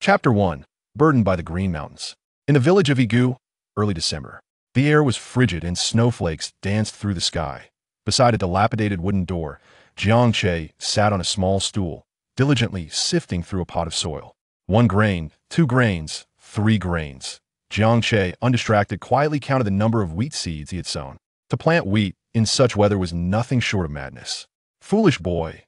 Chapter 1. Burdened by the Green Mountains. In the village of Igu, early December. The air was frigid and snowflakes danced through the sky. Beside a dilapidated wooden door, Jiang Che sat on a small stool, diligently sifting through a pot of soil. 1 grain, 2 grains, 3 grains. Jiang Che, undistracted, quietly counted the number of wheat seeds he had sown. To plant wheat in such weather was nothing short of madness. Foolish boy,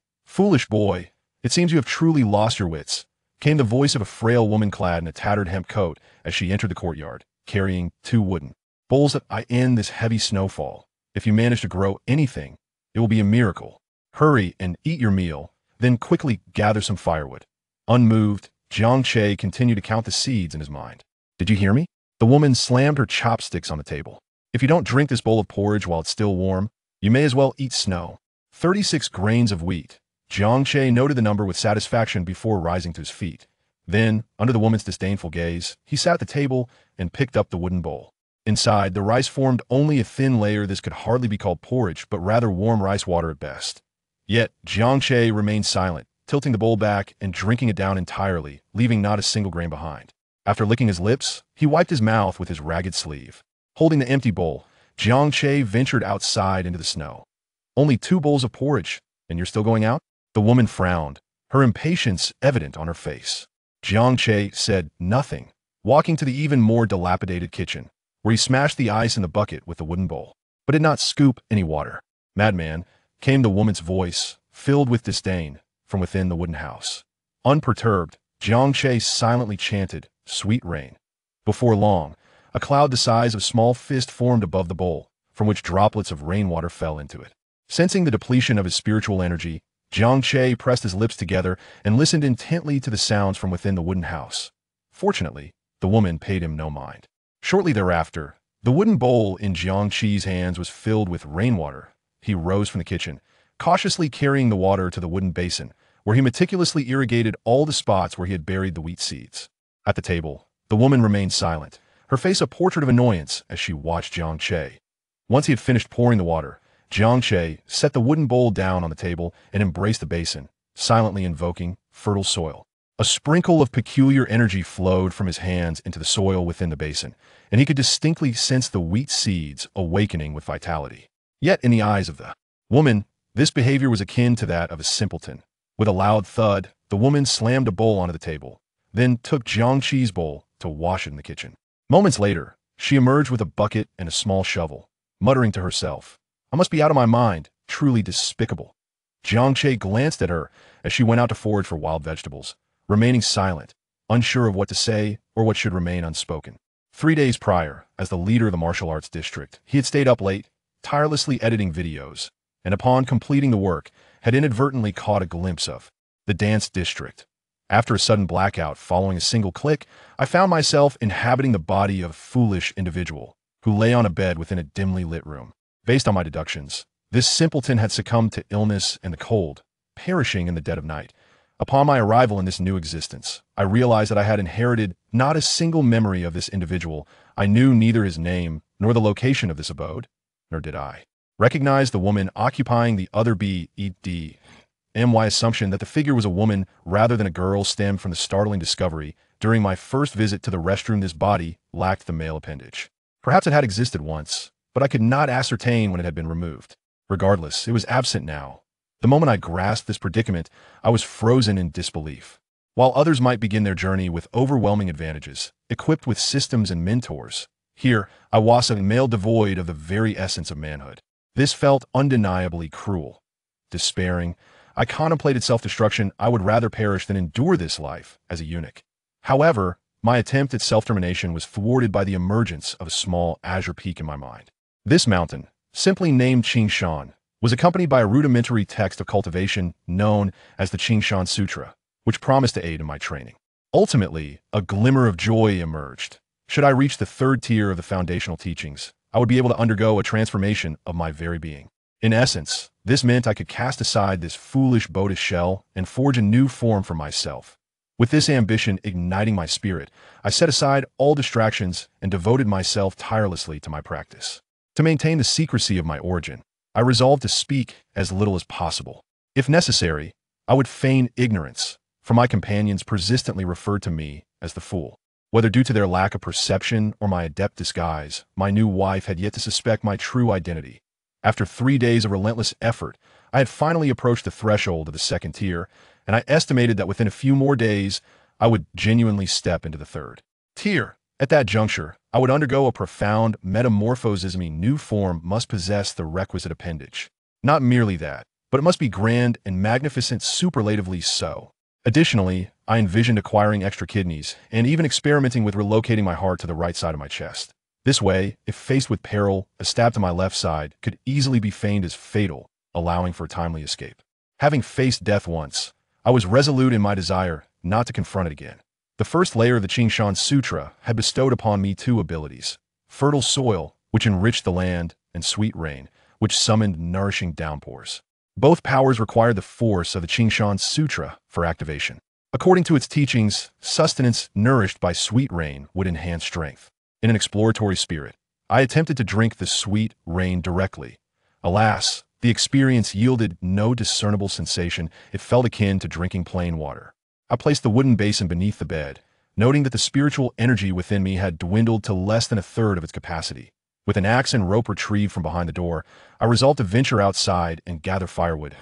it seems you have truly lost your wits, came the voice of a frail woman clad in a tattered hemp coat as she entered the courtyard, carrying 2 wooden bowls that I end this heavy snowfall. If you manage to grow anything, it will be a miracle. Hurry and eat your meal, then quickly gather some firewood. Unmoved, Jiang Che continued to count the seeds in his mind. Did you hear me? The woman slammed her chopsticks on the table. If you don't drink this bowl of porridge while it's still warm, you may as well eat snow. 36 grains of wheat. Jiang Che noted the number with satisfaction before rising to his feet. Then, under the woman's disdainful gaze, he sat at the table and picked up the wooden bowl. Inside, the rice formed only a thin layer. This could hardly be called porridge, but rather warm rice water at best. Yet, Jiang Che remained silent, tilting the bowl back and drinking it down entirely, leaving not a single grain behind. After licking his lips, he wiped his mouth with his ragged sleeve. Holding the empty bowl, Jiang Che ventured outside into the snow. Only 2 bowls of porridge, and you're still going out? The woman frowned, her impatience evident on her face. Jiang Che said nothing, walking to the even more dilapidated kitchen, where he smashed the ice in the bucket with the wooden bowl, but did not scoop any water. Madman, came the woman's voice, filled with disdain, from within the wooden house. Unperturbed, Jiang Che silently chanted, "Sweet rain." Before long, a cloud the size of a small fist formed above the bowl, from which droplets of rainwater fell into it. Sensing the depletion of his spiritual energy, Jiang Che pressed his lips together and listened intently to the sounds from within the wooden house. Fortunately, the woman paid him no mind. Shortly thereafter, the wooden bowl in Jiang Che's hands was filled with rainwater. He rose from the kitchen, cautiously carrying the water to the wooden basin, where he meticulously irrigated all the spots where he had buried the wheat seeds. At the table, the woman remained silent, her face a portrait of annoyance as she watched Jiang Che. Once he had finished pouring the water, Jiang Che set the wooden bowl down on the table and embraced the basin, silently invoking fertile soil. A sprinkle of peculiar energy flowed from his hands into the soil within the basin, and he could distinctly sense the wheat seeds awakening with vitality. Yet in the eyes of the woman, this behavior was akin to that of a simpleton. With a loud thud, the woman slammed a bowl onto the table, then took Jiang Che's bowl to wash it in the kitchen. Moments later, she emerged with a bucket and a small shovel, muttering to herself, "I must be out of my mind, truly despicable." Jiang Che glanced at her as she went out to forage for wild vegetables, remaining silent, unsure of what to say or what should remain unspoken. 3 days prior, as the leader of the martial arts district, he had stayed up late, tirelessly editing videos, and upon completing the work, had inadvertently caught a glimpse of the dance district. After a sudden blackout following a single click, I found myself inhabiting the body of a foolish individual who lay on a bed within a dimly lit room. Based on my deductions, this simpleton had succumbed to illness and the cold, perishing in the dead of night. Upon my arrival in this new existence, I realized that I had inherited not a single memory of this individual. I knew neither his name nor the location of this abode, nor did I recognize the woman occupying the other bed. My assumption that the figure was a woman rather than a girl stemmed from the startling discovery during my first visit to the restroom this body lacked the male appendage. Perhaps it had existed once, but I could not ascertain when it had been removed. Regardless, it was absent now. The moment I grasped this predicament, I was frozen in disbelief. While others might begin their journey with overwhelming advantages, equipped with systems and mentors, here I was a male devoid of the very essence of manhood. This felt undeniably cruel. Despairing, I contemplated self-destruction. I would rather perish than endure this life as a eunuch. However, my attempt at self-termination was thwarted by the emergence of a small azure peak in my mind. This mountain, simply named Qingshan, was accompanied by a rudimentary text of cultivation known as the Qingshan Sutra, which promised to aid in my training. Ultimately, a glimmer of joy emerged. Should I reach the 3rd tier of the foundational teachings, I would be able to undergo a transformation of my very being. In essence, this meant I could cast aside this foolish Buddhist shell and forge a new form for myself. With this ambition igniting my spirit, I set aside all distractions and devoted myself tirelessly to my practice. To maintain the secrecy of my origin, I resolved to speak as little as possible. If necessary, I would feign ignorance, for my companions persistently referred to me as the fool. Whether due to their lack of perception or my adept disguise, my new wife had yet to suspect my true identity. After 3 days of relentless effort, I had finally approached the threshold of the second tier, and I estimated that within a few more days, I would genuinely step into the third tier. At that juncture, I would undergo a profound metamorphosis. My new form must possess the requisite appendage. Not merely that, but it must be grand and magnificent, superlatively so. Additionally, I envisioned acquiring extra kidneys and even experimenting with relocating my heart to the right side of my chest. This way, if faced with peril, a stab to my left side could easily be feigned as fatal, allowing for a timely escape. Having faced death once, I was resolute in my desire not to confront it again. The first layer of the Qingshan Sutra had bestowed upon me 2 abilities: fertile soil, which enriched the land, and sweet rain, which summoned nourishing downpours. Both powers required the force of the Qingshan Sutra for activation. According to its teachings, sustenance nourished by sweet rain would enhance strength. In an exploratory spirit, I attempted to drink the sweet rain directly. Alas, the experience yielded no discernible sensation. It felt akin to drinking plain water. I placed the wooden basin beneath the bed, noting that the spiritual energy within me had dwindled to less than a third of its capacity. With an axe and rope retrieved from behind the door, I resolved to venture outside and gather firewood.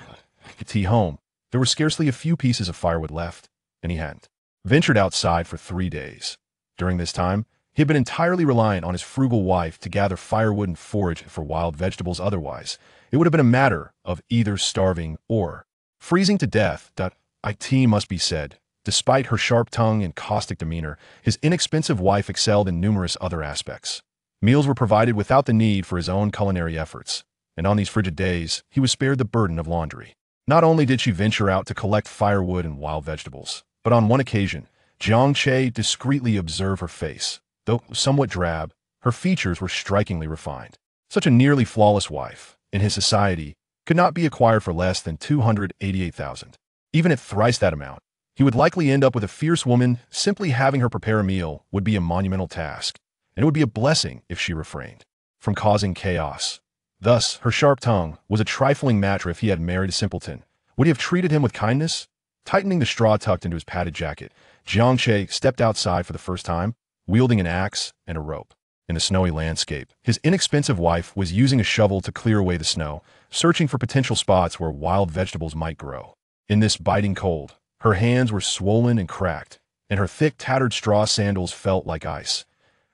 At home, there were scarcely a few pieces of firewood left, and he hadn't ventured outside for 3 days. During this time, he had been entirely reliant on his frugal wife to gather firewood and forage for wild vegetables. Otherwise, it would have been a matter of either starving or freezing to death. It must be said, despite her sharp tongue and caustic demeanor, his inexpensive wife excelled in numerous other aspects. Meals were provided without the need for his own culinary efforts, and on these frigid days, he was spared the burden of laundry. Not only did she venture out to collect firewood and wild vegetables, but on one occasion, Jiang Che discreetly observed her face. Though somewhat drab, her features were strikingly refined. Such a nearly flawless wife, in his society, could not be acquired for less than 288,000. Even at thrice that amount, he would likely end up with a fierce woman. Simply having her prepare a meal would be a monumental task, and it would be a blessing if she refrained from causing chaos. Thus, her sharp tongue was a trifling matter. If he had married a simpleton, would he have treated him with kindness? Tightening the straw tucked into his padded jacket, Jiang Che stepped outside for the first time, wielding an axe and a rope. In the snowy landscape, his inexpensive wife was using a shovel to clear away the snow, searching for potential spots where wild vegetables might grow. In this biting cold, her hands were swollen and cracked, and her thick, tattered straw sandals felt like ice.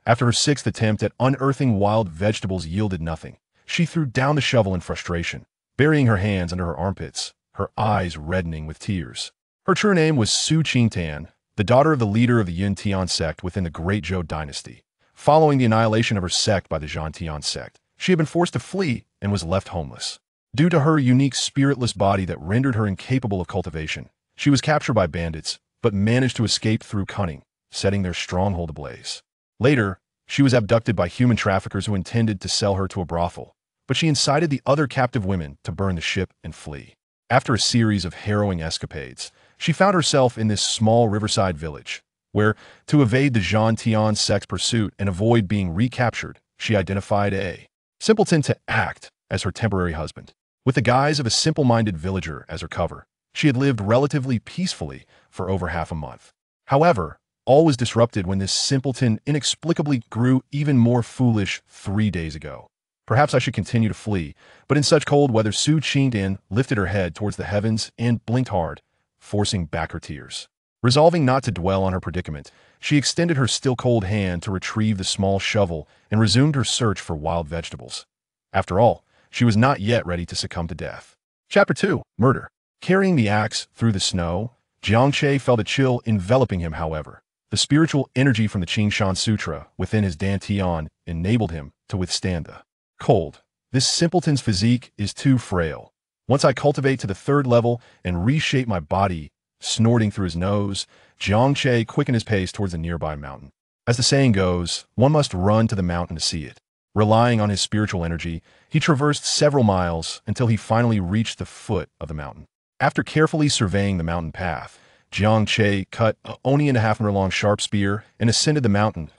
After her 6th attempt at unearthing wild vegetables yielded nothing, she threw down the shovel in frustration, burying her hands under her armpits, her eyes reddening with tears. Her true name was Su Qingtan, the daughter of the leader of the Yun Tian sect within the Great Zhou dynasty. Following the annihilation of her sect by the Zhan Tian sect, she had been forced to flee and was left homeless. Due to her unique spiritless body that rendered her incapable of cultivation, she was captured by bandits, but managed to escape through cunning, setting their stronghold ablaze. Later, she was abducted by human traffickers who intended to sell her to a brothel, but she incited the other captive women to burn the ship and flee. After a series of harrowing escapades, she found herself in this small riverside village, where, to evade the Zhan Tian sect's pursuit and avoid being recaptured, she identified a simpleton to act as her temporary husband. With the guise of a simple-minded villager as her cover, she had lived relatively peacefully for over half a month. However, all was disrupted when this simpleton inexplicably grew even more foolish 3 days ago. Perhaps I should continue to flee, but in such cold weather, Su Qingdan lifted her head towards the heavens and blinked hard, forcing back her tears. Resolving not to dwell on her predicament, she extended her still cold hand to retrieve the small shovel and resumed her search for wild vegetables. After all, she was not yet ready to succumb to death. Chapter 2. Murder. Carrying the axe through the snow, Jiang Che felt a chill enveloping him. However, the spiritual energy from the Qingshan Sutra within his dantian enabled him to withstand the cold. This simpleton's physique is too frail. Once I cultivate to the 3rd level and reshape my body, snorting through his nose, Jiang Che quickened his pace towards a nearby mountain. As the saying goes, one must run to the mountain to see it. Relying on his spiritual energy, he traversed several miles until he finally reached the foot of the mountain. After carefully surveying the mountain path, Jiang Che cut a only and a half meter long sharp spear and ascended the mountain.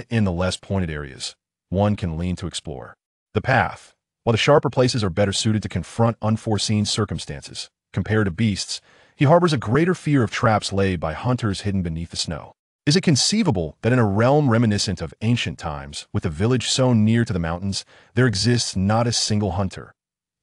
In the less pointed areas, one can lean to explore the path, while the sharper places are better suited to confront unforeseen circumstances. Compared to beasts, he harbors a greater fear of traps laid by hunters hidden beneath the snow. Is it conceivable that in a realm reminiscent of ancient times, with a village so near to the mountains, there exists not a single hunter?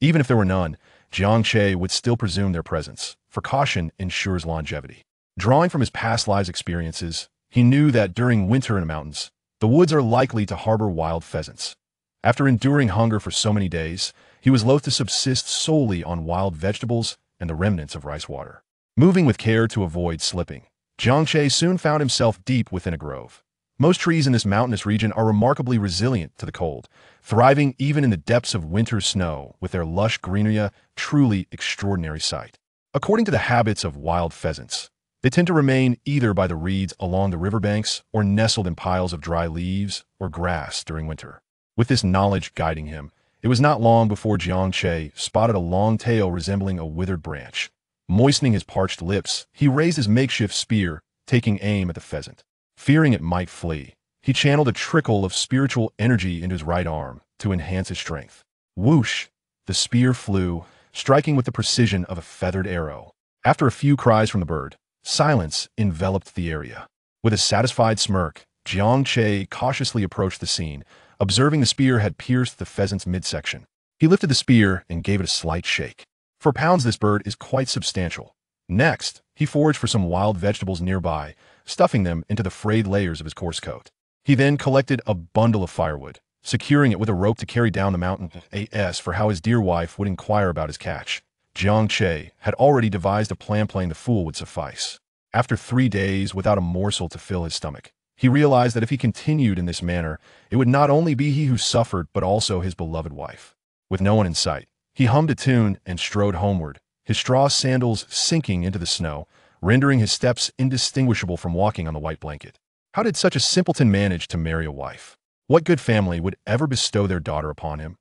Even if there were none, Jiang Che would still presume their presence, for caution ensures longevity. Drawing from his past lives' experiences, he knew that during winter in the mountains, the woods are likely to harbor wild pheasants. After enduring hunger for so many days, he was loath to subsist solely on wild vegetables and the remnants of rice water. Moving with care to avoid slipping, Jiang Che soon found himself deep within a grove. Most trees in this mountainous region are remarkably resilient to the cold, thriving even in the depths of winter snow with their lush greenery, a truly extraordinary sight. According to the habits of wild pheasants, they tend to remain either by the reeds along the riverbanks or nestled in piles of dry leaves or grass during winter. With this knowledge guiding him, it was not long before Jiang Che spotted a long tail resembling a withered branch. Moistening his parched lips, he raised his makeshift spear, taking aim at the pheasant. Fearing it might flee, he channeled a trickle of spiritual energy into his right arm to enhance his strength. Whoosh! The spear flew, striking with the precision of a feathered arrow. After a few cries from the bird, silence enveloped the area. With a satisfied smirk, Jiang Che cautiously approached the scene, observing the spear had pierced the pheasant's midsection. He lifted the spear and gave it a slight shake. For pounds, this bird is quite substantial. Next, he foraged for some wild vegetables nearby, stuffing them into the frayed layers of his coarse coat. He then collected a bundle of firewood, securing it with a rope to carry down the mountain as for how his dear wife would inquire about his catch. Jiang Che had already devised a plan playing the fool would suffice. After 3 days without a morsel to fill his stomach, he realized that if he continued in this manner, it would not only be he who suffered but also his beloved wife. With no one in sight, he hummed a tune and strode homeward, his straw sandals sinking into the snow, rendering his steps indistinguishable from walking on the white blanket. How did such a simpleton manage to marry a wife? What good family would ever bestow their daughter upon him?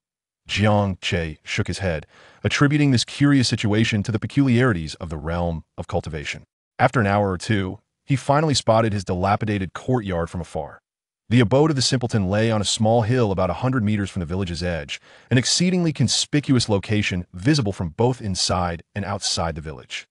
Jiang Che shook his head, attributing this curious situation to the peculiarities of the realm of cultivation. After an hour or two, he finally spotted his dilapidated courtyard from afar. The abode of the simpleton lay on a small hill about 100 meters from the village's edge, an exceedingly conspicuous location visible from both inside and outside the village.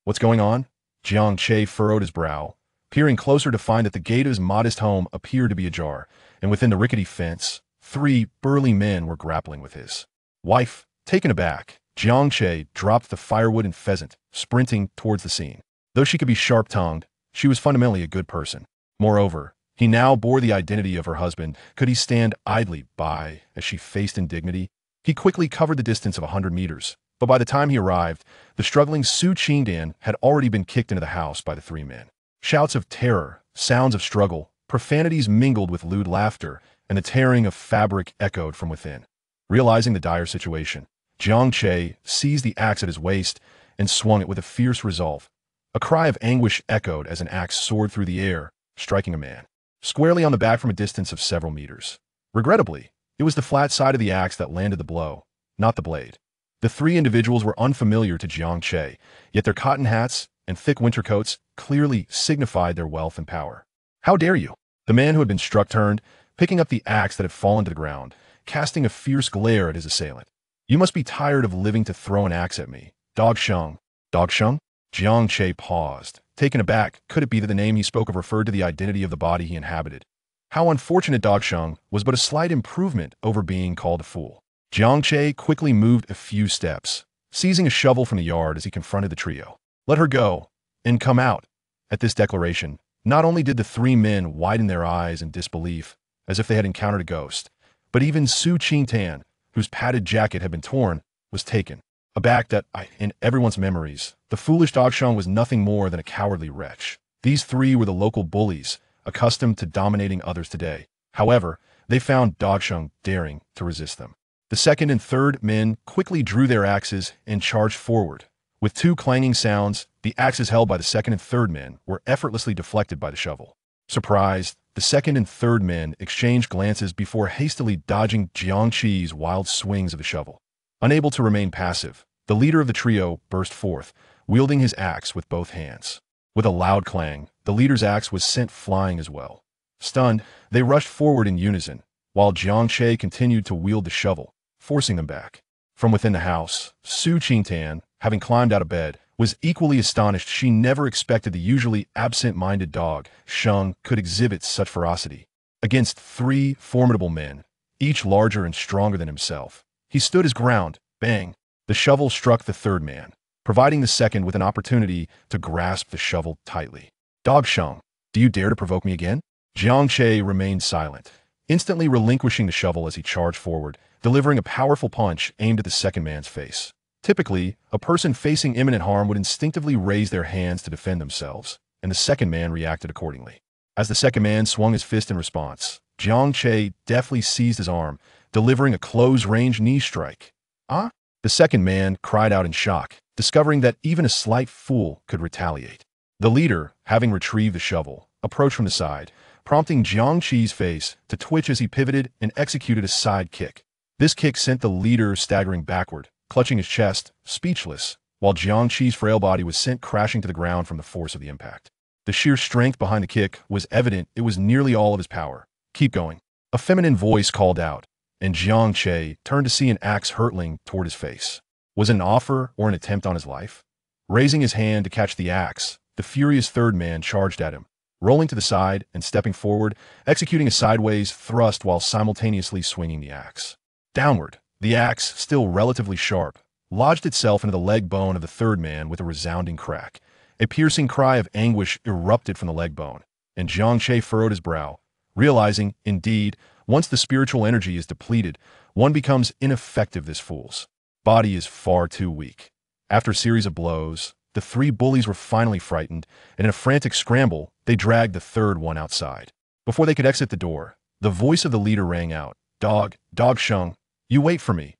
What's going on? Jiang Che furrowed his brow, peering closer to find that the gate of his modest home appeared to be ajar, and within the rickety fence, 3 burly men were grappling with his wife. Taken aback, Jiang Che dropped the firewood and pheasant, sprinting towards the scene. Though she could be sharp-tongued, she was fundamentally a good person. Moreover, he now bore the identity of her husband. Could he stand idly by as she faced indignity? He quickly covered the distance of 100 meters, but by the time he arrived, the struggling Su Qingdan had already been kicked into the house by the 3 men. Shouts of terror, sounds of struggle, profanities mingled with lewd laughter, and the tearing of fabric echoed from within. Realizing the dire situation, Jiang Che seized the axe at his waist and swung it with a fierce resolve. A cry of anguish echoed as an axe soared through the air, striking a man squarely on the back from a distance of several meters. Regrettably, it was the flat side of the axe that landed the blow, not the blade. The 3 individuals were unfamiliar to Jiang Che, yet their cotton hats and thick winter coats clearly signified their wealth and power. How dare you? The man who had been struck turned, picking up the axe that had fallen to the ground, casting a fierce glare at his assailant. You must be tired of living to throw an axe at me. Dog Sheng. Dog Sheng? Jiang Che paused. Taken aback, could it be that the name he spoke of referred to the identity of the body he inhabited? How unfortunate Dog Sheng was but a slight improvement over being called a fool. Jiang Che quickly moved a few steps, seizing a shovel from the yard as he confronted the trio. Let her go, and come out. At this declaration, not only did the 3 men widen their eyes in disbelief, as if they had encountered a ghost, but even Su Qingtan, whose padded jacket had been torn, was taken aback that, in everyone's memories, the foolish Dog Sheng was nothing more than a cowardly wretch. These 3 were the local bullies, accustomed to dominating others today. However, they found Dog Sheng daring to resist them. The 2nd and 3rd men quickly drew their axes and charged forward. With 2 clanging sounds, the axes held by the 2nd and 3rd men were effortlessly deflected by the shovel. Surprised, the 2nd and 3rd men exchanged glances before hastily dodging Jiang Che's wild swings of the shovel. Unable to remain passive, the leader of the trio burst forth, wielding his axe with both hands. With a loud clang, the leader's axe was sent flying as well. Stunned, they rushed forward in unison, while Jiang Che continued to wield the shovel, forcing them back. From within the house, Su Qingtan, having climbed out of bed, was equally astonished. She never expected the usually absent-minded dog, Sheng, could exhibit such ferocity. Against three formidable men, each larger and stronger than himself, he stood his ground. Bang! The shovel struck the third man, providing the second with an opportunity to grasp the shovel tightly. Dog Sheng, do you dare to provoke me again? Jiang Che remained silent, instantly relinquishing the shovel as he charged forward, delivering a powerful punch aimed at the second man's face. Typically, a person facing imminent harm would instinctively raise their hands to defend themselves, and the second man reacted accordingly. As the second man swung his fist in response, Jiang Che deftly seized his arm, delivering a close-range knee strike. Ah! The second man cried out in shock, discovering that even a slight fool could retaliate. The leader, having retrieved the shovel, approached from the side, prompting Jiang Che's face to twitch as he pivoted and executed a side kick. This kick sent the leader staggering backward, clutching his chest, speechless, while Jiang Che's frail body was sent crashing to the ground from the force of the impact. The sheer strength behind the kick was evident. It was nearly all of his power. Keep going. A feminine voice called out, and Jiang Che turned to see an axe hurtling toward his face. Was it an offer or an attempt on his life? Raising his hand to catch the axe, the furious third man charged at him, rolling to the side and stepping forward, executing a sideways thrust while simultaneously swinging the axe. Downward, the axe, still relatively sharp, lodged itself into the leg bone of the third man with a resounding crack. A piercing cry of anguish erupted from the leg bone, and Jiang Che furrowed his brow, realizing, indeed, once the spiritual energy is depleted, one becomes ineffective. This fool's body is far too weak. After a series of blows, the three bullies were finally frightened, and in a frantic scramble, they dragged the third one outside. Before they could exit the door, the voice of the leader rang out, Dog Sheng, you wait for me."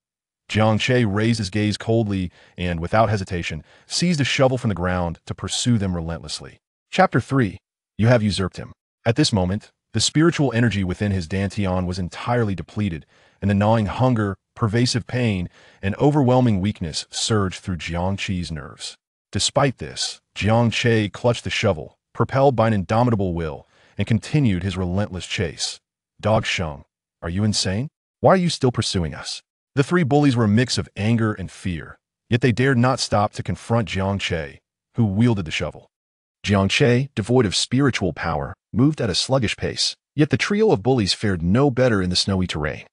Jiang Che raised his gaze coldly and, without hesitation, seized a shovel from the ground to pursue them relentlessly. Chapter 3. You have usurped him. At this moment, the spiritual energy within his dantian was entirely depleted, and the gnawing hunger, pervasive pain, and overwhelming weakness surged through Jiang Che's nerves. Despite this, Jiang Che clutched the shovel, propelled by an indomitable will, and continued his relentless chase. Dog Sheng, are you insane? Why are you still pursuing us? The three bullies were a mix of anger and fear, yet they dared not stop to confront Jiang Che, who wielded the shovel. Jiang Che, devoid of spiritual power, moved at a sluggish pace, yet the trio of bullies fared no better in the snowy terrain.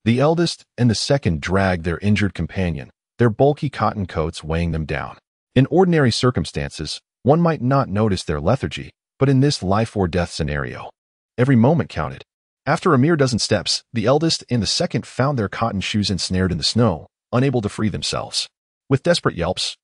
The eldest and the second dragged their injured companion, their bulky cotton coats weighing them down. In ordinary circumstances, one might not notice their lethargy, but in this life-or-death scenario, every moment counted. After a mere dozen steps, the eldest and the second found their cotton shoes ensnared in the snow, unable to free themselves. With desperate yelps,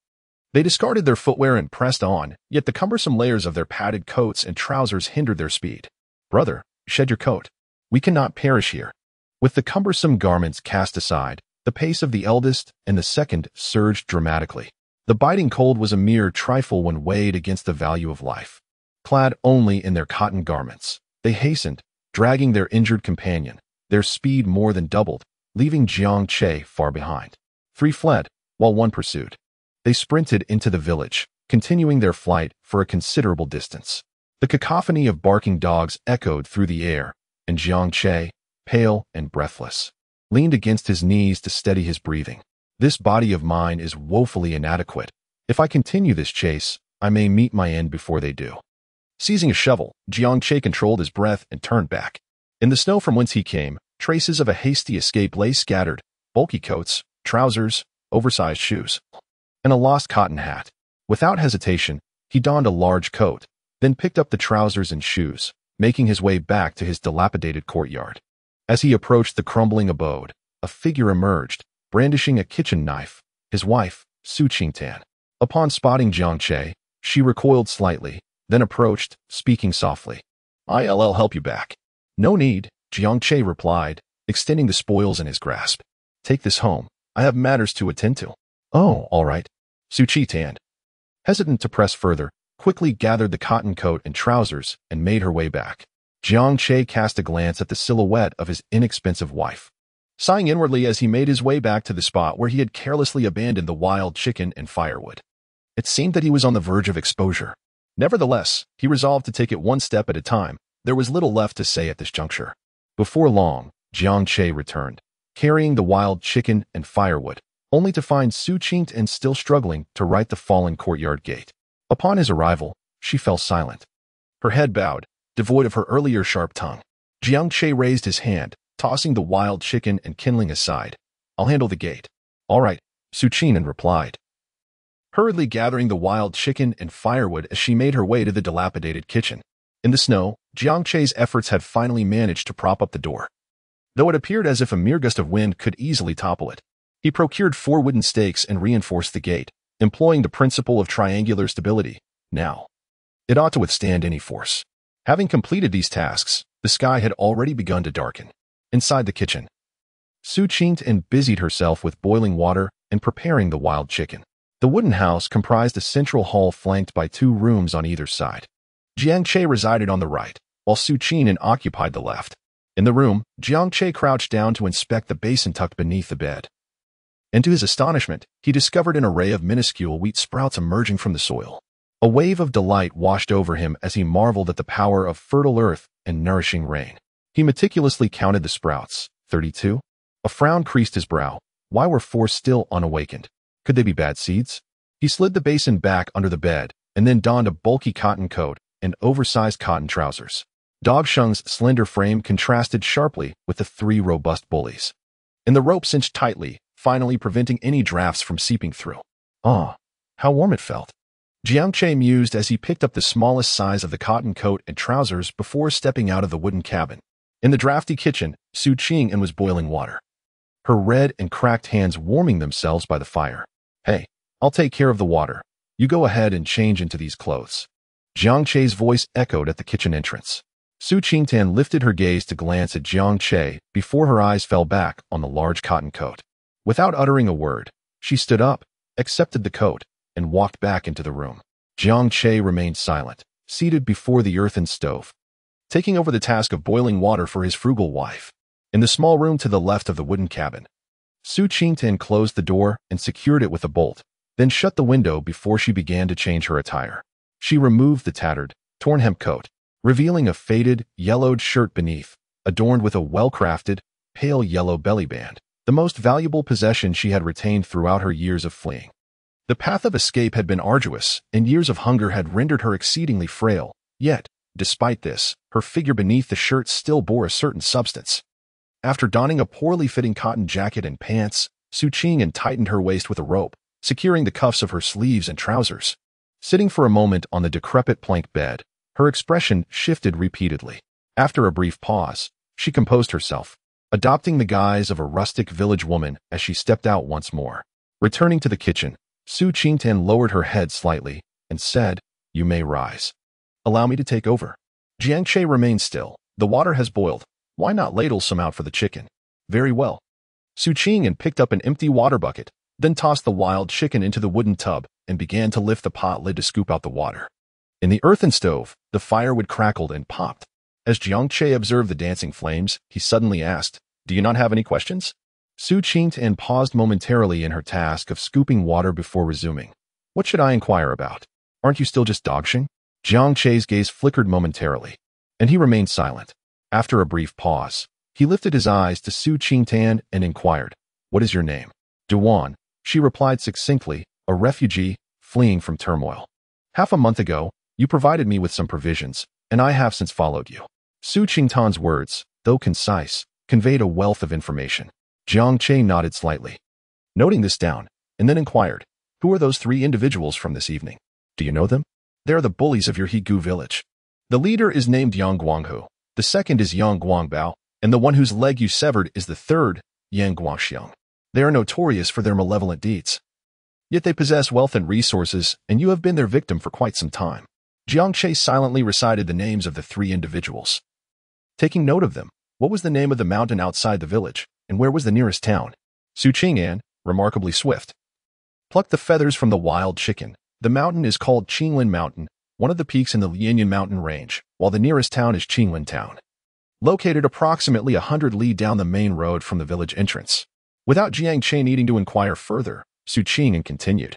they discarded their footwear and pressed on, yet the cumbersome layers of their padded coats and trousers hindered their speed. "Brother, shed your coat. We cannot perish here." With the cumbersome garments cast aside, the pace of the eldest and the second surged dramatically. The biting cold was a mere trifle when weighed against the value of life. Clad only in their cotton garments, they hastened, dragging their injured companion. Their speed more than doubled, leaving Jiang Che far behind. Three fled, while one pursued. They sprinted into the village, continuing their flight for a considerable distance. The cacophony of barking dogs echoed through the air, and Jiang Che, pale and breathless, leaned against his knees to steady his breathing. "This body of mine is woefully inadequate. If I continue this chase, I may meet my end before they do." Seizing a shovel, Jiang Che controlled his breath and turned back. In the snow from whence he came, traces of a hasty escape lay scattered: bulky coats, trousers, oversized shoes, and a lost cotton hat. Without hesitation, he donned a large coat, then picked up the trousers and shoes, making his way back to his dilapidated courtyard. As he approached the crumbling abode, a figure emerged, brandishing a kitchen knife, his wife, Su Qingtan. Upon spotting Jiang Che, she recoiled slightly, then approached, speaking softly. "I'll help you back." "No need," Jiang Che replied, extending the spoils in his grasp. "Take this home. I have matters to attend to." "Oh, all right." Su Qingtan, hesitant to press further, quickly gathered the cotton coat and trousers and made her way back. Jiang Che cast a glance at the silhouette of his inexpensive wife, sighing inwardly as he made his way back to the spot where he had carelessly abandoned the wild chicken and firewood. It seemed that he was on the verge of exposure. Nevertheless, he resolved to take it one step at a time. There was little left to say at this juncture. Before long, Jiang Che returned, carrying the wild chicken and firewood, only to find Su Qingtian still struggling to right the fallen courtyard gate. Upon his arrival, she fell silent, her head bowed, devoid of her earlier sharp tongue. Jiang Che raised his hand, tossing the wild chicken and kindling aside. "I'll handle the gate." "All right," Su Qingtian replied, hurriedly gathering the wild chicken and firewood as she made her way to the dilapidated kitchen. In the snow, Jiang Che's efforts had finally managed to prop up the door, though it appeared as if a mere gust of wind could easily topple it. He procured 4 wooden stakes and reinforced the gate, employing the principle of triangular stability. Now, it ought to withstand any force. Having completed these tasks, the sky had already begun to darken. Inside the kitchen, Su Qingtian busied herself with boiling water and preparing the wild chicken. The wooden house comprised a central hall flanked by 2 rooms on either side. Jiang Che resided on the right, while Su Qingtian occupied the left. In the room, Jiang Che crouched down to inspect the basin tucked beneath the bed. And to his astonishment, he discovered an array of minuscule wheat sprouts emerging from the soil. A wave of delight washed over him as he marveled at the power of fertile earth and nourishing rain. He meticulously counted the sprouts. 32? A frown creased his brow. Why were 4 still unawakened? Could they be bad seeds? He slid the basin back under the bed and then donned a bulky cotton coat and oversized cotton trousers. Dog Sheng's slender frame contrasted sharply with the 3 robust bullies, and the rope cinched tightly, finally preventing any drafts from seeping through. Ah, how warm it felt. Jiang Che mused as he picked up the smallest size of the cotton coat and trousers before stepping out of the wooden cabin. In the drafty kitchen, Su Qingtian was boiling water, her red and cracked hands warming themselves by the fire. "Hey, I'll take care of the water. You go ahead and change into these clothes." Jiang Che's voice echoed at the kitchen entrance. Su Qingtian lifted her gaze to glance at Jiang Che before her eyes fell back on the large cotton coat. Without uttering a word, she stood up, accepted the coat, and walked back into the room. Jiang Che remained silent, seated before the earthen stove, taking over the task of boiling water for his frugal wife. In the small room to the left of the wooden cabin, Su Qingtian closed the door and secured it with a bolt, then shut the window before she began to change her attire. She removed the tattered, torn hemp coat, revealing a faded, yellowed shirt beneath, adorned with a well-crafted, pale yellow belly band, the most valuable possession she had retained throughout her years of fleeing. The path of escape had been arduous, and years of hunger had rendered her exceedingly frail, yet, despite this, her figure beneath the shirt still bore a certain substance. After donning a poorly fitting cotton jacket and pants, Su Qingtian tightened her waist with a rope, securing the cuffs of her sleeves and trousers. Sitting for a moment on the decrepit plank bed, her expression shifted repeatedly. After a brief pause, she composed herself, adopting the guise of a rustic village woman as she stepped out once more. Returning to the kitchen, Su Qingtian lowered her head slightly and said, "You may rise. Allow me to take over." Jiang Che remained still. "The water has boiled. Why not ladle some out for the chicken?" "Very well." Su Qingtian picked up an empty water bucket, then tossed the wild chicken into the wooden tub and began to lift the pot lid to scoop out the water. In the earthen stove, the firewood crackled and popped. As Jiang Che observed the dancing flames, he suddenly asked, "Do you not have any questions?" Su Qingtian paused momentarily in her task of scooping water before resuming. "What should I inquire about? Aren't you still just dodging?" Jiang Che's gaze flickered momentarily, and he remained silent. After a brief pause, he lifted his eyes to Su Qingtian and inquired, "What is your name?" "Duan," she replied succinctly, "a refugee, fleeing from turmoil. Half a month ago, you provided me with some provisions, and I have since followed you." Su Qingtian's words, though concise, conveyed a wealth of information. Jiang Che nodded slightly, noting this down, and then inquired, "Who are those 3 individuals from this evening? Do you know them?" "They are the bullies of your Higu village. The leader is named Yang Guanghu, the second is Yang Guangbao, and the one whose leg you severed is the third, Yang Guangxiang. They are notorious for their malevolent deeds. Yet they possess wealth and resources, and you have been their victim for quite some time." Jiang Che silently recited the names of the 3 individuals. Taking note of them, what was the name of the mountain outside the village, and where was the nearest town? Su Qingtian, remarkably swift, plucked the feathers from the wild chicken. The mountain is called Qinglin Mountain, one of the peaks in the Lianyan mountain range, while the nearest town is Qinglin Town, located approximately 100 li down the main road from the village entrance. Without Jiang Che needing to inquire further, Su Qingtian continued.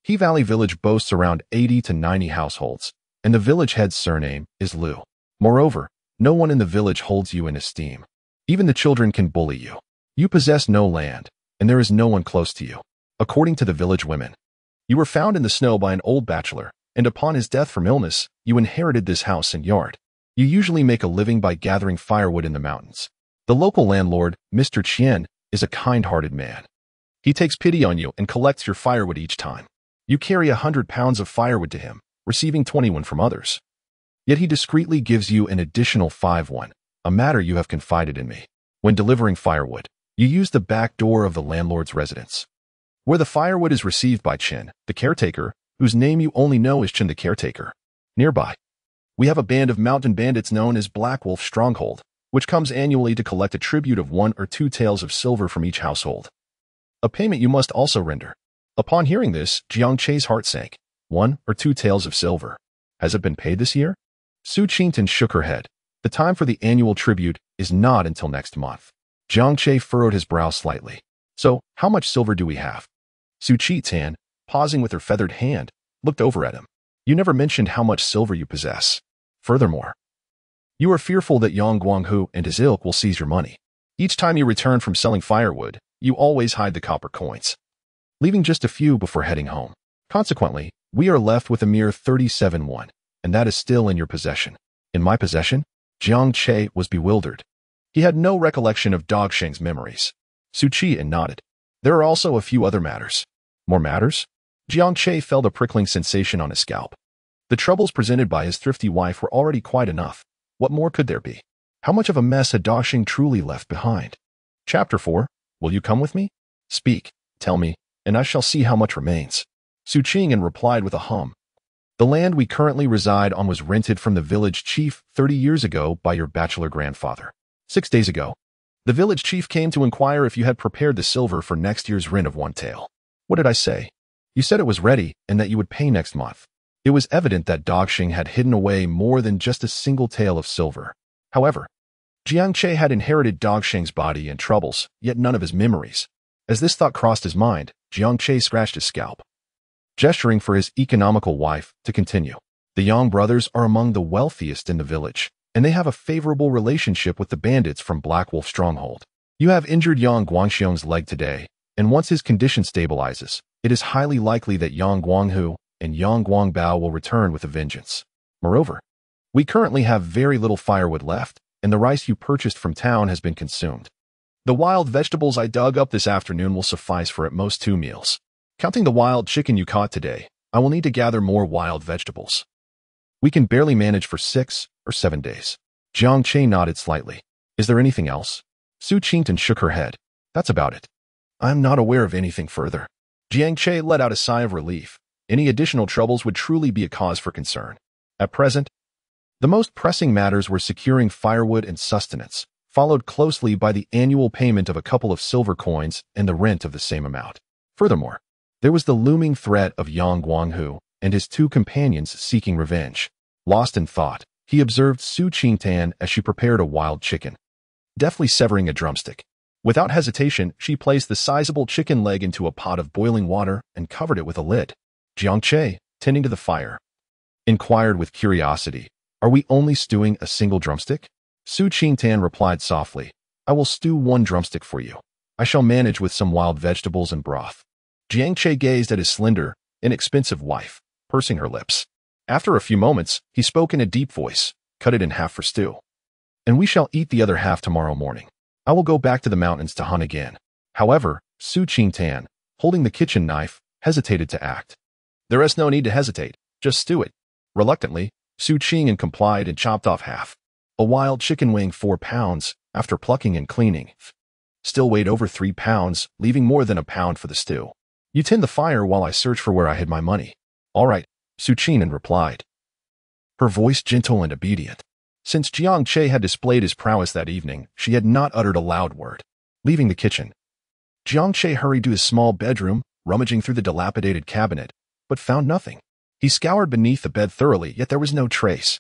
He Valley Village boasts around 80 to 90 households, and the village head's surname is Liu. Moreover, no one in the village holds you in esteem. Even the children can bully you. You possess no land, and there is no one close to you. According to the village women, you were found in the snow by an old bachelor, and upon his death from illness, you inherited this house and yard. You usually make a living by gathering firewood in the mountains. The local landlord, Mr. Qian, is a kind-hearted man. He takes pity on you and collects your firewood each time. You carry 100 pounds of firewood to him, receiving 21 from others. Yet he discreetly gives you an additional 5-1, a matter you have confided in me. When delivering firewood, you use the back door of the landlord's residence, where the firewood is received by Chin, the caretaker, whose name you only know as Chin the caretaker. Nearby, we have a band of mountain bandits known as Black Wolf Stronghold, which comes annually to collect a tribute of 1 or 2 taels of silver from each household. A payment you must also render. Upon hearing this, Jiang Che's heart sank. 1 or 2 taels of silver. Has it been paid this year? Su Qingtan shook her head. The time for the annual tribute is not until next month. Jiang Che furrowed his brow slightly. So, how much silver do we have? Su Qingtan, pausing with her feathered hand, looked over at him. You never mentioned how much silver you possess. Furthermore, you are fearful that Yang Guanghu and his ilk will seize your money. Each time you return from selling firewood, you always hide the copper coins, leaving just a few before heading home. Consequently, we are left with a mere 37-1, and that is still in your possession. In my possession? Jiang Che was bewildered. He had no recollection of Dog Sheng's memories. Su Qi nodded. There are also a few other matters. More matters? Jiang Che felt a prickling sensation on his scalp. The troubles presented by his thrifty wife were already quite enough. What more could there be? How much of a mess had Dog Sheng truly left behind? Chapter 4. Will you come with me? Speak, tell me, and I shall see how much remains. Su Qing'an replied with a hum. The land we currently reside on was rented from the village chief 30 years ago by your bachelor grandfather. 6 days ago, the village chief came to inquire if you had prepared the silver for next year's rent of 1 tael. What did I say? You said it was ready and that you would pay next month. It was evident that Dog Sheng had hidden away more than just a single tael of silver. However, Jiang Che had inherited Dog Sheng's body and troubles, yet none of his memories. As this thought crossed his mind, Jiang Che scratched his scalp, gesturing for his economical wife to continue. The Yang brothers are among the wealthiest in the village, and they have a favorable relationship with the bandits from Black Wolf Stronghold. You have injured Yang Guangxiong's leg today, and once his condition stabilizes, it is highly likely that Yang Guanghu and Yang Guangbao will return with a vengeance. Moreover, we currently have very little firewood left, and the rice you purchased from town has been consumed. The wild vegetables I dug up this afternoon will suffice for at most 2 meals. Counting the wild chicken you caught today, I will need to gather more wild vegetables. We can barely manage for 6 or 7 days. Jiang Che nodded slightly. Is there anything else? Su Qingtan shook her head. That's about it. I am not aware of anything further. Jiang Che let out a sigh of relief. Any additional troubles would truly be a cause for concern. At present, the most pressing matters were securing firewood and sustenance, followed closely by the annual payment of a couple of silver coins and the rent of the same amount. Furthermore, there was the looming threat of Yang Guanghu and his 2 companions seeking revenge. Lost in thought, he observed Su Qingtan as she prepared a wild chicken, deftly severing a drumstick. Without hesitation, she placed the sizable chicken leg into a pot of boiling water and covered it with a lid. Jiang Che, tending to the fire, inquired with curiosity, "Are we only stewing a single drumstick?" Su Qingtan replied softly, "I will stew 1 drumstick for you. I shall manage with some wild vegetables and broth." Jiang Che gazed at his slender, inexpensive wife, pursing her lips. After a few moments, he spoke in a deep voice, "Cut it in half for stew, and we shall eat the other half tomorrow morning. I will go back to the mountains to hunt again." However, Su Qingtan, holding the kitchen knife, hesitated to act. "There is no need to hesitate. Just stew it." Reluctantly, Su Qing'an complied and chopped off half. A wild chicken weighing 4 pounds, after plucking and cleaning, still weighed over 3 pounds, leaving more than a pound for the stew. "You tend the fire while I search for where I hid my money." "All right," Su Qing'an replied, her voice gentle and obedient. Since Jiang Che had displayed his prowess that evening, she had not uttered a loud word. Leaving the kitchen, Jiang Che hurried to his small bedroom, rummaging through the dilapidated cabinet, but found nothing. He scoured beneath the bed thoroughly, yet there was no trace.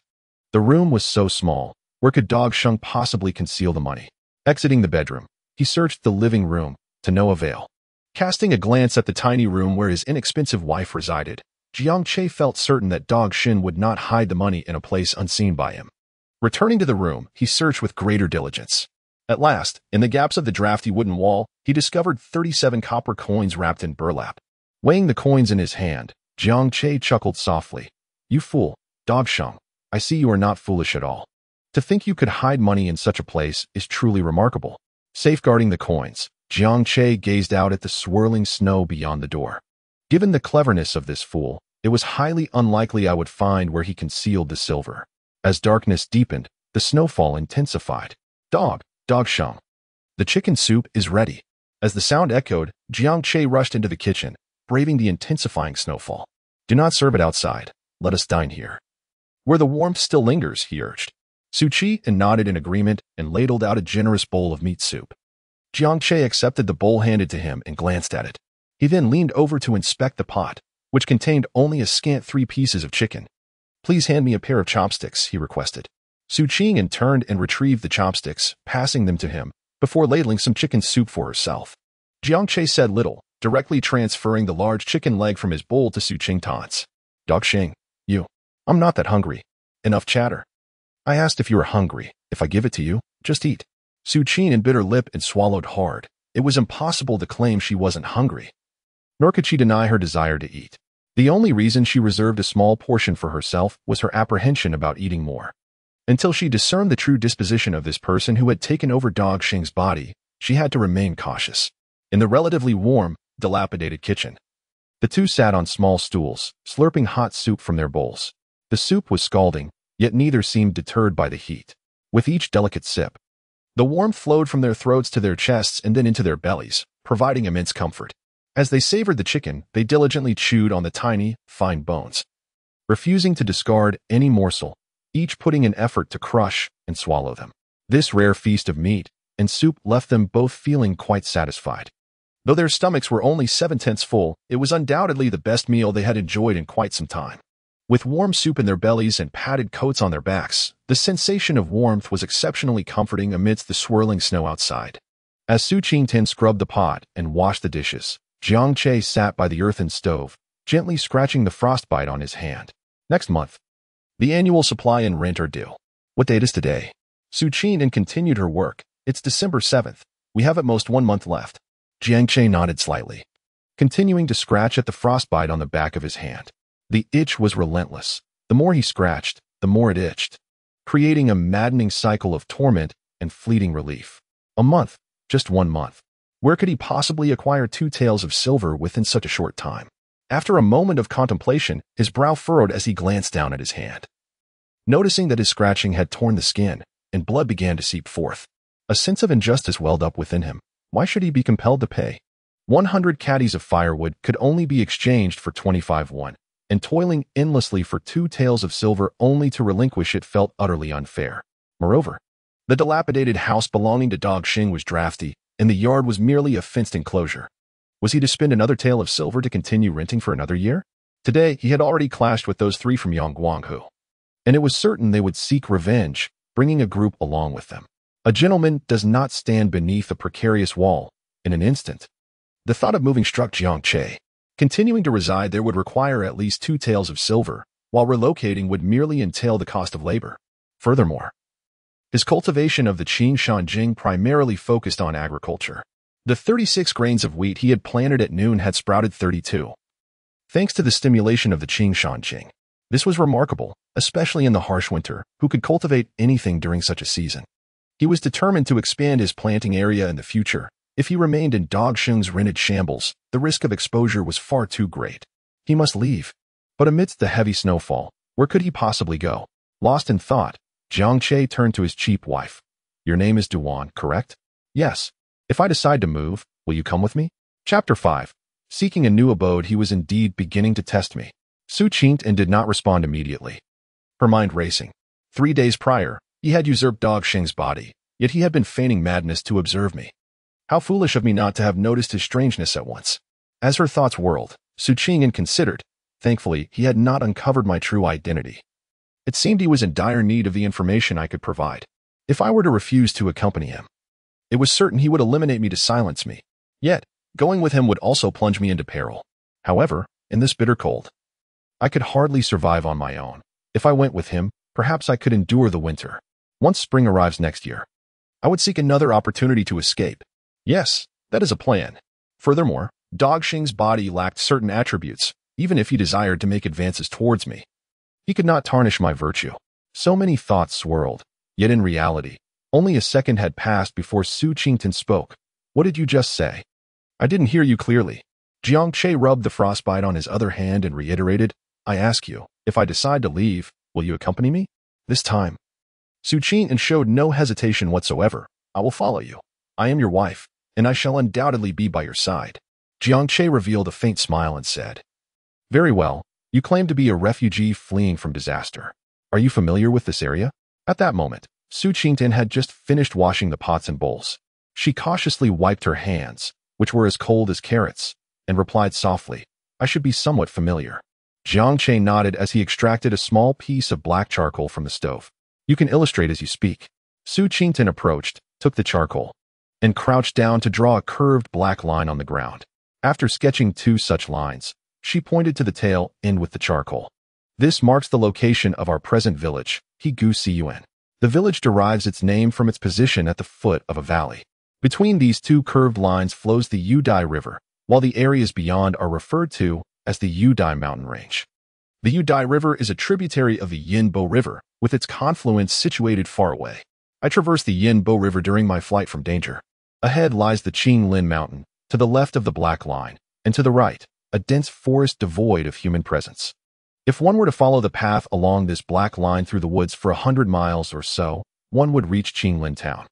The room was so small, where could Dog Sheng possibly conceal the money? Exiting the bedroom, he searched the living room, to no avail. Casting a glance at the tiny room where his inexpensive wife resided, Jiang Che felt certain that Dog Shin would not hide the money in a place unseen by him. Returning to the room, he searched with greater diligence. At last, in the gaps of the drafty wooden wall, he discovered 37 copper coins wrapped in burlap. Weighing the coins in his hand, Jiang Che chuckled softly. You fool, Dog Sheng. I see you are not foolish at all. To think you could hide money in such a place is truly remarkable. Safeguarding the coins, Jiang Che gazed out at the swirling snow beyond the door. Given the cleverness of this fool, it was highly unlikely I would find where he concealed the silver. As darkness deepened, the snowfall intensified. Dog Sheng. The chicken soup is ready. As the sound echoed, Jiang Che rushed into the kitchen, braving the intensifying snowfall. Do not serve it outside. Let us dine here. Where the warmth still lingers, he urged. Su Chi nodded in agreement and ladled out a generous bowl of meat soup. Jiang Che accepted the bowl handed to him and glanced at it. He then leaned over to inspect the pot, which contained only a scant 3 pieces of chicken. Please hand me a pair of chopsticks, he requested. Su Chi turned and retrieved the chopsticks, passing them to him, before ladling some chicken soup for herself. Jiang Che said little, directly transferring the large chicken leg from his bowl to Su Qingtan's. Dog Sheng, I'm not that hungry. Enough chatter. I asked if you were hungry. If I give it to you, just eat. Su Qing bit her lip and swallowed hard. It was impossible to claim she wasn't hungry. Nor could she deny her desire to eat. The only reason she reserved a small portion for herself was her apprehension about eating more. Until she discerned the true disposition of this person who had taken over Dog Sheng's body, she had to remain cautious. In the relatively warm, dilapidated kitchen, the two sat on small stools, slurping hot soup from their bowls. The soup was scalding, yet neither seemed deterred by the heat. With each delicate sip, the warmth flowed from their throats to their chests and then into their bellies, providing immense comfort. As they savored the chicken, they diligently chewed on the tiny, fine bones, refusing to discard any morsel, each putting an effort to crush and swallow them. This rare feast of meat and soup left them both feeling quite satisfied. Though their stomachs were only 7/10 full, it was undoubtedly the best meal they had enjoyed in quite some time. With warm soup in their bellies and padded coats on their backs, the sensation of warmth was exceptionally comforting amidst the swirling snow outside. As Su Qingtan scrubbed the pot and washed the dishes, Jiang Che sat by the earthen stove, gently scratching the frostbite on his hand. Next month, the annual supply and rent are due. What date is today? Su Qing continued her work. It's December 7th. We have at most 1 month left. Jiang Che nodded slightly, continuing to scratch at the frostbite on the back of his hand. The itch was relentless. The more he scratched, the more it itched, creating a maddening cycle of torment and fleeting relief. A month, just 1 month. Where could he possibly acquire 2 taels of silver within such a short time? After a moment of contemplation, his brow furrowed as he glanced down at his hand. Noticing that his scratching had torn the skin, and blood began to seep forth, a sense of injustice welled up within him. Why should he be compelled to pay? 100 caddies of firewood could only be exchanged for 25 won. And toiling endlessly for 2 taels of silver only to relinquish it felt utterly unfair. Moreover, the dilapidated house belonging to Dog Sheng was drafty, and the yard was merely a fenced enclosure. Was he to spend another tael of silver to continue renting for another year? Today, he had already clashed with those 3 from Yongguanghu, and it was certain they would seek revenge, bringing a group along with them. A gentleman does not stand beneath a precarious wall in an instant. The thought of moving struck Jiang Che. Continuing to reside there would require at least 2 taels of silver, while relocating would merely entail the cost of labor. Furthermore, his cultivation of the Qingshan Jing primarily focused on agriculture. The 36 grains of wheat he had planted at noon had sprouted 32. Thanks to the stimulation of the Qingshan Jing. This was remarkable, especially in the harsh winter, who could cultivate anything during such a season. He was determined to expand his planting area in the future. If he remained in Dog Sheng's rented shambles, the risk of exposure was far too great. He must leave. But amidst the heavy snowfall, where could he possibly go? Lost in thought, Jiang Che turned to his cheap wife. Your name is Duan, correct? Yes. If I decide to move, will you come with me? Chapter 5. Seeking a new abode, he was indeed beginning to test me. Su Qingtan did not respond immediately, her mind racing. 3 days prior, he had usurped Dog Sheng's body, yet he had been feigning madness to observe me. How foolish of me not to have noticed his strangeness at once. As her thoughts whirled, Su Qingtan considered. Thankfully, he had not uncovered my true identity. It seemed he was in dire need of the information I could provide. If I were to refuse to accompany him, it was certain he would eliminate me to silence me. Yet, going with him would also plunge me into peril. However, in this bitter cold, I could hardly survive on my own. If I went with him, perhaps I could endure the winter. Once spring arrives next year, I would seek another opportunity to escape. Yes, That is a plan. Furthermore, Dogxing's body lacked certain attributes, even if he desired to make advances towards me. He could not tarnish my virtue. So many thoughts swirled, yet in reality, only a second had passed before Su Qingtan spoke. What did you just say? I didn't hear you clearly. Jiang Che rubbed the frostbite on his other hand and reiterated, I ask you, if I decide to leave, will you accompany me? This time. Su Qingtan showed no hesitation whatsoever. I will follow you. I am your wife, and I shall undoubtedly be by your side. Jiang Che revealed a faint smile and said, Very well, you claim to be a refugee fleeing from disaster. Are you familiar with this area? At that moment, Su Qingtan had just finished washing the pots and bowls. She cautiously wiped her hands, which were as cold as carrots, and replied softly, I should be somewhat familiar. Jiang Che nodded as he extracted a small piece of black charcoal from the stove. You can illustrate as you speak. Su Qingtan approached, took the charcoal, and crouched down to draw a curved black line on the ground. After sketching 2 such lines, she pointed to the tail end with the charcoal. This marks the location of our present village, Higu Cun. The village derives its name from its position at the foot of a valley. Between these 2 curved lines flows the Yudai River, while the areas beyond are referred to as the Yudai mountain range. The Yudai River is a tributary of the Yinbo River, with its confluence situated far away. I traversed the Yinbo River during my flight from danger. Ahead lies the Qinglin Mountain, to the left of the black line, and to the right, a dense forest devoid of human presence. If one were to follow the path along this black line through the woods for 100 miles or so, one would reach Qinglin town.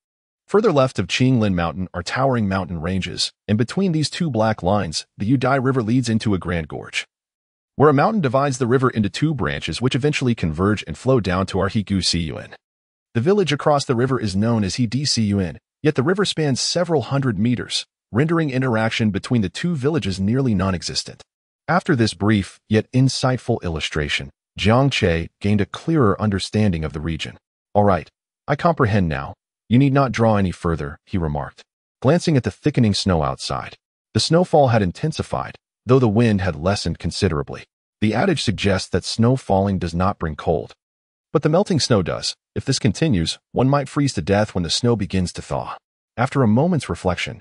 Further left of Qinglin Mountain are towering mountain ranges, and between these 2 black lines, the Yudai River leads into a grand gorge, where a mountain divides the river into 2 branches which eventually converge and flow down to our Higu Cun. The village across the river is known as Hidi Cun, yet the river spans several hundred meters, rendering interaction between the 2 villages nearly non-existent. After this brief yet insightful illustration, Jiang Che gained a clearer understanding of the region. All right, I comprehend now. You need not draw any further, he remarked, glancing at the thickening snow outside. The snowfall had intensified, though the wind had lessened considerably. The adage suggests that snow falling does not bring cold. But the melting snow does. If this continues, one might freeze to death when the snow begins to thaw. After a moment's reflection,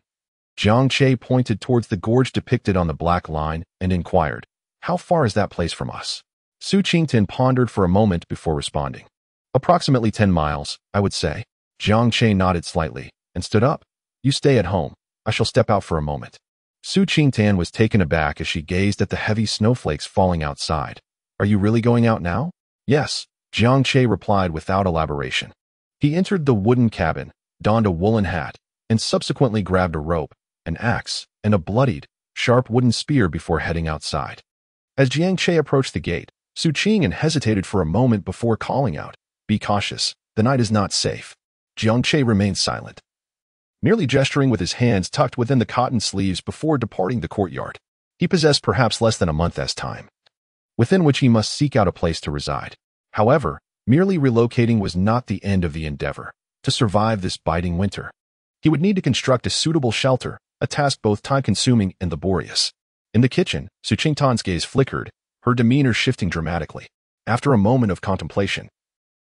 Jiang Che pointed towards the gorge depicted on the black line and inquired, How far is that place from us? Su Qingtan pondered for a moment before responding. Approximately 10 miles, I would say. Jiang Che nodded slightly and stood up. You stay at home. I shall step out for a moment. Su Qingtan was taken aback as she gazed at the heavy snowflakes falling outside. Are you really going out now? Yes, Jiang Che replied without elaboration. He entered the wooden cabin, donned a woolen hat, and subsequently grabbed a rope, an axe, and a bloodied, sharp wooden spear before heading outside. As Jiang Che approached the gate, Su Qingtan hesitated for a moment before calling out, Be cautious, the night is not safe. Jiang Che remained silent, merely gesturing with his hands tucked within the cotton sleeves before departing the courtyard. He possessed perhaps less than a month as time, within which he must seek out a place to reside. However, merely relocating was not the end of the endeavor. To survive this biting winter, he would need to construct a suitable shelter, a task both time-consuming and laborious. In the kitchen, Su Qingtan's gaze flickered, her demeanor shifting dramatically. After a moment of contemplation,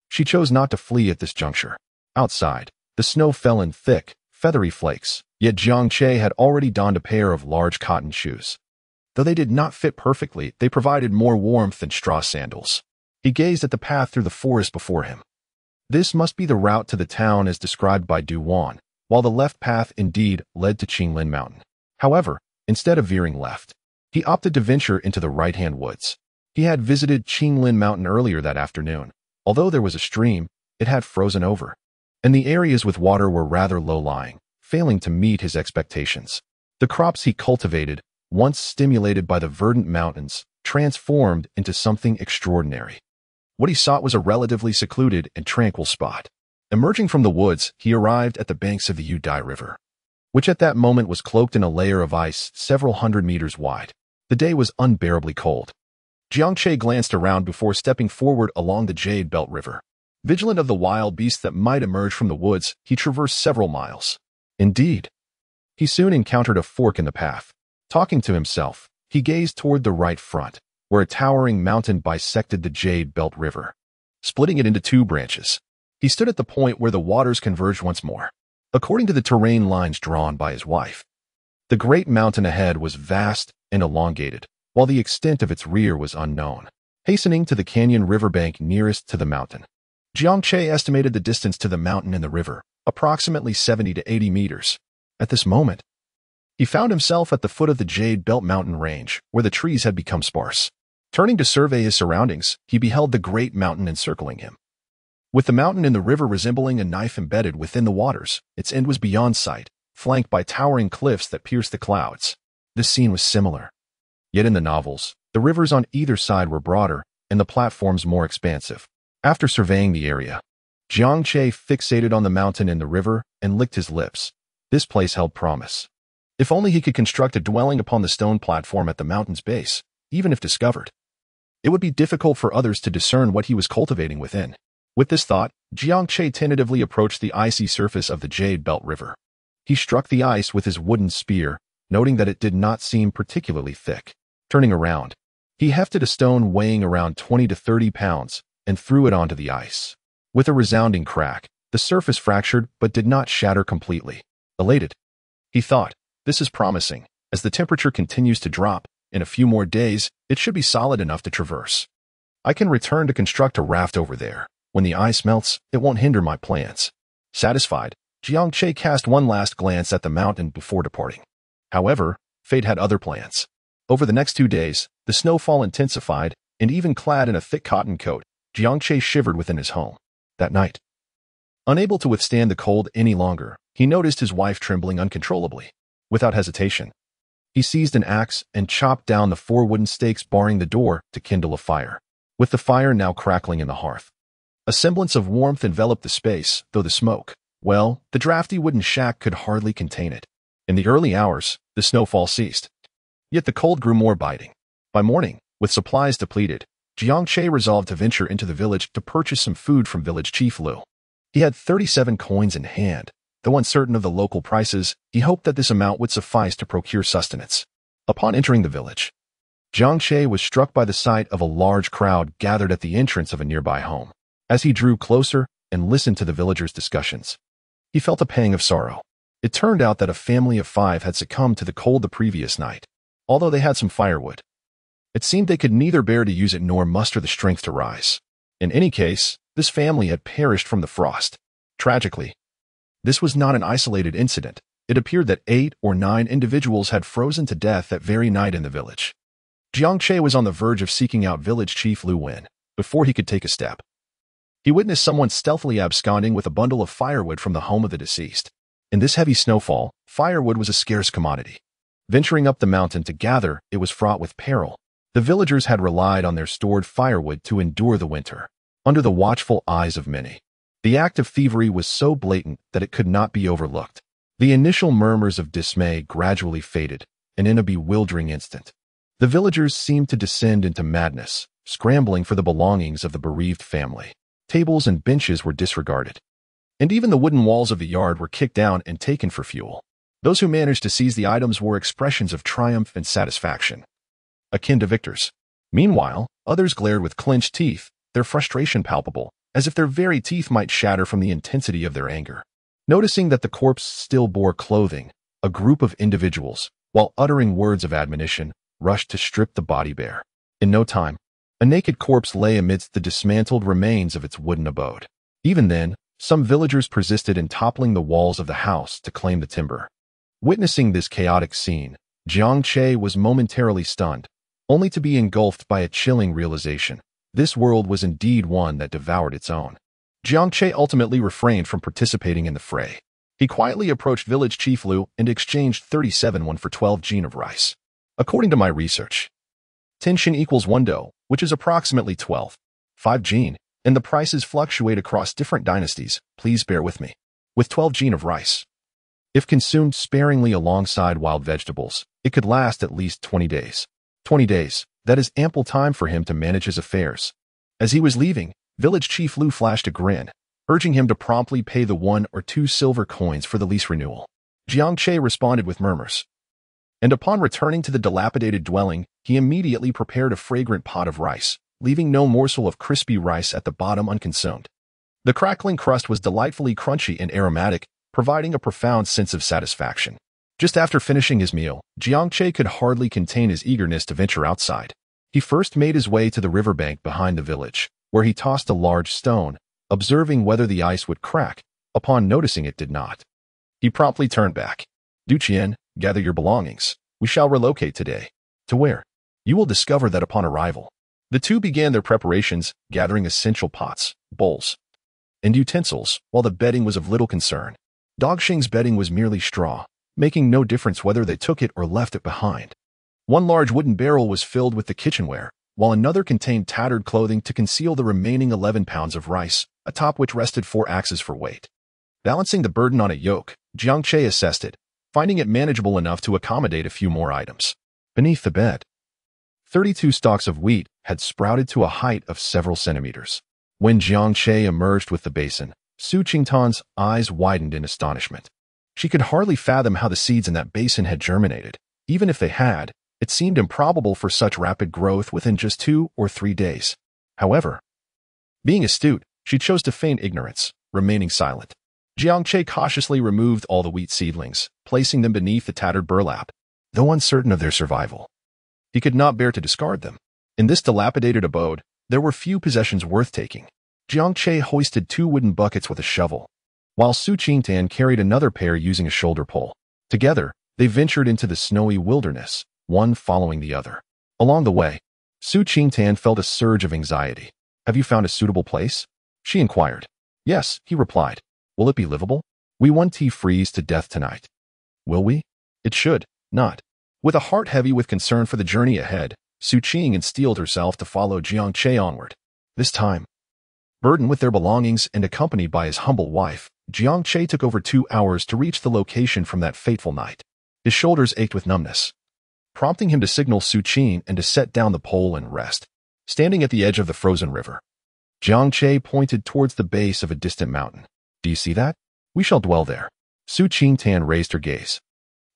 she chose not to flee at this juncture. Outside, the snow fell in thick, feathery flakes, yet Jiang Che had already donned a pair of large cotton shoes. Though they did not fit perfectly, they provided more warmth than straw sandals. He gazed at the path through the forest before him. This must be the route to the town as described by Du Wan, while the left path indeed led to Qinglin Mountain. However, instead of veering left, he opted to venture into the right-hand woods. He had visited Qinglin Mountain earlier that afternoon. Although there was a stream, it had frozen over, and the areas with water were rather low-lying, failing to meet his expectations. The crops he cultivated, once stimulated by the verdant mountains, transformed into something extraordinary. What he sought was a relatively secluded and tranquil spot. Emerging from the woods, he arrived at the banks of the Yudai River, which at that moment was cloaked in a layer of ice several hundred meters wide. The day was unbearably cold. Jiang Che glanced around before stepping forward along the Jade Belt River. Vigilant of the wild beasts that might emerge from the woods, he traversed several miles. Indeed, he soon encountered a fork in the path. Talking to himself, he gazed toward the right front, where a towering mountain bisected the Jade Belt River, splitting it into 2 branches. He stood at the point where the waters converged once more. According to the terrain lines drawn by his wife, The great mountain ahead was vast and elongated, while the extent of its rear was unknown. Hastening to the canyon riverbank nearest to the mountain, Jiang Che estimated the distance to the mountain and the river, approximately 70 to 80 meters. At this moment, he found himself at the foot of the Jade Belt mountain range, where the trees had become sparse. Turning to survey his surroundings, he beheld the great mountain encircling him. With the mountain and the river resembling a knife embedded within the waters, its end was beyond sight, flanked by towering cliffs that pierced the clouds. This scene was similar. Yet in the novels, the rivers on either side were broader and the platforms more expansive. After surveying the area, Jiang Che fixated on the mountain and the river and licked his lips. This place held promise. If only he could construct a dwelling upon the stone platform at the mountain's base, even if discovered. It would be difficult for others to discern what he was cultivating within. With this thought, Jiang Che tentatively approached the icy surface of the Jade Belt River. He struck the ice with his wooden spear, noting that it did not seem particularly thick. Turning around, he hefted a stone weighing around 20 to 30 pounds and threw it onto the ice. With a resounding crack, the surface fractured but did not shatter completely. Elated, he thought, "This is promising. As the temperature continues to drop, in a few more days, it should be solid enough to traverse. I can return to construct a raft over there. When the ice melts, it won't hinder my plans." Satisfied, Jiang Che cast one last glance at the mountain before departing. However, fate had other plans. Over the next 2 days, the snowfall intensified, and even clad in a thick cotton coat, Jiang Che shivered within his home. That night, unable to withstand the cold any longer, he noticed his wife trembling uncontrollably. Without hesitation, he seized an axe and chopped down the 4 wooden stakes barring the door to kindle a fire. With the fire now crackling in the hearth, a semblance of warmth enveloped the space, though the smoke, well, the drafty wooden shack could hardly contain it. In the early hours, the snowfall ceased. Yet the cold grew more biting. By morning, with supplies depleted, Jiang Che resolved to venture into the village to purchase some food from village chief Lu. He had 37 coins in hand. Though uncertain of the local prices, he hoped that this amount would suffice to procure sustenance. Upon entering the village, Jiang Che was struck by the sight of a large crowd gathered at the entrance of a nearby home. As he drew closer and listened to the villagers' discussions, he felt a pang of sorrow. It turned out that a family of 5 had succumbed to the cold the previous night. Although they had some firewood, it seemed they could neither bear to use it nor muster the strength to rise. In any case, this family had perished from the frost. Tragically, this was not an isolated incident. It appeared that 8 or 9 individuals had frozen to death that very night in the village. Jiang Che was on the verge of seeking out village chief Lu Wen before he could take a step. He witnessed someone stealthily absconding with a bundle of firewood from the home of the deceased. In this heavy snowfall, firewood was a scarce commodity. Venturing up the mountain to gather, it was fraught with peril. The villagers had relied on their stored firewood to endure the winter, under the watchful eyes of many. The act of thievery was so blatant that it could not be overlooked. The initial murmurs of dismay gradually faded, and in a bewildering instant, the villagers seemed to descend into madness, scrambling for the belongings of the bereaved family. Tables and benches were disregarded, and even the wooden walls of the yard were kicked down and taken for fuel. Those who managed to seize the items wore expressions of triumph and satisfaction, akin to victors. Meanwhile, others glared with clenched teeth, their frustration palpable, as if their very teeth might shatter from the intensity of their anger. Noticing that the corpse still bore clothing, a group of individuals, while uttering words of admonition, rushed to strip the body bare. In no time, a naked corpse lay amidst the dismantled remains of its wooden abode. Even then, some villagers persisted in toppling the walls of the house to claim the timber. Witnessing this chaotic scene, Jiang Che was momentarily stunned, only to be engulfed by a chilling realization. This world was indeed one that devoured its own. Jiang Che ultimately refrained from participating in the fray. He quietly approached village chief Lu and exchanged 37 won for 12 jin of rice. According to my research, 10 shin equals 1 do, which is approximately 5 jin, and the prices fluctuate across different dynasties. Please bear with me. With 12 jin of rice, if consumed sparingly alongside wild vegetables, it could last at least 20 days. 20 days, that is ample time for him to manage his affairs. As he was leaving, village chief Lu flashed a grin, urging him to promptly pay the 1 or 2 silver coins for the lease renewal. Jiang Che responded with murmurs, and upon returning to the dilapidated dwelling, he immediately prepared a fragrant pot of rice, leaving no morsel of crispy rice at the bottom unconsumed. The crackling crust was delightfully crunchy and aromatic, providing a profound sense of satisfaction. Just after finishing his meal, Jiangche could hardly contain his eagerness to venture outside. He first made his way to the riverbank behind the village, where he tossed a large stone, observing whether the ice would crack. Upon noticing it did not, he promptly turned back. Du Qian, gather your belongings. We shall relocate today. To where? You will discover that upon arrival. The two began their preparations, gathering essential pots, bowls, and utensils, while the bedding was of little concern. Dogxing's bedding was merely straw, making no difference whether they took it or left it behind. One large wooden barrel was filled with the kitchenware, while another contained tattered clothing to conceal the remaining 11 pounds of rice, atop which rested 4 axes for weight. Balancing the burden on a yoke, Jiangche assessed it, finding it manageable enough to accommodate a few more items. Beneath the bed, 32 stalks of wheat had sprouted to a height of several centimeters. When Jiangche emerged with the basin, Su Qingtan's eyes widened in astonishment. She could hardly fathom how the seeds in that basin had germinated. Even if they had, it seemed improbable for such rapid growth within just 2 or 3 days. However, being astute, she chose to feign ignorance, remaining silent. Jiangche cautiously removed all the wheat seedlings, placing them beneath the tattered burlap. Though uncertain of their survival, he could not bear to discard them. In this dilapidated abode, there were few possessions worth taking. Jiangche hoisted 2 wooden buckets with a shovel, while Su Qingtan carried another pair using a shoulder pole. Together, they ventured into the snowy wilderness, one following the other. Along the way, Su Qingtan felt a surge of anxiety. Have you found a suitable place? She inquired. Yes, he replied. Will it be livable? We won't freeze to death tonight. Will we? It should, not. With a heart heavy with concern for the journey ahead, Su Qing steeled herself to follow Jiangche onward. This time, burdened with their belongings and accompanied by his humble wife, Jiangche took over 2 hours to reach the location from that fateful night. His shoulders ached with numbness, prompting him to signal Su Qing and to set down the pole and rest. Standing at the edge of the frozen river, Jiangche pointed towards the base of a distant mountain. Do you see that? We shall dwell there. Su Qingtan raised her gaze,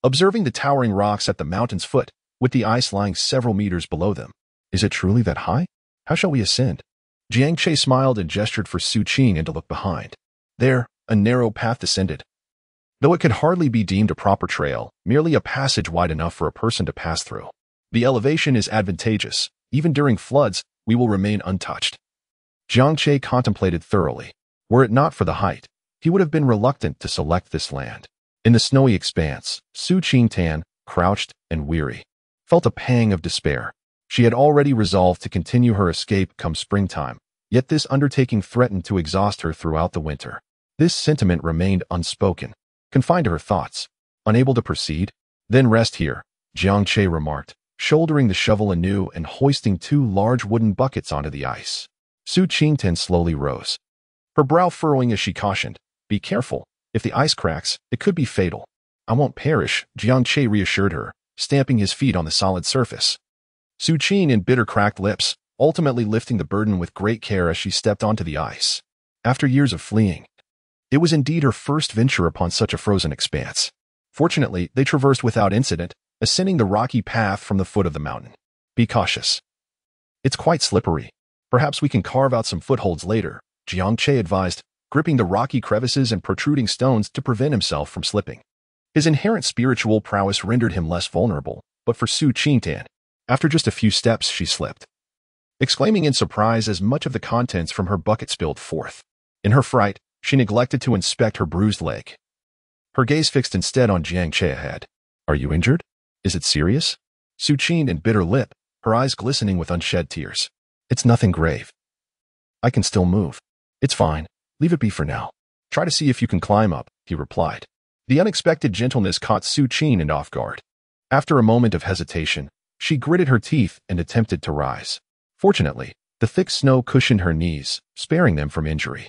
observing the towering rocks at the mountain's foot, with the ice lying several meters below them. Is it truly that high? How shall we ascend? Jiangche smiled and gestured for Su Qing to look behind. There, a narrow path descended. Though it could hardly be deemed a proper trail, merely a passage wide enough for a person to pass through. The elevation is advantageous. Even during floods, we will remain untouched. Jiangche contemplated thoroughly. Were it not for the height, he would have been reluctant to select this land. In the snowy expanse, Su Qingtan, crouched and weary, felt a pang of despair. She had already resolved to continue her escape come springtime, yet this undertaking threatened to exhaust her throughout the winter. This sentiment remained unspoken, confined to her thoughts. Unable to proceed, then rest here, Jiangche remarked, shouldering the shovel anew and hoisting 2 large wooden buckets onto the ice. Su Qingtan slowly rose, her brow furrowing as she cautioned, be careful. If the ice cracks, it could be fatal. I won't perish, Jiangche reassured her, stamping his feet on the solid surface. Su Qing in bitter cracked lips, ultimately lifting the burden with great care as she stepped onto the ice. After years of fleeing, it was indeed her first venture upon such a frozen expanse. Fortunately, they traversed without incident, ascending the rocky path from the foot of the mountain. Be cautious. It's quite slippery. Perhaps we can carve out some footholds later, Jiangche advised, gripping the rocky crevices and protruding stones to prevent himself from slipping. His inherent spiritual prowess rendered him less vulnerable, but for Su Qingtan, after just a few steps she slipped, exclaiming in surprise as much of the contents from her bucket spilled forth. In her fright, she neglected to inspect her bruised leg. Her gaze fixed instead on Jiangche ahead. Are you injured? Is it serious? Su Qing in bitter lip, her eyes glistening with unshed tears. It's nothing grave. I can still move. It's fine. Leave it be for now. Try to see if you can climb up, he replied. The unexpected gentleness caught Su Qing off guard. After a moment of hesitation, she gritted her teeth and attempted to rise. Fortunately, the thick snow cushioned her knees, sparing them from injury.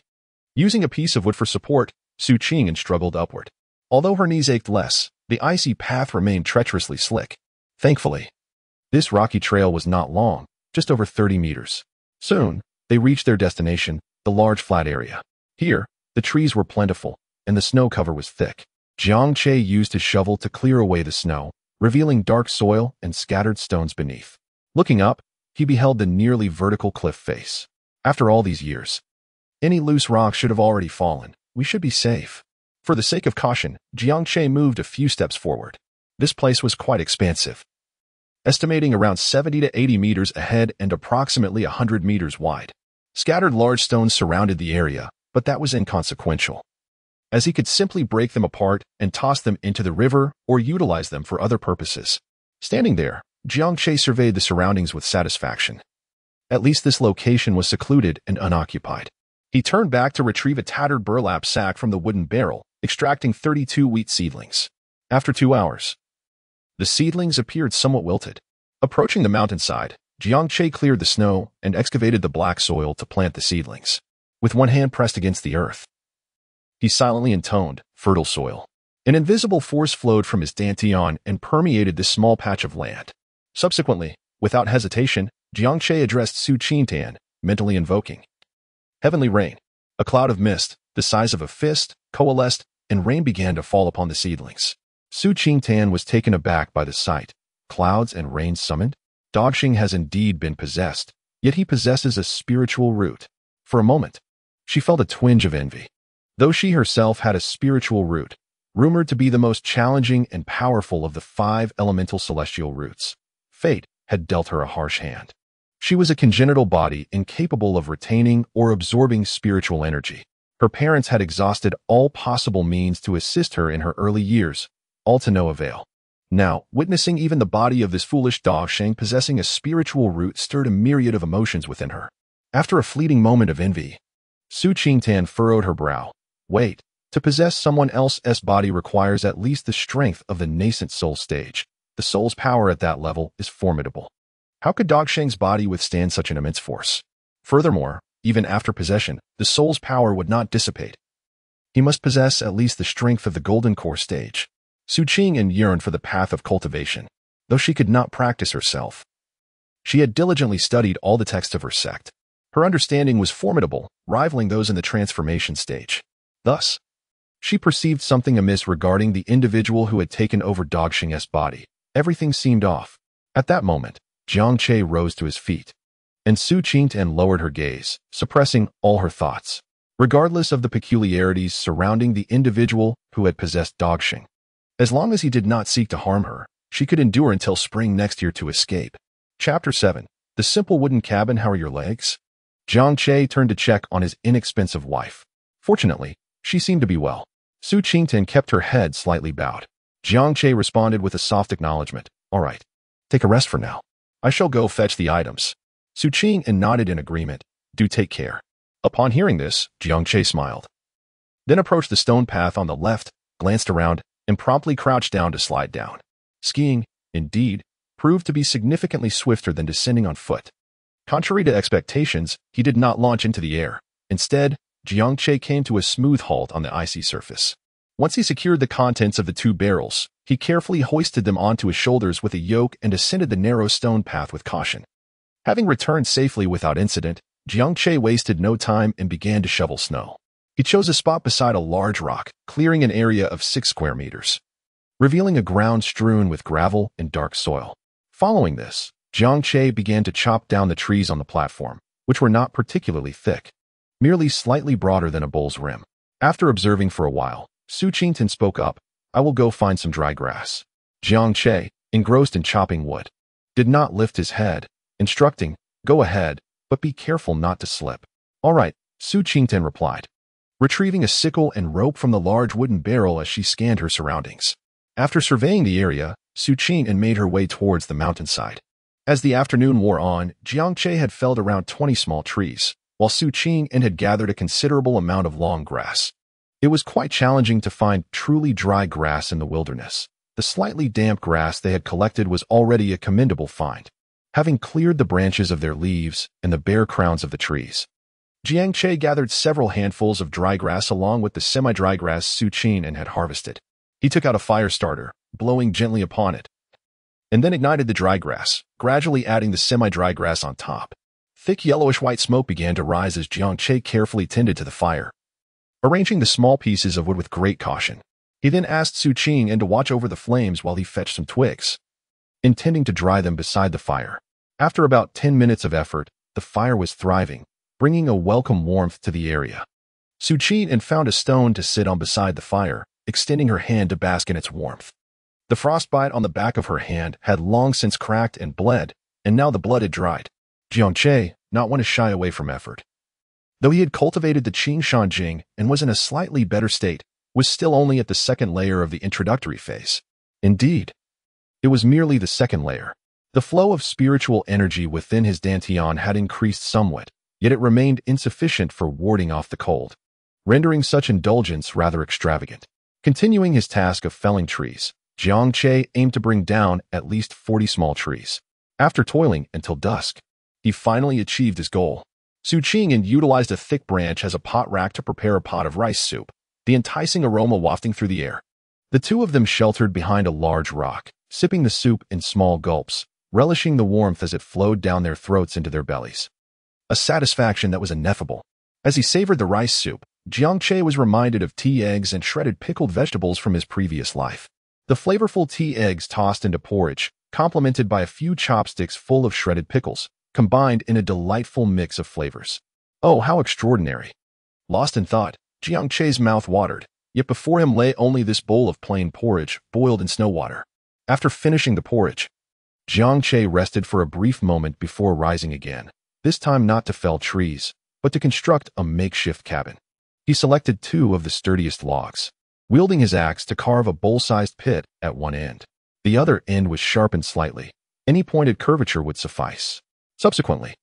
Using a piece of wood for support, Su Qing struggled upward. Although her knees ached less, the icy path remained treacherously slick. Thankfully, this rocky trail was not long, just over 30 meters. Soon, they reached their destination, the large flat area. Here, the trees were plentiful, and the snow cover was thick. Jiangche used his shovel to clear away the snow, revealing dark soil and scattered stones beneath. Looking up, he beheld the nearly vertical cliff face. After all these years, any loose rock should have already fallen. We should be safe. For the sake of caution, Jiangche moved a few steps forward. This place was quite expansive, estimating around 70 to 80 meters ahead and approximately 100 meters wide. Scattered large stones surrounded the area, but that was inconsequential, as he could simply break them apart and toss them into the river or utilize them for other purposes. Standing there, Jiang Che surveyed the surroundings with satisfaction. At least this location was secluded and unoccupied. He turned back to retrieve a tattered burlap sack from the wooden barrel, extracting 32 wheat seedlings. After 2 hours, the seedlings appeared somewhat wilted. Approaching the mountainside, Jiang Che cleared the snow and excavated the black soil to plant the seedlings. With one hand pressed against the earth, he silently intoned, "Fertile soil." An invisible force flowed from his dantian and permeated this small patch of land. Subsequently, without hesitation, Jiang Che addressed Su Qingtan, mentally invoking heavenly rain. A cloud of mist, the size of a fist, coalesced, and rain began to fall upon the seedlings. Su Qingtan was taken aback by the sight. Clouds and rain summoned? Dogxing has indeed been possessed, yet he possesses a spiritual root. For a moment, she felt a twinge of envy. Though she herself had a spiritual root, rumored to be the most challenging and powerful of the 5 elemental celestial roots, fate had dealt her a harsh hand. She was a congenital body incapable of retaining or absorbing spiritual energy. Her parents had exhausted all possible means to assist her in her early years, all to no avail. Now, witnessing even the body of this foolish Dogxing possessing a spiritual root stirred a myriad of emotions within her. After a fleeting moment of envy, Su Qingtan furrowed her brow. Wait, to possess someone else's body requires at least the strength of the nascent soul stage. The soul's power at that level is formidable. How could Dogxing's body withstand such an immense force? Furthermore, even after possession, the soul's power would not dissipate. He must possess at least the strength of the golden core stage. Su Qingtan yearned for the path of cultivation, though she could not practice herself. She had diligently studied all the texts of her sect. Her understanding was formidable, rivaling those in the transformation stage. Thus, she perceived something amiss regarding the individual who had taken over Dogxing's body. Everything seemed off. At that moment, Jiang Che rose to his feet, and Su Qingtan lowered her gaze, suppressing all her thoughts, regardless of the peculiarities surrounding the individual who had possessed Dogxing. As long as he did not seek to harm her, she could endure until spring next year to escape. Chapter 7. The simple wooden cabin. How are your legs? Jiang Che turned to check on his inexpensive wife. Fortunately, she seemed to be well. Su Qingtan kept her head slightly bowed. Jiang Che responded with a soft acknowledgement. All right, take a rest for now. I shall go fetch the items. Su Qingtan nodded in agreement. Do take care. Upon hearing this, Jiang Che smiled. Then approached the stone path on the left, glanced around, and promptly crouched down to slide down. Skiing, indeed, proved to be significantly swifter than descending on foot. Contrary to expectations, he did not launch into the air. Instead, Jiang Che came to a smooth halt on the icy surface. Once he secured the contents of the 2 barrels, he carefully hoisted them onto his shoulders with a yoke and ascended the narrow stone path with caution. Having returned safely without incident, Jiang Che wasted no time and began to shovel snow. He chose a spot beside a large rock, clearing an area of 6 square meters, revealing a ground strewn with gravel and dark soil. Following this, Jiang Che began to chop down the trees on the platform, which were not particularly thick, merely slightly broader than a bowl's rim. After observing for a while, Su Qingtan spoke up. I will go find some dry grass. Jiang Che, engrossed in chopping wood, did not lift his head, instructing, go ahead, but be careful not to slip. All right, Su Qingtan replied, retrieving a sickle and rope from the large wooden barrel as she scanned her surroundings. After surveying the area, Su Qingtan made her way towards the mountainside. As the afternoon wore on, Jiang Che had felled around 20 small trees, while Su Qingtan had gathered a considerable amount of long grass. It was quite challenging to find truly dry grass in the wilderness. The slightly damp grass they had collected was already a commendable find, having cleared the branches of their leaves and the bare crowns of the trees. Jiang Che gathered several handfuls of dry grass along with the semi-dry grass Su Qingtan had harvested. He took out a fire starter, blowing gently upon it, and then ignited the dry grass, gradually adding the semi-dry grass on top. Thick yellowish-white smoke began to rise as Jiang Che carefully tended to the fire, arranging the small pieces of wood with great caution. He then asked Su Qingtan to watch over the flames while he fetched some twigs, intending to dry them beside the fire. After about 10 minutes of effort, the fire was thriving, bringing a welcome warmth to the area. Su Qingtan found a stone to sit on beside the fire, extending her hand to bask in its warmth. The frostbite on the back of her hand had long since cracked and bled, and now the blood had dried. Jiangche, not one to shy away from effort. Though he had cultivated the Qing Shan Jing and was in a slightly better state, was still only at the second layer of the introductory phase. Indeed, it was merely the second layer. The flow of spiritual energy within his dantian had increased somewhat, yet it remained insufficient for warding off the cold, rendering such indulgence rather extravagant. Continuing his task of felling trees, Jiang Che aimed to bring down at least 40 small trees. After toiling until dusk, he finally achieved his goal. Su Qingyan utilized a thick branch as a pot rack to prepare a pot of rice soup, the enticing aroma wafting through the air. The two of them sheltered behind a large rock, sipping the soup in small gulps, relishing the warmth as it flowed down their throats into their bellies. A satisfaction that was ineffable. As he savored the rice soup, Jiang Che was reminded of tea eggs and shredded pickled vegetables from his previous life. The flavorful tea eggs tossed into porridge, complemented by a few chopsticks full of shredded pickles, combined in a delightful mix of flavors. Oh, how extraordinary! Lost in thought, Jiang Che's mouth watered, yet before him lay only this bowl of plain porridge boiled in snow water. After finishing the porridge, Jiang Che rested for a brief moment before rising again, this time not to fell trees, but to construct a makeshift cabin. He selected 2 of the sturdiest logs, wielding his axe to carve a bowl-sized pit at one end. The other end was sharpened slightly. Any pointed curvature would suffice. Subsequently,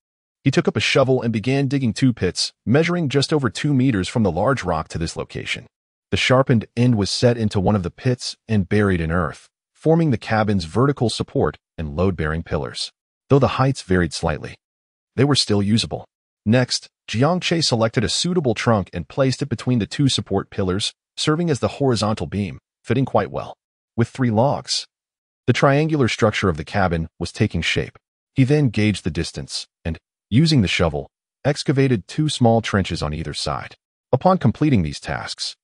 he took up a shovel and began digging 2 pits, measuring just over 2 meters from the large rock to this location. The sharpened end was set into one of the pits and buried in earth, forming the cabin's vertical support and load-bearing pillars. Though the heights varied slightly, they were still usable. Next, Jiang Che selected a suitable trunk and placed it between the 2 support pillars, serving as the horizontal beam, fitting quite well. With 3 logs, the triangular structure of the cabin was taking shape. He then gauged the distance and, using the shovel, excavated 2 small trenches on either side. Upon completing these tasks,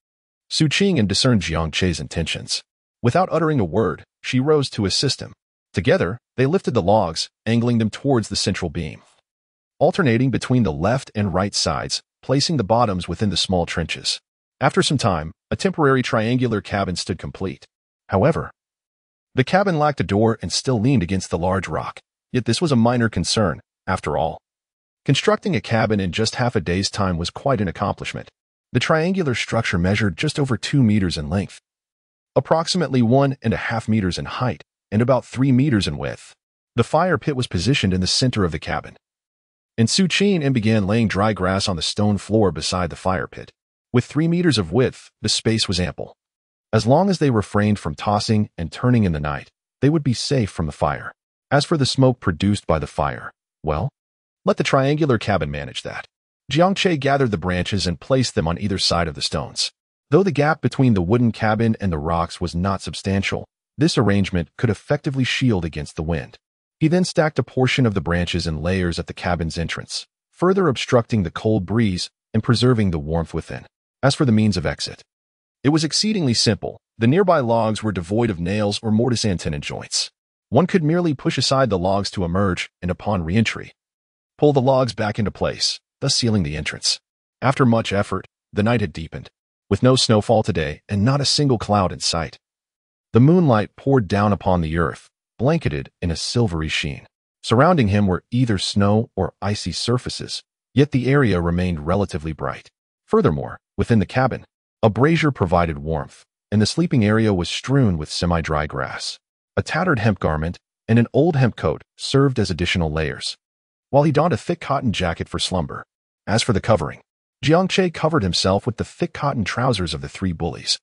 Su Qingyan discerned Jiang Che's intentions. Without uttering a word, she rose to assist him. Together, they lifted the logs, angling them towards the central beam, alternating between the left and right sides, placing the bottoms within the small trenches. After some time, a temporary triangular cabin stood complete. However, the cabin lacked a door and still leaned against the large rock. Yet this was a minor concern, after all. Constructing a cabin in just half a day's time was quite an accomplishment. The triangular structure measured just over 2 meters in length, approximately 1.5 meters in height, and about 3 meters in width. The fire pit was positioned in the center of the cabin, and Su Qingyan began laying dry grass on the stone floor beside the fire pit. With 3 meters of width, the space was ample. As long as they refrained from tossing and turning in the night, they would be safe from the fire. As for the smoke produced by the fire, well, let the triangular cabin manage that. Jiang Che gathered the branches and placed them on either side of the stones. Though the gap between the wooden cabin and the rocks was not substantial, this arrangement could effectively shield against the wind. He then stacked a portion of the branches in layers at the cabin's entrance, further obstructing the cold breeze and preserving the warmth within. As for the means of exit, it was exceedingly simple. The nearby logs were devoid of nails or mortise and tenon joints. One could merely push aside the logs to emerge and, upon re-entry, pull the logs back into place, thus sealing the entrance. After much effort, the night had deepened, with no snowfall today and not a single cloud in sight. The moonlight poured down upon the earth, blanketed in a silvery sheen. Surrounding him were either snow or icy surfaces, yet the area remained relatively bright. Furthermore, within the cabin, a brazier provided warmth, and the sleeping area was strewn with semi-dry grass. A tattered hemp garment and an old hemp coat served as additional layers, while he donned a thick cotton jacket for slumber. As for the covering, Jiang Che covered himself with the thick cotton trousers of the 3 bullies.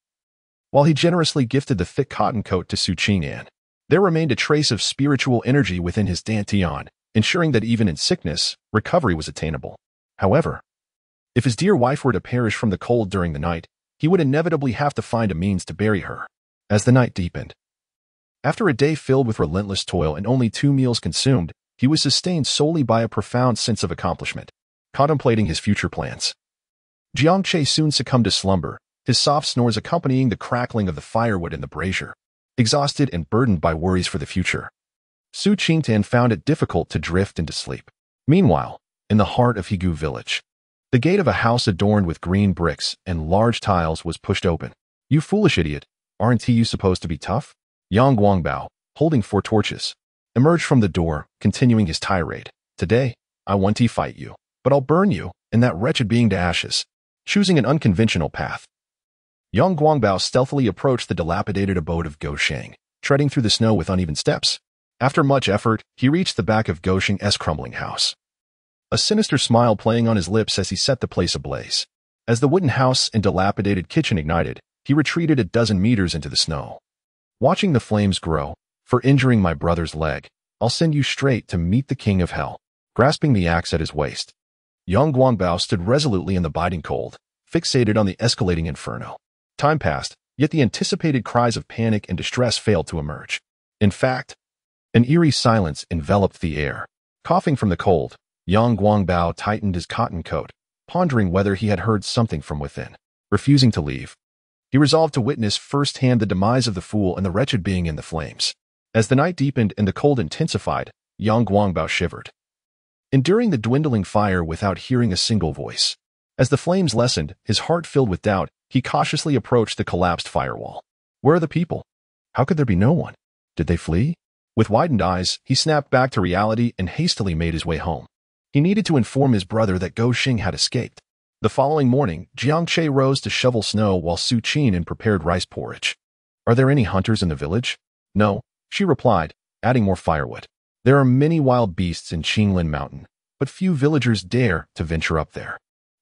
While he generously gifted the thick cotton coat to Su Qingyan, there remained a trace of spiritual energy within his dantian, ensuring that even in sickness, recovery was attainable. However, if his dear wife were to perish from the cold during the night, he would inevitably have to find a means to bury her. As the night deepened, after a day filled with relentless toil and only 2 meals consumed, he was sustained solely by a profound sense of accomplishment. Contemplating his future plans, Jiang Che soon succumbed to slumber, his soft snores accompanying the crackling of the firewood in the brazier. Exhausted and burdened by worries for the future, Su Qingyan found it difficult to drift into sleep. Meanwhile, in the heart of Higu village, the gate of a house adorned with green bricks and large tiles was pushed open. "You foolish idiot, aren't you supposed to be tough?" Yang Guangbao, holding 4 torches, emerged from the door, continuing his tirade. Today, I want to fight you, but I'll burn you and that wretched being to ashes. Choosing an unconventional path, Yang Guangbao stealthily approached the dilapidated abode of Go Sheng, treading through the snow with uneven steps. After much effort, he reached the back of Go Sheng's crumbling house, a sinister smile playing on his lips as he set the place ablaze. As the wooden house and dilapidated kitchen ignited, he retreated a dozen meters into the snow. Watching the flames grow, for injuring my brother's leg, I'll send you straight to meet the king of hell. Grasping the axe at his waist, Yang Guangbao stood resolutely in the biting cold, fixated on the escalating inferno. Time passed, yet the anticipated cries of panic and distress failed to emerge. In fact, an eerie silence enveloped the air. Coughing from the cold, Yang Guangbao tightened his cotton coat, pondering whether he had heard something from within. Refusing to leave, he resolved to witness firsthand the demise of the fool and the wretched being in the flames. As the night deepened and the cold intensified, Yang Guangbao shivered, enduring the dwindling fire without hearing a single voice. As the flames lessened, his heart filled with doubt, he cautiously approached the collapsed firewall. Where are the people? How could there be no one? Did they flee? With widened eyes, he snapped back to reality and hastily made his way home. He needed to inform his brother that Go Sheng had escaped. The following morning, Jiang Che rose to shovel snow while Su Qin prepared rice porridge. Are there any hunters in the village? No, she replied, adding more firewood. There are many wild beasts in Qinglin Mountain, but few villagers dare to venture up there.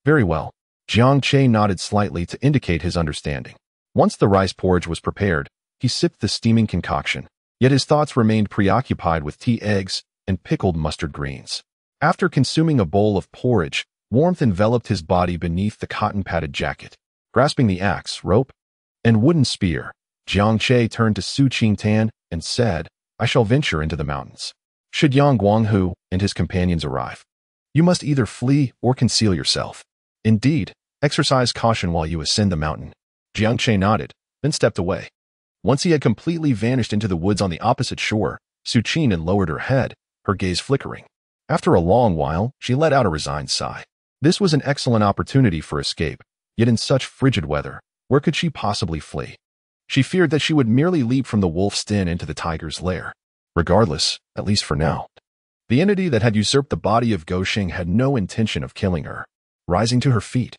Very well. Jiang Che nodded slightly to indicate his understanding. Once the rice porridge was prepared, he sipped the steaming concoction, yet his thoughts remained preoccupied with tea, eggs, and pickled mustard greens. After consuming a bowl of porridge, warmth enveloped his body beneath the cotton-padded jacket. Grasping the axe, rope, and wooden spear, Jiang Che turned to Su Qingtan and said, I shall venture into the mountains. Should Yang Guanghu and his companions arrive, you must either flee or conceal yourself. Indeed, exercise caution while you ascend the mountain. Jiang Che nodded, then stepped away. Once he had completely vanished into the woods on the opposite shore, Su Qin lowered her head, her gaze flickering. After a long while, she let out a resigned sigh. This was an excellent opportunity for escape, yet in such frigid weather, where could she possibly flee? She feared that she would merely leap from the wolf's den into the tiger's lair. Regardless, at least for now, the entity that had usurped the body of Go Sheng had no intention of killing her. Rising to her feet,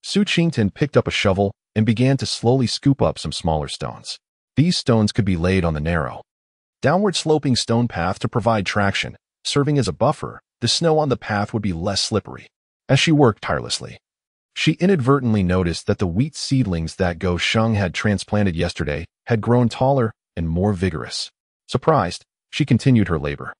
Su Qingtan picked up a shovel and began to slowly scoop up some smaller stones. These stones could be laid on the narrow, downward-sloping stone path to provide traction. Serving as a buffer, the snow on the path would be less slippery. As she worked tirelessly, she inadvertently noticed that the wheat seedlings that Go Sheng had transplanted yesterday had grown taller and more vigorous. Surprised, she continued her labor.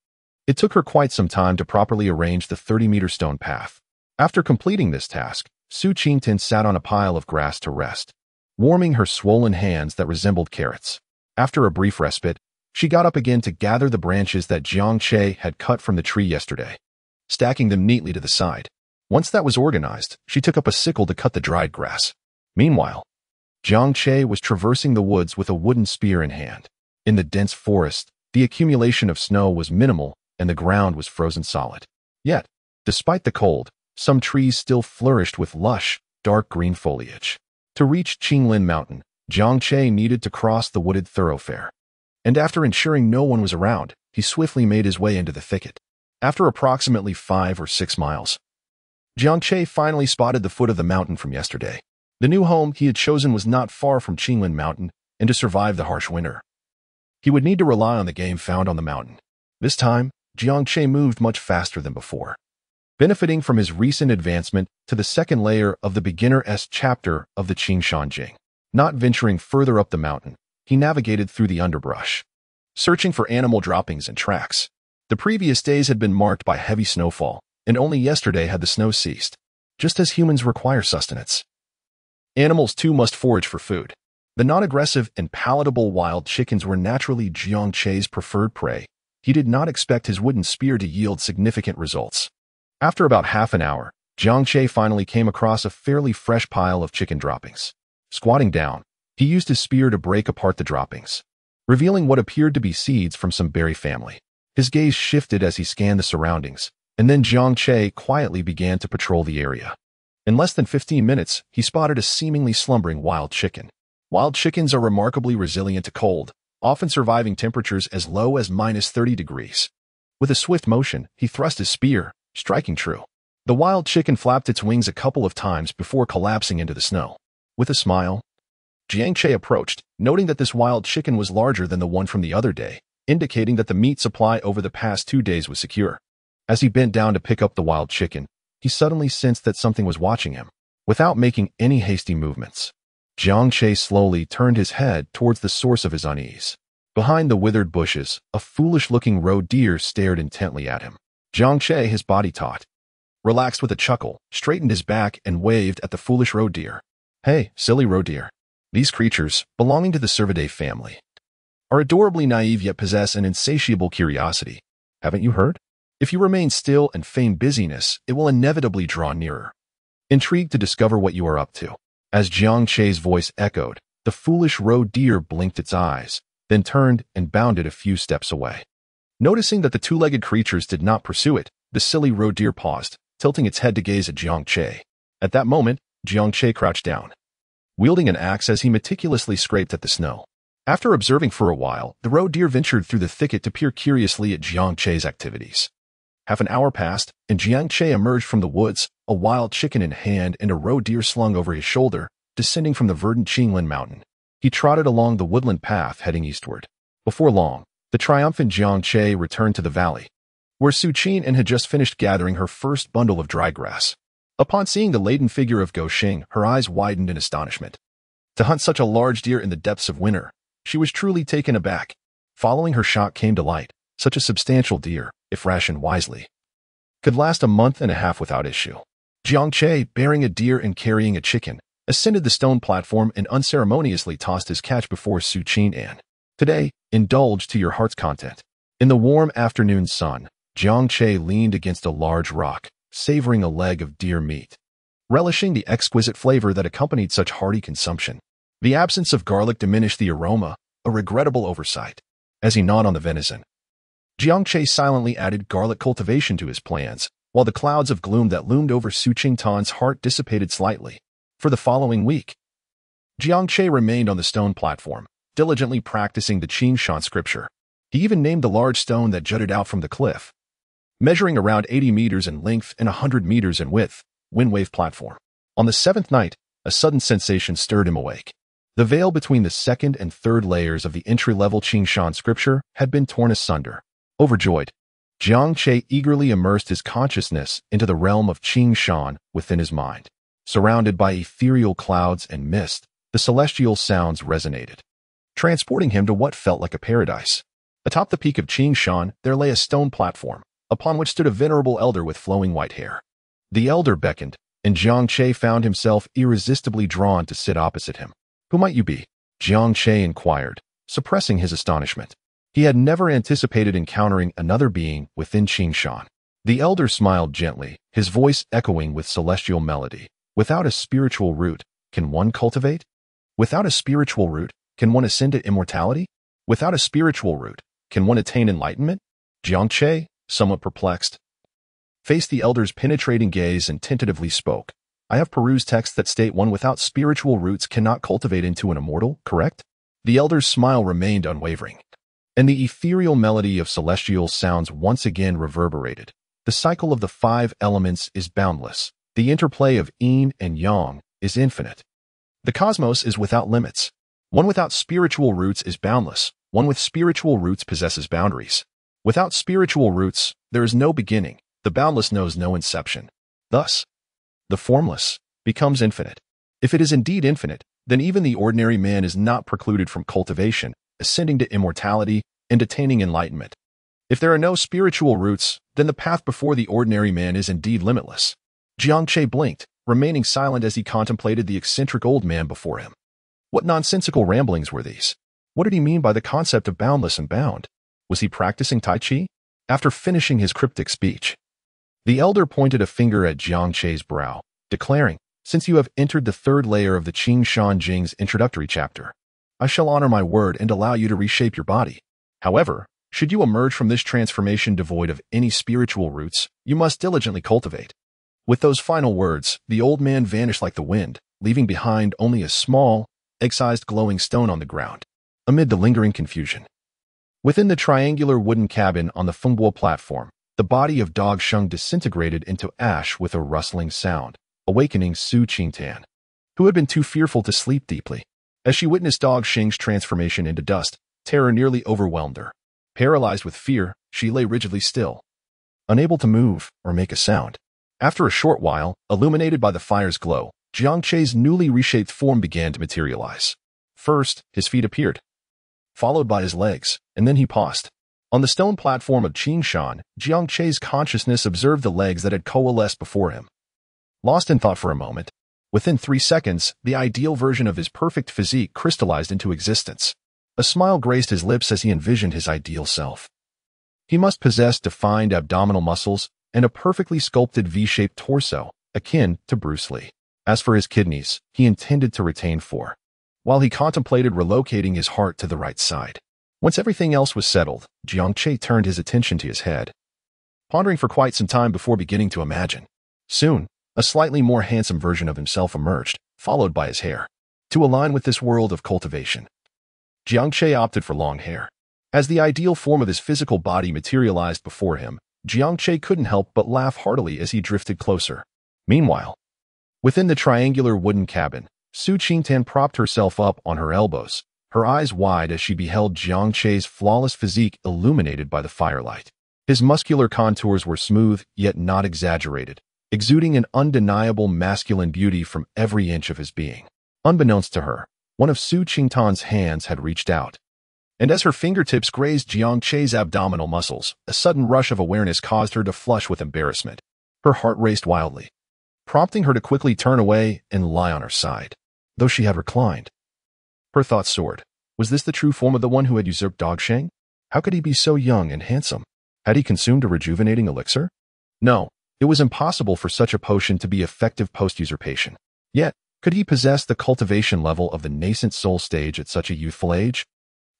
It took her quite some time to properly arrange the 30-meter stone path. After completing this task, Su Qingtan sat on a pile of grass to rest, warming her swollen hands that resembled carrots. After a brief respite, she got up again to gather the branches that Jiang Che had cut from the tree yesterday, stacking them neatly to the side. Once that was organized, she took up a sickle to cut the dried grass. Meanwhile, Jiang Che was traversing the woods with a wooden spear in hand. In the dense forest, the accumulation of snow was minimal and the ground was frozen solid. Yet, despite the cold, some trees still flourished with lush, dark green foliage. To reach Qinglin Mountain, Jiang Che needed to cross the wooded thoroughfare. And after ensuring no one was around, he swiftly made his way into the thicket. After approximately 5 or 6 miles, Jiang Che finally spotted the foot of the mountain from yesterday. The new home he had chosen was not far from Qinglin Mountain, and to survive the harsh winter, he would need to rely on the game found on the mountain. This time, Jiang Che moved much faster than before, benefiting from his recent advancement to the second layer of the beginner's chapter of the Qingshan Jing. Not venturing further up the mountain, he navigated through the underbrush, searching for animal droppings and tracks. The previous days had been marked by heavy snowfall, and only yesterday had the snow ceased. Just as humans require sustenance, animals too must forage for food. The non-aggressive and palatable wild chickens were naturally Jiang Che's preferred prey. He did not expect his wooden spear to yield significant results. After about half an hour, Jiang Che finally came across a fairly fresh pile of chicken droppings. Squatting down, he used his spear to break apart the droppings, revealing what appeared to be seeds from some berry family. His gaze shifted as he scanned the surroundings, and then Jiang Che quietly began to patrol the area. In less than 15 minutes, he spotted a seemingly slumbering wild chicken. Wild chickens are remarkably resilient to cold, often surviving temperatures as low as -30 degrees. With a swift motion, he thrust his spear, striking true. The wild chicken flapped its wings a couple of times before collapsing into the snow. With a smile, Jiang Che approached, noting that this wild chicken was larger than the one from the other day, indicating that the meat supply over the past 2 days was secure. As he bent down to pick up the wild chicken, he suddenly sensed that something was watching him. Without making any hasty movements, Jiang Che slowly turned his head towards the source of his unease. Behind the withered bushes, a foolish-looking roe deer stared intently at him. Jiang Che, his body taut, relaxed with a chuckle, straightened his back and waved at the foolish roe deer. "Hey, silly roe deer. These creatures, belonging to the Cervidae family, are adorably naive yet possess an insatiable curiosity. Haven't you heard? If you remain still and feign busyness, it will inevitably draw nearer." Intrigued to discover what you are up to, as Jiang Che's voice echoed, the foolish roe deer blinked its eyes, then turned and bounded a few steps away. Noticing that the two-legged creatures did not pursue it, the silly roe deer paused, tilting its head to gaze at Jiang Che. At that moment, Jiang Che crouched down, wielding an axe as he meticulously scraped at the snow. After observing for a while, the roe deer ventured through the thicket to peer curiously at Jiang Che's activities. Half an hour passed, and Jiang Che emerged from the woods, a wild chicken in hand and a roe deer slung over his shoulder, descending from the verdant Qinglin mountain. He trotted along the woodland path heading eastward. Before long, the triumphant Jiang Che returned to the valley, where Su Qin had just finished gathering her first bundle of dry grass. Upon seeing the laden figure of Gou Xing, her eyes widened in astonishment. To hunt such a large deer in the depths of winter, she was truly taken aback. Following her shock came delight. Such a substantial deer, if rationed wisely, could last a month and a half without issue. Jiang Che, bearing a deer and carrying a chicken, ascended the stone platform and unceremoniously tossed his catch before Su Qin and, "Today, indulge to your heart's content." In the warm afternoon sun, Jiang Che leaned against a large rock, savoring a leg of deer meat, relishing the exquisite flavor that accompanied such hearty consumption. The absence of garlic diminished the aroma, a regrettable oversight. As he gnawed on the venison, Jiang Che silently added garlic cultivation to his plans, while the clouds of gloom that loomed over Su Qingtan's heart dissipated slightly. For the following week, Jiang Che remained on the stone platform, diligently practicing the Qingshan scripture. He even named the large stone that jutted out from the cliff, measuring around 80 meters in length and 100 meters in width, Windwave platform. On the 7th night, a sudden sensation stirred him awake. The veil between the second and third layers of the entry-level Qingshan scripture had been torn asunder. Overjoyed, Jiang Che eagerly immersed his consciousness into the realm of Qingshan within his mind. Surrounded by ethereal clouds and mist, the celestial sounds resonated, transporting him to what felt like a paradise. Atop the peak of Qingshan, there lay a stone platform, upon which stood a venerable elder with flowing white hair. The elder beckoned, and Jiang Che found himself irresistibly drawn to sit opposite him. "Who might you be?" Jiang Che inquired, suppressing his astonishment. He had never anticipated encountering another being within Qingshan. The elder smiled gently, his voice echoing with celestial melody. "Without a spiritual root, can one cultivate? Without a spiritual root, can one ascend to immortality? Without a spiritual root, can one attain enlightenment?" Jiang Che, somewhat perplexed, faced the elder's penetrating gaze and tentatively spoke. "I have perused texts that state one without spiritual roots cannot cultivate into an immortal, correct?" The elder's smile remained unwavering, and the ethereal melody of celestial sounds once again reverberated. "The cycle of the 5 elements is boundless. The interplay of yin and yang is infinite. The cosmos is without limits. One without spiritual roots is boundless. One with spiritual roots possesses boundaries. Without spiritual roots, there is no beginning. The boundless knows no inception. Thus, the formless becomes infinite. If it is indeed infinite, then even the ordinary man is not precluded from cultivation, ascending to immortality, and attaining enlightenment. If there are no spiritual roots, then the path before the ordinary man is indeed limitless." Jiang Che blinked, remaining silent as he contemplated the eccentric old man before him. What nonsensical ramblings were these? What did he mean by the concept of boundless and bound? Was he practicing Tai Chi? After finishing his cryptic speech, the elder pointed a finger at Jiang Che's brow, declaring, "Since you have entered the 3rd layer of the Qingshan Jing's introductory chapter, I shall honor my word and allow you to reshape your body. However, should you emerge from this transformation devoid of any spiritual roots, you must diligently cultivate." With those final words, the old man vanished like the wind, leaving behind only a small, egg-sized glowing stone on the ground. amid the lingering confusion. Within the triangular wooden cabin on the Fengbo platform, the body of Dog Sheng disintegrated into ash with a rustling sound, awakening Su Qingtan, who had been too fearful to sleep deeply. As she witnessed Dog Sheng's transformation into dust, terror nearly overwhelmed her. Paralyzed with fear, she lay rigidly still, unable to move or make a sound. After a short while, illuminated by the fire's glow, Jiang Chei's newly reshaped form began to materialize. First, his feet appeared, followed by his legs, and then he paused. On the stone platform of Qingshan, Jiang Chei's consciousness observed the legs that had coalesced before him. Lost in thought for a moment, within 3 seconds, the ideal version of his perfect physique crystallized into existence. A smile graced his lips as he envisioned his ideal self. He must possess defined abdominal muscles and a perfectly sculpted V-shaped torso, akin to Bruce Lee. As for his kidneys, he intended to retain 4, while he contemplated relocating his heart to the right side. Once everything else was settled, Jiang Chei turned his attention to his head, pondering for quite some time before beginning to imagine. Soon, a slightly more handsome version of himself emerged, followed by his hair. To align with this world of cultivation, Jiang Chei opted for long hair. As the ideal form of his physical body materialized before him, Jiang Chei couldn't help but laugh heartily as he drifted closer. Meanwhile, within the triangular wooden cabin, Su Qingtan propped herself up on her elbows, her eyes wide as she beheld Jiang Chei's flawless physique illuminated by the firelight. His muscular contours were smooth, yet not exaggerated, exuding an undeniable masculine beauty from every inch of his being. Unbeknownst to her, one of Su Qingtan's hands had reached out, and as her fingertips grazed Jiang Chei's abdominal muscles, a sudden rush of awareness caused her to flush with embarrassment. Her heart raced wildly, prompting her to quickly turn away and lie on her side. Though she had reclined, her thoughts soared. Was this the true form of the one who had usurped Dog Sheng? How could he be so young and handsome? Had he consumed a rejuvenating elixir? No, it was impossible for such a potion to be effective post-usurpation. Yet, could he possess the cultivation level of the nascent soul stage at such a youthful age?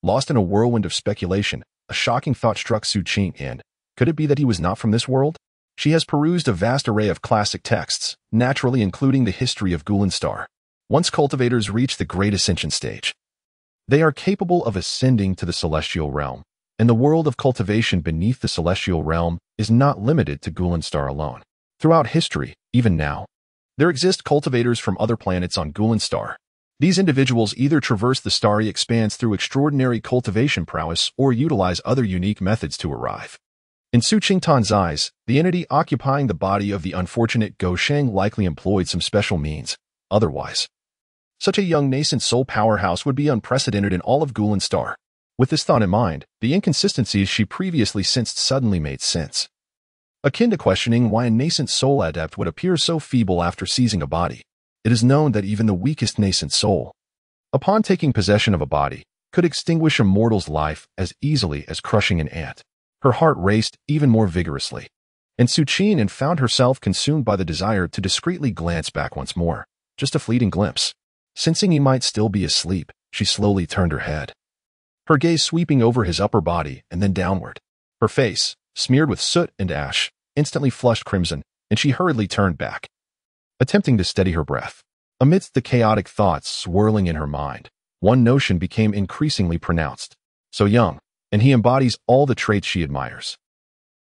Lost in a whirlwind of speculation, a shocking thought struck Su Qingtan. Could it be that he was not from this world? She has perused a vast array of classic texts, naturally including the history of Gulen Star. Once cultivators reach the Great Ascension stage, they are capable of ascending to the celestial realm, and the world of cultivation beneath the celestial realm is not limited to Gulen Star alone. Throughout history, even now, there exist cultivators from other planets on Gulen Star. These individuals either traverse the starry expanse through extraordinary cultivation prowess or utilize other unique methods to arrive. In Su Qingtan's eyes, the entity occupying the body of the unfortunate Go Sheng likely employed some special means. Otherwise, such a young nascent soul powerhouse would be unprecedented in all of Gulen Star. With this thought in mind, the inconsistencies she previously sensed suddenly made sense. Akin to questioning why a nascent soul adept would appear so feeble after seizing a body, it is known that even the weakest nascent soul, upon taking possession of a body, could extinguish a mortal's life as easily as crushing an ant. Her heart raced even more vigorously, and Su Qingtan found herself consumed by the desire to discreetly glance back once more, just a fleeting glimpse. Sensing he might still be asleep, she slowly turned her head, her gaze sweeping over his upper body and then downward. Her face, smeared with soot and ash, instantly flushed crimson, and she hurriedly turned back, attempting to steady her breath. Amidst the chaotic thoughts swirling in her mind, one notion became increasingly pronounced. So young, and he embodies all the traits she admires.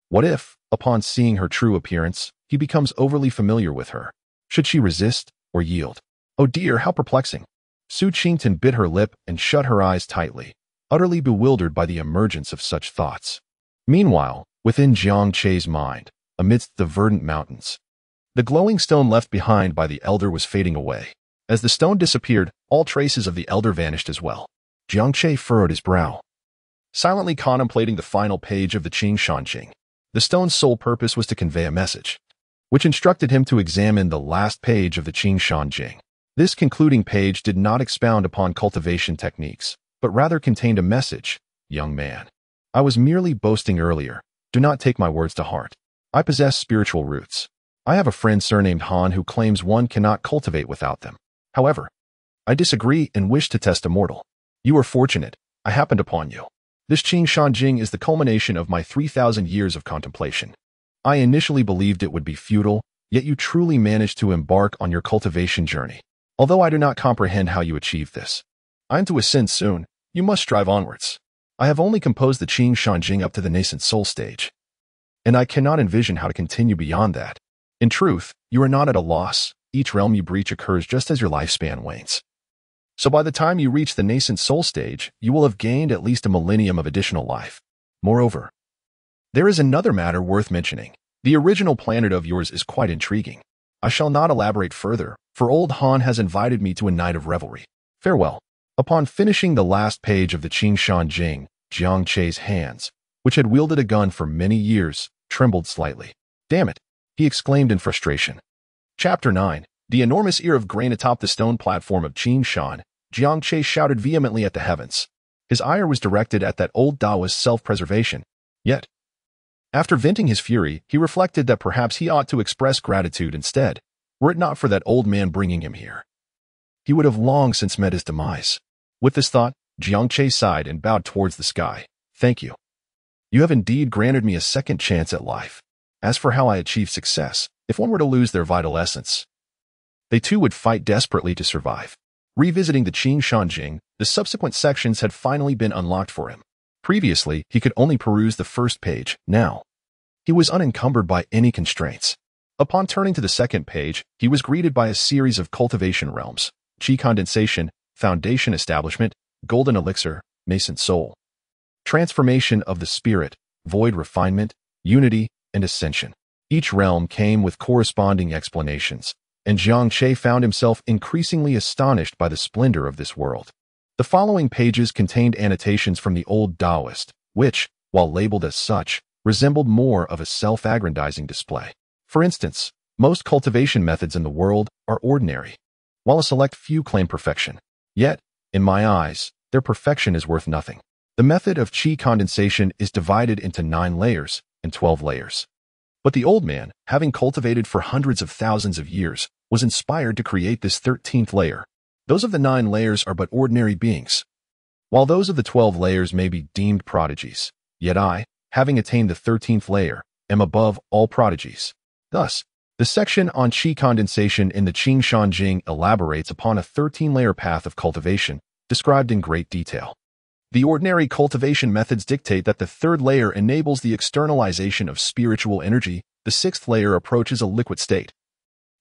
What if, upon seeing her true appearance, he becomes overly familiar with her? Should she resist or yield? Oh dear, how perplexing. Su Qingtan bit her lip and shut her eyes tightly, utterly bewildered by the emergence of such thoughts. Meanwhile, within Jiang Chei's mind, amidst the verdant mountains, the glowing stone left behind by the elder was fading away. As the stone disappeared, all traces of the elder vanished as well. Jiang Chei furrowed his brow, silently contemplating the final page of the Qingshan Jing. The stone's sole purpose was to convey a message, which instructed him to examine the last page of the Qingshan Jing. This concluding page did not expound upon cultivation techniques, but rather contained a message. Young man, I was merely boasting earlier. Do not take my words to heart. I possess spiritual roots. I have a friend surnamed Han who claims one cannot cultivate without them. However, I disagree and wish to test immortal. You are fortunate. I happened upon you. This Qingshan Jing is the culmination of my 3,000 years of contemplation. I initially believed it would be futile, yet you truly managed to embark on your cultivation journey. Although I do not comprehend how you achieved this, I am to ascend soon, You must strive onwards. I have only composed the Qing Shan Jing up to the nascent soul stage, and I cannot envision how to continue beyond that. In truth, you are not at a loss. Each realm you breach occurs just as your lifespan wanes. So by the time you reach the nascent soul stage, you will have gained at least a millennium of additional life. Moreover, there is another matter worth mentioning. The original planet of yours is quite intriguing. I shall not elaborate further, for old Han has invited me to a night of revelry. Farewell. Upon finishing the last page of the Qing Shan Jing, Jiang Chei's hands, which had wielded a gun for many years, trembled slightly. Damn it, he exclaimed in frustration. Chapter 9. The enormous ear of grain atop the stone platform of Qing Shan, Jiang Chei shouted vehemently at the heavens. His ire was directed at that old Taoist self-preservation. Yet, after venting his fury, he reflected that perhaps he ought to express gratitude instead, were it not for that old man bringing him here. He would have long since met his demise. With this thought, Jiang Chei sighed and bowed towards the sky. Thank you. You have indeed granted me a second chance at life. As for how I achieve success, if one were to lose their vital essence, they too would fight desperately to survive. Revisiting the Qing Shan Jing, the subsequent sections had finally been unlocked for him. Previously, he could only peruse the first page. Now, he was unencumbered by any constraints. Upon turning to the second page, he was greeted by a series of cultivation realms: Qi condensation, foundation establishment, golden elixir, nascent soul, transformation of the spirit, void refinement, unity, and ascension. Each realm came with corresponding explanations, and Jiang Chei found himself increasingly astonished by the splendor of this world. The following pages contained annotations from the old Taoist, which, while labeled as such, resembled more of a self-aggrandizing display. For instance, most cultivation methods in the world are ordinary, while a select few claim perfection. Yet, in my eyes, their perfection is worth nothing. The method of Qi condensation is divided into 9 layers and 12 layers. But the old man, having cultivated for hundreds of thousands of years, was inspired to create this 13th layer. Those of the 9 layers are but ordinary beings, while those of the 12 layers may be deemed prodigies. Yet I, having attained the 13th layer, am above all prodigies. Thus, the section on Qi condensation in the Qing Shan Jing elaborates upon a 13-layer path of cultivation, described in great detail. The ordinary cultivation methods dictate that the 3rd layer enables the externalization of spiritual energy, the 6th layer approaches a liquid state,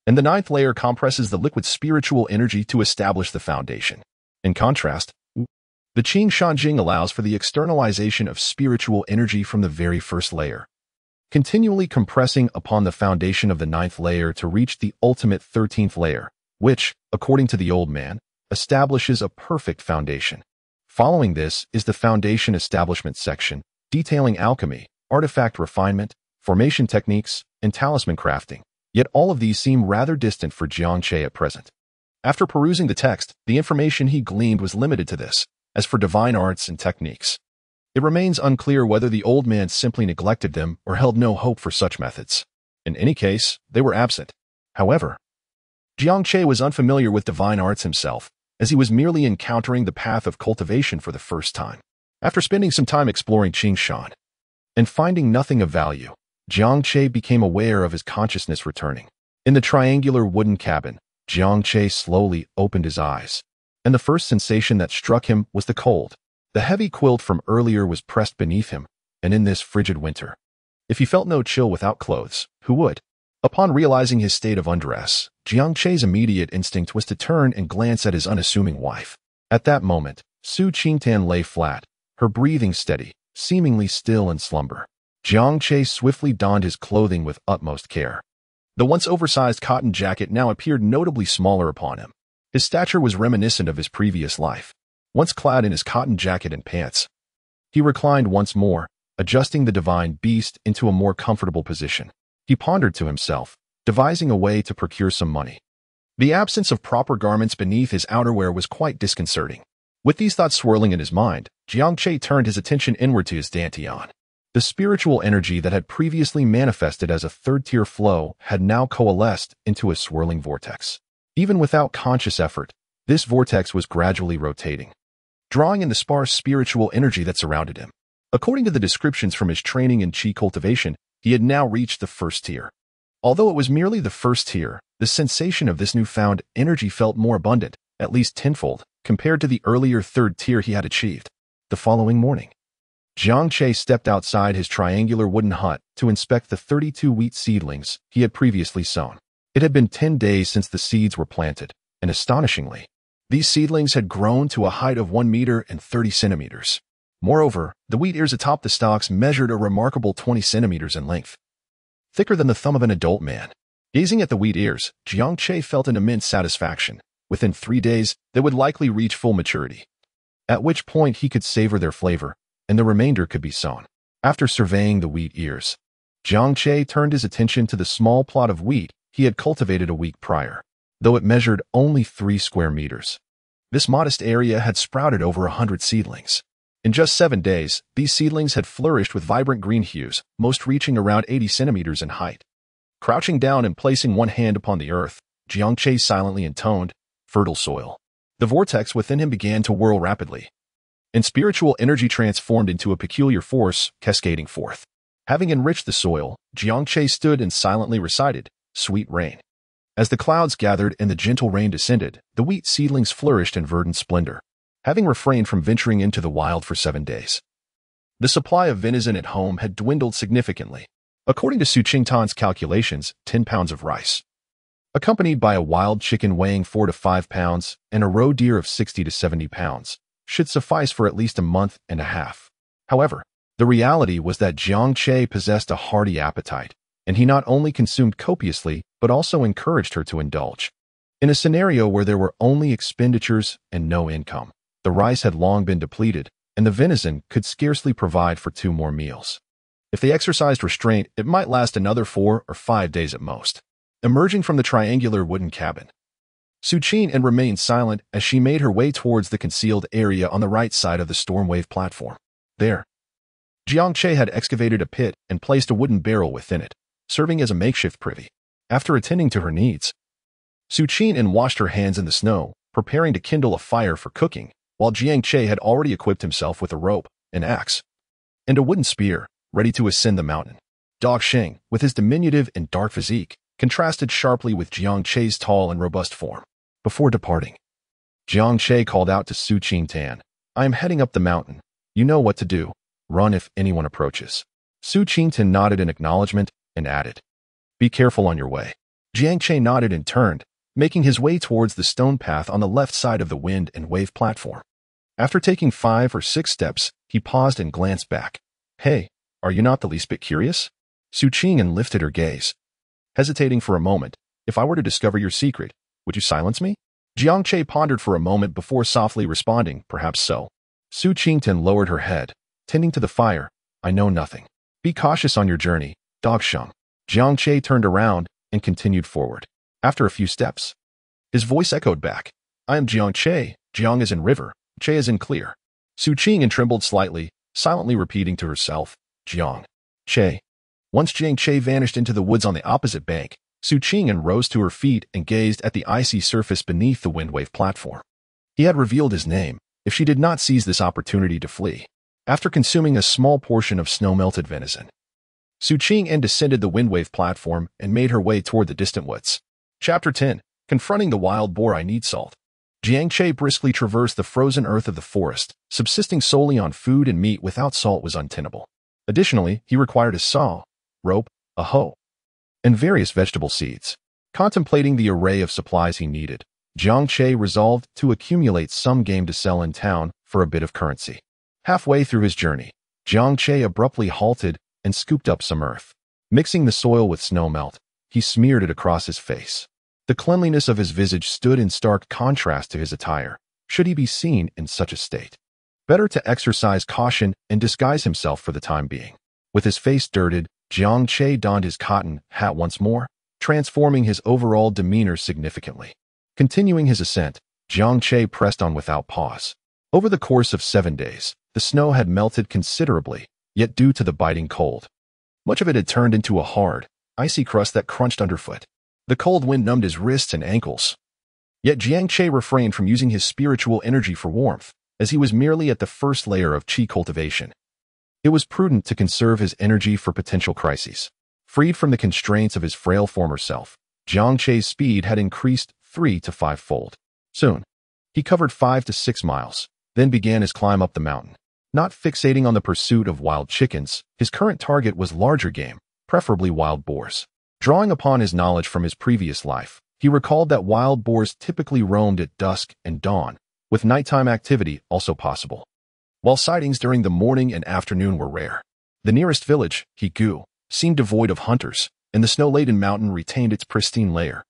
and the 9th layer compresses the liquid spiritual energy to establish the foundation. In contrast, the Qing Shan Jing allows for the externalization of spiritual energy from the very first layer, continually compressing upon the foundation of the 9th layer to reach the ultimate 13th layer, which, according to the old man, establishes a perfect foundation. Following this is the foundation establishment section, detailing alchemy, artifact refinement, formation techniques, and talisman crafting. Yet all of these seem rather distant for Jiang Chei at present. After perusing the text, the information he gleaned was limited to this. As for divine arts and techniques, it remains unclear whether the old man simply neglected them or held no hope for such methods. In any case, they were absent. However, Jiang Chei was unfamiliar with divine arts himself, as he was merely encountering the path of cultivation for the first time. After spending some time exploring Qing Shan and finding nothing of value, Jiang Chei became aware of his consciousness returning. In the triangular wooden cabin, Jiang Chei slowly opened his eyes, and the first sensation that struck him was the cold. The heavy quilt from earlier was pressed beneath him, and in this frigid winter, if he felt no chill without clothes, who would? Upon realizing his state of undress, Jiang Chei's immediate instinct was to turn and glance at his unassuming wife. At that moment, Su Qingtan lay flat, her breathing steady, seemingly still in slumber. Jiang Chei swiftly donned his clothing with utmost care. The once oversized cotton jacket now appeared notably smaller upon him. His stature was reminiscent of his previous life. Once clad in his cotton jacket and pants, he reclined once more, adjusting the divine beast into a more comfortable position. He pondered to himself, devising a way to procure some money. The absence of proper garments beneath his outerwear was quite disconcerting. With these thoughts swirling in his mind, Jiang Chei turned his attention inward to his dantian. The spiritual energy that had previously manifested as a 3rd-tier flow had now coalesced into a swirling vortex. Even without conscious effort, this vortex was gradually rotating, drawing in the sparse spiritual energy that surrounded him. According to the descriptions from his training in Qi cultivation, he had now reached the 1st tier. Although it was merely the 1st tier, the sensation of this newfound energy felt more abundant, at least tenfold. compared to the earlier third tier he had achieved. The following morning, Jiang Che stepped outside his triangular wooden hut to inspect the 32 wheat seedlings he had previously sown. It had been 10 days since the seeds were planted, and astonishingly, these seedlings had grown to a height of 1 meter and 30 centimeters. Moreover, the wheat ears atop the stalks measured a remarkable 20 centimeters in length, thicker than the thumb of an adult man. Gazing at the wheat ears, Jiang Che felt an immense satisfaction. Within 3 days, they would likely reach full maturity, at which point he could savor their flavor, and the remainder could be sown. After surveying the wheat ears, Jiang Che turned his attention to the small plot of wheat he had cultivated a week prior, though it measured only 3 square meters. This modest area had sprouted over 100 seedlings. In just 7 days, these seedlings had flourished with vibrant green hues, most reaching around 80 centimeters in height. Crouching down and placing one hand upon the earth, Jiang Che silently intoned, "Fertile soil." The vortex within him began to whirl rapidly, and spiritual energy transformed into a peculiar force, cascading forth. Having enriched the soil, Jiang Che stood and silently recited, "Sweet rain." As the clouds gathered and the gentle rain descended, the wheat seedlings flourished in verdant splendor. Having refrained from venturing into the wild for 7 days, the supply of venison at home had dwindled significantly. According to Su Qingtan's calculations, 10 pounds of rice, accompanied by a wild chicken weighing 4 to 5 pounds and a roe deer of 60 to 70 pounds, should suffice for at least a month and a half. However, the reality was that Jiang Che possessed a hearty appetite, and he not only consumed copiously, but also encouraged her to indulge. In a scenario where there were only expenditures and no income, the rice had long been depleted, and the venison could scarcely provide for 2 more meals. If they exercised restraint, it might last another 4 or 5 days at most. Emerging from the triangular wooden cabin, Su Qing remained silent as she made her way towards the concealed area on the right side of the stormwave platform. There, Jiang Che had excavated a pit and placed a wooden barrel within it, serving as a makeshift privy. After attending to her needs, Su Qing washed her hands in the snow, preparing to kindle a fire for cooking, while Jiang Che had already equipped himself with a rope, an axe, and a wooden spear, ready to ascend the mountain. Dog Sheng, with his diminutive and dark physique, contrasted sharply with Jiang Che's tall and robust form. Before departing, Jiang Che called out to Su Qingtan, "I am heading up the mountain. You know what to do. Run if anyone approaches." Su Qingtan nodded in acknowledgement and added, "Be careful on your way." Jiang Che nodded and turned, making his way towards the stone path on the left side of the wind and wave platform. After taking 5 or 6 steps, he paused and glanced back. "Hey, are you not the least bit curious?" Su Qing lifted her gaze, hesitating for a moment. "If I were to discover your secret, would you silence me?" Jiang Che pondered for a moment before softly responding, "Perhaps so." Su Qingtan lowered her head, tending to the fire. "I know nothing. Be cautious on your journey, Dog Sheng." Jiang Che turned around and continued forward. After a few steps, his voice echoed back, "I am Jiang Che. Jiang is in river, Che is in clear." Su Qing trembled slightly, silently repeating to herself, "Jiang Che." Once Jiang Che vanished into the woods on the opposite bank, Su Qing rose to her feet and gazed at the icy surface beneath the windwave platform. He had revealed his name, if she did not seize this opportunity to flee. After consuming a small portion of snow-melted venison, Su Qing descended the windwave platform and made her way toward the distant woods. Chapter 10. Confronting the wild boar. I need salt. Jiang Che briskly traversed the frozen earth of the forest. Subsisting solely on food and meat without salt was untenable. Additionally, he required a saw, rope, a hoe, and various vegetable seeds. Contemplating the array of supplies he needed, Jiang Che resolved to accumulate some game to sell in town for a bit of currency. Halfway through his journey, Jiang Che abruptly halted and scooped up some earth. Mixing the soil with snow melt, he smeared it across his face. The cleanliness of his visage stood in stark contrast to his attire, should he be seen in such a state. Better to exercise caution and disguise himself for the time being. With his face dirted, Jiang Che donned his cotton hat once more, transforming his overall demeanor significantly. Continuing his ascent, Jiang Che pressed on without pause. Over the course of 7 days, the snow had melted considerably, yet due to the biting cold, much of it had turned into a hard, icy crust that crunched underfoot. The cold wind numbed his wrists and ankles. Yet Jiang Che refrained from using his spiritual energy for warmth, as he was merely at the first layer of qi cultivation. It was prudent to conserve his energy for potential crises. Freed from the constraints of his frail former self, Jiang Che's speed had increased 3 to 5-fold. Soon, He covered 5 to 6 miles, then began his climb up the mountain. Not fixating on the pursuit of wild chickens, his current target was larger game, preferably wild boars. Drawing upon his knowledge from his previous life, he recalled that wild boars typically roamed at dusk and dawn, with nighttime activity also possible, while sightings during the morning and afternoon were rare. The nearest village, Higu, seemed devoid of hunters, and the snow-laden mountain retained its pristine lair.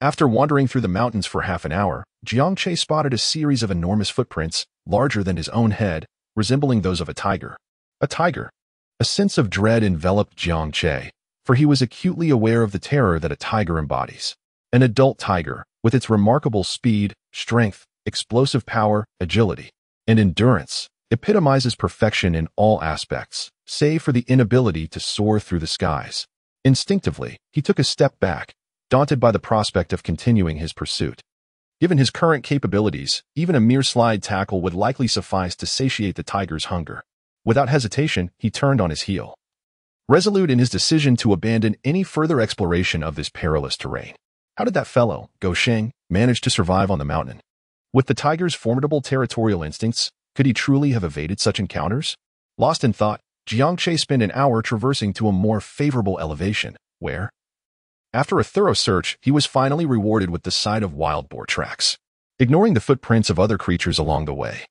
After wandering through the mountains for half an hour, Jiangche spotted a series of enormous footprints, larger than his own head, resembling those of a tiger. A tiger. A sense of dread enveloped Jiangche, for he was acutely aware of the terror that a tiger embodies. An adult tiger, with its remarkable speed, strength, explosive power, agility, and endurance, epitomizes perfection in all aspects, save for the inability to soar through the skies. Instinctively, he took a step back, daunted by the prospect of continuing his pursuit. Given his current capabilities, even a mere slide tackle would likely suffice to satiate the tiger's hunger. Without hesitation, he turned on his heel, resolute in his decision to abandon any further exploration of this perilous terrain. How did that fellow, Go Sheng, manage to survive on the mountain? With the tiger's formidable territorial instincts, could he truly have evaded such encounters? Lost in thought, Jiangche spent an hour traversing to a more favorable elevation, where, after a thorough search, he was finally rewarded with the sight of wild boar tracks. Ignoring the footprints of other creatures along the way,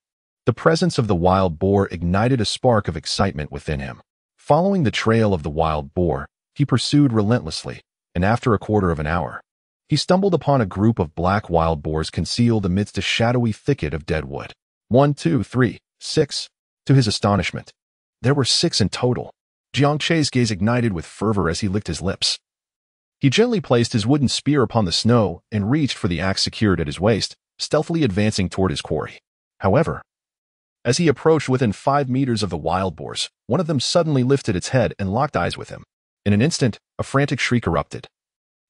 the presence of the wild boar ignited a spark of excitement within him. Following the trail of the wild boar, he pursued relentlessly, and after a quarter of an hour, he stumbled upon a group of black wild boars concealed amidst a shadowy thicket of dead wood. 1, 2, 3, 6. To his astonishment, there were 6 in total. Jiangche's gaze ignited with fervor as he licked his lips. He gently placed his wooden spear upon the snow and reached for the axe secured at his waist, stealthily advancing toward his quarry. However, as he approached within 5 meters of the wild boars, one of them suddenly lifted its head and locked eyes with him. In an instant, a frantic shriek erupted,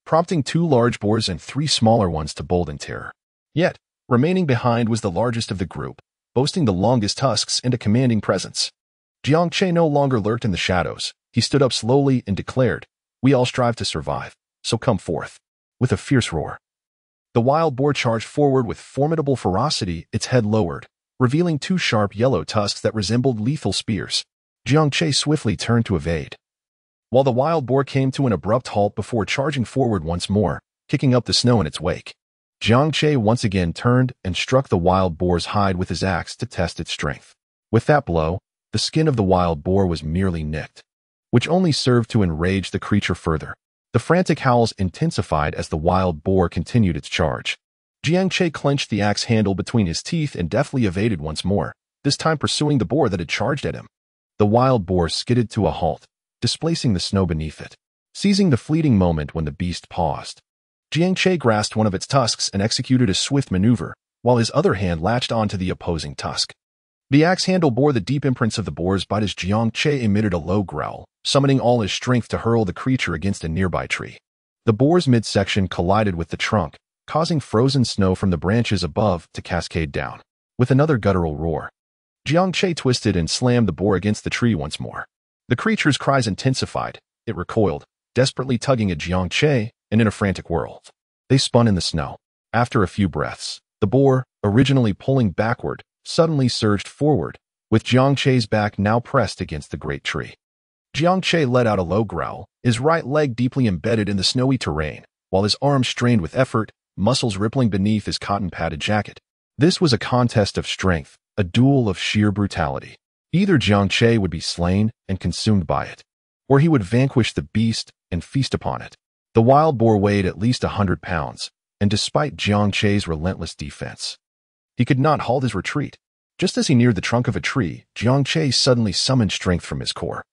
prompting 2 large boars and 3 smaller ones to bolt in terror. Yet, remaining behind was the largest of the group, boasting the longest tusks and a commanding presence. Jiangche no longer lurked in the shadows. He stood up slowly and declared, "We all strive to survive, so come forth." With a fierce roar, the wild boar charged forward with formidable ferocity, its head lowered, revealing 2 sharp yellow tusks that resembled lethal spears. Jiangche swiftly turned to evade, while the wild boar came to an abrupt halt before charging forward once more, kicking up the snow in its wake. Jiangche once again turned and struck the wild boar's hide with his axe to test its strength. With that blow, the skin of the wild boar was merely nicked, which only served to enrage the creature further. The frantic howls intensified as the wild boar continued its charge. Jiangche clenched the axe handle between his teeth and deftly evaded once more, this time pursuing the boar that had charged at him. The wild boar skidded to a halt, displacing the snow beneath it. Seizing the fleeting moment when the beast paused, Jiangche grasped one of its tusks and executed a swift maneuver, while his other hand latched onto the opposing tusk. The axe handle bore the deep imprints of the boar's bite as Jiangche emitted a low growl, summoning all his strength to hurl the creature against a nearby tree. The boar's midsection collided with the trunk, causing frozen snow from the branches above to cascade down. With another guttural roar, Jiangche twisted and slammed the boar against the tree once more. The creature's cries intensified. It recoiled, desperately tugging at Jiangche, and in a frantic whirl, they spun in the snow. After a few breaths, the boar, originally pulling backward, suddenly surged forward, with Jiangche's back now pressed against the great tree. Jiangche let out a low growl, his right leg deeply embedded in the snowy terrain, while his arms strained with effort, muscles rippling beneath his cotton-padded jacket. This was a contest of strength, a duel of sheer brutality. Either Jiangche would be slain and consumed by it, or he would vanquish the beast and feast upon it. The wild boar weighed at least 100 pounds, and despite Jiangche's relentless defense, he could not halt his retreat. Just as he neared the trunk of a tree, Jiangche suddenly summoned strength from his core,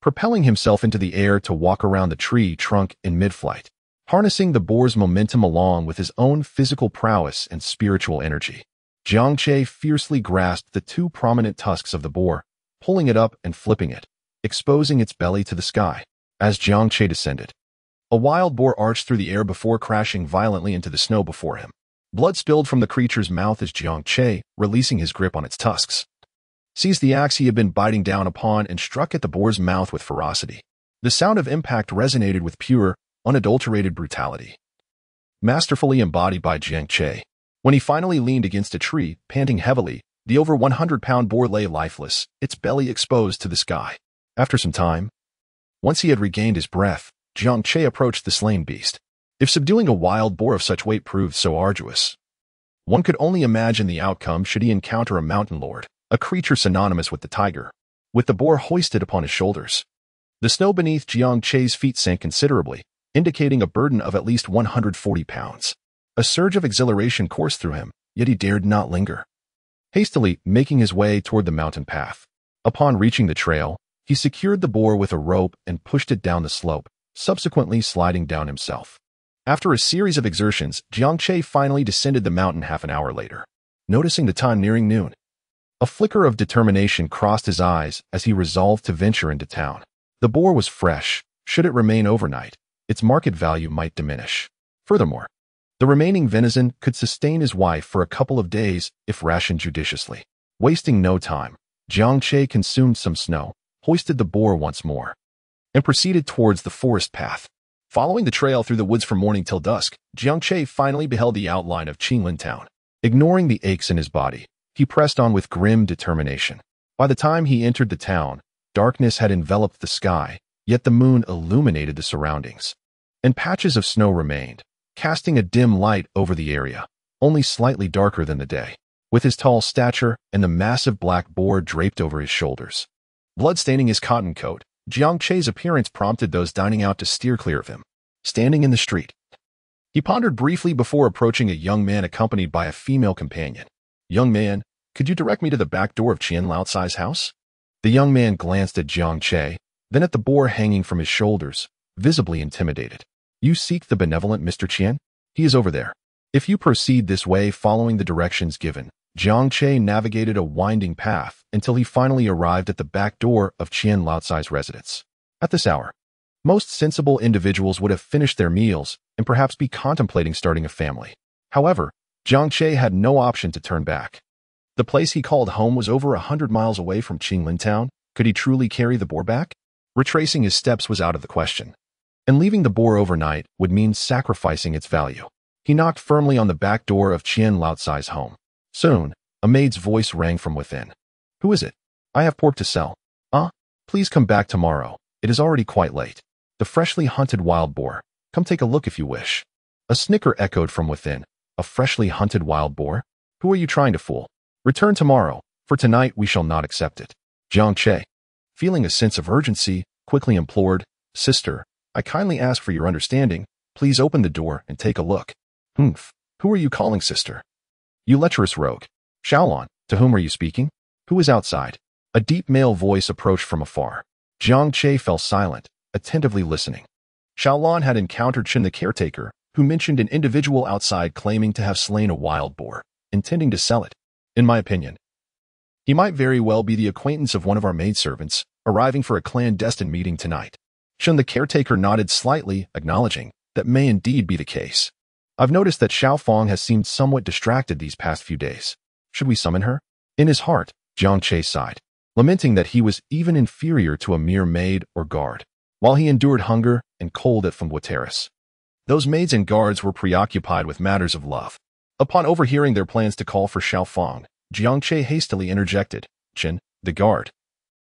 propelling himself into the air to walk around the tree trunk in mid-flight, harnessing the boar's momentum along with his own physical prowess and spiritual energy. Jiangche fiercely grasped the 2 prominent tusks of the boar, pulling it up and flipping it, exposing its belly to the sky. As Jiangche descended, a wild boar arched through the air before crashing violently into the snow before him. Blood spilled from the creature's mouth as Jiangche, releasing his grip on its tusks, seized the axe he had been biting down upon and struck at the boar's mouth with ferocity. The sound of impact resonated with pure, unadulterated brutality, masterfully embodied by Jiangche. When he finally leaned against a tree, panting heavily, the over 100-pound boar lay lifeless, its belly exposed to the sky. After some time, once he had regained his breath, Jiang Che approached the slain beast. If subduing a wild boar of such weight proved so arduous, one could only imagine the outcome should he encounter a mountain lord, a creature synonymous with the tiger. With the boar hoisted upon his shoulders, the snow beneath Jiang Che's feet sank considerably, indicating a burden of at least 140 pounds. A surge of exhilaration coursed through him, yet he dared not linger. Hastily making his way toward the mountain path. Upon reaching the trail, he secured the boar with a rope and pushed it down the slope, subsequently sliding down himself. After a series of exertions, Jiang Che finally descended the mountain half an hour later. Noticing the time nearing noon, a flicker of determination crossed his eyes as he resolved to venture into town. The boar was fresh. Should it remain overnight, its market value might diminish. Furthermore, the remaining venison could sustain his wife for a couple of days if rationed judiciously. Wasting no time, Jiang Che consumed some snow, hoisted the boar once more, and proceeded towards the forest path. Following the trail through the woods from morning till dusk, Jiang Che finally beheld the outline of Qinglin town. Ignoring the aches in his body, he pressed on with grim determination. By the time he entered the town, darkness had enveloped the sky, yet the moon illuminated the surroundings, and patches of snow remained, casting a dim light over the area, only slightly darker than the day. With his tall stature and the massive black boar draped over his shoulders, blood-staining his cotton coat, Jiang Che's appearance prompted those dining out to steer clear of him. Standing in the street, he pondered briefly before approaching a young man accompanied by a female companion. "Young man, could you direct me to the back door of Qian Laocai's house?" The young man glanced at Jiang Che, then at the boar hanging from his shoulders, visibly intimidated. "You seek the benevolent Mr. Qian? He is over there. If you proceed this way following the directions given." Jiang Che navigated a winding path until he finally arrived at the back door of Qian Laocai's residence. At this hour, most sensible individuals would have finished their meals and perhaps be contemplating starting a family. However, Jiang Che had no option to turn back. The place he called home was over 100 miles away from Qinglin town. Could he truly carry the boar back? Retracing his steps was out of the question, and leaving the boar overnight would mean sacrificing its value. He knocked firmly on the back door of Qian Laocai's home. Soon, a maid's voice rang from within. "Who is it?" "I have pork to sell." Please come back tomorrow. It is already quite late." "The freshly hunted wild boar. Come take a look if you wish." A snicker echoed from within. "A freshly hunted wild boar? Who are you trying to fool? Return tomorrow, for tonight we shall not accept it." Jiang Che, feeling a sense of urgency, quickly implored, "Sister, I kindly ask for your understanding. Please open the door and take a look." "Humph. Who are you calling sister? You lecherous rogue. Xiaolon, to whom are you speaking? Who is outside?" A deep male voice approached from afar. Jiang Che fell silent, attentively listening. Xiaolon had encountered Chen the caretaker, who mentioned an individual outside claiming to have slain a wild boar, intending to sell it. "In my opinion, he might very well be the acquaintance of one of our maidservants, arriving for a clandestine meeting tonight." Chen the caretaker nodded slightly, acknowledging that may indeed be the case. "I've noticed that Xiao Fong has seemed somewhat distracted these past few days. Should we summon her?" In his heart, Jiang Che sighed, lamenting that he was even inferior to a mere maid or guard. While he endured hunger and cold at Fengbo Terrace, those maids and guards were preoccupied with matters of love. Upon overhearing their plans to call for Xiao Fong, Jiang Che hastily interjected, "Chen, the guard.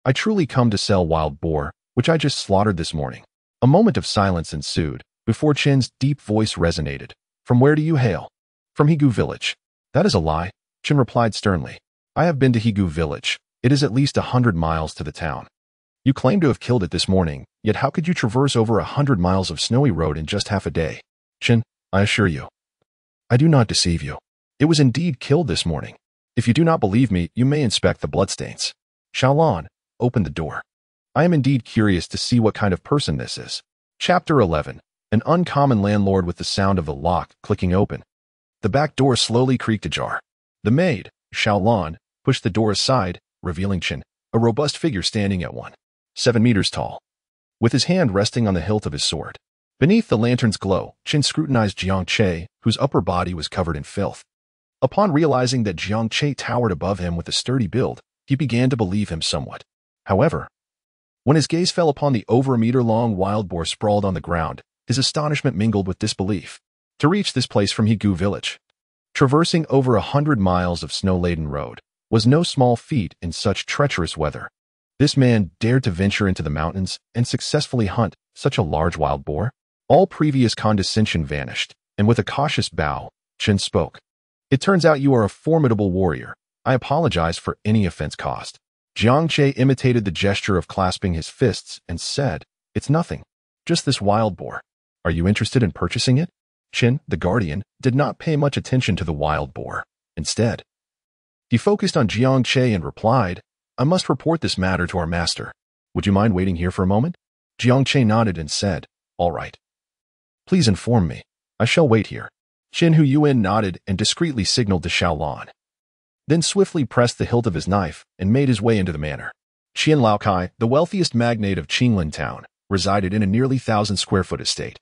I truly come to sell wild boar, which I just slaughtered this morning." A moment of silence ensued, before Chen's deep voice resonated. "From where do you hail?" "From Higu village." "That is a lie," Chen replied sternly. "I have been to Higu village. It is at least 100 miles to the town. You claim to have killed it this morning, yet how could you traverse over 100 miles of snowy road in just half a day?" "Chen, I assure you, I do not deceive you. It was indeed killed this morning. If you do not believe me, you may inspect the bloodstains." Xiaolon, open the door. I am indeed curious to see what kind of person this is. Chapter 11. An uncommon landlord. With the sound of the lock clicking open, the back door slowly creaked ajar. The maid, Xiaolon, pushed the door aside, revealing Chen, a robust figure standing at 1.7 meters tall, with his hand resting on the hilt of his sword. Beneath the lantern's glow, Chen scrutinized Jiang Che, whose upper body was covered in filth. Upon realizing that Jiang Che towered above him with a sturdy build, he began to believe him somewhat. However, when his gaze fell upon the over a meter-long wild boar sprawled on the ground, his astonishment mingled with disbelief. To reach this place from Higu village, Traversing over 100 miles of snow-laden road was no small feat in such treacherous weather. This man dared to venture into the mountains and successfully hunt such a large wild boar. All previous condescension vanished, and with a cautious bow, Chen spoke. It turns out you are a formidable warrior. I apologize for any offense caused. Jiang Che imitated the gesture of clasping his fists and said, It's nothing. Just this wild boar. Are you interested in purchasing it? Chen, the guardian, did not pay much attention to the wild boar. Instead, he focused on Jiang Che and replied, I must report this matter to our master. Would you mind waiting here for a moment? Jiang Che nodded and said, All right. Please inform me. I shall wait here. Chen Huyuan nodded and discreetly signaled to Xiaolan. Then swiftly pressed the hilt of his knife and made his way into the manor. Qian Laokai, the wealthiest magnate of Qinglin town, resided in a nearly 1,000-square-foot estate,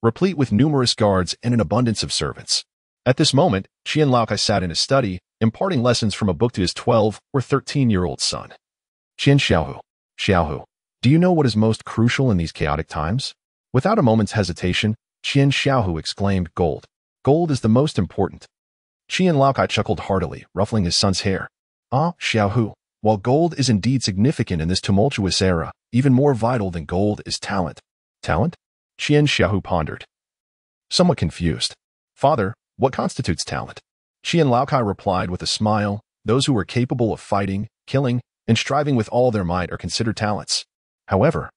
replete with numerous guards and an abundance of servants. At this moment, Qian Laokai sat in his study, imparting lessons from a book to his 12 or 13-year-old son. Qian Xiaohu, do you know what is most crucial in these chaotic times? Without a moment's hesitation, Qian Xiaohu exclaimed, Gold. Gold is the most important. Qian Laokai chuckled heartily, ruffling his son's hair. Ah, Xiaohu, while gold is indeed significant in this tumultuous era, even more vital than gold is talent. Talent? Qian Xiaohu pondered, somewhat confused. Father, what constitutes talent? Qian Laokai replied with a smile, Those who are capable of fighting, killing, and striving with all their might are considered talents. However,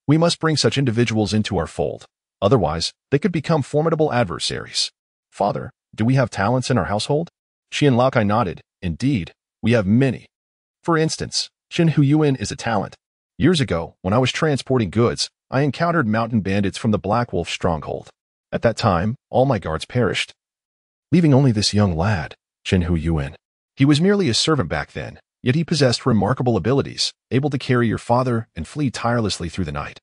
we must bring such individuals into our fold. Otherwise, they could become formidable adversaries. Father, do we have talents in our household? Qian Laokai nodded. Indeed, we have many. For instance, Chen Huyuan is a talent. Years ago, when I was transporting goods, I encountered mountain bandits from the Black Wolf stronghold. At that time, all my guards perished, leaving only this young lad, Chen Huyuan. He was merely a servant back then, yet he possessed remarkable abilities, able to carry your father and flee tirelessly through the night.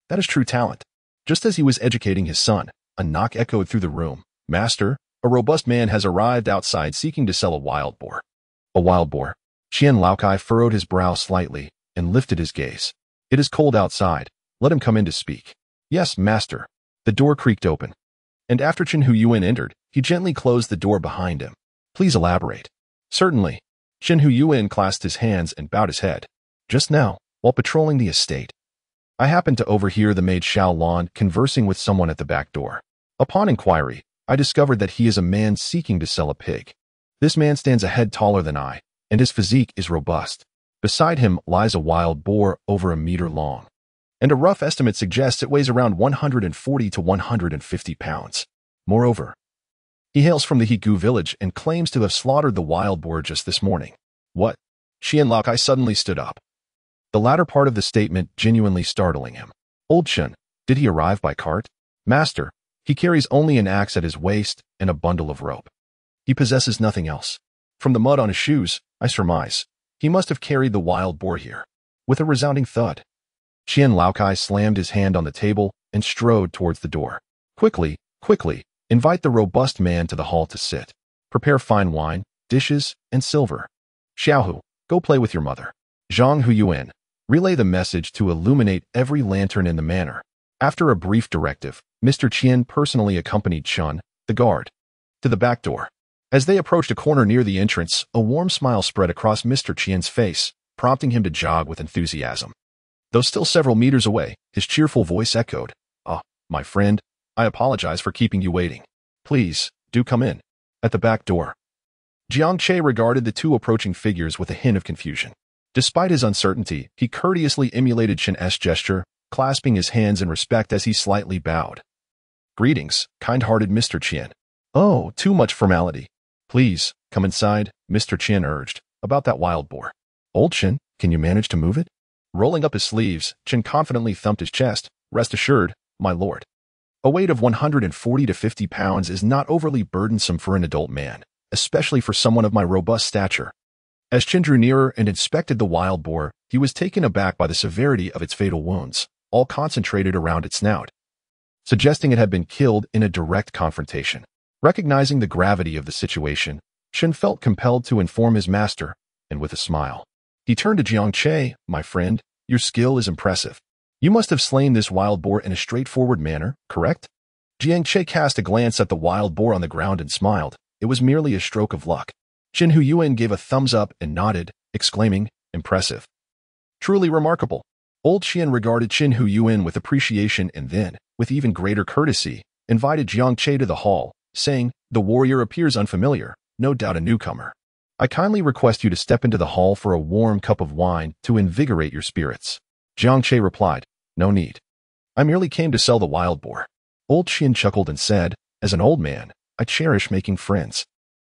That is true talent. Just as he was educating his son, a knock echoed through the room. Master, a robust man has arrived outside seeking to sell a wild boar. A wild boar. Qian Laokai furrowed his brow slightly and lifted his gaze. It is cold outside. Let him come in to speak. Yes, master. The door creaked open, and after Chen Huyuan entered, he gently closed the door behind him. Please elaborate. Certainly. Chen Huyuan clasped his hands and bowed his head. Just now, while patrolling the estate, I happened to overhear the maid Xiaolan conversing with someone at the back door. Upon inquiry, I discovered that he is a man seeking to sell a pig. This man stands a head taller than I, and his physique is robust. Beside him lies a wild boar over a meter long, and a rough estimate suggests it weighs around 140 to 150 pounds. Moreover, he hails from the Higu village and claims to have slaughtered the wild boar just this morning. What? Qian Laokai suddenly stood up, the latter part of the statement genuinely startling him. Old Chen, did he arrive by cart? Master, he carries only an axe at his waist and a bundle of rope. He possesses nothing else. From the mud on his shoes, I surmise, he must have carried the wild boar here. With a resounding thud, Qian Laokai slammed his hand on the table and strode towards the door. Quickly, invite the robust man to the hall to sit. Prepare fine wine, dishes, and silver. Xiaohu, go play with your mother. Zhang Huyuan, relay the message to illuminate every lantern in the manor. After a brief directive, Mr. Qian personally accompanied Chun, the guard, to the back door. As they approached a corner near the entrance, a warm smile spread across Mr. Qian's face, prompting him to jog with enthusiasm. Though still several meters away, his cheerful voice echoed, Ah, my friend, I apologize for keeping you waiting. Please, do come in. At the back door, Jiang Che regarded the two approaching figures with a hint of confusion. Despite his uncertainty, he courteously emulated Chen's gesture, clasping his hands in respect as he slightly bowed. Greetings, kind-hearted Mr. Qian. Oh, too much formality. Please, come inside, Mr. Qian urged, about that wild boar. Old Chen, can you manage to move it? Rolling up his sleeves, Chen confidently thumped his chest. Rest assured, my lord. A weight of 140 to 50 pounds is not overly burdensome for an adult man, especially for someone of my robust stature. As Chen drew nearer and inspected the wild boar, he was taken aback by the severity of its fatal wounds, all concentrated around its snout, suggesting it had been killed in a direct confrontation. Recognizing the gravity of the situation, Chen felt compelled to inform his master, and with a smile, he turned to Jiang Che. My friend, your skill is impressive. You must have slain this wild boar in a straightforward manner, correct? Jiang Che cast a glance at the wild boar on the ground and smiled. it was merely a stroke of luck. Qin Huyuan gave a thumbs up and nodded, exclaiming, "Impressive. Truly remarkable." Old Qian regarded Qin Huyuan with appreciation and then, with even greater courtesy, invited Jiang Che to the hall, saying, "The warrior appears unfamiliar, no doubt a newcomer. I kindly request you to step into the hall for a warm cup of wine to invigorate your spirits." Jiang Che replied, "No need. I merely came to sell the wild boar." Old Qian chuckled and said, "As an old man, I cherish making friends.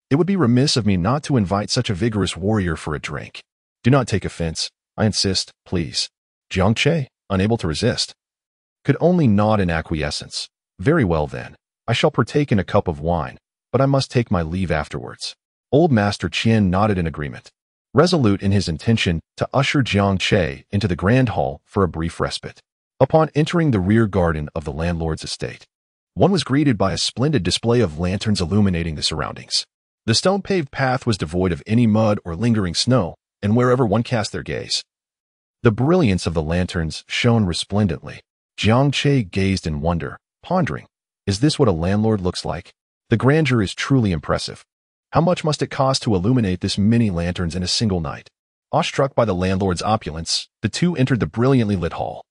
It would be remiss of me not to invite such a vigorous warrior for a drink. Do not take offense. I insist, please." Jiang Che, unable to resist, could only nod in acquiescence. "Very well then. I shall partake in a cup of wine, but I must take my leave afterwards." Old Master Qian nodded in agreement, resolute in his intention to usher Jiang Che into the grand hall for a brief respite. Upon entering the rear garden of the landlord's estate, one was greeted by a splendid display of lanterns illuminating the surroundings. The stone-paved path was devoid of any mud or lingering snow, and wherever one cast their gaze, the brilliance of the lanterns shone resplendently. Jiang Che gazed in wonder, pondering, "Is this what a landlord looks like? The grandeur is truly impressive. How much must it cost to illuminate this many lanterns in a single night?" Awestruck by the landlord's opulence, the two entered the brilliantly lit hall,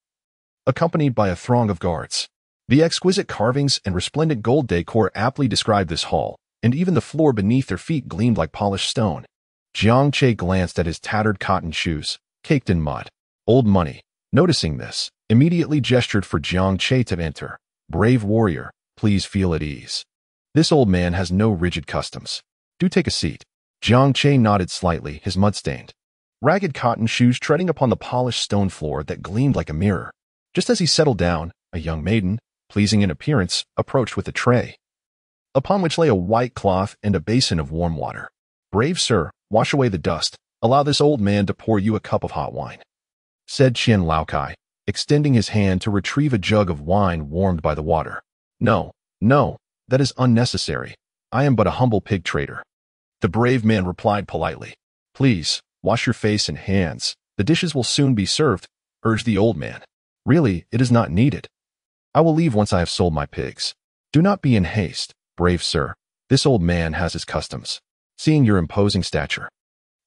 accompanied by a throng of guards. The exquisite carvings and resplendent gold decor aptly described this hall, and even the floor beneath their feet gleamed like polished stone. Jiang Che glanced at his tattered cotton shoes, caked in mud. Old Money, noticing this, immediately gestured for Jiang Che to enter. "Brave warrior, please feel at ease. This old man has no rigid customs. Do take a seat." Jiang Che nodded slightly, his mud-stained, ragged cotton shoes treading upon the polished stone floor that gleamed like a mirror. Just as he settled down, a young maiden, pleasing in appearance, approached with a tray, upon which lay a white cloth and a basin of warm water. "Brave sir, wash away the dust. Allow this old man to pour you a cup of hot wine," said Qian Laokai, extending his hand to retrieve a jug of wine warmed by the water. No, that is unnecessary. I am but a humble pig trader." The brave man replied politely. "Please, wash your face and hands. The dishes will soon be served," urged the old man. "Really, it is not needed. I will leave once I have sold my pigs. Do not be in haste, brave sir. This old man has his customs. Seeing your imposing stature,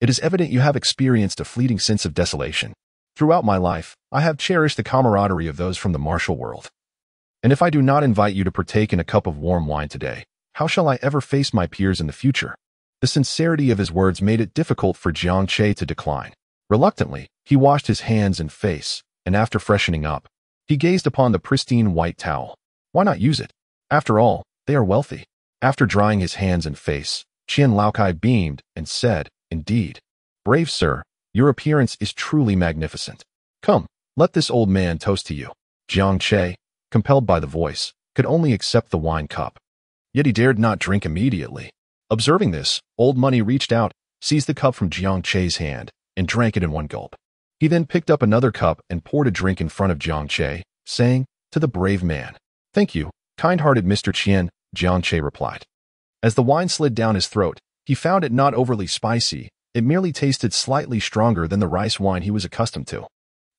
it is evident you have experienced a fleeting sense of desolation. Throughout my life, I have cherished the camaraderie of those from the martial world. And if I do not invite you to partake in a cup of warm wine today, how shall I ever face my peers in the future?" The sincerity of his words made it difficult for Jiang Che to decline. Reluctantly, he washed his hands and face, and after freshening up, he gazed upon the pristine white towel. Why not use it? After all, they are wealthy. After drying his hands and face, Qian Laokai beamed and said, "Indeed, brave sir, your appearance is truly magnificent. Come, let this old man toast to you." Jiang Che, compelled by the voice, could only accept the wine cup. Yet he dared not drink immediately. Observing this, Old Money reached out, seized the cup from Jiang Che's hand, and drank it in one gulp. He then picked up another cup and poured a drink in front of Jiang Che, saying, to the brave man, "Thank you, kind-hearted Mr. Qian," Jiang Che replied. As the wine slid down his throat, he found it not overly spicy. It merely tasted slightly stronger than the rice wine he was accustomed to.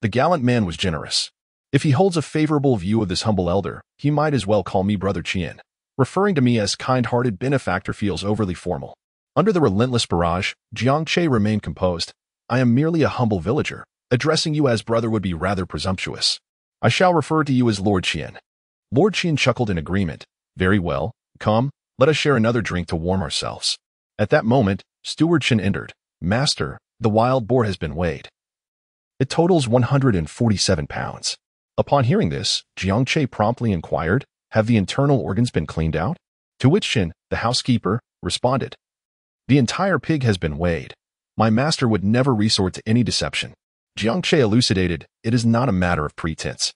The gallant man was generous. If he holds a favorable view of this humble elder, he might as well call me Brother Qian. Referring to me as kind-hearted benefactor feels overly formal. Under the relentless barrage, Jiang Che remained composed. "I am merely a humble villager. Addressing you as brother would be rather presumptuous. I shall refer to you as Lord Qian." Lord Qian chuckled in agreement. "Very well. Come, let us share another drink to warm ourselves." At that moment, Steward Chen entered. "Master, the wild boar has been weighed. It totals 147 pounds. Upon hearing this, Jiang Che promptly inquired, "Have the internal organs been cleaned out?" To which Chen, the housekeeper, responded, "The entire pig has been weighed. My master would never resort to any deception." Jiang Che elucidated, "It is not a matter of pretense.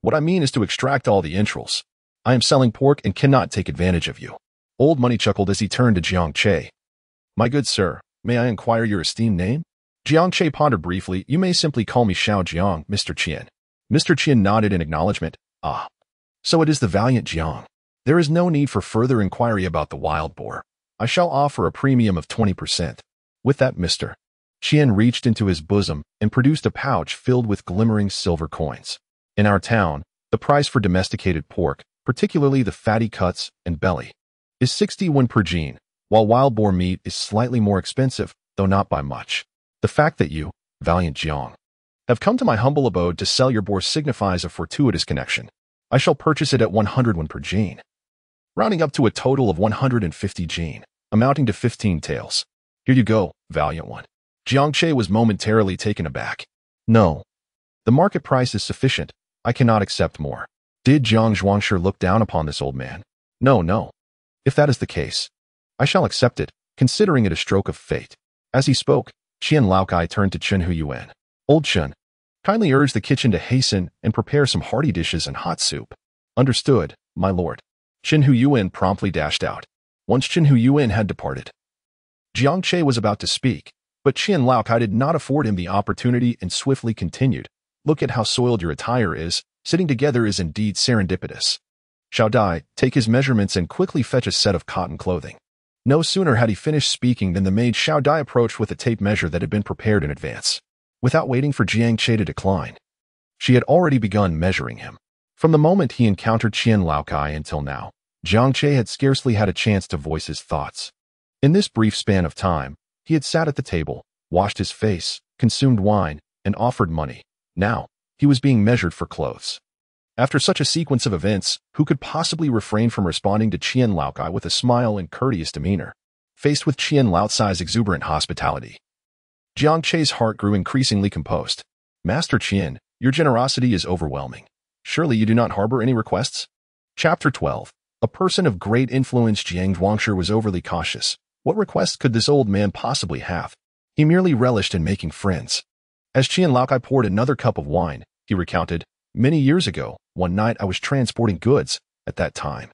What I mean is to extract all the entrails. I am selling pork and cannot take advantage of you." Old Money chuckled as he turned to Jiang Che. "My good sir, may I inquire your esteemed name?" Jiang Che pondered briefly. "You may simply call me Xiao Jiang, Mr. Qian." Mr. Qian nodded in acknowledgement. "Ah, so it is the valiant Jiang. There is no need for further inquiry about the wild boar. I shall offer a premium of 20%. With that, Mr. Qian reached into his bosom and produced a pouch filled with glimmering silver coins. In our town, the price for domesticated pork, particularly the fatty cuts and belly, is 61 per gene, while wild boar meat is slightly more expensive, though not by much. The fact that you, valiant Jiang, have come to my humble abode to sell your boar signifies a fortuitous connection. I shall purchase it at 101 per gene, rounding up to a total of 150 gene, amounting to 15 taels. Here you go, valiant one. Jiang Che was momentarily taken aback. No. The market price is sufficient. I cannot accept more. Did Jiang Zhuangshi look down upon this old man? No. If that is the case, I shall accept it, considering it a stroke of fate. As he spoke, Qian Laokai turned to Chen Huyuan. Old Chen, kindly urge the kitchen to hasten and prepare some hearty dishes and hot soup. Understood, my lord. Chen Huyuan promptly dashed out. Once Chen Huyuan had departed, Jiang Che was about to speak, but Qian Laokai did not afford him the opportunity and swiftly continued. Look at how soiled your attire is. Sitting together is indeed serendipitous. Xiao Dai, take his measurements and quickly fetch a set of cotton clothing. No sooner had he finished speaking than the maid Xiao Dai approached with a tape measure that had been prepared in advance. Without waiting for Jiang Che to decline, she had already begun measuring him. From the moment he encountered Qian Laokai until now, Jiang Che had scarcely had a chance to voice his thoughts. In this brief span of time, he had sat at the table, washed his face, consumed wine, and offered money. Now, he was being measured for clothes. After such a sequence of events, who could possibly refrain from responding to Qian Laokai with a smile and courteous demeanor? Faced with Qian Laocai's exuberant hospitality, Jiang Che's heart grew increasingly composed. Master Qian, your generosity is overwhelming. Surely you do not harbor any requests? Chapter 12. A person of great influence. Jiang Zhuangshi was overly cautious. What requests could this old man possibly have? He merely relished in making friends. As Qian Laokai poured another cup of wine, he recounted, many years ago, one night I was transporting goods. At that time,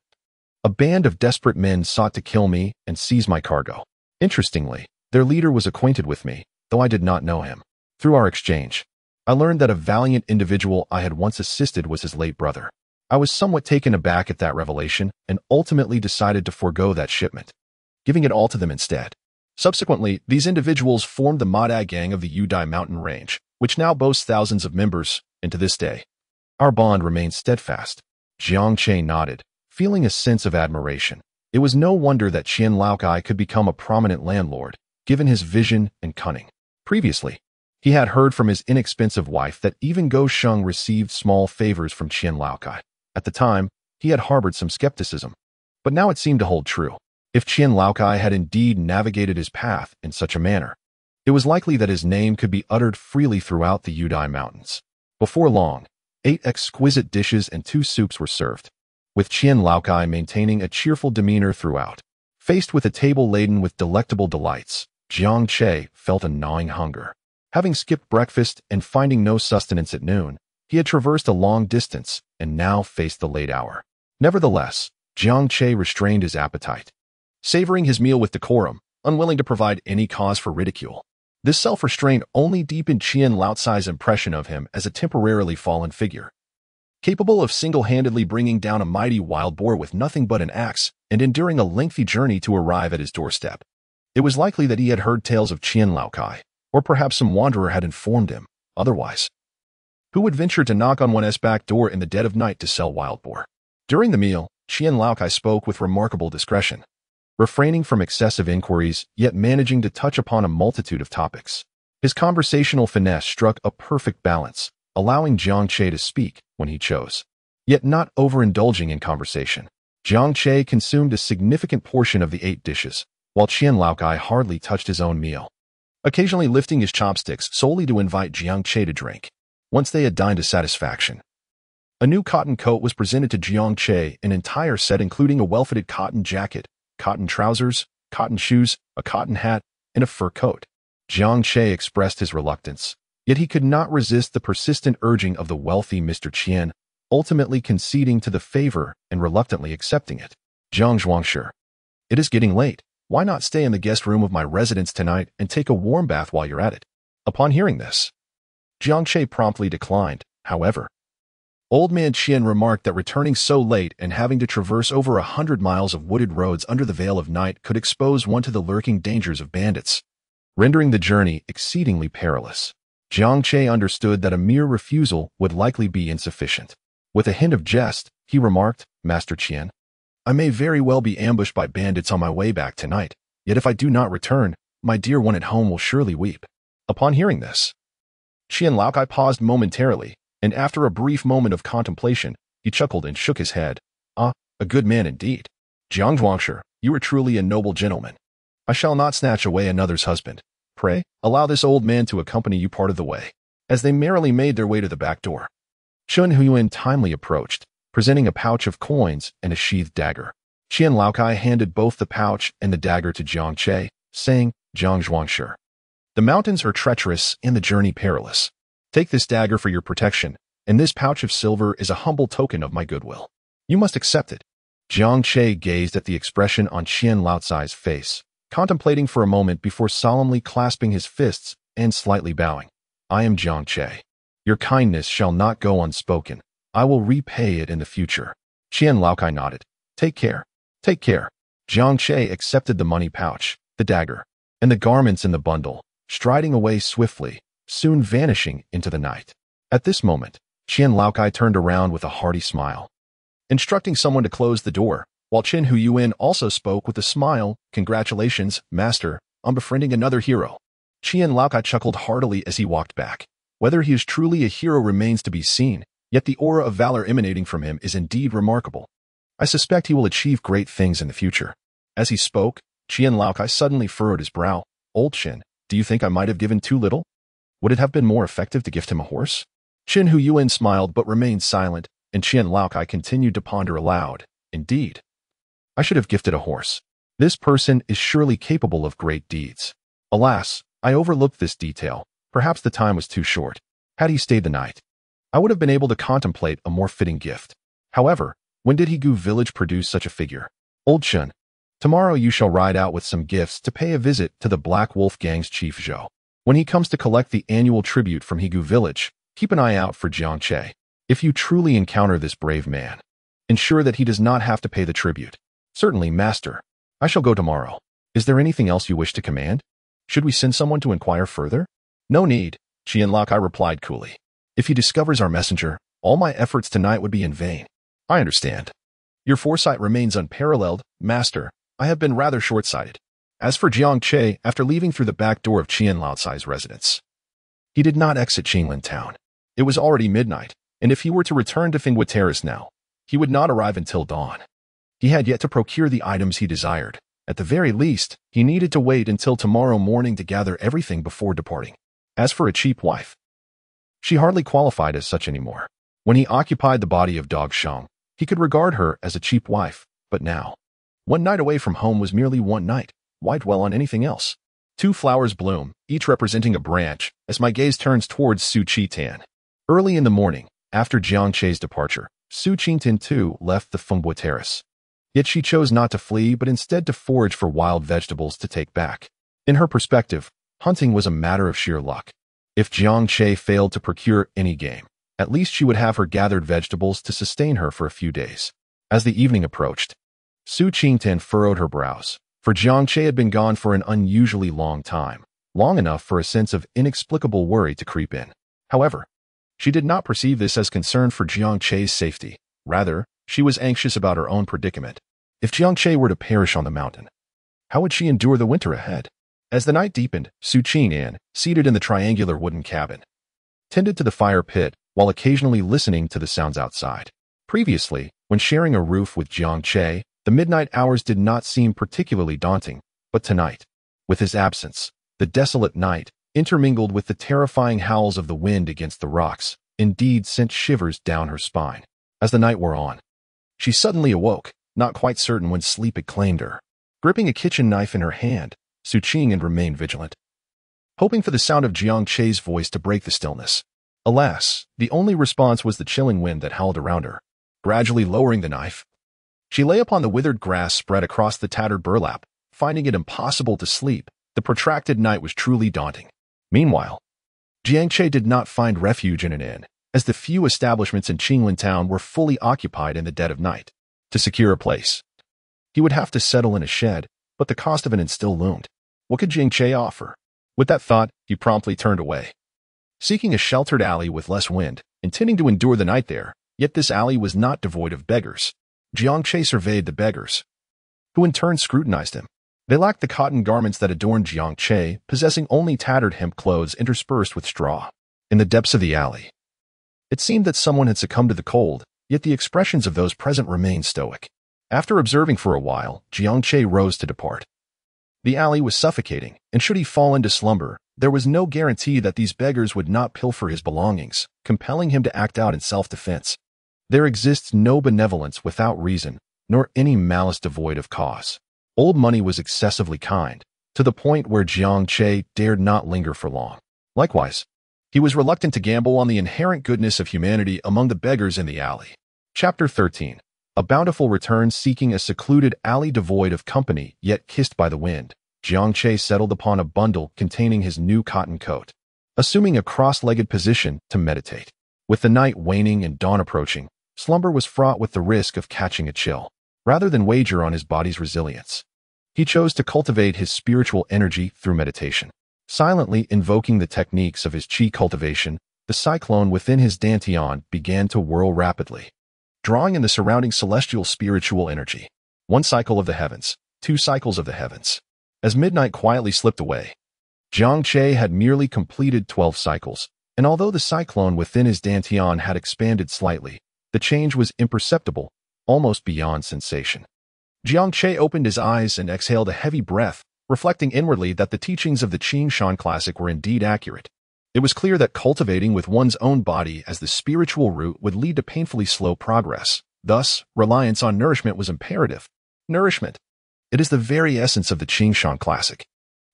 a band of desperate men sought to kill me and seize my cargo. Interestingly, their leader was acquainted with me, though I did not know him. Through our exchange, I learned that a valiant individual I had once assisted was his late brother. I was somewhat taken aback at that revelation and ultimately decided to forego that shipment, giving it all to them instead. Subsequently, these individuals formed the Madai gang of the Yudai mountain range, which now boasts thousands of members, and to this day, our bond remains steadfast. Jiang Che nodded, feeling a sense of admiration. It was no wonder that Qian Laokai could become a prominent landlord, given his vision and cunning. Previously, he had heard from his inexpensive wife that even Go Sheng received small favors from Qian Laokai. At the time, he had harbored some skepticism, but now it seemed to hold true. If Qian Laokai had indeed navigated his path in such a manner, it was likely that his name could be uttered freely throughout the Yudai Mountains. Before long, 8 exquisite dishes and 2 soups were served, with Qian Laokai maintaining a cheerful demeanor throughout. Faced with a table laden with delectable delights, Jiang Che felt a gnawing hunger. Having skipped breakfast and finding no sustenance at noon, he had traversed a long distance and now faced the late hour. Nevertheless, Jiang Che restrained his appetite, savoring his meal with decorum, unwilling to provide any cause for ridicule. This self-restraint only deepened Qian Laocai's impression of him as a temporarily fallen figure, capable of single-handedly bringing down a mighty wild boar with nothing but an axe and enduring a lengthy journey to arrive at his doorstep. It was likely that he had heard tales of Qian Laokai, or perhaps some wanderer had informed him. Otherwise, who would venture to knock on one's back door in the dead of night to sell wild boar? During the meal, Qian Laokai spoke with remarkable discretion, refraining from excessive inquiries, yet managing to touch upon a multitude of topics. His conversational finesse struck a perfect balance, allowing Jiang Che to speak when he chose, yet not overindulging in conversation. Jiang Che consumed a significant portion of the 8 dishes, while Qian Laokai hardly touched his own meal, occasionally lifting his chopsticks solely to invite Jiang Che to drink. Once they had dined to satisfaction, a new cotton coat was presented to Jiang Che, an entire set including a well-fitted cotton jacket, cotton trousers, cotton shoes, a cotton hat, and a fur coat. Jiang Che expressed his reluctance, yet he could not resist the persistent urging of the wealthy Mr. Qian, ultimately conceding to the favor and reluctantly accepting it. Jiang Zhuangshi, it is getting late. Why not stay in the guest room of my residence tonight and take a warm bath while you're at it? Upon hearing this, Jiang Che promptly declined. However, Old Man Qian remarked that returning so late and having to traverse over 100 miles of wooded roads under the veil of night could expose one to the lurking dangers of bandits, rendering the journey exceedingly perilous. Jiang Che understood that a mere refusal would likely be insufficient. With a hint of jest, he remarked, Master Qian, I may very well be ambushed by bandits on my way back tonight, yet if I do not return, my dear one at home will surely weep." Upon hearing this, Qian Laokai paused momentarily, and after a brief moment of contemplation, he chuckled and shook his head. "Ah, a good man indeed. Jiang Zhuangshi, you are truly a noble gentleman. I shall not snatch away another's husband. Pray, allow this old man to accompany you part of the way." As they merrily made their way to the back door, Chun Huyen timely approached, presenting a pouch of coins and a sheathed dagger. Qian Laokai handed both the pouch and the dagger to Jiang Che, saying, "Jiang Zhuangshi, the mountains are treacherous and the journey perilous. Take this dagger for your protection, and this pouch of silver is a humble token of my goodwill. You must accept it." Jiang Che gazed at the expression on Qian Laocai's face, contemplating for a moment before solemnly clasping his fists and slightly bowing. "I am Jiang Che. Your kindness shall not go unspoken. I will repay it in the future." Qian Laokai nodded. Take care. Take care." Jiang Che accepted the money pouch, the dagger, and the garments in the bundle, striding away swiftly, soon vanishing into the night. At this moment, Qian Laokai turned around with a hearty smile, instructing someone to close the door, while Qin Huyen also spoke with a smile, "Congratulations, master, on befriending another hero." Qian Laokai chuckled heartily as he walked back. Whether he is truly a hero remains to be seen, yet the aura of valor emanating from him is indeed remarkable. I suspect he will achieve great things in the future. As he spoke, Qian Laokai suddenly furrowed his brow. "Old Qin, do you think I might have given too little? Would it have been more effective to gift him a horse?" Qin Huyen smiled but remained silent, and Qian Laokai continued to ponder aloud. "Indeed, I should have gifted a horse. This person is surely capable of great deeds. Alas, I overlooked this detail. Perhaps the time was too short. Had he stayed the night, I would have been able to contemplate a more fitting gift. However, when did Higu village produce such a figure? Old Shun, tomorrow you shall ride out with some gifts to pay a visit to the Black Wolf Gang's chief Zhou. When he comes to collect the annual tribute from Higu village, keep an eye out for Jiang Che. If you truly encounter this brave man, ensure that he does not have to pay the tribute." "Certainly, master. I shall go tomorrow. Is there anything else you wish to command? Should we send someone to inquire further?" "No need," Qian Laokai replied coolly. "If he discovers our messenger, all my efforts tonight would be in vain." "I understand. Your foresight remains unparalleled, master. I have been rather short-sighted." As for Jiang Che, after leaving through the back door of Qian Laocai's residence, he did not exit Qinglin town. It was already midnight, and if he were to return to Fingwa Terrace now, he would not arrive until dawn. He had yet to procure the items he desired. At the very least, he needed to wait until tomorrow morning to gather everything before departing. As for a cheap wife, she hardly qualified as such anymore. When he occupied the body of Dog Shang, he could regard her as a cheap wife, but now, one night away from home was merely one night. Why dwell on anything else? 2 flowers bloom, each representing a branch, as my gaze turns towards Su Chi-tan. Early in the morning, after Jiang Che's departure, Su Chi-tan too left the Fengbo Terrace. Yet she chose not to flee but instead to forage for wild vegetables to take back. In her perspective, hunting was a matter of sheer luck. If Jiang Che failed to procure any game, at least she would have her gathered vegetables to sustain her for a few days. As the evening approached, Su Chi-tan furrowed her brows, for Jiang Che had been gone for an unusually long time, long enough for a sense of inexplicable worry to creep in. However, she did not perceive this as concern for Jiang Che's safety. Rather, she was anxious about her own predicament. If Jiang Che were to perish on the mountain, how would she endure the winter ahead? As the night deepened, Su Chi-tan, seated in the triangular wooden cabin, tended to the fire pit while occasionally listening to the sounds outside. Previously, when sharing a roof with Jiang Che, the midnight hours did not seem particularly daunting, but tonight, with his absence, the desolate night, intermingled with the terrifying howls of the wind against the rocks, indeed sent shivers down her spine. As the night wore on, she suddenly awoke, not quite certain when sleep had claimed her. Gripping a kitchen knife in her hand, Su Chi-tan remained vigilant, hoping for the sound of Jiang Che's voice to break the stillness. Alas, the only response was the chilling wind that howled around her. Gradually lowering the knife, she lay upon the withered grass spread across the tattered burlap, finding it impossible to sleep. The protracted night was truly daunting. Meanwhile, Jiang Che did not find refuge in an inn, as the few establishments in Qinglin town were fully occupied in the dead of night. To secure a place, he would have to settle in a shed, but the cost of an inn still loomed. What could Jiang Che offer? With that thought, he promptly turned away, seeking a sheltered alley with less wind, intending to endure the night there. Yet this alley was not devoid of beggars. Jiangche surveyed the beggars, who in turn scrutinized him. They lacked the cotton garments that adorned Jiangche, possessing only tattered hemp clothes interspersed with straw. In the depths of the alley, it seemed that someone had succumbed to the cold, yet the expressions of those present remained stoic. After observing for a while, Jiangche rose to depart. The alley was suffocating, and should he fall into slumber, there was no guarantee that these beggars would not pilfer his belongings, compelling him to act out in self-defense. There exists no benevolence without reason, nor any malice devoid of cause. Old money was excessively kind, to the point where Jiangche dared not linger for long. Likewise, he was reluctant to gamble on the inherent goodness of humanity among the beggars in the alley. Chapter 13. A bountiful return. Seeking a secluded alley devoid of company, yet kissed by the wind, Jiangche settled upon a bundle containing his new cotton coat, assuming a cross-legged position to meditate. With the night waning and dawn approaching, slumber was fraught with the risk of catching a chill. Rather than wager on his body's resilience, he chose to cultivate his spiritual energy through meditation. Silently invoking the techniques of his qi cultivation, the cyclone within his dantian began to whirl rapidly, drawing in the surrounding celestial spiritual energy. One cycle of the heavens, two cycles of the heavens. As midnight quietly slipped away, Jiangche had merely completed 12 cycles, and although the cyclone within his dantian had expanded slightly, the change was imperceptible, almost beyond sensation. Jiangche opened his eyes and exhaled a heavy breath, reflecting inwardly that the teachings of the Qing Shan classic were indeed accurate. It was clear that cultivating with one's own body as the spiritual root would lead to painfully slow progress. Thus, reliance on nourishment was imperative. Nourishment. It is the very essence of the Qing Shan classic.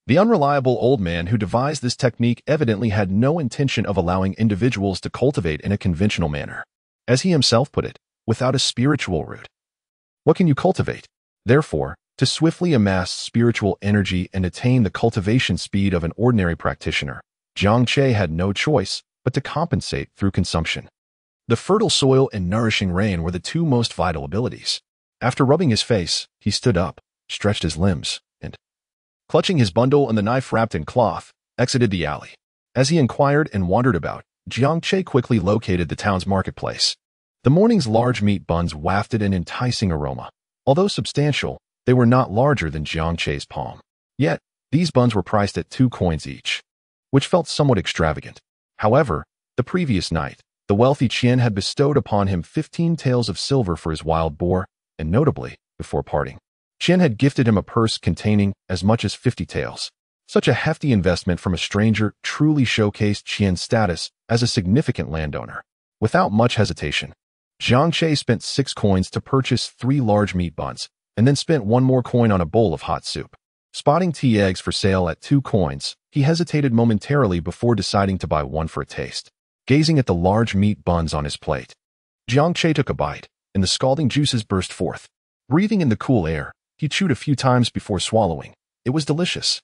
The unreliable old man who devised this technique evidently had no intention of allowing individuals to cultivate in a conventional manner. As he himself put it, without a spiritual root, what can you cultivate? Therefore, to swiftly amass spiritual energy and attain the cultivation speed of an ordinary practitioner, Jiangche had no choice but to compensate through consumption. The fertile soil and nourishing rain were the two most vital abilities. After rubbing his face, he stood up, stretched his limbs, and, clutching his bundle and the knife wrapped in cloth, exited the alley. As he inquired and wandered about, Jiangche quickly located the town's marketplace. The morning's large meat buns wafted an enticing aroma. Although substantial, they were not larger than Jiangche's palm. Yet, these buns were priced at 2 coins each, which felt somewhat extravagant. However, the previous night, the wealthy Qian had bestowed upon him 15 taels of silver for his wild boar, and notably, before parting, Qian had gifted him a purse containing as much as 50 taels. Such a hefty investment from a stranger truly showcased Qian's status as a significant landowner. Without much hesitation, Jiangche spent 6 coins to purchase 3 large meat buns, and then spent 1 more coin on a bowl of hot soup. Spotting tea eggs for sale at 2 coins, he hesitated momentarily before deciding to buy 1 for a taste. Gazing at the large meat buns on his plate, Jiangche took a bite, and the scalding juices burst forth. Breathing in the cool air, he chewed a few times before swallowing. It was delicious.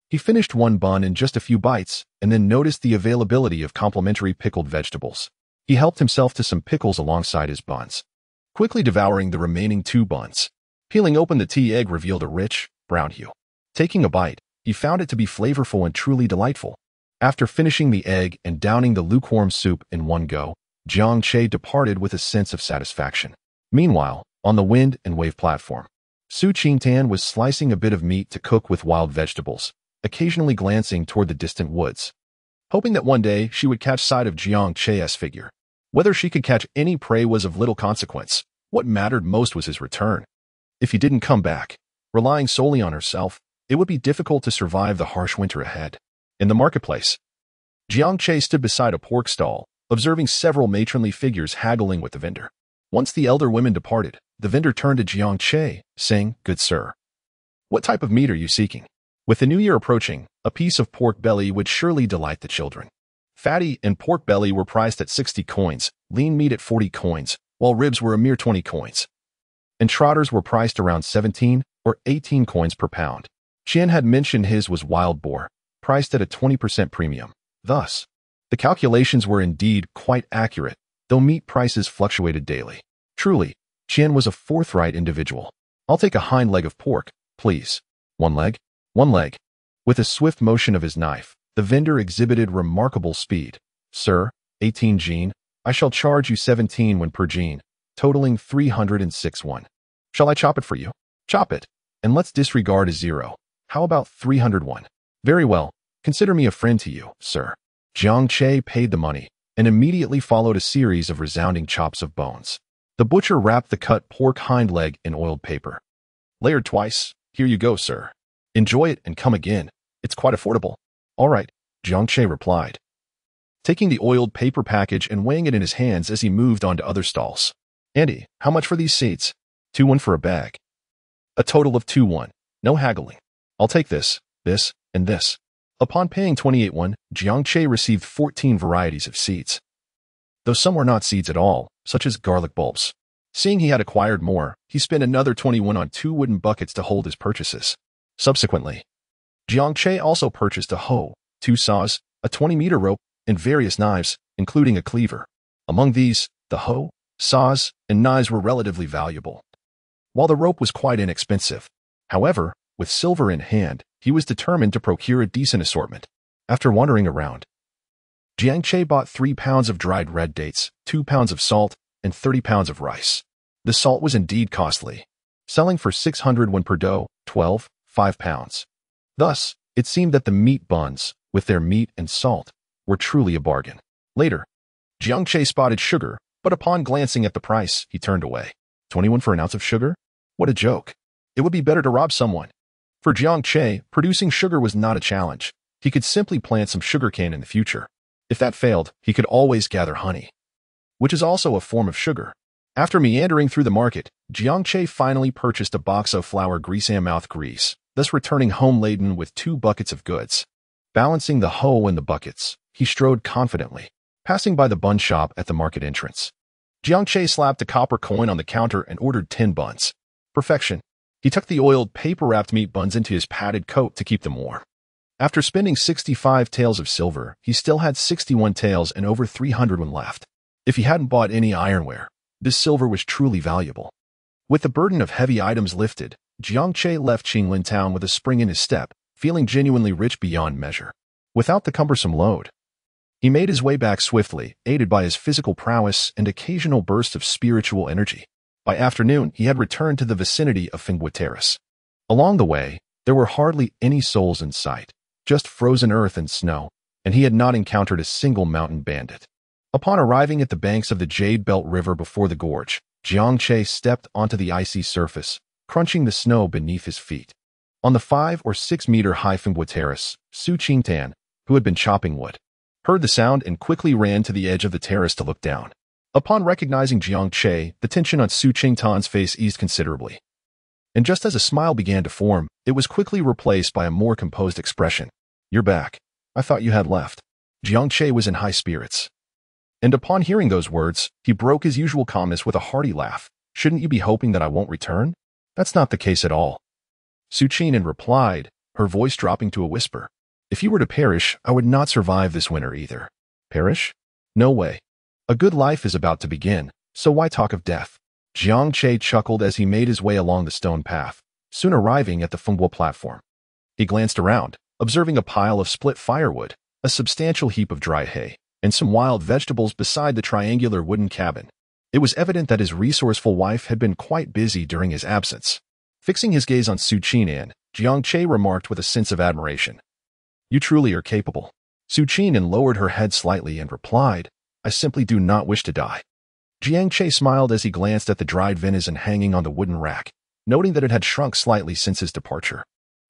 He finished 1 bun in just a few bites, and then noticed the availability of complementary pickled vegetables. He helped himself to some pickles alongside his buns, quickly devouring the remaining 2 buns. Peeling open the tea egg revealed a rich, brown hue. Taking a bite, he found it to be flavorful and truly delightful. After finishing the egg and downing the lukewarm soup in one go, Jiangche departed with a sense of satisfaction. Meanwhile, on the wind and wave platform, Su Qingtan was slicing a bit of meat to cook with wild vegetables, occasionally glancing toward the distant woods, hoping that one day she would catch sight of Jiangche's figure. Whether she could catch any prey was of little consequence. What mattered most was his return. If he didn't come back, relying solely on herself, it would be difficult to survive the harsh winter ahead. In the marketplace, Jiangche stood beside a pork stall, observing several matronly figures haggling with the vendor. Once the elder women departed, the vendor turned to Jiangche, saying, "Good sir, what type of meat are you seeking?" With the new year approaching, a piece of pork belly would surely delight the children. Fatty and pork belly were priced at 60 coins, lean meat at 40 coins, while ribs were a mere 20 coins. And trotters were priced around 17 or 18 coins per pound. Qian had mentioned his was wild boar, priced at a 20% premium. Thus, the calculations were indeed quite accurate, though meat prices fluctuated daily. Truly, Qian was a forthright individual. "I'll take a hind leg of pork, please." "1 leg? 1 leg." With a swift motion of his knife, the vendor exhibited remarkable speed. "Sir, 18 jin, I shall charge you 17 when per jin. totaling 306 won. Shall I chop it for you? Chop it, and let's disregard a zero. How about 301? Very well, consider me a friend to you, sir. Jiang Che paid the money and immediately followed a series of resounding chops of bones. The butcher wrapped the cut pork hind leg in oiled paper. Layered twice. Here you go, sir. Enjoy it and come again. It's quite affordable. All right, Jiang Che replied, taking the oiled paper package and weighing it in his hands as he moved on to other stalls. Andy, how much for these seats? 2-1 for a bag. A total of 2-1. No haggling. I'll take this, and this. Upon paying 28-1, Jiang Che received 14 varieties of seeds, though some were not seeds at all, such as garlic bulbs. Seeing he had acquired more, he spent another 21 on 2 wooden buckets to hold his purchases. Subsequently, Jiang Che also purchased a hoe, 2 saws, a 20-meter rope, and various knives, including a cleaver. Among these, the hoe, saws, and knives were relatively valuable, while the rope was quite inexpensive. However, with silver in hand, he was determined to procure a decent assortment. After wandering around, Jiang Che bought 3 pounds of dried red dates, 2 pounds of salt, and 30 pounds of rice. The salt was indeed costly, selling for 600 won per dough, 5 pounds. Thus, it seemed that the meat buns, with their meat and salt, were truly a bargain. Later, Jiang Che spotted sugar, but upon glancing at the price, he turned away. 21 for an ounce of sugar? What a joke. It would be better to rob someone. For Jiang Che, producing sugar was not a challenge. He could simply plant some sugarcane in the future. If that failed, he could always gather honey, which is also a form of sugar. After meandering through the market, Jiang Che finally purchased a box of flour grease-mouth grease, thus returning home laden with 2 buckets of goods. Balancing the hoe in the buckets, he strode confidently, passing by the bun shop at the market entrance. Jiang Che slapped a copper coin on the counter and ordered 10 buns. Perfection. He tucked the oiled paper-wrapped meat buns into his padded coat to keep them warm. After spending 65 taels of silver, he still had 61 taels and over 300 when left. If he hadn't bought any ironware, this silver was truly valuable. With the burden of heavy items lifted, Jiang Che left Qinglin town with a spring in his step, feeling genuinely rich beyond measure. Without the cumbersome load, he made his way back swiftly, aided by his physical prowess and occasional bursts of spiritual energy. By afternoon, he had returned to the vicinity of Fingbua Terrace. Along the way, there were hardly any souls in sight, just frozen earth and snow, and he had not encountered a single mountain bandit. Upon arriving at the banks of the Jade Belt River before the gorge, Jiang Che stepped onto the icy surface, crunching the snow beneath his feet. On the 5 or 6 meter high Fingbua Terrace, Su Qingtan, who had been chopping wood, heard the sound and quickly ran to the edge of the terrace to look down. Upon recognizing Jiang Che, the tension on Su Qingtan's face eased considerably. And just as a smile began to form, it was quickly replaced by a more composed expression. You're back. I thought you had left. Jiang Che was in high spirits. And upon hearing those words, he broke his usual calmness with a hearty laugh. Shouldn't you be hoping that I won't return? That's not the case at all. Su Qingtan replied, her voice dropping to a whisper. If you were to perish, I would not survive this winter either. Perish? No way. A good life is about to begin, so why talk of death? Jiang Che chuckled as he made his way along the stone path, soon arriving at the Fingbua platform. He glanced around, observing a pile of split firewood, a substantial heap of dry hay, and some wild vegetables beside the triangular wooden cabin. It was evident that his resourceful wife had been quite busy during his absence. Fixing his gaze on Su Qingtan, Jiang Che remarked with a sense of admiration. You truly are capable. Su Qingtan lowered her head slightly and replied, I simply do not wish to die. Jiang Che smiled as he glanced at the dried venison hanging on the wooden rack, noting that it had shrunk slightly since his departure.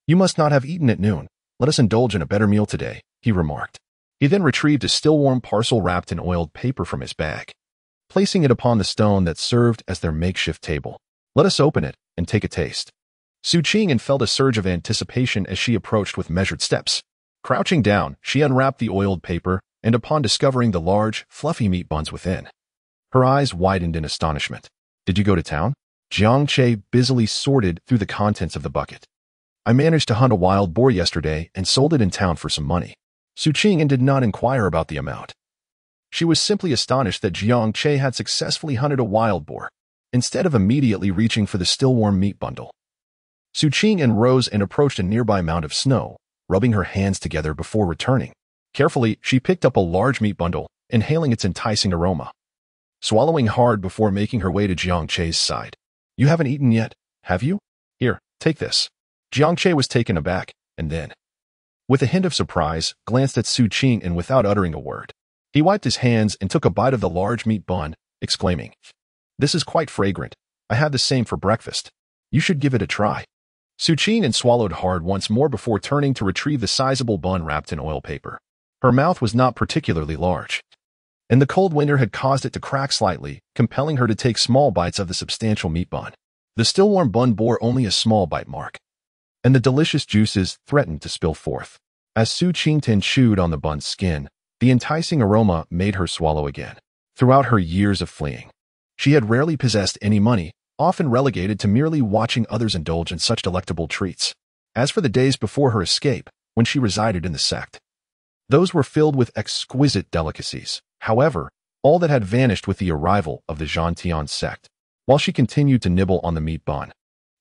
You must not have eaten at noon. Let us indulge in a better meal today, he remarked. He then retrieved a still-warm parcel wrapped in oiled paper from his bag, placing it upon the stone that served as their makeshift table. Let us open it and take a taste. Su Qingtan felt a surge of anticipation as she approached with measured steps. Crouching down, she unwrapped the oiled paper, and upon discovering the large, fluffy meat buns within, her eyes widened in astonishment. Did you go to town? Jiang Che busily sorted through the contents of the bucket. I managed to hunt a wild boar yesterday and sold it in town for some money. Su Qingtan did not inquire about the amount. She was simply astonished that Jiang Che had successfully hunted a wild boar, instead of immediately reaching for the still-warm meat bundle. Su Qingtan rose and approached a nearby mound of snow, rubbing her hands together before returning. Carefully, she picked up a large meat bundle, inhaling its enticing aroma. swallowing hard before making her way to Jiang Che's side. You haven't eaten yet, have you? Here, take this. Jiang Che was taken aback, and then, with a hint of surprise, glanced at Su Qing and without uttering a word. He wiped his hands and took a bite of the large meat bun, exclaiming, "This is quite fragrant. I had the same for breakfast. You should give it a try." Su Qing swallowed hard once more before turning to retrieve the sizable bun wrapped in oil paper. Her mouth was not particularly large, and the cold winter had caused it to crack slightly, compelling her to take small bites of the substantial meat bun. The still warm bun bore only a small bite mark, and the delicious juices threatened to spill forth. As Su Qingtian chewed on the bun's skin, the enticing aroma made her swallow again. Throughout her years of fleeing, she had rarely possessed any money, often relegated to merely watching others indulge in such delectable treats. As for the days before her escape, when she resided in the sect, those were filled with exquisite delicacies. However, all that had vanished with the arrival of the Zhantian sect. While she continued to nibble on the meat bun,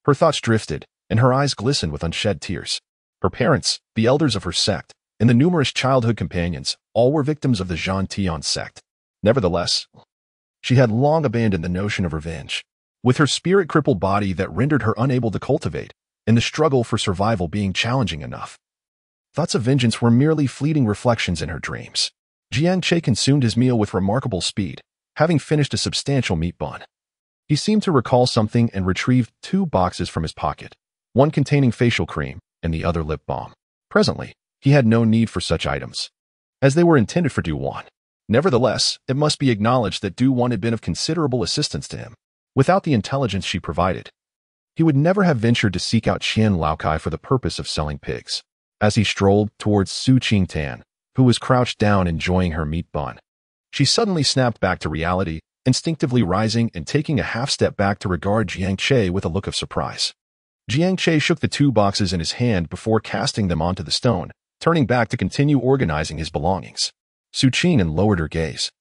her thoughts drifted, and her eyes glistened with unshed tears. Her parents, the elders of her sect, and the numerous childhood companions, all were victims of the Zhantian sect. Nevertheless, she had long abandoned the notion of revenge. With her spirit-crippled body that rendered her unable to cultivate, and the struggle for survival being challenging enough, thoughts of vengeance were merely fleeting reflections in her dreams. Jiang Che consumed his meal with remarkable speed, having finished a substantial meat bun. He seemed to recall something and retrieved 2 boxes from his pocket, one containing facial cream and the other lip balm. Presently, he had no need for such items, as they were intended for Du Wan. Nevertheless, it must be acknowledged that Du Wan had been of considerable assistance to him. Without the intelligence she provided, he would never have ventured to seek out Qian Laokai for the purpose of selling pigs. As he strolled towards Su Qingtian, who was crouched down enjoying her meat bun, she suddenly snapped back to reality, instinctively rising and taking a half-step back to regard Jiang Che with a look of surprise. Jiang Che shook the 2 boxes in his hand before casting them onto the stone, turning back to continue organizing his belongings. Su Qing lowered her gaze,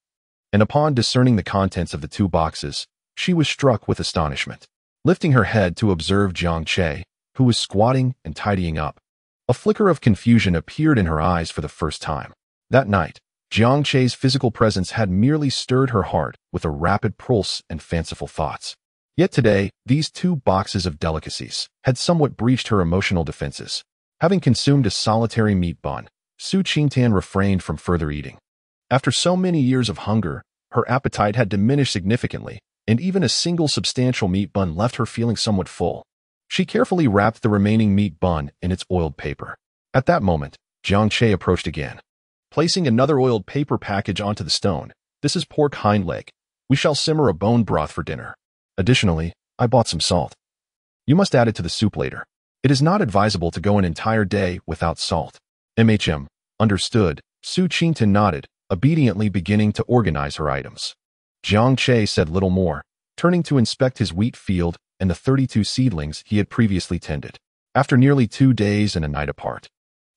and upon discerning the contents of the 2 boxes, she was struck with astonishment. Lifting her head to observe Jiang Che, who was squatting and tidying up, a flicker of confusion appeared in her eyes for the first time. That night, Jiang Che's physical presence had merely stirred her heart with a rapid pulse and fanciful thoughts. Yet today, these 2 boxes of delicacies had somewhat breached her emotional defenses. Having consumed a solitary meat bun, Su Qingtian refrained from further eating. After so many years of hunger, her appetite had diminished significantly, and even a single substantial meat bun left her feeling somewhat full. She carefully wrapped the remaining meat bun in its oiled paper. At that moment, Jiang Che approached again, placing another oiled paper package onto the stone. "This is pork hind leg. We shall simmer a bone broth for dinner. Additionally, I bought some salt. You must add it to the soup later. It is not advisable to go an entire day without salt." Understood. Su Qingtian nodded, obediently beginning to organize her items. Jiang Che said little more, turning to inspect his wheat field and the 32 seedlings he had previously tended. After nearly 2 days and a night apart,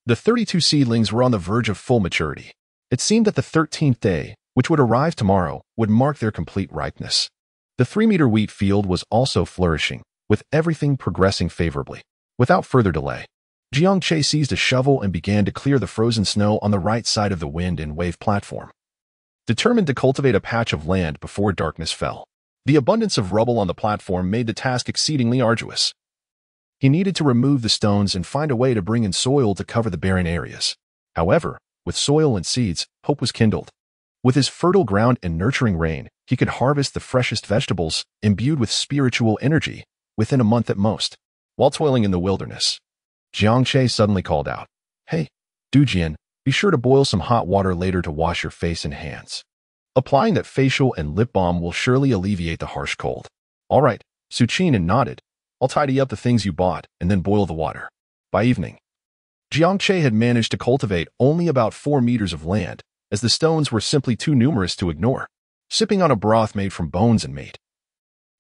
the 32 seedlings were on the verge of full maturity. It seemed that the 13th day, which would arrive tomorrow, would mark their complete ripeness. The 3-meter wheat field was also flourishing, with everything progressing favorably. Without further delay, Jiang Che seized a shovel and began to clear the frozen snow on the right side of the wind and wave platform, determined to cultivate a patch of land before darkness fell. The abundance of rubble on the platform made the task exceedingly arduous. He needed to remove the stones and find a way to bring in soil to cover the barren areas. However, with soil and seeds, hope was kindled. With his fertile ground and nurturing rain, he could harvest the freshest vegetables, imbued with spiritual energy, within a month at most. While toiling in the wilderness, Jiang Che suddenly called out, "Hey, Dujian, be sure to boil some hot water later to wash your face and hands. Applying that facial and lip balm will surely alleviate the harsh cold." "All right," Su Qing nodded. "I'll tidy up the things you bought and then boil the water." By evening, Jiang Che had managed to cultivate only about 4 meters of land, as the stones were simply too numerous to ignore. Sipping on a broth made from bones and meat,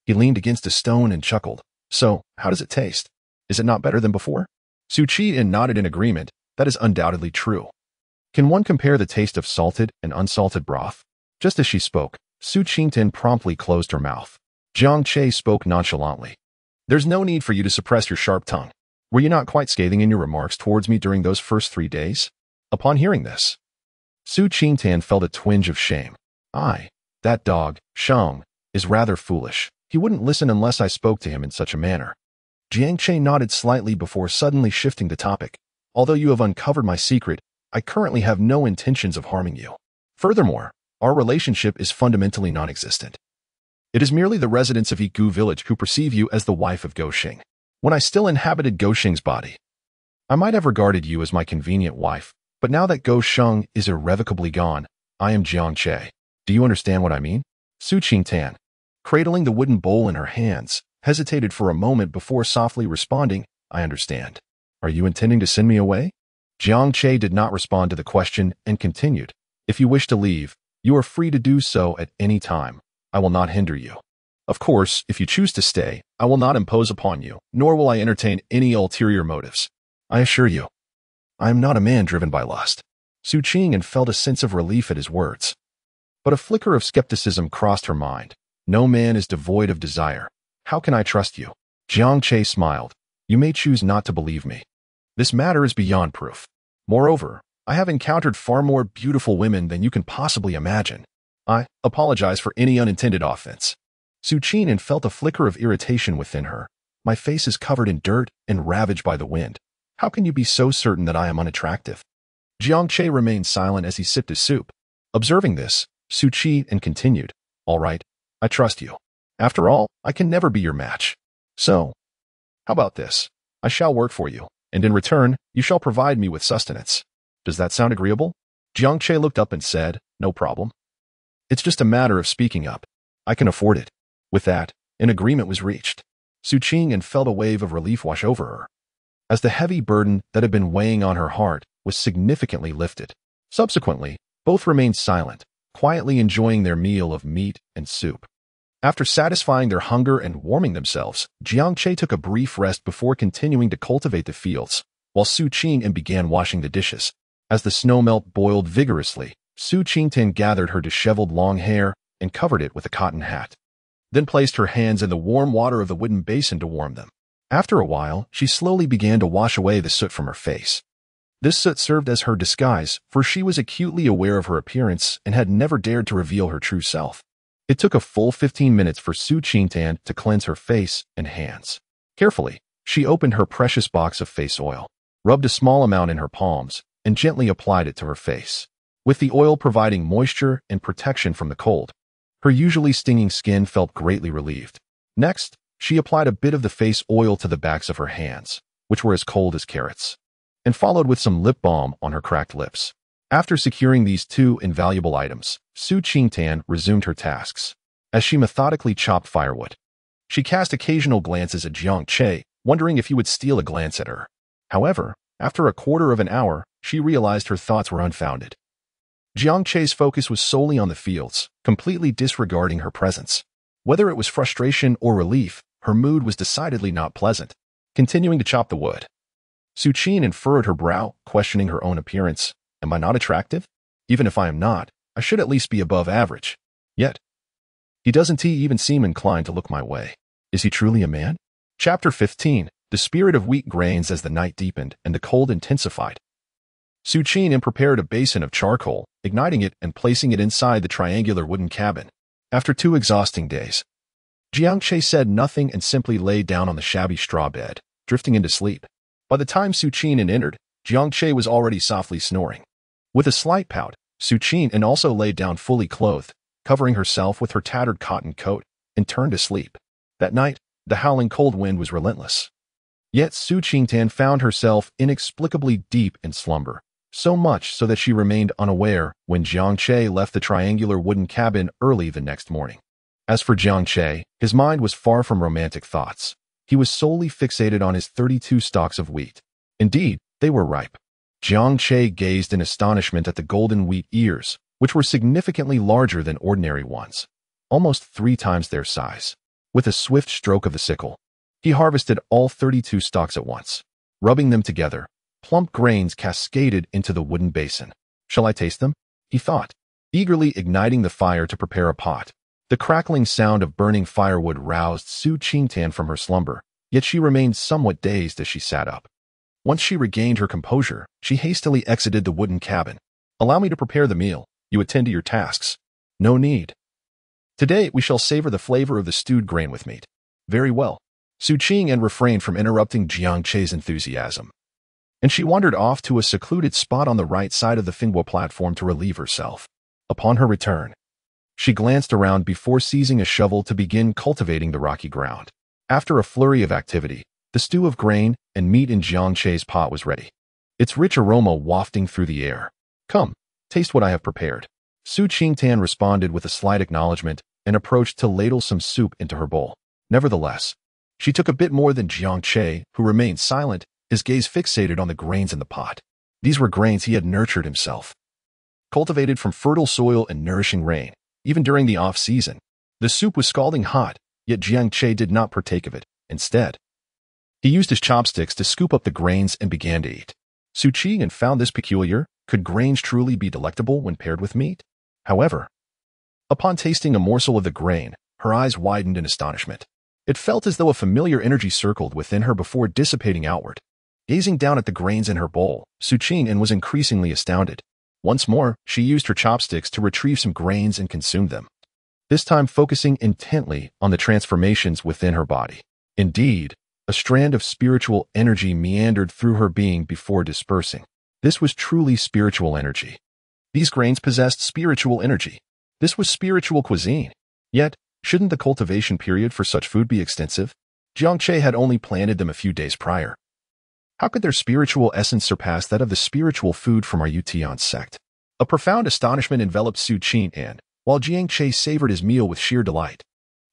he leaned against a stone and chuckled. "So, how does it taste? Is it not better than before?" Su Qing nodded in agreement. "That is undoubtedly true. Can one compare the taste of salted and unsalted broth?" Just as she spoke, Su Qingtian promptly closed her mouth. Jiang Che spoke nonchalantly. "There's no need for you to suppress your sharp tongue. Were you not quite scathing in your remarks towards me during those first 3 days?" Upon hearing this, Su Qingtian felt a twinge of shame. That dog, Shang, is rather foolish. He wouldn't listen unless I spoke to him in such a manner. Jiang Che nodded slightly before suddenly shifting the topic. Although you have uncovered my secret, I currently have no intentions of harming you. Furthermore, our relationship is fundamentally non-existent. It is merely the residents of Yigu village who perceive you as the wife of Goxing. When I still inhabited Goxing's body, I might have regarded you as my convenient wife, but now that Goxing is irrevocably gone, I am Jiang Che. Do you understand what I mean? Su Qingtan, cradling the wooden bowl in her hands, hesitated for a moment before softly responding, I understand. Are you intending to send me away? Jiang Che did not respond to the question and continued, if you wish to leave, you are free to do so at any time. I will not hinder you. Of course, if you choose to stay, I will not impose upon you, nor will I entertain any ulterior motives. I assure you, I am not a man driven by lust. Su Qingtan felt a sense of relief at his words. But a flicker of skepticism crossed her mind. No man is devoid of desire. How can I trust you? Jiang Che smiled. You may choose not to believe me. This matter is beyond proof. Moreover, I have encountered far more beautiful women than you can possibly imagine. I apologize for any unintended offense. Su Qingtan felt a flicker of irritation within her. My face is covered in dirt and ravaged by the wind. How can you be so certain that I am unattractive? Jiang Che remained silent as he sipped his soup. Observing this, Su Qingtan continued, all right, I trust you. After all, I can never be your match. So, how about this? I shall work for you, and in return, you shall provide me with sustenance. Does that sound agreeable? Jiang Che looked up and said, no problem. It's just a matter of speaking up. I can afford it. With that, an agreement was reached. Su Qingtan felt a wave of relief wash over her, as the heavy burden that had been weighing on her heart was significantly lifted. Subsequently, both remained silent, quietly enjoying their meal of meat and soup. After satisfying their hunger and warming themselves, Jiang Che took a brief rest before continuing to cultivate the fields, while Su Qingtan began washing the dishes. As the snowmelt boiled vigorously, Su Qingtan gathered her disheveled long hair and covered it with a cotton hat, then placed her hands in the warm water of the wooden basin to warm them. After a while, she slowly began to wash away the soot from her face. This soot served as her disguise, for she was acutely aware of her appearance and had never dared to reveal her true self. It took a full 15 minutes for Su Qingtan to cleanse her face and hands. Carefully, she opened her precious box of face oil, rubbed a small amount in her palms, and gently applied it to her face. With the oil providing moisture and protection from the cold, her usually stinging skin felt greatly relieved. Next, she applied a bit of the face oil to the backs of her hands, which were as cold as carrots, and followed with some lip balm on her cracked lips. After securing these two invaluable items, Su Qingtan resumed her tasks. As she methodically chopped firewood, she cast occasional glances at Jiang Che, wondering if he would steal a glance at her. However, after a quarter of an hour, she realized her thoughts were unfounded. Jiang Che's focus was solely on the fields, completely disregarding her presence. Whether it was frustration or relief, her mood was decidedly not pleasant. Continuing to chop the wood, Su Qingtan furrowed her brow, questioning her own appearance. Am I not attractive? Even if I am not, I should at least be above average. Yet, he doesn't even seem inclined to look my way. Is he truly a man? Chapter 15. The spirit of wheat grains. As the night deepened and the cold intensified, Su Qingtan prepared a basin of charcoal, igniting it and placing it inside the triangular wooden cabin. After 2 exhausting days, Jiang Che said nothing and simply lay down on the shabby straw bed, drifting into sleep. By the time Su Qingtan entered, Jiang Che was already softly snoring. With a slight pout, Su Qingtan also laid down fully clothed, covering herself with her tattered cotton coat, and turned to sleep. That night, the howling cold wind was relentless. Yet Su Qingtan found herself inexplicably deep in slumber, so much so that she remained unaware when Jiang Che left the triangular wooden cabin early the next morning. As for Jiang Che, his mind was far from romantic thoughts. He was solely fixated on his 32 stalks of wheat. Indeed, they were ripe. Jiang Che gazed in astonishment at the golden wheat ears, which were significantly larger than ordinary ones, almost 3 times their size. With a swift stroke of the sickle, he harvested all 32 stalks at once. Rubbing them together, plump grains cascaded into the wooden basin. Shall I taste them? He thought, eagerly igniting the fire to prepare a pot. The crackling sound of burning firewood roused Su Qingtan from her slumber, yet she remained somewhat dazed as she sat up. Once she regained her composure, she hastily exited the wooden cabin. Allow me to prepare the meal. You attend to your tasks. No need. Today, we shall savor the flavor of the stewed grain with meat. Very well. Su Qingyan refrained from interrupting Jiang Che's enthusiasm, and she wandered off to a secluded spot on the right side of the Fingbo platform to relieve herself. Upon her return, she glanced around before seizing a shovel to begin cultivating the rocky ground. After a flurry of activity, the stew of grain and meat in Jiang Che's pot was ready, its rich aroma wafting through the air. Come, taste what I have prepared. Su Qingtan responded with a slight acknowledgement and approached to ladle some soup into her bowl. Nevertheless, she took a bit more than Jiang Che, who remained silent, his gaze fixated on the grains in the pot. These were grains he had nurtured himself, cultivated from fertile soil and nourishing rain. Even during the off-season, the soup was scalding hot, yet Jiang Che did not partake of it. Instead, he used his chopsticks to scoop up the grains and began to eat. Su Qingyan found this peculiar. Could grains truly be delectable when paired with meat? However, upon tasting a morsel of the grain, her eyes widened in astonishment. It felt as though a familiar energy circled within her before dissipating outward. Gazing down at the grains in her bowl, Su Qingyan was increasingly astounded. Once more, she used her chopsticks to retrieve some grains and consume them, this time focusing intently on the transformations within her body. Indeed, a strand of spiritual energy meandered through her being before dispersing. This was truly spiritual energy. These grains possessed spiritual energy. This was spiritual cuisine. Yet, shouldn't the cultivation period for such food be extensive? Jiang Che had only planted them a few days prior. How could their spiritual essence surpass that of the spiritual food from our Yutian sect? A profound astonishment enveloped Su Qingyan, while Jiang Che savored his meal with sheer delight.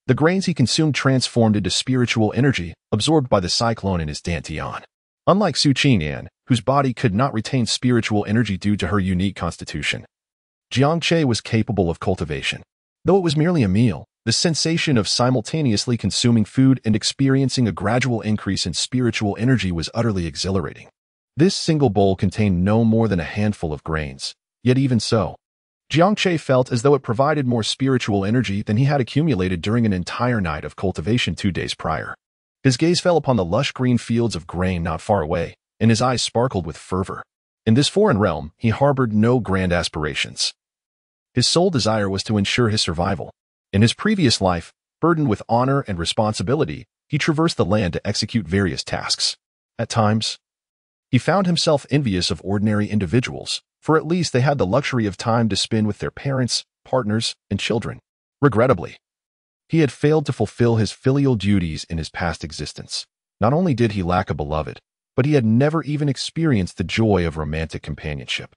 The grains he consumed transformed into spiritual energy, absorbed by the cyclone in his dantian. Unlike Su Qingyan, whose body could not retain spiritual energy due to her unique constitution, Jiang Che was capable of cultivation. Though it was merely a meal, the sensation of simultaneously consuming food and experiencing a gradual increase in spiritual energy was utterly exhilarating. This single bowl contained no more than a handful of grains. Yet even so, Jiang Che felt as though it provided more spiritual energy than he had accumulated during an entire night of cultivation 2 days prior. His gaze fell upon the lush green fields of grain not far away, and his eyes sparkled with fervor. In this foreign realm, he harbored no grand aspirations. His sole desire was to ensure his survival. In his previous life, burdened with honor and responsibility, he traversed the land to execute various tasks. At times, he found himself envious of ordinary individuals, for at least they had the luxury of time to spend with their parents, partners, and children. Regrettably, he had failed to fulfill his filial duties in his past existence. Not only did he lack a beloved, but he had never even experienced the joy of romantic companionship.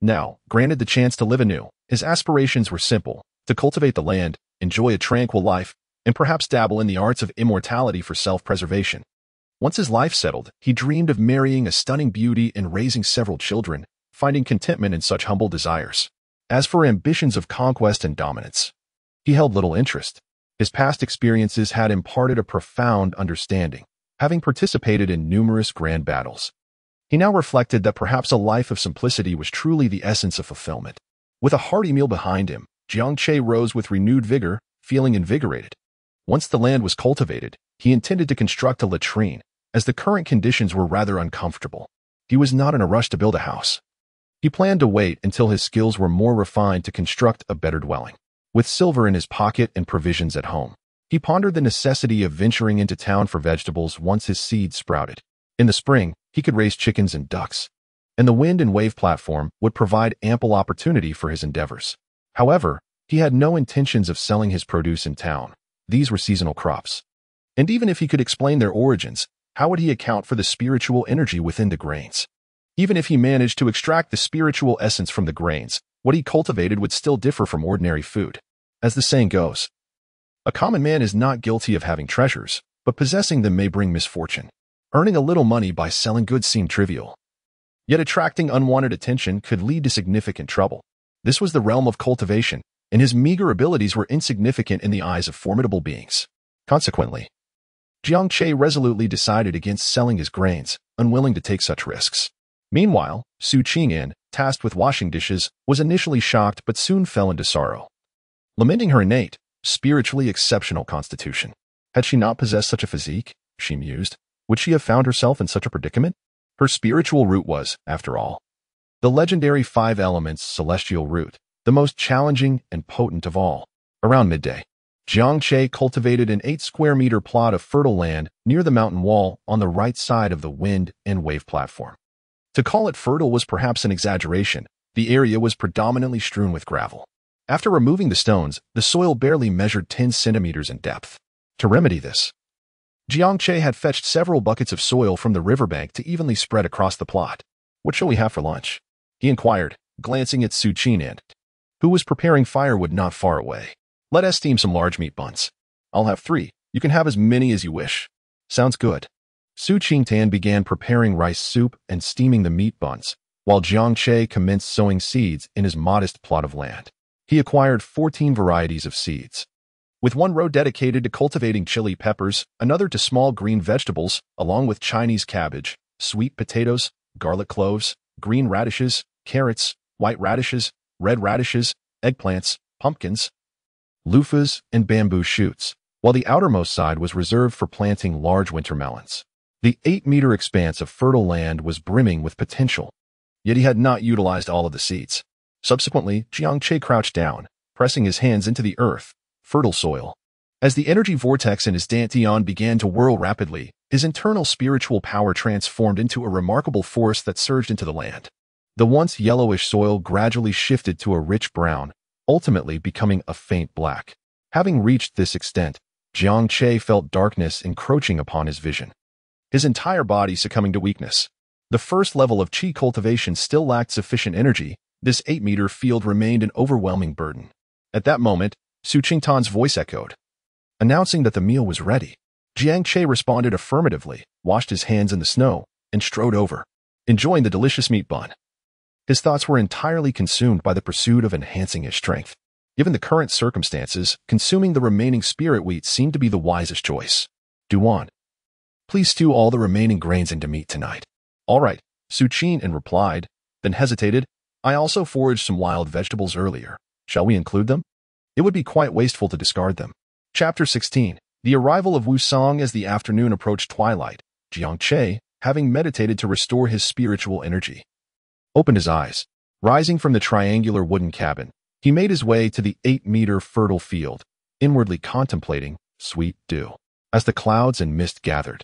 Now, granted the chance to live anew, his aspirations were simple: to cultivate the land, enjoy a tranquil life, and perhaps dabble in the arts of immortality for self-preservation. Once his life settled, he dreamed of marrying a stunning beauty and raising several children, finding contentment in such humble desires. As for ambitions of conquest and dominance, he held little interest. His past experiences had imparted a profound understanding, having participated in numerous grand battles. He now reflected that perhaps a life of simplicity was truly the essence of fulfillment. With a hearty meal behind him, Jiang Che rose with renewed vigor, feeling invigorated. Once the land was cultivated, he intended to construct a latrine, as the current conditions were rather uncomfortable. He was not in a rush to build a house. He planned to wait until his skills were more refined to construct a better dwelling. With silver in his pocket and provisions at home, he pondered the necessity of venturing into town for vegetables once his seeds sprouted. In the spring, he could raise chickens and ducks, and the wind and wave platform would provide ample opportunity for his endeavors. However, he had no intentions of selling his produce in town. These were seasonal crops. And even if he could explain their origins, how would he account for the spiritual energy within the grains? Even if he managed to extract the spiritual essence from the grains, what he cultivated would still differ from ordinary food. As the saying goes, a common man is not guilty of having treasures, but possessing them may bring misfortune. Earning a little money by selling goods seemed trivial, yet attracting unwanted attention could lead to significant trouble. This was the realm of cultivation, and his meager abilities were insignificant in the eyes of formidable beings. Consequently, Jiang Che resolutely decided against selling his grains, unwilling to take such risks. Meanwhile, Su Qingyan, tasked with washing dishes, was initially shocked but soon fell into sorrow. Lamenting her innate, spiritually exceptional constitution, had she not possessed such a physique, she mused, would she have found herself in such a predicament? Her spiritual root was, after all, the legendary 5 elements celestial root, the most challenging and potent of all. Around midday, Jiang Che cultivated an 8-square-meter plot of fertile land near the mountain wall on the right side of the wind and wave platform. To call it fertile was perhaps an exaggeration. The area was predominantly strewn with gravel. After removing the stones, the soil barely measured 10 centimeters in depth. To remedy this, Jiang Che had fetched several buckets of soil from the riverbank to evenly spread across the plot. "What shall we have for lunch?" he inquired, glancing at Su Qin, who was preparing firewood not far away. "Let us steam some large meat buns. I'll have 3. You can have as many as you wish." "Sounds good." Su Qingtan began preparing rice soup and steaming the meat buns, while Jiang Che commenced sowing seeds in his modest plot of land. He acquired 14 varieties of seeds, with one row dedicated to cultivating chili peppers, another to small green vegetables, along with Chinese cabbage, sweet potatoes, garlic cloves, green radishes, carrots, white radishes, red radishes, eggplants, pumpkins, loofahs, and bamboo shoots, while the outermost side was reserved for planting large winter melons. The 8-meter expanse of fertile land was brimming with potential, yet he had not utilized all of the seeds. Subsequently, Jiang Che crouched down, pressing his hands into the earth, fertile soil. As the energy vortex in his dantian began to whirl rapidly, his internal spiritual power transformed into a remarkable force that surged into the land. The once yellowish soil gradually shifted to a rich brown, ultimately becoming a faint black. Having reached this extent, Jiang Che felt darkness encroaching upon his vision, his entire body succumbing to weakness. The first level of qi cultivation still lacked sufficient energy. This 8-meter field remained an overwhelming burden. At that moment, Su Qingtan's voice echoed, announcing that the meal was ready. Jiang Che responded affirmatively, washed his hands in the snow, and strode over, enjoying the delicious meat bun. His thoughts were entirely consumed by the pursuit of enhancing his strength. Given the current circumstances, consuming the remaining spirit wheat seemed to be the wisest choice. "Duan, please stew all the remaining grains into meat tonight." "All right," Su Qin replied, then hesitated. "I also foraged some wild vegetables earlier. Shall we include them? It would be quite wasteful to discard them." Chapter 16. The arrival of Wu Song. As the afternoon approached twilight, Jiang Che, having meditated to restore his spiritual energy, opened his eyes. Rising from the triangular wooden cabin, he made his way to the 8-meter fertile field, inwardly contemplating sweet dew. As the clouds and mist gathered,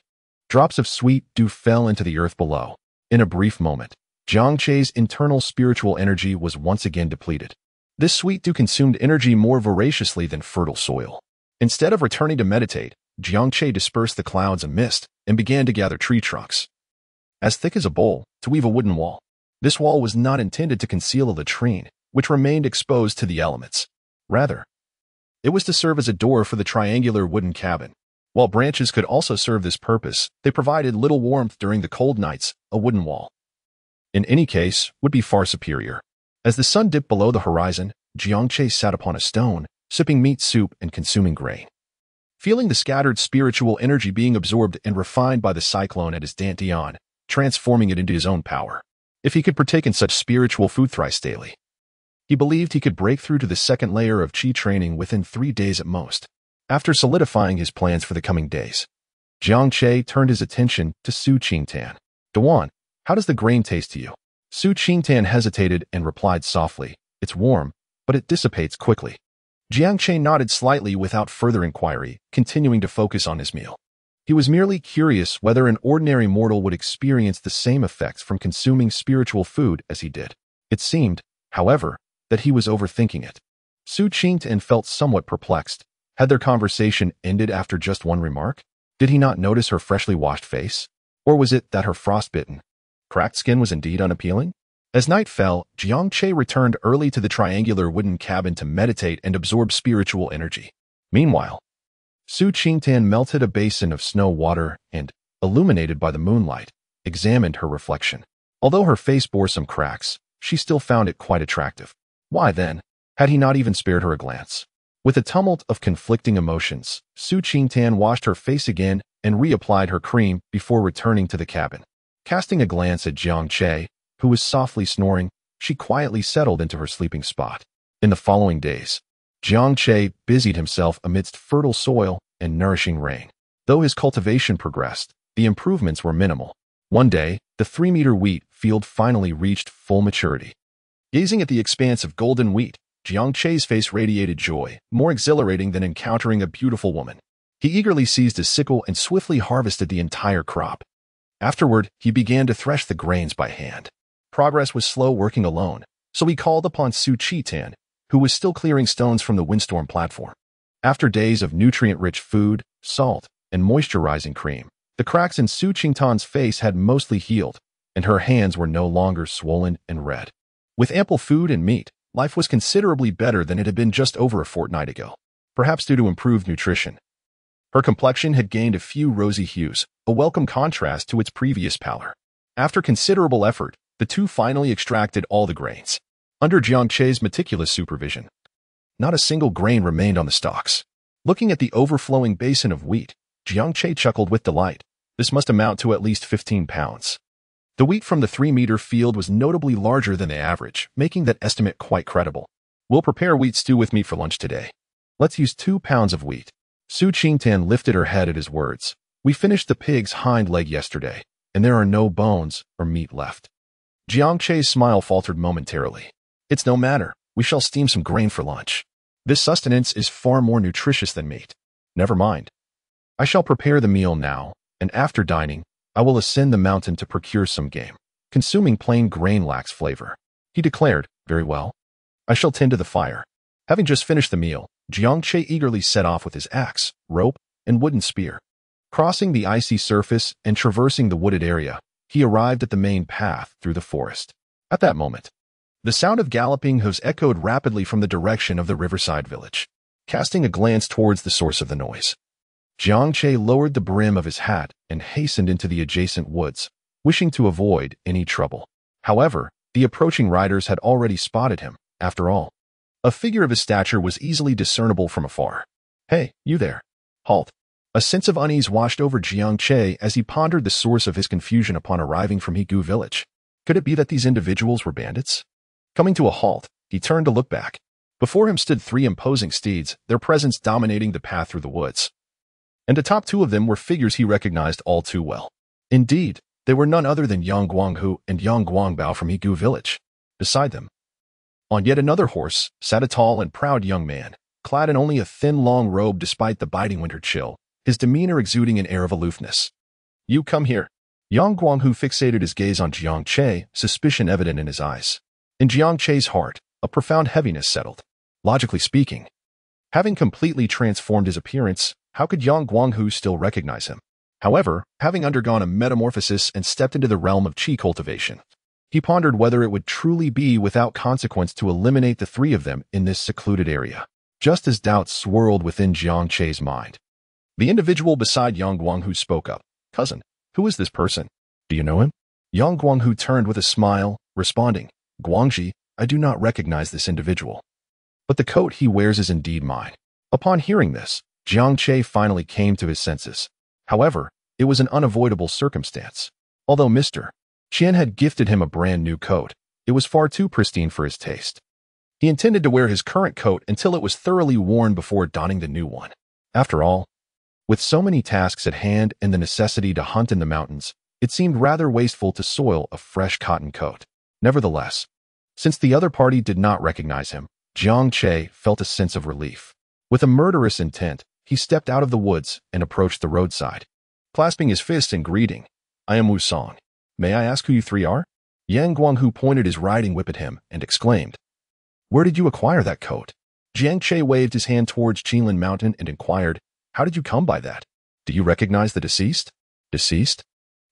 drops of sweet dew fell into the earth below. In a brief moment, Jiang Che's internal spiritual energy was once again depleted. This sweet dew consumed energy more voraciously than fertile soil. Instead of returning to meditate, Jiang Che dispersed the clouds and mist and began to gather tree trunks, as thick as a bowl, to weave a wooden wall. This wall was not intended to conceal a latrine, which remained exposed to the elements. Rather, it was to serve as a door for the triangular wooden cabin. While branches could also serve this purpose, they provided little warmth during the cold nights. A wooden wall, in any case, would be far superior. As the sun dipped below the horizon, Jiang Che sat upon a stone, sipping meat soup and consuming grain, feeling the scattered spiritual energy being absorbed and refined by the cyclone at his dantian, transforming it into his own power. If he could partake in such spiritual food thrice daily, he believed he could break through to the second layer of qi training within 3 days at most. After solidifying his plans for the coming days, Jiang Che turned his attention to Su Qingtan. "Duan, how does the grain taste to you?" Su Qingtan hesitated and replied softly, "It's warm, but it dissipates quickly." Jiang Che nodded slightly without further inquiry, continuing to focus on his meal. He was merely curious whether an ordinary mortal would experience the same effects from consuming spiritual food as he did. It seemed, however, that he was overthinking it. Su Qingtan felt somewhat perplexed. Had their conversation ended after just one remark? Did he not notice her freshly washed face? Or was it that her frostbitten, cracked skin was indeed unappealing? As night fell, Jiang Che returned early to the triangular wooden cabin to meditate and absorb spiritual energy. Meanwhile, Su Qingtan melted a basin of snow water and, illuminated by the moonlight, examined her reflection. Although her face bore some cracks, she still found it quite attractive. Why then, had he not even spared her a glance? With a tumult of conflicting emotions, Su Qingtan washed her face again and reapplied her cream before returning to the cabin. Casting a glance at Jiang Che, who was softly snoring, she quietly settled into her sleeping spot. In the following days, Jiang Che busied himself amidst fertile soil and nourishing rain. Though his cultivation progressed, the improvements were minimal. One day, the 3-meter wheat field finally reached full maturity. Gazing at the expanse of golden wheat, Jiang Che's face radiated joy, more exhilarating than encountering a beautiful woman. He eagerly seized his sickle and swiftly harvested the entire crop. Afterward, he began to thresh the grains by hand. Progress was slow working alone, so he called upon Su Chi-tan, who was still clearing stones from the windstorm platform. After days of nutrient-rich food, salt, and moisturizing cream, the cracks in Su Chi-tan's face had mostly healed, and her hands were no longer swollen and red. With ample food and meat, life was considerably better than it had been just over a fortnight ago, perhaps due to improved nutrition. Her complexion had gained a few rosy hues, a welcome contrast to its previous pallor. After considerable effort, the two finally extracted all the grains. Under Jiang Che's meticulous supervision, not a single grain remained on the stalks. Looking at the overflowing basin of wheat, Jiang Che chuckled with delight. This must amount to at least 15 pounds. The wheat from the 3-meter field was notably larger than the average, making that estimate quite credible. We'll prepare wheat stew with me for lunch today. Let's use 2 pounds of wheat. Su Chi-tan lifted her head at his words. We finished the pig's hind leg yesterday, and there are no bones or meat left. Jiang Che's smile faltered momentarily. It's no matter. We shall steam some grain for lunch. This sustenance is far more nutritious than meat. Never mind. I shall prepare the meal now, and after dining, I will ascend the mountain to procure some game. Consuming plain grain lacks flavor. He declared, very well. I shall tend to the fire. Having just finished the meal, Jiang Che eagerly set off with his axe, rope, and wooden spear. Crossing the icy surface and traversing the wooded area, he arrived at the main path through the forest. At that moment, the sound of galloping hooves echoed rapidly from the direction of the riverside village. Casting a glance towards the source of the noise, Jiang Che lowered the brim of his hat and hastened into the adjacent woods, wishing to avoid any trouble. However, the approaching riders had already spotted him, after all. A figure of his stature was easily discernible from afar. Hey, you there. Halt. A sense of unease washed over Jiang Che as he pondered the source of his confusion upon arriving from Higu village. Could it be that these individuals were bandits? Coming to a halt, he turned to look back. Before him stood 3 imposing steeds, their presence dominating the path through the woods. And atop 2 of them were figures he recognized all too well. Indeed, they were none other than Yang Guanghu and Yang Guangbao from Higu village. Beside them, on yet another horse, sat a tall and proud young man, clad in only a thin long robe despite the biting winter chill, his demeanor exuding an air of aloofness. You come here. Yang Guanghu fixated his gaze on Jiang Che, suspicion evident in his eyes. In Jiang Che's heart, a profound heaviness settled. Logically speaking, having completely transformed his appearance, how could Yang Guanghu still recognize him? However, having undergone a metamorphosis and stepped into the realm of qi cultivation, he pondered whether it would truly be without consequence to eliminate the 3 of them in this secluded area, just as doubts swirled within Jiang Che's mind. The individual beside Yang Guanghu spoke up. Cousin, who is this person? Do you know him? Yang Guanghu turned with a smile, responding, Guangji, I do not recognize this individual. But the coat he wears is indeed mine. Upon hearing this, Jiang Che finally came to his senses. However, it was an unavoidable circumstance. Although Mr. Qian had gifted him a brand new coat, it was far too pristine for his taste. He intended to wear his current coat until it was thoroughly worn before donning the new one. After all, with so many tasks at hand and the necessity to hunt in the mountains, it seemed rather wasteful to soil a fresh cotton coat. Nevertheless, since the other party did not recognize him, Jiang Che felt a sense of relief. With a murderous intent, he stepped out of the woods and approached the roadside. Clasping his fist in greeting, I am Wu Song. May I ask who you 3 are? Yang Guanghu pointed his riding whip at him and exclaimed, Where did you acquire that coat? Jiang Che waved his hand towards Qinlin Mountain and inquired, How did you come by that? Do you recognize the deceased? Deceased?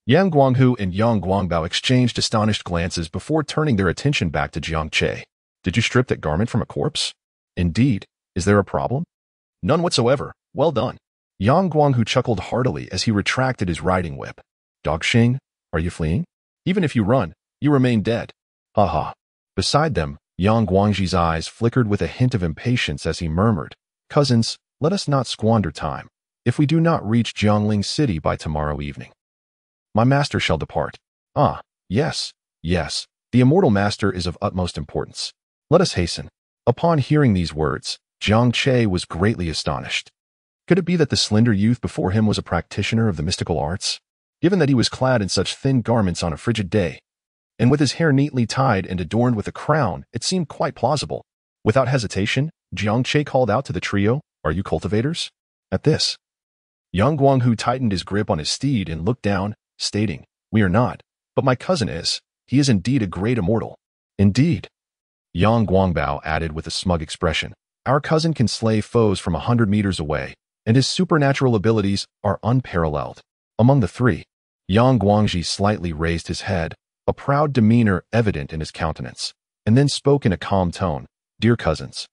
Yang Guanghu and Yang Guangbao exchanged astonished glances before turning their attention back to Jiang Che. Did you strip that garment from a corpse? Indeed. Is there a problem? None whatsoever. Well done. Yang Guanghu chuckled heartily as he retracted his riding whip. Dog Xing, are you fleeing? Even if you run, you remain dead. Ha ha. Beside them, Yang Guangji's eyes flickered with a hint of impatience as he murmured, Cousins, let us not squander time. If we do not reach Jiangling City by tomorrow evening, my master shall depart. Ah, yes, yes, the immortal master is of utmost importance. Let us hasten. Upon hearing these words, Jiang Che was greatly astonished. Could it be that the slender youth before him was a practitioner of the mystical arts? Given that he was clad in such thin garments on a frigid day, and with his hair neatly tied and adorned with a crown, it seemed quite plausible. Without hesitation, Jiang Che called out to the trio, "Are you cultivators?" At this, Yang Guanghu tightened his grip on his steed and looked down, stating, "We are not, but my cousin is. He is indeed a great immortal." "Indeed," Yang Guangbao added with a smug expression. "Our cousin can slay foes from 100 meters away, and his supernatural abilities are unparalleled." Among the three, Yang Guangji slightly raised his head, a proud demeanor evident in his countenance, and then spoke in a calm tone, "Dear cousins,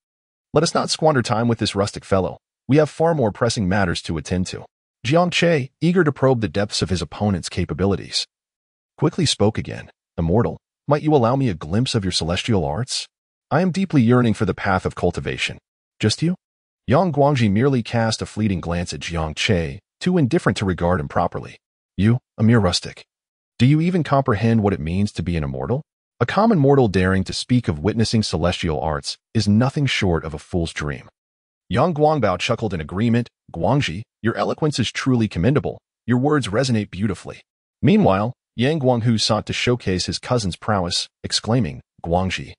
let us not squander time with this rustic fellow. We have far more pressing matters to attend to." Jiang Che, eager to probe the depths of his opponent's capabilities, quickly spoke again. "Immortal, might you allow me a glimpse of your celestial arts? I am deeply yearning for the path of cultivation." "Just you?" Yang Guangji merely cast a fleeting glance at Jiang Che, too indifferent to regard him properly. "You, a mere rustic. Do you even comprehend what it means to be an immortal? A common mortal daring to speak of witnessing celestial arts is nothing short of a fool's dream." Yang Guangbao chuckled in agreement. "Guangji, your eloquence is truly commendable. Your words resonate beautifully." Meanwhile, Yang Guanghu sought to showcase his cousin's prowess, exclaiming, "Guangji,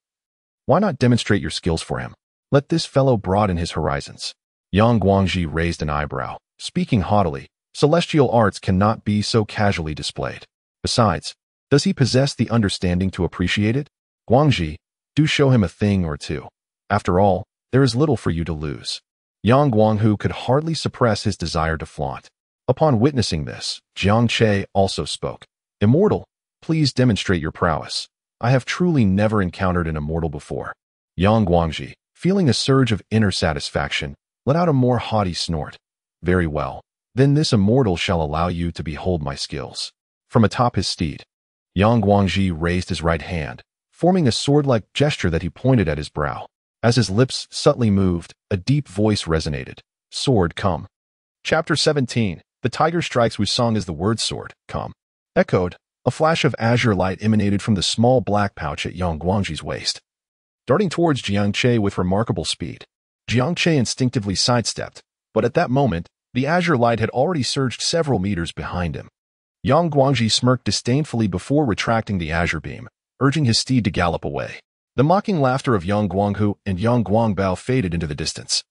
why not demonstrate your skills for him? Let this fellow broaden his horizons." Yang Guangji raised an eyebrow, speaking haughtily, "Celestial arts cannot be so casually displayed. Besides, does he possess the understanding to appreciate it? Guangji, do show him a thing or two. After all, there is little for you to lose." Yang Guanghu could hardly suppress his desire to flaunt. Upon witnessing this, Jiang Che also spoke. "Immortal, please demonstrate your prowess. I have truly never encountered an immortal before." Yang Guangji, feeling a surge of inner satisfaction, let out a more haughty snort. "Very well, then this immortal shall allow you to behold my skills." From atop his steed, Yang Guangji raised his right hand, forming a sword-like gesture that he pointed at his brow. As his lips subtly moved, a deep voice resonated. "Sword, come." Chapter 17. The tiger strikes Wusong as the word sword, come, echoed. A flash of azure light emanated from the small black pouch at Yang Guangji's waist, darting towards Jiang Che with remarkable speed. Jiang Che instinctively sidestepped, but at that moment, the azure light had already surged several meters behind him. Yang Guangji smirked disdainfully before retracting the azure beam, urging his steed to gallop away. The mocking laughter of Yang Guanghu and Yang Guangbao faded into the distance,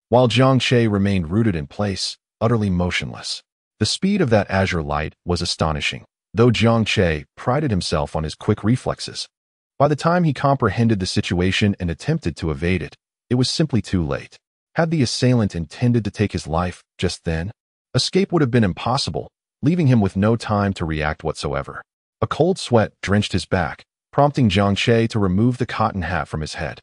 while Jiang Che remained rooted in place, utterly motionless. The speed of that azure light was astonishing, though Jiang Che prided himself on his quick reflexes. By the time he comprehended the situation and attempted to evade it, it was simply too late. Had the assailant intended to take his life just then, escape would have been impossible, leaving him with no time to react whatsoever. A cold sweat drenched his back, prompting Jiang Che to remove the cotton hat from his head.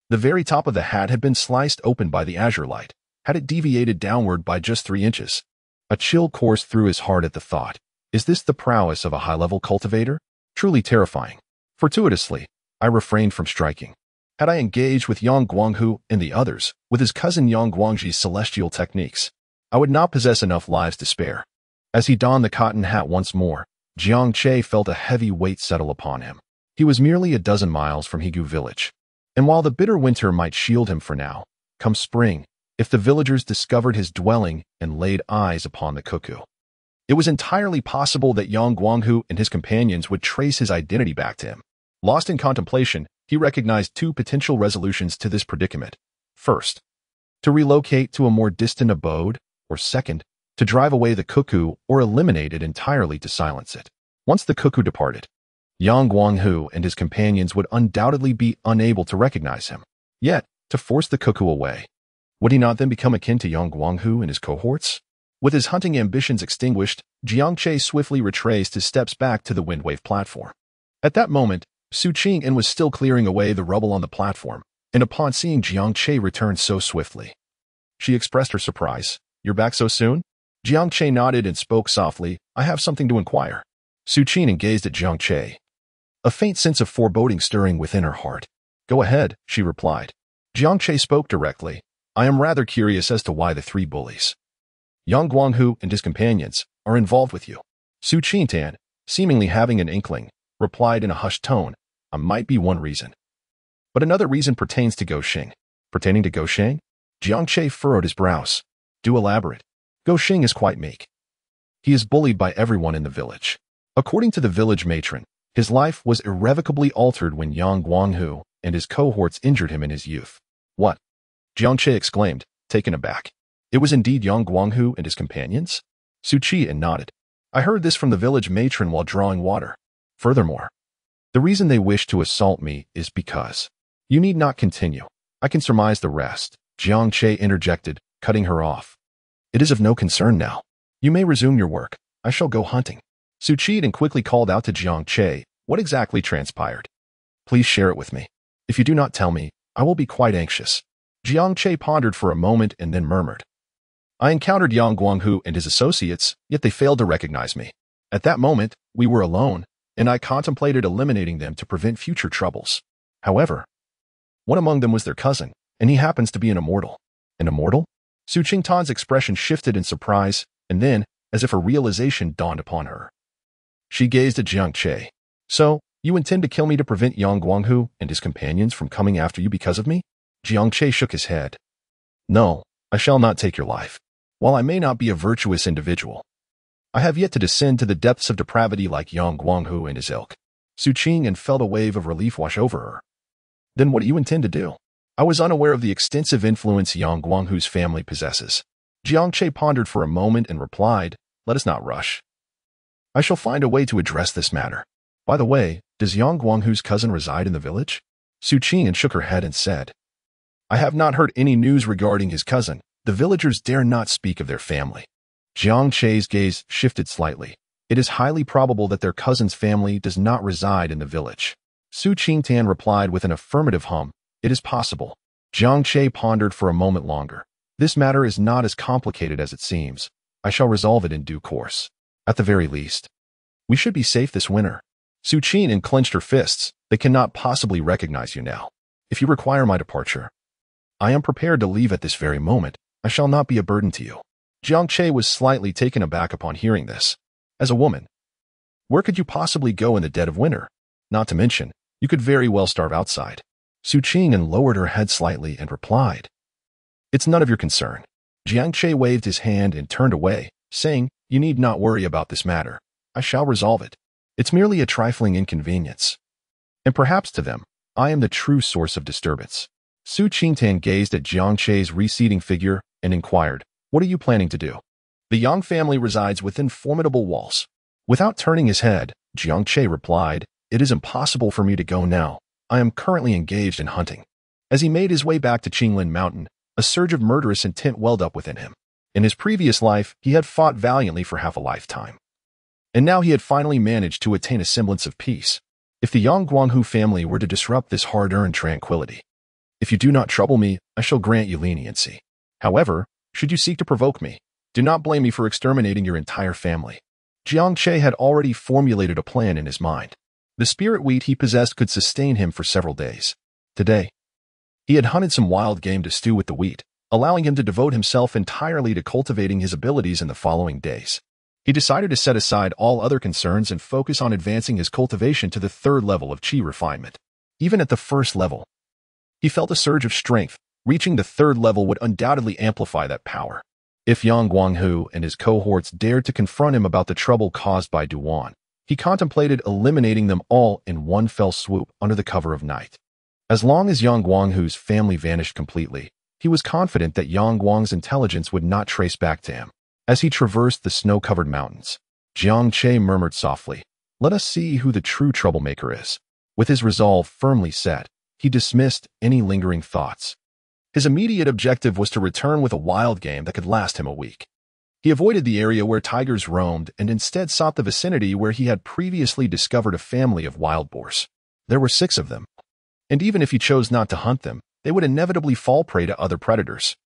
The very top of the hat had been sliced open by the azure light, had it deviated downward by just 3 inches. A chill coursed through his heart at the thought. Is this the prowess of a high-level cultivator? Truly terrifying. Fortuitously, I refrained from striking. Had I engaged with Yang Guanghu and the others, with his cousin Yang Guangji's celestial techniques, I would not possess enough lives to spare. As he donned the cotton hat once more, Jiang Che felt a heavy weight settle upon him. He was merely a dozen miles from Higu village, and while the bitter winter might shield him for now, come spring, if the villagers discovered his dwelling and laid eyes upon the cuckoo, it was entirely possible that Yang Guanghu and his companions would trace his identity back to him. Lost in contemplation, he recognized 2 potential resolutions to this predicament. First, to relocate to a more distant abode, or second, to drive away the cuckoo or eliminate it entirely to silence it. Once the cuckoo departed, Yang Guanghu and his companions would undoubtedly be unable to recognize him. Yet, to force the cuckoo away, would he not then become akin to Yang Guanghu and his cohorts? With his hunting ambitions extinguished, Jiang Che swiftly retraced his steps back to the Windwave platform. At that moment, Su Qing'an was still clearing away the rubble on the platform, and upon seeing Jiang Che return so swiftly, she expressed her surprise. "You're back so soon?" Jiang Che nodded and spoke softly. "I have something to inquire." Su Qing'an gazed at Jiang Che, a faint sense of foreboding stirring within her heart. "Go ahead," she replied. Jiang Che spoke directly. "I am rather curious as to why the 3 bullies, Yang Guanghu and his companions, are involved with you." Su Qing'an, seemingly having an inkling, replied in a hushed tone, "I might be one reason, but another reason pertains to Go Xing." "Pertaining to Go Xing?" Jiang Che furrowed his brows. "Do elaborate." "Go Xing is quite meek. He is bullied by everyone in the village. According to the village matron, his life was irrevocably altered when Yang Guanghu and his cohorts injured him in his youth. What? Jiang Che exclaimed, taken aback. It was indeed Yang Guanghu and his companions? Su Qian nodded. I heard this from the village matron while drawing water. Furthermore, the reason they wish to assault me is because. You need not continue. I can surmise the rest, Jiang Che interjected, cutting her off. It is of no concern now. You may resume your work. I shall go hunting. Su Qian quickly called out to Jiang Che, what exactly transpired? Please share it with me. If you do not tell me, I will be quite anxious. Jiang Che pondered for a moment and then murmured. I encountered Yang Guanghu and his associates, yet they failed to recognize me. At that moment, we were alone, and I contemplated eliminating them to prevent future troubles. However, one among them was their cousin, and he happens to be an immortal. An immortal? Su Qingtan's expression shifted in surprise, and then, as if a realization dawned upon her. She gazed at Jiang Che. So, you intend to kill me to prevent Yang Guanghu and his companions from coming after you because of me? Jiang Che shook his head. No, I shall not take your life. While I may not be a virtuous individual, I have yet to descend to the depths of depravity like Yang Guanghu and his ilk. Su Qingtan felt a wave of relief wash over her. Then what do you intend to do? I was unaware of the extensive influence Yang Guanghu's family possesses. Jiang Che pondered for a moment and replied, let us not rush. I shall find a way to address this matter. By the way, does Yang Guanghu's cousin reside in the village? Su Qingtan shook her head and said, I have not heard any news regarding his cousin. The villagers dare not speak of their family. Jiang Che's gaze shifted slightly. It is highly probable that their cousin's family does not reside in the village. Su Qingtan replied with an affirmative hum. It is possible. Jiang Che pondered for a moment longer. This matter is not as complicated as it seems. I shall resolve it in due course. At the very least, we should be safe this winter. Su Qingtan clenched her fists. They cannot possibly recognize you now. If you require my departure, I am prepared to leave at this very moment. I shall not be a burden to you. Jiang Che was slightly taken aback upon hearing this. As a woman, where could you possibly go in the dead of winter? Not to mention, you could very well starve outside. Su Qingtan lowered her head slightly and replied, It's none of your concern. Jiang Che waved his hand and turned away, saying, You need not worry about this matter. I shall resolve it. It's merely a trifling inconvenience. And perhaps to them, I am the true source of disturbance. Su Qingtan gazed at Jiang Che's receding figure and inquired, What are you planning to do? The Yang family resides within formidable walls. Without turning his head, Jiang Che replied, It is impossible for me to go now. I am currently engaged in hunting. As he made his way back to Qinglin Mountain, a surge of murderous intent welled up within him. In his previous life, he had fought valiantly for half a lifetime. And now he had finally managed to attain a semblance of peace. If the Yang Guanghu family were to disrupt this hard-earned tranquility, if you do not trouble me, I shall grant you leniency. However, should you seek to provoke me, do not blame me for exterminating your entire family. Jiang Che had already formulated a plan in his mind. The spirit wheat he possessed could sustain him for several days. Today, he had hunted some wild game to stew with the wheat, allowing him to devote himself entirely to cultivating his abilities in the following days. He decided to set aside all other concerns and focus on advancing his cultivation to the third level of qi refinement. Even at the first level, he felt a surge of strength. Reaching the third level would undoubtedly amplify that power. If Yang Guanghu and his cohorts dared to confront him about the trouble caused by Duan, he contemplated eliminating them all in one fell swoop under the cover of night. As long as Yang Guanghu's family vanished completely, he was confident that Yang Guang's intelligence would not trace back to him. As he traversed the snow-covered mountains, Jiang Che murmured softly, Let us see who the true troublemaker is. With his resolve firmly set, he dismissed any lingering thoughts. His immediate objective was to return with a wild game that could last him a week. He avoided the area where tigers roamed and instead sought the vicinity where he had previously discovered a family of wild boars. There were 6 of them, and even if he chose not to hunt them, they would inevitably fall prey to other predators.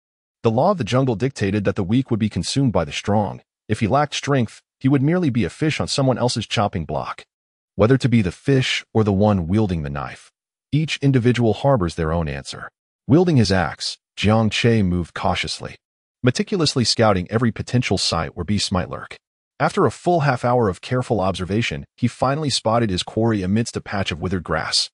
The law of the jungle dictated that the weak would be consumed by the strong. If he lacked strength, he would merely be a fish on someone else's chopping block. Whether to be the fish or the one wielding the knife, each individual harbors their own answer. Wielding his axe, Jiang Che moved cautiously, meticulously scouting every potential site where beasts might lurk. After a full half-hour of careful observation, he finally spotted his quarry amidst a patch of withered grass.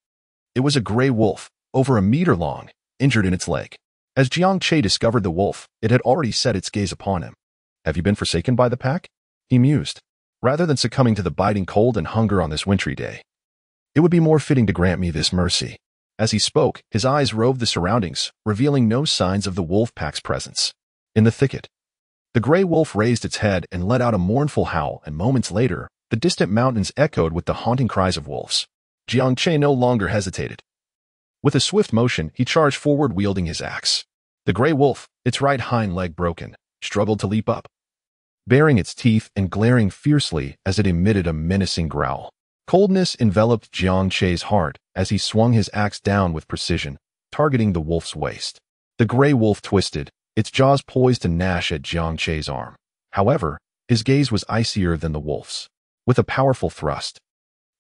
It was a gray wolf, over a meter long, injured in its leg. As Jiang Che discovered the wolf, it had already set its gaze upon him. Have you been forsaken by the pack? He mused. Rather than succumbing to the biting cold and hunger on this wintry day, it would be more fitting to grant me this mercy. As he spoke, his eyes roved the surroundings, revealing no signs of the wolf pack's presence. In the thicket, the gray wolf raised its head and let out a mournful howl, and moments later, the distant mountains echoed with the haunting cries of wolves. Jiang Che no longer hesitated. With a swift motion, he charged forward wielding his axe. The gray wolf, its right hind leg broken, struggled to leap up, baring its teeth and glaring fiercely as it emitted a menacing growl. Coldness enveloped Jiang Che's heart as he swung his axe down with precision, targeting the wolf's waist. The gray wolf twisted, its jaws poised to gnash at Jiang Che's arm. However, his gaze was icier than the wolf's. With a powerful thrust,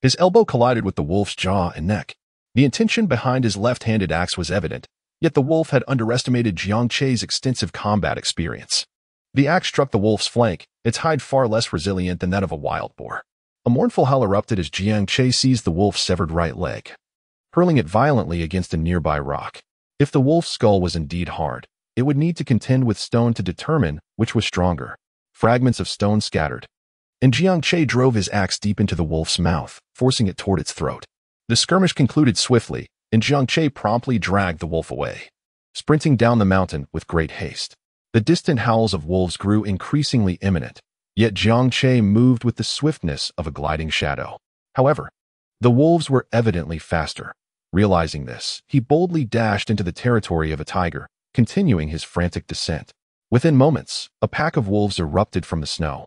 his elbow collided with the wolf's jaw and neck. The intention behind his left-handed axe was evident, yet the wolf had underestimated Jiang Che's extensive combat experience. The axe struck the wolf's flank, its hide far less resilient than that of a wild boar. A mournful howl erupted as Jiang Che seized the wolf's severed right leg, hurling it violently against a nearby rock. If the wolf's skull was indeed hard, it would need to contend with stone to determine which was stronger. Fragments of stone scattered, and Jiang Che drove his axe deep into the wolf's mouth, forcing it toward its throat. The skirmish concluded swiftly, and Jiang Che promptly dragged the wolf away, sprinting down the mountain with great haste. The distant howls of wolves grew increasingly imminent, yet Jiang Che moved with the swiftness of a gliding shadow. However, the wolves were evidently faster. Realizing this, he boldly dashed into the territory of a tiger, continuing his frantic descent. Within moments, a pack of wolves erupted from the snow,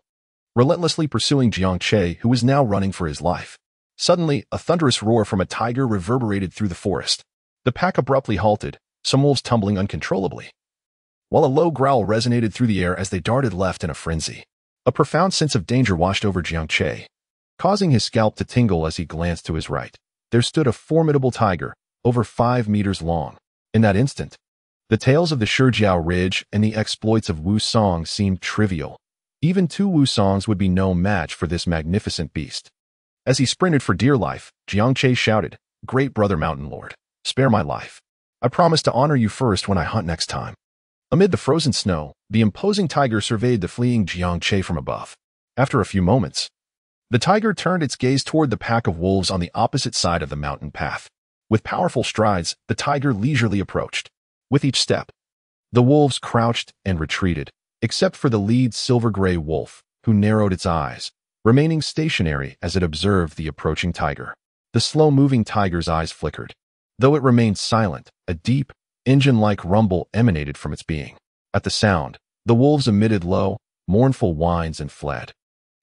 relentlessly pursuing Jiang Che, who was now running for his life. Suddenly, a thunderous roar from a tiger reverberated through the forest. The pack abruptly halted, some wolves tumbling uncontrollably, while a low growl resonated through the air as they darted left in a frenzy. A profound sense of danger washed over Jiang Che, causing his scalp to tingle as he glanced to his right. There stood a formidable tiger, over 5 meters long. In that instant, the tales of the Shijiao Ridge and the exploits of Wu Song seemed trivial. Even 2 Wu Songs would be no match for this magnificent beast. As he sprinted for dear life, Jiang Che shouted, "Great brother Mountain Lord, spare my life. I promise to honor you first when I hunt next time." Amid the frozen snow, the imposing tiger surveyed the fleeing Jiang Che from above. After a few moments, the tiger turned its gaze toward the pack of wolves on the opposite side of the mountain path. With powerful strides, the tiger leisurely approached. With each step, the wolves crouched and retreated, except for the lead silver-gray wolf, who narrowed its eyes, remaining stationary as it observed the approaching tiger. The slow-moving tiger's eyes flickered. Though it remained silent, a deep, engine-like rumble emanated from its being. At the sound, the wolves emitted low, mournful whines and fled,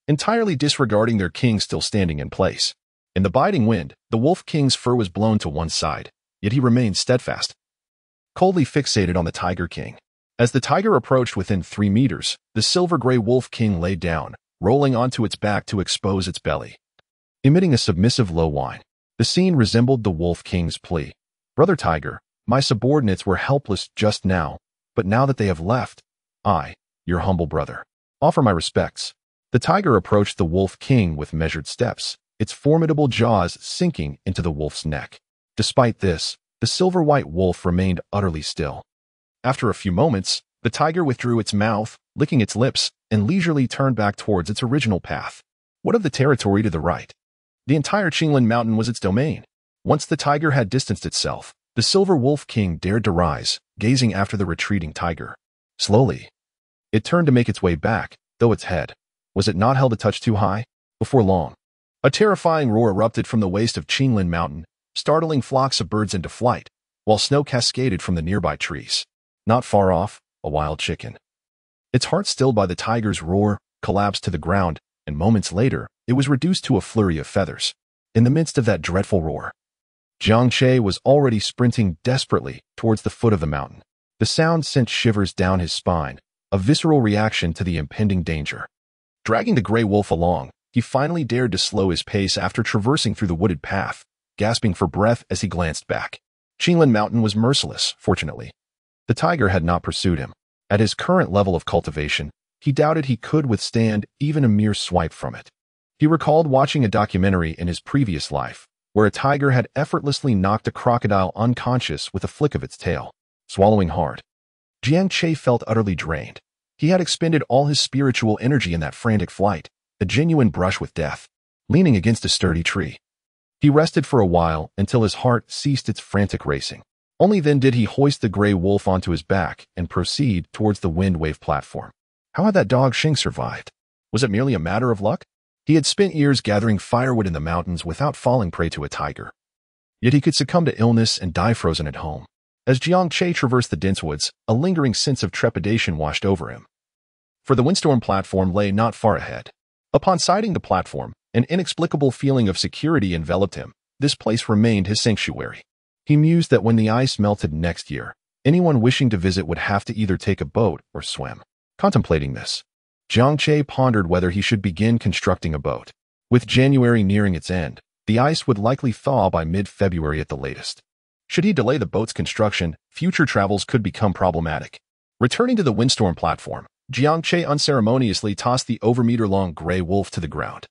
entirely disregarding their king still standing in place. In the biting wind, the wolf king's fur was blown to one side, yet he remained steadfast, coldly fixated on the tiger king. As the tiger approached within 3 meters, the silver-gray wolf king lay down, rolling onto its back to expose its belly, emitting a submissive low whine. The scene resembled the wolf king's plea. "Brother Tiger, my subordinates were helpless just now, but now that they have left, I, your humble brother, offer my respects." The tiger approached the wolf king with measured steps, its formidable jaws sinking into the wolf's neck. Despite this, the silver-white wolf remained utterly still. After a few moments, the tiger withdrew its mouth, licking its lips, and leisurely turned back towards its original path. What of the territory to the right? The entire Qinglan Mountain was its domain. Once the tiger had distanced itself, the silver wolf king dared to rise, gazing after the retreating tiger. Slowly, it turned to make its way back, though its head, was it not held a touch too high? Before long, a terrifying roar erupted from the waist of Qinglan Mountain, startling flocks of birds into flight, while snow cascaded from the nearby trees. Not far off, a wild chicken, its heart stilled by the tiger's roar, collapsed to the ground, and moments later, it was reduced to a flurry of feathers. In the midst of that dreadful roar, Jiang Che was already sprinting desperately towards the foot of the mountain. The sound sent shivers down his spine, a visceral reaction to the impending danger. Dragging the gray wolf along, he finally dared to slow his pace after traversing through the wooded path, gasping for breath as he glanced back. Qinglan Mountain was merciless, fortunately. The tiger had not pursued him. At his current level of cultivation, he doubted he could withstand even a mere swipe from it. He recalled watching a documentary in his previous life, where a tiger had effortlessly knocked a crocodile unconscious with a flick of its tail. Swallowing hard, Jiang Che felt utterly drained. He had expended all his spiritual energy in that frantic flight, a genuine brush with death. Leaning against a sturdy tree, He rested for a while until his heart ceased its frantic racing. Only then did he hoist the gray wolf onto his back and proceed towards the wind wave platform. How had that dog Xing survived? Was it merely a matter of luck? He had spent years gathering firewood in the mountains without falling prey to a tiger. Yet he could succumb to illness and die frozen at home. As Jiang Che traversed the dense woods, a lingering sense of trepidation washed over him. For the windstorm platform lay not far ahead. Upon sighting the platform, an inexplicable feeling of security enveloped him. This place remained his sanctuary. He mused that when the ice melted next year, anyone wishing to visit would have to either take a boat or swim. Contemplating this, Jiang Che pondered whether he should begin constructing a boat. With January nearing its end, the ice would likely thaw by mid-February at the latest. Should he delay the boat's construction, future travels could become problematic. Returning to the windstorm platform, Jiang Che unceremoniously tossed the over-meter-long gray wolf to the ground.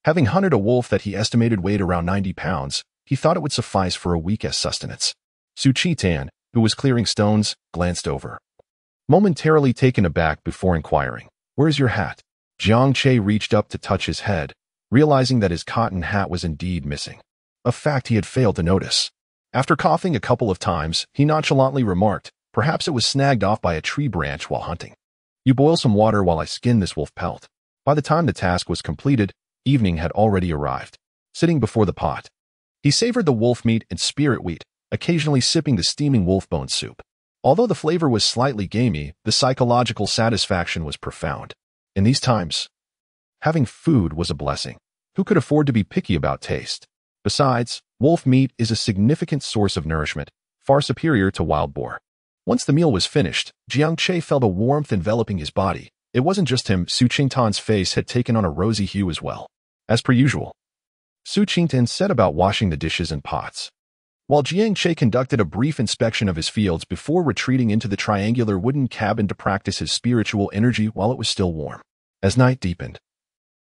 Having hunted a wolf that he estimated weighed around 90 pounds, he thought it would suffice for a week as sustenance. Su Chi-tan, who was clearing stones, glanced over. Momentarily taken aback before inquiring, "Where's your hat?" Jiang Che reached up to touch his head, realizing that his cotton hat was indeed missing, a fact he had failed to notice. After coughing a couple of times, he nonchalantly remarked, "Perhaps it was snagged off by a tree branch while hunting. You boil some water while I skin this wolf pelt." By the time the task was completed, evening had already arrived. Sitting before the pot, he savored the wolf meat and spirit wheat, occasionally sipping the steaming wolf bone soup. Although the flavor was slightly gamey, the psychological satisfaction was profound. In these times, having food was a blessing. Who could afford to be picky about taste? Besides, wolf meat is a significant source of nourishment, far superior to wild boar. Once the meal was finished, Jiang Che felt a warmth enveloping his body. It wasn't just him, Su Qingtan's face had taken on a rosy hue as well. As per usual, Su Qingtan set about washing the dishes and pots, while Jiang Che conducted a brief inspection of his fields before retreating into the triangular wooden cabin to practice his spiritual energy while it was still warm. As night deepened,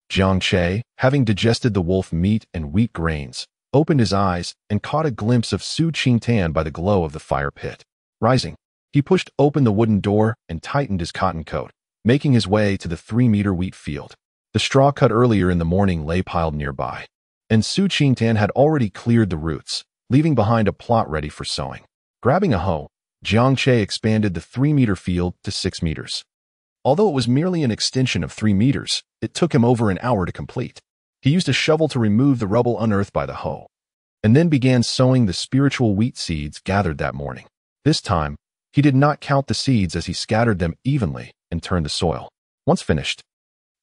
Jiang Che, having digested the wolf meat and wheat grains, opened his eyes and caught a glimpse of Su Qingtan by the glow of the fire pit. Rising, he pushed open the wooden door and tightened his cotton coat, making his way to the 3-meter wheat field. The straw cut earlier in the morning lay piled nearby, and Su Qingtan had already cleared the roots, leaving behind a plot ready for sowing. Grabbing a hoe, Jiang Che expanded the 3-meter field to 6 meters. Although it was merely an extension of 3 meters, it took him over an hour to complete. He used a shovel to remove the rubble unearthed by the hoe, and then began sowing the spiritual wheat seeds gathered that morning. This time, he did not count the seeds as he scattered them evenly and turned the soil. Once finished,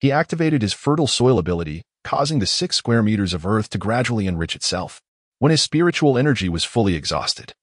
he activated his fertile soil ability, causing the 6 square meters of earth to gradually enrich itself. When his spiritual energy was fully exhausted,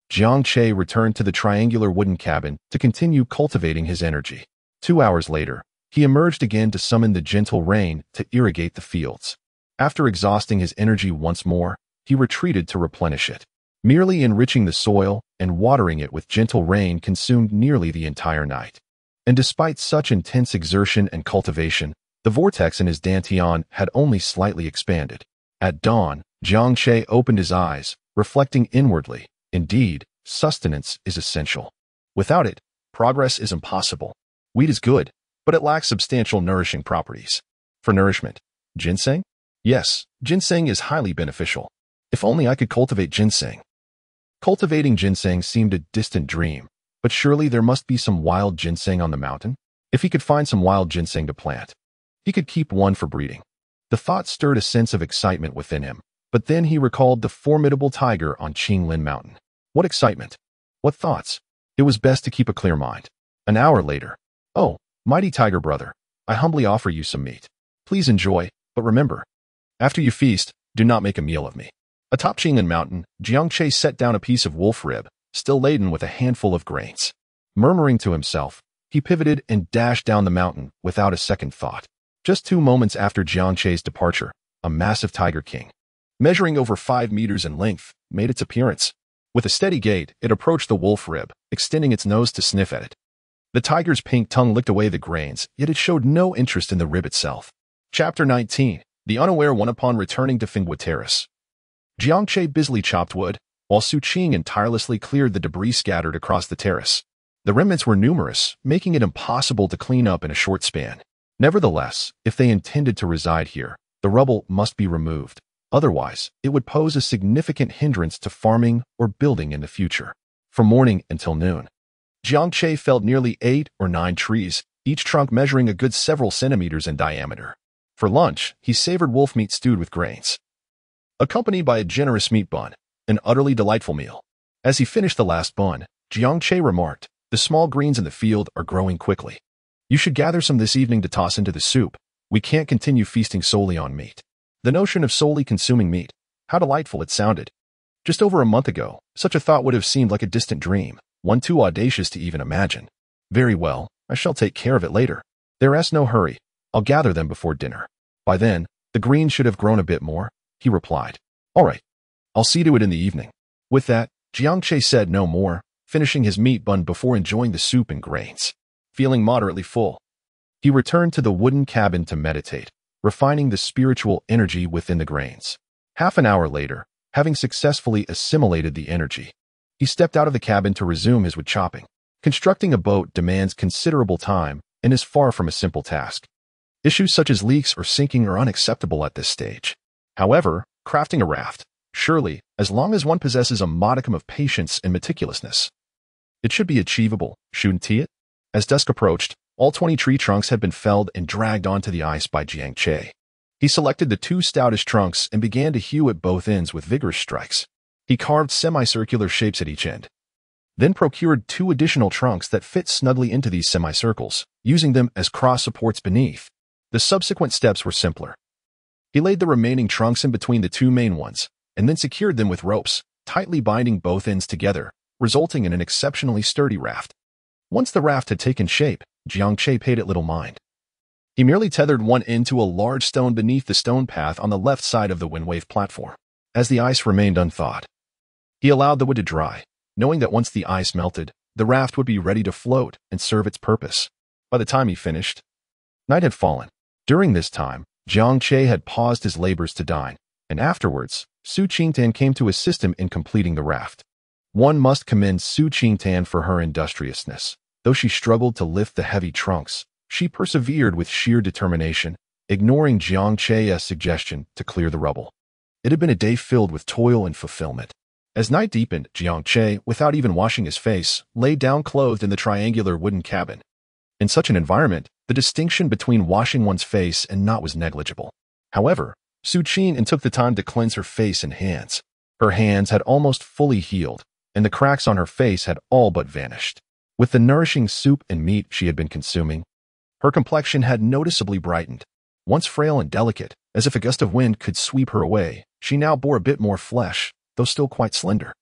Jiang Che returned to the triangular wooden cabin to continue cultivating his energy. 2 hours later, he emerged again to summon the gentle rain to irrigate the fields. After exhausting his energy once more, he retreated to replenish it. Merely enriching the soil and watering it with gentle rain consumed nearly the entire night. And despite such intense exertion and cultivation, the vortex in his dantian had only slightly expanded. At dawn, Jiang Che opened his eyes, reflecting inwardly. Indeed, sustenance is essential. Without it, progress is impossible. Wheat is good, but it lacks substantial nourishing properties. For nourishment, ginseng? Yes, ginseng is highly beneficial. If only I could cultivate ginseng. Cultivating ginseng seemed a distant dream, but surely there must be some wild ginseng on the mountain? If he could find some wild ginseng to plant, he could keep one for breeding. The thought stirred a sense of excitement within him, but then he recalled the formidable tiger on Qinglin Mountain. What excitement! What thoughts! It was best to keep a clear mind. An hour later. "Oh, mighty tiger brother, I humbly offer you some meat. Please enjoy, but remember, after you feast, do not make a meal of me." Atop Qinglin Mountain, Jiang Che set down a piece of wolf rib, still laden with a handful of grains. Murmuring to himself, he pivoted and dashed down the mountain without a second thought. Just 2 moments after Jiang Che's departure, a massive tiger king, measuring over 5 meters in length, made its appearance. With a steady gait, it approached the wolf rib, extending its nose to sniff at it. The tiger's pink tongue licked away the grains, yet it showed no interest in the rib itself. Chapter 19. The Unaware One. Upon returning to Fingwa Terrace, Jiang Che busily chopped wood, while Su Qing tirelessly cleared the debris scattered across the terrace. The remnants were numerous, making it impossible to clean up in a short span. Nevertheless, if they intended to reside here, the rubble must be removed. Otherwise, it would pose a significant hindrance to farming or building in the future. From morning until noon, Jiang Che felled nearly 8 or 9 trees, each trunk measuring a good several centimeters in diameter. For lunch, he savored wolf meat stewed with grains, accompanied by a generous meat bun, an utterly delightful meal. As he finished the last bun, Jiang Che remarked, "The small greens in the field are growing quickly. You should gather some this evening to toss into the soup. We can't continue feasting solely on meat." The notion of solely consuming meat, how delightful it sounded. Just over a month ago, such a thought would have seemed like a distant dream, one too audacious to even imagine. Very well, I shall take care of it later. There's no hurry. I'll gather them before dinner. By then, the greens should have grown a bit more, he replied. All right, I'll see to it in the evening. With that, Jiang Che said no more, finishing his meat bun before enjoying the soup and grains. Feeling moderately full, he returned to the wooden cabin to meditate, refining the spiritual energy within the grains. Half an hour later, having successfully assimilated the energy, he stepped out of the cabin to resume his wood chopping. Constructing a boat demands considerable time and is far from a simple task. Issues such as leaks or sinking are unacceptable at this stage. However, crafting a raft, surely, as long as one possesses a modicum of patience and meticulousness, it should be achievable, shouldn't it? As dusk approached, all 20 tree trunks had been felled and dragged onto the ice by Jiang Che. He selected the 2 stoutest trunks and began to hew at both ends with vigorous strikes. He carved semicircular shapes at each end, then procured 2 additional trunks that fit snugly into these semicircles, using them as cross supports beneath. The subsequent steps were simpler. He laid the remaining trunks in between the 2 main ones, and then secured them with ropes, tightly binding both ends together, resulting in an exceptionally sturdy raft. Once the raft had taken shape, Jiang Che paid it little mind. He merely tethered one end to a large stone beneath the stone path on the left side of the windwave platform. As the ice remained unthawed, he allowed the wood to dry, knowing that once the ice melted, the raft would be ready to float and serve its purpose. By the time he finished, night had fallen. During this time, Jiang Che had paused his labors to dine, and afterwards, Su Qingtan came to assist him in completing the raft. One must commend Su Qingtan for her industriousness. Though she struggled to lift the heavy trunks, she persevered with sheer determination, ignoring Jiang Che's suggestion to clear the rubble. It had been a day filled with toil and fulfillment. As night deepened, Jiang Che, without even washing his face, lay down clothed in the triangular wooden cabin. In such an environment, the distinction between washing one's face and not was negligible. However, Su Qingtan took the time to cleanse her face and hands. Her hands had almost fully healed, and the cracks on her face had all but vanished. With the nourishing soup and meat she had been consuming, her complexion had noticeably brightened. Once frail and delicate, as if a gust of wind could sweep her away, she now bore a bit more flesh, though still quite slender.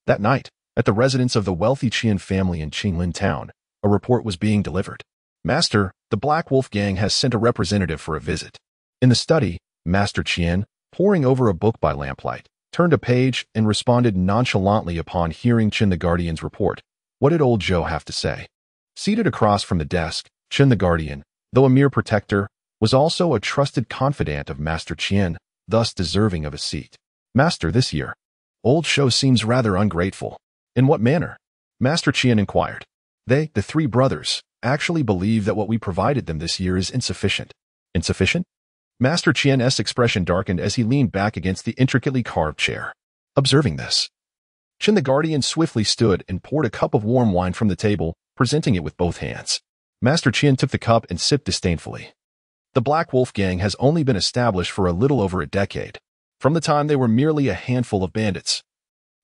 That night, at the residence of the wealthy Qian family in Qinglin town, a report was being delivered. Master, the Black Wolf Gang has sent a representative for a visit. In the study, Master Qian, poring over a book by lamplight, turned a page and responded nonchalantly upon hearing Qin the Guardian's report. What did old Zhou have to say? Seated across from the desk, Qin the Guardian, though a mere protector, was also a trusted confidant of Master Qian, thus deserving of a seat. Master, this year, old Zhou seems rather ungrateful. In what manner? Master Qian inquired. They, the 3 brothers, actually believe that what we provided them this year is insufficient. Insufficient? Master Qian's expression darkened as he leaned back against the intricately carved chair. Observing this, Qin the Guardian swiftly stood and poured a cup of warm wine from the table, presenting it with both hands. Master Qian took the cup and sipped disdainfully. The Black Wolf Gang has only been established for a little over a decade. From the time they were merely a handful of bandits,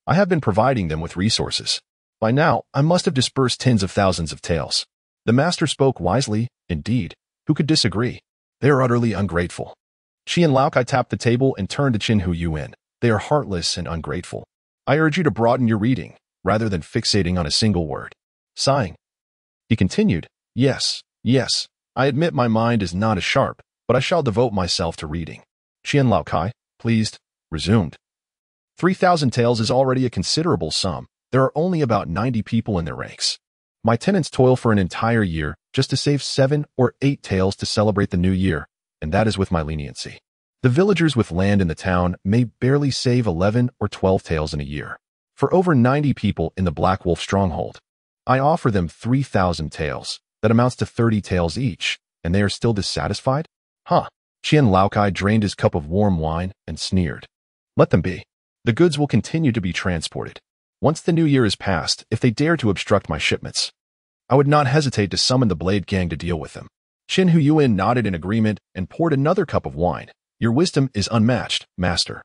I have been providing them with resources. By now, I must have dispersed tens of thousands of taels. The master spoke wisely, indeed. Who could disagree? They are utterly ungrateful. Qian Laokai tapped the table and turned to Qin Hu Yuan. They are heartless and ungrateful. I urge you to broaden your reading, rather than fixating on a single word. Sighing, he continued, Yes, I admit my mind is not as sharp, but I shall devote myself to reading. Qian Laokai, pleased, resumed. 3,000 taels is already a considerable sum. There are only about 90 people in their ranks. My tenants toil for an entire year just to save 7 or 8 taels to celebrate the new year, and that is with my leniency. The villagers with land in the town may barely save 11 or 12 taels in a year. For over 90 people in the Black Wolf stronghold, I offer them 3,000 taels. That amounts to 30 taels each, and they are still dissatisfied? Huh. Qian Laokai drained his cup of warm wine and sneered. Let them be. The goods will continue to be transported. Once the new year is past, if they dare to obstruct my shipments, I would not hesitate to summon the Blade Gang to deal with them. Qin Huyuan nodded in agreement and poured another cup of wine. Your wisdom is unmatched, master.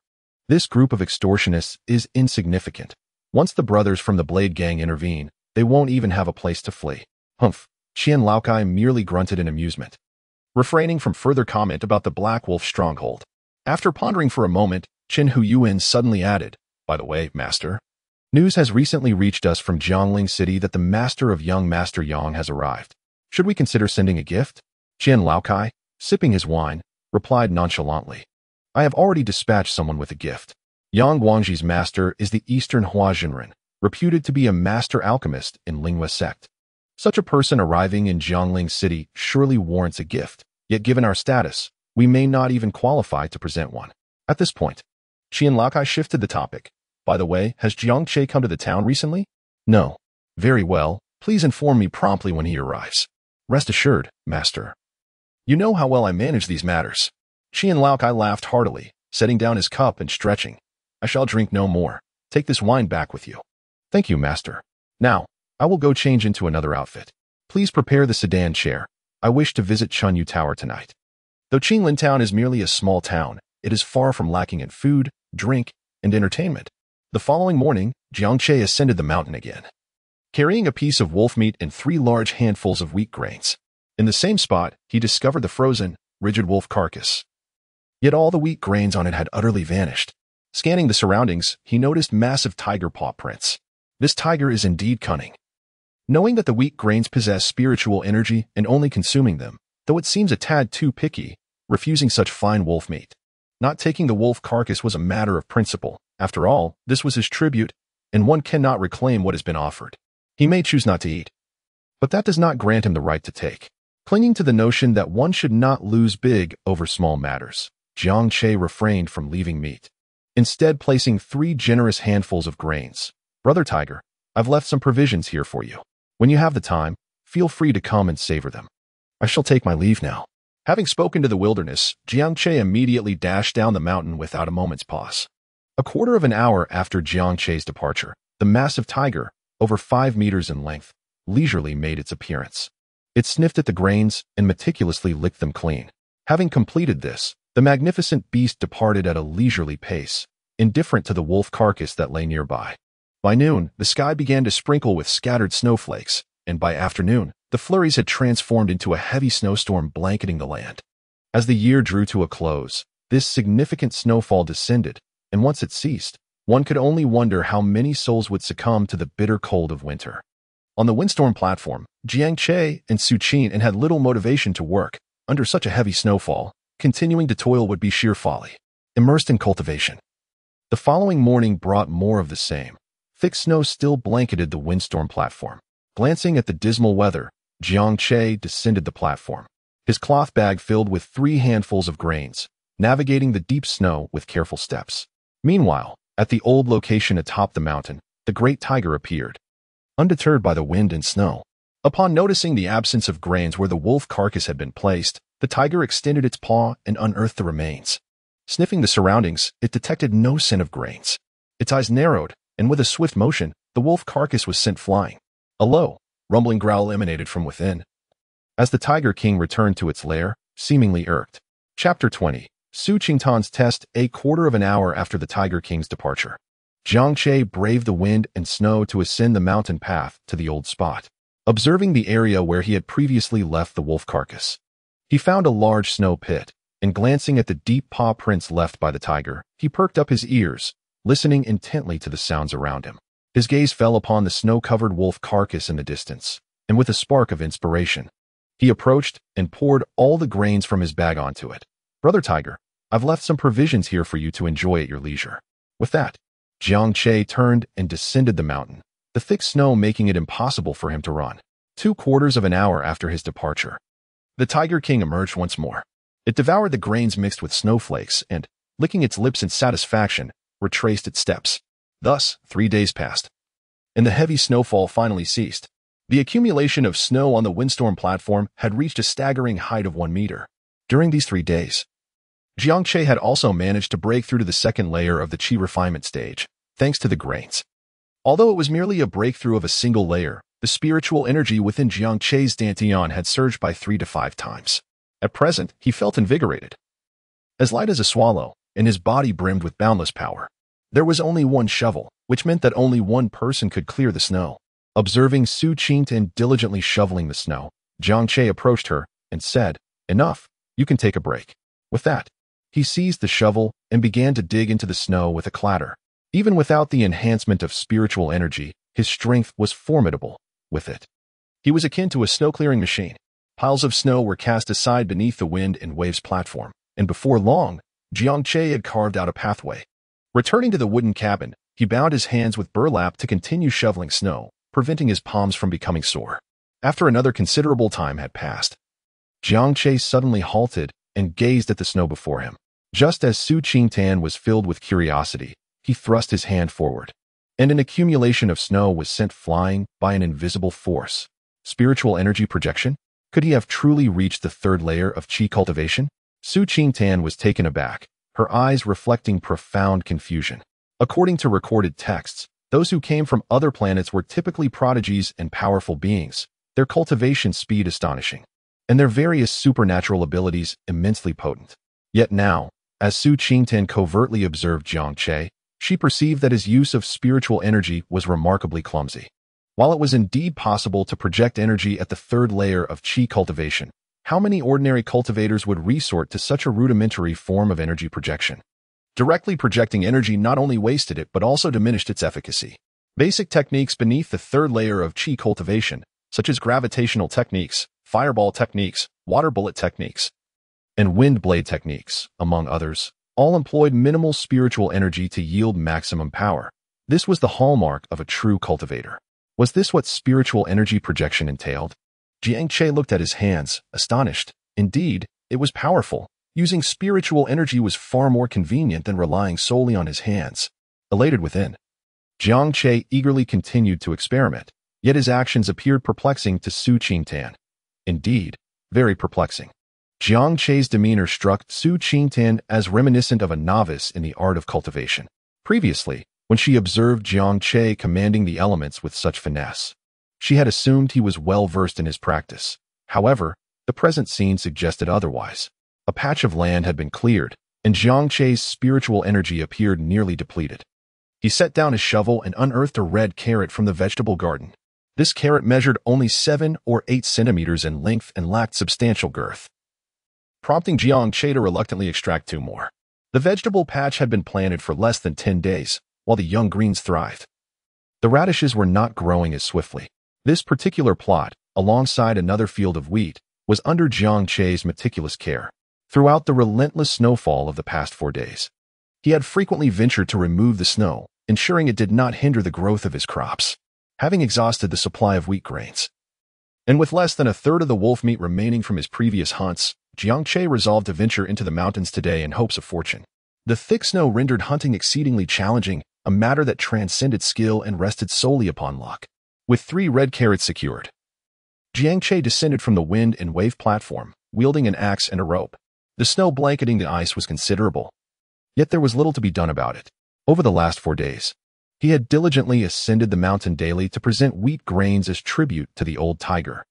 This group of extortionists is insignificant. Once the brothers from the Blade Gang intervene, they won't even have a place to flee. Humph. Qian Laokai merely grunted in amusement, refraining from further comment about the Black Wolf stronghold. After pondering for a moment, Qin Huyuan suddenly added, By the way, master, news has recently reached us from Jiangling City that the master of young Master Yang has arrived. Should we consider sending a gift? Qian Laokai, sipping his wine, replied nonchalantly. I have already dispatched someone with a gift. Yang Guangji's master is the Eastern Huajinren, reputed to be a master alchemist in Lingua sect. Such a person arriving in Jiangling City surely warrants a gift, yet given our status, we may not even qualify to present one. At this point, Qian Laokai shifted the topic. By the way, has Jiang Che come to the town recently? No. Very well, please inform me promptly when he arrives. Rest assured, master. You know how well I manage these matters. Qian Laokai laughed heartily, setting down his cup and stretching. I shall drink no more. Take this wine back with you. Thank you, master. Now, I will go change into another outfit. Please prepare the sedan chair. I wish to visit Chunyu Tower tonight. Though Qinglin Town is merely a small town, it is far from lacking in food, drink, and entertainment. The following morning, Jiang Che ascended the mountain again, carrying a piece of wolf meat and 3 large handfuls of wheat grains. In the same spot, he discovered the frozen, rigid wolf carcass. Yet all the wheat grains on it had utterly vanished. Scanning the surroundings, he noticed massive tiger paw prints. This tiger is indeed cunning. Knowing that the wheat grains possess spiritual energy and only consuming them, though it seems a tad too picky, refusing such fine wolf meat. Not taking the wolf carcass was a matter of principle. After all, this was his tribute, and one cannot reclaim what has been offered. He may choose not to eat, but that does not grant him the right to take. Clinging to the notion that one should not lose big over small matters, Jiang Che refrained from leaving meat, instead placing 3 generous handfuls of grains. Brother Tiger, I've left some provisions here for you. When you have the time, feel free to come and savor them. I shall take my leave now. Having spoken to the wilderness, Jiang Che immediately dashed down the mountain without a moment's pause. A quarter of an hour after Jiang Che's departure, the massive tiger, over 5 meters in length, leisurely made its appearance. It sniffed at the grains and meticulously licked them clean. Having completed this, the magnificent beast departed at a leisurely pace, indifferent to the wolf carcass that lay nearby. By noon, the sky began to sprinkle with scattered snowflakes, and by afternoon, the flurries had transformed into a heavy snowstorm blanketing the land. As the year drew to a close, this significant snowfall descended, and once it ceased, one could only wonder how many souls would succumb to the bitter cold of winter. On the windstorm platform, Jiang Che and Su Qin had little motivation to work. Under such a heavy snowfall, continuing to toil would be sheer folly. Immersed in cultivation, the following morning brought more of the same. Thick snow still blanketed the windstorm platform. Glancing at the dismal weather, Jiang Che descended the platform, his cloth bag filled with 3 handfuls of grains, navigating the deep snow with careful steps. Meanwhile, at the old location atop the mountain, the great tiger appeared, undeterred by the wind and snow. Upon noticing the absence of grains where the wolf carcass had been placed, the tiger extended its paw and unearthed the remains. Sniffing the surroundings, it detected no scent of grains. Its eyes narrowed, and with a swift motion, the wolf carcass was sent flying. A low, rumbling growl emanated from within, as the Tiger King returned to its lair, seemingly irked. Chapter 20. Su Qingtan's test. A quarter of an hour after the Tiger King's departure, Jiang Che braved the wind and snow to ascend the mountain path to the old spot. Observing the area where he had previously left the wolf carcass, he found a large snow pit, and glancing at the deep paw prints left by the tiger, he perked up his ears, listening intently to the sounds around him. His gaze fell upon the snow-covered wolf carcass in the distance, and with a spark of inspiration, he approached and poured all the grains from his bag onto it. Brother Tiger, I've left some provisions here for you to enjoy at your leisure. With that, Jiang Che turned and descended the mountain, the thick snow making it impossible for him to run. 2/4 of an hour after his departure, the Tiger King emerged once more. It devoured the grains mixed with snowflakes and, licking its lips in satisfaction, retraced its steps. Thus, 3 days passed, and the heavy snowfall finally ceased. The accumulation of snow on the windstorm platform had reached a staggering height of 1 meter. During these 3 days, Jiangche had also managed to break through to the second layer of the qi refinement stage, thanks to the grains. Although it was merely a breakthrough of a single layer, the spiritual energy within Jiangche's dantian had surged by 3 to 5 times. At present, he felt invigorated, as light as a swallow, and his body brimmed with boundless power. There was only one shovel, which meant that only one person could clear the snow. Observing Su Qingtian diligently shoveling the snow, Jiangche approached her and said, "Enough, you can take a break." With that, he seized the shovel and began to dig into the snow with a clatter. Even without the enhancement of spiritual energy, his strength was formidable. With it, he was akin to a snow-clearing machine. Piles of snow were cast aside beneath the wind and waves platform, and before long, Jiangche had carved out a pathway. Returning to the wooden cabin, he bound his hands with burlap to continue shoveling snow, preventing his palms from becoming sore. After another considerable time had passed, Jiangche suddenly halted and gazed at the snow before him. Just as Su Qingtian was filled with curiosity, he thrust his hand forward, and an accumulation of snow was sent flying by an invisible force. Spiritual energy projection? Could he have truly reached the third layer of qi cultivation? Su Qingtian was taken aback, her eyes reflecting profound confusion. According to recorded texts, those who came from other planets were typically prodigies and powerful beings, their cultivation speed astonishing, and their various supernatural abilities immensely potent. Yet now, as Su Qingtian covertly observed Jiangche, she perceived that his use of spiritual energy was remarkably clumsy. While it was indeed possible to project energy at the third layer of qi cultivation, how many ordinary cultivators would resort to such a rudimentary form of energy projection? Directly projecting energy not only wasted it but also diminished its efficacy. Basic techniques beneath the third layer of qi cultivation, such as gravitational techniques, fireball techniques, water bullet techniques, and wind blade techniques, among others, all employed minimal spiritual energy to yield maximum power. This was the hallmark of a true cultivator. Was this what spiritual energy projection entailed? Jiangche looked at his hands, astonished. Indeed, it was powerful. Using spiritual energy was far more convenient than relying solely on his hands. Elated within, Jiangche eagerly continued to experiment, yet his actions appeared perplexing to Su Qingtian. Indeed, very perplexing. Jiangche's demeanor struck Su Qingtian as reminiscent of a novice in the art of cultivation. Previously, when she observed Jiangche commanding the elements with such finesse, she had assumed he was well versed in his practice. However, the present scene suggested otherwise. A patch of land had been cleared, and Jiangche's spiritual energy appeared nearly depleted. He set down his shovel and unearthed a red carrot from the vegetable garden. This carrot measured only 7 or 8 centimeters in length and lacked substantial girth, prompting Jiangche to reluctantly extract 2 more. The vegetable patch had been planted for less than 10 days, while the young greens thrived. The radishes were not growing as swiftly. This particular plot, alongside another field of wheat, was under Jiangche's meticulous care. Throughout the relentless snowfall of the past 4 days, he had frequently ventured to remove the snow, ensuring it did not hinder the growth of his crops. Having exhausted the supply of wheat grains, and with less than a third of the wolf meat remaining from his previous hunts, Jiangche resolved to venture into the mountains today in hopes of fortune. The thick snow rendered hunting exceedingly challenging, a matter that transcended skill and rested solely upon luck. With 3 red carrots secured, Jiangche descended from the wind and wave platform, wielding an axe and a rope. The snow blanketing the ice was considerable, yet there was little to be done about it. Over the last 4 days, he had diligently ascended the mountain daily to present wheat grains as tribute to the old tiger.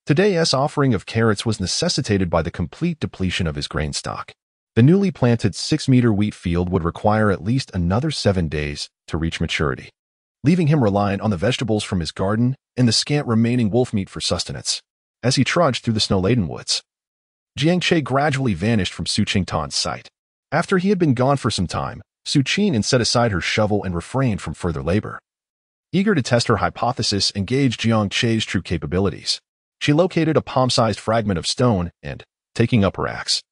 Today's offering of carrots was necessitated by the complete depletion of his grain stock. The newly planted 6-meter wheat field would require at least another 7 days to reach maturity, leaving him reliant on the vegetables from his garden and the scant remaining wolf meat for sustenance. As he trudged through the snow-laden woods, Jiangche gradually vanished from Su Qingtian's sight. After he had been gone for some time, Su Qingtian set aside her shovel and refrained from further labor. Eager to test her hypothesis and gauge Jiangche's true capabilities, she located a palm-sized fragment of stone and, taking up her axe,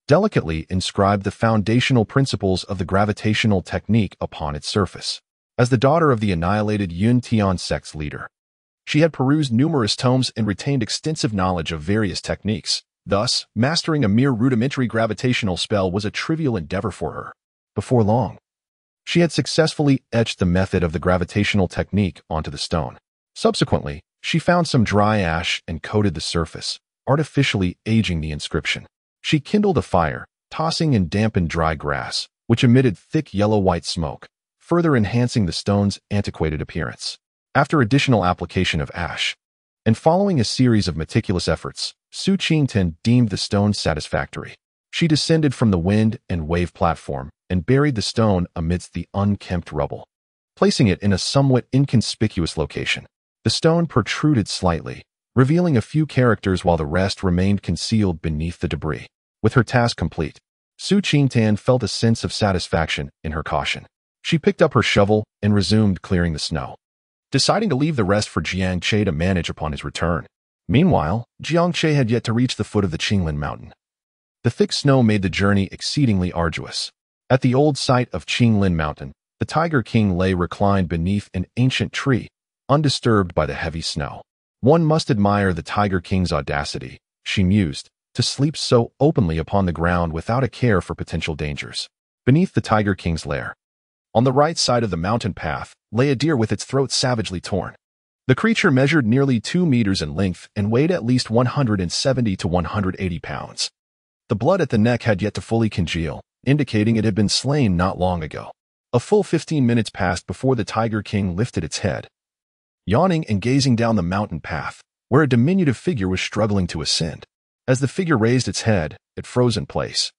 delicately inscribed the foundational principles of the gravitational technique upon its surface. As the daughter of the annihilated Yun Tian sect's leader, she had perused numerous tomes and retained extensive knowledge of various techniques. Thus, mastering a mere rudimentary gravitational spell was a trivial endeavor for her. Before long, she had successfully etched the method of the gravitational technique onto the stone. Subsequently, she found some dry ash and coated the surface, artificially aging the inscription. She kindled a fire, tossing in dampened dry grass, which emitted thick yellow-white smoke, further enhancing the stone's antiquated appearance. After additional application of ash, and following a series of meticulous efforts, Su Qingtian deemed the stone satisfactory. She descended from the wind and wave platform and buried the stone amidst the unkempt rubble, placing it in a somewhat inconspicuous location. The stone protruded slightly, revealing a few characters while the rest remained concealed beneath the debris. With her task complete, Su Qingtian felt a sense of satisfaction in her caution. She picked up her shovel and resumed clearing the snow, deciding to leave the rest for Jiang Che to manage upon his return. Meanwhile, Jiang Che had yet to reach the foot of the Qinglin Mountain. The thick snow made the journey exceedingly arduous. At the old site of Qinglin Mountain, the Tiger King lay reclined beneath an ancient tree, undisturbed by the heavy snow. One must admire the Tiger King's audacity, she mused, to sleep so openly upon the ground without a care for potential dangers. Beneath the Tiger King's lair, on the right side of the mountain path, lay a deer with its throat savagely torn. The creature measured nearly 2 meters in length and weighed at least 170 to 180 pounds. The blood at the neck had yet to fully congeal, indicating it had been slain not long ago. A full 15 minutes passed before the Tiger King lifted its head, yawning and gazing down the mountain path, where a diminutive figure was struggling to ascend. As the figure raised its head, it froze in place,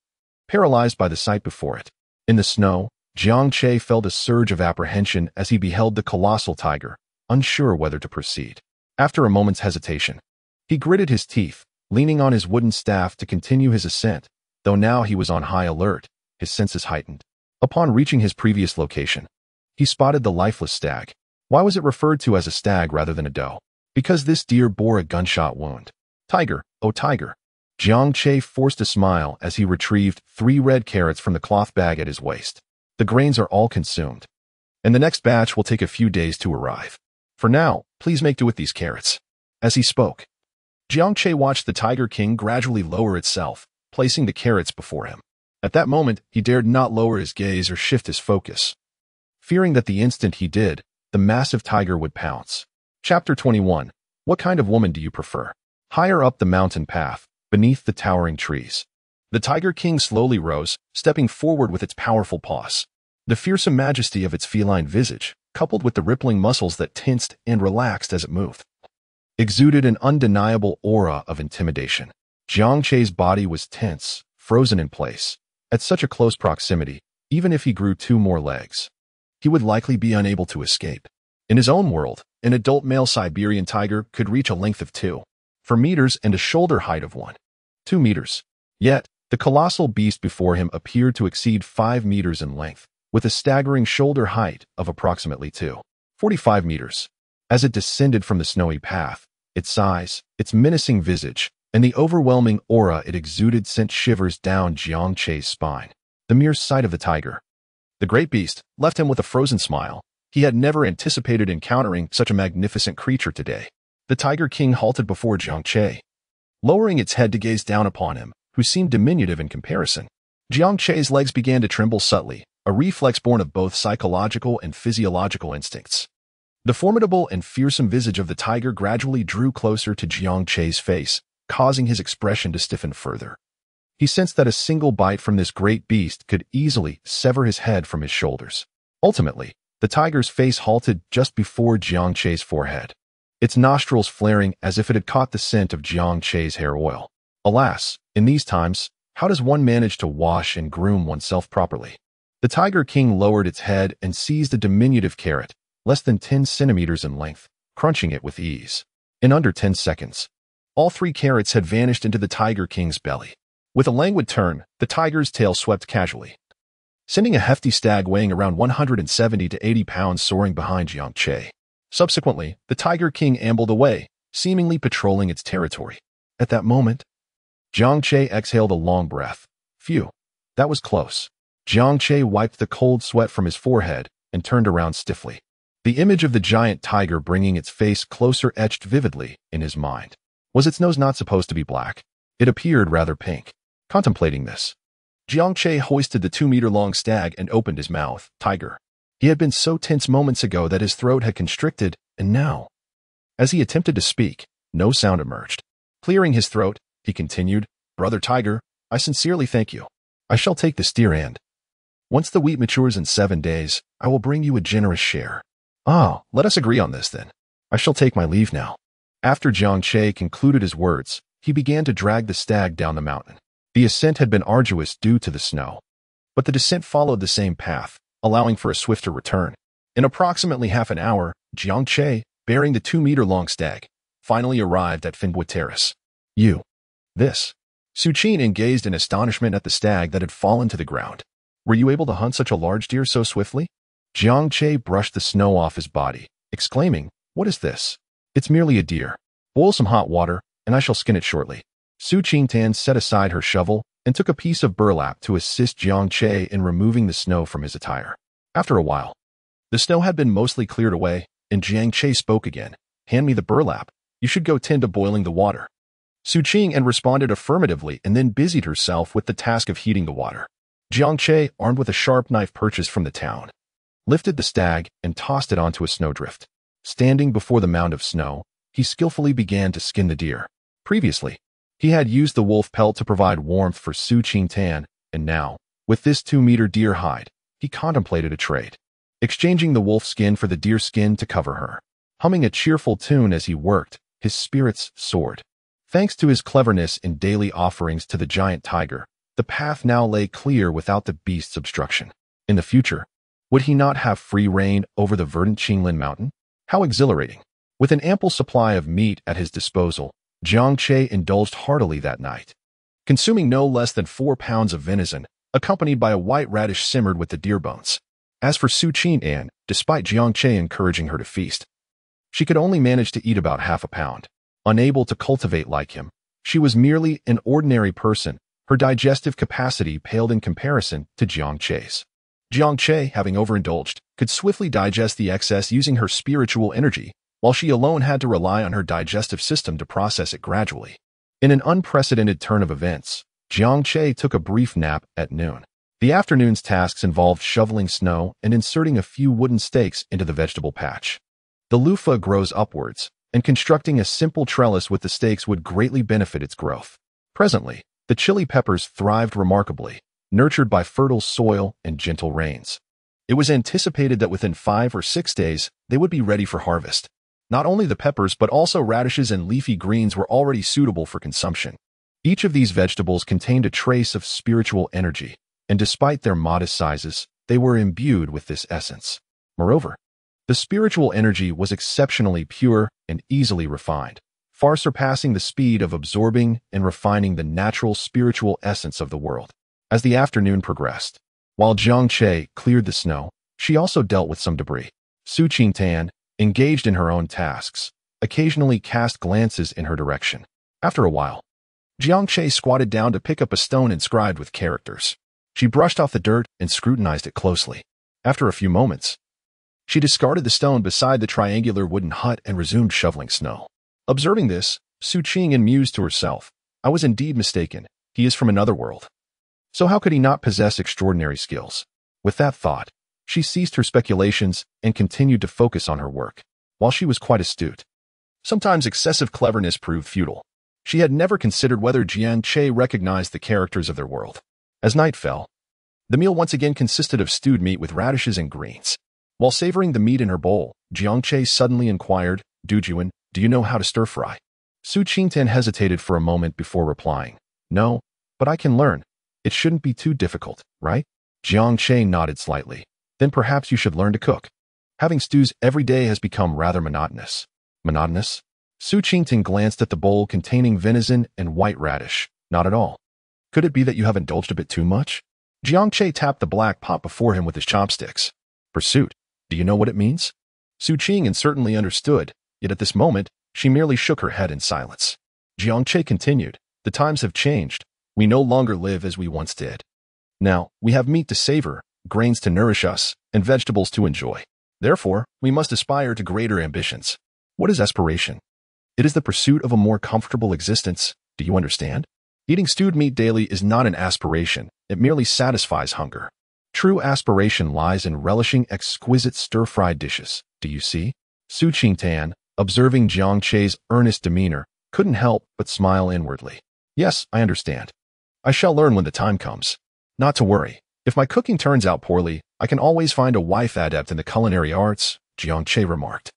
paralyzed by the sight before it. In the snow, Jiang Che felt a surge of apprehension as he beheld the colossal tiger, unsure whether to proceed. After a moment's hesitation, he gritted his teeth, leaning on his wooden staff to continue his ascent, though now he was on high alert, his senses heightened. Upon reaching his previous location, he spotted the lifeless stag. Why was it referred to as a stag rather than a doe? Because this deer bore a gunshot wound. Tiger, oh tiger. Jiang Che forced a smile as he retrieved 3 red carrots from the cloth bag at his waist. The grains are all consumed, and the next batch will take a few days to arrive. For now, please make do with these carrots. As he spoke, Jiang Che watched the Tiger King gradually lower itself, placing the carrots before him. At that moment, he dared not lower his gaze or shift his focus, fearing that the instant he did, the massive tiger would pounce. Chapter 21. What kind of woman do you prefer? Higher up the mountain path, beneath the towering trees, the Tiger King slowly rose, stepping forward with its powerful paws. The fearsome majesty of its feline visage, coupled with the rippling muscles that tensed and relaxed as it moved, exuded an undeniable aura of intimidation. Jiang Che's body was tense, frozen in place. At such a close proximity, even if he grew 2 more legs, he would likely be unable to escape. In his own world, an adult male Siberian tiger could reach a length of 2 meters and a shoulder height of 2 meters. Yet, the colossal beast before him appeared to exceed 5 meters in length, with a staggering shoulder height of approximately 45 meters. As it descended from the snowy path, its size, its menacing visage, and the overwhelming aura it exuded sent shivers down Jiang Che's spine. The mere sight of the tiger, the great beast, left him with a frozen smile. He had never anticipated encountering such a magnificent creature today. The Tiger King halted before Jiang Che, lowering its head to gaze down upon him, who seemed diminutive in comparison. Jiang Che's legs began to tremble subtly, a reflex born of both psychological and physiological instincts. The formidable and fearsome visage of the tiger gradually drew closer to Jiang Che's face, causing his expression to stiffen further. He sensed that a single bite from this great beast could easily sever his head from his shoulders. Ultimately, the tiger's face halted just before Jiang Che's forehead, its nostrils flaring as if it had caught the scent of Jiang Che's hair oil. Alas, in these times, how does one manage to wash and groom oneself properly? The Tiger King lowered its head and seized a diminutive carrot, less than 10 centimeters in length, crunching it with ease. In under 10 seconds, all 3 carrots had vanished into the Tiger King's belly. With a languid turn, the tiger's tail swept casually, sending a hefty stag weighing around 170 to 80 pounds soaring behind Jiang Che. Subsequently, the Tiger King ambled away, seemingly patrolling its territory. At that moment, Jiang Che exhaled a long breath. Phew, that was close. Jiang Che wiped the cold sweat from his forehead and turned around stiffly, the image of the giant tiger bringing its face closer etched vividly in his mind. Was its nose not supposed to be black? It appeared rather pink. Contemplating this, Jiang Che hoisted the 2-meter-long stag and opened his mouth. Tiger. He had been so tense moments ago that his throat had constricted, and now, as he attempted to speak, no sound emerged. Clearing his throat, he continued, Brother Tiger, I sincerely thank you. I shall take the steer and, once the wheat matures in 7 days, I will bring you a generous share. Ah, let us agree on this then. I shall take my leave now. After Jiang Che concluded his words, he began to drag the stag down the mountain. The ascent had been arduous due to the snow, but the descent followed the same path, allowing for a swifter return. In approximately half an hour, Jiang Che, bearing the 2-meter-long stag, finally arrived at Finbua Terrace. This. Su Qin gazed in astonishment at the stag that had fallen to the ground. Were you able to hunt such a large deer so swiftly? Jiang Che brushed the snow off his body, exclaiming, What is this? It's merely a deer. Boil some hot water, and I shall skin it shortly. Su Qingtan set aside her shovel and took a piece of burlap to assist Jiang Che in removing the snow from his attire. After a while, the snow had been mostly cleared away, and Jiang Che spoke again. Hand me the burlap. You should go tend to boiling the water. Su Qing responded affirmatively and then busied herself with the task of heating the water. Jiang Che, armed with a sharp knife purchased from the town, lifted the stag and tossed it onto a snowdrift. Standing before the mound of snow, he skillfully began to skin the deer. Previously, he had used the wolf pelt to provide warmth for Su Qingtan, and now, with this 2-meter deer hide, he contemplated a trade, exchanging the wolf skin for the deer skin to cover her. Humming a cheerful tune as he worked, his spirits soared. Thanks to his cleverness in daily offerings to the giant tiger, the path now lay clear without the beast's obstruction. In the future, would he not have free reign over the verdant Qinglin Mountain? How exhilarating! With an ample supply of meat at his disposal, Jiang Che indulged heartily that night, consuming no less than 4 pounds of venison, accompanied by a white radish simmered with the deer bones. As for Su Qin, despite Jiang Che encouraging her to feast, she could only manage to eat about half a pound. Unable to cultivate like him, she was merely an ordinary person. Her digestive capacity paled in comparison to Jiang Che's. Jiang Che, having overindulged, could swiftly digest the excess using her spiritual energy, while she alone had to rely on her digestive system to process it gradually. In an unprecedented turn of events, Jiang Che took a brief nap at noon. The afternoon's tasks involved shoveling snow and inserting a few wooden stakes into the vegetable patch. The loofah grows upwards, and constructing a simple trellis with the stakes would greatly benefit its growth. Presently, the chili peppers thrived remarkably, nurtured by fertile soil and gentle rains. It was anticipated that within 5 or 6 days, they would be ready for harvest. Not only the peppers but also radishes and leafy greens were already suitable for consumption. Each of these vegetables contained a trace of spiritual energy, and despite their modest sizes, they were imbued with this essence. Moreover, the spiritual energy was exceptionally pure and easily refined, far surpassing the speed of absorbing and refining the natural spiritual essence of the world. As the afternoon progressed, while Jiang Che cleared the snow, she also dealt with some debris. Su Qingtan, engaged in her own tasks, occasionally cast glances in her direction. After a while, Jiang Che squatted down to pick up a stone inscribed with characters. She brushed off the dirt and scrutinized it closely. After a few moments, she discarded the stone beside the triangular wooden hut and resumed shoveling snow. Observing this, Su Qing mused to herself, I was indeed mistaken. He is from another world. So how could he not possess extraordinary skills? With that thought, she ceased her speculations and continued to focus on her work. While she was quite astute, sometimes excessive cleverness proved futile. She had never considered whether Jiang Che recognized the characters of their world. As night fell, the meal once again consisted of stewed meat with radishes and greens. While savoring the meat in her bowl, Jiang Che suddenly inquired, Dujuan, do you know how to stir-fry? Su Qingtan hesitated for a moment before replying, No, but I can learn. It shouldn't be too difficult, right? Jiang Che nodded slightly. Then perhaps you should learn to cook. Having stews every day has become rather monotonous. Monotonous? Su Qingtan glanced at the bowl containing venison and white radish. Not at all. Could it be that you have indulged a bit too much? Jiang Che tapped the black pot before him with his chopsticks. Pursuit. Do you know what it means? Su Qing certainly understood, yet at this moment, she merely shook her head in silence. Jiang Che continued, The times have changed. We no longer live as we once did. Now, we have meat to savor, grains to nourish us, and vegetables to enjoy. Therefore, we must aspire to greater ambitions. What is aspiration? It is the pursuit of a more comfortable existence. Do you understand? Eating stewed meat daily is not an aspiration. It merely satisfies hunger. True aspiration lies in relishing exquisite stir-fried dishes. Do you see? Su Qingtan, observing Jiang Che's earnest demeanor, couldn't help but smile inwardly. Yes, I understand. I shall learn when the time comes. Not to worry. If my cooking turns out poorly, I can always find a wife adept in the culinary arts, Jiang Che remarked,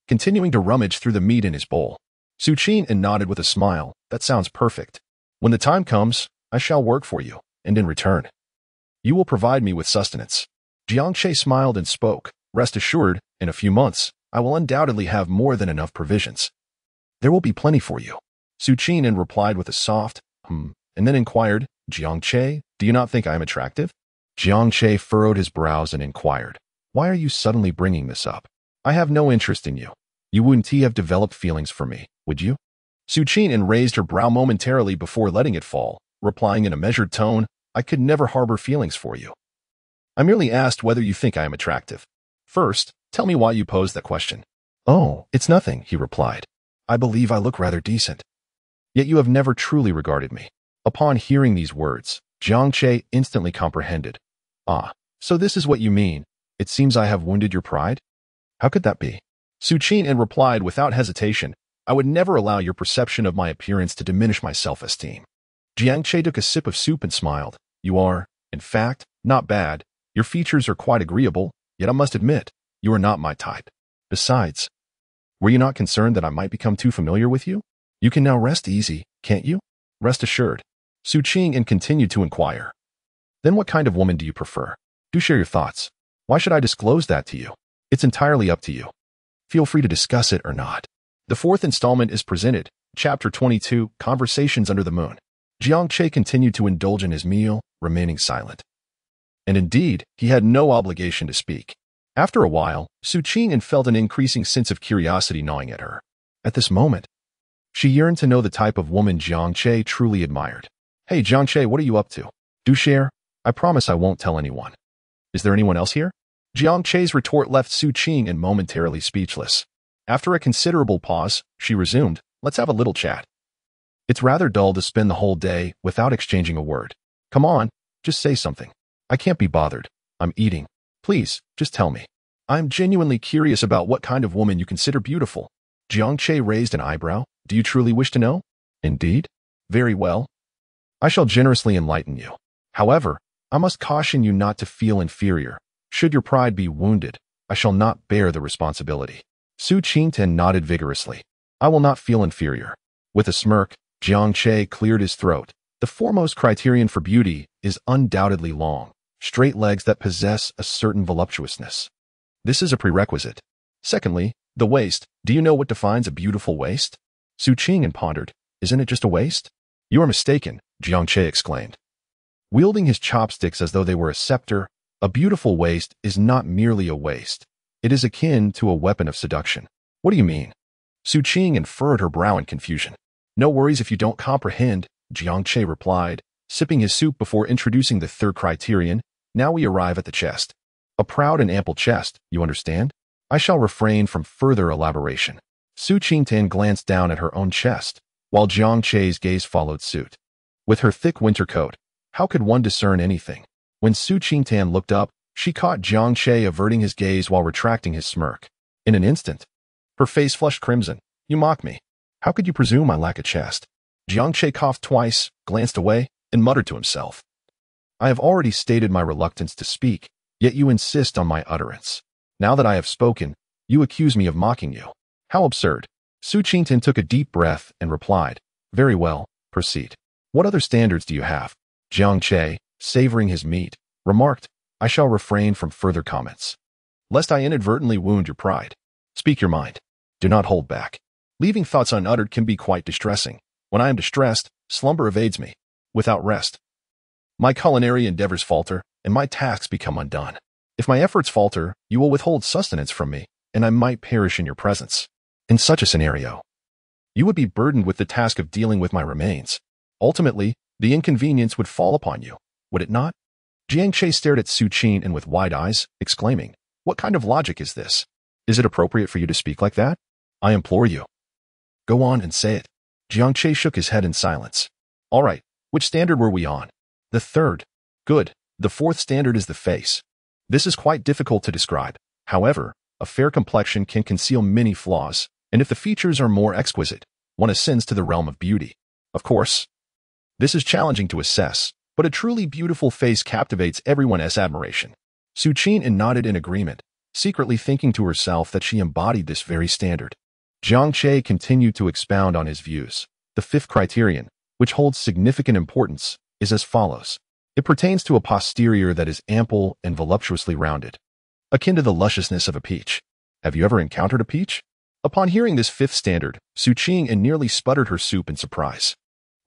continuing to rummage through the meat in his bowl. Su Qin nodded with a smile. That sounds perfect. When the time comes, I shall work for you, and in return, you will provide me with sustenance. Jiang Che smiled and spoke. Rest assured, in a few months, I will undoubtedly have more than enough provisions. There will be plenty for you. Su Qin replied with a soft, and then inquired, Jiang Che, do you not think I am attractive? Jiang Che furrowed his brows and inquired, why are you suddenly bringing this up? I have no interest in you. You wouldn't have developed feelings for me, would you? Su Qin raised her brow momentarily before letting it fall, replying in a measured tone, I could never harbor feelings for you. I merely asked whether you think I am attractive. First, tell me why you posed that question. Oh, it's nothing, he replied. I believe I look rather decent. Yet you have never truly regarded me. Upon hearing these words, Jiang Che instantly comprehended. Ah, so this is what you mean. It seems I have wounded your pride? How could that be? Su Qin replied without hesitation, I would never allow your perception of my appearance to diminish my self-esteem. Jiang Che took a sip of soup and smiled. You are, in fact, not bad. Your features are quite agreeable, yet I must admit, you are not my type. Besides, were you not concerned that I might become too familiar with you? You can now rest easy, can't you? Rest assured. Su Qin continued to inquire. Then what kind of woman do you prefer? Do share your thoughts. Why should I disclose that to you? It's entirely up to you. Feel free to discuss it or not. The fourth installment is presented, Chapter 22, Conversations Under the Moon. Jiang Che continued to indulge in his meal, remaining silent. And indeed, he had no obligation to speak. After a while, Su Qin felt an increasing sense of curiosity gnawing at her. At this moment, she yearned to know the type of woman Jiang Che truly admired. Hey Jiang Che, what are you up to? Do share. I promise I won't tell anyone. Is there anyone else here? Jiang Che's retort left Su Qin momentarily speechless. After a considerable pause, she resumed, let's have a little chat. It's rather dull to spend the whole day without exchanging a word. Come on, just say something. I can't be bothered. I'm eating. Please, just tell me. I'm genuinely curious about what kind of woman you consider beautiful. Jiang Che raised an eyebrow. Do you truly wish to know? Indeed. Very well. I shall generously enlighten you. However, I must caution you not to feel inferior. Should your pride be wounded, I shall not bear the responsibility. Su Qin nodded vigorously. I will not feel inferior. With a smirk, Jiang Che cleared his throat. The foremost criterion for beauty is undoubtedly long, straight legs that possess a certain voluptuousness. This is a prerequisite. Secondly, the waist. Do you know what defines a beautiful waist? Su Qin pondered. Isn't it just a waist? You are mistaken, Jiang Che exclaimed. Wielding his chopsticks as though they were a scepter, a beautiful waist is not merely a waist. It is akin to a weapon of seduction. What do you mean? Su Qin furrowed her brow in confusion. No worries if you don't comprehend, Jiang Che replied, sipping his soup before introducing the third criterion. Now we arrive at the chest. A proud and ample chest, you understand? I shall refrain from further elaboration. Su Qin glanced down at her own chest, while Jiang Che's gaze followed suit. With her thick winter coat, how could one discern anything? When Su Qin looked up, she caught Jiang Che averting his gaze while retracting his smirk. In an instant, her face flushed crimson. You mock me. How could you presume I lack a chest? Jiang Che coughed twice, glanced away, and muttered to himself. I have already stated my reluctance to speak, yet you insist on my utterance. Now that I have spoken, you accuse me of mocking you. How absurd. Su Qin took a deep breath and replied, very well, proceed. What other standards do you have? Jiang Che, savoring his meat, remarked, I shall refrain from further comments, lest I inadvertently wound your pride. Speak your mind. Do not hold back. Leaving thoughts unuttered can be quite distressing. When I am distressed, slumber evades me. Without rest, my culinary endeavors falter, and my tasks become undone. If my efforts falter, you will withhold sustenance from me, and I might perish in your presence. In such a scenario, you would be burdened with the task of dealing with my remains. Ultimately, the inconvenience would fall upon you, would it not? Jiang Che stared at Su Qin with wide eyes, exclaiming, what kind of logic is this? Is it appropriate for you to speak like that? I implore you. Go on and say it. Jiang Che shook his head in silence. All right, which standard were we on? The third. Good. The fourth standard is the face. This is quite difficult to describe. However, a fair complexion can conceal many flaws, and if the features are more exquisite, one ascends to the realm of beauty. Of course, this is challenging to assess, but a truly beautiful face captivates everyone's admiration. Su Qin nodded in agreement, secretly thinking to herself that she embodied this very standard. Jiang Che continued to expound on his views. The fifth criterion, which holds significant importance, is as follows. It pertains to a posterior that is ample and voluptuously rounded, akin to the lusciousness of a peach. Have you ever encountered a peach? Upon hearing this fifth standard, Su Qing nearly sputtered her soup in surprise.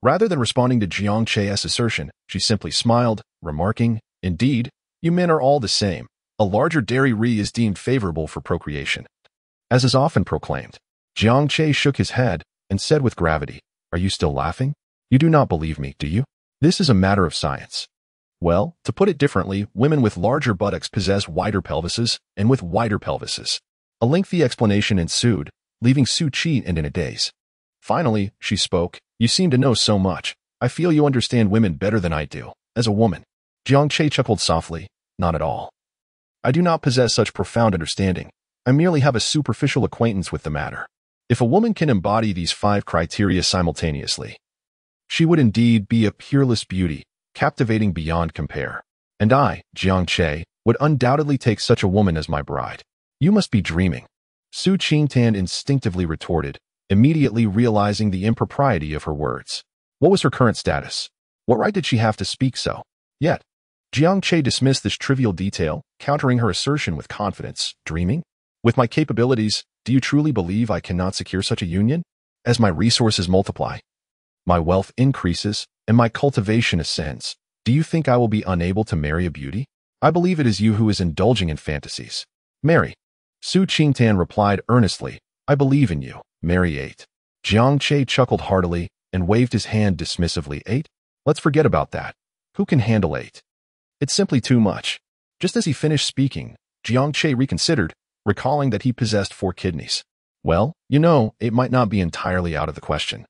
Rather than responding to Jiang Che's assertion, she simply smiled, remarking, "Indeed, you men are all the same. A larger dairy is deemed favorable for procreation." As is often proclaimed, Jiang Che shook his head and said with gravity, "Are you still laughing? You do not believe me, do you? This is a matter of science." Well, to put it differently, women with larger buttocks possess wider pelvises, and with wider pelvises. A lengthy explanation ensued, leaving Su Qi in a daze. Finally, she spoke, "You seem to know so much. I feel you understand women better than I do, as a woman." Jiang Che chuckled softly, "Not at all. I do not possess such profound understanding. I merely have a superficial acquaintance with the matter. If a woman can embody these 5 criteria simultaneously, she would indeed be a peerless beauty, captivating beyond compare. And I, Jiang Che, would undoubtedly take such a woman as my bride." "You must be dreaming," Su Qingtan instinctively retorted, immediately realizing the impropriety of her words. What was her current status? What right did she have to speak so? Yet, Jiang Che dismissed this trivial detail, countering her assertion with confidence. "Dreaming? With my capabilities, do you truly believe I cannot secure such a union? As my resources multiply, my wealth increases, and my cultivation ascends, do you think I will be unable to marry a beauty? I believe it is you who is indulging in fantasies. Marry." Su Qingtan replied earnestly, "I believe in you. Marry 8. Jiang Che chuckled heartily and waved his hand dismissively. 8? Let's forget about that. Who can handle 8? It's simply too much." Just as he finished speaking, Jiang Che reconsidered, recalling that he possessed 4 kidneys. "Well, you know, it might not be entirely out of the question.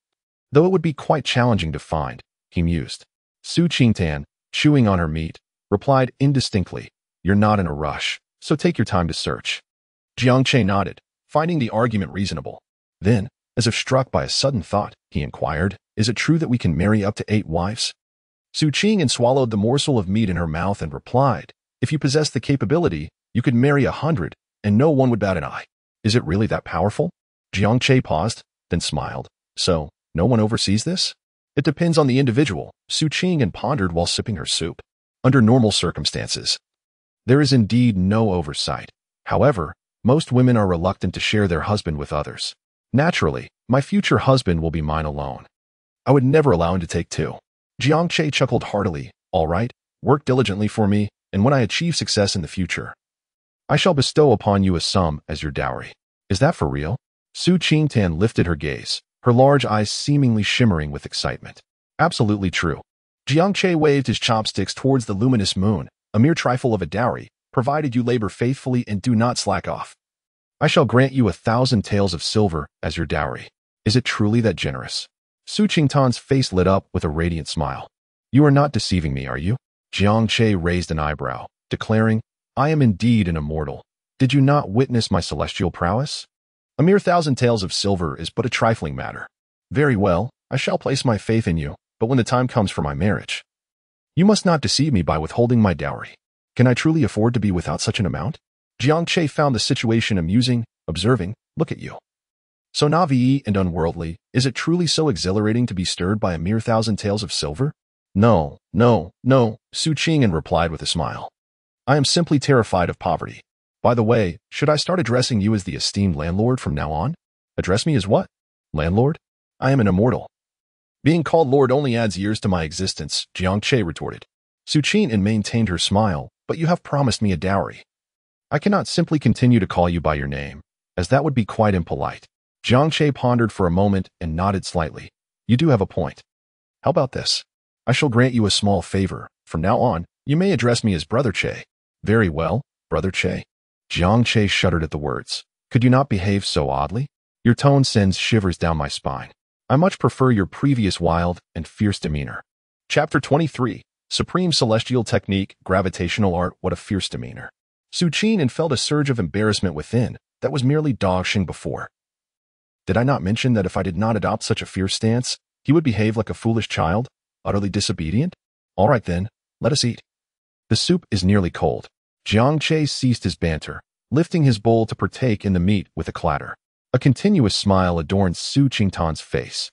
Though it would be quite challenging to find," he mused. Su Qingtan, chewing on her meat, replied indistinctly, "You're not in a rush, so take your time to search." Jiang Che nodded, finding the argument reasonable. Then, as if struck by a sudden thought, he inquired, "Is it true that we can marry up to 8 wives?" Su Qing swallowed the morsel of meat in her mouth and replied, "If you possess the capability, you could marry 100, and no one would bat an eye." "Is it really that powerful?" Jiang Che paused, then smiled. "So, no one oversees this?" "It depends on the individual," Su Qing pondered while sipping her soup. "Under normal circumstances, there is indeed no oversight. However, most women are reluctant to share their husband with others. Naturally, my future husband will be mine alone. I would never allow him to take 2. Jiang Che chuckled heartily. "All right, work diligently for me, and when I achieve success in the future, I shall bestow upon you a sum as your dowry." "Is that for real?" Su Qingtan lifted her gaze, her large eyes seemingly shimmering with excitement. "Absolutely true." Jiang Che waved his chopsticks towards the luminous moon, "A mere trifle of a dowry, provided you labor faithfully and do not slack off. I shall grant you 1,000 taels of silver as your dowry. Is it truly that generous?" Su Qingtan's face lit up with a radiant smile. "You are not deceiving me, are you?" Jiang Che raised an eyebrow, declaring, "I am indeed an immortal. Did you not witness my celestial prowess? A mere 1,000 taels of silver is but a trifling matter. Very well, I shall place my faith in you, but when the time comes for my marriage, you must not deceive me by withholding my dowry. Can I truly afford to be without such an amount?" Jiang Che found the situation amusing, observing, "Look at you. So naive and unworldly, is it truly so exhilarating to be stirred by a mere 1,000 taels of silver?" No, no, no," Su Qing replied with a smile. "I am simply terrified of poverty. By the way, should I start addressing you as the esteemed landlord from now on?" "Address me as what? Landlord? I am an immortal. Being called lord only adds years to my existence," Jiang Che retorted. Su Qing maintained her smile, "But you have promised me a dowry. I cannot simply continue to call you by your name, as that would be quite impolite." Jiang Che pondered for a moment and nodded slightly. "You do have a point. How about this? I shall grant you a small favor. From now on, you may address me as Brother Che." "Very well, Brother Che." Jiang Che shuddered at the words. "Could you not behave so oddly? Your tone sends shivers down my spine. I much prefer your previous wild and fierce demeanor." Chapter 23, Supreme Celestial Technique, Gravitational Art. What a fierce demeanor. Su Qing felt a surge of embarrassment within that was merely dodging before. Did I not mention that if I did not adopt such a fierce stance, he would behave like a foolish child, utterly disobedient? All right then, let us eat. The soup is nearly cold. Jiang Che ceased his banter, lifting his bowl to partake in the meat with a clatter. A continuous smile adorned Su Qingtan's face.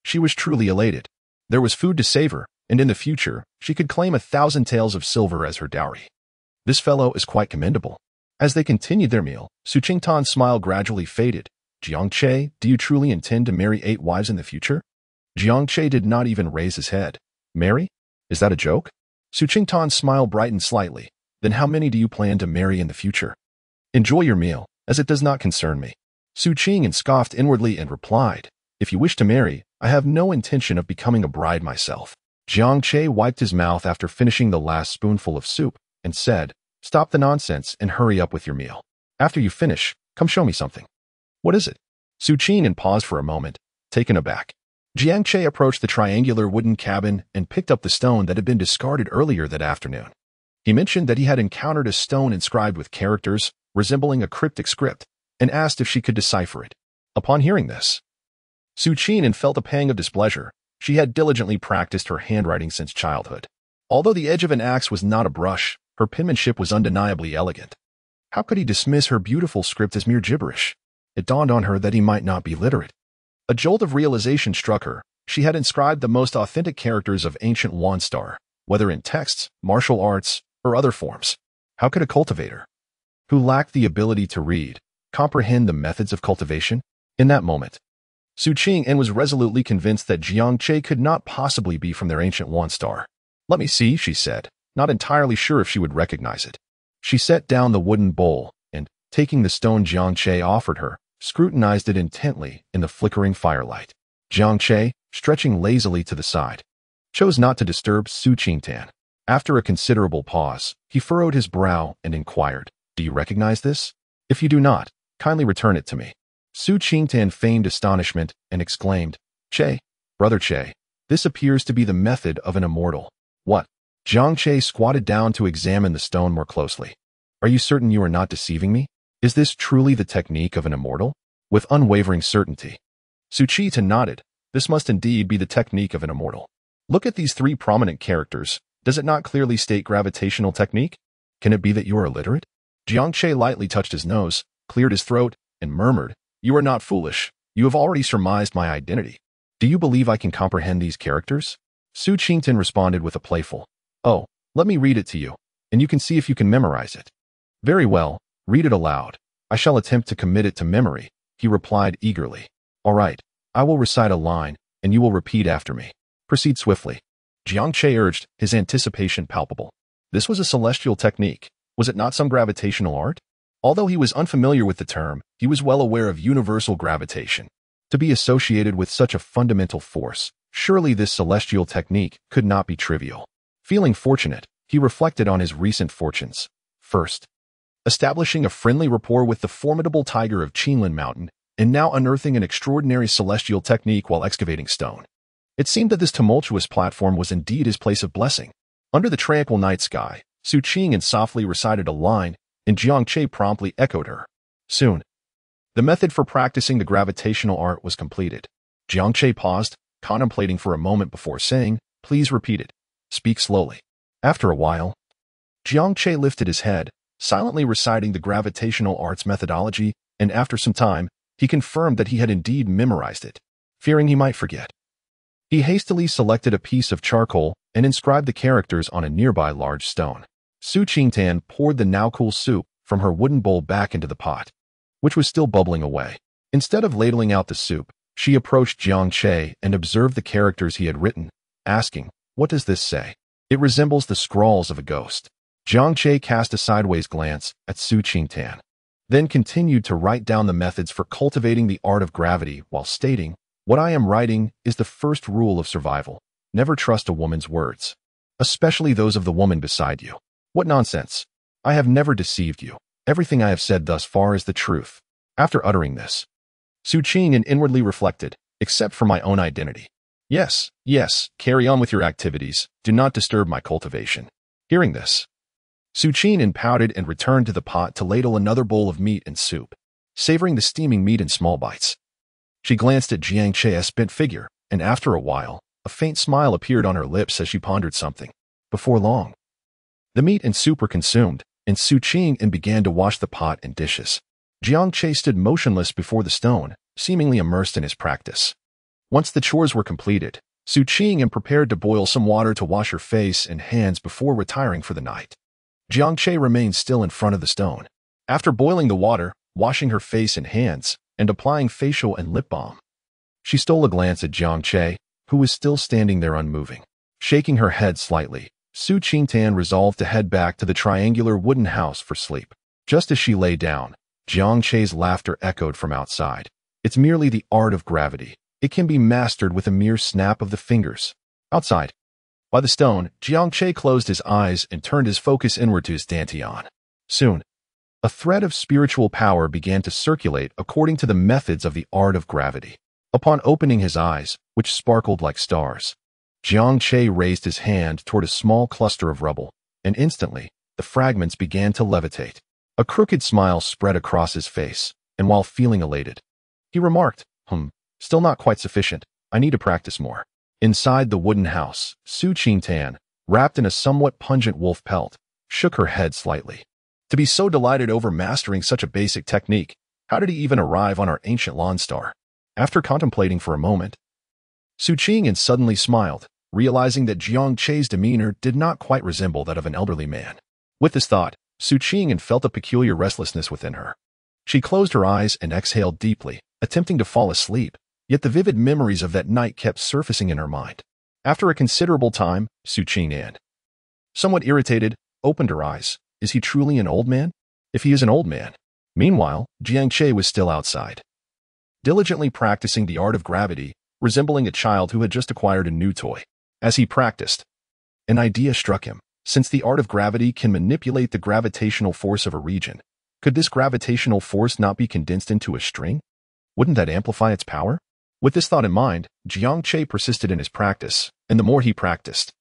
She was truly elated. There was food to savor, and in the future, she could claim 1,000 taels of silver as her dowry. This fellow is quite commendable. As they continued their meal, Su Qingtan's smile gradually faded. Jiang Che, do you truly intend to marry 8 wives in the future? Jiang Che did not even raise his head. Marry? Is that a joke? Su Qingtan's smile brightened slightly. Then how many do you plan to marry in the future? Enjoy your meal, as it does not concern me. Su Qing scoffed inwardly and replied, if you wish to marry, I have no intention of becoming a bride myself. Jiang Che wiped his mouth after finishing the last spoonful of soup and said, stop the nonsense and hurry up with your meal. After you finish, come show me something. What is it? Su Qing paused for a moment, taken aback. Jiang Che approached the triangular wooden cabin and picked up the stone that had been discarded earlier that afternoon. He mentioned that he had encountered a stone inscribed with characters resembling a cryptic script and asked if she could decipher it. Upon hearing this, Su Qing felt a pang of displeasure. She had diligently practiced her handwriting since childhood. Although the edge of an axe was not a brush, her penmanship was undeniably elegant. How could he dismiss her beautiful script as mere gibberish? It dawned on her that he might not be literate. A jolt of realization struck her. She had inscribed the most authentic characters of ancient Wanstar, whether in texts, martial arts, or other forms. How could a cultivator, who lacked the ability to read, comprehend the methods of cultivation? In that moment, Su Qing was resolutely convinced that Jiang Che could not possibly be from their ancient Wanstar. Let me see, she said, not entirely sure if she would recognize it. She set down the wooden bowl and, taking the stone Jiang Che offered her, scrutinized it intently in the flickering firelight. Jiang Che, stretching lazily to the side, chose not to disturb Su Qingtan. After a considerable pause, he furrowed his brow and inquired, do you recognize this? If you do not, kindly return it to me. Su Qingtan feigned astonishment and exclaimed, Che, brother Che, this appears to be the method of an immortal. What? Jiang Che squatted down to examine the stone more closely. Are you certain you are not deceiving me? Is this truly the technique of an immortal? With unwavering certainty, Su Qingtan nodded. This must indeed be the technique of an immortal. Look at these 3 prominent characters. Does it not clearly state gravitational technique? Can it be that you are illiterate? Jiang Che lightly touched his nose, cleared his throat, and murmured, you are not foolish. You have already surmised my identity. Do you believe I can comprehend these characters? Su Qingtan responded with a playful, oh, let me read it to you, and you can see if you can memorize it. Very well, read it aloud. I shall attempt to commit it to memory, he replied eagerly. All right, I will recite a line, and you will repeat after me. Proceed swiftly. Jiang Che urged, his anticipation palpable. This was a celestial technique. Was it not some gravitational art? Although he was unfamiliar with the term, he was well aware of universal gravitation. To be associated with such a fundamental force, surely this celestial technique could not be trivial. Feeling fortunate, he reflected on his recent fortunes. First, establishing a friendly rapport with the formidable tiger of Qinlin Mountain, and now unearthing an extraordinary celestial technique while excavating stone. It seemed that this tumultuous platform was indeed his place of blessing. Under the tranquil night sky, Su Qing softly recited a line, and Jiang Che promptly echoed her. Soon, the method for practicing the gravitational art was completed. Jiang Che paused, contemplating for a moment before saying, please repeat it. Speak slowly. After a while, Jiang Che lifted his head, silently reciting the gravitational arts methodology, and after some time, he confirmed that he had indeed memorized it, fearing he might forget. He hastily selected a piece of charcoal and inscribed the characters on a nearby large stone. Su Qingtan poured the now cool soup from her wooden bowl back into the pot, which was still bubbling away. Instead of ladling out the soup, she approached Jiang Che and observed the characters he had written, asking, what does this say? It resembles the scrawls of a ghost. Jiang Che cast a sideways glance at Su Qingtan, then continued to write down the methods for cultivating the art of gravity while stating, what I am writing is the first rule of survival. Never trust a woman's words, especially those of the woman beside you. What nonsense! I have never deceived you. Everything I have said thus far is the truth. After uttering this, Su Qing inwardly reflected, except for my own identity. Yes, carry on with your activities. Do not disturb my cultivation. Hearing this, Su Qing pouted and returned to the pot to ladle another bowl of meat and soup, savoring the steaming meat in small bites. She glanced at Jiang Che's bent figure, and after a while, a faint smile appeared on her lips as she pondered something. Before long, the meat and soup were consumed, and Su Qing and began to wash the pot and dishes. Jiang Che stood motionless before the stone, seemingly immersed in his practice. Once the chores were completed, Su Qing and prepared to boil some water to wash her face and hands before retiring for the night. Jiang Che remained still in front of the stone. After boiling the water, washing her face and hands, and applying facial and lip balm, she stole a glance at Jiang Che, who was still standing there unmoving. Shaking her head slightly, Su Qingtan resolved to head back to the triangular wooden house for sleep. Just as she lay down, Jiang Che's laughter echoed from outside. It's merely the art of gravity. It can be mastered with a mere snap of the fingers. Outside, by the stone, Jiang Che closed his eyes and turned his focus inward to his dantian. Soon, a thread of spiritual power began to circulate according to the methods of the art of gravity. Upon opening his eyes, which sparkled like stars, Jiang Che raised his hand toward a small cluster of rubble, and instantly, the fragments began to levitate. A crooked smile spread across his face, and while feeling elated, he remarked, still not quite sufficient. I need to practice more. Inside the wooden house, Su Qingtan, wrapped in a somewhat pungent wolf pelt, shook her head slightly. To be so delighted over mastering such a basic technique, how did he even arrive on our ancient lawn star? After contemplating for a moment, Su Qing suddenly smiled, realizing that Jiang Che's demeanor did not quite resemble that of an elderly man. With this thought, Su Qing felt a peculiar restlessness within her. She closed her eyes and exhaled deeply, attempting to fall asleep, yet the vivid memories of that night kept surfacing in her mind. After a considerable time, Su Qing, somewhat irritated, opened her eyes. Is he truly an old man? If he is an old man. Meanwhile, Jiang Che was still outside, diligently practicing the art of gravity, resembling a child who had just acquired a new toy. As he practiced, an idea struck him. Since the art of gravity can manipulate the gravitational force of a region, could this gravitational force not be condensed into a string? Wouldn't that amplify its power? With this thought in mind, Jiang Che persisted in his practice, and the more he practiced,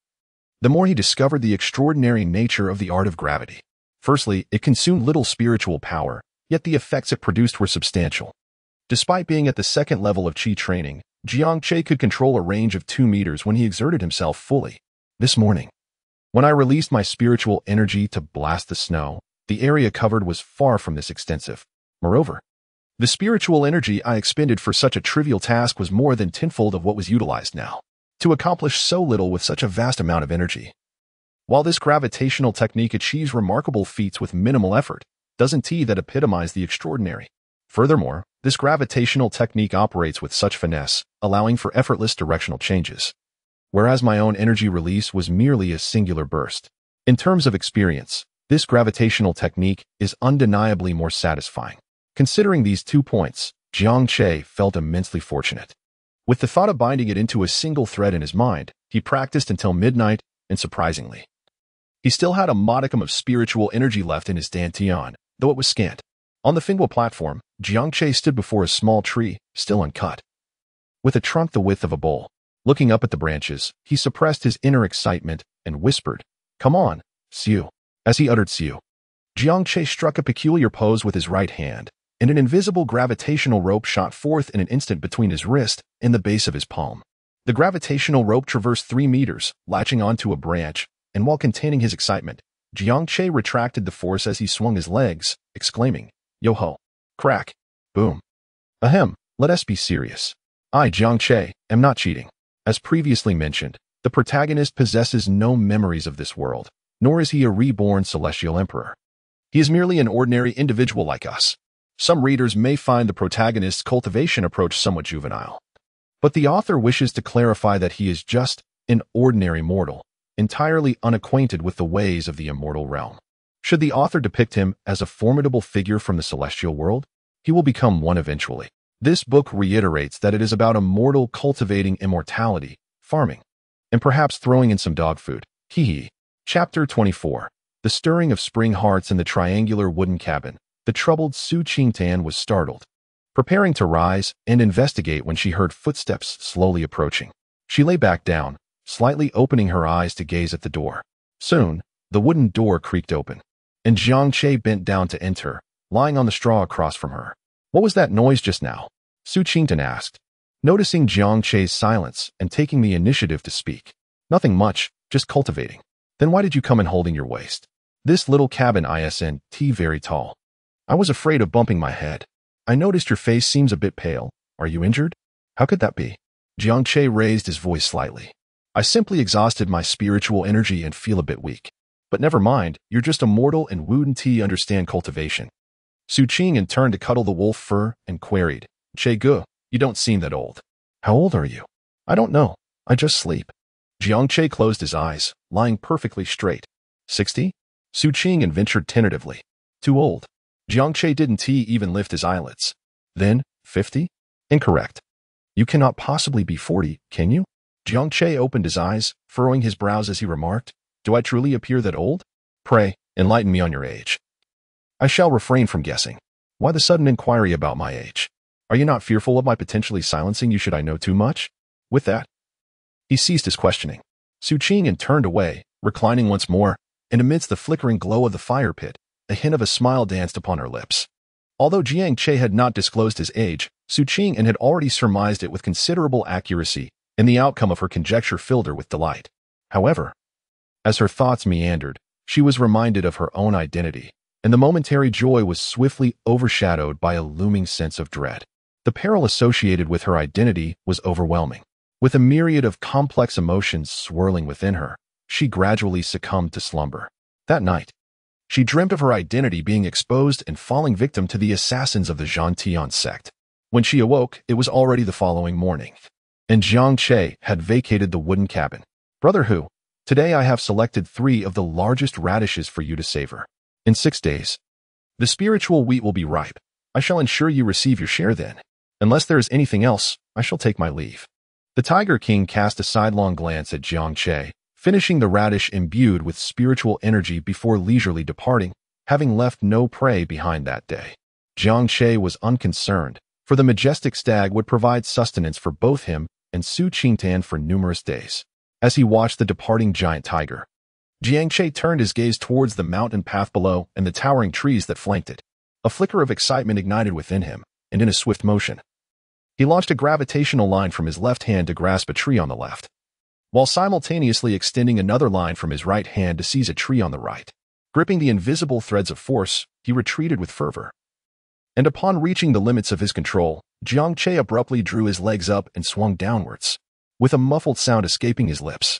the more he discovered the extraordinary nature of the art of gravity. Firstly, it consumed little spiritual power, yet the effects it produced were substantial. Despite being at the second level of Qi training, Jiang Che could control a range of 2 meters when he exerted himself fully. This morning, when I released my spiritual energy to blast the snow, the area covered was far from this extensive. Moreover, the spiritual energy I expended for such a trivial task was more than tenfold of what was utilized now. To accomplish so little with such a vast amount of energy. While this gravitational technique achieves remarkable feats with minimal effort, doesn't that epitomize the extraordinary? Furthermore, this gravitational technique operates with such finesse, allowing for effortless directional changes. Whereas my own energy release was merely a singular burst. In terms of experience, this gravitational technique is undeniably more satisfying. Considering these 2 points, Jiang Che felt immensely fortunate. With the thought of binding it into a single thread in his mind, he practiced until midnight, and surprisingly, he still had a modicum of spiritual energy left in his dantian, though it was scant. On the Fingwa platform, Jiang Che stood before a small tree, still uncut, with a trunk the width of a bowl. Looking up at the branches, he suppressed his inner excitement and whispered, "Come on, Siu." As he uttered Siu, Jiang Che struck a peculiar pose with his right hand, and an invisible gravitational rope shot forth in an instant between his wrist and the base of his palm. The gravitational rope traversed 3 meters, latching onto a branch, and while containing his excitement, Jiang Che retracted the force as he swung his legs, exclaiming, "Yo-ho! Crack! Boom! Ahem, let us be serious. I, Jiang Che, am not cheating. As previously mentioned, the protagonist possesses no memories of this world, nor is he a reborn celestial emperor. He is merely an ordinary individual like us. Some readers may find the protagonist's cultivation approach somewhat juvenile, but the author wishes to clarify that he is just an ordinary mortal, entirely unacquainted with the ways of the immortal realm. Should the author depict him as a formidable figure from the celestial world, he will become one eventually. This book reiterates that it is about a mortal cultivating immortality, farming, and perhaps throwing in some dog food. Hee. Chapter 24. The stirring of spring hearts in the triangular wooden cabin. The troubled Su Qingtan was startled, preparing to rise and investigate when she heard footsteps slowly approaching. She lay back down, slightly opening her eyes to gaze at the door. Soon, the wooden door creaked open, and Jiang Che bent down to enter, lying on the straw across from her. "What was that noise just now?" Su Qingtan asked, noticing Jiang Che's silence and taking the initiative to speak. "Nothing much, just cultivating." Then why did you come in holding your waist? This little cabin isn't very tall. I was afraid of bumping my head. I noticed your face seems a bit pale. Are you injured? How could that be? Jiang Che raised his voice slightly. I simply exhausted my spiritual energy and feel a bit weak. But never mind, you're just a mortal and wouldn't understand cultivation. Su Qing turned to cuddle the wolf fur and queried, Che Gu, you don't seem that old. How old are you? I don't know. I just sleep. Jiang Che closed his eyes, lying perfectly straight. 60? Su Qing ventured tentatively. Too old. Jiang Che didn't even lift his eyelids. Then, 50? Incorrect. You cannot possibly be 40, can you? Jiang Che opened his eyes, furrowing his brows as he remarked, Do I truly appear that old? Pray, enlighten me on your age. I shall refrain from guessing. Why the sudden inquiry about my age? Are you not fearful of my potentially silencing you should I know too much? With that, he ceased his questioning. Su Qing turned away, reclining once more, and amidst the flickering glow of the fire pit, a hint of a smile danced upon her lips. Although Jiang Che had not disclosed his age, Su Qing had already surmised it with considerable accuracy, and the outcome of her conjecture filled her with delight. However, as her thoughts meandered, she was reminded of her own identity, and the momentary joy was swiftly overshadowed by a looming sense of dread. The peril associated with her identity was overwhelming. With a myriad of complex emotions swirling within her, she gradually succumbed to slumber. That night, she dreamt of her identity being exposed and falling victim to the assassins of the Zhantian sect. When she awoke, it was already the following morning, and Jiang Che had vacated the wooden cabin. Brother Hu, today I have selected 3 of the largest radishes for you to savor. In 6 days, the spiritual wheat will be ripe. I shall ensure you receive your share then. Unless there is anything else, I shall take my leave. The Tiger King cast a sidelong glance at Jiang Che, finishing the radish imbued with spiritual energy before leisurely departing, having left no prey behind that day. Jiang Che was unconcerned, for the majestic stag would provide sustenance for both him and Su Qingtan for numerous days. As he watched the departing giant tiger, Jiang Che turned his gaze towards the mountain path below and the towering trees that flanked it. A flicker of excitement ignited within him, and in a swift motion, he launched a gravitational line from his left hand to grasp a tree on the left, while simultaneously extending another line from his right hand to seize a tree on the right. Gripping the invisible threads of force, he retreated with fervor. And upon reaching the limits of his control, Jiang Che abruptly drew his legs up and swung downwards, with a muffled sound escaping his lips.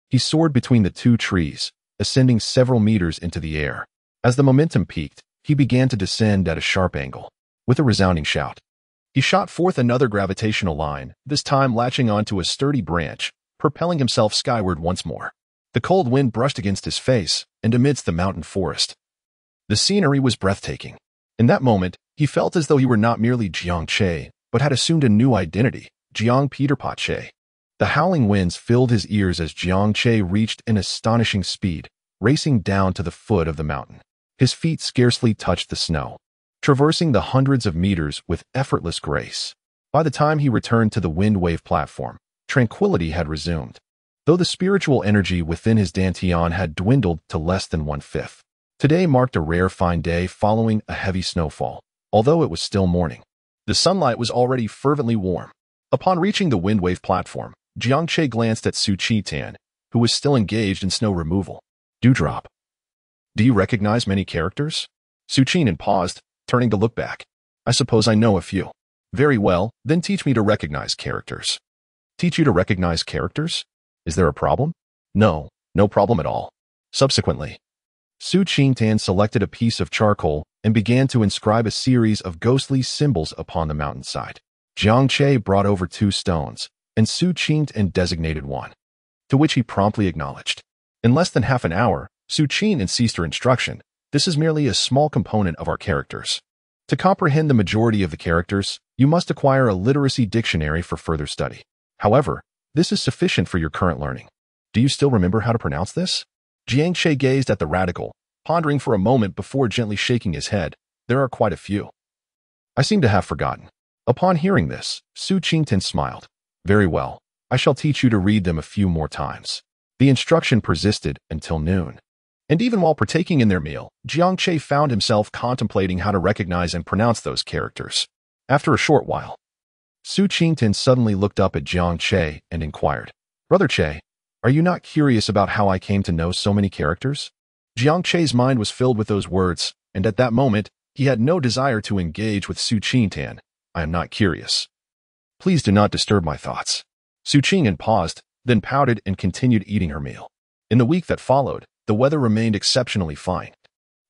He soared between the 2 trees, ascending several meters into the air. As the momentum peaked, he began to descend at a sharp angle. With a resounding shout, he shot forth another gravitational line, this time latching onto a sturdy branch, propelling himself skyward once more. The cold wind brushed against his face, and amidst the mountain forest, the scenery was breathtaking. In that moment, he felt as though he were not merely Jiang Che, but had assumed a new identity, Jiang Peter Pa Che. The howling winds filled his ears as Jiang Che reached an astonishing speed, racing down to the foot of the mountain. His feet scarcely touched the snow, traversing the hundreds of meters with effortless grace. By the time he returned to the wind wave platform, tranquility had resumed, though the spiritual energy within his dantian had dwindled to less than 1/5. Today marked a rare fine day following a heavy snowfall. Although it was still morning, the sunlight was already fervently warm. Upon reaching the wind wave platform, Jiang Che glanced at Su Qingtan, who was still engaged in snow removal. Dewdrop. Do you recognize many characters? Su Qingtan paused, turning to look back. I suppose I know a few. Very well, then teach me to recognize characters. Teach you to recognize characters? Is there a problem? No, no problem at all. Subsequently, Su Qingtan selected a piece of charcoal and began to inscribe a series of ghostly symbols upon the mountainside. Jiang Che brought over 2 stones, and Su Qingtan designated one, to which he promptly acknowledged. In less than half an hour, Su Qingtan ceased her instruction. This is merely a small component of our characters. To comprehend the majority of the characters, you must acquire a literacy dictionary for further study. However, this is sufficient for your current learning. Do you still remember how to pronounce this? Jiang Che gazed at the radical, pondering for a moment before gently shaking his head. There are quite a few. I seem to have forgotten. Upon hearing this, Su Qingtan smiled. Very well, I shall teach you to read them a few more times. The instruction persisted until noon. And even while partaking in their meal, Jiang Che found himself contemplating how to recognize and pronounce those characters. After a short while, Su Qingtan suddenly looked up at Jiang Che and inquired, Brother Che, Are you not curious about how I came to know so many characters? Jiang Che's mind was filled with those words, and at that moment, he had no desire to engage with Su Qingtan. I am not curious. Please do not disturb my thoughts. Su Qingtan paused, then pouted and continued eating her meal. In the week that followed, the weather remained exceptionally fine.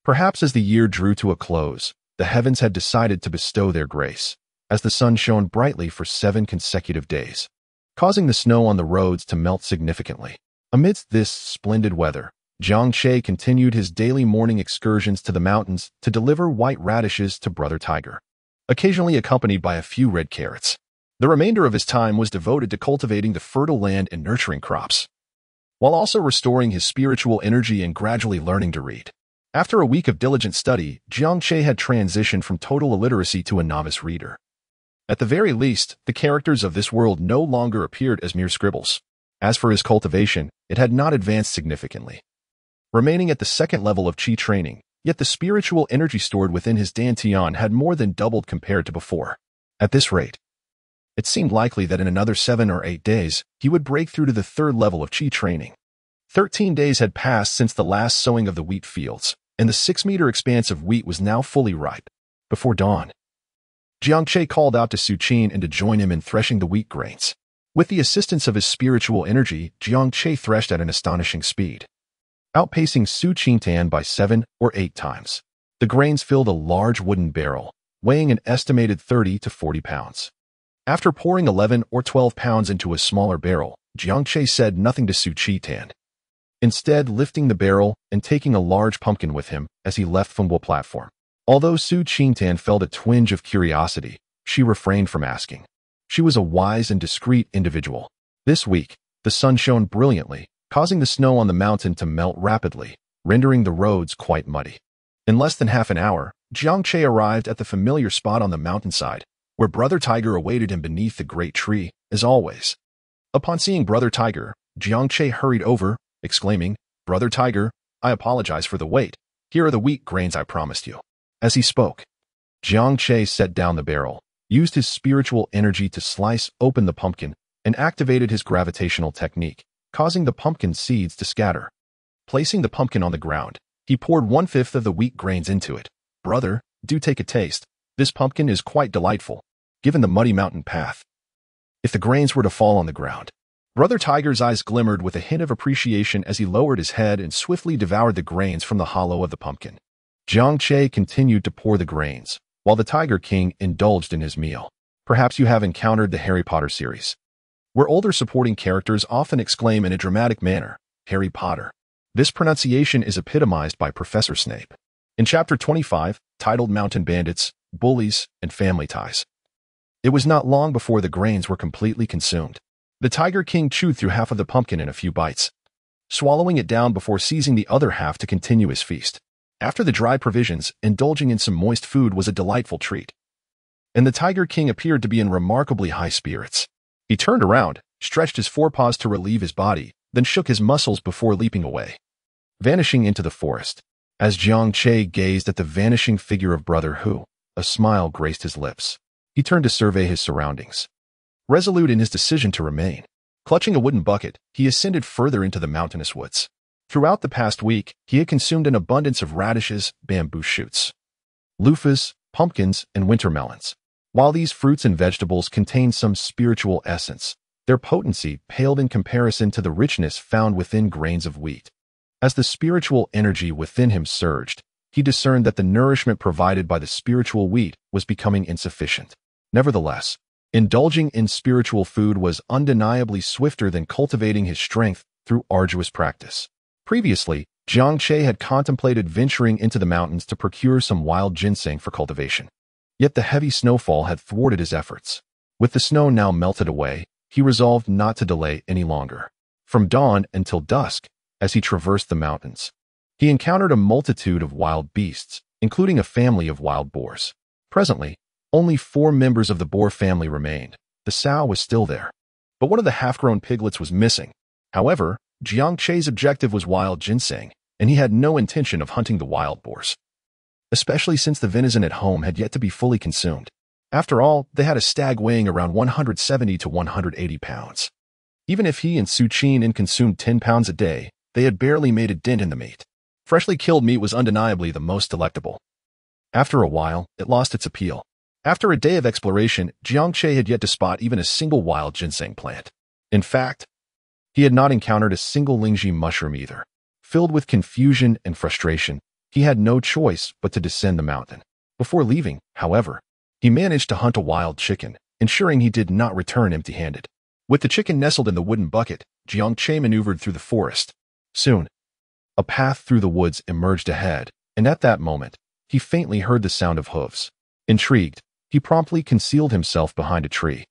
Perhaps as the year drew to a close, the heavens had decided to bestow their grace, as the sun shone brightly for 7 consecutive days, causing the snow on the roads to melt significantly. Amidst this splendid weather, Jiang Che continued his daily morning excursions to the mountains to deliver white radishes to Brother Tiger, occasionally accompanied by a few red carrots. The remainder of his time was devoted to cultivating the fertile land and nurturing crops, while also restoring his spiritual energy and gradually learning to read. After a week of diligent study, Jiang Che had transitioned from total illiteracy to a novice reader. At the very least, the characters of this world no longer appeared as mere scribbles. As for his cultivation, it had not advanced significantly, remaining at the second level of qi training, yet the spiritual energy stored within his dantian had more than doubled compared to before. At this rate, it seemed likely that in another 7 or 8 days, he would break through to the third level of qi training. 13 days had passed since the last sowing of the wheat fields, and the 6-meter expanse of wheat was now fully ripe. Before dawn, Jiang Che called out to Su Qingtan to join him in threshing the wheat grains. With the assistance of his spiritual energy, Jiang Che threshed at an astonishing speed, outpacing Su Qingtan by 7 or 8 times. The grains filled a large wooden barrel, weighing an estimated 30 to 40 pounds. After pouring 11 or 12 pounds into a smaller barrel, Jiang Che said nothing to Su Qingtan, instead lifting the barrel and taking a large pumpkin with him as he left from the platform. Although Su Qingtan felt a twinge of curiosity, she refrained from asking. She was a wise and discreet individual. This week, the sun shone brilliantly, causing the snow on the mountain to melt rapidly, rendering the roads quite muddy. In less than half an hour, Jiang Che arrived at the familiar spot on the mountainside, where Brother Tiger awaited him beneath the great tree, as always. Upon seeing Brother Tiger, Jiang Che hurried over, exclaiming, "Brother Tiger, I apologize for the wait. Here are the wheat grains I promised you." As he spoke, Jiang Che set down the barrel, used his spiritual energy to slice open the pumpkin, and activated his gravitational technique, causing the pumpkin seeds to scatter. Placing the pumpkin on the ground, he poured 1/5 of the wheat grains into it. "Brother, do take a taste. This pumpkin is quite delightful, given the muddy mountain path." If the grains were to fall on the ground, Brother Tiger's eyes glimmered with a hint of appreciation as he lowered his head and swiftly devoured the grains from the hollow of the pumpkin. Jiang Che continued to pour the grains, while the Tiger King indulged in his meal. Perhaps you have encountered the Harry Potter series, where older supporting characters often exclaim in a dramatic manner, "Harry Potter." This pronunciation is epitomized by Professor Snape in Chapter 25, titled Mountain Bandits, Bullies, and Family Ties. It was not long before the grains were completely consumed. The Tiger King chewed through half of the pumpkin in a few bites, swallowing it down before seizing the other half to continue his feast. After the dry provisions, indulging in some moist food was a delightful treat, and the Tiger King appeared to be in remarkably high spirits. He turned around, stretched his forepaws to relieve his body, then shook his muscles before leaping away, vanishing into the forest. As Jiang Che gazed at the vanishing figure of Brother Hu, a smile graced his lips. He turned to survey his surroundings, resolute in his decision to remain. Clutching a wooden bucket, he ascended further into the mountainous woods. Throughout the past week, he had consumed an abundance of radishes, bamboo shoots, loofahs, pumpkins, and winter melons. While these fruits and vegetables contained some spiritual essence, their potency paled in comparison to the richness found within grains of wheat. As the spiritual energy within him surged, he discerned that the nourishment provided by the spiritual wheat was becoming insufficient. Nevertheless, indulging in spiritual food was undeniably swifter than cultivating his strength through arduous practice. Previously, Jiang Che had contemplated venturing into the mountains to procure some wild ginseng for cultivation. Yet the heavy snowfall had thwarted his efforts. With the snow now melted away, he resolved not to delay any longer. From dawn until dusk, as he traversed the mountains, he encountered a multitude of wild beasts, including a family of wild boars. Presently, only 4 members of the boar family remained. The sow was still there, but one of the half-grown piglets was missing. However, Jiang Che's objective was wild ginseng, and he had no intention of hunting the wild boars, especially since the venison at home had yet to be fully consumed. After all, they had a stag weighing around 170 to 180 pounds. Even if he and Su Qin consumed 10 pounds a day, they had barely made a dent in the meat. Freshly killed meat was undeniably the most delectable. After a while, it lost its appeal. After a day of exploration, Jiang Che had yet to spot even a single wild ginseng plant. In fact, he had not encountered a single Lingji mushroom either. Filled with confusion and frustration, he had no choice but to descend the mountain. Before leaving, however, he managed to hunt a wild chicken, ensuring he did not return empty-handed. With the chicken nestled in the wooden bucket, Jiang Che maneuvered through the forest. Soon, a path through the woods emerged ahead, and at that moment, he faintly heard the sound of hooves. Intrigued, he promptly concealed himself behind a tree.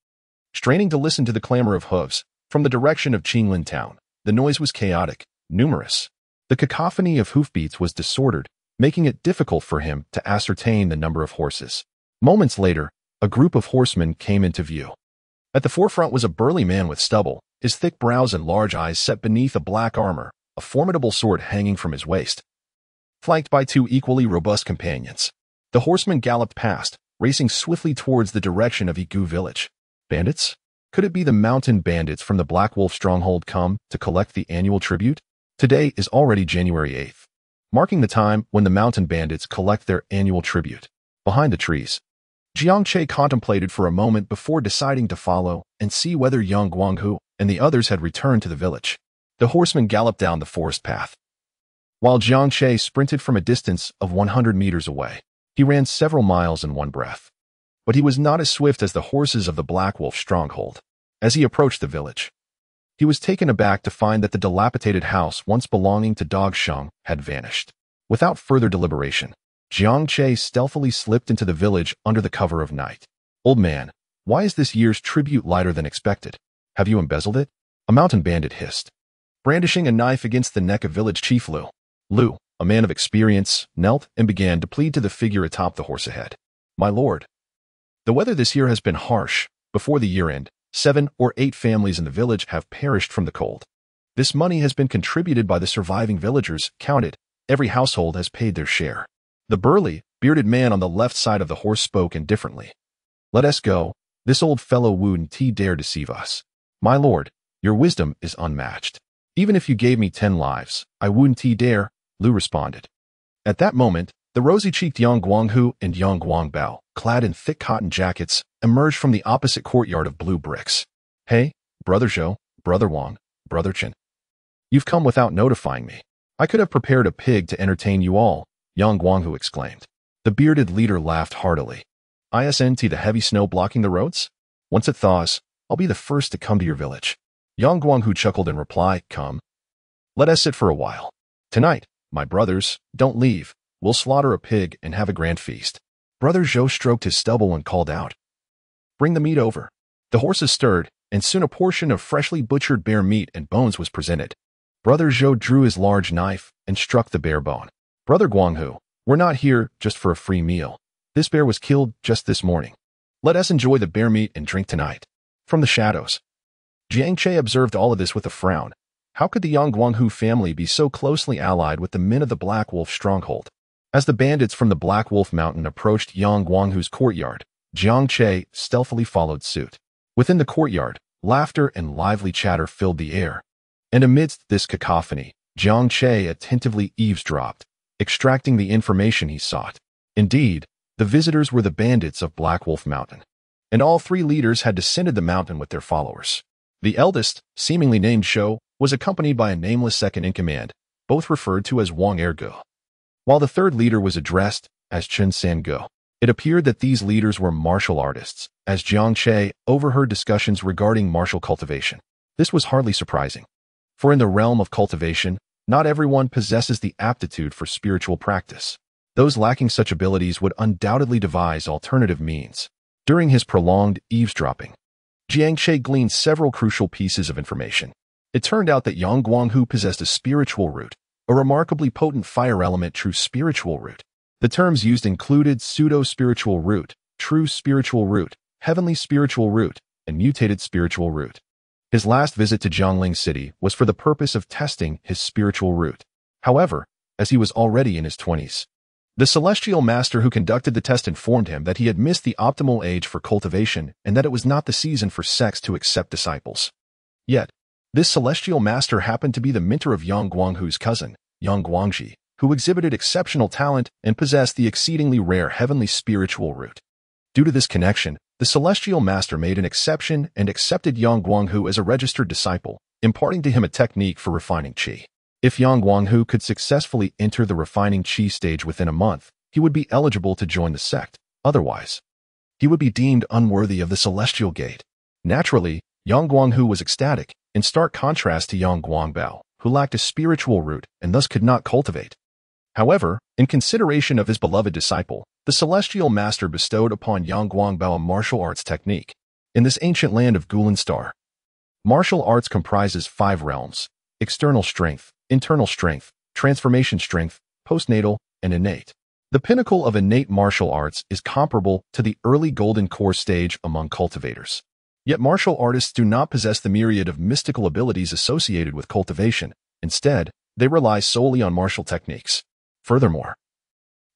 Straining to listen to the clamor of hooves, from the direction of Qinglin town, the noise was chaotic, numerous. The cacophony of hoofbeats was disordered, making it difficult for him to ascertain the number of horses. Moments later, a group of horsemen came into view. At the forefront was a burly man with stubble, his thick brows and large eyes set beneath a black armor, a formidable sword hanging from his waist. Flanked by two equally robust companions, the horsemen galloped past, racing swiftly towards the direction of Igu village. Bandits? Could it be the mountain bandits from the Black Wolf stronghold come to collect the annual tribute? Today is already January 8th, marking the time when the mountain bandits collect their annual tribute. Behind the trees, Jiang Che contemplated for a moment before deciding to follow and see whether Yang Guanghu and the others had returned to the village. The horsemen galloped down the forest path, while Jiang Che sprinted from a distance of 100 meters away. He ran several miles in one breath. But he was not as swift as the horses of the Black Wolf stronghold. As he approached the village, he was taken aback to find that the dilapidated house once belonging to Dog Sheng had vanished. Without further deliberation, Jiang Che stealthily slipped into the village under the cover of night. "Old man, why is this year's tribute lighter than expected? Have you embezzled it?" A mountain bandit hissed, brandishing a knife against the neck of village chief Lu. Lu, a man of experience, knelt and began to plead to the figure atop the horse ahead. "My lord, the weather this year has been harsh. Before the year end, 7 or 8 families in the village have perished from the cold. This money has been contributed by the surviving villagers. Counted, every household has paid their share." The burly, bearded man on the left side of the horse spoke indifferently. "Let us go. This old fellow wouldn't dare deceive us." "My lord, your wisdom is unmatched. Even if you gave me 10 lives, I wouldn't dare," Lu responded. At that moment, the rosy-cheeked Yang Guanghu and Yang Guangbao, clad in thick cotton jackets, emerged from the opposite courtyard of blue bricks. "Hey, Brother Zhou, Brother Wang, Brother Chen. You've come without notifying me. I could have prepared a pig to entertain you all," Yang Guanghu exclaimed. The bearded leader laughed heartily. "Isn't the heavy snow blocking the roads? Once it thaws, I'll be the first to come to your village." Yang Guanghu chuckled in reply, "Come. Let us sit for a while. Tonight, my brothers, don't leave. We'll slaughter a pig and have a grand feast." Brother Zhou stroked his stubble and called out, "Bring the meat over." The horses stirred, and soon a portion of freshly butchered bear meat and bones was presented. Brother Zhou drew his large knife and struck the bear bone. "Brother Guanghu, we're not here just for a free meal. This bear was killed just this morning. Let us enjoy the bear meat and drink tonight." From the shadows, Jiang Che observed all of this with a frown. How could the Yang Guanghu family be so closely allied with the men of the Black Wolf stronghold? As the bandits from the Black Wolf Mountain approached Yang Guanghu's courtyard, Jiang Che stealthily followed suit. Within the courtyard, laughter and lively chatter filled the air. And amidst this cacophony, Jiang Che attentively eavesdropped, extracting the information he sought. Indeed, the visitors were the bandits of Black Wolf Mountain, and all 3 leaders had descended the mountain with their followers. The eldest, seemingly named Shou, was accompanied by a nameless second-in-command, both referred to as Wang Ergo, while the 3rd leader was addressed as Chen Sango. It appeared that these leaders were martial artists, as Jiang Che overheard discussions regarding martial cultivation. This was hardly surprising, for in the realm of cultivation, not everyone possesses the aptitude for spiritual practice. Those lacking such abilities would undoubtedly devise alternative means. During his prolonged eavesdropping, Jiang Che gleaned several crucial pieces of information. It turned out that Yang Guanghu possessed a spiritual root, a remarkably potent fire element true spiritual root. The terms used included pseudo-spiritual root, true spiritual root, heavenly spiritual root, and mutated spiritual root. His last visit to Jiangling City was for the purpose of testing his spiritual root. However, as he was already in his 20s, the celestial master who conducted the test informed him that he had missed the optimal age for cultivation and that it was not the season for sects to accept disciples. Yet, This celestial master happened to be the mentor of Yang Guanghu's cousin, Yang Guangji, who exhibited exceptional talent and possessed the exceedingly rare heavenly spiritual root. Due to this connection, the celestial master made an exception and accepted Yang Guanghu as a registered disciple, imparting to him a technique for refining qi. If Yang Guanghu could successfully enter the refining qi stage within a month, he would be eligible to join the sect. Otherwise, he would be deemed unworthy of the celestial gate. Naturally, Yang Guanghu was ecstatic, in stark contrast to Yang Guangbao, who lacked a spiritual root and thus could not cultivate. However, in consideration of his beloved disciple, the celestial master bestowed upon Yang Guangbao a martial arts technique. In this ancient land of Gulen Star, martial arts comprises 5 realms: external strength, internal strength, transformation strength, postnatal, and innate. The pinnacle of innate martial arts is comparable to the early golden core stage among cultivators. Yet martial artists do not possess the myriad of mystical abilities associated with cultivation. Instead, they rely solely on martial techniques. Furthermore,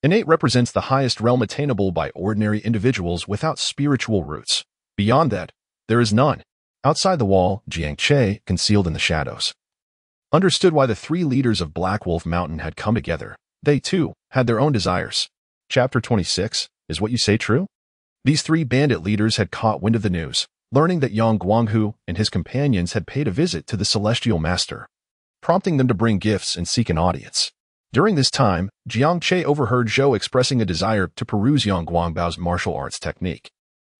innate represents the highest realm attainable by ordinary individuals without spiritual roots. Beyond that, there is none. Outside the wall, Jiang Che, concealed in the shadows, understood why the 3 leaders of Black Wolf Mountain had come together. They, too, had their own desires. Chapter 26, Is What You Say True? These 3 bandit leaders had caught wind of the news, learning that Yang Guanghu and his companions had paid a visit to the celestial master, prompting them to bring gifts and seek an audience. During this time, Jiang Che overheard Zhou expressing a desire to peruse Yang Guangbao's martial arts technique.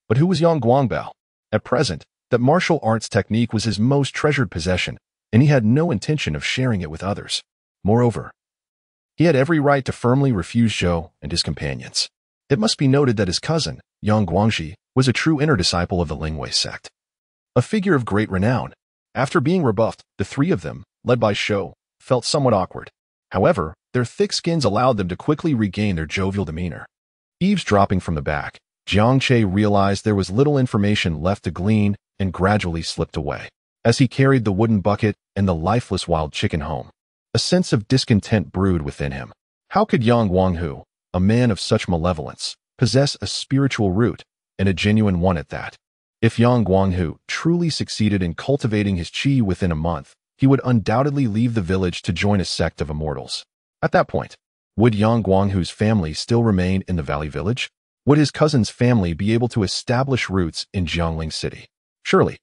But who was Yang Guangbao? At present, that martial arts technique was his most treasured possession, and he had no intention of sharing it with others. Moreover, he had every right to firmly refuse Zhou and his companions. It must be noted that his cousin, Yang Guangji, was a true inner disciple of the Lingwei sect, a figure of great renown. After being rebuffed, the 3 of them, led by Zhou, felt somewhat awkward. However, their thick skins allowed them to quickly regain their jovial demeanor. Eavesdropping from the back, Jiang Che realized there was little information left to glean and gradually slipped away. As he carried the wooden bucket and the lifeless wild chicken home, a sense of discontent brewed within him. How could Yang Guanghu, a man of such malevolence, possess a spiritual root, and a genuine one at that? If Yang Guanghu truly succeeded in cultivating his qi within a month, he would undoubtedly leave the village to join a sect of immortals. At that point, would Yang Guanghu's family still remain in the Valley Village? Would his cousin's family be able to establish roots in Jiangling City? Surely,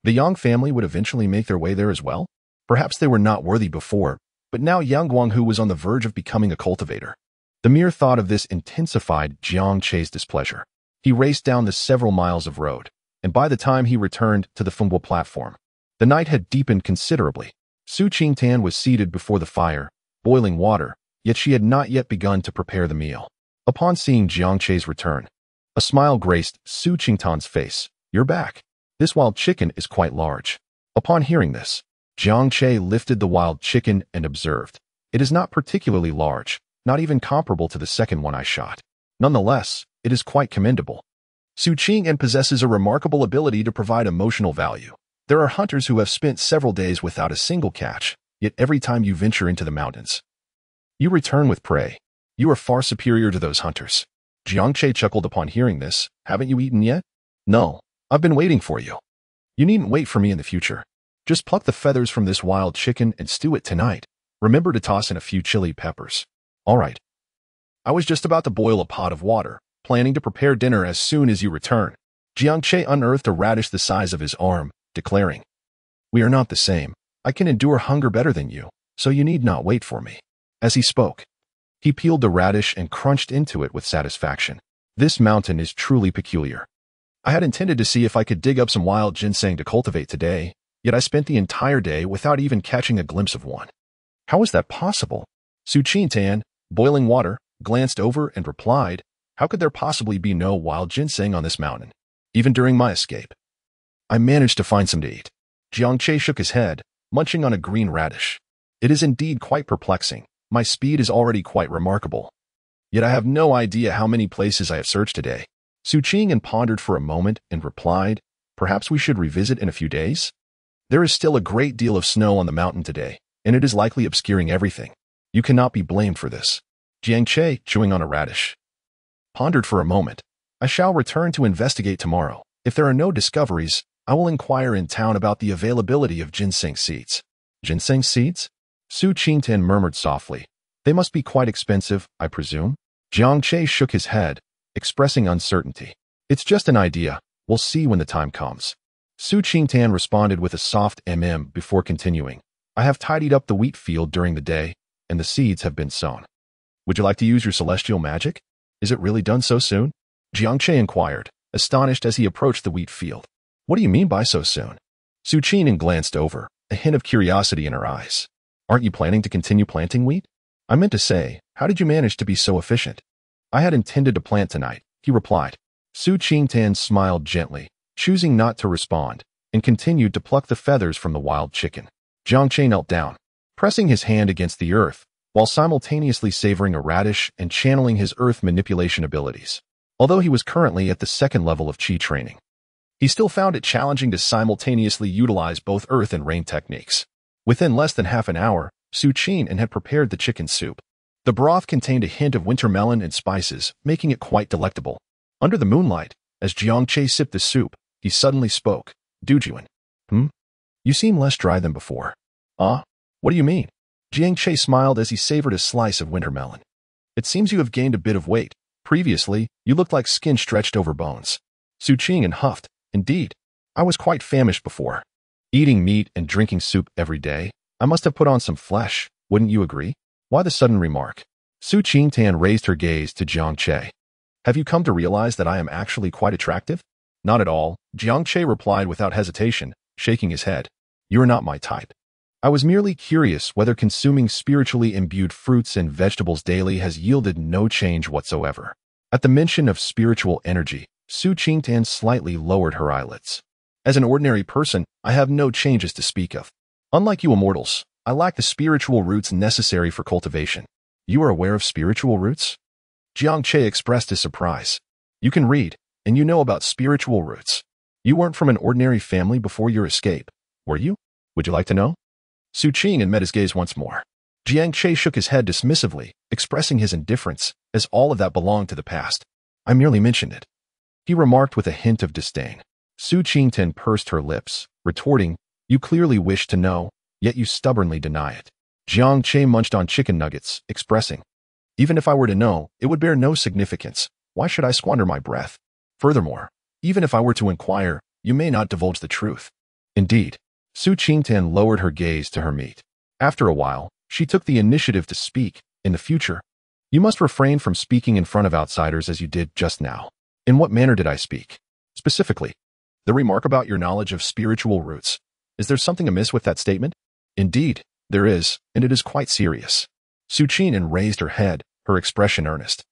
the Yang family would eventually make their way there as well? Perhaps they were not worthy before, but now Yang Guanghu was on the verge of becoming a cultivator. The mere thought of this intensified Jiang Che's displeasure. He raced down the several miles of road, and by the time he returned to the Fengbo platform, the night had deepened considerably. Su Qingtan was seated before the fire, boiling water, yet she had not yet begun to prepare the meal. Upon seeing Jiang Che's return, a smile graced Su Qingtan's face. "You're back. This wild chicken is quite large." Upon hearing this, Jiang Che lifted the wild chicken and observed, "It is not particularly large, not even comparable to the second one I shot. Nonetheless, it is quite commendable." Su Qingtan possesses a remarkable ability to provide emotional value. There are hunters who have spent several days without a single catch, yet every time you venture into the mountains, you return with prey. You are far superior to those hunters. Jiang Che chuckled upon hearing this. "Haven't you eaten yet?" "No, I've been waiting for you." "You needn't wait for me in the future. Just pluck the feathers from this wild chicken and stew it tonight. Remember to toss in a few chili peppers." "All right." "I was just about to boil a pot of water, planning to prepare dinner as soon as you return." Jiang Che unearthed a radish the size of his arm, declaring, "We are not the same. I can endure hunger better than you, so you need not wait for me." As he spoke, he peeled the radish and crunched into it with satisfaction. "This mountain is truly peculiar. I had intended to see if I could dig up some wild ginseng to cultivate today, yet I spent the entire day without even catching a glimpse of one." "How is that possible?" Su Qingtan, boiling water, glanced over and replied, "How could there possibly be no wild ginseng on this mountain? Even during my escape, I managed to find some to eat." Jiang Che shook his head, munching on a green radish. "It is indeed quite perplexing. My speed is already quite remarkable. Yet I have no idea how many places I have searched today." Su Qingtan pondered for a moment and replied, "Perhaps we should revisit in a few days? There is still a great deal of snow on the mountain today, and it is likely obscuring everything. You cannot be blamed for this." Jiang Che, chewing on a radish, pondered for a moment. "I shall return to investigate tomorrow. If there are no discoveries, I will inquire in town about the availability of ginseng seeds. Ginseng seeds? Su Qingtian murmured softly. They must be quite expensive, I presume? Jiang Che shook his head, expressing uncertainty. It's just an idea. We'll see when the time comes. Su Qingtian responded with a soft before continuing. I have tidied up the wheat field during the day, and the seeds have been sown. Would you like to use your celestial magic? Is it really done so soon? Jiang Che inquired, astonished as he approached the wheat field. What do you mean by so soon? Su Qingtian glanced over, a hint of curiosity in her eyes. Aren't you planning to continue planting wheat? I meant to say, how did you manage to be so efficient? I had intended to plant tonight, he replied. Su Qingtian smiled gently, choosing not to respond, and continued to pluck the feathers from the wild chicken. Jiang Che knelt down, pressing his hand against the earth, while simultaneously savoring a radish and channeling his earth manipulation abilities. Although he was currently at the second level of qi training, he still found it challenging to simultaneously utilize both earth and rain techniques. Within less than half an hour, Su Qingtian had prepared the chicken soup. The broth contained a hint of winter melon and spices, making it quite delectable. Under the moonlight, as Jiang Che sipped the soup, he suddenly spoke. Dujuan. You seem less dry than before. What do you mean? Jiang Che smiled as he savored a slice of winter melon. It seems you have gained a bit of weight. Previously, you looked like skin stretched over bones. Su Qingtian huffed. Indeed, I was quite famished before. Eating meat and drinking soup every day, I must have put on some flesh, wouldn't you agree? Why the sudden remark? Su Qingtian raised her gaze to Jiang Che. Have you come to realize that I am actually quite attractive? Not at all, Jiang Che replied without hesitation, shaking his head. You are not my type. I was merely curious whether consuming spiritually imbued fruits and vegetables daily has yielded no change whatsoever. At the mention of spiritual energy, Su Qingtian slightly lowered her eyelids. As an ordinary person, I have no changes to speak of. Unlike you immortals, I lack the spiritual roots necessary for cultivation. You are aware of spiritual roots? Jiang Che expressed his surprise. You can read, and you know about spiritual roots. You weren't from an ordinary family before your escape, were you? Would you like to know? Su Qingtian met his gaze once more. Jiang Che shook his head dismissively, expressing his indifference, as all of that belonged to the past. I merely mentioned it. He remarked with a hint of disdain. Su Qingtian pursed her lips, retorting, You clearly wish to know, yet you stubbornly deny it. Jiang Che munched on chicken nuggets, expressing, Even if I were to know, it would bear no significance. Why should I squander my breath? Furthermore, even if I were to inquire, you may not divulge the truth. Indeed. Su Qingtian lowered her gaze to her meat. After a while, she took the initiative to speak. In the future, you must refrain from speaking in front of outsiders as you did just now. In what manner did I speak? Specifically, the remark about your knowledge of spiritual roots. Is there something amiss with that statement? Indeed, there is, and it is quite serious. Su Qingtian raised her head, her expression earnest.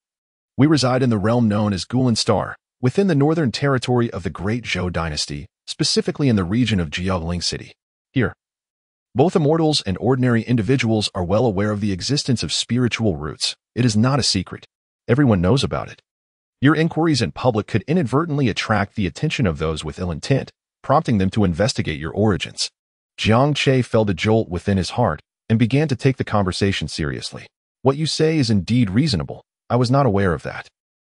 We reside in the realm known as Gulan Star, within the northern territory of the Great Zhou dynasty, specifically in the region of Jiaoling City. Here, both immortals and ordinary individuals are well aware of the existence of spiritual roots. It is not a secret. Everyone knows about it. Your inquiries in public could inadvertently attract the attention of those with ill intent, prompting them to investigate your origins. Jiang Che felt a jolt within his heart and began to take the conversation seriously. What you say is indeed reasonable. I was not aware of that.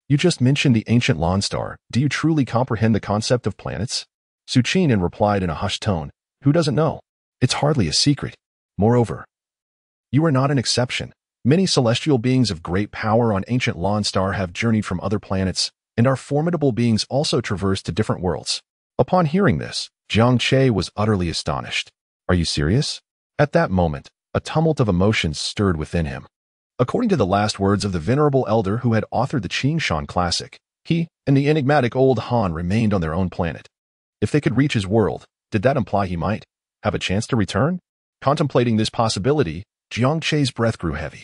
You just mentioned the ancient Lan star. Do you truly comprehend the concept of planets? Su Qingtian replied in a hushed tone. Who doesn't know? It's hardly a secret. Moreover, you are not an exception. Many celestial beings of great power on ancient Lan star have journeyed from other planets, and our formidable beings also traverse to different worlds. Upon hearing this, Jiang Che was utterly astonished. Are you serious? At that moment, a tumult of emotions stirred within him. According to the last words of the venerable elder who had authored the Qingshan classic, he and the enigmatic old Han remained on their own planet. If they could reach his world, did that imply he might have a chance to return? Contemplating this possibility, Jiang Che's breath grew heavy.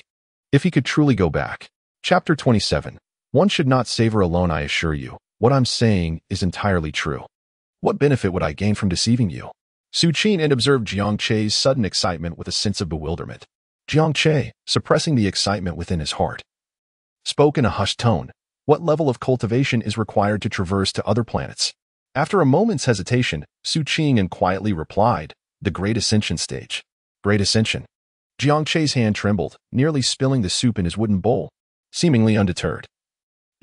If he could truly go back. Chapter 27. One should not savor alone, I assure you. What I'm saying is entirely true. What benefit would I gain from deceiving you? Su Qingtian observed Jiang Che's sudden excitement with a sense of bewilderment. Jiang Che, suppressing the excitement within his heart, spoke in a hushed tone. What level of cultivation is required to traverse to other planets? After a moment's hesitation, Su Qingtian quietly replied, The Great Ascension stage. Great Ascension. Jiang Che's hand trembled, nearly spilling the soup in his wooden bowl. Seemingly undeterred,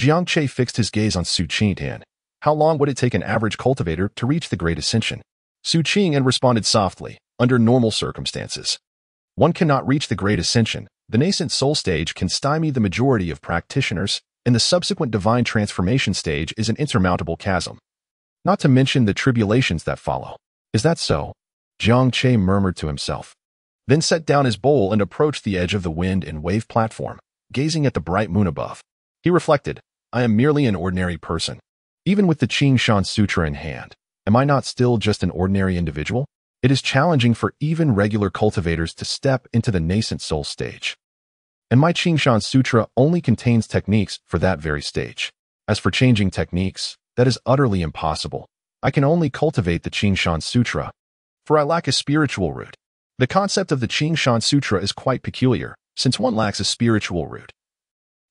Jiang Che fixed his gaze on Su Qingtian. How long would it take an average cultivator to reach the Great Ascension? Su Qing responded softly, under normal circumstances. One cannot reach the Great Ascension. The nascent soul stage can stymie the majority of practitioners, and the subsequent divine transformation stage is an insurmountable chasm. Not to mention the tribulations that follow. Is that so? Jiang Che murmured to himself. Then set down his bowl and approached the edge of the wind and wave platform, gazing at the bright moon above. He reflected, I am merely an ordinary person. Even with the Qing Shan Sutra in hand, am I not still just an ordinary individual? It is challenging for even regular cultivators to step into the nascent soul stage. And my Qing Shan Sutra only contains techniques for that very stage. As for changing techniques, that is utterly impossible. I can only cultivate the Qing Shan Sutra, for I lack a spiritual root. The concept of the Qing Shan Sutra is quite peculiar, since one lacks a spiritual root.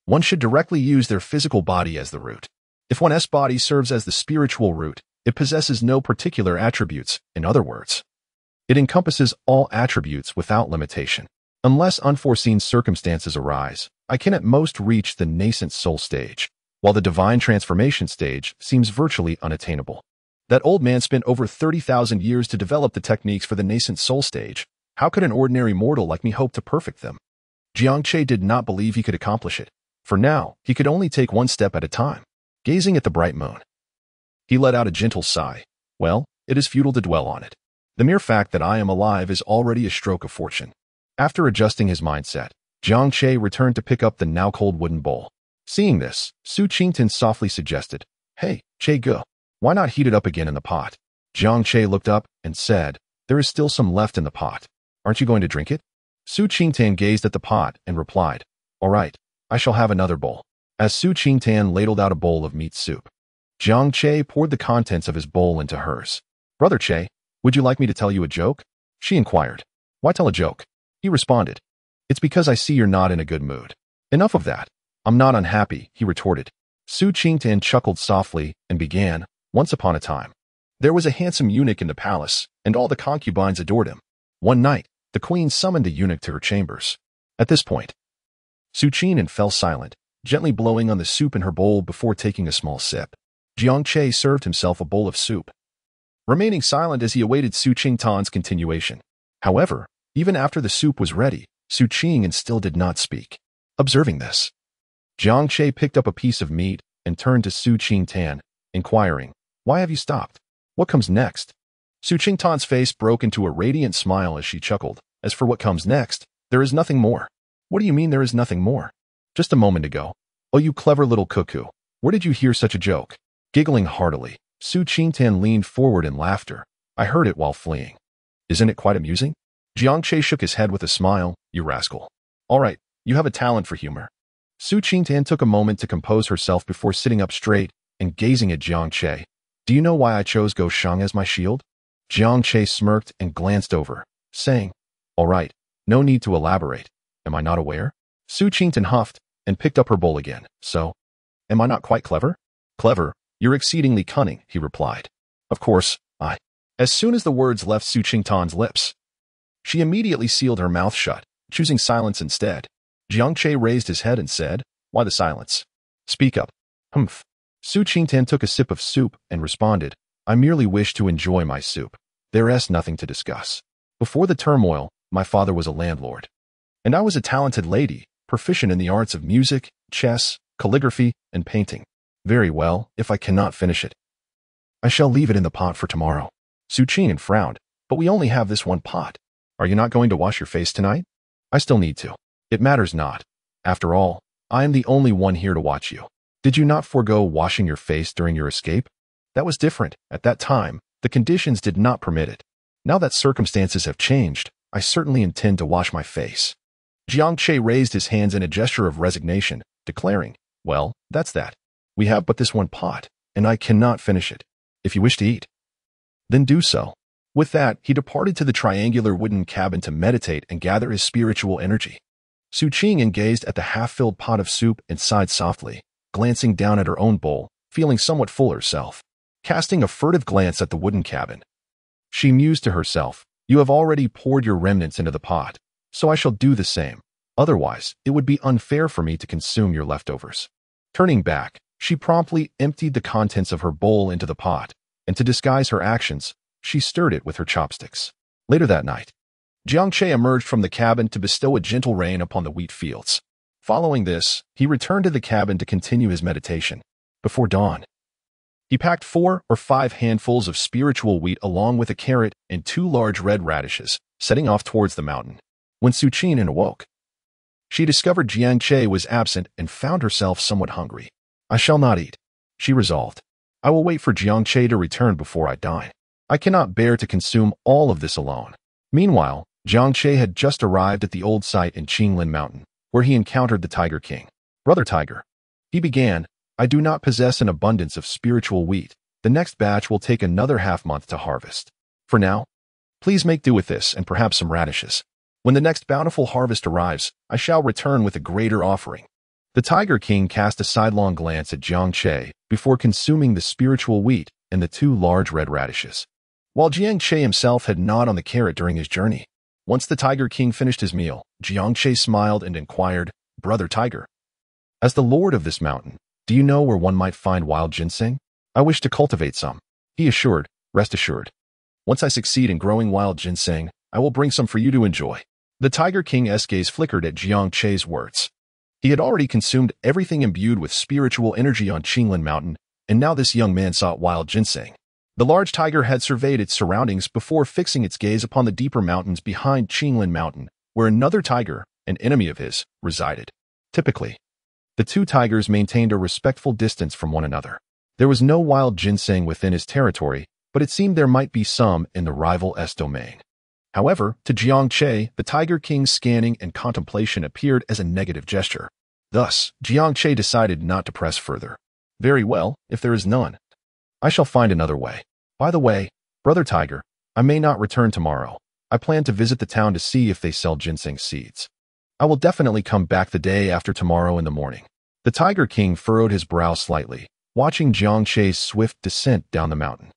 One should directly use their physical body as the root. If one's body serves as the spiritual root, it possesses no particular attributes. In other words, it encompasses all attributes without limitation. Unless unforeseen circumstances arise, I can at most reach the nascent soul stage, while the divine transformation stage seems virtually unattainable. That old man spent over 30,000 years to develop the techniques for the nascent soul stage. How could an ordinary mortal like me hope to perfect them? Jiang Che did not believe he could accomplish it. For now, he could only take one step at a time. Gazing at the bright moon, he let out a gentle sigh. Well, it is futile to dwell on it. The mere fact that I am alive is already a stroke of fortune. After adjusting his mindset, Jiang Che returned to pick up the now cold wooden bowl. Seeing this, Su Qingtan softly suggested, Hey, Che Ge, why not heat it up again in the pot? Jiang Che looked up and said, There is still some left in the pot. Aren't you going to drink it? Su Qingtan gazed at the pot and replied, All right, I shall have another bowl. As Su Qingtan ladled out a bowl of meat soup, Jiang Che poured the contents of his bowl into hers. Brother Che, would you like me to tell you a joke? She inquired. Why tell a joke? He responded. It's because I see you're not in a good mood. Enough of that. I'm not unhappy, he retorted. Su Qingtan chuckled softly and began, Once upon a time, there was a handsome eunuch in the palace, and all the concubines adored him. One night, the queen summoned the eunuch to her chambers. At this point, Su Qingtan fell silent, gently blowing on the soup in her bowl before taking a small sip. Jiang Che served himself a bowl of soup, remaining silent as he awaited Su Qingtan's continuation. However, even after the soup was ready, Su Qingtan still did not speak. Observing this, Jiang Che picked up a piece of meat and turned to Su Qingtan, inquiring, Why have you stopped? What comes next? Su Qingtan's face broke into a radiant smile as she chuckled. As for what comes next, there is nothing more. What do you mean there is nothing more? Just a moment ago. Oh, you clever little cuckoo. Where did you hear such a joke? Giggling heartily, Su Qingtan leaned forward in laughter. I heard it while fleeing. Isn't it quite amusing? Jiang Che shook his head with a smile. You rascal. All right, you have a talent for humor. Su Qingtan took a moment to compose herself before sitting up straight and gazing at Jiang Che. Do you know why I chose Go Shang as my shield? Jiang Che smirked and glanced over, saying, All right, no need to elaborate. Am I not aware? Su Qingtan huffed and picked up her bowl again. So, am I not quite clever? Clever? You're exceedingly cunning, he replied. Of course, I. As soon as the words left Su Qingtan's lips, she immediately sealed her mouth shut, choosing silence instead. Jiang Che raised his head and said, Why the silence? Speak up. Humph. Su Qingtan took a sip of soup and responded, I merely wish to enjoy my soup. There's nothing to discuss. Before the turmoil, my father was a landlord. And I was a talented lady, proficient in the arts of music, chess, calligraphy, and painting. Very well, if I cannot finish it, I shall leave it in the pot for tomorrow. Su Qingtan frowned, but we only have this one pot. Are you not going to wash your face tonight? I still need to. It matters not. After all, I am the only one here to watch you. Did you not forego washing your face during your escape? That was different. At that time, the conditions did not permit it. Now that circumstances have changed, I certainly intend to wash my face. Jiang Che raised his hands in a gesture of resignation, declaring, Well, that's that. We have but this one pot, and I cannot finish it. If you wish to eat, then do so. With that, he departed to the triangular wooden cabin to meditate and gather his spiritual energy. Su Qingtan gazed at the half-filled pot of soup and sighed softly, glancing down at her own bowl, feeling somewhat full herself. Casting a furtive glance at the wooden cabin, she mused to herself, You have already poured your remnants into the pot, so I shall do the same. Otherwise, it would be unfair for me to consume your leftovers. Turning back, She promptly emptied the contents of her bowl into the pot, and to disguise her actions, she stirred it with her chopsticks. Later that night, Jiang Che emerged from the cabin to bestow a gentle rain upon the wheat fields. Following this, he returned to the cabin to continue his meditation. Before dawn, he packed 4 or 5 handfuls of spiritual wheat along with a carrot and 2 large red radishes, setting off towards the mountain. When Su Qin awoke, she discovered Jiang Che was absent and found herself somewhat hungry. I shall not eat, she resolved. I will wait for Jiang Che to return before I dine. I cannot bear to consume all of this alone. Meanwhile, Jiang Che had just arrived at the old site in Qinglin Mountain, where he encountered the Tiger King. Brother Tiger, he began, I do not possess an abundance of spiritual wheat. The next batch will take another half-month to harvest. For now, please make do with this and perhaps some radishes. When the next bountiful harvest arrives, I shall return with a greater offering. The Tiger King cast a sidelong glance at Jiang Che before consuming the spiritual wheat and the 2 large red radishes. While Jiang Che himself had gnawed on the carrot during his journey. Once the Tiger King finished his meal, Jiang Che smiled and inquired, Brother Tiger, as the lord of this mountain, do you know where one might find wild ginseng? I wish to cultivate some. He assured, rest assured. Once I succeed in growing wild ginseng, I will bring some for you to enjoy. The Tiger King's gaze flickered at Jiang Che's words. He had already consumed everything imbued with spiritual energy on Qinglin Mountain, and now this young man sought wild ginseng. The large tiger had surveyed its surroundings before fixing its gaze upon the deeper mountains behind Qinglin Mountain, where another tiger, an enemy of his, resided. Typically, the 2 tigers maintained a respectful distance from one another. There was no wild ginseng within his territory, but it seemed there might be some in the rival's domain. However, to Jiang Che, the Tiger King's scanning and contemplation appeared as a negative gesture. Thus, Jiang Che decided not to press further. Very well, if there is none, I shall find another way. By the way, Brother Tiger, I may not return tomorrow. I plan to visit the town to see if they sell ginseng seeds. I will definitely come back the day after tomorrow in the morning. The Tiger King furrowed his brow slightly, watching Jiang Che's swift descent down the mountain.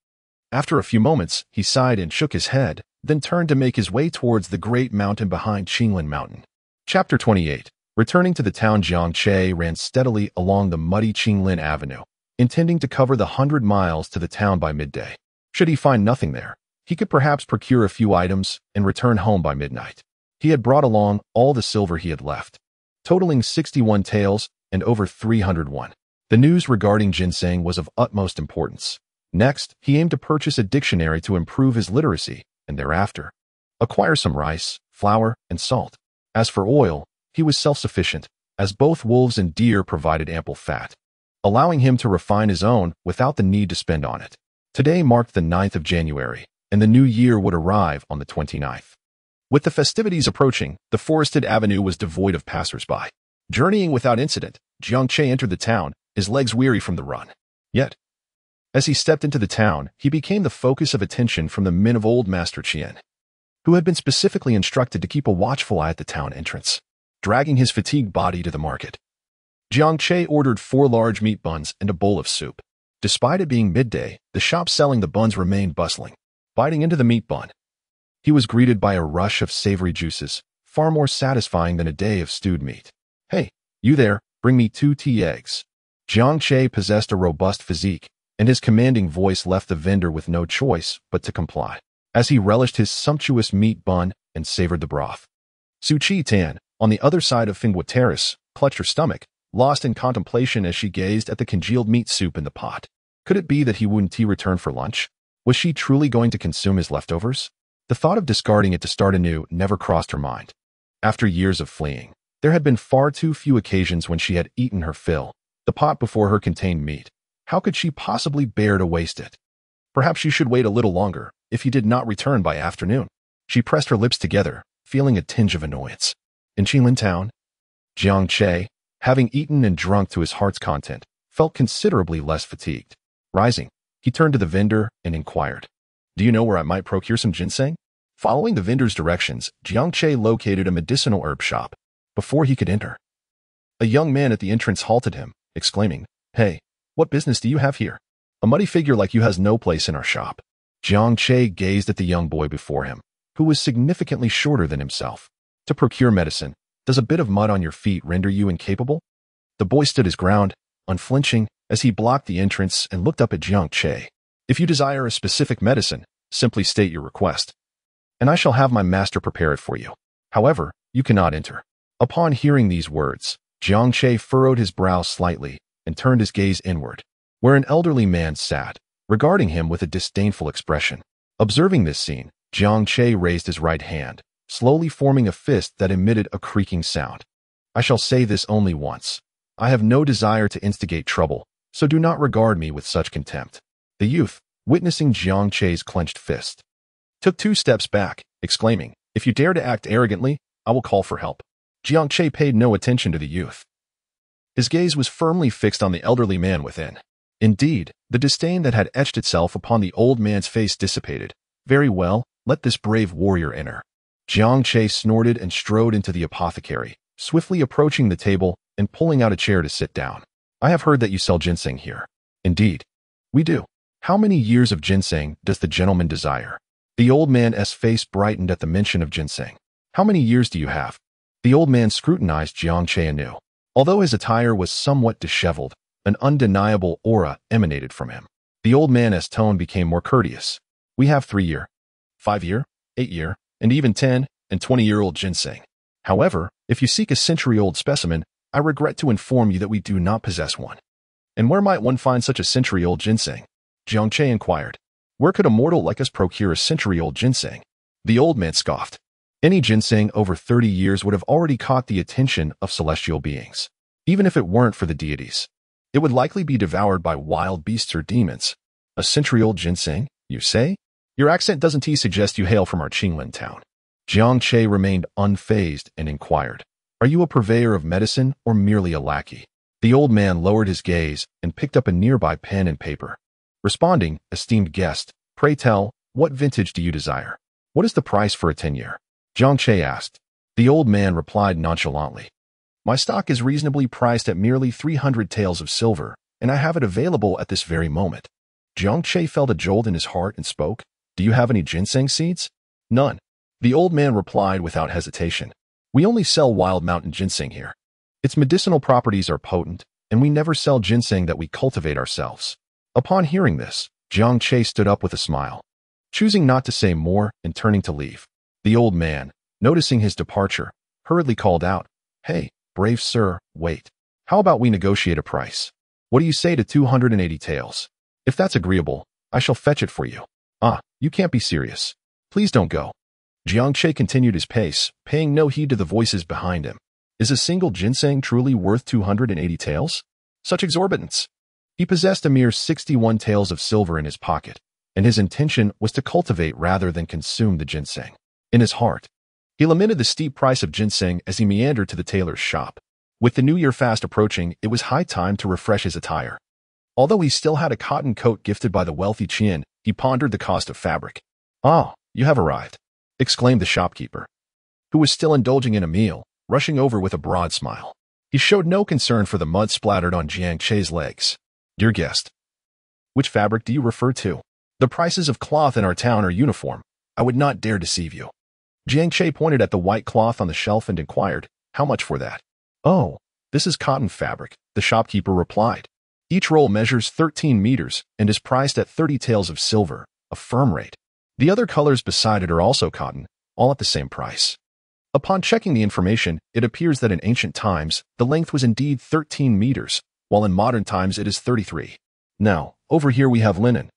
After a few moments, he sighed and shook his head, then turned to make his way towards the great mountain behind Qinglin Mountain. Chapter 28. Returning to the town, Jiang Che ran steadily along the muddy Qinglin Avenue, intending to cover the 100 miles to the town by midday. Should he find nothing there, he could perhaps procure a few items and return home by midnight. He had brought along all the silver he had left, totaling 61 taels and over 301. The news regarding ginseng was of utmost importance. Next, he aimed to purchase a dictionary to improve his literacy, and thereafter, acquire some rice, flour, and salt. As for oil, he was self-sufficient, as both wolves and deer provided ample fat, allowing him to refine his own without the need to spend on it. Today marked the 9th of January, and the new year would arrive on the 29th. With the festivities approaching, the forested avenue was devoid of passers-by. Journeying without incident, Jiang Che entered the town, his legs weary from the run. Yet, as he stepped into the town, he became the focus of attention from the men of old Master Qian, who had been specifically instructed to keep a watchful eye at the town entrance. Dragging his fatigued body to the market, Jiang Che ordered 4 large meat buns and a bowl of soup. Despite it being midday, the shop selling the buns remained bustling. Biting into the meat bun, he was greeted by a rush of savory juices, far more satisfying than a day of stewed meat. Hey, you there, bring me 2 tea eggs. Jiang Che possessed a robust physique, and his commanding voice left the vendor with no choice but to comply, as he relished his sumptuous meat bun and savored the broth. Su Chi Tan, on the other side of Fingwa Terrace, clutched her stomach, lost in contemplation as she gazed at the congealed meat soup in the pot. Could it be that he wouldn't return for lunch? Was she truly going to consume his leftovers? The thought of discarding it to start anew never crossed her mind. After years of fleeing, there had been far too few occasions when she had eaten her fill. The pot before her contained meat. How could she possibly bear to waste it? Perhaps she should wait a little longer, if he did not return by afternoon. She pressed her lips together, feeling a tinge of annoyance. In Qinglin town, Jiang Che, having eaten and drunk to his heart's content, felt considerably less fatigued. Rising, he turned to the vendor and inquired, do you know where I might procure some ginseng? Following the vendor's directions, Jiang Che located a medicinal herb shop. Before he could enter, a young man at the entrance halted him, exclaiming, Hey, what business do you have here? A muddy figure like you has no place in our shop. Jiang Che gazed at the young boy before him, who was significantly shorter than himself. To procure medicine, does a bit of mud on your feet render you incapable? The boy stood his ground, unflinching, as he blocked the entrance and looked up at Jiang Che. If you desire a specific medicine, simply state your request, and I shall have my master prepare it for you. However, you cannot enter. Upon hearing these words, Jiang Che furrowed his brow slightly and turned his gaze inward, where an elderly man sat, regarding him with a disdainful expression. Observing this scene, Jiang Che raised his right hand, slowly forming a fist that emitted a creaking sound. I shall say this only once. I have no desire to instigate trouble, so do not regard me with such contempt. The youth, witnessing Jiang Che's clenched fist, took 2 steps back, exclaiming, "If you dare to act arrogantly, I will call for help." Jiang Che paid no attention to the youth. His gaze was firmly fixed on the elderly man within. Indeed, the disdain that had etched itself upon the old man's face dissipated. "Very well, let this brave warrior enter." Jiang Che snorted and strode into the apothecary, swiftly approaching the table and pulling out a chair to sit down. "I have heard that you sell ginseng here." "Indeed, we do. How many years of ginseng does the gentleman desire?" The old man's face brightened at the mention of ginseng. "How many years do you have?" The old man scrutinized Jiang Che anew. Although his attire was somewhat disheveled, an undeniable aura emanated from him. The old man's tone became more courteous. "We have 3-year, 5-year, 8-year, and even 10 and 20-year-old ginseng. However, if you seek a century-old specimen, I regret to inform you that we do not possess one." "And where might one find such a century-old ginseng?" Jiang Che inquired. "Where could a mortal like us procure a century-old ginseng?" The old man scoffed. "Any ginseng over 30 years would have already caught the attention of celestial beings. Even if it weren't for the deities, it would likely be devoured by wild beasts or demons. A century-old ginseng, you say? Your accent doesn't suggest you hail from our Qinglin town." Jiang Che remained unfazed and inquired, "Are you a purveyor of medicine or merely a lackey?" The old man lowered his gaze and picked up a nearby pen and paper. Responding, "Esteemed guest, pray tell, what vintage do you desire? What is the price for a 10-year? Jiang Che asked. The old man replied nonchalantly, "My stock is reasonably priced at merely 300 taels of silver, and I have it available at this very moment." Jiang Che felt a jolt in his heart and spoke, "Do you have any ginseng seeds?" "None." The old man replied without hesitation. "We only sell wild mountain ginseng here. Its medicinal properties are potent, and we never sell ginseng that we cultivate ourselves." Upon hearing this, Jiang Che stood up with a smile, choosing not to say more and turning to leave. The old man, noticing his departure, hurriedly called out, "Hey, brave sir, wait. How about we negotiate a price? What do you say to 280 taels? If that's agreeable, I shall fetch it for you." "Ah, you can't be serious. Please don't go." Jiang Che continued his pace, paying no heed to the voices behind him. Is a single ginseng truly worth 280 taels? Such exorbitance! He possessed a mere 61 taels of silver in his pocket, and his intention was to cultivate rather than consume the ginseng. In his heart, he lamented the steep price of ginseng as he meandered to the tailor's shop. With the New Year fast approaching, it was high time to refresh his attire. Although he still had a cotton coat gifted by the wealthy Qian, he pondered the cost of fabric. "Ah, you have arrived," exclaimed the shopkeeper, who was still indulging in a meal, rushing over with a broad smile. He showed no concern for the mud splattered on Jiang Che's legs. "Dear guest, which fabric do you refer to? The prices of cloth in our town are uniform. I would not dare deceive you." Jiang Che pointed at the white cloth on the shelf and inquired, "How much for that?" "Oh, this is cotton fabric," the shopkeeper replied. "Each roll measures 13 meters and is priced at 30 taels of silver, a firm rate. The other colors beside it are also cotton, all at the same price." Upon checking the information, it appears that in ancient times, the length was indeed 13 meters, while in modern times it is 33. Now, over here we have linen.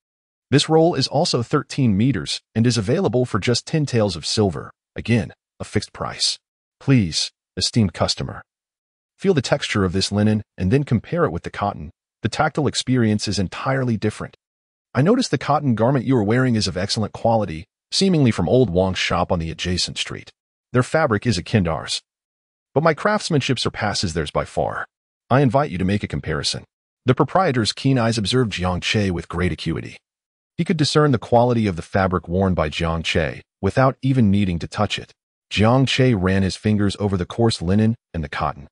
This roll is also 13 meters and is available for just 10 taels of silver, again, a fixed price. Please, esteemed customer, feel the texture of this linen and then compare it with the cotton. The tactile experience is entirely different. I notice the cotton garment you are wearing is of excellent quality, seemingly from old Wang's shop on the adjacent street. Their fabric is akin to ours, but my craftsmanship surpasses theirs by far. I invite you to make a comparison. The proprietor's keen eyes observed Jiang Che with great acuity. He could discern the quality of the fabric worn by Jiang Che without even needing to touch it. Jiang Che ran his fingers over the coarse linen and the cotton.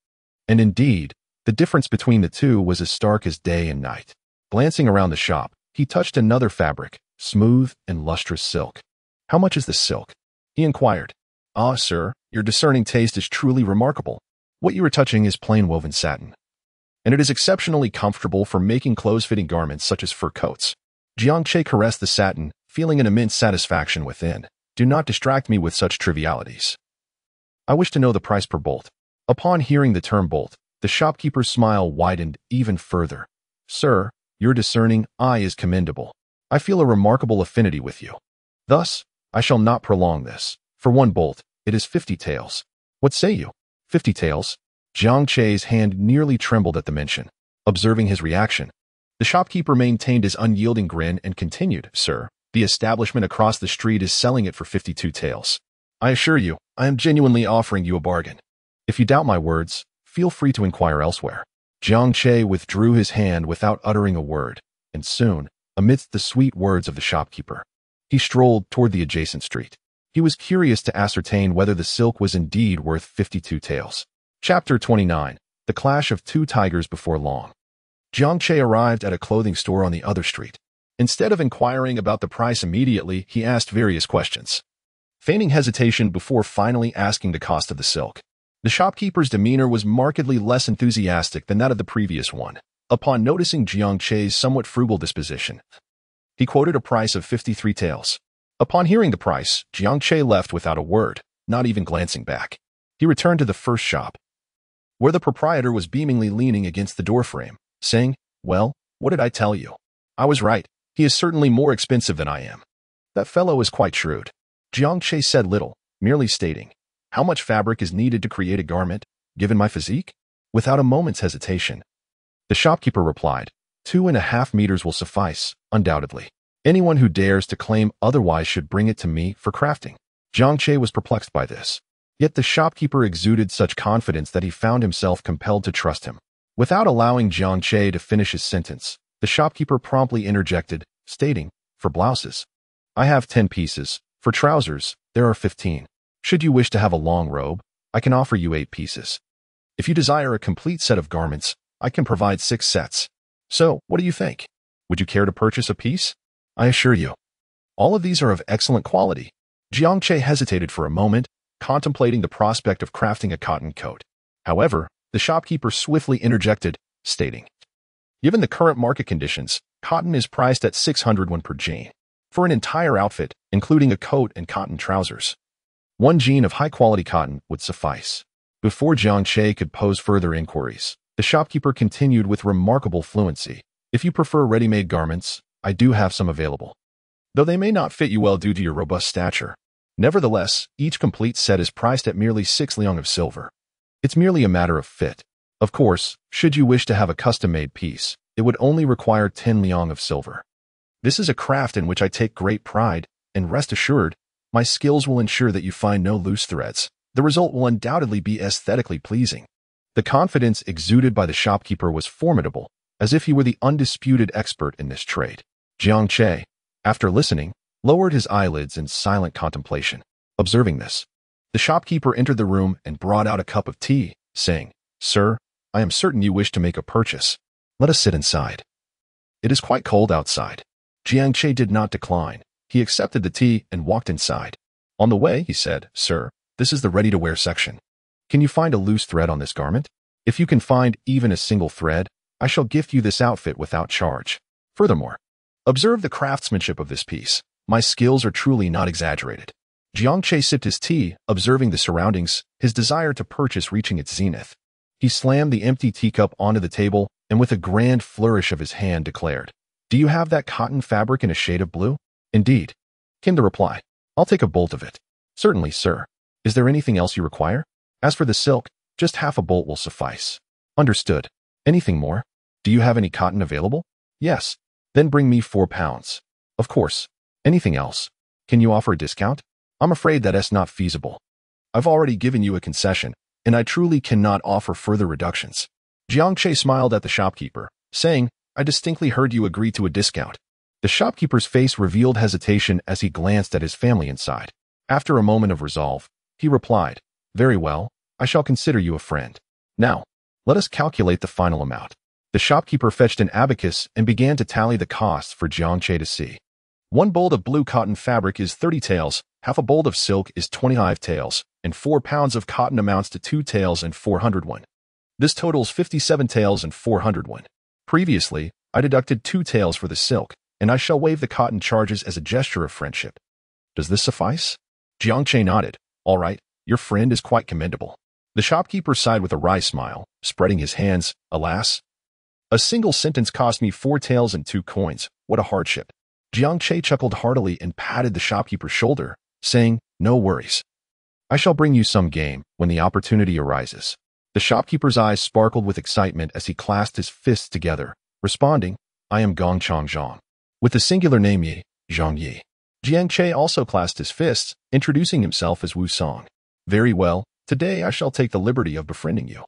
And indeed, the difference between the two was as stark as day and night. Glancing around the shop, he touched another fabric, smooth and lustrous silk. "How much is this silk?" he inquired. "Ah, sir, your discerning taste is truly remarkable. What you are touching is plain woven satin." and it is exceptionally comfortable for making close-fitting garments such as fur coats. Jiangche caressed the satin, feeling an immense satisfaction within. Do not distract me with such trivialities. I wish to know the price per bolt. Upon hearing the term bolt, the shopkeeper's smile widened even further. Sir, your discerning eye is commendable. I feel a remarkable affinity with you. Thus, I shall not prolong this. For one bolt, it is 50 taels. What say you? 50 taels? Jiangche's hand nearly trembled at the mention. Observing his reaction, the shopkeeper maintained his unyielding grin and continued, Sir, the establishment across the street is selling it for 52 taels. I assure you, I am genuinely offering you a bargain. If you doubt my words, feel free to inquire elsewhere. Jiangche withdrew his hand without uttering a word, and soon, amidst the sweet words of the shopkeeper, he strolled toward the adjacent street. He was curious to ascertain whether the silk was indeed worth 52 taels. Chapter 29. The Clash of Two Tigers Before Long. Jiangche arrived at a clothing store on the other street. Instead of inquiring about the price immediately, he asked various questions, feigning hesitation before finally asking the cost of the silk. The shopkeeper's demeanor was markedly less enthusiastic than that of the previous one. Upon noticing Jiangche's somewhat frugal disposition, he quoted a price of 53 taels. Upon hearing the price, Jiangche left without a word, not even glancing back. He returned to the first shop, where the proprietor was beamingly leaning against the doorframe, saying, Well, what did I tell you? I was right. He is certainly more expensive than I am. That fellow is quite shrewd. Jiangche said little, merely stating, How much fabric is needed to create a garment, given my physique? Without a moment's hesitation, the shopkeeper replied, 2.5 meters will suffice, undoubtedly. Anyone who dares to claim otherwise should bring it to me for crafting. Jiangche was perplexed by this. Yet the shopkeeper exuded such confidence that he found himself compelled to trust him. Without allowing Jiangche to finish his sentence, the shopkeeper promptly interjected, stating, For blouses, I have 10 pieces. For trousers, there are 15. Should you wish to have a long robe, I can offer you 8 pieces. If you desire a complete set of garments, I can provide 6 sets. So, what do you think? Would you care to purchase a piece? I assure you, all of these are of excellent quality. Jiangche hesitated for a moment, contemplating the prospect of crafting a cotton coat. However, the shopkeeper swiftly interjected, stating, Given the current market conditions, cotton is priced at 600 won per jean. For an entire outfit, including a coat and cotton trousers, 1 jean of high-quality cotton would suffice. Before Jiangche could pose further inquiries, the shopkeeper continued with remarkable fluency. If you prefer ready-made garments, I do have some available. Though they may not fit you well due to your robust stature. Nevertheless, each complete set is priced at merely 6 liang of silver. It's merely a matter of fit. Of course, should you wish to have a custom-made piece, it would only require 10 liang of silver. This is a craft in which I take great pride, and rest assured, my skills will ensure that you find no loose threads. The result will undoubtedly be aesthetically pleasing. The confidence exuded by the shopkeeper was formidable, as if he were the undisputed expert in this trade. Jiangche, after listening, lowered his eyelids in silent contemplation. Observing this, the shopkeeper entered the room and brought out a cup of tea, saying, Sir, I am certain you wish to make a purchase. Let us sit inside. It is quite cold outside. Jiangche did not decline. He accepted the tea and walked inside. On the way, he said, Sir, this is the ready-to-wear section. Can you find a loose thread on this garment? If you can find even a single thread, I shall gift you this outfit without charge. Furthermore, observe the craftsmanship of this piece. My skills are truly not exaggerated. Jiangche sipped his tea, observing the surroundings, his desire to purchase reaching its zenith. He slammed the empty teacup onto the table and with a grand flourish of his hand declared, Do you have that cotton fabric in a shade of blue? Indeed, came the reply. I'll take a bolt of it. Certainly, sir. Is there anything else you require? As for the silk, just half a bolt will suffice. Understood. Anything more? Do you have any cotton available? Yes. Then bring me 4 pounds. Of course. Anything else? Can you offer a discount? I'm afraid that's not feasible. I've already given you a concession, and I truly cannot offer further reductions. Jiangche smiled at the shopkeeper, saying, I distinctly heard you agree to a discount. The shopkeeper's face revealed hesitation as he glanced at his family inside. After a moment of resolve, he replied, Very well, I shall consider you a friend. Now, let us calculate the final amount. The shopkeeper fetched an abacus and began to tally the costs for Jiangche to see. 1 bolt of blue cotton fabric is 30 taels, half a bolt of silk is 25 taels, and 4 pounds of cotton amounts to 2 taels and 400 won. This totals 57 taels and 401. Previously, I deducted 2 taels for the silk, and I shall waive the cotton charges as a gesture of friendship. Does this suffice? Jiangche nodded. All right, your friend is quite commendable. The shopkeeper sighed with a wry smile, spreading his hands. Alas, a single sentence cost me 4 taels and 2 coins. What a hardship. Jiangche chuckled heartily and patted the shopkeeper's shoulder, saying, No worries. I shall bring you some game when the opportunity arises. The shopkeeper's eyes sparkled with excitement as he clasped his fists together, responding, I am Gongchang Zhang. With the singular name Yi, Zhang Yi. Jiangche also clasped his fists, introducing himself as Wu Song. Very well, today I shall take the liberty of befriending you.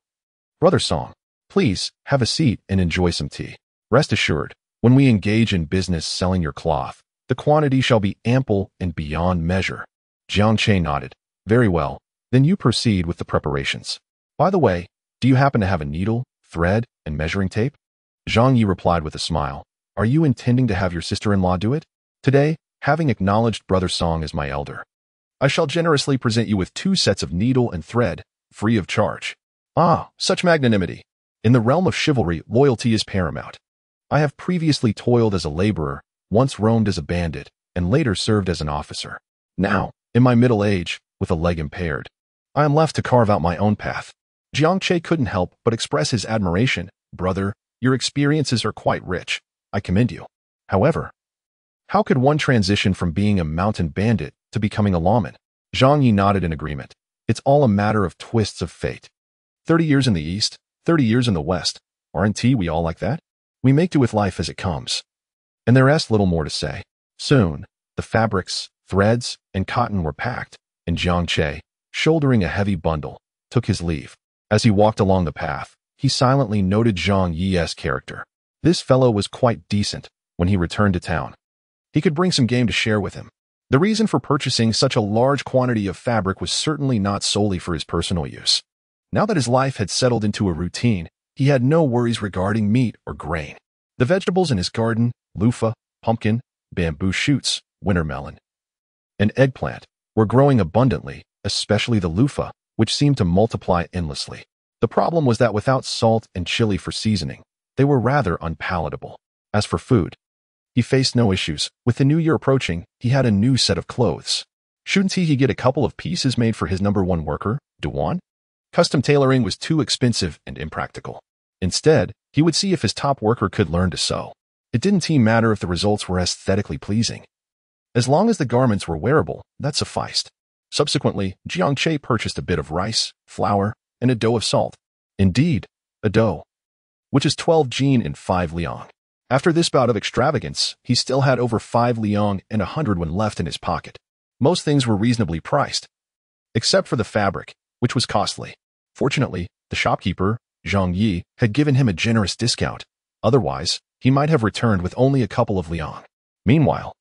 Brother Song, please have a seat and enjoy some tea. Rest assured, when we engage in business selling your cloth, the quantity shall be ample and beyond measure. Jiangche nodded. Very well, then you proceed with the preparations. By the way, do you happen to have a needle, thread, and measuring tape? Zhang Yi replied with a smile. Are you intending to have your sister-in-law do it? Today, having acknowledged Brother Song as my elder, I shall generously present you with 2 sets of needle and thread, free of charge. Ah, such magnanimity. In the realm of chivalry, loyalty is paramount. I have previously toiled as a laborer, once roamed as a bandit, and later served as an officer. Now, in my middle age, with a leg impaired, I am left to carve out my own path. Jiangche couldn't help but express his admiration. Brother, your experiences are quite rich. I commend you. However, how could one transition from being a mountain bandit to becoming a lawman? Zhang Yi nodded in agreement. It's all a matter of twists of fate. 30 years in the east, 30 years in the west. Aren't we all like that? We make do with life as it comes. And there rest little more to say. Soon, the fabrics, threads, and cotton were packed, and Jiangche, shouldering a heavy bundle, took his leave. As he walked along the path, he silently noted Zhang Yi's character. This fellow was quite decent. When he returned to town, he could bring some game to share with him. The reason for purchasing such a large quantity of fabric was certainly not solely for his personal use. Now that his life had settled into a routine, he had no worries regarding meat or grain. The vegetables in his garden, loofah, pumpkin, bamboo shoots, winter melon, and eggplant, were growing abundantly, especially the loofah, which seemed to multiply endlessly. The problem was that without salt and chili for seasoning, they were rather unpalatable. As for food, he faced no issues. With the new year approaching, he had a new set of clothes. Shouldn't he get a couple of pieces made for his #1 worker, Duan? Custom tailoring was too expensive and impractical. Instead, he would see if his top worker could learn to sew. It didn't matter if the results were aesthetically pleasing. As long as the garments were wearable, that sufficed. Subsequently, Jiangche purchased a bit of rice, flour, and a dough of salt. Indeed, a dough, which is 12 jin and 5 liang. After this bout of extravagance, he still had over 5 liang and 101 left in his pocket. Most things were reasonably priced, except for the fabric, which was costly. Fortunately, the shopkeeper, Zhang Yi, had given him a generous discount. Otherwise, he might have returned with only a couple of liang. Meanwhile,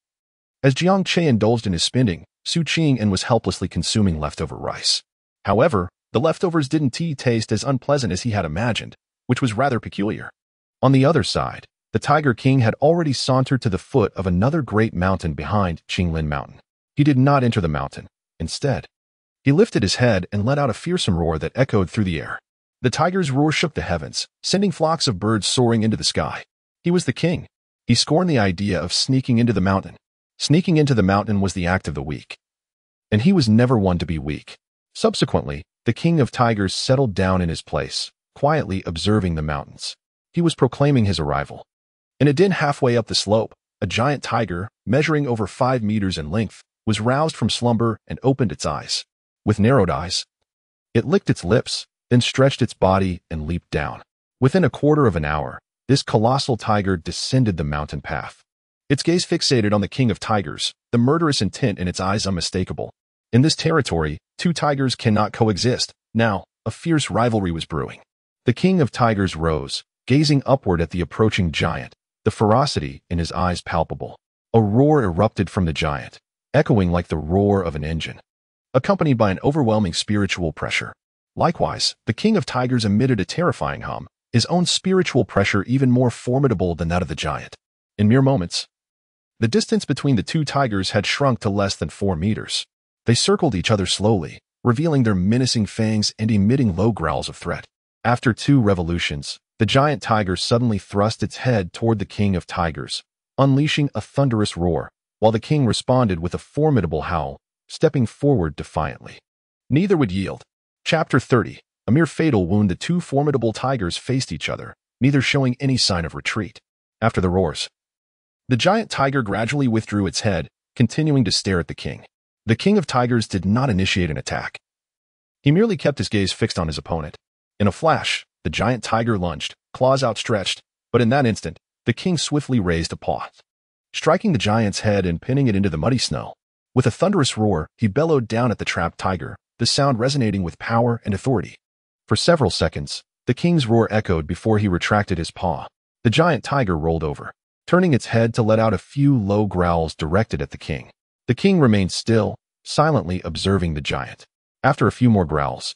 as Jiangche indulged in his spending, Su Qing and was helplessly consuming leftover rice. However, the leftovers didn't taste as unpleasant as he had imagined, which was rather peculiar. On the other side, the Tiger King had already sauntered to the foot of another great mountain behind Qinglin Mountain. He did not enter the mountain. Instead, he lifted his head and let out a fearsome roar that echoed through the air. The tiger's roar shook the heavens, sending flocks of birds soaring into the sky. He was the king. He scorned the idea of sneaking into the mountain. Sneaking into the mountain was the act of the weak. And he was never one to be weak. Subsequently, the king of tigers settled down in his place, quietly observing the mountains. He was proclaiming his arrival. In a den halfway up the slope, a giant tiger, measuring over 5 meters in length, was roused from slumber and opened its eyes. With narrowed eyes, it licked its lips, then stretched its body and leaped down. Within a quarter of an hour, this colossal tiger descended the mountain path. Its gaze fixated on the king of tigers, the murderous intent in its eyes unmistakable. In this territory, 2 tigers cannot coexist. Now, a fierce rivalry was brewing. The king of tigers rose, gazing upward at the approaching giant, the ferocity in his eyes palpable. A roar erupted from the giant, echoing like the roar of an engine, accompanied by an overwhelming spiritual pressure. Likewise, the king of tigers emitted a terrifying hum, his own spiritual pressure even more formidable than that of the giant. In mere moments, the distance between the 2 tigers had shrunk to less than 4 meters. They circled each other slowly, revealing their menacing fangs and emitting low growls of threat. After 2 revolutions, the giant tiger suddenly thrust its head toward the king of tigers, unleashing a thunderous roar, while the king responded with a formidable howl, stepping forward defiantly. Neither would yield. Chapter 30. A mere fatal wound, the 2 formidable tigers faced each other, neither showing any sign of retreat. After the roars, the giant tiger gradually withdrew its head, continuing to stare at the king. The king of tigers did not initiate an attack. He merely kept his gaze fixed on his opponent. In a flash, the giant tiger lunged, claws outstretched, but in that instant, the king swiftly raised a paw, striking the giant's head and pinning it into the muddy snow. With a thunderous roar, he bellowed down at the trapped tiger, the sound resonating with power and authority. For several seconds, the king's roar echoed before he retracted his paw. The giant tiger rolled over, turning its head to let out a few low growls directed at the king. The king remained still, silently observing the giant. After a few more growls,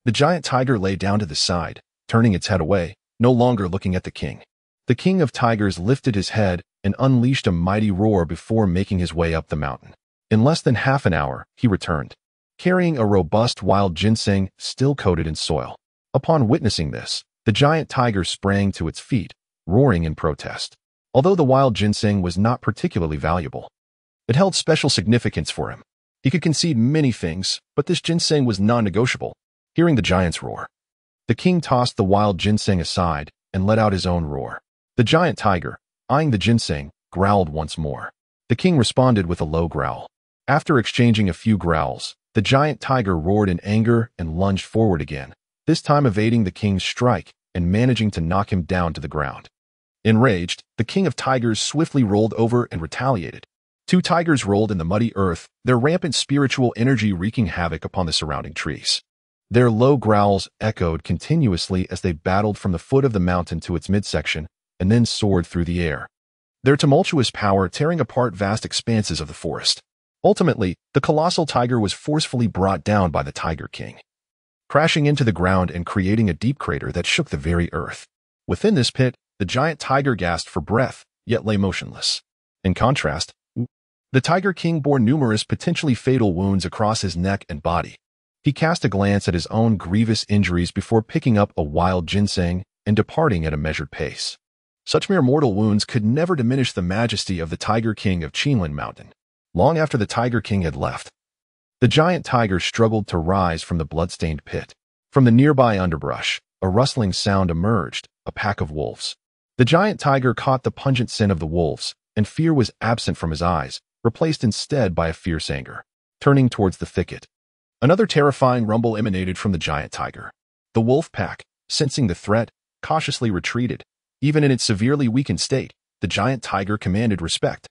the giant tiger lay down to the side, turning its head away, no longer looking at the king. The king of tigers lifted his head and unleashed a mighty roar before making his way up the mountain. In less than half an hour, he returned, carrying a robust wild ginseng still coated in soil. Upon witnessing this, the giant tiger sprang to its feet, roaring in protest. Although the wild ginseng was not particularly valuable, it held special significance for him. He could concede many things, but this ginseng was non-negotiable. Hearing the giant's roar, the king tossed the wild ginseng aside and let out his own roar. The giant tiger, eyeing the ginseng, growled once more. The king responded with a low growl. After exchanging a few growls, the giant tiger roared in anger and lunged forward again, this time evading the king's strike and managing to knock him down to the ground. Enraged, the king of tigers swiftly rolled over and retaliated. 2 tigers rolled in the muddy earth, their rampant spiritual energy wreaking havoc upon the surrounding trees. Their low growls echoed continuously as they battled from the foot of the mountain to its midsection and then soared through the air, their tumultuous power tearing apart vast expanses of the forest. Ultimately, the colossal tiger was forcefully brought down by the Tiger King, crashing into the ground and creating a deep crater that shook the very earth. Within this pit, the giant tiger gasped for breath, yet lay motionless. In contrast, the Tiger King bore numerous potentially fatal wounds across his neck and body. He cast a glance at his own grievous injuries before picking up a wild ginseng and departing at a measured pace. Such mere mortal wounds could never diminish the majesty of the Tiger King of Qinlin Mountain. Long after the Tiger King had left, the giant tiger struggled to rise from the blood-stained pit. From the nearby underbrush, a rustling sound emerged, a pack of wolves. The giant tiger caught the pungent scent of the wolves, and fear was absent from his eyes, replaced instead by a fierce anger. Turning towards the thicket, another terrifying rumble emanated from the giant tiger. The wolf pack, sensing the threat, cautiously retreated. Even in its severely weakened state, the giant tiger commanded respect.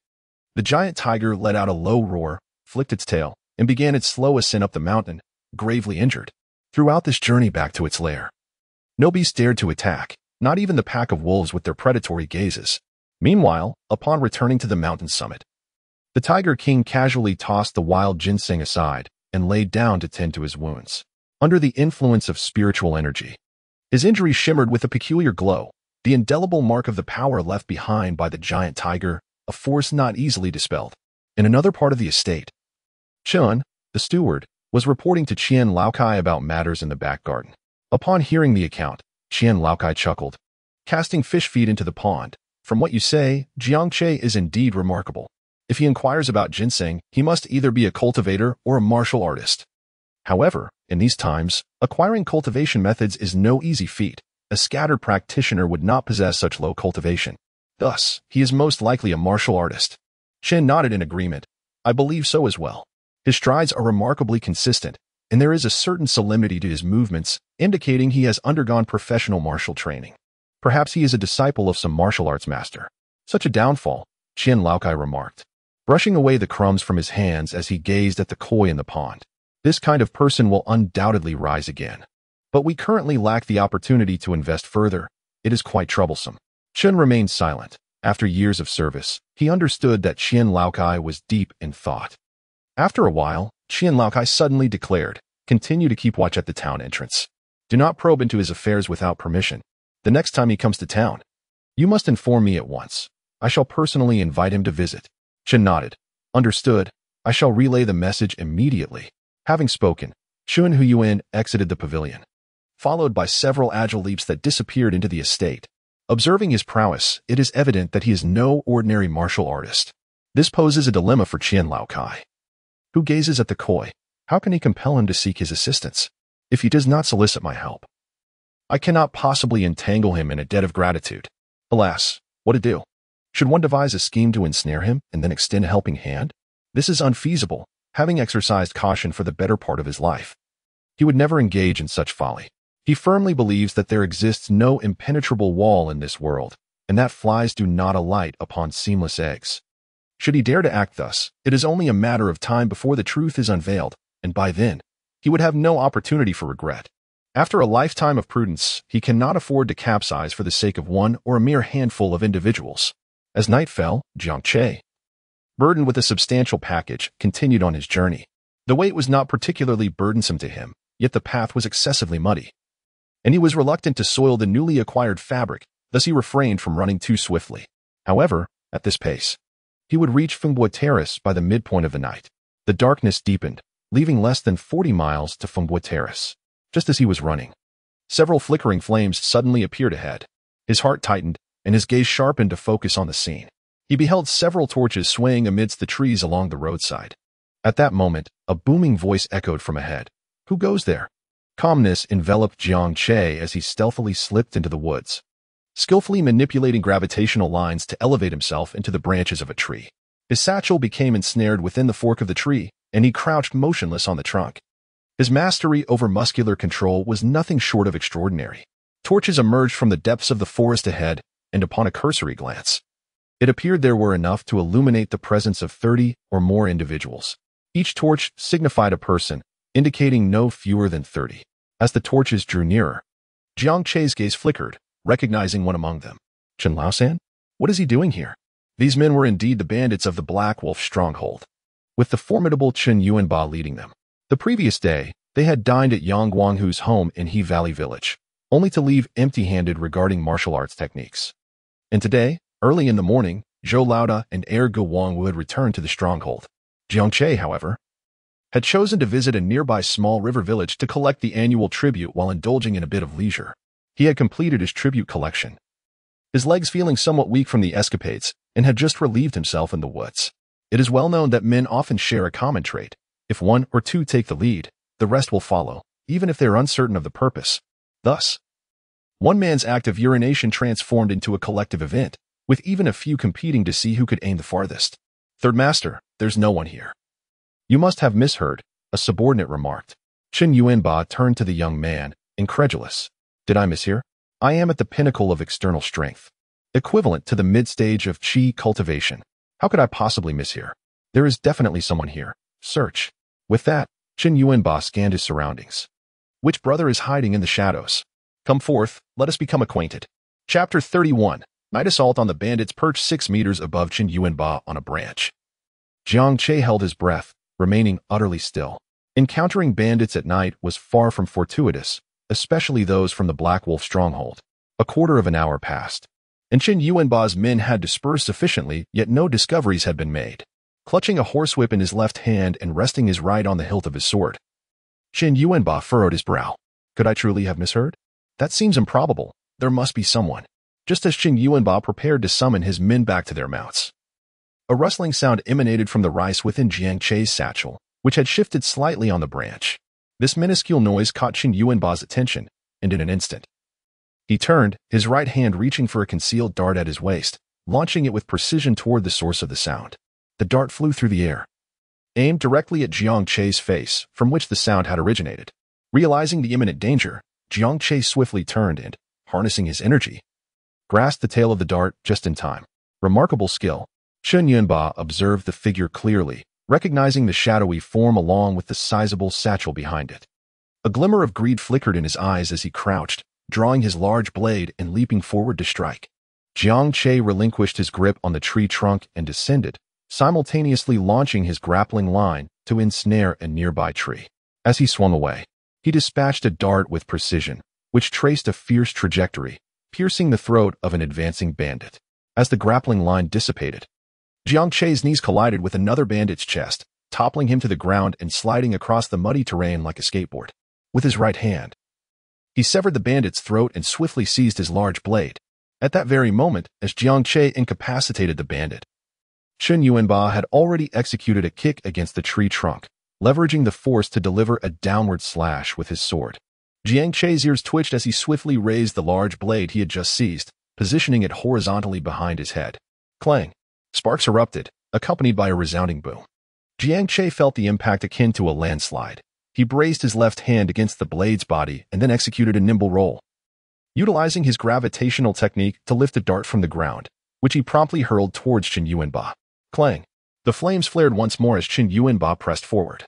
The giant tiger let out a low roar, flicked its tail, and began its slow ascent up the mountain, gravely injured. Throughout this journey back to its lair, no beast dared to attack, not even the pack of wolves with their predatory gazes. Meanwhile, upon returning to the mountain summit, the Tiger King casually tossed the wild ginseng aside and laid down to tend to his wounds. Under the influence of spiritual energy, his injury shimmered with a peculiar glow, the indelible mark of the power left behind by the giant tiger, a force not easily dispelled. In another part of the estate, Chun, the steward, was reporting to Qian Laokai about matters in the back garden. Upon hearing the account, Qian Laokai chuckled, casting fish feed into the pond. From what you say, Jiangche is indeed remarkable. If he inquires about ginseng, he must either be a cultivator or a martial artist. However, in these times, acquiring cultivation methods is no easy feat. A scattered practitioner would not possess such low cultivation. Thus, he is most likely a martial artist. Chen nodded in agreement. I believe so as well. His strides are remarkably consistent, and there is a certain solemnity to his movements, indicating he has undergone professional martial training. Perhaps he is a disciple of some martial arts master. Such a downfall, Qian Laokai remarked, brushing away the crumbs from his hands as he gazed at the koi in the pond. This kind of person will undoubtedly rise again. But we currently lack the opportunity to invest further. It is quite troublesome. Chen remained silent. After years of service, he understood that Qian Laokai was deep in thought. After a while, Qian Laokai suddenly declared, continue to keep watch at the town entrance. Do not probe into his affairs without permission. The next time he comes to town, you must inform me at once. I shall personally invite him to visit. Chen nodded. Understood. I shall relay the message immediately. Having spoken, Chun Huyuan exited the pavilion. followed by several agile leaps that disappeared into the estate. Observing his prowess, it is evident that he is no ordinary martial artist. This poses a dilemma for Qian Laokai, who gazes at the koi. How can he compel him to seek his assistance if he does not solicit my help? I cannot possibly entangle him in a debt of gratitude. Alas, what to do? Should one devise a scheme to ensnare him and then extend a helping hand? This is unfeasible, having exercised caution for the better part of his life. He would never engage in such folly. He firmly believes that there exists no impenetrable wall in this world, and that flies do not alight upon seamless eggs. Should he dare to act thus, it is only a matter of time before the truth is unveiled, and by then, he would have no opportunity for regret. After a lifetime of prudence, he cannot afford to capsize for the sake of one or a mere handful of individuals. As night fell, Jiang Che, burdened with a substantial package, continued on his journey. The weight was not particularly burdensome to him, yet the path was excessively muddy, and he was reluctant to soil the newly acquired fabric, thus he refrained from running too swiftly. However, at this pace, he would reach Fengbo Terrace by the midpoint of the night. The darkness deepened, leaving less than 40 miles to Fengbo Terrace. Just as he was running, several flickering flames suddenly appeared ahead. His heart tightened, and his gaze sharpened to focus on the scene. He beheld several torches swaying amidst the trees along the roadside. At that moment, a booming voice echoed from ahead. Who goes there? Calmness enveloped Jiang Che as he stealthily slipped into the woods, skillfully manipulating gravitational lines to elevate himself into the branches of a tree. His satchel became ensnared within the fork of the tree, and he crouched motionless on the trunk. His mastery over muscular control was nothing short of extraordinary. Torches emerged from the depths of the forest ahead, and upon a cursory glance, it appeared there were enough to illuminate the presence of 30 or more individuals. Each torch signified a person, indicating no fewer than 30. As the torches drew nearer, Jiang Che's gaze flickered, recognizing one among them. Chen Laosan? What is he doing here? These men were indeed the bandits of the Black Wolf stronghold, with the formidable Chen Yuanba leading them. The previous day, they had dined at Yang Guanghu's home in He Valley Village, only to leave empty-handed regarding martial arts techniques. And today, early in the morning, Zhou Laoda and Heir Ge Wangwu had returned to the stronghold. Jiang Che, however, had chosen to visit a nearby small river village to collect the annual tribute while indulging in a bit of leisure. He had completed his tribute collection, his legs feeling somewhat weak from the escapades, and had just relieved himself in the woods. It is well known that men often share a common trait. If one or two take the lead, the rest will follow, even if they are uncertain of the purpose. Thus, one man's act of urination transformed into a collective event, with even a few competing to see who could aim the farthest. Third Master, there's no one here. You must have misheard, a subordinate remarked. Chen Yuanba turned to the young man, incredulous. Did I mishear? I am at the pinnacle of external strength, equivalent to the mid-stage of qi cultivation. How could I possibly mishear? There is definitely someone here. Search. With that, Chen Yuanba scanned his surroundings. Which brother is hiding in the shadows? Come forth, let us become acquainted. Chapter 31. Night assault on the bandits perched 6 meters above Chen Yuanba on a branch. Jiang Che held his breath, remaining utterly still. Encountering bandits at night was far from fortuitous, especially those from the Black Wolf stronghold. A quarter of an hour passed, and Chen Yuanba's men had dispersed sufficiently, yet no discoveries had been made. Clutching a horsewhip in his left hand and resting his right on the hilt of his sword, Chen Yuanba furrowed his brow. Could I truly have misheard? That seems improbable. There must be someone. Just as Chen Yuanba prepared to summon his men back to their mounts, a rustling sound emanated from the rice within Jiang Che's satchel, which had shifted slightly on the branch. This minuscule noise caught Chen Yuanba's attention, and in an instant, he turned, his right hand reaching for a concealed dart at his waist, launching it with precision toward the source of the sound. The dart flew through the air, aimed directly at Jiang Che's face, from which the sound had originated. Realizing the imminent danger, Jiang Che swiftly turned and, harnessing his energy, grasped the tail of the dart just in time. Remarkable skill. Chen Yuanba observed the figure clearly, recognizing the shadowy form along with the sizable satchel behind it. A glimmer of greed flickered in his eyes as he crouched, drawing his large blade and leaping forward to strike. Jiang Che relinquished his grip on the tree trunk and descended, simultaneously launching his grappling line to ensnare a nearby tree. As he swung away, he dispatched a dart with precision, which traced a fierce trajectory, piercing the throat of an advancing bandit. As the grappling line dissipated, Jiang Che's knees collided with another bandit's chest, toppling him to the ground and sliding across the muddy terrain like a skateboard. With his right hand, He severed the bandit's throat and swiftly seized his large blade. At that very moment, as Jiang Che incapacitated the bandit, Chen Yuanba had already executed a kick against the tree trunk, leveraging the force to deliver a downward slash with his sword. Jiang Che's ears twitched as he swiftly raised the large blade he had just seized, positioning it horizontally behind his head. Clang! Sparks erupted, accompanied by a resounding boom. Jiang Che felt the impact akin to a landslide. He braced his left hand against the blade's body and then executed a nimble roll, utilizing his gravitational technique to lift a dart from the ground, which he promptly hurled towards Chen Yuanba. Clang! The flames flared once more as Chen Yuanba pressed forward,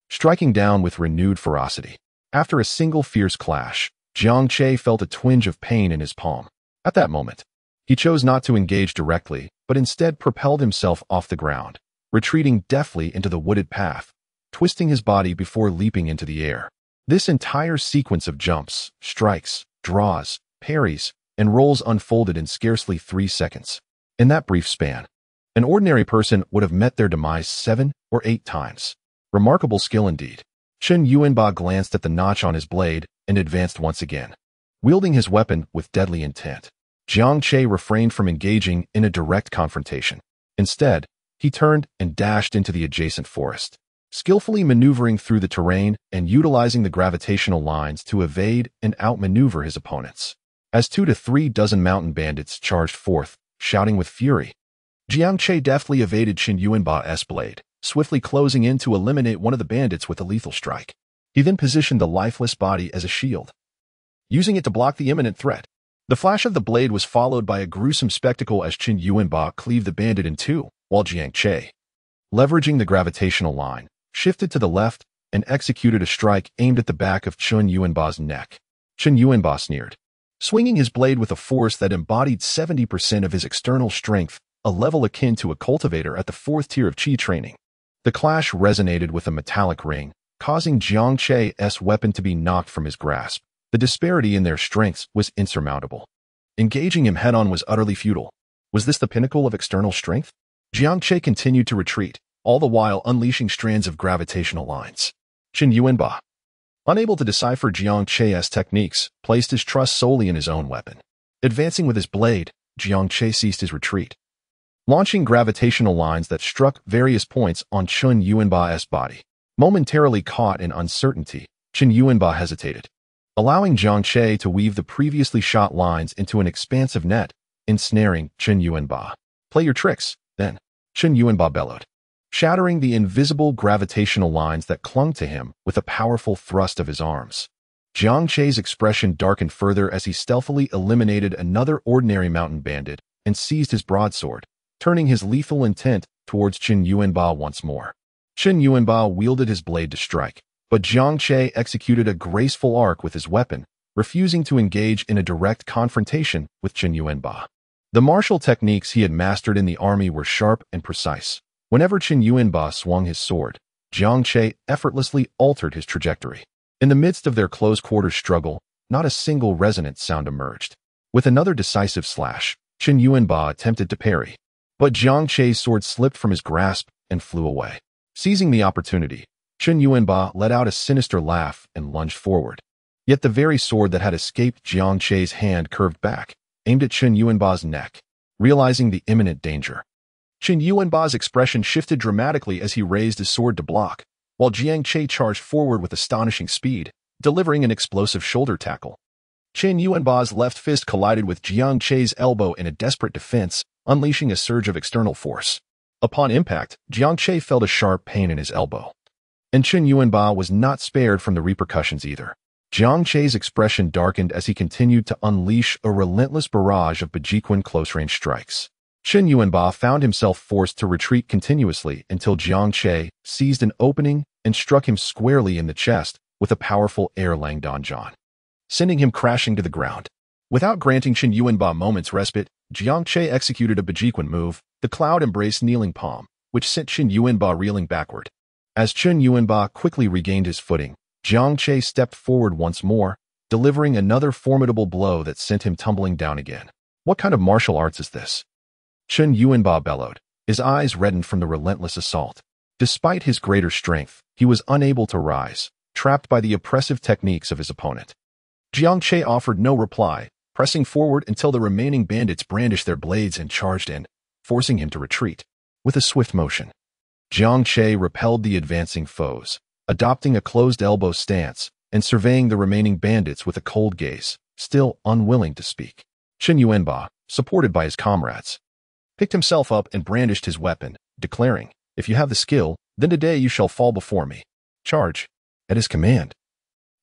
striking down with renewed ferocity. After a single fierce clash, Jiang Che felt a twinge of pain in his palm. At that moment, he chose not to engage directly, but instead propelled himself off the ground, retreating deftly into the wooded path, twisting his body before leaping into the air. This entire sequence of jumps, strikes, draws, parries, and rolls unfolded in scarcely 3 seconds. In that brief span, an ordinary person would have met their demise 7 or 8 times. Remarkable skill indeed. Chen Yuanba glanced at the notch on his blade and advanced once again, wielding his weapon with deadly intent. Jiang Che refrained from engaging in a direct confrontation. Instead, he turned and dashed into the adjacent forest, skillfully maneuvering through the terrain and utilizing the gravitational lines to evade and outmaneuver his opponents. As 2 to 3 dozen mountain bandits charged forth, shouting with fury, Jiang Che deftly evaded Chen Yuanba's blade, swiftly closing in to eliminate one of the bandits with a lethal strike. He then positioned the lifeless body as a shield, using it to block the imminent threat. The flash of the blade was followed by a gruesome spectacle as Chen Yuanba cleaved the bandit in two, while Jiang Che, leveraging the gravitational line, shifted to the left and executed a strike aimed at the back of Chen Yuanba's neck. Chen Yuanba sneered, swinging his blade with a force that embodied 70% of his external strength, a level akin to a cultivator at the 4th tier of Qi training. The clash resonated with a metallic ring, causing Jiang Che's weapon to be knocked from his grasp. The disparity in their strengths was insurmountable. Engaging him head-on was utterly futile. Was this the pinnacle of external strength? Jiang Che continued to retreat, all the while unleashing strands of gravitational lines. Chen Yuanba, unable to decipher Jiang Che's techniques, placed his trust solely in his own weapon. Advancing with his blade, Jiang Che ceased his retreat, launching gravitational lines that struck various points on Chen Yuanba's body. Momentarily caught in uncertainty, Chen Yuanba hesitated, allowing Jiang Che to weave the previously shot lines into an expansive net, ensnaring Chen Yuanba. Play your tricks, then, Chen Yuanba bellowed, shattering the invisible gravitational lines that clung to him with a powerful thrust of his arms. Jiang Che's expression darkened further as he stealthily eliminated another ordinary mountain bandit and seized his broadsword, turning his lethal intent towards Chen Yuanba once more. Chen Yuanba wielded his blade to strike, but Jiang Che executed a graceful arc with his weapon, refusing to engage in a direct confrontation with Chen Yuanba. The martial techniques he had mastered in the army were sharp and precise. Whenever Chen Yuanba swung his sword, Jiang Che effortlessly altered his trajectory. In the midst of their close-quarters struggle, not a single resonant sound emerged. With another decisive slash, Chen Yuanba attempted to parry, but Jiang Che's sword slipped from his grasp and flew away. Seizing the opportunity, Chen Yuanba let out a sinister laugh and lunged forward. Yet the very sword that had escaped Jiang Che's hand curved back, aimed at Chen Yuanba's neck. Realizing the imminent danger, Chen Yuanba's expression shifted dramatically as he raised his sword to block, while Jiang Che charged forward with astonishing speed, delivering an explosive shoulder tackle. Chen Yuanba's left fist collided with Jiang Che's elbow in a desperate defense, unleashing a surge of external force. Upon impact, Jiang Che felt a sharp pain in his elbow, and Chen Yuanba was not spared from the repercussions either. Jiang Che's expression darkened as he continued to unleash a relentless barrage of Bejiquan close-range strikes. Chen Yuanba found himself forced to retreat continuously until Jiang Che seized an opening and struck him squarely in the chest with a powerful air Langdonjian, sending him crashing to the ground. Without granting Chen Yuanba a moment's respite, Jiang Che executed a Bejiquan move, the cloud-embraced kneeling palm, which sent Chen Yuanba reeling backward. As Chen Yuanba quickly regained his footing, Jiang Che stepped forward once more, delivering another formidable blow that sent him tumbling down again. What kind of martial arts is this? Chen Yuanba bellowed, his eyes reddened from the relentless assault. Despite his greater strength, he was unable to rise, trapped by the oppressive techniques of his opponent. Jiang Che offered no reply, pressing forward until the remaining bandits brandished their blades and charged in, forcing him to retreat. With a swift motion, Jiang Che repelled the advancing foes, adopting a closed elbow stance and surveying the remaining bandits with a cold gaze, still unwilling to speak. Chen Yuanba, supported by his comrades, picked himself up and brandished his weapon, declaring, "If you have the skill, then today you shall fall before me. Charge." At his command,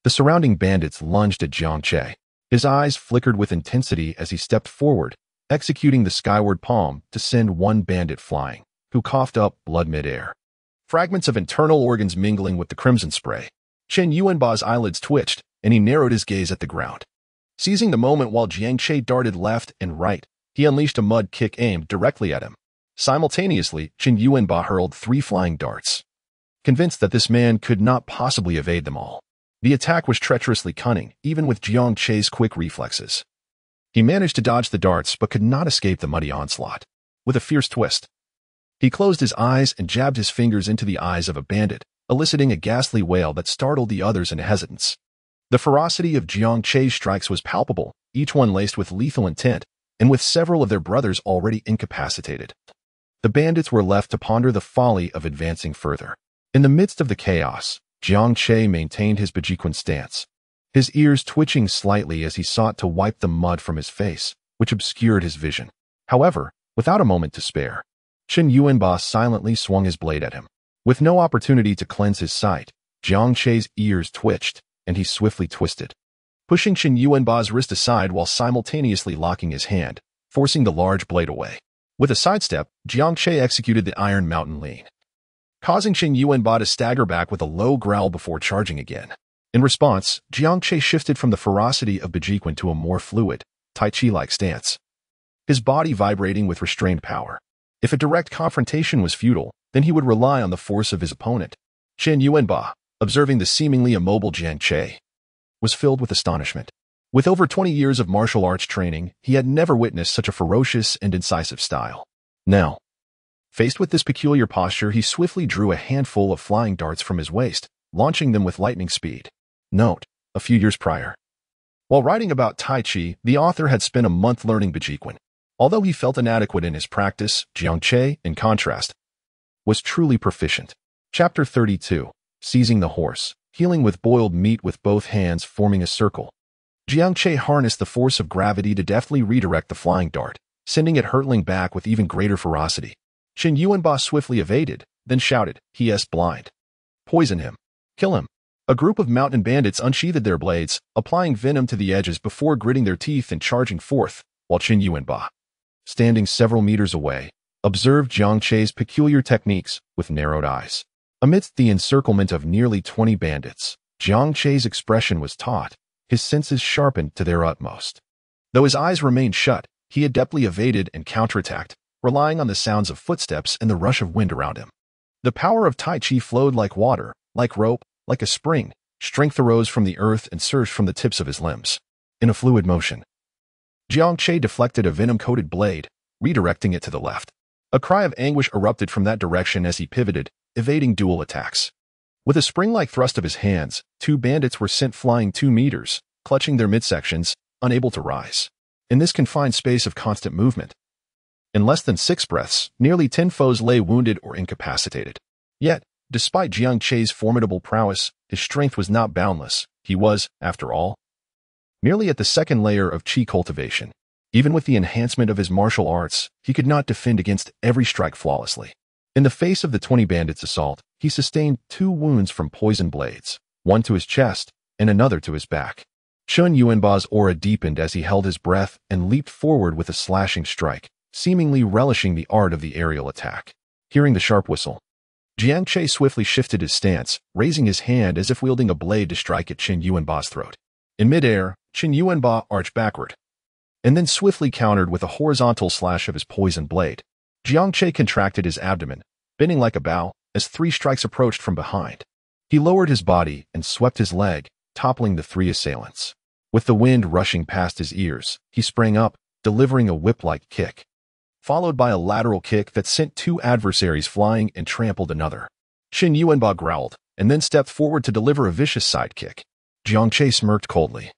the surrounding bandits lunged at Jiang Che. His eyes flickered with intensity as he stepped forward, executing the skyward palm to send one bandit flying, who coughed up blood mid-air. Fragments of internal organs mingling with the crimson spray. Chen Yuanba's eyelids twitched, and he narrowed his gaze at the ground. Seizing the moment while Jiang Che darted left and right, he unleashed a mud kick aimed directly at him. Simultaneously, Chen Yuanba hurled 3 flying darts, convinced that this man could not possibly evade them all. The attack was treacherously cunning, even with Jiang Che's quick reflexes. He managed to dodge the darts but could not escape the muddy onslaught. With a fierce twist, he closed his eyes and jabbed his fingers into the eyes of a bandit, eliciting a ghastly wail that startled the others into hesitance. The ferocity of Jiang Che's strikes was palpable, each one laced with lethal intent, and with several of their brothers already incapacitated. The bandits were left to ponder the folly of advancing further. In the midst of the chaos, Jiang Che maintained his Bejiquan stance, his ears twitching slightly as he sought to wipe the mud from his face, which obscured his vision. However, without a moment to spare, Chen Yuanba silently swung his blade at him. With no opportunity to cleanse his sight, Jiang Che's ears twitched, and he swiftly twisted, pushing Chen Yuanba's wrist aside while simultaneously locking his hand, forcing the large blade away. With a sidestep, Jiang Che executed the Iron Mountain Lean, causing Chen Yuanba to stagger back with a low growl before charging again. In response, Jiang Che shifted from the ferocity of Bejiquan to a more fluid, Tai Chi-like stance, his body vibrating with restrained power. If a direct confrontation was futile, then he would rely on the force of his opponent. Chen Yuanba, observing the seemingly immobile Jiang Che, was filled with astonishment. With over 20 years of martial arts training, he had never witnessed such a ferocious and incisive style. Now, faced with this peculiar posture, he swiftly drew a handful of flying darts from his waist, launching them with lightning speed. Note: a few years prior, while writing about Tai Chi, the author had spent a month learning Bejiquan. Although he felt inadequate in his practice, Jiang Che, in contrast, was truly proficient. Chapter 32. Seizing the horse, healing with boiled meat with both hands forming a circle. Jiang Che harnessed the force of gravity to deftly redirect the flying dart, sending it hurtling back with even greater ferocity. Chen Yuanba swiftly evaded, then shouted, "He is blind. Poison him. Kill him." A group of mountain bandits unsheathed their blades, applying venom to the edges before gritting their teeth and charging forth, while Chen Yuanba, standing several meters away, observed Jiang Che's peculiar techniques with narrowed eyes. Amidst the encirclement of nearly 20 bandits, Jiang Che's expression was taut, his senses sharpened to their utmost. Though his eyes remained shut, he adeptly evaded and counterattacked, relying on the sounds of footsteps and the rush of wind around him. The power of Tai Chi flowed like water, like rope, like a spring. Strength arose from the earth and surged from the tips of his limbs. In a fluid motion, Jiang Che deflected a venom-coated blade, redirecting it to the left. A cry of anguish erupted from that direction as he pivoted, evading dual attacks. With a spring-like thrust of his hands, 2 bandits were sent flying 2 meters, clutching their midsections, unable to rise. In this confined space of constant movement, in less than 6 breaths, nearly 10 foes lay wounded or incapacitated. Yet, despite Jiang Che's formidable prowess, his strength was not boundless. He was, after all, merely at the second layer of Qi cultivation. Even with the enhancement of his martial arts, he could not defend against every strike flawlessly. In the face of the 20 bandits' assault, he sustained 2 wounds from poison blades, one to his chest and another to his back. Chen Yuanba's aura deepened as he held his breath and leaped forward with a slashing strike, seemingly relishing the art of the aerial attack. Hearing the sharp whistle, Jiang Che swiftly shifted his stance, raising his hand as if wielding a blade to strike at Chen Yuanba's throat. In midair, Chen Yuanba arched backward, and then swiftly countered with a horizontal slash of his poison blade. Jiang Che contracted his abdomen, bending like a bow, as 3 strikes approached from behind. He lowered his body and swept his leg, toppling the 3 assailants. With the wind rushing past his ears, he sprang up, delivering a whip-like kick, followed by a lateral kick that sent 2 adversaries flying and trampled another. Chen Yuanba growled, and then stepped forward to deliver a vicious side kick. Jiang Che smirked coldly,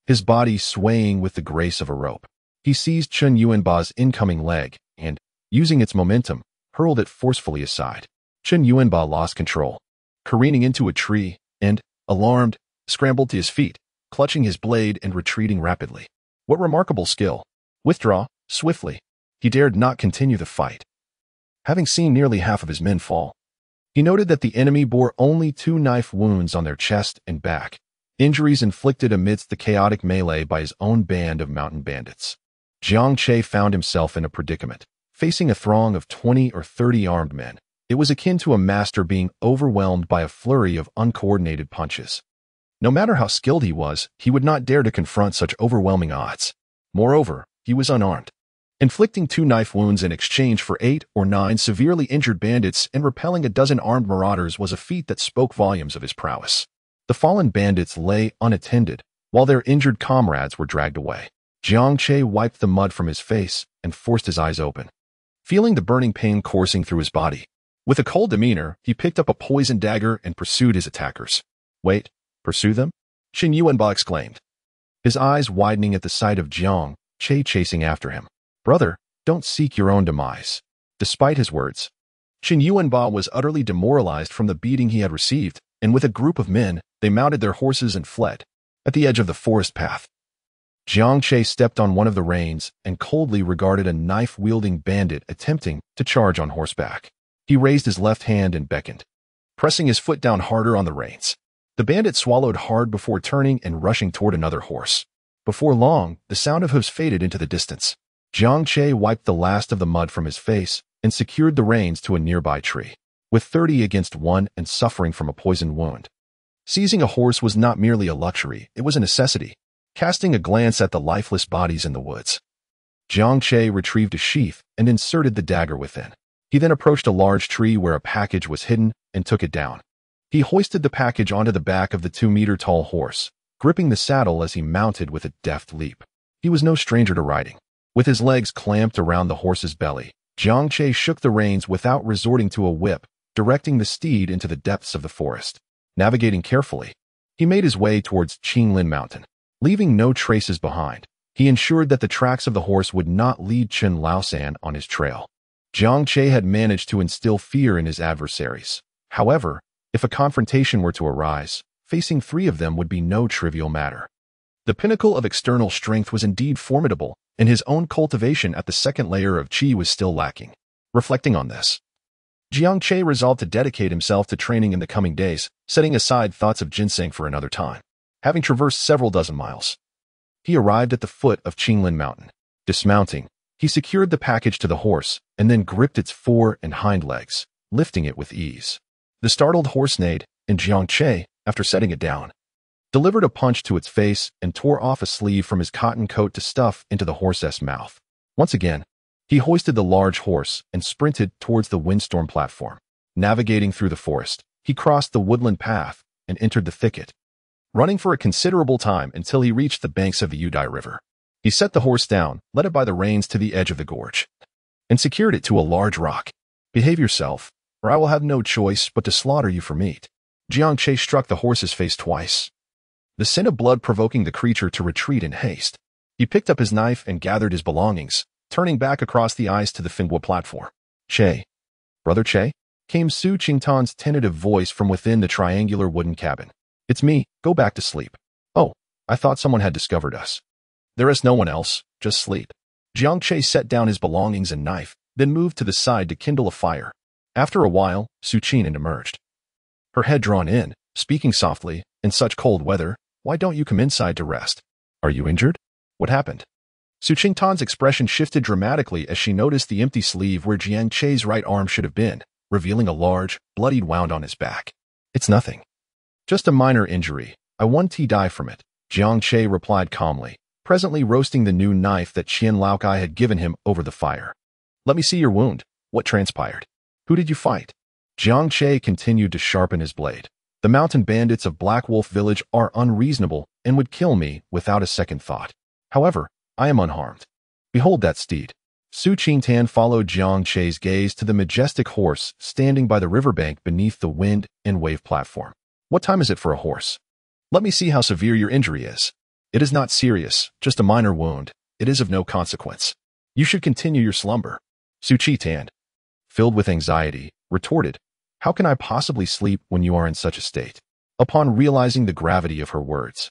his body swaying with the grace of a rope. He seized Chen Yuanba's incoming leg and, using its momentum, hurled it forcefully aside. Chen Yuanba lost control, careening into a tree and, alarmed, scrambled to his feet, clutching his blade and retreating rapidly. What remarkable skill! Withdraw, swiftly. He dared not continue the fight. Having seen nearly half of his men fall, he noted that the enemy bore only 2 knife wounds on their chest and back, injuries inflicted amidst the chaotic melee by his own band of mountain bandits. Jiang Che found himself in a predicament, facing a throng of 20 or 30 armed men. It was akin to a master being overwhelmed by a flurry of uncoordinated punches. No matter how skilled he was, he would not dare to confront such overwhelming odds. Moreover, he was unarmed. Inflicting 2 knife wounds in exchange for 8 or 9 severely injured bandits and repelling a dozen armed marauders was a feat that spoke volumes of his prowess. The fallen bandits lay unattended, while their injured comrades were dragged away. Jiang Che wiped the mud from his face and forced his eyes open, feeling the burning pain coursing through his body. With a cold demeanor, he picked up a poisoned dagger and pursued his attackers. Wait, pursue them? Chen Yuanba exclaimed, his eyes widening at the sight of Jiang Che chasing after him. Brother, don't seek your own demise. Despite his words, Chen Yuanba was utterly demoralized from the beating he had received, and with a group of men, they mounted their horses and fled. At the edge of the forest path, Jiang Che stepped on one of the reins and coldly regarded a knife-wielding bandit attempting to charge on horseback. He raised his left hand and beckoned, pressing his foot down harder on the reins. The bandit swallowed hard before turning and rushing toward another horse. Before long, the sound of hooves faded into the distance. Jiang Che wiped the last of the mud from his face and secured the reins to a nearby tree. With 30 against 1 and suffering from a poisoned wound, seizing a horse was not merely a luxury, it was a necessity. Casting a glance at the lifeless bodies in the woods, Jiang Che retrieved a sheath and inserted the dagger within. He then approached a large tree where a package was hidden and took it down. He hoisted the package onto the back of the 2-meter-tall horse, gripping the saddle as he mounted with a deft leap. He was no stranger to riding. With his legs clamped around the horse's belly, Jiang Che shook the reins without resorting to a whip, directing the steed into the depths of the forest. Navigating carefully, he made his way towards Qinglin Mountain. Leaving no traces behind, he ensured that the tracks of the horse would not lead Chen Laosan on his trail. Jiang Che had managed to instill fear in his adversaries. However, if a confrontation were to arise, facing 3 of them would be no trivial matter. The pinnacle of external strength was indeed formidable, and his own cultivation at the second layer of qi was still lacking. Reflecting on this, Jiang Che resolved to dedicate himself to training in the coming days, setting aside thoughts of ginseng for another time. Having traversed several dozen miles, he arrived at the foot of Qinglin Mountain. Dismounting, he secured the package to the horse and then gripped its fore and hind legs, lifting it with ease. The startled horse neighed, and Jiang Che, after setting it down, delivered a punch to its face and tore off a sleeve from his cotton coat to stuff into the horse's mouth. Once again, he hoisted the large horse and sprinted towards the windstorm platform. Navigating through the forest, he crossed the woodland path and entered the thicket, running for a considerable time until he reached the banks of the Yudai River. He set the horse down, led it by the reins to the edge of the gorge, and secured it to a large rock. Behave yourself, or I will have no choice but to slaughter you for meat. Jiang Che struck the horse's face twice, the scent of blood provoking the creature to retreat in haste. He picked up his knife and gathered his belongings, turning back across the ice to the Finghua platform. Che. Brother Che? Came Su Qingtan's tentative voice from within the triangular wooden cabin. It's me, go back to sleep. Oh, I thought someone had discovered us. There is no one else, just sleep. Jiang Che set down his belongings and knife, then moved to the side to kindle a fire. After a while, Su Qingtan emerged, her head drawn in, speaking softly, in such cold weather, why don't you come inside to rest? Are you injured? What happened? Su Qingtan's expression shifted dramatically as she noticed the empty sleeve where Jiang Che's right arm should have been, revealing a large, bloodied wound on his back. It's nothing. Just a minor injury. I won't die from it, Jiang Che replied calmly, presently roasting the new knife that Qian Laokai had given him over the fire. Let me see your wound. What transpired? Who did you fight? Jiang Che continued to sharpen his blade. The mountain bandits of Black Wolf Village are unreasonable and would kill me without a second thought. However, I am unharmed. Behold that steed. Su Qingtan followed Jiang Che's gaze to the majestic horse standing by the riverbank beneath the wind and wave platform. What time is it for a horse? Let me see how severe your injury is. It is not serious, just a minor wound. It is of no consequence. You should continue your slumber. Su Qitan, filled with anxiety, retorted, how can I possibly sleep when you are in such a state? Upon realizing the gravity of her words,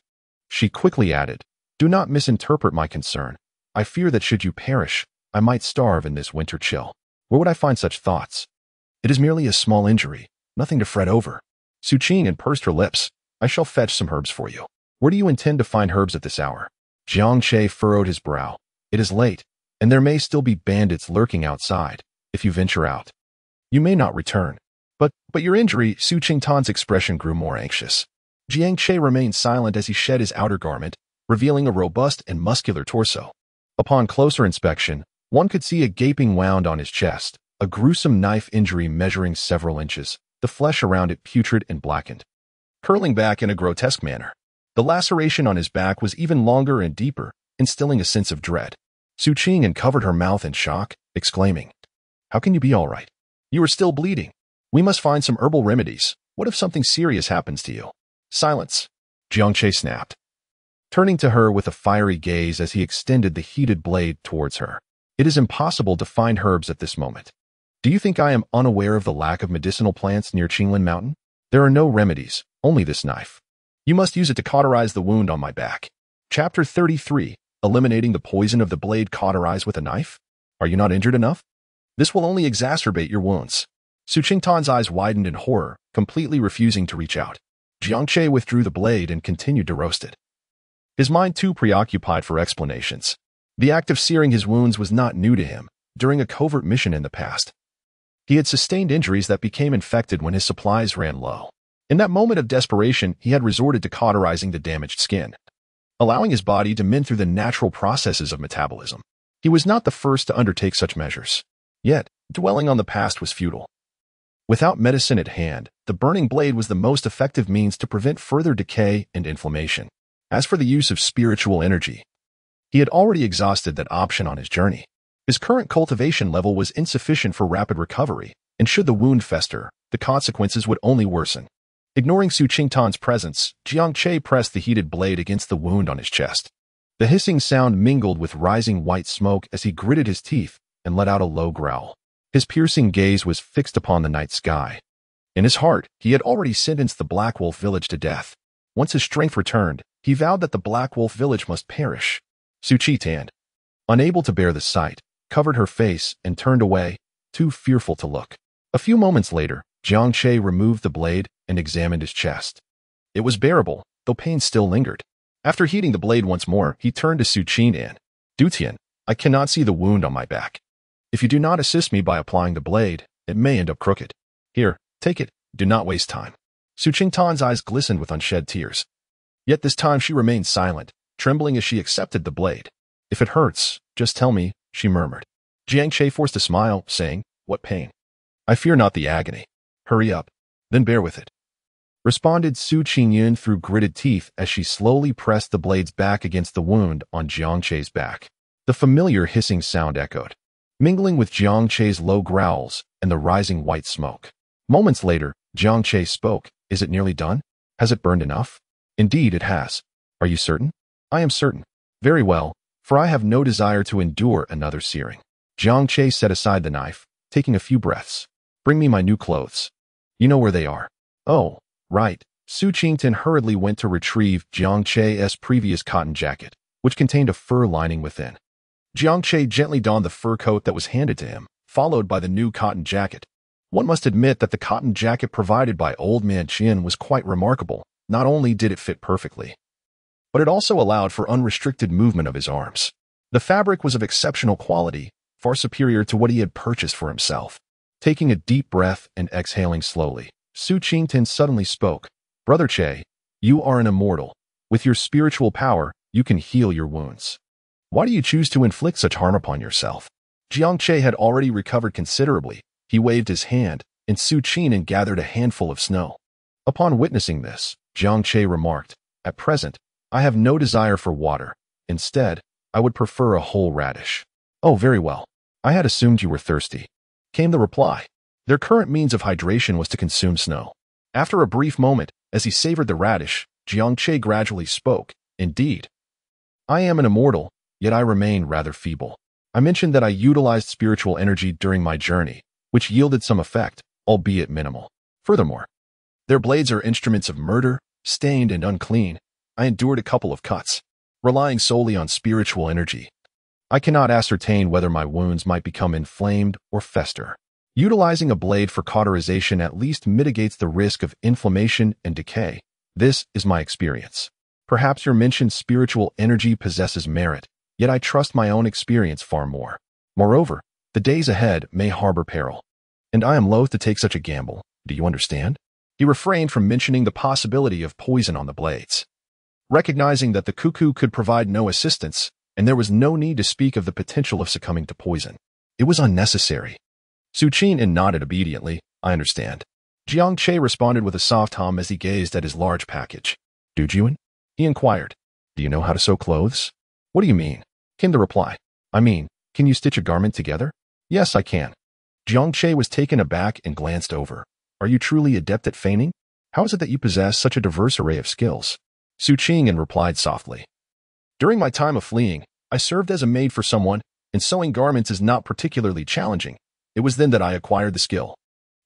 she quickly added, do not misinterpret my concern. I fear that should you perish, I might starve in this winter chill. Where would I find such thoughts? It is merely a small injury, nothing to fret over. Su Qing pursed her lips. I shall fetch some herbs for you. Where do you intend to find herbs at this hour? Jiang Che furrowed his brow. It is late, and there may still be bandits lurking outside. If you venture out, you may not return. But your injury, Su Qingtan's expression grew more anxious. Jiang Che remained silent as he shed his outer garment, revealing a robust and muscular torso. Upon closer inspection, one could see a gaping wound on his chest, a gruesome knife injury measuring several inches, the flesh around it putrid and blackened, curling back in a grotesque manner. The laceration on his back was even longer and deeper, instilling a sense of dread. Su Qing uncovered her mouth in shock, exclaiming, how can you be all right? You are still bleeding. We must find some herbal remedies. What if something serious happens to you? Silence, Jiang Che snapped, turning to her with a fiery gaze as he extended the heated blade towards her. It is impossible to find herbs at this moment. Do you think I am unaware of the lack of medicinal plants near Qinglin Mountain? There are no remedies, only this knife. You must use it to cauterize the wound on my back. Chapter 33, Eliminating the poison of the blade cauterized with a knife? Are you not injured enough? This will only exacerbate your wounds. Su Qingtan's eyes widened in horror, completely refusing to reach out. Jiang Che withdrew the blade and continued to roast it, his mind too preoccupied for explanations. The act of searing his wounds was not new to him. During a covert mission in the past, he had sustained injuries that became infected when his supplies ran low. In that moment of desperation, he had resorted to cauterizing the damaged skin, allowing his body to mend through the natural processes of metabolism. He was not the first to undertake such measures. Yet, dwelling on the past was futile. Without medicine at hand, the burning blade was the most effective means to prevent further decay and inflammation. As for the use of spiritual energy, he had already exhausted that option on his journey. His current cultivation level was insufficient for rapid recovery, and should the wound fester, the consequences would only worsen. Ignoring Su Qingtan's presence, Jiang Che pressed the heated blade against the wound on his chest. The hissing sound mingled with rising white smoke as he gritted his teeth and let out a low growl. His piercing gaze was fixed upon the night sky. In his heart, he had already sentenced the Black Wolf village to death. Once his strength returned, he vowed that the Black Wolf village must perish. Su Qitan, unable to bear the sight, covered her face and turned away, too fearful to look. A few moments later, Jiang Che removed the blade and examined his chest. It was bearable, though pain still lingered. After heating the blade once more, he turned to Su Qinan. Dutian, I cannot see the wound on my back. If you do not assist me by applying the blade, it may end up crooked. Here, take it. Do not waste time. Su Qingtan's eyes glistened with unshed tears. Yet this time she remained silent, trembling as she accepted the blade. If it hurts, just tell me, she murmured. Jiang Che forced a smile, saying, what pain? I fear not the agony. Hurry up, then bear with it, responded Su Qingyun through gritted teeth as she slowly pressed the blades back against the wound on Jiang Che's back. The familiar hissing sound echoed, mingling with Jiang Che's low growls and the rising white smoke. Moments later, Jiang Che spoke. Is it nearly done? Has it burned enough? Indeed, it has. Are you certain? I am certain. Very well, for I have no desire to endure another searing. Jiang Che set aside the knife, taking a few breaths. Bring me my new clothes. You know where they are. Oh, right. Su Qingtan hurriedly went to retrieve Jiang Che's previous cotton jacket, which contained a fur lining within. Jiang Che gently donned the fur coat that was handed to him, followed by the new cotton jacket. One must admit that the cotton jacket provided by Old Man Qin was quite remarkable. Not only did it fit perfectly, but it also allowed for unrestricted movement of his arms. The fabric was of exceptional quality, far superior to what he had purchased for himself. Taking a deep breath and exhaling slowly, Su Qingtan suddenly spoke. Brother Che, you are an immortal. With your spiritual power, you can heal your wounds. Why do you choose to inflict such harm upon yourself? Jiang Che had already recovered considerably. He waved his hand, and Su Qingnan gathered a handful of snow. Upon witnessing this, Jiang Che remarked, at present, I have no desire for water. Instead, I would prefer a whole radish. Oh, very well. I had assumed you were thirsty, came the reply. Their current means of hydration was to consume snow. After a brief moment, as he savored the radish, Jiang Che gradually spoke. Indeed, I am an immortal, yet I remain rather feeble. I mentioned that I utilized spiritual energy during my journey, which yielded some effect, albeit minimal. Furthermore, their blades are instruments of murder, stained and unclean. I endured a couple of cuts, relying solely on spiritual energy. I cannot ascertain whether my wounds might become inflamed or fester. Utilizing a blade for cauterization at least mitigates the risk of inflammation and decay. This is my experience. Perhaps your mentioned spiritual energy possesses merit, yet I trust my own experience far more. Moreover, the days ahead may harbor peril, and I am loath to take such a gamble. Do you understand? He refrained from mentioning the possibility of poison on the blades. Recognizing that the cuckoo could provide no assistance, and there was no need to speak of the potential of succumbing to poison. It was unnecessary. Su Qin nodded obediently. I understand. Jiang Che responded with a soft hum as he gazed at his large package. Du Juan? He inquired. Do you know how to sew clothes? What do you mean? Came the reply. I mean, can you stitch a garment together? Yes, I can. Jiang Che was taken aback and glanced over. Are you truly adept at feigning? How is it that you possess such a diverse array of skills? Su Qin replied softly. During my time of fleeing, I served as a maid for someone, and sewing garments is not particularly challenging. It was then that I acquired the skill.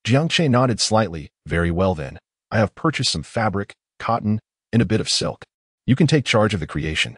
Jiang Che nodded slightly. Very well then. I have purchased some fabric, cotton, and a bit of silk. You can take charge of the creation,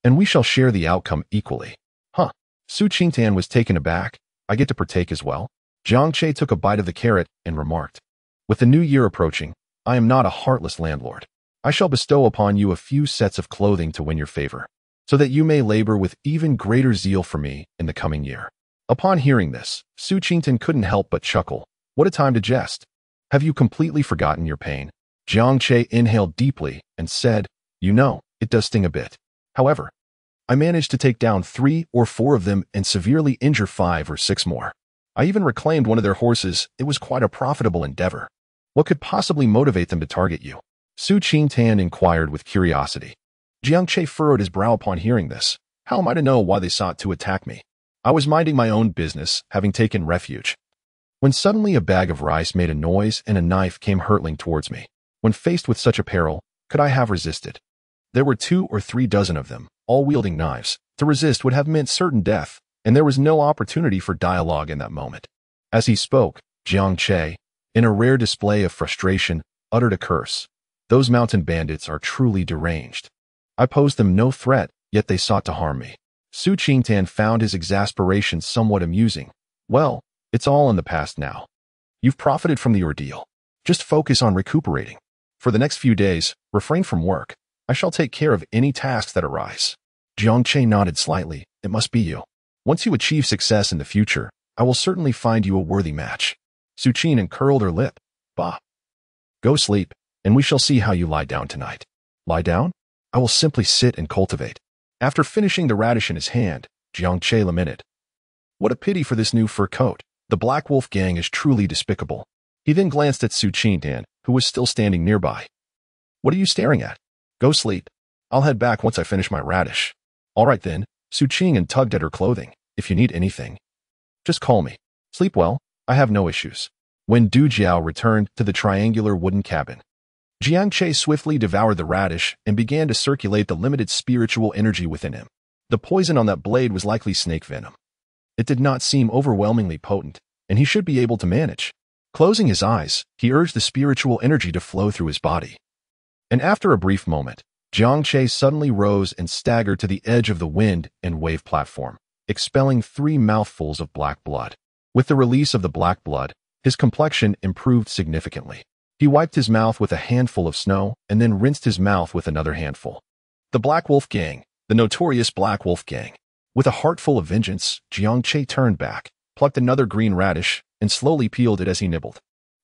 and we shall share the outcome equally. Huh. Su Qintan was taken aback. I get to partake as well? Jiang Che took a bite of the carrot and remarked. With the new year approaching, I am not a heartless landlord. I shall bestow upon you a few sets of clothing to win your favor, so that you may labor with even greater zeal for me in the coming year. Upon hearing this, Su Qintan couldn't help but chuckle. What a time to jest. Have you completely forgotten your pain? Jiang Che inhaled deeply and said, You know, it does sting a bit. However, I managed to take down 3 or 4 of them and severely injure 5 or 6 more. I even reclaimed one of their horses. It was quite a profitable endeavor. What could possibly motivate them to target you? Su Qintan inquired with curiosity. Jiang Che furrowed his brow upon hearing this. How am I to know why they sought to attack me? I was minding my own business, having taken refuge, when suddenly a bag of rice made a noise and a knife came hurtling towards me. When faced with such a peril, could I have resisted? There were 2 or 3 dozen of them, all wielding knives. To resist would have meant certain death, and there was no opportunity for dialogue in that moment. As he spoke, Jiang Che, in a rare display of frustration, uttered a curse. Those mountain bandits are truly deranged. I posed them no threat, yet they sought to harm me. Su Qintan found his exasperation somewhat amusing. Well, it's all in the past now. You've profited from the ordeal. Just focus on recuperating. For the next few days, refrain from work. I shall take care of any tasks that arise. Jiang Che nodded slightly. It must be you. Once you achieve success in the future, I will certainly find you a worthy match. Su Qin curled her lip. Bah. Go sleep, and we shall see how you lie down tonight. Lie down? I will simply sit and cultivate. After finishing the radish in his hand, Jiang Che lamented. What a pity for this new fur coat. The Black Wolf gang is truly despicable. He then glanced at Su Qintan, who was still standing nearby. What are you staring at? Go sleep. I'll head back once I finish my radish. All right then, Su Qintan tugged at her clothing. If you need anything, just call me. Sleep well. I have no issues. When Du Jiao returned to the triangular wooden cabin, Jiang Che swiftly devoured the radish and began to circulate the limited spiritual energy within him. The poison on that blade was likely snake venom. It did not seem overwhelmingly potent, and he should be able to manage. Closing his eyes, he urged the spiritual energy to flow through his body. And after a brief moment, Jiang Che suddenly rose and staggered to the edge of the wind and wave platform, expelling 3 mouthfuls of black blood. With the release of the black blood, his complexion improved significantly. He wiped his mouth with a handful of snow and then rinsed his mouth with another handful. The Black Wolf Gang, the notorious Black Wolf Gang. With a heart full of vengeance, Jiang Che turned back, plucked another green radish, and slowly peeled it as he nibbled.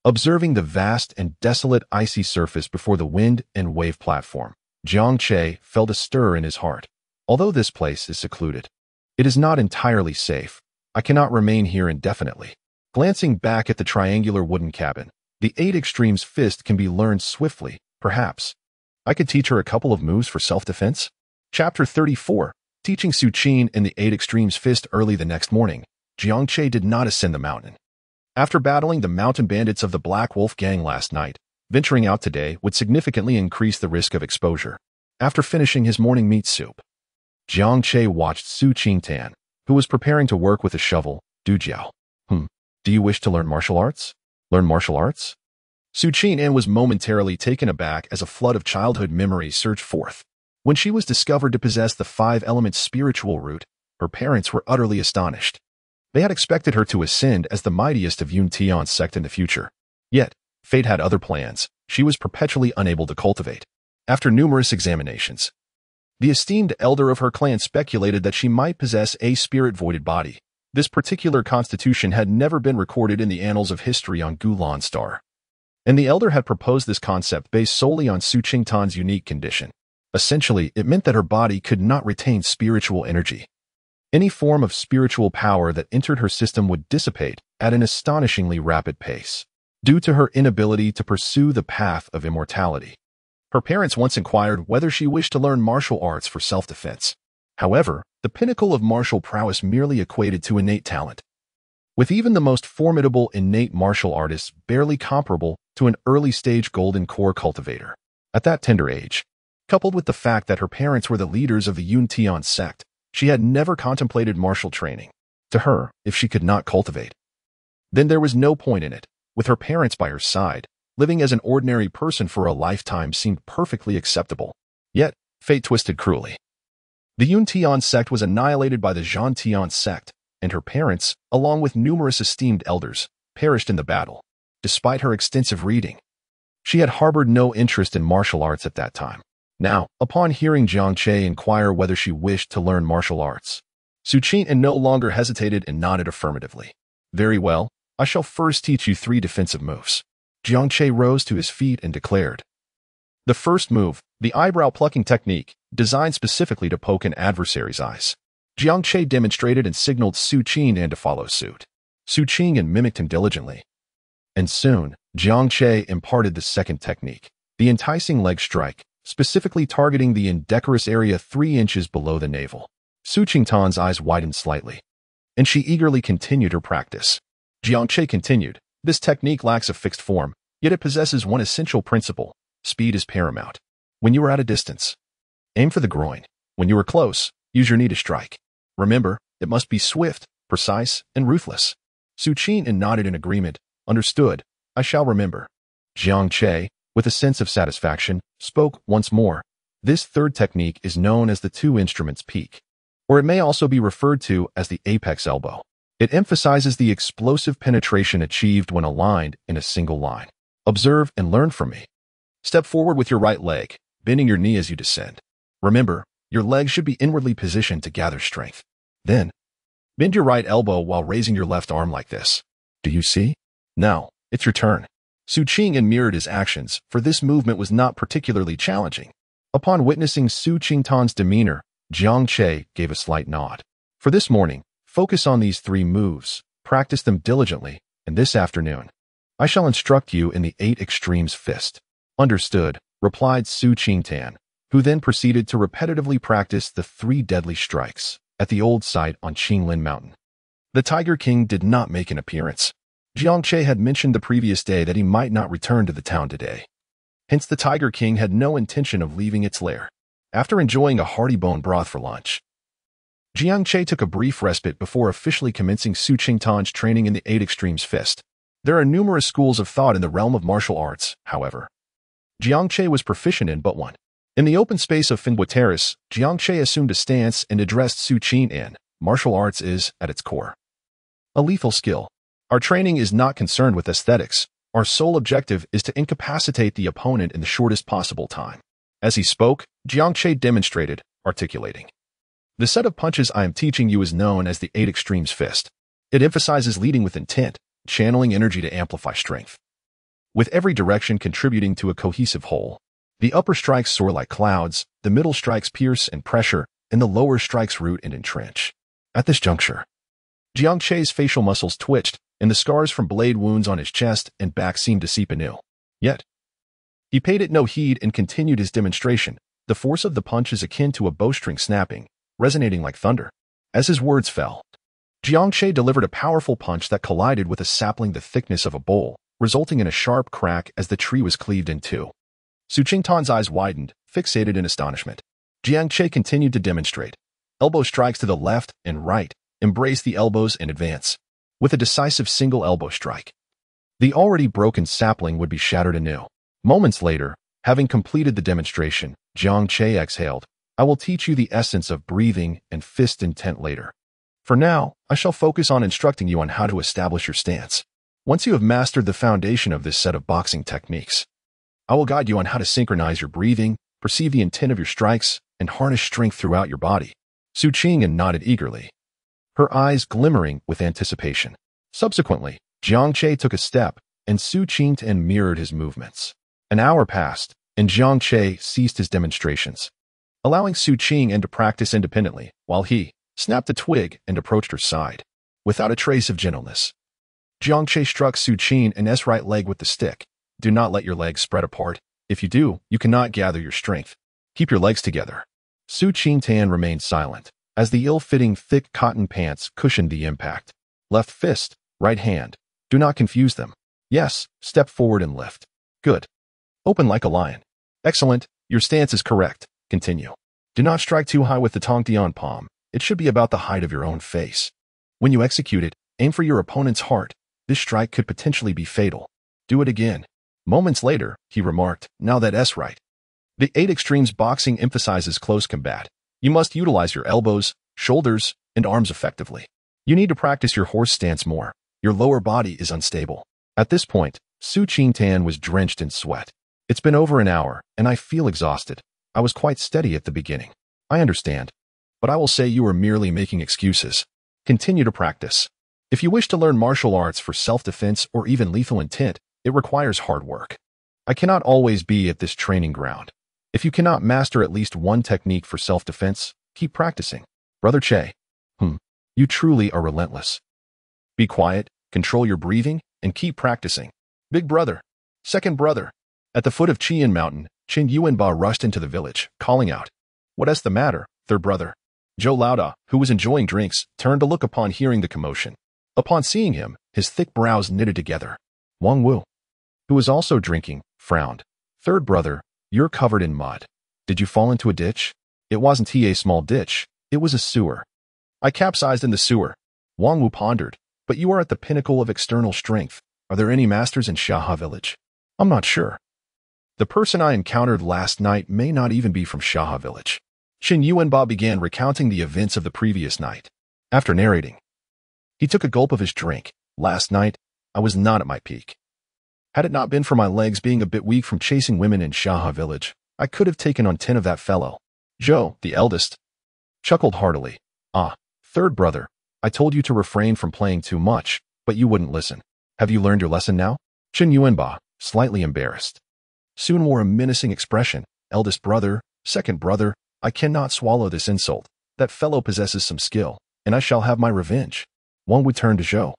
Observing the vast and desolate icy surface before the wind and wave platform, Jiang Che felt a stir in his heart. Although this place is secluded, it is not entirely safe. I cannot remain here indefinitely. Glancing back at the triangular wooden cabin, the 8 Extremes fist can be learned swiftly, perhaps. I could teach her a couple of moves for self-defense. Chapter 34. Teaching Su Qin and the 8 Extremes fist early the next morning, Jiang Che did not ascend the mountain. After battling the mountain bandits of the Black Wolf Gang last night, venturing out today would significantly increase the risk of exposure. After finishing his morning meat soup, Jiang Che watched Su Qingtan, who was preparing to work with a shovel, Du Jiao. Do you wish to learn martial arts? Learn martial arts? Su Qingtan was momentarily taken aback as a flood of childhood memories surged forth. When she was discovered to possess the five-element spiritual root, her parents were utterly astonished. They had expected her to ascend as the mightiest of Yun Tian's sect in the future. Yet, fate had other plans she was perpetually unable to cultivate. After numerous examinations, the esteemed elder of her clan speculated that she might possess a spirit-voided body. This particular constitution had never been recorded in the annals of history on Gulan Star. And the elder had proposed this concept based solely on Su Qingtan's unique condition. Essentially, it meant that her body could not retain spiritual energy. Any form of spiritual power that entered her system would dissipate at an astonishingly rapid pace, due to her inability to pursue the path of immortality. Her parents once inquired whether she wished to learn martial arts for self-defense. However, the pinnacle of martial prowess merely equated to innate talent, with even the most formidable innate martial artists barely comparable to an early-stage golden core cultivator. At that tender age, coupled with the fact that her parents were the leaders of the Yun Tian sect, she had never contemplated martial training. To her, if she could not cultivate, then there was no point in it. With her parents by her side, living as an ordinary person for a lifetime seemed perfectly acceptable. Yet, fate twisted cruelly. The Yun Tian sect was annihilated by the Zhan Tian sect, and her parents, along with numerous esteemed elders, perished in the battle. Despite her extensive reading, she had harbored no interest in martial arts at that time. Now, upon hearing Jiang Che inquire whether she wished to learn martial arts, Su Qingtan no longer hesitated and nodded affirmatively. Very well, I shall first teach you 3 defensive moves. Jiang Che rose to his feet and declared. The first move, the eyebrow plucking technique, designed specifically to poke an adversary's eyes. Jiang Che demonstrated and signaled Su Qingtan to follow suit. Su Qingtan mimicked him diligently. And soon, Jiang Che imparted the second technique, the enticing leg strike, specifically targeting the indecorous area 3 inches below the navel. Su Qingtan's eyes widened slightly, and she eagerly continued her practice. Jiang Che continued, this technique lacks a fixed form, yet it possesses one essential principle. Speed is paramount. When you are at a distance, aim for the groin. When you are close, use your knee to strike. Remember, it must be swift, precise, and ruthless. Su Qingtan nodded in agreement. Understood. I shall remember. Jiang Che, with a sense of satisfaction, spoke once more. This third technique is known as the 2 instruments peak, or it may also be referred to as the apex elbow. It emphasizes the explosive penetration achieved when aligned in a single line. Observe and learn from me. Step forward with your right leg, bending your knee as you descend. Remember, your leg should be inwardly positioned to gather strength. Then, bend your right elbow while raising your left arm like this. Do you see? Now, it's your turn. Su Qingtan mirrored his actions, for this movement was not particularly challenging. Upon witnessing Su Qingtan's demeanor, Jiang Che gave a slight nod. For this morning, focus on these 3 moves, practice them diligently, and this afternoon, I shall instruct you in the 8 extremes fist. Understood, replied Su Qingtan, who then proceeded to repetitively practice the 3 deadly strikes at the old site on Qinglin Mountain. The Tiger King did not make an appearance. Jiang Che had mentioned the previous day that he might not return to the town today. Hence the Tiger King had no intention of leaving its lair. After enjoying a hearty bone broth for lunch, Jiang Che took a brief respite before officially commencing Su Qingtan's training in the 8 extremes fist. There are numerous schools of thought in the realm of martial arts, however. Jiang Che was proficient in but one. In the open space of Fenghua Terrace, Jiang Che assumed a stance and addressed Su Qingtan. Martial arts is, at its core, a lethal skill. Our training is not concerned with aesthetics. Our sole objective is to incapacitate the opponent in the shortest possible time. As he spoke, Jiang Che demonstrated, articulating. The set of punches I am teaching you is known as the 8 extremes fist. It emphasizes leading with intent, channeling energy to amplify strength, with every direction contributing to a cohesive whole. The upper strikes soar like clouds, the middle strikes pierce and pressure, and the lower strikes root and entrench. At this juncture, Jiang Che's facial muscles twitched, and the scars from blade wounds on his chest and back seemed to seep anew. Yet, he paid it no heed and continued his demonstration. The force of the punch is akin to a bowstring snapping, resonating like thunder. As his words fell, Jiang Che delivered a powerful punch that collided with a sapling the thickness of a bowl, resulting in a sharp crack as the tree was cleaved in 2. Su Qingtan's eyes widened, fixated in astonishment. Jiang Che continued to demonstrate. Elbow strikes to the left and right. Embrace the elbows and advance. With a decisive single elbow strike, the already broken sapling would be shattered anew. Moments later, having completed the demonstration, Jiang Che exhaled. I will teach you the essence of breathing and fist intent later. For now, I shall focus on instructing you on how to establish your stance. Once you have mastered the foundation of this set of boxing techniques, I will guide you on how to synchronize your breathing, perceive the intent of your strikes, and harness strength throughout your body. Su Qingyan nodded eagerly, her eyes glimmering with anticipation. Subsequently, Jiang Che took a step, and Su Qingyan mirrored his movements. An hour passed, and Jiang Che ceased his demonstrations, allowing Su Qingyan to practice independently, while he snapped a twig and approached her side. Without a trace of gentleness, Jiang Che struck Su Qingyan's right leg with the stick. Do not let your legs spread apart. If you do, you cannot gather your strength. Keep your legs together. Su Qingyan remained silent, as the ill-fitting thick cotton pants cushioned the impact. Left fist, right hand. Do not confuse them. Yes, step forward and lift. Good. Open like a lion. Excellent, your stance is correct. Continue. Do not strike too high with the tongtian palm. It should be about the height of your own face. When you execute it, aim for your opponent's heart. This strike could potentially be fatal. Do it again. Moments later, he remarked, now that's right. The 8 Extremes boxing emphasizes close combat. You must utilize your elbows, shoulders, and arms effectively. You need to practice your horse stance more. Your lower body is unstable. At this point, Su Qingyan was drenched in sweat. It's been over an hour, and I feel exhausted. I was quite steady at the beginning. I understand. But I will say you are merely making excuses. Continue to practice. If you wish to learn martial arts for self-defense or even lethal intent, it requires hard work. I cannot always be at this training ground. If you cannot master at least one technique for self-defense, keep practicing. Brother Che. You truly are relentless. Be quiet, control your breathing, and keep practicing. Big brother. Second brother. At the foot of Qian Mountain, Qin Yuanba rushed into the village, calling out, What's the matter, third brother? Zhou Laoda, who was enjoying drinks, turned to look upon hearing the commotion. Upon seeing him, his thick brows knitted together. Wang Wu, who was also drinking, frowned. Third brother, you're covered in mud. Did you fall into a ditch? It wasn't a small ditch, it was a sewer. I capsized in the sewer. Wang Wu pondered, but you are at the pinnacle of external strength. Are there any masters in Shaha village? I'm not sure. The person I encountered last night may not even be from Shaha village. Qin Yuanba began recounting the events of the previous night. After narrating, he took a gulp of his drink. Last night, I was not at my peak. Had it not been for my legs being a bit weak from chasing women in Shaha village, I could have taken on 10 of that fellow. Zhou, the eldest, chuckled heartily. Third brother, I told you to refrain from playing too much, but you wouldn't listen. Have you learned your lesson now? Qin Yuanba, slightly embarrassed, soon wore a menacing expression. Eldest brother, second brother, I cannot swallow this insult. That fellow possesses some skill, and I shall have my revenge. Wang Wu turned to Zhou.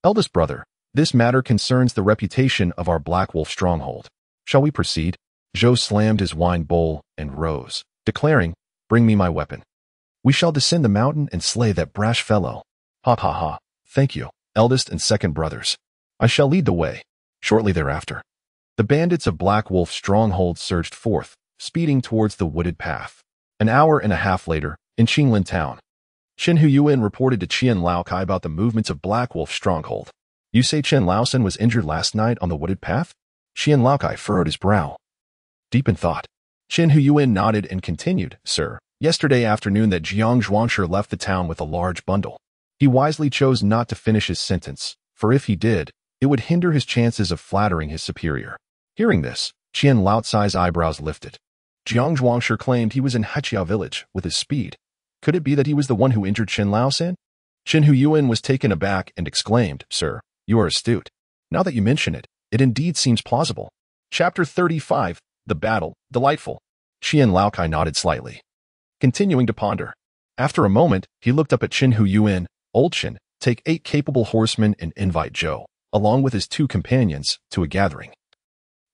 Eldest brother, this matter concerns the reputation of our Black Wolf stronghold. Shall we proceed? Zhou slammed his wine bowl and rose, declaring, Bring me my weapon. We shall descend the mountain and slay that brash fellow. Ha ha ha. Thank you, eldest and second brothers. I shall lead the way. Shortly thereafter, the bandits of Black Wolf's stronghold surged forth, speeding towards the wooded path. An hour and a half later, in Qinglin town, Chen Huyuan reported to Qian Laokai about the movements of Black Wolf's stronghold. You say Chen Laosan was injured last night on the wooded path? Qian Laokai furrowed his brow, deep in thought. Chen Huyuan nodded and continued, Sir, yesterday afternoon that Jiang Zhuangshi left the town with a large bundle. He wisely chose not to finish his sentence, for if he did, it would hinder his chances of flattering his superior. Hearing this, Qian Laotsai's eyebrows lifted. Jiang Zhuangshi claimed he was in Hachia village with his speed. Could it be that he was the one who injured Chen Laosan? Chen Huyuan was taken aback and exclaimed, Sir, you are astute. Now that you mention it, it indeed seems plausible. Chapter 35, The Battle, Delightful. Qian Laokai nodded slightly, continuing to ponder. After a moment, he looked up at Chen Huyuan. Old Chen, take 8 capable horsemen and invite Zhou, along with his 2 companions, to a gathering.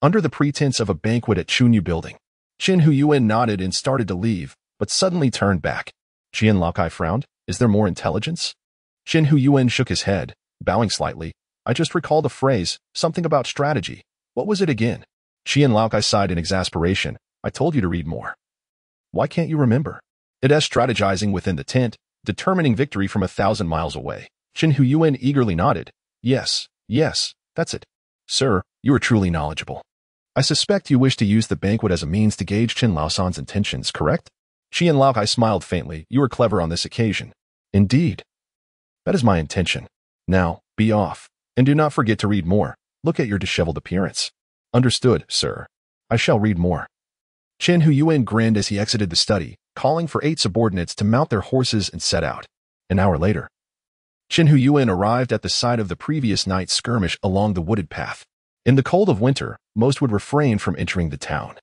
Under the pretense of a banquet at Chunyu building, Chen Huyuan nodded and started to leave, but suddenly turned back. Qian Laokai frowned. Is there more intelligence? Chen Huyuan shook his head, bowing slightly. I just recalled a phrase, something about strategy. What was it again? Qian Laokai sighed in exasperation. I told you to read more. Why can't you remember? It is strategizing within the tent, determining victory from 1,000 miles away. Chen Huyuan eagerly nodded. Yes, that's it. Sir, you are truly knowledgeable. I suspect you wish to use the banquet as a means to gauge Chen Laosan's intentions, correct? Qian Laokai smiled faintly. You are clever on this occasion. Indeed. That is my intention. Now, be off. And do not forget to read more. Look at your disheveled appearance. Understood, sir. I shall read more. Chen Huyuan grinned as he exited the study, calling for 8 subordinates to mount their horses and set out. An hour later, Chen Huyuan arrived at the site of the previous night's skirmish along the wooded path. In the cold of winter, most would refrain from entering the town,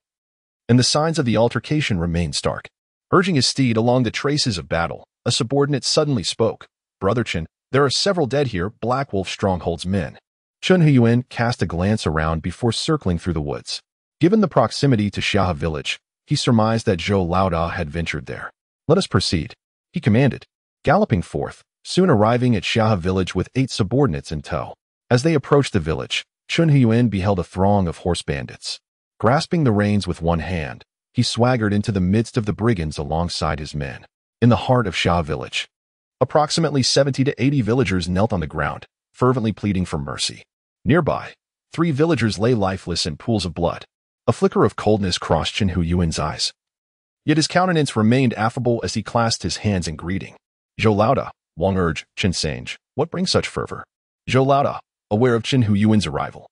and the signs of the altercation remained stark. Urging his steed along the traces of battle, a subordinate suddenly spoke. Brother Chen, there are several dead here, Black Wolf Stronghold's men. Chen Huyuan cast a glance around before circling through the woods. Given the proximity to Xiahe village, he surmised that Zhou Laoda had ventured there. Let us proceed, he commanded, galloping forth, soon arriving at Xiahe village with 8 subordinates in tow. As they approached the village, Chen Huyuan beheld a throng of horse bandits. Grasping the reins with one hand, he swaggered into the midst of the brigands alongside his men. In the heart of Xiahe village, approximately 70 to 80 villagers knelt on the ground, fervently pleading for mercy. Nearby, 3 villagers lay lifeless in pools of blood. A flicker of coldness crossed Chen Huyuan's eyes. Yet his countenance remained affable as he clasped his hands in greeting. Zhou Laoda, Wang urged, Chen Sange, what brings such fervor? Zhou Laoda, aware of Chen Huyuan's arrival,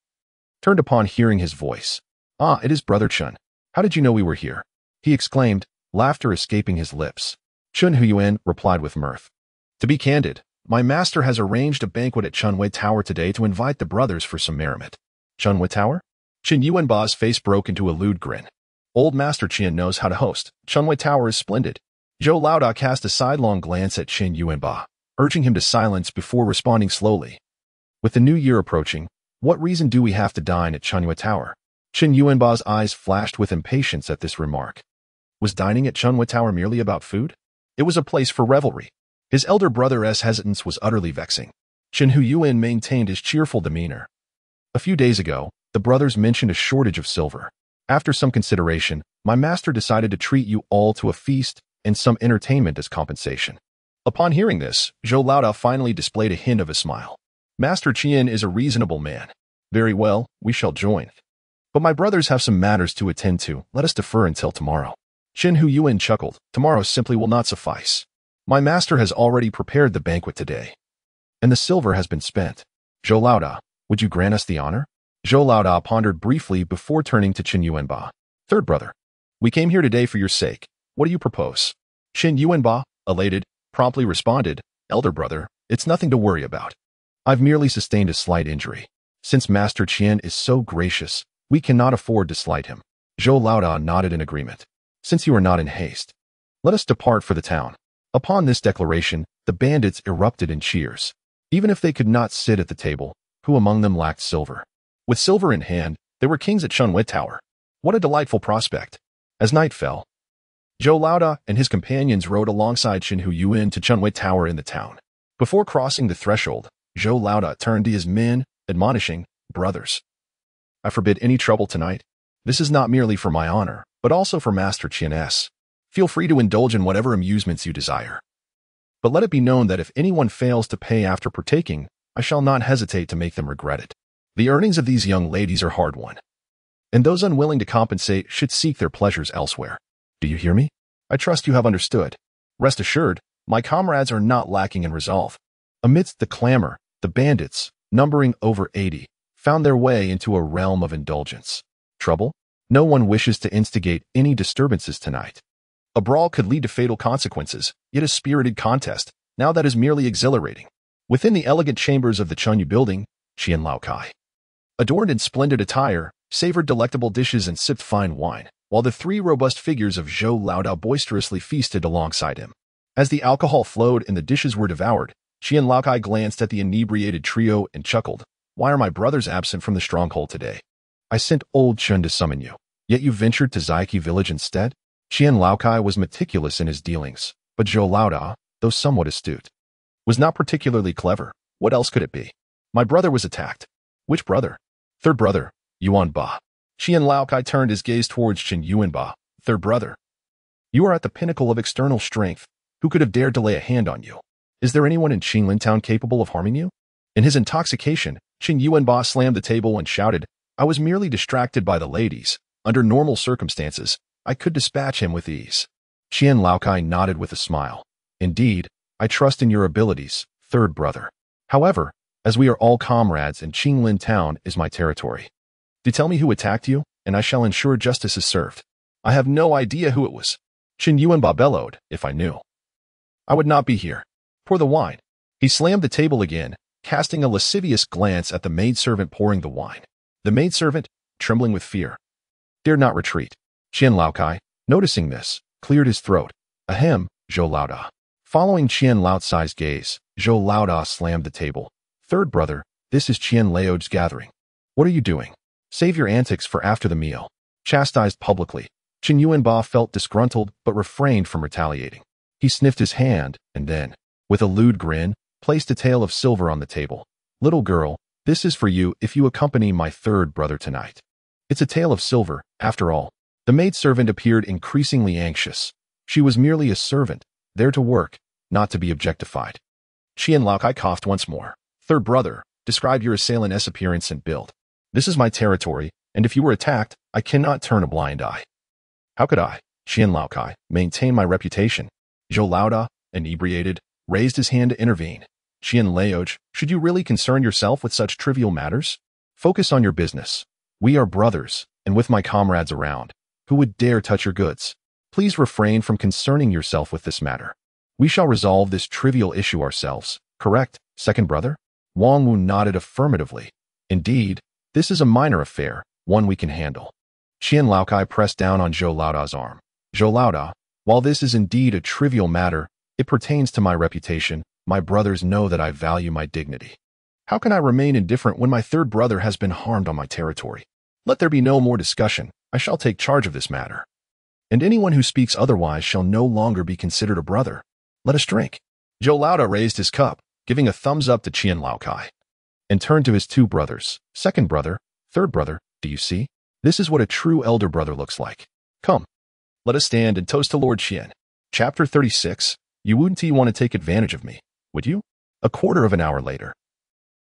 turned upon hearing his voice. Ah, it is Brother Chen. How did you know we were here? He exclaimed, laughter escaping his lips. Chen Huyuan replied with mirth. To be candid, my master has arranged a banquet at Chunwei Tower today to invite the brothers for some merriment. Chunwei Tower? Chen Yuanba's face broke into a lewd grin. Old Master Qian knows how to host. Chunwei Tower is splendid. Zhou Laoda cast a sidelong glance at Chen Yuanba, urging him to silence before responding slowly. With the new year approaching, what reason do we have to dine at Chunwei Tower? Chen Yuanba's eyes flashed with impatience at this remark. Was dining at Chunwei Tower merely about food? It was a place for revelry. His elder brother's hesitance was utterly vexing. Chen Huyuan maintained his cheerful demeanor. A few days ago, the brothers mentioned a shortage of silver. After some consideration, my master decided to treat you all to a feast and some entertainment as compensation. Upon hearing this, Zhou Laoda finally displayed a hint of a smile. Master Qian is a reasonable man. Very well, we shall join. But my brothers have some matters to attend to. Let us defer until tomorrow. Chen Huyuan chuckled. Tomorrow simply will not suffice. My master has already prepared the banquet today, and the silver has been spent. Zhou Laoda, would you grant us the honor? Zhou Laoda pondered briefly before turning to Chen Yuanba. Third brother, we came here today for your sake. What do you propose? Chen Yuanba, elated, promptly responded, Elder brother, it's nothing to worry about. I've merely sustained a slight injury. Since Master Qian is so gracious, we cannot afford to slight him. Zhou Laoda nodded in agreement. Since you are not in haste, let us depart for the town. Upon this declaration, the bandits erupted in cheers. Even if they could not sit at the table, who among them lacked silver? With silver in hand, they were kings at Chunwei Tower. What a delightful prospect. As night fell, Zhou Laoda and his companions rode alongside Chen Huyuan to Chunwei Tower in the town. Before crossing the threshold, Zhou Laoda turned to his men, admonishing, Brothers, I forbid any trouble tonight. This is not merely for my honor, but also for Master Qian's. Feel free to indulge in whatever amusements you desire. But let it be known that if anyone fails to pay after partaking, I shall not hesitate to make them regret it. The earnings of these young ladies are hard-won, and those unwilling to compensate should seek their pleasures elsewhere. Do you hear me? I trust you have understood. Rest assured, my comrades are not lacking in resolve. Amidst the clamor, the bandits, numbering over 80, found their way into a realm of indulgence. Trouble? No one wishes to instigate any disturbances tonight. A brawl could lead to fatal consequences, yet a spirited contest, now that is merely exhilarating. Within the elegant chambers of the Chunyu building, Qian Laokai, adorned in splendid attire, savored delectable dishes and sipped fine wine, while the 3 robust figures of Zhou Laoda boisterously feasted alongside him. As the alcohol flowed and the dishes were devoured, Qian Laokai glanced at the inebriated trio and chuckled. Why are my brothers absent from the stronghold today? I sent old Chen to summon you, yet you ventured to Zaiki village instead? Qian Laokai was meticulous in his dealings, but Zhou Laoda, though somewhat astute, was not particularly clever. What else could it be? My brother was attacked. Which brother? Third brother, Yuanba. Qian Laokai turned his gaze towards Chen Yuanba. Third brother. You are at the pinnacle of external strength. Who could have dared to lay a hand on you? Is there anyone in Qinglin town capable of harming you? In his intoxication, Qin Yuanba slammed the table and shouted, I was merely distracted by the ladies. Under normal circumstances, I could dispatch him with ease. Qian Laokai nodded with a smile. Indeed, I trust in your abilities, third brother. However, as we are all comrades and Qinglin town is my territory. Do tell me who attacked you, and I shall ensure justice is served. I have no idea who it was. Qin Yuanba bellowed, if I knew, I would not be here. Pour the wine. He slammed the table again, casting a lascivious glance at the maidservant pouring the wine. The maidservant, trembling with fear, dared not retreat. Qian Laokai, noticing this, cleared his throat. Ahem, Zhou Laoda. Following Qian Laocai's gaze, Zhou Laoda slammed the table. Third brother, this is Qian Lao's gathering. What are you doing? Save your antics for after the meal. Chastised publicly, Qin Yuanba felt disgruntled but refrained from retaliating. He sniffed his hand, and then, with a lewd grin, placed a tael of silver on the table. Little girl, this is for you if you accompany my third brother tonight. It's a tael of silver, after all. The maidservant appeared increasingly anxious. She was merely a servant, there to work, not to be objectified. Qian Laokai coughed once more. Third brother, describe your assailant's appearance and build. This is my territory, and if you were attacked, I cannot turn a blind eye. How could I, Qian Laokai, maintain my reputation? Zhou Laoda, inebriated, raised his hand to intervene. Qian Laoj, should you really concern yourself with such trivial matters? Focus on your business. We are brothers, and with my comrades around, who would dare touch your goods? Please refrain from concerning yourself with this matter. We shall resolve this trivial issue ourselves, correct, second brother? Wang Wu nodded affirmatively. Indeed, this is a minor affair, one we can handle. Qian Laokai pressed down on Zhou Laoda's arm. Zhou Laoda, while this is indeed a trivial matter, it pertains to my reputation. My brothers know that I value my dignity. How can I remain indifferent when my third brother has been harmed on my territory? Let there be no more discussion. I shall take charge of this matter. And anyone who speaks otherwise shall no longer be considered a brother. Let us drink. Zhou Laoda raised his cup, giving a thumbs up to Qian Laokai, and turned to his two brothers. Second brother, third brother, do you see? This is what a true elder brother looks like. Come, let us stand and toast to Lord Qian. Chapter 36. You wouldn't want to take advantage of me, would you? A quarter of an hour later.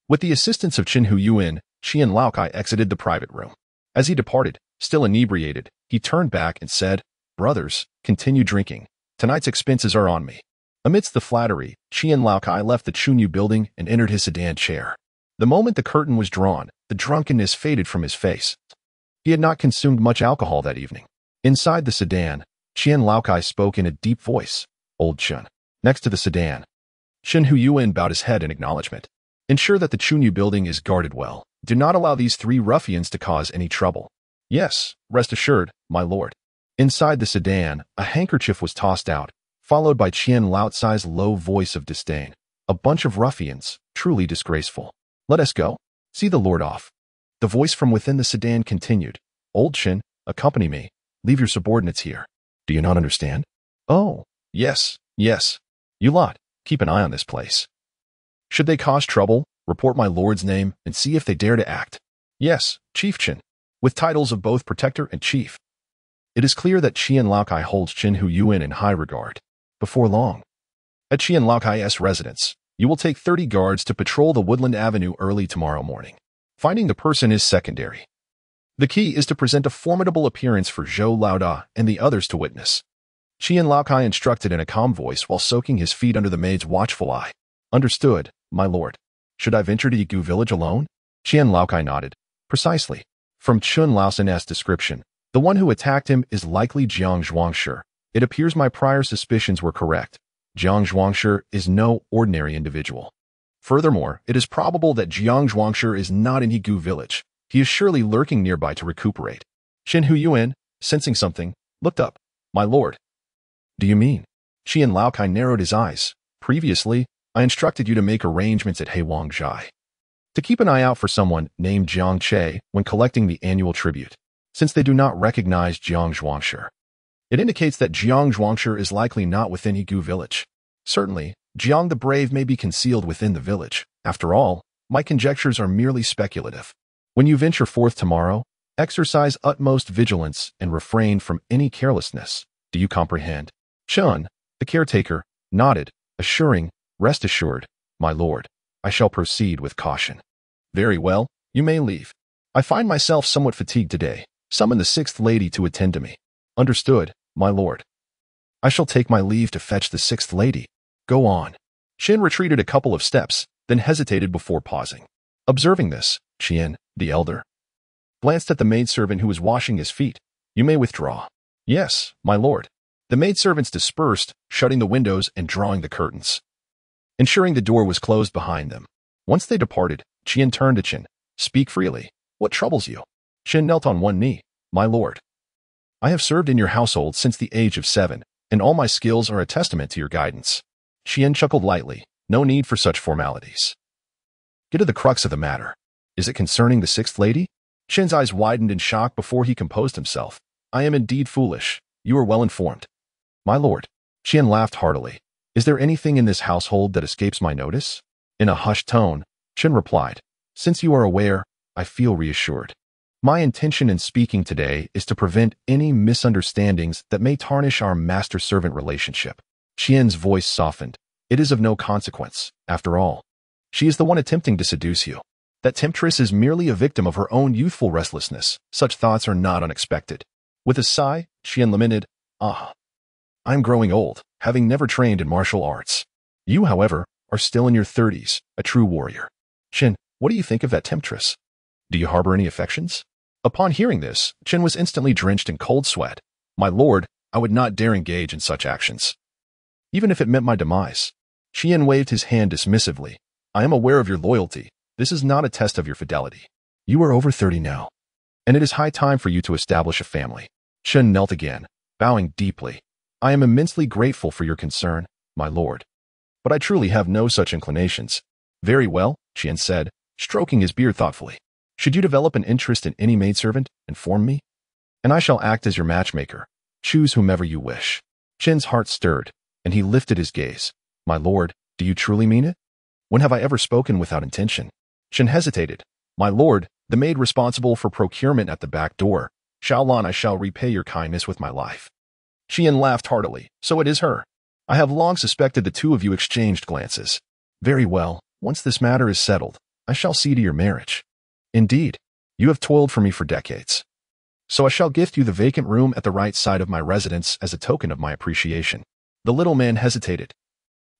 With the assistance of Qin Huyuan, Qian Laokai exited the private room. As he departed, still inebriated, he turned back and said, Brothers, continue drinking. Tonight's expenses are on me. Amidst the flattery, Qian Laokai left the Chunyu building and entered his sedan chair. The moment the curtain was drawn, the drunkenness faded from his face. He had not consumed much alcohol that evening. Inside the sedan, Qian Laokai spoke in a deep voice. Old Chun. Next to the sedan. Qin Huyuan bowed his head in acknowledgement. Ensure that the Chunyu building is guarded well. Do not allow these three ruffians to cause any trouble. Yes, rest assured, my lord. Inside the sedan, a handkerchief was tossed out, followed by Qian Laocai's low voice of disdain. A bunch of ruffians, truly disgraceful. Let us go. See the lord off. The voice from within the sedan continued. Old Qin, accompany me. Leave your subordinates here. Do you not understand? Oh, yes, yes. You lot, keep an eye on this place. Should they cause trouble, report my lord's name and see if they dare to act. Yes, Chief Qin, with titles of both protector and chief. It is clear that Qian Laokai holds Qin Huyuan in high regard. Before long, at Qian Laokai's residence, you will take 30 guards to patrol the Woodland Avenue early tomorrow morning. Finding the person is secondary. The key is to present a formidable appearance for Zhou Laoda and the others to witness. Qian Laokai instructed in a calm voice while soaking his feet under the maid's watchful eye. Understood, my lord. Should I venture to Yigu village alone? Qian Laokai nodded. Precisely. From Chun Laosan's description, the one who attacked him is likely Jiang Zhuangshi. It appears my prior suspicions were correct. Jiang Zhuangshi is no ordinary individual. Furthermore, it is probable that Jiang Zhuangshi is not in Yigu village. He is surely lurking nearby to recuperate. Qin Huyuan, sensing something, looked up. My lord. Do you mean? Qian Laokai narrowed his eyes. Previously, I instructed you to make arrangements at Heiwangjai to keep an eye out for someone named Jiang Che when collecting the annual tribute. Since they do not recognize Jiang Zhuangshi, it indicates that Jiang Zhuangshi is likely not within Yigu village. Certainly, Jiang the Brave may be concealed within the village. After all, my conjectures are merely speculative. When you venture forth tomorrow, exercise utmost vigilance and refrain from any carelessness. Do you comprehend? Chun, the caretaker, nodded, assuring, rest assured, my lord, I shall proceed with caution. Very well, you may leave. I find myself somewhat fatigued today. Summon the sixth lady to attend to me. Understood, my lord. I shall take my leave to fetch the sixth lady. Go on. Qin retreated a couple of steps, then hesitated before pausing. Observing this, Qian, the elder, glanced at the maidservant who was washing his feet. You may withdraw. Yes, my lord. The maidservants dispersed, shutting the windows and drawing the curtains, ensuring the door was closed behind them. Once they departed, Qian turned to Qin. Speak freely. What troubles you? Qin knelt on one knee. My lord, I have served in your household since the age of 7, and all my skills are a testament to your guidance. Qian chuckled lightly. No need for such formalities. Get to the crux of the matter. Is it concerning the sixth lady? Qin's eyes widened in shock before he composed himself. I am indeed foolish. You are well informed. My lord. Qian laughed heartily. Is there anything in this household that escapes my notice? In a hushed tone, Qin replied. Since you are aware, I feel reassured. My intention in speaking today is to prevent any misunderstandings that may tarnish our master-servant relationship. Qian's voice softened. It is of no consequence, after all. She is the one attempting to seduce you. That temptress is merely a victim of her own youthful restlessness. Such thoughts are not unexpected. With a sigh, Qian lamented, I'm growing old, having never trained in martial arts. You, however, are still in your 30s, a true warrior. Qin, what do you think of that temptress? Do you harbor any affections? Upon hearing this, Qin was instantly drenched in cold sweat. My lord, I would not dare engage in such actions, even if it meant my demise. Qian waved his hand dismissively. I am aware of your loyalty. This is not a test of your fidelity. You are over 30 now, and it is high time for you to establish a family. Qin knelt again, bowing deeply. I am immensely grateful for your concern, my lord, but I truly have no such inclinations. Very well, Qian said, stroking his beard thoughtfully. Should you develop an interest in any maidservant, inform me, and I shall act as your matchmaker. Choose whomever you wish. Qin's heart stirred, and he lifted his gaze. My lord, do you truly mean it? When have I ever spoken without intention? Qin hesitated. My lord, the maid responsible for procurement at the back door. Xiaolan, I shall repay your kindness with my life. Qian laughed heartily. So it is her. I have long suspected the two of you exchanged glances. Very well, once this matter is settled, I shall see to your marriage. Indeed, you have toiled for me for decades. So I shall gift you the vacant room at the right side of my residence as a token of my appreciation. The little man hesitated,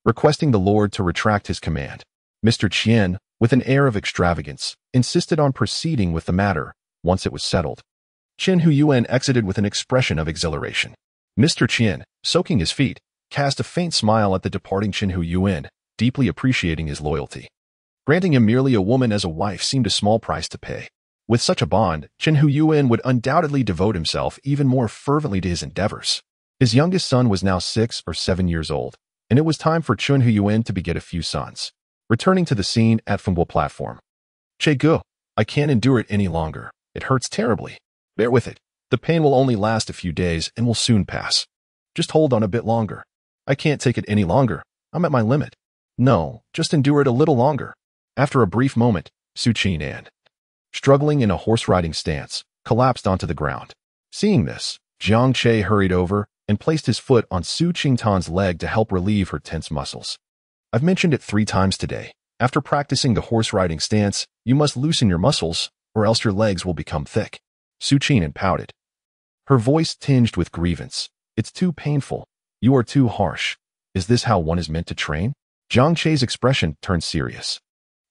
requesting the lord to retract his command. Mr. Qian, with an air of extravagance, insisted on proceeding with the matter once it was settled. Qin Huiyuan exited with an expression of exhilaration. Mr. Qian, soaking his feet, cast a faint smile at the departing Qin Huiyuan, deeply appreciating his loyalty. Granting him merely a woman as a wife seemed a small price to pay. With such a bond, Qin Huiyuan would undoubtedly devote himself even more fervently to his endeavors. His youngest son was now 6 or 7 years old, and it was time for Qin Huiyuan to beget a few sons. Returning to the scene at Fengbo platform. Che Gu, I can't endure it any longer. It hurts terribly. Bear with it. The pain will only last a few days and will soon pass. Just hold on a bit longer. I can't take it any longer. I'm at my limit. No, just endure it a little longer. After a brief moment, Su Qin and, struggling in a horse-riding stance, collapsed onto the ground. Seeing this, Jiang Che hurried over and placed his foot on Su Qingtan's leg to help relieve her tense muscles. I've mentioned it 3 times today. After practicing the horse-riding stance, you must loosen your muscles, or else your legs will become thick. Su Qin pouted, her voice tinged with grievance. It's too painful. You are too harsh. Is this how one is meant to train? Jiang Che's expression turned serious.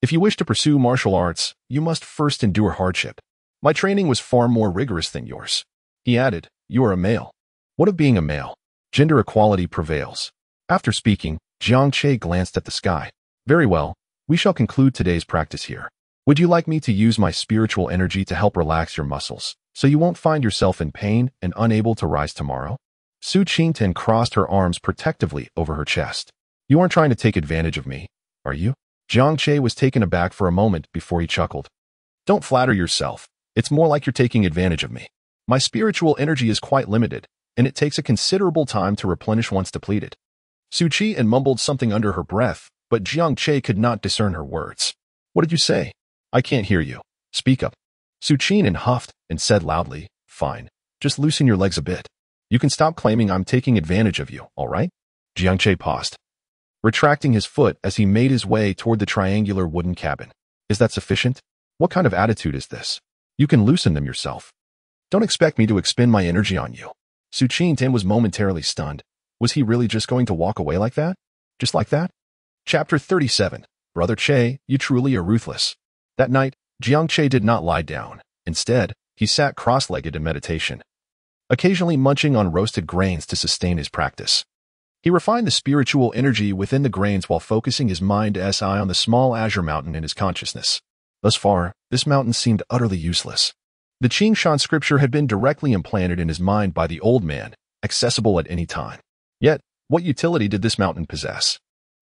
If you wish to pursue martial arts, you must first endure hardship. My training was far more rigorous than yours. He added, you are a male. What of being a male? Gender equality prevails. After speaking, Jiang Che glanced at the sky. Very well, we shall conclude today's practice here. Would you like me to use my spiritual energy to help relax your muscles, so you won't find yourself in pain and unable to rise tomorrow? Su Qingtan crossed her arms protectively over her chest. You aren't trying to take advantage of me, are you? Jiang Che was taken aback for a moment before he chuckled. Don't flatter yourself. It's more like you're taking advantage of me. My spiritual energy is quite limited, and it takes a considerable time to replenish once depleted. Su Qi mumbled something under her breath, but Jiang Che could not discern her words. What did you say? I can't hear you. Speak up. Su Qin huffed and said loudly, fine. Just loosen your legs a bit. You can stop claiming I'm taking advantage of you, all right? Jiangche paused, retracting his foot as he made his way toward the triangular wooden cabin. Is that sufficient? What kind of attitude is this? You can loosen them yourself. Don't expect me to expend my energy on you. Su Qingtan was momentarily stunned. Was he really just going to walk away like that? Just like that? Chapter 37. Brother Che, you truly are ruthless. That night, Jiangche did not lie down. Instead, he sat cross-legged in meditation, occasionally munching on roasted grains to sustain his practice. He refined the spiritual energy within the grains while focusing his mind on the small azure mountain in his consciousness. Thus far, this mountain seemed utterly useless. The Qingshan scripture had been directly implanted in his mind by the old man, accessible at any time. Yet, what utility did this mountain possess?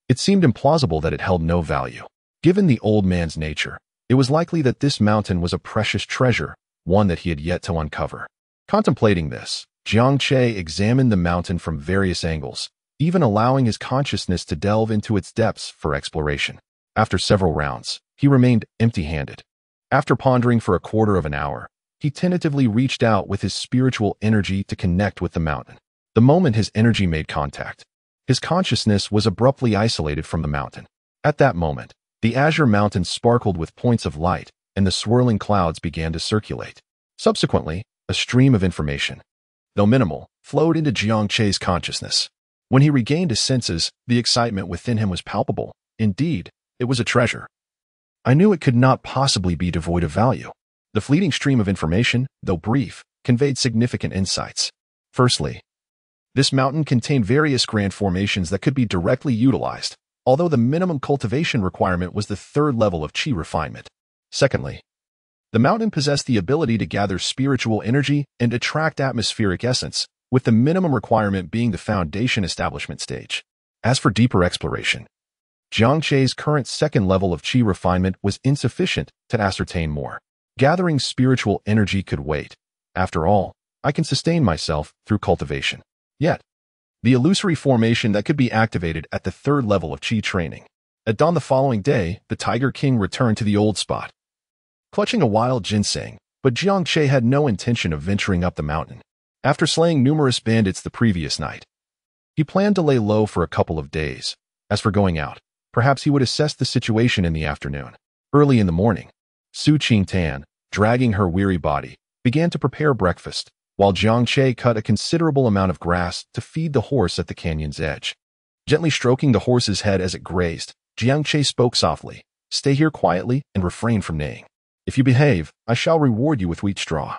It seemed implausible that it held no value. Given the old man's nature, it was likely that this mountain was a precious treasure, one that he had yet to uncover. Contemplating this, Jiangche examined the mountain from various angles, even allowing his consciousness to delve into its depths for exploration. After several rounds, he remained empty-handed. After pondering for a quarter of an hour, he tentatively reached out with his spiritual energy to connect with the mountain. The moment his energy made contact, his consciousness was abruptly isolated from the mountain. At that moment, the azure mountain sparkled with points of light, and the swirling clouds began to circulate. Subsequently, a stream of information, though minimal, flowed into Jiangche's consciousness. When he regained his senses, the excitement within him was palpable. Indeed, it was a treasure. I knew it could not possibly be devoid of value. The fleeting stream of information, though brief, conveyed significant insights. Firstly, this mountain contained various grand formations that could be directly utilized, although the minimum cultivation requirement was the third level of qi refinement. Secondly, the mountain possessed the ability to gather spiritual energy and attract atmospheric essence, with the minimum requirement being the foundation establishment stage. As for deeper exploration, Jiangche's current second level of qi refinement was insufficient to ascertain more. Gathering spiritual energy could wait. After all, I can sustain myself through cultivation. Yet, the illusory formation that could be activated at the third level of qi training. At dawn the following day, the Tiger King returned to the old spot, clutching a wild ginseng, but Jiangche had no intention of venturing up the mountain. After slaying numerous bandits the previous night, he planned to lay low for a couple of days. As for going out, perhaps he would assess the situation in the afternoon. Early in the morning, Su Qingtan, dragging her weary body, began to prepare breakfast, while Jiangche cut a considerable amount of grass to feed the horse at the canyon's edge. Gently stroking the horse's head as it grazed, Jiangche spoke softly, "Stay here quietly and refrain from neighing. If you behave, I shall reward you with wheat straw.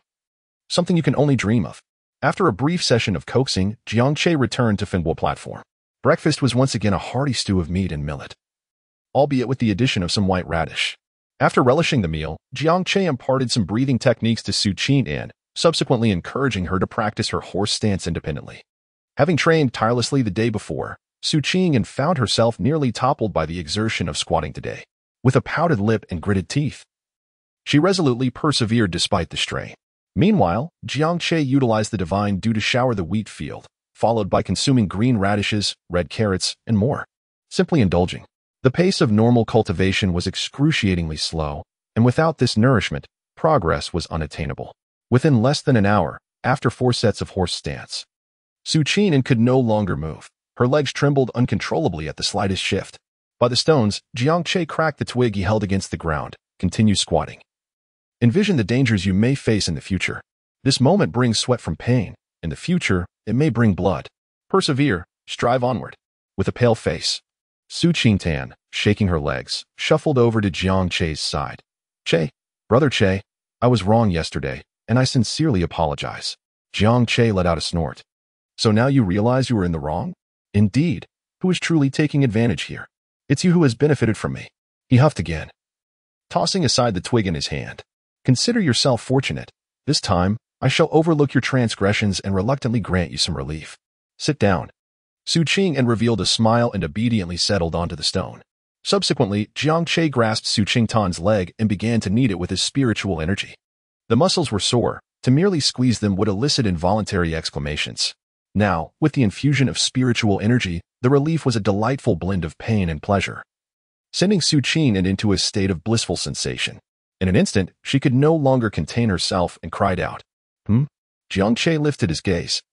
Something you can only dream of." After a brief session of coaxing, Jiangche returned to Finbo platform. Breakfast was once again a hearty stew of meat and millet, albeit with the addition of some white radish. After relishing the meal, Jiangche imparted some breathing techniques to Su Qingtan, subsequently encouraging her to practice her horse stance independently. Having trained tirelessly the day before, Su Qingtan found herself nearly toppled by the exertion of squatting today. With a pouted lip and gritted teeth, she resolutely persevered despite the strain. Meanwhile, Jiangche utilized the divine dew to shower the wheat field, followed by consuming green radishes, red carrots, and more. Simply indulging. The pace of normal cultivation was excruciatingly slow, and without this nourishment, progress was unattainable. Within less than an hour, after 4 sets of horse stance, Su Qingtan could no longer move. Her legs trembled uncontrollably at the slightest shift. By the stones, Jiangche cracked the twig he held against the ground. Continue squatting. Envision the dangers you may face in the future. This moment brings sweat from pain. In the future, it may bring blood. Persevere, strive onward. With a pale face, Su Qingtan, shaking her legs, shuffled over to Jiangche's side. "Che, brother Che, I was wrong yesterday, and I sincerely apologize." Jiangche let out a snort. "So now you realize you were in the wrong? Indeed, who is truly taking advantage here? It's you who has benefited from me." He huffed again, tossing aside the twig in his hand. "Consider yourself fortunate. This time, I shall overlook your transgressions and reluctantly grant you some relief. Sit down." Su Qingtan revealed a smile and obediently settled onto the stone. Subsequently, Jiangche grasped Su Qingtan's leg and began to knead it with his spiritual energy. The muscles were sore. To merely squeeze them would elicit involuntary exclamations. Now, with the infusion of spiritual energy, the relief was a delightful blend of pain and pleasure, sending Su Qingtan into a state of blissful sensation. In an instant, she could no longer contain herself and cried out, "Hmm?" Jiangche lifted his gaze,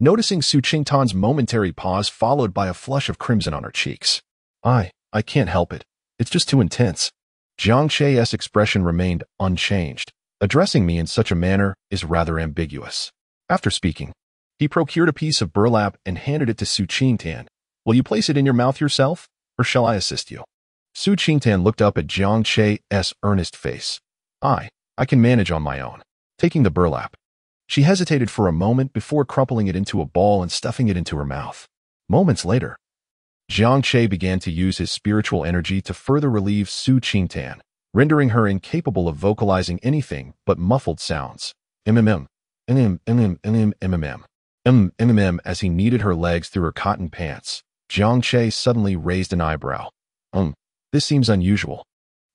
noticing Su Qingtan's momentary pause followed by a flush of crimson on her cheeks. I can't help it. It's just too intense. Jiang Che's expression remained unchanged. Addressing me in such a manner is rather ambiguous. After speaking, he procured a piece of burlap and handed it to Su Qingtan. Will you place it in your mouth yourself, or shall I assist you? Su Qingtan looked up at Jiang Che's earnest face. I can manage on my own. Taking the burlap, she hesitated for a moment before crumpling it into a ball and stuffing it into her mouth. Moments later, Jiang Che began to use his spiritual energy to further relieve Su Qingtan, rendering her incapable of vocalizing anything but muffled sounds. As he kneaded her legs through her cotton pants, Jiang Che suddenly raised an eyebrow. This seems unusual.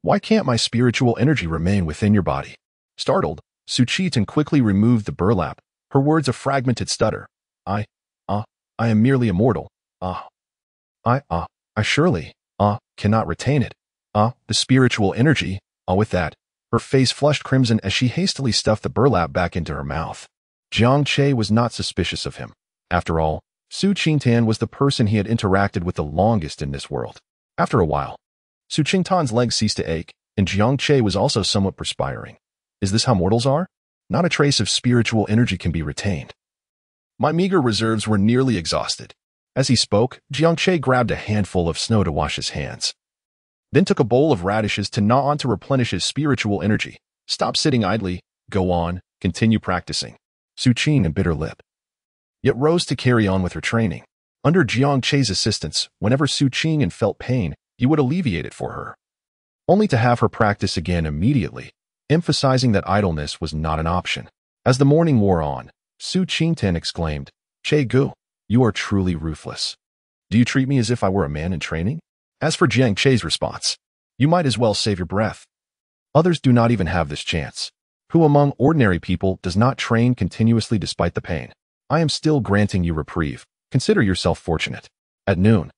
Why can't my spiritual energy remain within your body? Startled, Su Qingtan quickly removed the burlap, her words a fragmented stutter. I am merely immortal. I surely, cannot retain it. The spiritual energy, with that. Her face flushed crimson as she hastily stuffed the burlap back into her mouth. Jiang Che was not suspicious of him. After all, Su Qingtan was the person he had interacted with the longest in this world. After a while, Su Qingtan's legs ceased to ache, and Jiang Che was also somewhat perspiring. Is this how mortals are? Not a trace of spiritual energy can be retained. My meager reserves were nearly exhausted. As he spoke, Jiang Che grabbed a handful of snow to wash his hands, then took a bowl of radishes to gnaw on to replenish his spiritual energy. Stop sitting idly, go on, continue practicing. Su Qing bit her lip, yet rose to carry on with her training. Under Jiang Che's assistance, whenever Su Qing felt pain, he would alleviate it for her, only to have her practice again immediately, emphasizing that idleness was not an option. As the morning wore on, Su Qingtan exclaimed, Che Gu, you are truly ruthless. Do you treat me as if I were a man in training? As for Jiang Che's response, you might as well save your breath. Others do not even have this chance. Who among ordinary people does not train continuously despite the pain? I am still granting you reprieve. Consider yourself fortunate. At noon,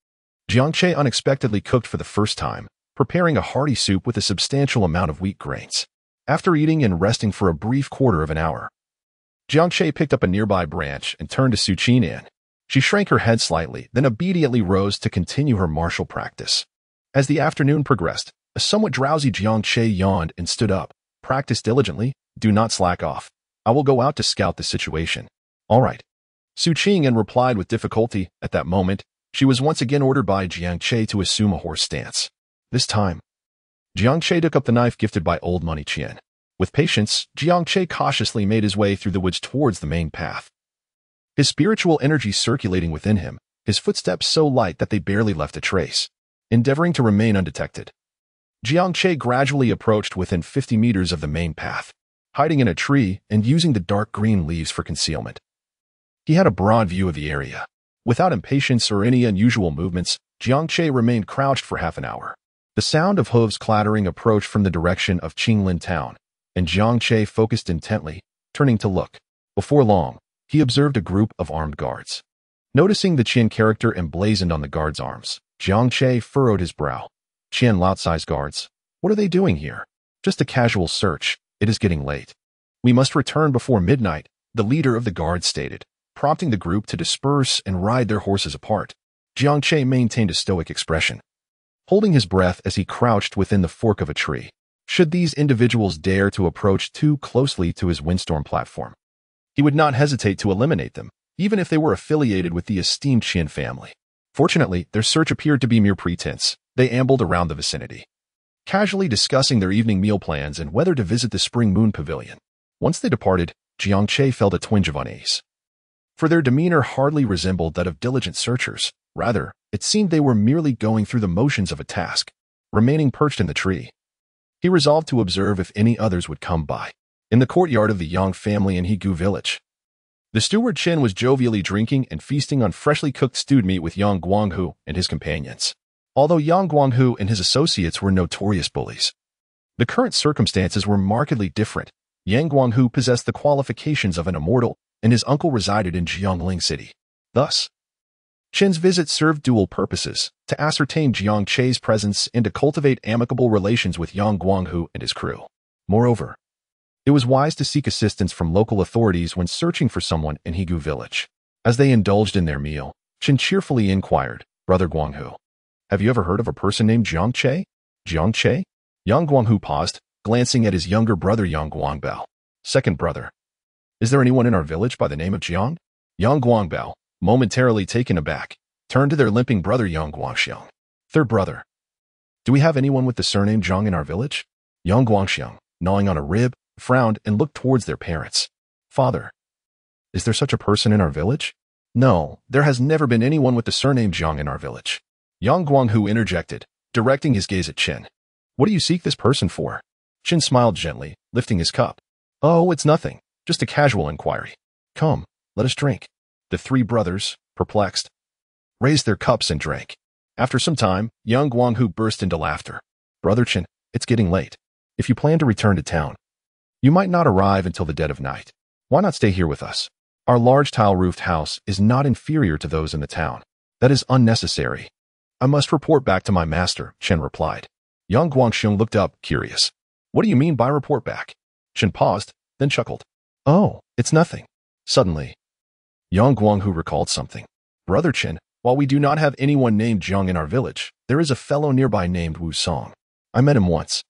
Jiang Che unexpectedly cooked for the first time, preparing a hearty soup with a substantial amount of wheat grains. After eating and resting for a brief quarter of an hour, Jiang Che picked up a nearby branch and turned to Su Qingtan. She shrank her head slightly, then obediently rose to continue her martial practice. As the afternoon progressed, a somewhat drowsy Jiang Che yawned and stood up. Practice diligently, do not slack off. I will go out to scout the situation. All right. Su Qingyan replied with difficulty. At that moment, she was once again ordered by Jiang Che to assume a horse stance. This time, Jiang Che took up the knife gifted by Old Money Qian. With patience, Jiang Che cautiously made his way through the woods towards the main path. His spiritual energy circulating within him, his footsteps so light that they barely left a trace. Endeavoring to remain undetected, Jiang Che gradually approached within 50 meters of the main path, hiding in a tree and using the dark green leaves for concealment. He had a broad view of the area. Without impatience or any unusual movements, Jiang Che remained crouched for half an hour. The sound of hooves clattering approached from the direction of Qinglin town, and Jiang Che focused intently, turning to look. Before long, he observed a group of armed guards. Noticing the Qian character emblazoned on the guards' arms, Jiang Che furrowed his brow. Qian Lao-Tsai's guards. What are they doing here? Just a casual search. It is getting late. We must return before midnight, the leader of the guards stated, prompting the group to disperse and ride their horses apart. Jiang Che maintained a stoic expression, holding his breath as he crouched within the fork of a tree. Should these individuals dare to approach too closely to his windstorm platform, he would not hesitate to eliminate them, even if they were affiliated with the esteemed Qian family. Fortunately, their search appeared to be mere pretense. They ambled around the vicinity, casually discussing their evening meal plans and whether to visit the Spring Moon Pavilion. Once they departed, Jiang Che felt a twinge of unease, for their demeanor hardly resembled that of diligent searchers. Rather, it seemed they were merely going through the motions of a task. Remaining perched in the tree, he resolved to observe if any others would come by. In the courtyard of the Yang family in Hegu village, the steward Chen was jovially drinking and feasting on freshly cooked stewed meat with Yang Guanghu and his companions. Although Yang Guanghu and his associates were notorious bullies, the current circumstances were markedly different. Yang Guanghu possessed the qualifications of an immortal, and his uncle resided in Jiangling City. Thus, Chen's visit served dual purposes, to ascertain Jiang Che's presence and to cultivate amicable relations with Yang Guanghu and his crew. Moreover, it was wise to seek assistance from local authorities when searching for someone in Hegu village. As they indulged in their meal, Chen cheerfully inquired, Brother Guanghu, have you ever heard of a person named Jiang Che? Jiang Che? Yang Guanghu paused, glancing at his younger brother Yang Guangbao. Second brother. Is there anyone in our village by the name of Jiang? Yang Guangbao, momentarily taken aback, turned to their limping brother Yang Guangxiang. Third brother. Do we have anyone with the surname Zhang in our village? Yang Guangxiang, gnawing on a rib, frowned and looked towards their parents. Father. Is there such a person in our village? No, there has never been anyone with the surname Zhang in our village. Yang Guanghu interjected, directing his gaze at Chen. What do you seek this person for? Chen smiled gently, lifting his cup. Oh, it's nothing, just a casual inquiry. Come, let us drink. The three brothers, perplexed, raised their cups and drank. After some time, Yang Guanghu burst into laughter. Brother Chen, it's getting late. If you plan to return to town, you might not arrive until the dead of night. Why not stay here with us? Our large tile-roofed house is not inferior to those in the town. That is unnecessary. I must report back to my master, Chen replied. Yang Guangxiang looked up, curious. What do you mean by report back? Chen paused, then chuckled. Oh, it's nothing. Suddenly, Yang Guanghu recalled something. Brother Chen, while we do not have anyone named Jiang in our village, there is a fellow nearby named Wu Song. I met him once.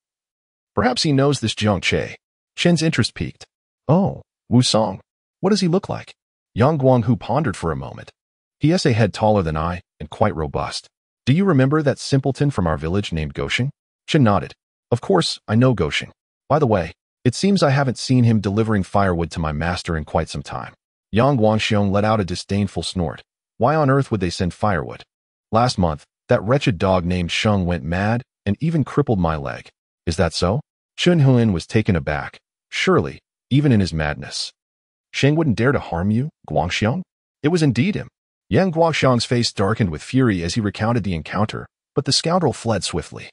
Perhaps he knows this Jiang Che. Chen's interest piqued. Oh, Wu Song. What does he look like? Yang Guanghu pondered for a moment. He has a head taller than I and quite robust. Do you remember that simpleton from our village named Gosheng? Chen nodded. Of course, I know Gosheng. By the way, it seems I haven't seen him delivering firewood to my master in quite some time. Yang Guangxiang let out a disdainful snort. Why on earth would they send firewood? Last month, that wretched dog named Sheng went mad and even crippled my leg. Is that so? Chun Huan was taken aback. Surely, even in his madness, Sheng wouldn't dare to harm you, Guangxiang? It was indeed him. Yang Guangxiang's face darkened with fury as he recounted the encounter, but the scoundrel fled swiftly.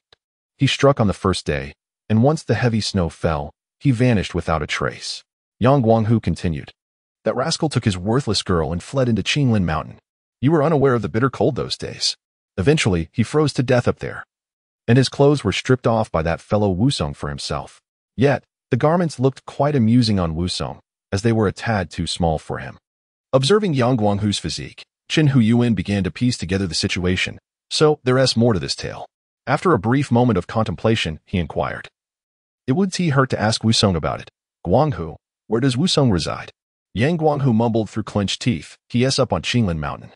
He struck on the first day, and once the heavy snow fell, he vanished without a trace. Yang Guanghu continued. That rascal took his worthless girl and fled into Qinglin Mountain. You were unaware of the bitter cold those days. Eventually, he froze to death up there, and his clothes were stripped off by that fellow Wusong for himself. Yet, the garments looked quite amusing on Wusong, as they were a tad too small for him. Observing Yang Guanghu's physique, Chen Huyuan began to piece together the situation, so there is more to this tale. After a brief moment of contemplation, he inquired. It would hurt to ask Wusong about it. Guanghu, where does Wusong reside? Yang Guanghu mumbled through clenched teeth. He is up on Qinglin Mountain.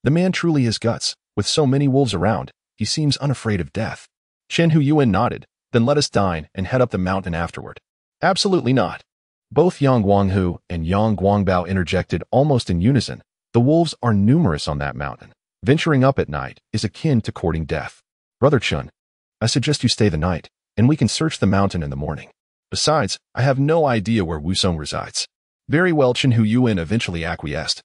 The man truly has guts. With so many wolves around, he seems unafraid of death. Chen Huyuan nodded. Then let us dine and head up the mountain afterward. Absolutely not. Both Yang Guanghu and Yang Guangbao interjected almost in unison. The wolves are numerous on that mountain. Venturing up at night is akin to courting death. Brother Chun, I suggest you stay the night, and we can search the mountain in the morning. Besides, I have no idea where Wusong resides. Very well, Chen Huyuan eventually acquiesced,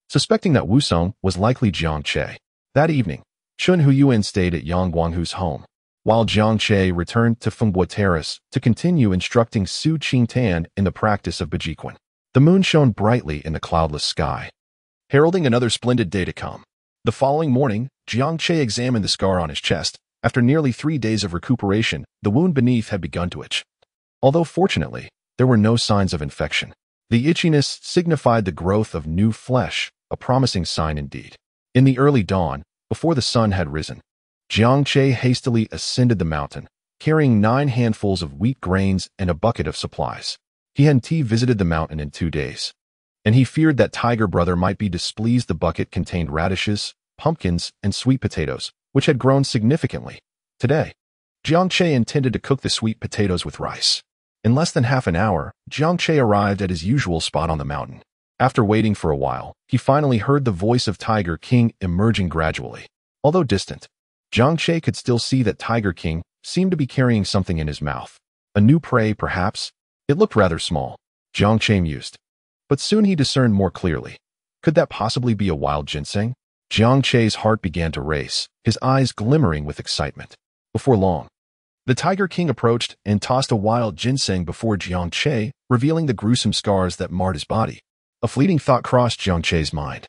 suspecting that Wusong was likely Jiang Che. That evening, Chen Huyuan stayed at Yang Guanghu's home, while Jiang Che returned to Fengbo Terrace to continue instructing Su Qingtan in the practice of Bejiquan. The moon shone brightly in the cloudless sky, heralding another splendid day to come. The following morning, Jiang Che examined the scar on his chest. After nearly 3 days of recuperation, the wound beneath had begun to itch. Although fortunately, there were no signs of infection. The itchiness signified the growth of new flesh, a promising sign indeed. In the early dawn, before the sun had risen, Jiang Che hastily ascended the mountain, carrying 9 handfuls of wheat grains and a bucket of supplies. He hadn't visited the mountain in 2 days, and he feared that Tiger Brother might be displeased. The bucket contained radishes, pumpkins, and sweet potatoes, which had grown significantly. Today, Jiang Che intended to cook the sweet potatoes with rice. In less than half an hour, Jiang Che arrived at his usual spot on the mountain. After waiting for a while, he finally heard the voice of Tiger King emerging gradually. Although distant, Jiang Che could still see that Tiger King seemed to be carrying something in his mouth. A new prey, perhaps? It looked rather small, Jiang Che mused. But soon he discerned more clearly. Could that possibly be a wild ginseng? Jiang Che's heart began to race, his eyes glimmering with excitement. Before long, the Tiger King approached and tossed a wild ginseng before Jiang Che, revealing the gruesome scars that marred his body. A fleeting thought crossed Jiang Che's mind,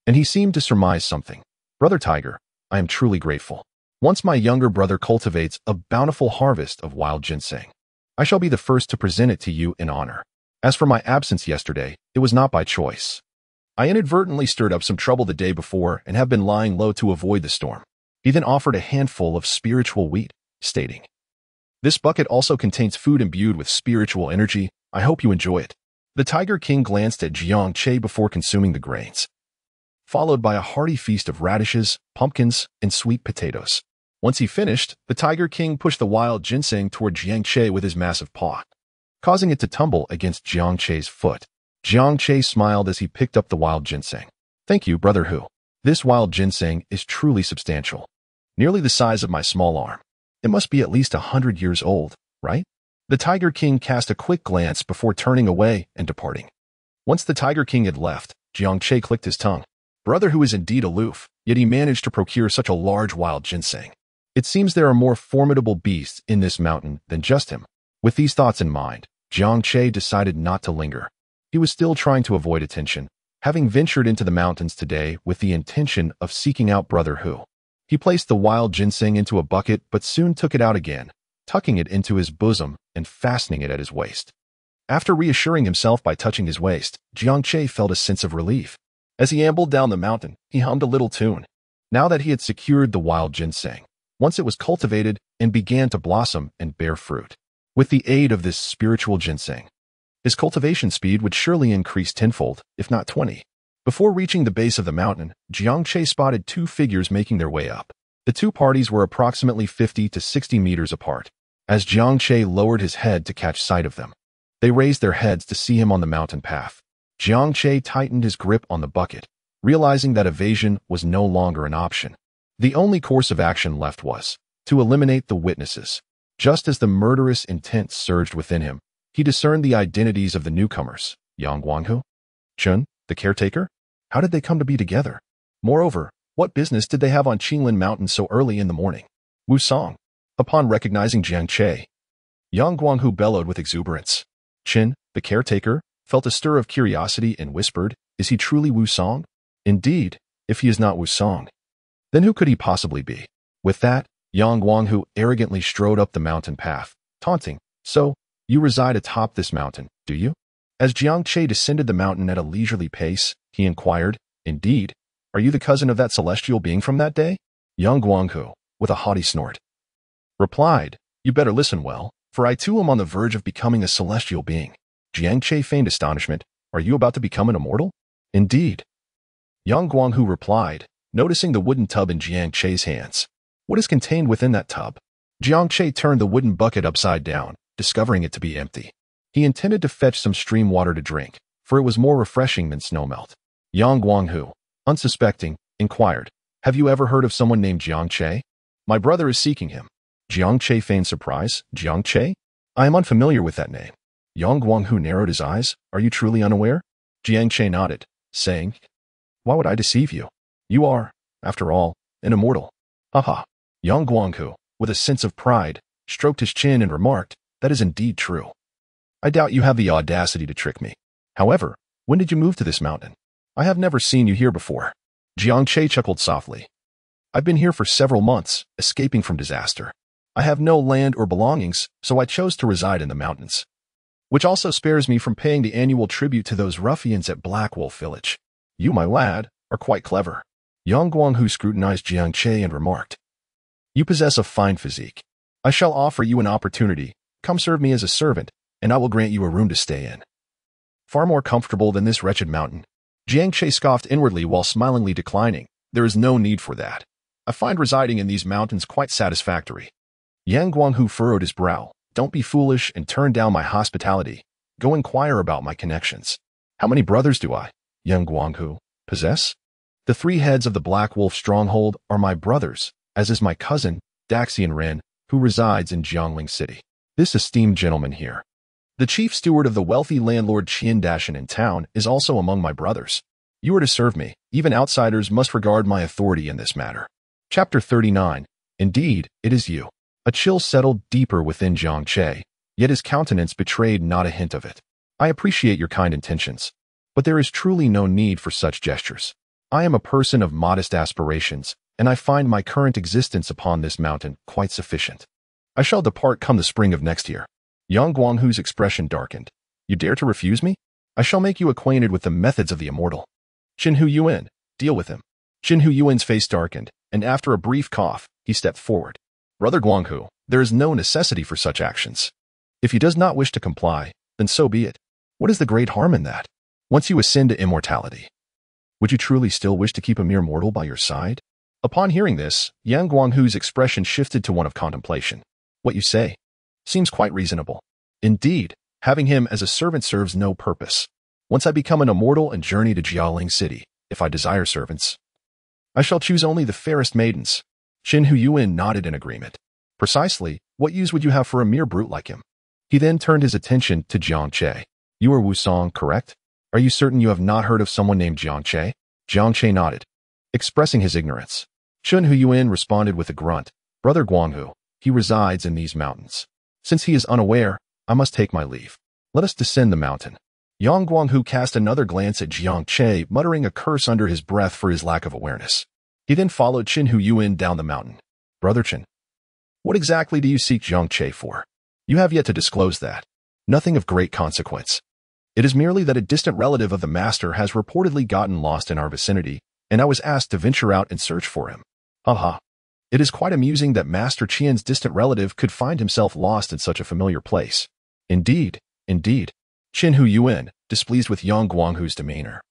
and he seemed to surmise something. Brother Tiger, I am truly grateful. Once my younger brother cultivates a bountiful harvest of wild ginseng, I shall be the first to present it to you in honor. As for my absence yesterday, it was not by choice. I inadvertently stirred up some trouble the day before and have been lying low to avoid the storm. He then offered a handful of spiritual wheat, stating, "This bucket also contains food imbued with spiritual energy. I hope you enjoy it." The Tiger King glanced at Jiang Che before consuming the grains, followed by a hearty feast of radishes, pumpkins, and sweet potatoes. Once he finished, the Tiger King pushed the wild ginseng toward Jiang Che with his massive paw, causing it to tumble against Jiang Che's foot. Jiang Che smiled as he picked up the wild ginseng. "Thank you, Brother Hu. This wild ginseng is truly substantial, nearly the size of my small arm. It must be at least 100 years old, right?" The Tiger King cast a quick glance before turning away and departing. Once the Tiger King had left, Jiang Che clicked his tongue. Brother Hu is indeed aloof, yet he managed to procure such a large wild ginseng. It seems there are more formidable beasts in this mountain than just him. With these thoughts in mind, Jiang Che decided not to linger. He was still trying to avoid attention, having ventured into the mountains today with the intention of seeking out Brother Hu. He placed the wild ginseng into a bucket but soon took it out again, tucking it into his bosom and fastening it at his waist. After reassuring himself by touching his waist, Jiang Che felt a sense of relief. As he ambled down the mountain, he hummed a little tune. Now that he had secured the wild ginseng, once it was cultivated and began to blossom and bear fruit, with the aid of this spiritual ginseng, his cultivation speed would surely increase tenfold, if not 20. Before reaching the base of the mountain, Jiang Che spotted two figures making their way up. The two parties were approximately 50 to 60 meters apart. As Jiang Che lowered his head to catch sight of them, they raised their heads to see him on the mountain path. Jiang Che tightened his grip on the bucket, realizing that evasion was no longer an option. The only course of action left was to eliminate the witnesses. Just as the murderous intent surged within him, he discerned the identities of the newcomers. Yang Guanghu? Chun, the caretaker? How did they come to be together? Moreover, what business did they have on Qinglin Mountain so early in the morning? Wu Song. Upon recognizing Jiang Che, Yang Guanghu bellowed with exuberance. Qin, the caretaker, felt a stir of curiosity and whispered, "Is he truly Wu Song?" Indeed, if he is not Wu Song, then who could he possibly be? With that, Yang Guanghu arrogantly strode up the mountain path, taunting, "So, you reside atop this mountain, do you?" As Jiang Che descended the mountain at a leisurely pace, he inquired, "Indeed, are you the cousin of that celestial being from that day?" Yang Guanghu, with a haughty snort, replied, "You better listen well, for I too am on the verge of becoming a celestial being." Jiang Che feigned astonishment. "Are you about to become an immortal?" "Indeed." Yang Guanghu replied, noticing the wooden tub in Jiang Che's hands. "What is contained within that tub?" Jiang Che turned the wooden bucket upside down, discovering it to be empty. He intended to fetch some stream water to drink, for it was more refreshing than snowmelt. Yang Guanghu, unsuspecting, inquired, "Have you ever heard of someone named Jiang Che?" "My brother is seeking him." Jiang Che feigned surprise. "Jiang Che? I am unfamiliar with that name." Yang Guanghu narrowed his eyes. "Are you truly unaware?" Jiang Che nodded, saying, "Why would I deceive you? You are, after all, an immortal." "Haha." Yang Guanghu, with a sense of pride, stroked his chin and remarked, "That is indeed true. I doubt you have the audacity to trick me. However, when did you move to this mountain? I have never seen you here before." Jiang Che chuckled softly. "I've been here for several months, escaping from disaster. I have no land or belongings, so I chose to reside in the mountains, which also spares me from paying the annual tribute to those ruffians at Black Wolf Village. You, my lad, are quite clever." Yang Guanghu scrutinized Jiang Che and remarked, "You possess a fine physique. I shall offer you an opportunity. Come serve me as a servant, and I will grant you a room to stay in. Far more comfortable than this wretched mountain." Jiang Che scoffed inwardly while smilingly declining. "There is no need for that. I find residing in these mountains quite satisfactory." Yang Guanghu furrowed his brow. "Don't be foolish and turn down my hospitality. Go inquire about my connections." "How many brothers do I, Yang Guanghu, possess?" "The three heads of the Black Wolf stronghold are my brothers, as is my cousin, Daxian Ren, who resides in Jiangling City. This esteemed gentleman here, the chief steward of the wealthy landlord Qian Dashan in town, is also among my brothers. You are to serve me. Even outsiders must regard my authority in this matter." Chapter 39. Indeed, it is you. A chill settled deeper within Jiang Che, yet his countenance betrayed not a hint of it. "I appreciate your kind intentions, but there is truly no need for such gestures. I am a person of modest aspirations, and I find my current existence upon this mountain quite sufficient. I shall depart come the spring of next year." Yang Guanghu's expression darkened. "You dare to refuse me? I shall make you acquainted with the methods of the immortal." Qin Yuan, deal with him. Qin Yuan's face darkened, and after a brief cough, he stepped forward. Brother Guanghu, there is no necessity for such actions. If he does not wish to comply, then so be it. What is the great harm in that? Once you ascend to immortality, would you truly still wish to keep a mere mortal by your side? Upon hearing this, Yang Guanghu's expression shifted to one of contemplation. What you say seems quite reasonable. Indeed, having him as a servant serves no purpose. Once I become an immortal and journey to Jialing City, if I desire servants, I shall choose only the fairest maidens. Qin Yuan nodded in agreement. Precisely, what use would you have for a mere brute like him? He then turned his attention to Jiang Che. You are Wu Song, correct? Are you certain you have not heard of someone named Jiang Che? Jiang Che nodded, expressing his ignorance. Qin Yuan responded with a grunt. Brother Guanghu, he resides in these mountains. Since he is unaware, I must take my leave. Let us descend the mountain. Yang Guanghu cast another glance at Jiang Che, muttering a curse under his breath for his lack of awareness. He then followed Qin Yuan down the mountain. Brother Qin, what exactly do you seek Jiang Che for? You have yet to disclose that. Nothing of great consequence. It is merely that a distant relative of the master has reportedly gotten lost in our vicinity, and I was asked to venture out and search for him. Haha. It is quite amusing that Master Qian's distant relative could find himself lost in such a familiar place. Indeed, indeed. Qin Yuan, displeased with Yang Guanghu's demeanor,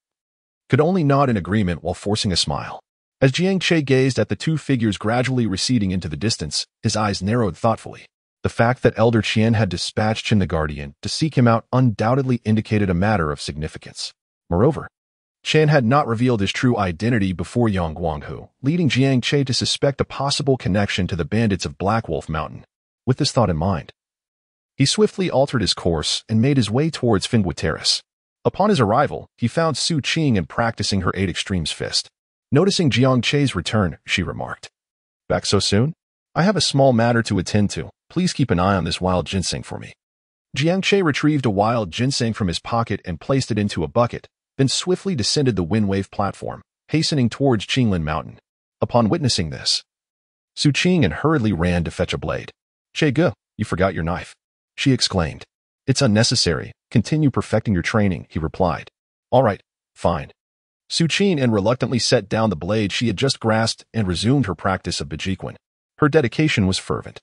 could only nod in agreement while forcing a smile. As Jiang Che gazed at the two figures gradually receding into the distance, his eyes narrowed thoughtfully. The fact that Elder Qian had dispatched Qin the Guardian to seek him out undoubtedly indicated a matter of significance. Moreover, Qian had not revealed his true identity before Yang Guanghu, leading Jiang Che to suspect a possible connection to the bandits of Black Wolf Mountain. With this thought in mind, he swiftly altered his course and made his way towards Fingwu Terrace. Upon his arrival, he found Su Qing and practicing her 8 Extremes fist. Noticing Jiang Che's return, she remarked, "Back so soon? I have a small matter to attend to. Please keep an eye on this wild ginseng for me." Jiang Che retrieved a wild ginseng from his pocket and placed it into a bucket, then swiftly descended the Windwave platform, hastening towards Qinglin Mountain. Upon witnessing this, Su Qing hurriedly ran to fetch a blade. "Che Ge, you forgot your knife," she exclaimed. "It's unnecessary. Continue perfecting your training," he replied. "All right, fine." Su Qing reluctantly set down the blade she had just grasped and resumed her practice of Bejiquan. Her dedication was fervent.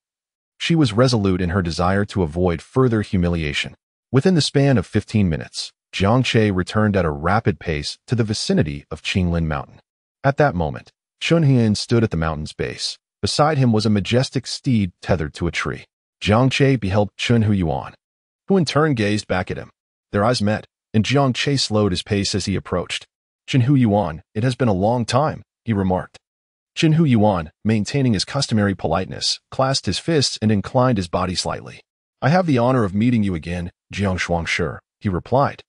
She was resolute in her desire to avoid further humiliation. Within the span of 15 minutes, Jiang Che returned at a rapid pace to the vicinity of Qinglin Mountain. At that moment, Chun Hian stood at the mountain's base. Beside him was a majestic steed tethered to a tree. Jiang Che beheld Chun Yuan, who in turn gazed back at him. Their eyes met, and Jiang Che slowed his pace as he approached. "Chun Yuan, it has been a long time," he remarked. Chun Yuan, maintaining his customary politeness, clasped his fists and inclined his body slightly. "I have the honor of meeting you again, Jiang Shuangshi," he replied.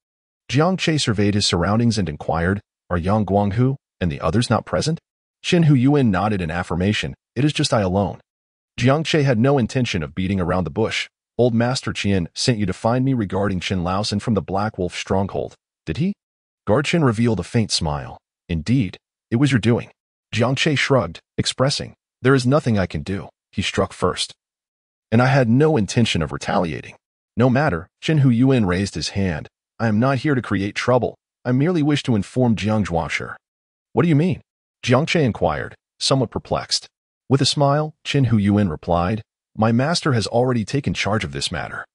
Jiang Che surveyed his surroundings and inquired, "Are Yang Guanghu and the others not present?" Qin Yuan nodded in affirmation. "It is just I alone." Jiang Che had no intention of beating around the bush. "Old Master Qian sent you to find me regarding Qin Laosan from the Black Wolf stronghold, did he?" Guard Qin revealed a faint smile. "Indeed, it was your doing." Jiang Che shrugged, expressing, "There is nothing I can do. He struck first, and I had no intention of retaliating." "No matter," Qin Yuan raised his hand. "I am not here to create trouble. I merely wish to inform Jiang Zhuangshi." "What do you mean?" Jiang Che inquired, somewhat perplexed. With a smile, Qin Yuan replied, "My master has already taken charge of this matter.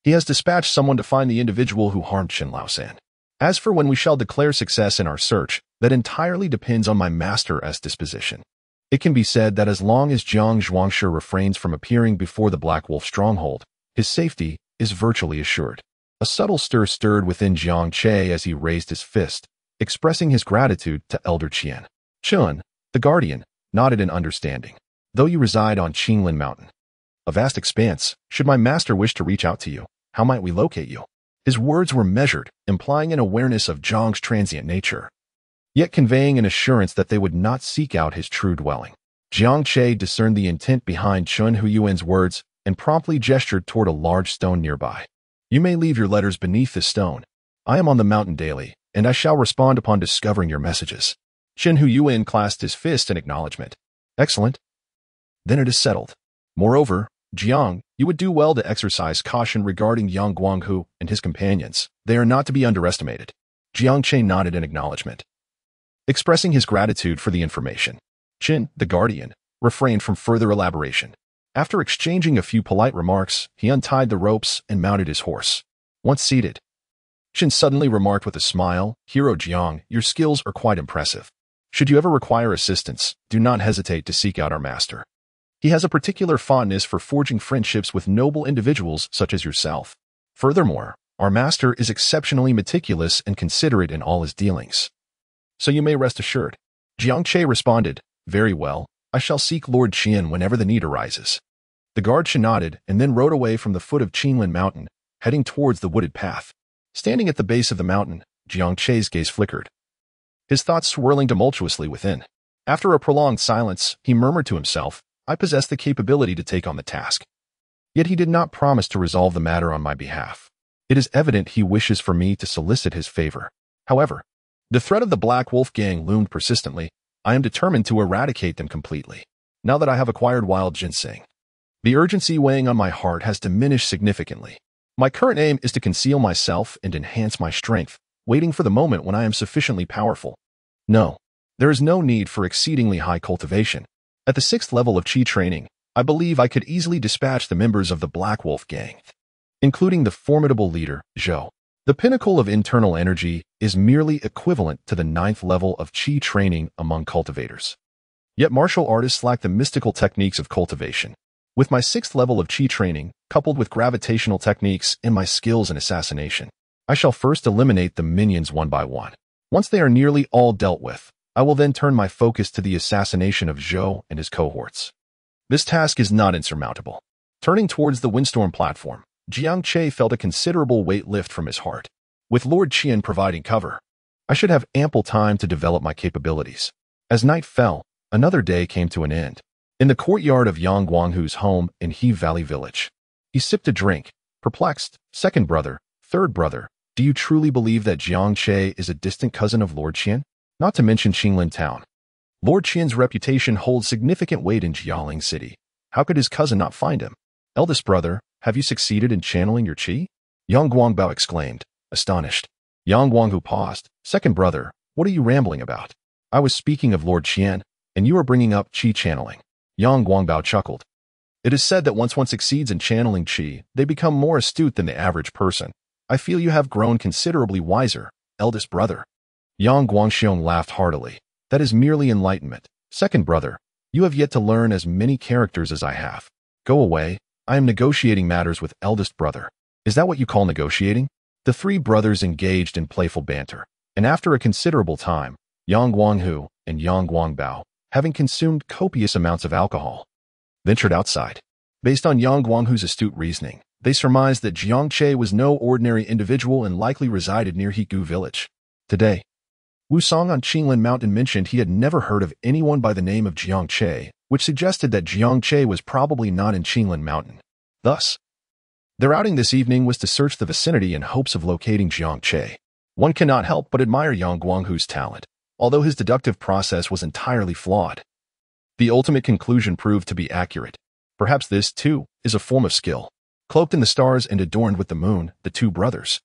He has dispatched someone to find the individual who harmed Qin Laosan. As for when we shall declare success in our search, that entirely depends on my master's disposition. It can be said that as long as Jiang Zhuangshi refrains from appearing before the Black Wolf stronghold, his safety is virtually assured." A subtle stir stirred within Jiang Che as he raised his fist, expressing his gratitude to Elder Qian. Chun, the Guardian, nodded in understanding. "Though you reside on Qinglin Mountain, a vast expanse, should my master wish to reach out to you, how might we locate you?" His words were measured, implying an awareness of Zhang's transient nature, yet conveying an assurance that they would not seek out his true dwelling. Jiang Che discerned the intent behind Chun Yuan's words and promptly gestured toward a large stone nearby. "You may leave your letters beneath this stone. I am on the mountain daily, and I shall respond upon discovering your messages." Qin Yuan clasped his fist in acknowledgement. "Excellent. Then it is settled. Moreover, Jiang, you would do well to exercise caution regarding Yang Guanghu and his companions. They are not to be underestimated." Jiang Che nodded in acknowledgement. expressing his gratitude for the information. Qin, the guardian, refrained from further elaboration. After exchanging a few polite remarks, he untied the ropes and mounted his horse. Once seated, Qin suddenly remarked with a smile, "Hero Jiang, your skills are quite impressive. Should you ever require assistance, do not hesitate to seek out our master. He has a particular fondness for forging friendships with noble individuals such as yourself. Furthermore, our master is exceptionally meticulous and considerate in all his dealings. So you may rest assured." Jiang Che responded, "Very well, I shall seek Lord Qian whenever the need arises." The guard nodded and then rode away from the foot of Qinlin Mountain, heading towards the wooded path. Standing at the base of the mountain, Jiang Che's gaze flickered, his thoughts swirling tumultuously within. After a prolonged silence, he murmured to himself, "I possess the capability to take on the task." Yet he did not promise to resolve the matter on my behalf. It is evident he wishes for me to solicit his favor. However, the threat of the Black Wolf gang loomed persistently. I am determined to eradicate them completely. Now that I have acquired wild ginseng, the urgency weighing on my heart has diminished significantly. My current aim is to conceal myself and enhance my strength, waiting for the moment when I am sufficiently powerful. No, there is no need for exceedingly high cultivation. At the 6th level of Qi training, I believe I could easily dispatch the members of the Black Wolf gang, including the formidable leader, Zhou. The pinnacle of internal energy is merely equivalent to the 9th level of Qi training among cultivators. Yet martial artists lack the mystical techniques of cultivation. With my 6th level of Qi training, coupled with gravitational techniques and my skills in assassination, I shall first eliminate the minions one by one. Once they are nearly all dealt with, I will then turn my focus to the assassination of Zhou and his cohorts. This task is not insurmountable. Turning towards the windstorm platform, Jiang Che felt a considerable weight lift from his heart. With Lord Qian providing cover, I should have ample time to develop my capabilities. As night fell, another day came to an end. In the courtyard of Yang Guanghu's home in He Valley Village, he sipped a drink, perplexed. "Second brother, third brother, do you truly believe that Jiang Che is a distant cousin of Lord Qian? Not to mention Qinglin Town. Lord Qian's reputation holds significant weight in Jialing City. How could his cousin not find him? Eldest brother, have you succeeded in channeling your qi?" Yang Guangbao exclaimed, astonished. Yang Guanghu paused. "Second brother, what are you rambling about? I was speaking of Lord Qian, and you are bringing up qi channeling." Yang Guangbao chuckled. "It is said that once one succeeds in channeling qi, they become more astute than the average person. I feel you have grown considerably wiser, eldest brother." Yang Guangxiong laughed heartily. "That is merely enlightenment. Second brother, you have yet to learn as many characters as I have. Go away, I am negotiating matters with eldest brother." "Is that what you call negotiating?" The three brothers engaged in playful banter, and after a considerable time, Yang Guanghu and Yang Guangbao, having consumed copious amounts of alcohol, ventured outside. Based on Yang Guanghu's astute reasoning, they surmised that Jiang Che was no ordinary individual and likely resided near Higu village. Today, Wu Song on Qinglin Mountain mentioned he had never heard of anyone by the name of Jiang Che, which suggested that Jiang Che was probably not in Qinglin Mountain. Thus, their outing this evening was to search the vicinity in hopes of locating Jiang Che. One cannot help but admire Yang Guanghu's talent, although his deductive process was entirely flawed. The ultimate conclusion proved to be accurate. Perhaps this, too, is a form of skill. Cloaked in the stars and adorned with the moon, the two brothers,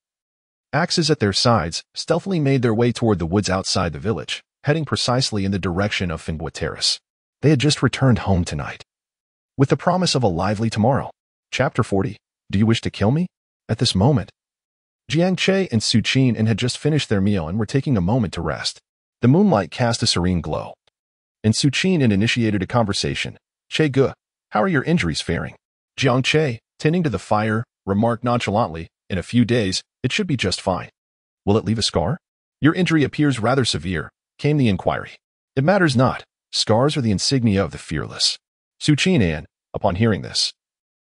axes at their sides, stealthily made their way toward the woods outside the village, heading precisely in the direction of Finbua Terrace. They had just returned home tonight, with the promise of a lively tomorrow. Chapter 40. Do you wish to kill me? At this moment, Jiang Che and Su Qin had just finished their meal and were taking a moment to rest. The moonlight cast a serene glow, and Su Qin initiated a conversation. "Che Gu, how are your injuries faring?" Jiang Che, tending to the fire, remarked nonchalantly, "In a few days, it should be just fine." "Will it leave a scar?" "Your injury appears rather severe," came the inquiry. "It matters not. Scars are the insignia of the fearless." Su Qin, upon hearing this,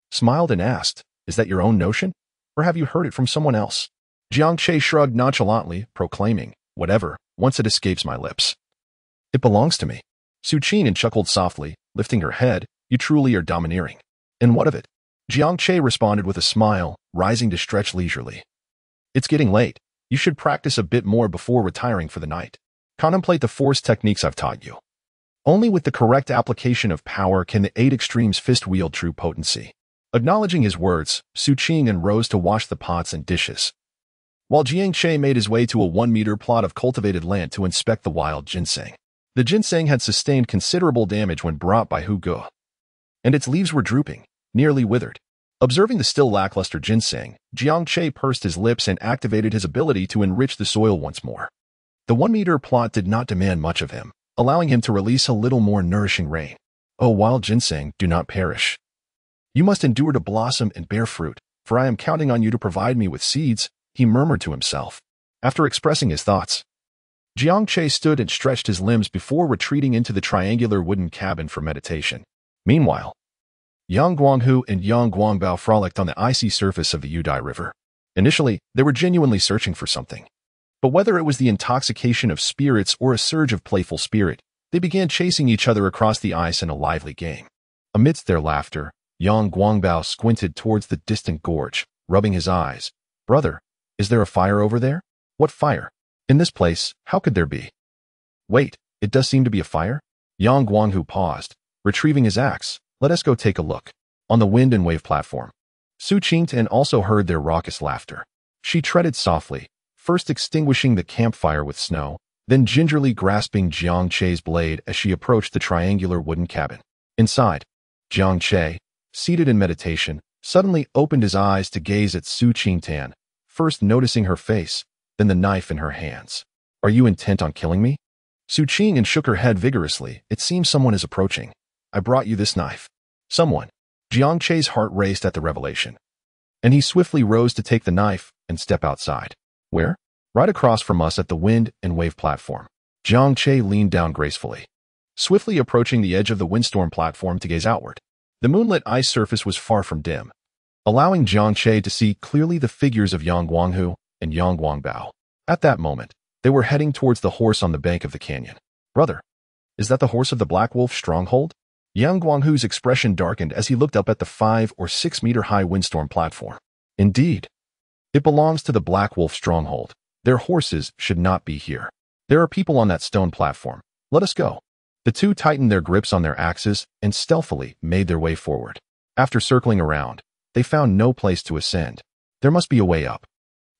smiled and asked, "Is that your own notion, or have you heard it from someone else?" Jiang Che shrugged nonchalantly, proclaiming, "Whatever, once it escapes my lips, it belongs to me." Su Qin chuckled softly, lifting her head. "You truly are domineering." "And what of it?" Jiang Che responded with a smile, rising to stretch leisurely. "It's getting late. You should practice a bit more before retiring for the night. Contemplate the force techniques I've taught you. Only with the correct application of power can the 8 extremes fist wield true potency." Acknowledging his words, Su Qin rose to wash the pots and dishes. while Jiang Che made his way to a 1-meter plot of cultivated land to inspect the wild ginseng. The ginseng had sustained considerable damage when brought by Hu Ge, and its leaves were drooping, nearly withered. Observing the still lackluster ginseng, Jiang Che pursed his lips and activated his ability to enrich the soil once more. The 1-meter plot did not demand much of him, allowing him to release a little more nourishing rain. "O wild ginseng, do not perish. You must endure to blossom and bear fruit, for I am counting on you to provide me with seeds," he murmured to himself. After expressing his thoughts, Jiang Che stood and stretched his limbs before retreating into the triangular wooden cabin for meditation. Meanwhile, Yang Guanghu and Yang Guangbao frolicked on the icy surface of the Yudai River. Initially, they were genuinely searching for something. But whether it was the intoxication of spirits or a surge of playful spirit, they began chasing each other across the ice in a lively game. Amidst their laughter, Yang Guangbao squinted towards the distant gorge, rubbing his eyes. "Brother, is there a fire over there?" "What fire? In this place, how could there be?" "Wait, it does seem to be a fire?" Yang Guanghu paused, retrieving his axe. "Let us go take a look." On the wind and wave platform, Su Qingtian also heard their raucous laughter. She treaded softly, first extinguishing the campfire with snow, then gingerly grasping Jiang Che's blade as she approached the triangular wooden cabin. Inside, Jiang Che, seated in meditation, suddenly opened his eyes to gaze at Su Qingtian, first noticing her face, then the knife in her hands. "Are you intent on killing me?" Su Qingtian shook her head vigorously. "It seems someone is approaching. I brought you this knife." "Someone?" Jiang Che's heart raced at the revelation, and he swiftly rose to take the knife and step outside. "Where?" "Right across from us at the wind and wave platform." Jiang Che leaned down gracefully, swiftly approaching the edge of the windstorm platform to gaze outward. The moonlit ice surface was far from dim, allowing Jiang Che to see clearly the figures of Yang Guanghu and Yang Guangbao. At that moment, they were heading towards the horse on the bank of the canyon. "Brother, is that the horse of the Black Wolf stronghold?" Yang Guanghu's expression darkened as he looked up at the 5 or 6 meter high windstorm platform. "Indeed. It belongs to the Black Wolf stronghold. Their horses should not be here. There are people on that stone platform. Let us go." The two tightened their grips on their axes and stealthily made their way forward. After circling around, they found no place to ascend. "There must be a way up.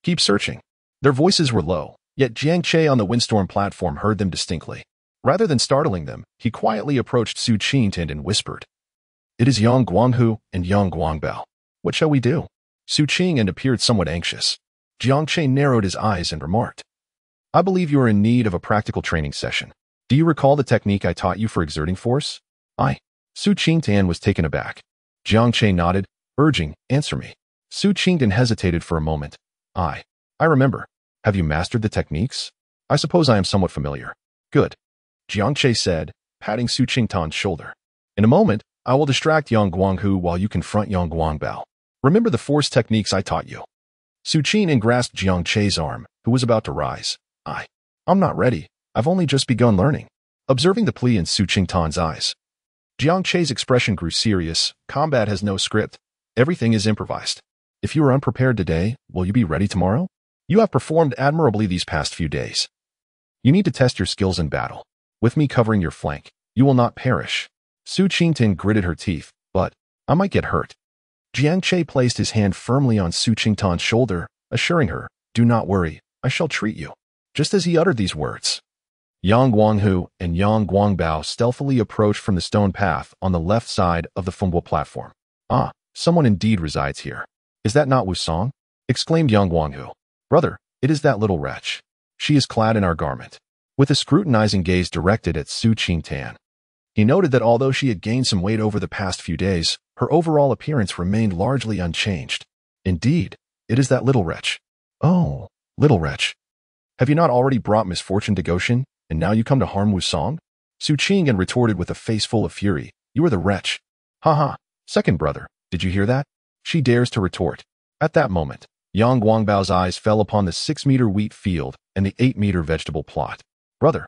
Keep searching." Their voices were low, yet Jiang Che on the windstorm platform heard them distinctly. Rather than startling them, he quietly approached Su Qingtian and whispered, "It is Yang Guanghu and Yang Guangbao. What shall we do?" Su Qingtian appeared somewhat anxious. Jiang Che narrowed his eyes and remarked, "I believe you are in need of a practical training session. Do you recall the technique I taught you for exerting force?" "I." Su Qingtian was taken aback. Jiang Che nodded, urging, "Answer me." Su Qingtian hesitated for a moment. I remember. Have you mastered the techniques?" "I suppose I am somewhat familiar." "Good," Jiang Che said, patting Su Qingtian's shoulder. "In a moment, I will distract Yang Guanghu while you confront Yang Guangbao. Remember the force techniques I taught you." Su Qingtian grasped Jiang Che's arm, who was about to rise. I'm not ready. I've only just begun learning." Observing the plea in Su Qingtian's eyes, Jiang Che's expression grew serious. "Combat has no script. Everything is improvised. If you are unprepared today, will you be ready tomorrow? You have performed admirably these past few days. You need to test your skills in battle. With me covering your flank, you will not perish." Su Qingtian gritted her teeth. "But I might get hurt." Jiang Che placed his hand firmly on Su Qingtian's shoulder, assuring her, "Do not worry, I shall treat you." Just as he uttered these words, Yang Guanghu and Yang Guangbao stealthily approached from the stone path on the left side of the Fengbo platform. "Ah, someone indeed resides here. Is that not Wu Song?" exclaimed Yang Guanghu. "Brother, it is that little wretch. She is clad in our garment." With a scrutinizing gaze directed at Su Qingtian, he noted that although she had gained some weight over the past few days, her overall appearance remained largely unchanged. "Indeed, it is that little wretch." "Oh, little wretch. Have you not already brought misfortune to Goshen, and now you come to harm Wu Song?" Su Qingtian retorted with a face full of fury. "You are the wretch." "Ha ha, second brother, did you hear that? She dares to retort." At that moment, Yang Guangbao's eyes fell upon the 6-meter wheat field and the 8-meter vegetable plot. "Brother,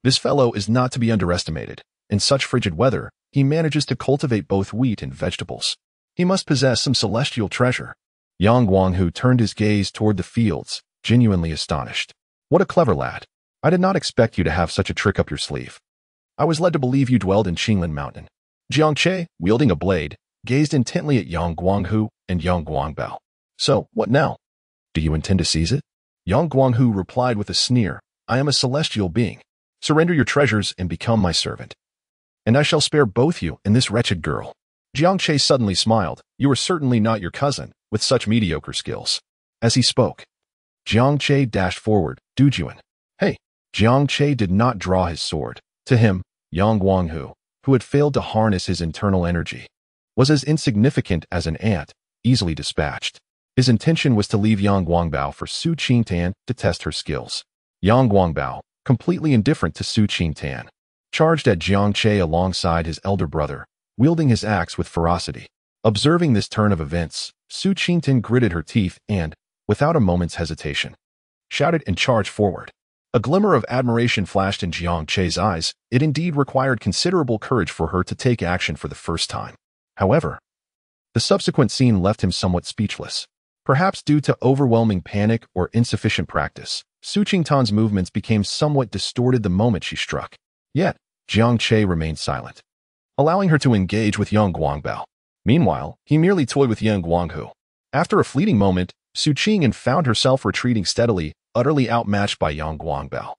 this fellow is not to be underestimated. In such frigid weather, he manages to cultivate both wheat and vegetables. He must possess some celestial treasure." Yang Guanghu turned his gaze toward the fields, genuinely astonished. "What a clever lad. I did not expect you to have such a trick up your sleeve. I was led to believe you dwelled in Qinglin Mountain." Jiang Che, wielding a blade, gazed intently at Yang Guanghu and Yang Guangbao. "So, what now? Do you intend to seize it?" Yang Guanghu replied with a sneer, I am a celestial being. Surrender your treasures and become my servant. And I shall spare both you and this wretched girl. Jiang Che suddenly smiled. You are certainly not your cousin, with such mediocre skills. As he spoke, Jiang Che dashed forward. Dujuan. Hey! Jiang Che did not draw his sword. To him, Yang Guanghu, who had failed to harness his internal energy, was as insignificant as an ant, easily dispatched. His intention was to leave Yang Guangbao for Su Qingtan to test her skills. Yang Guangbao, completely indifferent to Su Qingtan, charged at Jiang Che alongside his elder brother, wielding his axe with ferocity. Observing this turn of events, Su Qingtan gritted her teeth and, without a moment's hesitation, shouted and charged forward. A glimmer of admiration flashed in Jiang Che's eyes. It indeed required considerable courage for her to take action for the first time. However, the subsequent scene left him somewhat speechless. Perhaps due to overwhelming panic or insufficient practice, Su Qingtan's movements became somewhat distorted the moment she struck. Yet, Jiang Che remained silent, allowing her to engage with Yang Guangbao. Meanwhile, he merely toyed with Yang Guanghu. After a fleeting moment, Su Qingtan found herself retreating steadily, utterly outmatched by Yang Guangbao.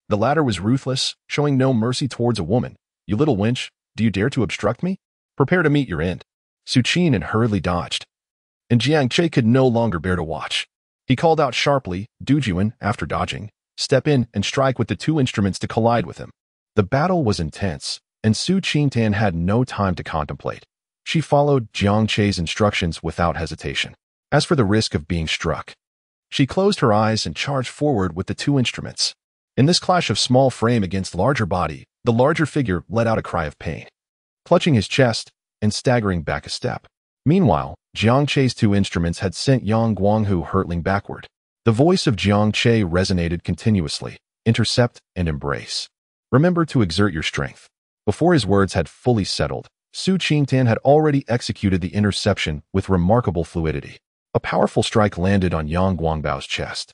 The latter was ruthless, showing no mercy towards a woman. You little wench, do you dare to obstruct me? Prepare to meet your end. Su Qingtan hurriedly dodged, and Jiang Che could no longer bear to watch. He called out sharply, Dujuan, after dodging, step in and strike with the two instruments to collide with him. The battle was intense, and Su Qingtan had no time to contemplate. She followed Jiang Che's instructions without hesitation. As for the risk of being struck, she closed her eyes and charged forward with the two instruments. In this clash of small frame against larger body, the larger figure let out a cry of pain, clutching his chest and staggering back a step. Meanwhile, Jiang Che's two instruments had sent Yang Guanghu hurtling backward. The voice of Jiang Che resonated continuously, intercept and embrace. Remember to exert your strength. Before his words had fully settled, Su Qingtan had already executed the interception with remarkable fluidity. A powerful strike landed on Yang Guangbao's chest,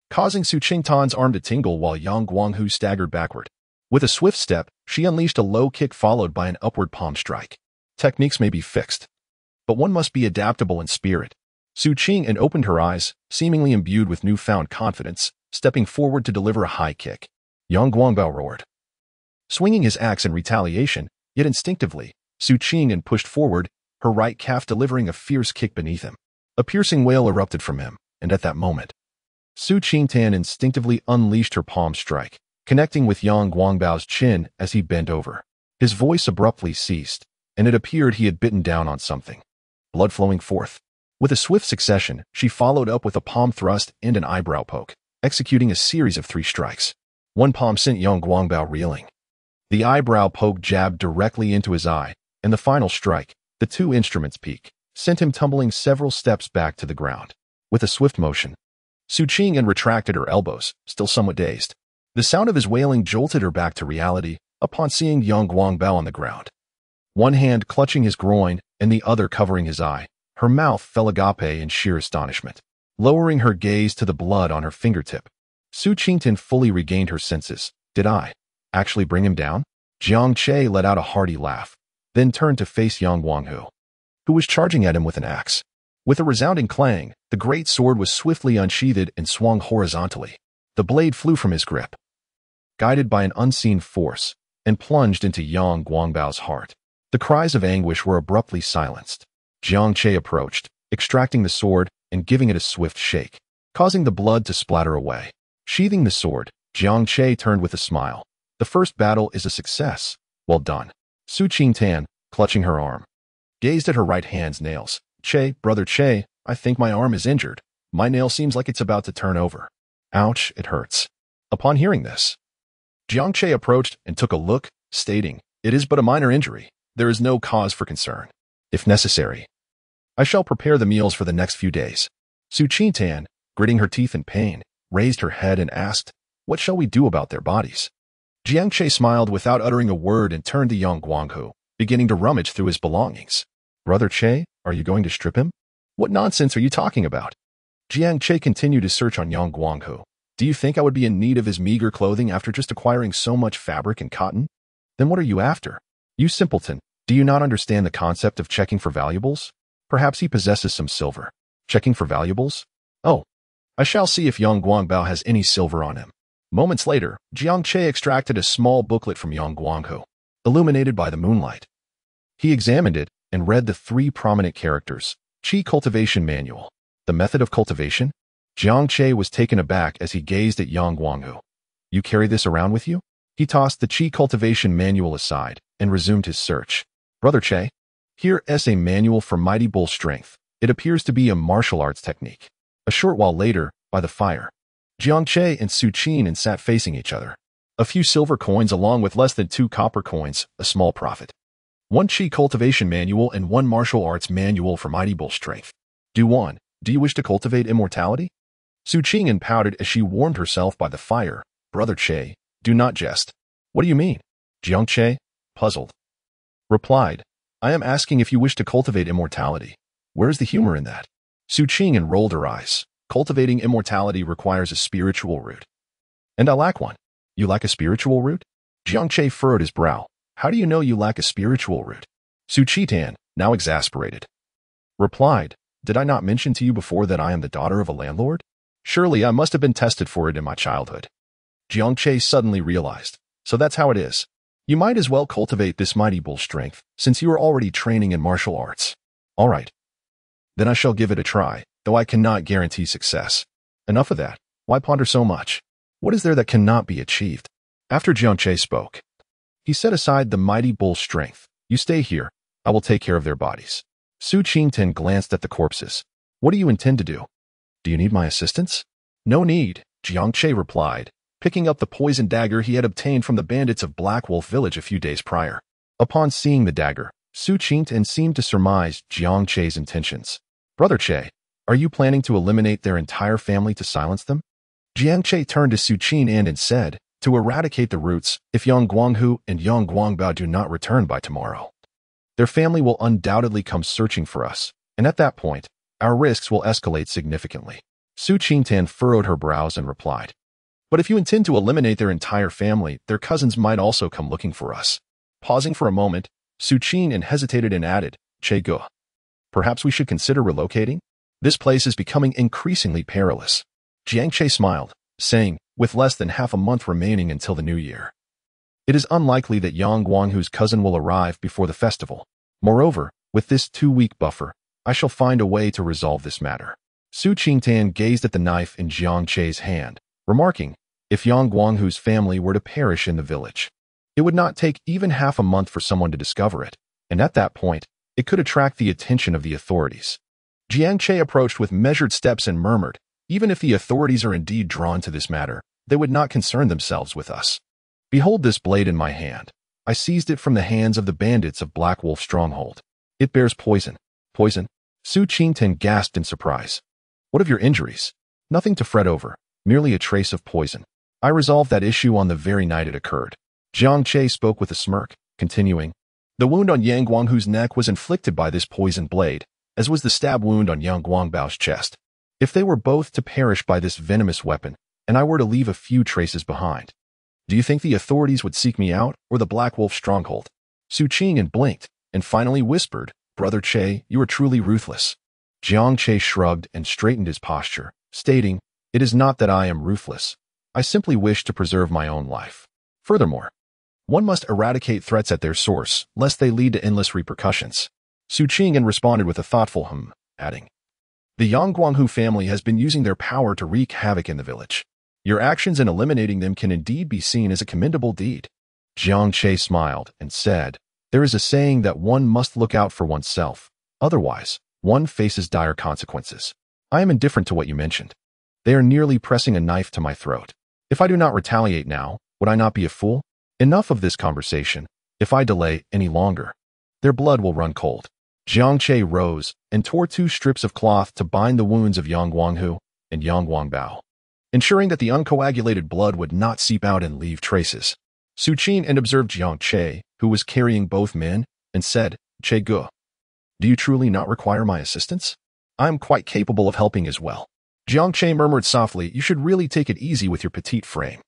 causing Su Qingtan's arm to tingle while Yang Guanghu staggered backward. With a swift step, she unleashed a low kick followed by an upward palm strike. Techniques may be fixed, but one must be adaptable in spirit. Su Qingtan opened her eyes, seemingly imbued with newfound confidence, stepping forward to deliver a high kick. Yang Guangbao roared, swinging his axe in retaliation, yet instinctively, Su Qingtan pushed forward, her right calf delivering a fierce kick beneath him. A piercing wail erupted from him, and at that moment, Su Qingtan instinctively unleashed her palm strike, connecting with Yang Guangbao's chin as he bent over. His voice abruptly ceased, and it appeared he had bitten down on something, blood flowing forth. With a swift succession, she followed up with a palm thrust and an eyebrow poke, executing a series of 3 strikes. One palm sent Yang Guangbao reeling. The eyebrow poke jabbed directly into his eye, and the final strike, the 2 instruments peak, sent him tumbling several steps back to the ground. With a swift motion, Su Qingtan retracted her elbows, still somewhat dazed. The sound of his wailing jolted her back to reality upon seeing Yang Guangbao on the ground. One hand clutching his groin and the other covering his eye, her mouth fell agape in sheer astonishment. Lowering her gaze to the blood on her fingertip, Su Qingtan fully regained her senses. Did I actually bring him down? Jiang Che let out a hearty laugh, then turned to face Yang Guanghu, who was charging at him with an axe. With a resounding clang, the great sword was swiftly unsheathed and swung horizontally. The blade flew from his grip, guided by an unseen force, and plunged into Yang Guangbao's heart. The cries of anguish were abruptly silenced. Jiang Che approached, extracting the sword and giving it a swift shake, causing the blood to splatter away. Sheathing the sword, Jiang Che turned with a smile. The first battle is a success. Well done. Su Qingtan, clutching her arm, gazed at her right hand's nails. Che, brother Che, I think my arm is injured. My nail seems like it's about to turn over. Ouch, it hurts. Upon hearing this, Jiang Che approached and took a look, stating, It is but a minor injury. There is no cause for concern. If necessary, I shall prepare the meals for the next few days. Su Qingtan, gritting her teeth in pain, raised her head and asked, What shall we do about their bodies? Jiang Che smiled without uttering a word and turned to Yang Guanghu, beginning to rummage through his belongings. Brother Che, are you going to strip him? What nonsense are you talking about? Jiang Che continued his search on Yang Guanghu. Do you think I would be in need of his meager clothing after just acquiring so much fabric and cotton? Then what are you after? You simpleton, do you not understand the concept of checking for valuables? Perhaps he possesses some silver. Checking for valuables? Oh, I shall see if Yang Guangbao has any silver on him. Moments later, Jiang Che extracted a small booklet from Yang Guanghu, illuminated by the moonlight. He examined it and read the 3 prominent characters, Qi Cultivation Manual. The method of cultivation? Jiang Che was taken aback as he gazed at Yang Guanghu. You carry this around with you? He tossed the Qi Cultivation Manual aside and resumed his search. Brother Che, here is a manual for mighty bull strength. It appears to be a martial arts technique. A short while later, by the fire, Jiang Che and Su Qin sat facing each other. A few silver coins along with less than 2 copper coins, a small profit. 1 Qi Cultivation Manual and 1 Martial Arts Manual for mighty bull strength. Do you wish to cultivate immortality? Su Qin pouted as she warmed herself by the fire. Brother Che, do not jest. What do you mean? Jiang Che, puzzled, replied, I am asking if you wish to cultivate immortality. Where is the humor in that? Su Qin rolled her eyes. Cultivating immortality requires a spiritual root. And I lack one. You lack a spiritual root? Jiang Che furrowed his brow. How do you know you lack a spiritual root? Su Qitan, now exasperated, replied, Did I not mention to you before that I am the daughter of a landlord? Surely I must have been tested for it in my childhood. Jiang Che suddenly realized. So that's how it is. You might as well cultivate this mighty bull strength, since you are already training in martial arts. All right. Then I shall give it a try, though I cannot guarantee success. Enough of that. Why ponder so much? What is there that cannot be achieved? After Jiang Che spoke, he set aside the mighty bull strength. You stay here. I will take care of their bodies. Su Qingtian glanced at the corpses. What do you intend to do? Do you need my assistance? No need, Jiang Che replied, picking up the poisoned dagger he had obtained from the bandits of Black Wolf Village a few days prior. Upon seeing the dagger, Su Qingtian seemed to surmise Jiang Che's intentions. Brother Che, are you planning to eliminate their entire family to silence them? Jiang Che turned to Su Qingtian and said, to eradicate the roots, if Yang Guanghu and Yang Guangbao do not return by tomorrow, their family will undoubtedly come searching for us, and at that point, our risks will escalate significantly. Su Qingtian furrowed her brows and replied, But if you intend to eliminate their entire family, their cousins might also come looking for us. Pausing for a moment, Su Qingtian hesitated and added, Che Gu, perhaps we should consider relocating? This place is becoming increasingly perilous. Jiang Che smiled, saying, with less than half a month remaining until the new year, it is unlikely that Yang Guanghu's cousin will arrive before the festival. Moreover, with this 2-week buffer, I shall find a way to resolve this matter. Su Qingtian gazed at the knife in Jiang Che's hand, remarking, if Yang Guanghu's family were to perish in the village, it would not take even half a month for someone to discover it, and at that point, it could attract the attention of the authorities. Jiang Che approached with measured steps and murmured, even if the authorities are indeed drawn to this matter, they would not concern themselves with us. Behold this blade in my hand. I seized it from the hands of the bandits of Black Wolf Stronghold. It bears poison. Poison? Su Qingtian gasped in surprise. What of your injuries? Nothing to fret over, merely a trace of poison. I resolved that issue on the very night it occurred. Jiang Che spoke with a smirk, continuing, the wound on Yang Guanghu's neck was inflicted by this poisoned blade, as was the stab wound on Yang Guangbao's chest. If they were both to perish by this venomous weapon, and I were to leave a few traces behind, do you think the authorities would seek me out, or the Black Wolf Stronghold? Su Qingtian blinked, and finally whispered, Brother Che, you are truly ruthless. Jiang Che shrugged and straightened his posture, stating, it is not that I am ruthless. I simply wish to preserve my own life. Furthermore, one must eradicate threats at their source, lest they lead to endless repercussions. Su Qingtian responded with a thoughtful adding, the Yang Guanghu family has been using their power to wreak havoc in the village. Your actions in eliminating them can indeed be seen as a commendable deed. Jiang Che smiled and said, there is a saying that one must look out for oneself. Otherwise, one faces dire consequences. I am indifferent to what you mentioned. They are nearly pressing a knife to my throat. If I do not retaliate now, would I not be a fool? Enough of this conversation. If I delay any longer, their blood will run cold. Jiang Che rose and tore 2 strips of cloth to bind the wounds of Yang Guanghu and Yang Guangbao, ensuring that the uncoagulated blood would not seep out and leave traces. Su Qingtian observed Jiang Che, who was carrying both men, and said, Che Gu, do you truly not require my assistance? I am quite capable of helping as well. Jiang Che murmured softly, you should really take it easy with your petite frame.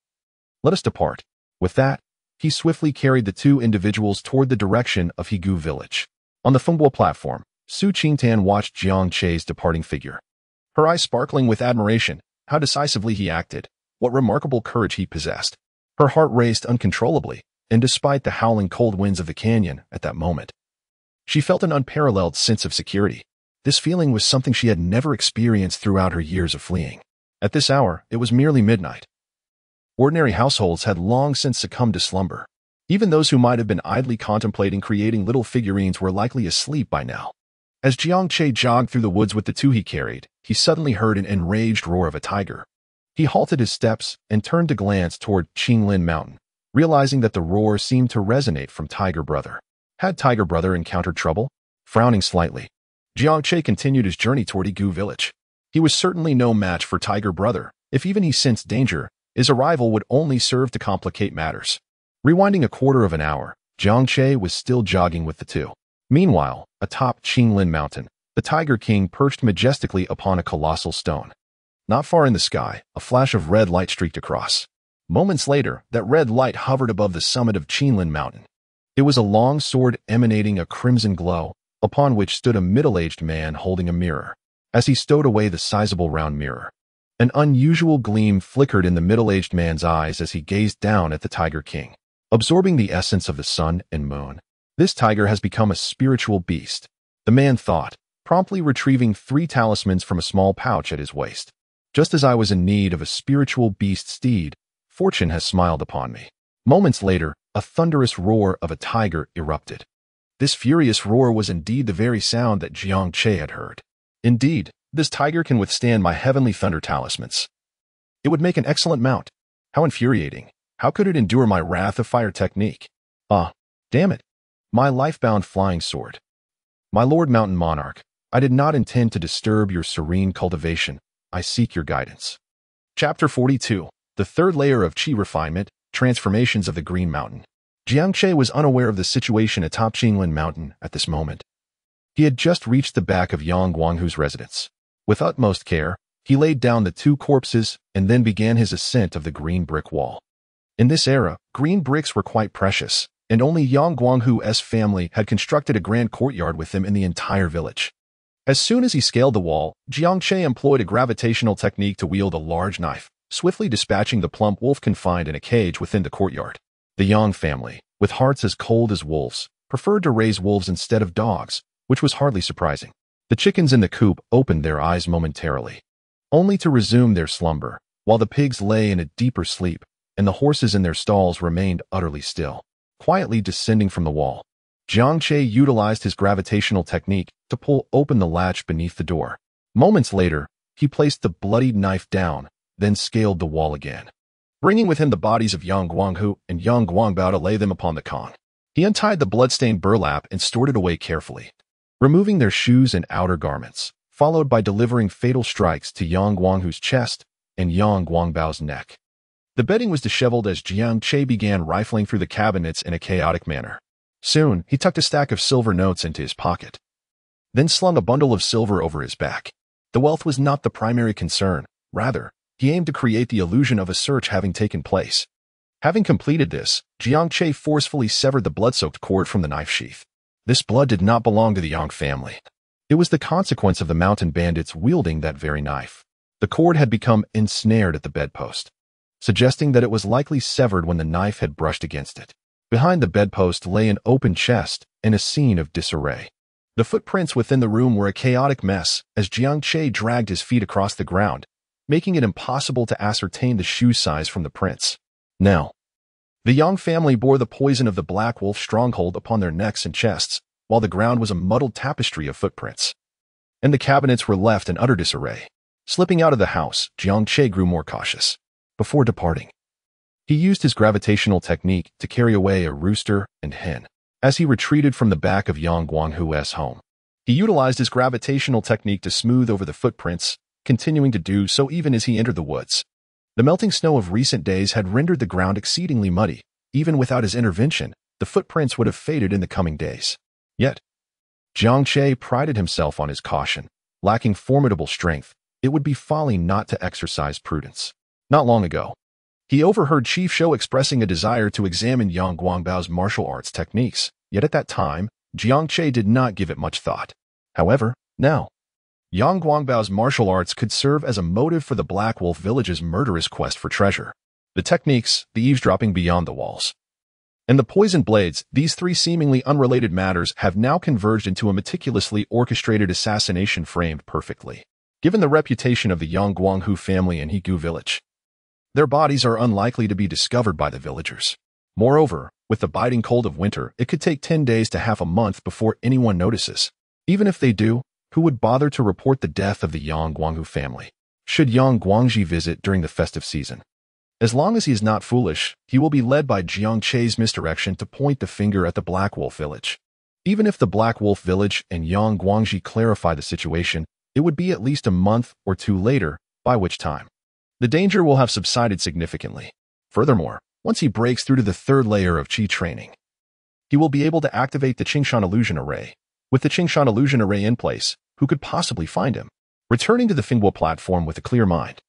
Let us depart. With that, he swiftly carried the 2 individuals toward the direction of Higu village. On the Fengbo platform, Su Qingtian watched Jiang Che's departing figure, her eyes sparkling with admiration, how decisively he acted, what remarkable courage he possessed. Her heart raced uncontrollably, and despite the howling cold winds of the canyon at that moment, she felt an unparalleled sense of security. This feeling was something she had never experienced throughout her years of fleeing. At this hour, it was merely midnight. Ordinary households had long since succumbed to slumber. Even those who might have been idly contemplating creating little figurines were likely asleep by now. As Jiang Che jogged through the woods with the two he carried, he suddenly heard an enraged roar of a tiger. He halted his steps and turned to glance toward Qinglin Mountain, realizing that the roar seemed to resonate from Tiger Brother. Had Tiger Brother encountered trouble? Frowning slightly, Jiang Che continued his journey toward Igu village. He was certainly no match for Tiger Brother. If even he sensed danger, his arrival would only serve to complicate matters. Rewinding a quarter of an hour, Jiang Che was still jogging with the two. Meanwhile, atop Qinglin Mountain, the Tiger King perched majestically upon a colossal stone. Not far in the sky, a flash of red light streaked across. Moments later, that red light hovered above the summit of Qinglin Mountain. It was a long sword emanating a crimson glow, upon which stood a middle-aged man holding a mirror. As he stowed away the sizable round mirror, an unusual gleam flickered in the middle-aged man's eyes as he gazed down at the Tiger King. Absorbing the essence of the sun and moon, this tiger has become a spiritual beast, the man thought, promptly retrieving 3 talismans from a small pouch at his waist. Just as I was in need of a spiritual beast steed, fortune has smiled upon me. Moments later, a thunderous roar of a tiger erupted. This furious roar was indeed the very sound that Jiang Che had heard. Indeed, this tiger can withstand my heavenly thunder talismans. It would make an excellent mount. How infuriating. How could it endure my wrath of fire technique? Ah, damn it. My life-bound flying sword. My Lord Mountain Monarch, I did not intend to disturb your serene cultivation. I seek your guidance. Chapter 42. The third layer of Qi refinement, transformations of the Green Mountain. Jiang Che was unaware of the situation atop Qinglin Mountain at this moment. He had just reached the back of Yang Guanghu's residence. With utmost care, he laid down the 2 corpses and then began his ascent of the green brick wall. In this era, green bricks were quite precious, and only Yang Guanghu's family had constructed a grand courtyard with them in the entire village. As soon as he scaled the wall, Jiang Che employed a gravitational technique to wield a large knife, swiftly dispatching the plump wolf confined in a cage within the courtyard. The Yang family, with hearts as cold as wolves, preferred to raise wolves instead of dogs, which was hardly surprising. The chickens in the coop opened their eyes momentarily, only to resume their slumber, while the pigs lay in a deeper sleep, and the horses in their stalls remained utterly still. Quietly descending from the wall, Jiang Che utilized his gravitational technique to pull open the latch beneath the door. Moments later, he placed the bloodied knife down, then scaled the wall again, bringing with him the bodies of Yang Guanghu and Yang Guangbao to lay them upon the Kong. He untied the bloodstained burlap and stored it away carefully, removing their shoes and outer garments, followed by delivering fatal strikes to Yang Guanghu's chest and Yang Guangbao's neck. The bedding was disheveled as Jiang Che began rifling through the cabinets in a chaotic manner. Soon, he tucked a stack of silver notes into his pocket, then slung a bundle of silver over his back. The wealth was not the primary concern. Rather, he aimed to create the illusion of a search having taken place. Having completed this, Jiang Che forcefully severed the blood-soaked cord from the knife sheath. This blood did not belong to the Yang family. It was the consequence of the mountain bandits wielding that very knife. The cord had become ensnared at the bedpost, suggesting that it was likely severed when the knife had brushed against it. Behind the bedpost lay an open chest and a scene of disarray. The footprints within the room were a chaotic mess as Jiang Che dragged his feet across the ground, making it impossible to ascertain the shoe size from the prints. Now, the Yang family bore the poison of the Black Wolf stronghold upon their necks and chests, while the ground was a muddled tapestry of footprints, and the cabinets were left in utter disarray. Slipping out of the house, Jiang Che grew more cautious. Before departing, he used his gravitational technique to carry away a rooster and hen. As he retreated from the back of Yang Guanghu's home, he utilized his gravitational technique to smooth over the footprints, continuing to do so even as he entered the woods. The melting snow of recent days had rendered the ground exceedingly muddy. Even without his intervention, the footprints would have faded in the coming days. Yet, Jiang Che prided himself on his caution. Lacking formidable strength, it would be folly not to exercise prudence. Not long ago, he overheard Chief Shou expressing a desire to examine Yang Guangbao's martial arts techniques, yet at that time, Jiang Che did not give it much thought. However, now, Yang Guangbao's martial arts could serve as a motive for the Black Wolf Village's murderous quest for treasure. The techniques, the eavesdropping beyond the walls, and the poisoned blades, these three seemingly unrelated matters have now converged into a meticulously orchestrated assassination framed perfectly. Given the reputation of the Yang Guanghu family in Higu village, their bodies are unlikely to be discovered by the villagers. Moreover, with the biting cold of winter, it could take 10 days to half a month before anyone notices. Even if they do, who would bother to report the death of the Yang Guanghu family? Should Yang Guangji visit during the festive season? As long as he is not foolish, he will be led by Jiang Che's misdirection to point the finger at the Black Wolf Village. Even if the Black Wolf Village and Yang Guangji clarify the situation, it would be at least a month or two later, by which time the danger will have subsided significantly. Furthermore, once he breaks through to the third layer of Qi training, he will be able to activate the Qingshan Illusion Array. With the Qingshan Illusion Array in place, who could possibly find him? Returning to the Fingguo platform with a clear mind,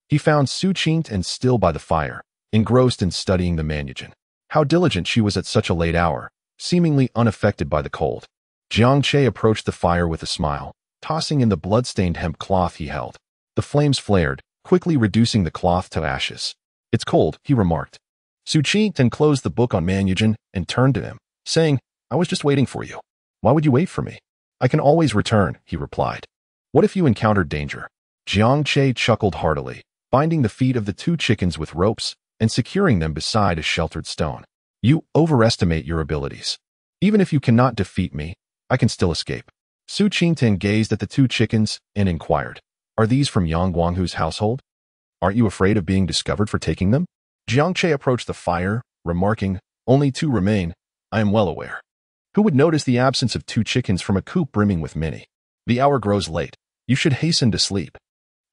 he found Su Qingtian still by the fire, engrossed in studying the Manujin. How diligent she was at such a late hour, seemingly unaffected by the cold. Jiang Che approached the fire with a smile, tossing in the blood-stained hemp cloth he held. The flames flared, quickly reducing the cloth to ashes. "It's cold," he remarked. Su Qingtian closed the book on Manujin and turned to him, saying, "I was just waiting for you." "Why would you wait for me?" "I can always return," he replied. "What if you encountered danger?" Jiang Che chuckled heartily, binding the feet of the two chickens with ropes and securing them beside a sheltered stone. "You overestimate your abilities. Even if you cannot defeat me, I can still escape." Su Qingtian gazed at the two chickens and inquired, "Are these from Yang Guanghu's household? Aren't you afraid of being discovered for taking them?" Jiang Che approached the fire, remarking, "Only two remain, I am well aware. Who would notice the absence of two chickens from a coop brimming with many? The hour grows late. You should hasten to sleep.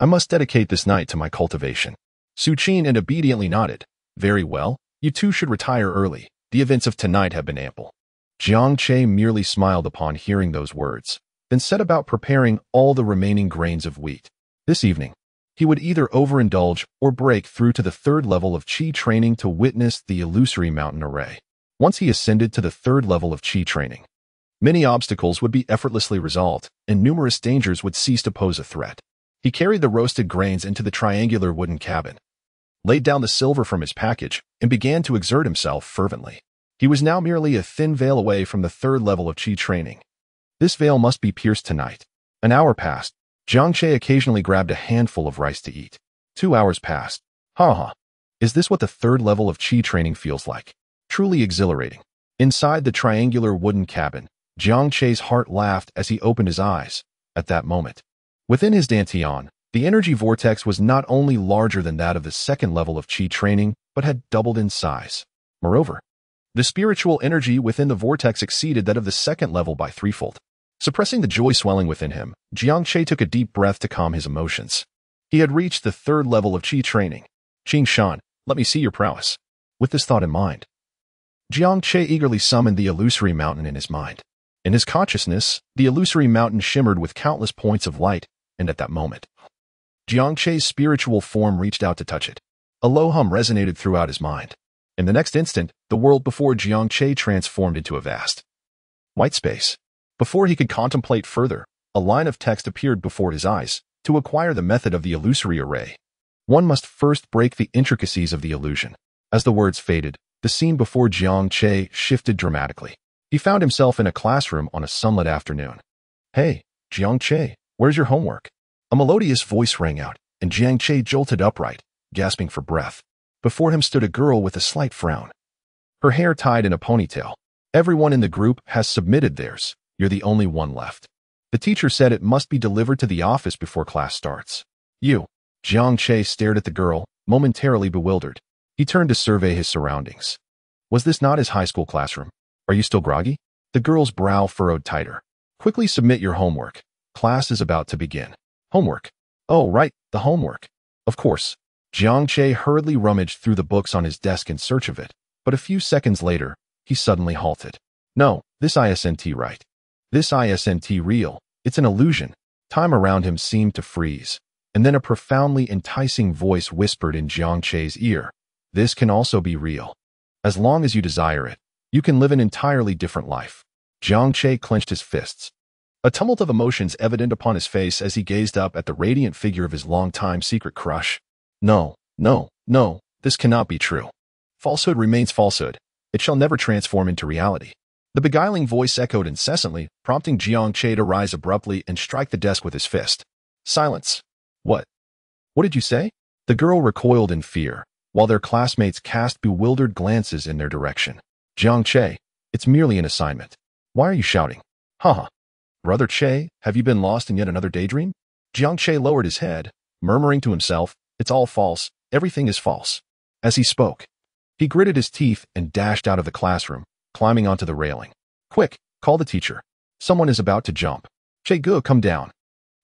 I must dedicate this night to my cultivation." Su Qingtian obediently nodded. "Very well, you two should retire early. The events of tonight have been ample." Jiang Che merely smiled upon hearing those words, then set about preparing all the remaining grains of wheat. This evening, he would either overindulge or break through to the third level of Qi training to witness the illusory mountain array. Once he ascended to the third level of Qi training, many obstacles would be effortlessly resolved, and numerous dangers would cease to pose a threat. He carried the roasted grains into the triangular wooden cabin, laid down the silver from his package, and began to exert himself fervently. He was now merely a thin veil away from the third level of Qi training. This veil must be pierced tonight. An hour passed. Jiang Che occasionally grabbed a handful of rice to eat. 2 hours passed. Ha! Is this what the third level of Qi training feels like? Truly exhilarating. Inside the triangular wooden cabin, Jiang Che's heart laughed as he opened his eyes. At that moment, within his dantian, the energy vortex was not only larger than that of the second level of Qi training, but had doubled in size. Moreover, the spiritual energy within the vortex exceeded that of the second level by threefold. Suppressing the joy swelling within him, Jiang Che took a deep breath to calm his emotions. He had reached the third level of Qi training. "Qing Shan, let me see your prowess." With this thought in mind, Jiang Che eagerly summoned the illusory mountain in his mind. In his consciousness, the illusory mountain shimmered with countless points of light, and at that moment, Jiang Che's spiritual form reached out to touch it. A low hum resonated throughout his mind. In the next instant, the world before Jiang Che transformed into a vast white space. Before he could contemplate further, a line of text appeared before his eyes. To acquire the method of the illusory array, one must first break the intricacies of the illusion. As the words faded, the scene before Jiang Che shifted dramatically. He found himself in a classroom on a sunlit afternoon. "Hey, Jiang Che, where's your homework?" A melodious voice rang out, and Jiang Che jolted upright, gasping for breath. Before him stood a girl with a slight frown, her hair tied in a ponytail. "Everyone in the group has submitted theirs. You're the only one left. The teacher said it must be delivered to the office before class starts." "You?" Jiang Che stared at the girl, momentarily bewildered. He turned to survey his surroundings. Was this not his high school classroom? "Are you still groggy?" The girl's brow furrowed tighter. "Quickly submit your homework. Class is about to begin." "Homework? Oh, right, the homework. Of course." Jiang Che hurriedly rummaged through the books on his desk in search of it, but a few seconds later, he suddenly halted. "No, this isn't right. This isn't real. It's an illusion." Time around him seemed to freeze, and then a profoundly enticing voice whispered in Jiang Che's ear, "This can also be real. As long as you desire it, you can live an entirely different life." Jiang Che clenched his fists. a tumult of emotions evident upon his face as he gazed up at the radiant figure of his long-time secret crush. No, no, no, this cannot be true. Falsehood remains falsehood. It shall never transform into reality. The beguiling voice echoed incessantly, prompting Jiang Che to rise abruptly and strike the desk with his fist. Silence. What? What did you say? The girl recoiled in fear, while their classmates cast bewildered glances in their direction. Jiang Che, it's merely an assignment. Why are you shouting? Haha. Brother Che, have you been lost in yet another daydream? Jiang Che lowered his head, murmuring to himself, it's all false, everything is false. As he spoke, he gritted his teeth and dashed out of the classroom, climbing onto the railing. Quick, call the teacher. Someone is about to jump. Che Gu, come down.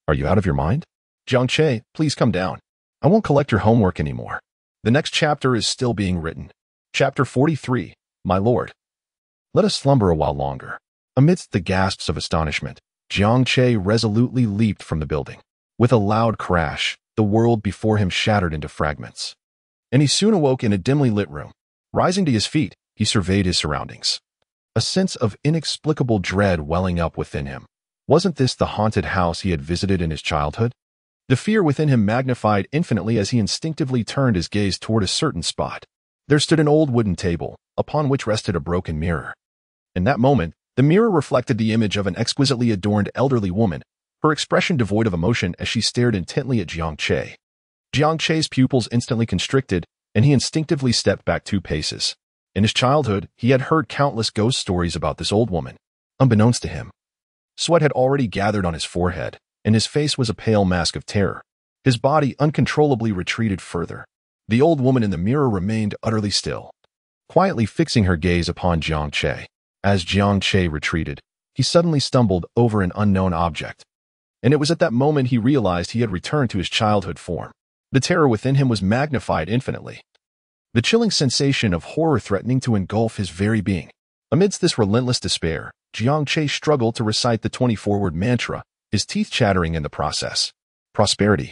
Are you out of your mind? Jiang Che, please come down. I won't collect your homework anymore. The next chapter is still being written. Chapter 43, My Lord. Let us slumber a while longer. Amidst the gasps of astonishment, Jiang Che resolutely leaped from the building. With a loud crash, the world before him shattered into fragments. And he soon awoke in a dimly lit room. Rising to his feet, he surveyed his surroundings. A sense of inexplicable dread welling up within him. Wasn't this the haunted house he had visited in his childhood? The fear within him magnified infinitely as he instinctively turned his gaze toward a certain spot. There stood an old wooden table, upon which rested a broken mirror. In that moment, the mirror reflected the image of an exquisitely adorned elderly woman, her expression devoid of emotion as she stared intently at Jiang Che. Jiang Che's pupils instantly constricted, and he instinctively stepped back 2 paces. In his childhood, he had heard countless ghost stories about this old woman. Unbeknownst to him, sweat had already gathered on his forehead, and his face was a pale mask of terror. His body uncontrollably retreated further. The old woman in the mirror remained utterly still, quietly fixing her gaze upon Jiang Che. As Jiang Che retreated, he suddenly stumbled over an unknown object. And it was at that moment he realized he had returned to his childhood form. The terror within him was magnified infinitely. The chilling sensation of horror threatening to engulf his very being. Amidst this relentless despair, Jiang Che struggled to recite the 24-word mantra, his teeth chattering in the process. Prosperity,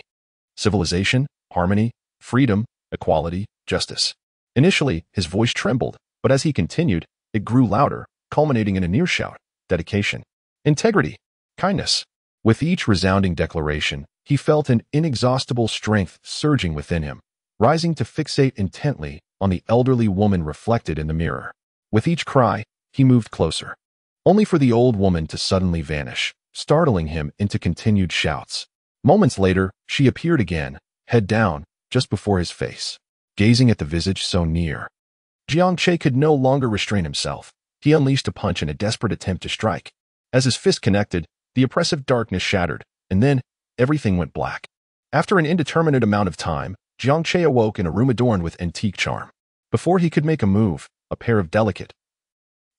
civilization, harmony, freedom, equality, justice. Initially, his voice trembled, but as he continued, it grew louder, culminating in a near shout. Dedication, integrity, kindness. With each resounding declaration, he felt an inexhaustible strength surging within him, rising to fixate intently on the elderly woman reflected in the mirror. With each cry, he moved closer, only for the old woman to suddenly vanish, startling him into continued shouts. Moments later, she appeared again, head down, just before his face, gazing at the visage so near. Jiang Che could no longer restrain himself. He unleashed a punch in a desperate attempt to strike. As his fist connected, the oppressive darkness shattered, and then everything went black. After an indeterminate amount of time, Jiang Che awoke in a room adorned with antique charm. Before he could make a move, a pair of delicate,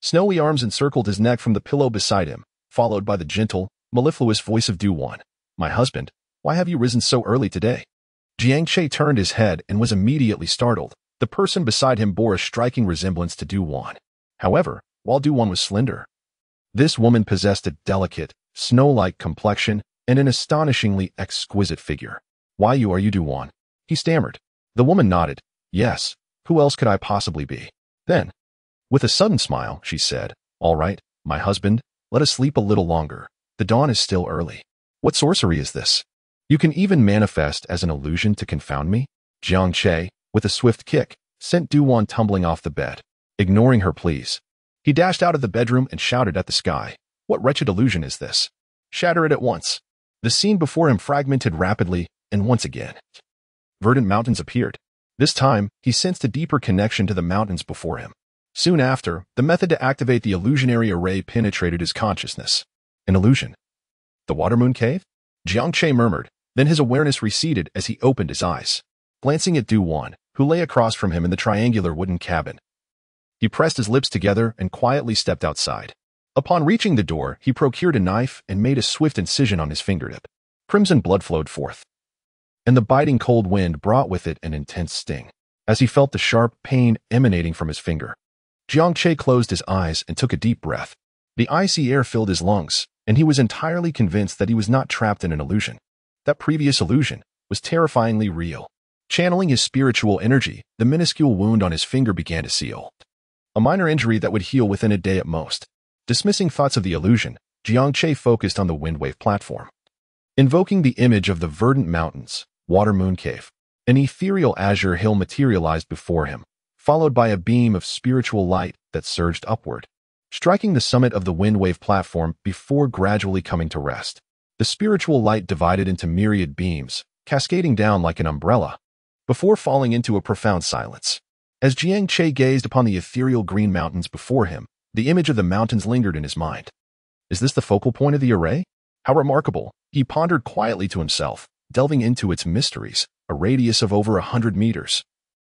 snowy arms encircled his neck from the pillow beside him, followed by the gentle, mellifluous voice of Du-Wan. My husband, why have you risen so early today? Jiang Che turned his head and was immediately startled. The person beside him bore a striking resemblance to Du-Wan. However, while Du-Wan was slender, this woman possessed a delicate, snow-like complexion and an astonishingly exquisite figure. Why are you Du-Wan? He stammered. The woman nodded. Yes, who else could I possibly be? Then, with a sudden smile, she said, All right, my husband, let us sleep a little longer. The dawn is still early. What sorcery is this? You can even manifest as an illusion to confound me? Jiang Che, with a swift kick, sent Du-Wan tumbling off the bed. Ignoring her pleas, he dashed out of the bedroom and shouted at the sky. What wretched illusion is this? Shatter it at once. The scene before him fragmented rapidly, and once again, verdant mountains appeared. This time, he sensed a deeper connection to the mountains before him. Soon after, the method to activate the illusionary array penetrated his consciousness. An illusion. The Watermoon Cave? Jiang Che murmured, then his awareness receded as he opened his eyes. Glancing at Du-Wan, who lay across from him in the triangular wooden cabin, he pressed his lips together and quietly stepped outside. Upon reaching the door, he procured a knife and made a swift incision on his fingertip. Crimson blood flowed forth, and the biting cold wind brought with it an intense sting. As he felt the sharp pain emanating from his finger, Jiang Che closed his eyes and took a deep breath. The icy air filled his lungs, and he was entirely convinced that he was not trapped in an illusion. That previous illusion was terrifyingly real. Channeling his spiritual energy, the minuscule wound on his finger began to seal. A minor injury that would heal within a day at most. Dismissing thoughts of the illusion, Jiangche focused on the wind wave platform. Invoking the image of the verdant mountains, water moon cave, an ethereal azure hill materialized before him, followed by a beam of spiritual light that surged upward, striking the summit of the wind wave platform before gradually coming to rest. The spiritual light divided into myriad beams, cascading down like an umbrella, before falling into a profound silence. As Jiangche gazed upon the ethereal green mountains before him, the image of the mountains lingered in his mind. Is this the focal point of the array? How remarkable, he pondered quietly to himself, delving into its mysteries, a radius of over 100 meters,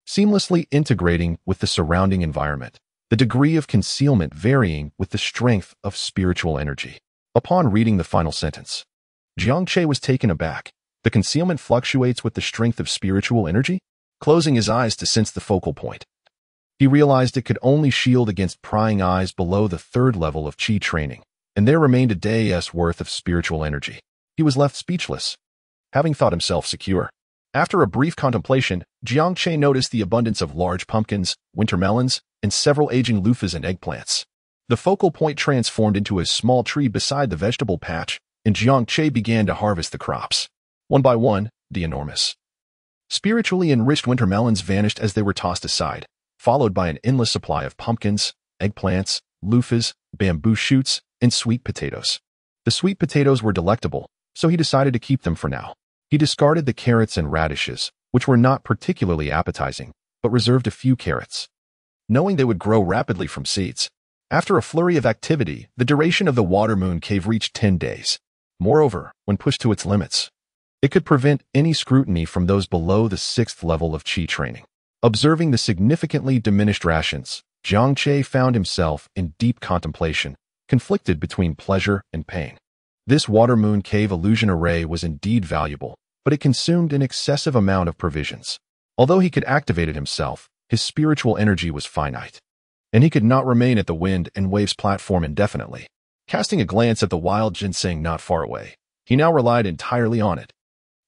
seamlessly integrating with the surrounding environment, the degree of concealment varying with the strength of spiritual energy. Upon reading the final sentence, Jiangche was taken aback. The concealment fluctuates with the strength of spiritual energy? Closing his eyes to sense the focal point, he realized it could only shield against prying eyes below the third level of Qi training, and there remained a day's worth of spiritual energy. He was left speechless, having thought himself secure. After a brief contemplation, Jiangche noticed the abundance of large pumpkins, winter melons, and several aging loofahs and eggplants. The focal point transformed into a small tree beside the vegetable patch, and Jiangche began to harvest the crops. One by one, the enormous, spiritually enriched winter melons vanished as they were tossed aside, followed by an endless supply of pumpkins, eggplants, loofahs, bamboo shoots, and sweet potatoes. The sweet potatoes were delectable, so he decided to keep them for now. He discarded the carrots and radishes, which were not particularly appetizing, but reserved a few carrots, knowing they would grow rapidly from seeds. After a flurry of activity, the duration of the water moon cave reached 10 days. Moreover, when pushed to its limits, it could prevent any scrutiny from those below the 6th level of Qi training. Observing the significantly diminished rations, Jiangche found himself in deep contemplation, conflicted between pleasure and pain. This water moon cave illusion array was indeed valuable, but it consumed an excessive amount of provisions. Although he could activate it himself, his spiritual energy was finite, and he could not remain at the wind and waves platform indefinitely. Casting a glance at the wild ginseng not far away, he now relied entirely on it.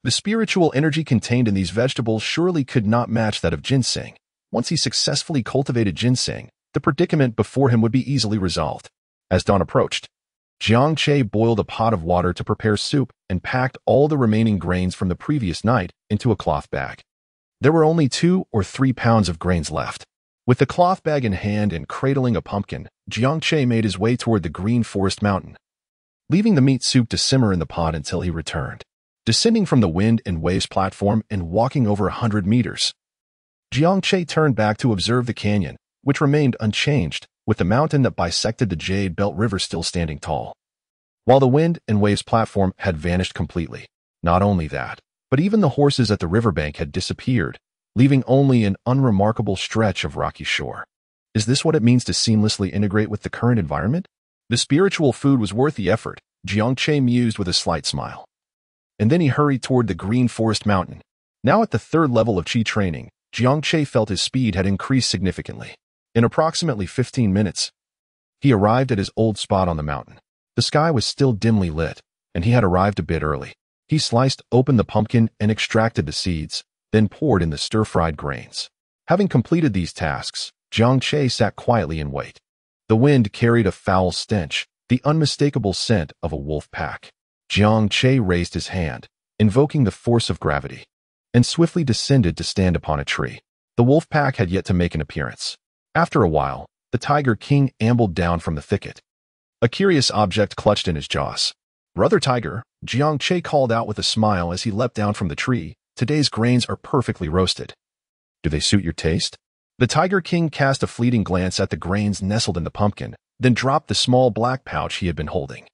The spiritual energy contained in these vegetables surely could not match that of ginseng. Once he successfully cultivated ginseng, the predicament before him would be easily resolved. As dawn approached, Jiangche boiled a pot of water to prepare soup and packed all the remaining grains from the previous night into a cloth bag. There were only 2 or 3 pounds of grains left. With the cloth bag in hand and cradling a pumpkin, Jiangche made his way toward the green forest mountain, leaving the meat soup to simmer in the pot until he returned. Descending from the wind and waves platform and walking over 100 meters, Jiangche turned back to observe the canyon, which remained unchanged, with the mountain that bisected the Jade Belt River still standing tall, while the wind and waves platform had vanished completely. Not only that, but even the horses at the riverbank had disappeared, leaving only an unremarkable stretch of rocky shore. Is this what it means to seamlessly integrate with the current environment? The spiritual food was worth the effort, Jiangche mused with a slight smile. And then he hurried toward the green forest mountain. Now at the 3rd level of Qi training, Jiangche felt his speed had increased significantly. In approximately 15 minutes, he arrived at his old spot on the mountain. The sky was still dimly lit, and he had arrived a bit early. He sliced open the pumpkin and extracted the seeds, then poured in the stir-fried grains. Having completed these tasks, Jiangche sat quietly in wait. The wind carried a foul stench, the unmistakable scent of a wolf pack. Jiangche raised his hand, invoking the force of gravity, and swiftly descended to stand upon a tree. The wolf pack had yet to make an appearance. After a while, the Tiger King ambled down from the thicket, a curious object clutched in his jaws. "Brother Tiger," Jiangche called out with a smile as he leapt down from the tree, "today's grains are perfectly roasted. Do they suit your taste?" The Tiger King cast a fleeting glance at the grains nestled in the pumpkin, then dropped the small black pouch he had been holding,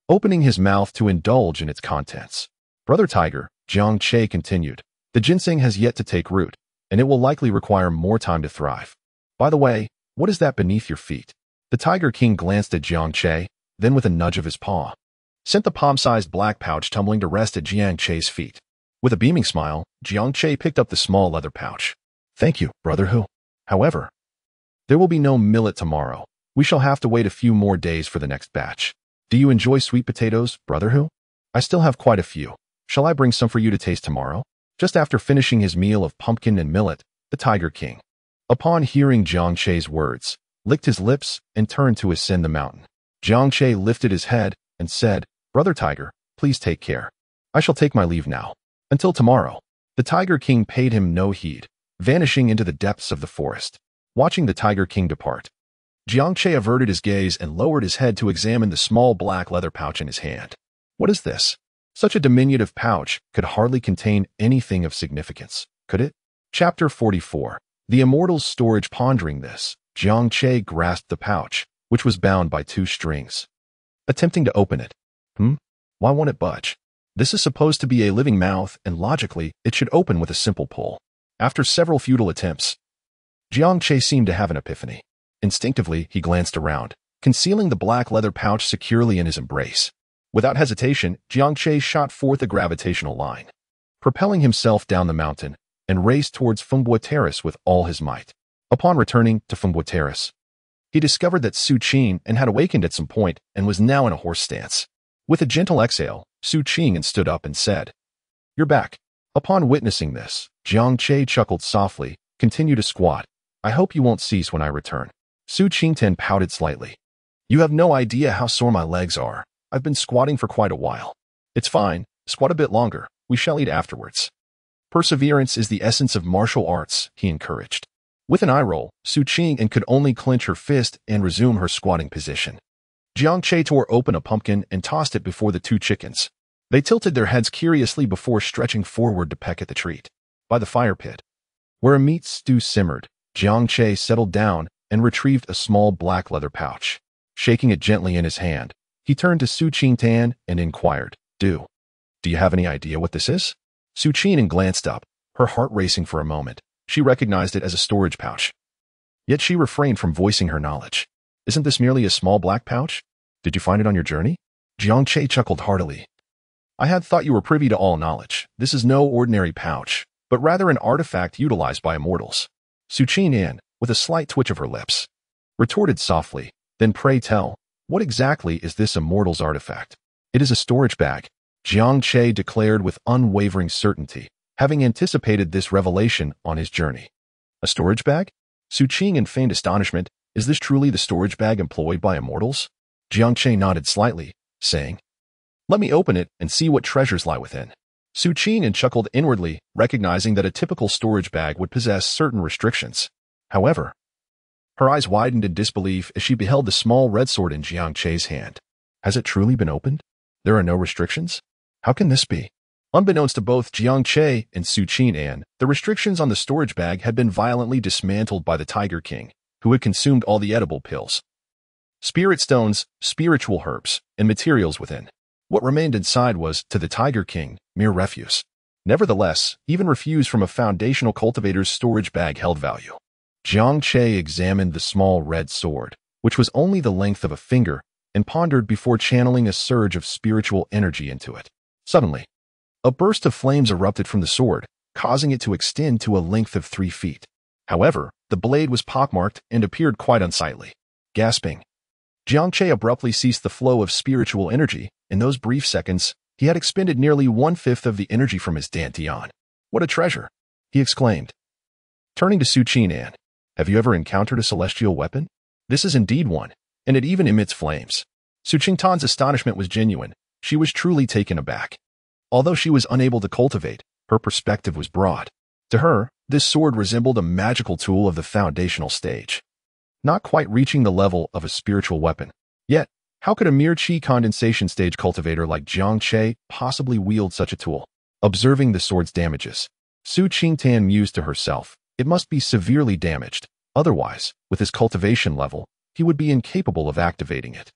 opening his mouth to indulge in its contents. "Brother Tiger," Jiangche continued, "the ginseng has yet to take root, and it will likely require more time to thrive. By the way, what is that beneath your feet?" The Tiger King glanced at Jiangche, then with a nudge of his paw, sent the palm-sized black pouch tumbling to rest at Jiangche's feet. With a beaming smile, Jiangche picked up the small leather pouch. "Thank you, Brother Hu. However, there will be no millet tomorrow. We shall have to wait a few more days for the next batch. Do you enjoy sweet potatoes, Brother Hu? I still have quite a few. Shall I bring some for you to taste tomorrow?" Just after finishing his meal of pumpkin and millet, the Tiger King, upon hearing Jiangche's words, licked his lips and turned to ascend the mountain. Jiangche lifted his head, and said, "Brother Tiger, please take care. I shall take my leave now. Until tomorrow." The Tiger King paid him no heed, vanishing into the depths of the forest. Watching the Tiger King depart, Jiangche averted his gaze and lowered his head to examine the small black leather pouch in his hand. What is this? Such a diminutive pouch could hardly contain anything of significance, could it? Chapter 44. The Immortal's Storage. Pondering this, Jiangche grasped the pouch, which was bound by 2 strings. Attempting to open it. Why won't it budge? This is supposed to be a living mouth, and logically, it should open with a simple pull. After several futile attempts, Jiangche seemed to have an epiphany. Instinctively, he glanced around, concealing the black leather pouch securely in his embrace. Without hesitation, Jiangche shot forth a gravitational line, propelling himself down the mountain, and raced towards Fengbo Terrace with all his might. Upon returning to Fengbo Terrace, he discovered that Su Qing had awakened at some point and was now in a horse stance. With a gentle exhale, Su Qing stood up and said, "You're back." Upon witnessing this, Jiangche chuckled softly, "Continue to squat. I hope you won't cease when I return." Su Qingtian pouted slightly. "You have no idea how sore my legs are. I've been squatting for quite a while." "It's fine. Squat a bit longer. We shall eat afterwards." "Perseverance is the essence of martial arts," he encouraged. With an eye roll, Su Qing could only clench her fist and resume her squatting position. Jiangche tore open a pumpkin and tossed it before the 2 chickens. They tilted their heads curiously before stretching forward to peck at the treat. By the fire pit, where a meat stew simmered, Jiangche settled down and retrieved a small black leather pouch. Shaking it gently in his hand, he turned to Su Qingtian and inquired, Do you have any idea what this is?" Su Qing glanced up, her heart racing for a moment. She recognized it as a storage pouch. Yet she refrained from voicing her knowledge. "Isn't this merely a small black pouch? Did you find it on your journey?" Jiangche chuckled heartily. "I had thought you were privy to all knowledge. This is no ordinary pouch, but rather an artifact utilized by immortals." Su Qing, with a slight twitch of her lips, retorted softly, "Then pray tell, what exactly is this immortal's artifact?" "It is a storage bag," Jiangche declared with unwavering certainty, having anticipated this revelation on his journey. "A storage bag?" Su Qing feigned astonishment. "Is this truly the storage bag employed by immortals?" Jiangche nodded slightly, saying, "Let me open it and see what treasures lie within." Su Qing chuckled inwardly, recognizing that a typical storage bag would possess certain restrictions. However, her eyes widened in disbelief as she beheld the small red sword in Jiangche's hand. Has it truly been opened? There are no restrictions? How can this be? Unbeknownst to both Jiangche and Su Qing, the restrictions on the storage bag had been violently dismantled by the Tiger King, who had consumed all the edible pills, spirit stones, spiritual herbs, and materials within. What remained inside was, to the Tiger King, mere refuse. Nevertheless, even refuse from a foundational cultivator's storage bag held value. Jiangche examined the small red sword, which was only the length of a finger, and pondered before channeling a surge of spiritual energy into it. Suddenly, a burst of flames erupted from the sword, causing it to extend to a length of 3 feet. However, the blade was pockmarked and appeared quite unsightly. Gasping, Jiangche abruptly ceased the flow of spiritual energy. In those brief seconds, he had expended nearly 1/5 of the energy from his dantian. "What a treasure!" he exclaimed. Turning to Su Qing, "Have you ever encountered a celestial weapon? This is indeed one, and it even emits flames." Su Qingtan's astonishment was genuine. She was truly taken aback. Although she was unable to cultivate, her perspective was broad. To her, this sword resembled a magical tool of the foundational stage, not quite reaching the level of a spiritual weapon. Yet, how could a mere qi condensation stage cultivator like Jiangche possibly wield such a tool? Observing the sword's damages, Su Qingtan mused to herself, it must be severely damaged. Otherwise, with his cultivation level, he would be incapable of activating it.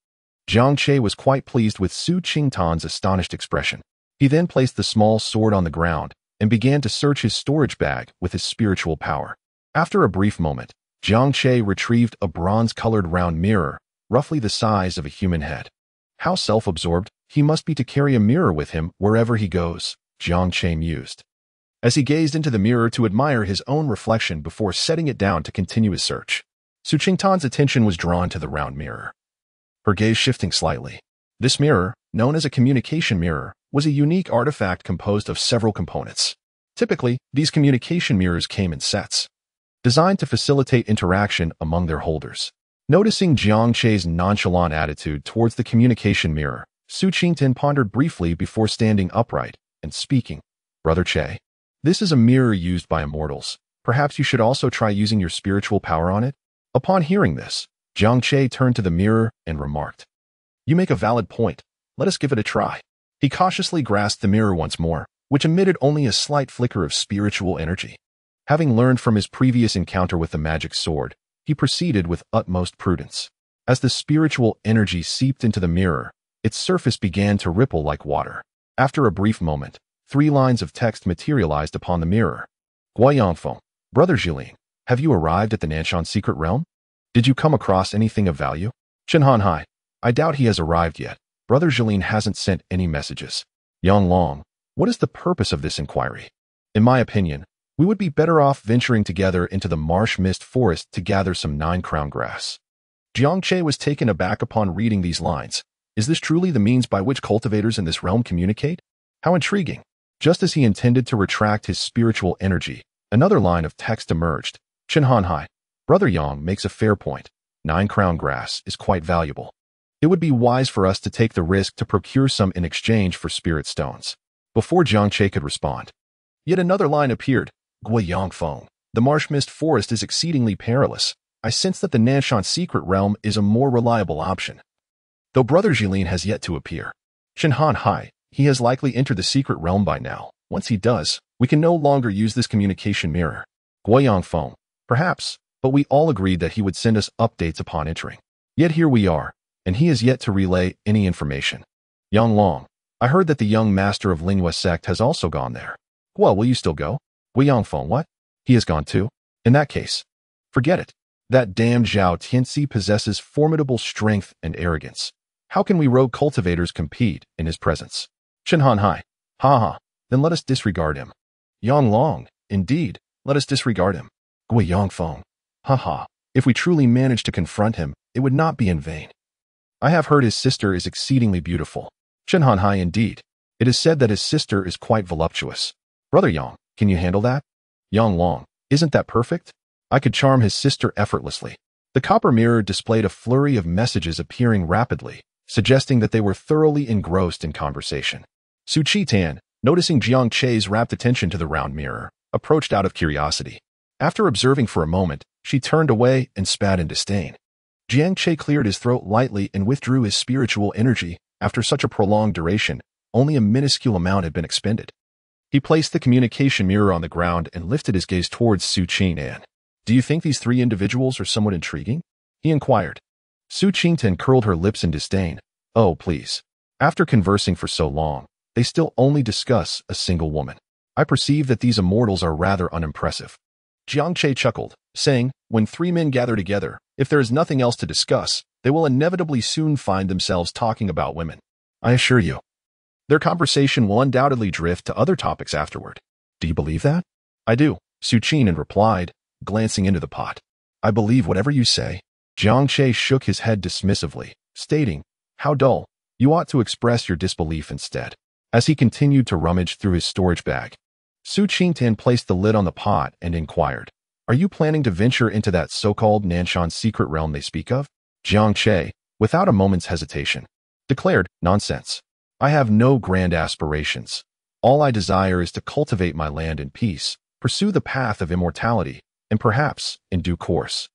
Jiangche was quite pleased with Su Qingtan's astonished expression. He then placed the small sword on the ground and began to search his storage bag with his spiritual power. After a brief moment, Jiangche retrieved a bronze-colored round mirror, roughly the size of a human head. How self-absorbed he must be to carry a mirror with him wherever he goes, Jiangche mused, as he gazed into the mirror to admire his own reflection before setting it down to continue his search. Su Qingtan's attention was drawn to the round mirror, her gaze shifting slightly. This mirror, known as a communication mirror, was a unique artifact composed of several components. Typically, these communication mirrors came in sets, designed to facilitate interaction among their holders. Noticing Jiangche's nonchalant attitude towards the communication mirror, Su Qingtian pondered briefly before standing upright and speaking. Brother Che, this is a mirror used by immortals. Perhaps you should also try using your spiritual power on it? Upon hearing this, Jiang Che turned to the mirror and remarked, You make a valid point. Let us give it a try. He cautiously grasped the mirror once more, which emitted only a slight flicker of spiritual energy. Having learned from his previous encounter with the magic sword, he proceeded with utmost prudence. As the spiritual energy seeped into the mirror, its surface began to ripple like water. After a brief moment, 3 lines of text materialized upon the mirror. Guiyangfeng, Brother Zhiling, have you arrived at the Nanshan secret realm? Did you come across anything of value? Shenhan Hai, I doubt he has arrived yet. Brother Zhiling hasn't sent any messages. Yang Long, what is the purpose of this inquiry? In my opinion, we would be better off venturing together into the marsh mist forest to gather some 9-crown grass. Jiang Che was taken aback upon reading these lines. Is this truly the means by which cultivators in this realm communicate? How intriguing. Just as he intended to retract his spiritual energy, another line of text emerged. Shenhan Hai, Brother Yang makes a fair point. 9-crown grass is quite valuable. It would be wise for us to take the risk to procure some in exchange for spirit stones. Before Jiang Che could respond, yet another line appeared. Guiyangfeng, the marsh mist forest is exceedingly perilous. I sense that the Nanshan secret realm is a more reliable option. Though Brother Zhilin has yet to appear. Shenhan Hai, he has likely entered the secret realm by now. Once he does, we can no longer use this communication mirror. Guiyangfeng, perhaps, but we all agreed that he would send us updates upon entering. Yet here we are, and he has yet to relay any information. Yang Long, I heard that the young master of Lingua sect has also gone there. Well, will you still go? Guiyangfeng, what? He has gone too? In that case, forget it. That damned Zhao Tianxi possesses formidable strength and arrogance. How can we rogue cultivators compete in his presence? Shenhan Hai, ha, then let us disregard him. Yang Long, indeed, let us disregard him. Guiyangfeng, ha, if we truly manage to confront him, it would not be in vain. I have heard his sister is exceedingly beautiful. Shenhan Hai, indeed. It is said that his sister is quite voluptuous. Brother Yang, can you handle that? Yang Long, isn't that perfect? I could charm his sister effortlessly. The copper mirror displayed a flurry of messages appearing rapidly, suggesting that they were thoroughly engrossed in conversation. Su Qitan, noticing Jiang Che's rapt attention to the round mirror, approached out of curiosity. After observing for a moment, she turned away and spat in disdain. Jiang Che cleared his throat lightly and withdrew his spiritual energy. After such a prolonged duration, only a minuscule amount had been expended. He placed the communication mirror on the ground and lifted his gaze towards Su Qingtan. Do you think these 3 individuals are somewhat intriguing? He inquired. Su Qingtan curled her lips in disdain. Oh, please. After conversing for so long, they still only discuss a single woman. I perceive that these immortals are rather unimpressive. Jiang Che chuckled, saying, when 3 men gather together, if there is nothing else to discuss, they will inevitably soon find themselves talking about women. I assure you. Their conversation will undoubtedly drift to other topics afterward. Do you believe that? I do, Su Qingtan replied, glancing into the pot. I believe whatever you say. Jiang Che shook his head dismissively, stating, how dull. You ought to express your disbelief instead. As he continued to rummage through his storage bag, Su Qingtan placed the lid on the pot and inquired, are you planning to venture into that so-called Nanshan secret realm they speak of? Jiang Che, without a moment's hesitation, declared, nonsense. I have no grand aspirations. All I desire is to cultivate my land in peace, pursue the path of immortality, and perhaps, in due course,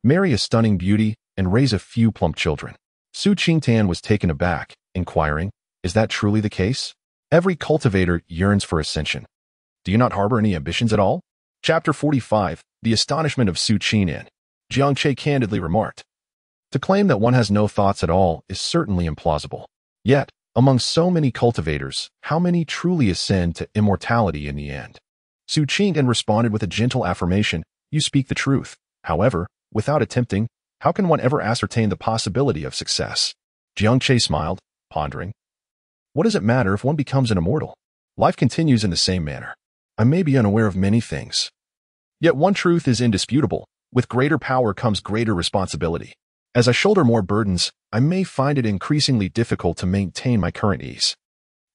marry a stunning beauty and raise a few plump children. Su Qingtan was taken aback, inquiring, is that truly the case? Every cultivator yearns for ascension. Do you not harbor any ambitions at all? Chapter 45, The Astonishment of Su Qingtan. Jiang Che candidly remarked. To claim that one has no thoughts at all is certainly implausible. Yet, among so many cultivators, how many truly ascend to immortality in the end? Su Qingtan responded with a gentle affirmation, you speak the truth. However, without attempting, how can one ever ascertain the possibility of success? Jiang Che smiled, pondering. What does it matter if one becomes an immortal? Life continues in the same manner. I may be unaware of many things. Yet one truth is indisputable. With greater power comes greater responsibility. As I shoulder more burdens, I may find it increasingly difficult to maintain my current ease.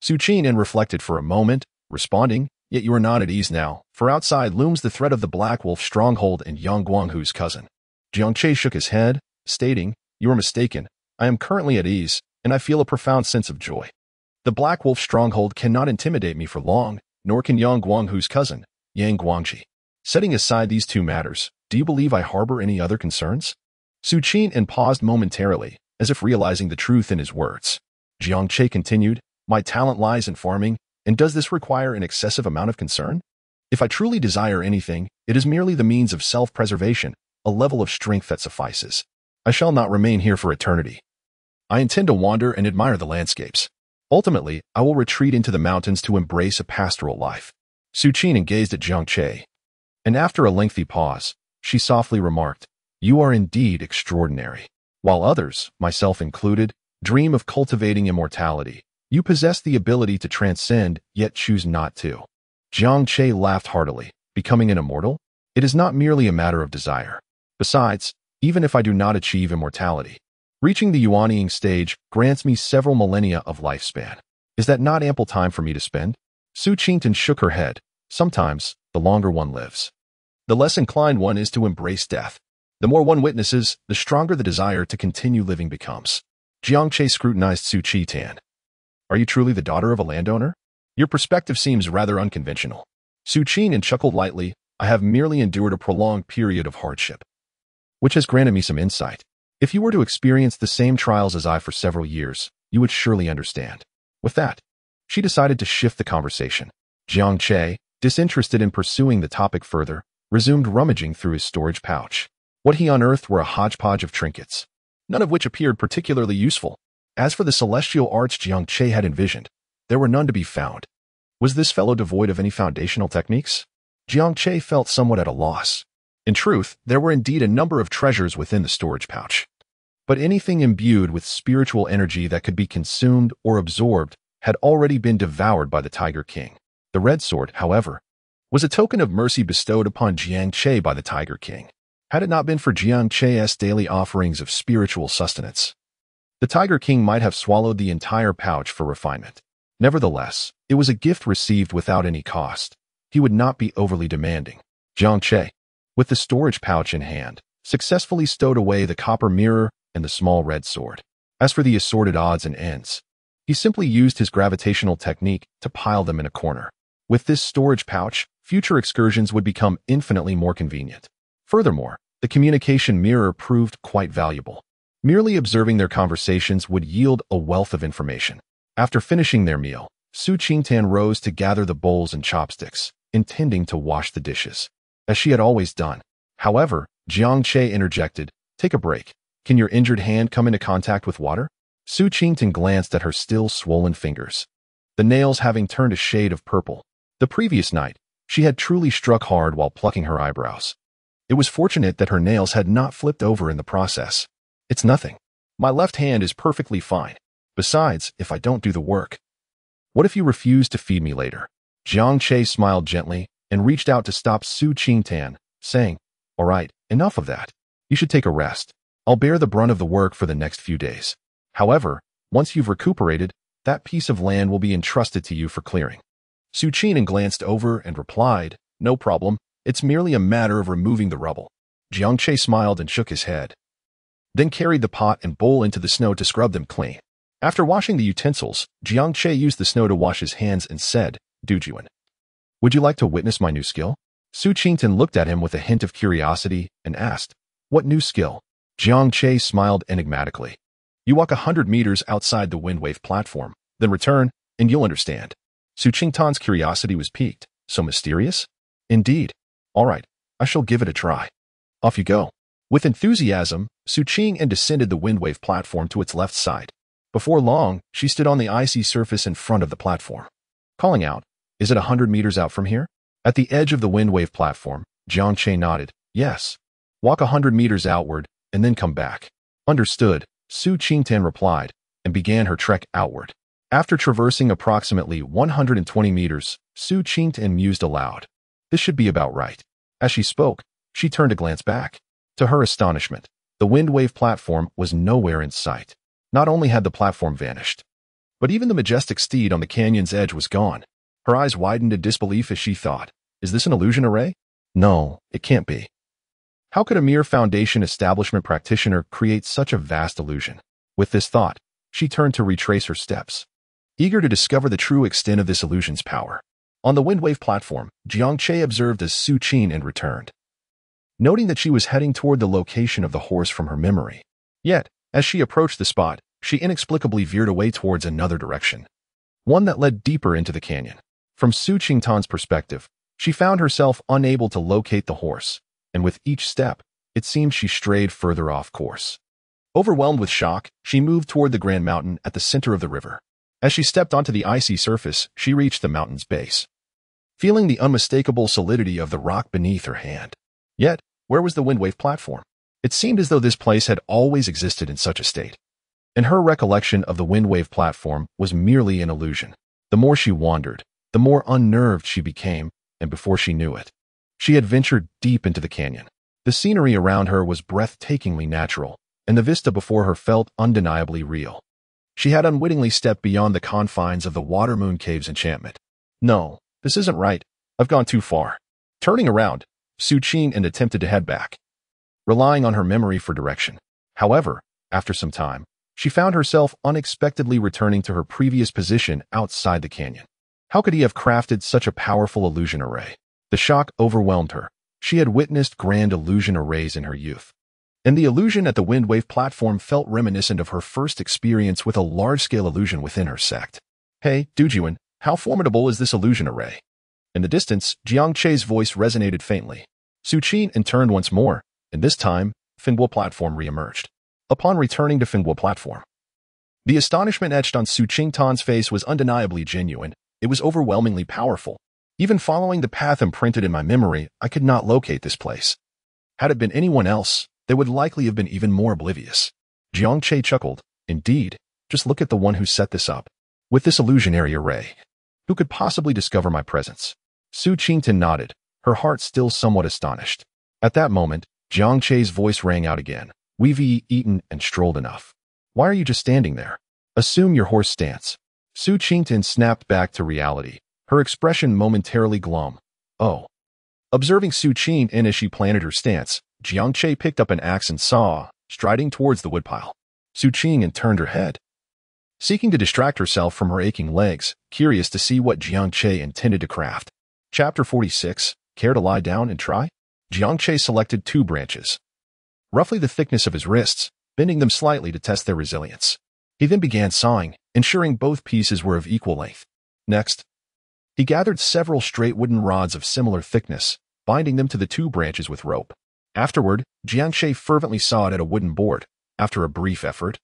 Su Qingtan reflected for a moment, responding, yet you are not at ease now, for outside looms the threat of the Black Wolf stronghold and Yang Guanghu's cousin. Jiang Che shook his head, stating, you are mistaken. I am currently at ease, and I feel a profound sense of joy. The Black Wolf stronghold cannot intimidate me for long, nor can Yang Guanghu's cousin, Yang Guangqi. Setting aside these two matters, do you believe I harbor any other concerns? Su Qin paused momentarily, as if realizing the truth in his words. Jiang Che continued, my talent lies in farming, and does this require an excessive amount of concern? If I truly desire anything, it is merely the means of self-preservation, a level of strength that suffices. I shall not remain here for eternity. I intend to wander and admire the landscapes. Ultimately, I will retreat into the mountains to embrace a pastoral life. Su Qin gazed at Jiang Che, and after a lengthy pause, she softly remarked, you are indeed extraordinary. While others, myself included, dream of cultivating immortality, you possess the ability to transcend, yet choose not to. Jiang Che laughed heartily. Becoming an immortal? It is not merely a matter of desire. Besides, even if I do not achieve immortality, reaching the Yuanying stage grants me several millennia of lifespan. Is that not ample time for me to spend? Su Qingtan shook her head. Sometimes, the longer one lives, the less inclined one is to embrace death. The more one witnesses, the stronger the desire to continue living becomes. Jiang Che scrutinized Su Qingtan. Are you truly the daughter of a landowner? Your perspective seems rather unconventional. Su Qingtan chuckled lightly. I have merely endured a prolonged period of hardship, which has granted me some insight. If you were to experience the same trials as I for several years, you would surely understand. With that, she decided to shift the conversation. Jiang Che, disinterested in pursuing the topic further, resumed rummaging through his storage pouch. What he unearthed were a hodgepodge of trinkets, none of which appeared particularly useful. As for the celestial arts Jiang Che had envisioned, there were none to be found. Was this fellow devoid of any foundational techniques? Jiang Che felt somewhat at a loss. In truth, there were indeed a number of treasures within the storage pouch, but anything imbued with spiritual energy that could be consumed or absorbed had already been devoured by the Tiger King. The red sword, however, was a token of mercy bestowed upon Jiang Che by the Tiger King. Had it not been for Jiang Che's daily offerings of spiritual sustenance, the Tiger King might have swallowed the entire pouch for refinement. Nevertheless, it was a gift received without any cost. He would not be overly demanding. Jiang Che, with the storage pouch in hand, successfully stowed away the copper mirror and the small red sword. As for the assorted odds and ends, he simply used his gravitational technique to pile them in a corner. With this storage pouch, future excursions would become infinitely more convenient. Furthermore, the communication mirror proved quite valuable. Merely observing their conversations would yield a wealth of information. After finishing their meal, Su Qingtan rose to gather the bowls and chopsticks, intending to wash the dishes, as she had always done. However, Jiang Che interjected, take a break. Can your injured hand come into contact with water? Su Qingtan glanced at her still swollen fingers, the nails having turned a shade of purple. The previous night, she had truly struck hard while plucking her eyebrows. It was fortunate that her nails had not flipped over in the process. It's nothing. My left hand is perfectly fine. Besides, if I don't do the work, what if you refuse to feed me later? Jiang Che smiled gently and reached out to stop Su Qingtan, saying, all right, enough of that. You should take a rest. I'll bear the brunt of the work for the next few days. However, once you've recuperated, that piece of land will be entrusted to you for clearing. Su Qingtan glanced over and replied, no problem. It's merely a matter of removing the rubble. Jiang Che smiled and shook his head, then carried the pot and bowl into the snow to scrub them clean. After washing the utensils, Jiang Che used the snow to wash his hands and said, Dujuan, would you like to witness my new skill? Su Qingtan looked at him with a hint of curiosity and asked, what new skill? Jiang Che smiled enigmatically. You walk 100 meters outside the windwave platform, then return, and you'll understand. Su Qingtan's curiosity was piqued. So mysterious? Indeed. All right, I shall give it a try. Off you go. With enthusiasm, Su Qingtan descended the windwave platform to its left side. Before long, she stood on the icy surface in front of the platform, calling out, is it 100 meters out from here? At the edge of the windwave platform, Jiang Che nodded, yes. Walk 100 meters outward, and then come back. Understood, Su Qingtan replied, and began her trek outward. After traversing approximately 120 meters, Su Qingtan mused aloud. This should be about right. As she spoke, she turned to glance back. To her astonishment, the windwave platform was nowhere in sight. Not only had the platform vanished, but even the majestic steed on the canyon's edge was gone. Her eyes widened in disbelief as she thought, is this an illusion array? No, it can't be. How could a mere foundation establishment practitioner create such a vast illusion? With this thought, she turned to retrace her steps, eager to discover the true extent of this illusion's power. On the windwave platform, Jiang Che observed as Su Qin and returned, noting that she was heading toward the location of the horse from her memory. Yet, as she approached the spot, she inexplicably veered away towards another direction, one that led deeper into the canyon. From Su Qingtan's perspective, she found herself unable to locate the horse, and with each step, it seemed she strayed further off course. Overwhelmed with shock, she moved toward the grand mountain at the center of the river. As she stepped onto the icy surface, she reached the mountain's base, feeling the unmistakable solidity of the rock beneath her hand. Yet, where was the windwave platform? It seemed as though this place had always existed in such a state, and her recollection of the windwave platform was merely an illusion. The more she wandered, the more unnerved she became, and before she knew it, she had ventured deep into the canyon. The scenery around her was breathtakingly natural, and the vista before her felt undeniably real. She had unwittingly stepped beyond the confines of the Water Moon Cave's enchantment. No, this isn't right. I've gone too far. Turning around, Su Qin and attempted to head back, relying on her memory for direction. However, after some time, she found herself unexpectedly returning to her previous position outside the canyon. How could he have crafted such a powerful illusion array? The shock overwhelmed her. She had witnessed grand illusion arrays in her youth, and the illusion at the windwave platform felt reminiscent of her first experience with a large-scale illusion within her sect. Hey, Dujuan, how formidable is this illusion array? In the distance, Jiang Che's voice resonated faintly. Su Qin turned once more, and this time, Finbo platform re-emerged. Upon returning to Finbo platform, the astonishment etched on Su Qingtan's face was undeniably genuine. It was overwhelmingly powerful. Even following the path imprinted in my memory, I could not locate this place. Had it been anyone else, they would likely have been even more oblivious. Jiang Che chuckled. Indeed, just look at the one who set this up. With this illusionary array, who could possibly discover my presence? Su Qingtan nodded, her heart still somewhat astonished. At that moment, Jiang Che's voice rang out again. We've eaten and strolled enough. Why are you just standing there? Assume your horse stance. Su Qingtan snapped back to reality, her expression momentarily glum. Oh. Observing Su Qin as she planted her stance, Jiang Che picked up an axe and saw, striding towards the woodpile. Su Qin turned her head, seeking to distract herself from her aching legs, curious to see what Jiang Che intended to craft. Chapter 46, Care to lie down and try? Jiang Che selected 2 branches, roughly the thickness of his wrists, bending them slightly to test their resilience. He then began sawing, ensuring both pieces were of equal length. Next, he gathered several straight wooden rods of similar thickness, binding them to the 2 branches with rope. Afterward, Jiang Che fervently sawed at a wooden board. After a brief effort,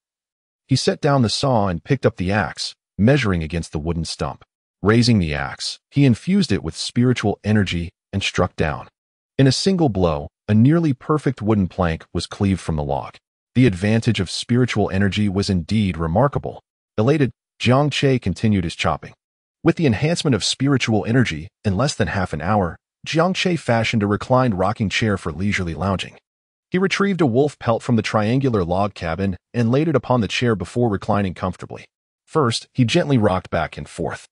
he set down the saw and picked up the axe, measuring against the wooden stump. Raising the axe, he infused it with spiritual energy and struck down. In a single blow, a nearly perfect wooden plank was cleaved from the log. The advantage of spiritual energy was indeed remarkable. Elated, Jiang Che continued his chopping. With the enhancement of spiritual energy, in less than half an hour, Jiang Che fashioned a reclined rocking chair for leisurely lounging. He retrieved a wolf pelt from the triangular log cabin and laid it upon the chair before reclining comfortably. First, he gently rocked back and forth.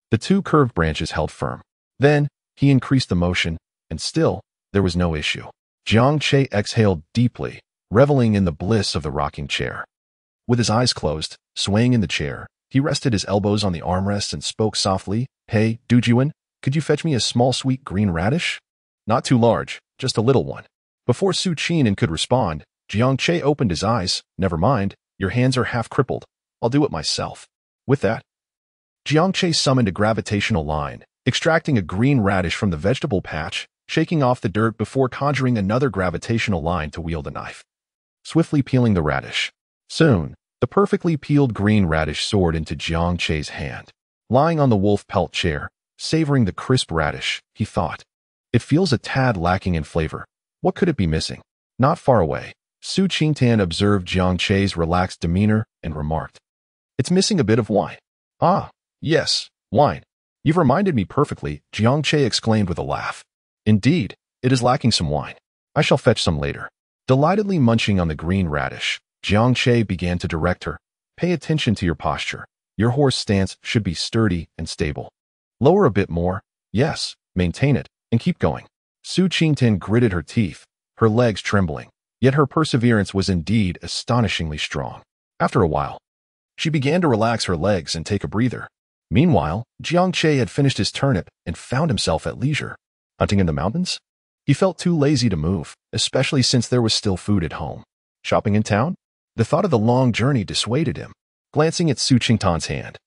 The 2 curved branches held firm. Then, he increased the motion, and still, there was no issue. Jiang Che exhaled deeply, reveling in the bliss of the rocking chair. With his eyes closed, swaying in the chair, he rested his elbows on the armrests and spoke softly. Hey, Dujuan, could you fetch me a small sweet green radish? Not too large, just a little one. Before Su Qin could respond, Jiang Che opened his eyes. Never mind, your hands are half crippled. I'll do it myself. With that, Jiang Che summoned a gravitational line, extracting a green radish from the vegetable patch, shaking off the dirt before conjuring another gravitational line to wield a knife, swiftly peeling the radish. Soon, the perfectly peeled green radish soared into Jiang Che's hand. Lying on the wolf pelt chair, savoring the crisp radish, he thought, it feels a tad lacking in flavor. What could it be missing? Not far away, Su Qingtan observed Jiang Che's relaxed demeanor and remarked, it's missing a bit of wine. Ah, yes, wine. You've reminded me perfectly, Jiang Che exclaimed with a laugh. Indeed, it is lacking some wine. I shall fetch some later. Delightedly munching on the green radish, Jiang Che began to direct her. Pay attention to your posture. Your horse stance should be sturdy and stable. Lower a bit more. Yes, maintain it, and keep going. Su Qingtan gritted her teeth, her legs trembling, yet her perseverance was indeed astonishingly strong. After a while, She began to relax her legs and take a breather. Meanwhile, Jiangche had finished his turnip and found himself at leisure. Hunting in the mountains? He felt too lazy to move, especially since there was still food at home. Shopping in town? The thought of the long journey dissuaded him. Glancing at Su Qingtan's hand,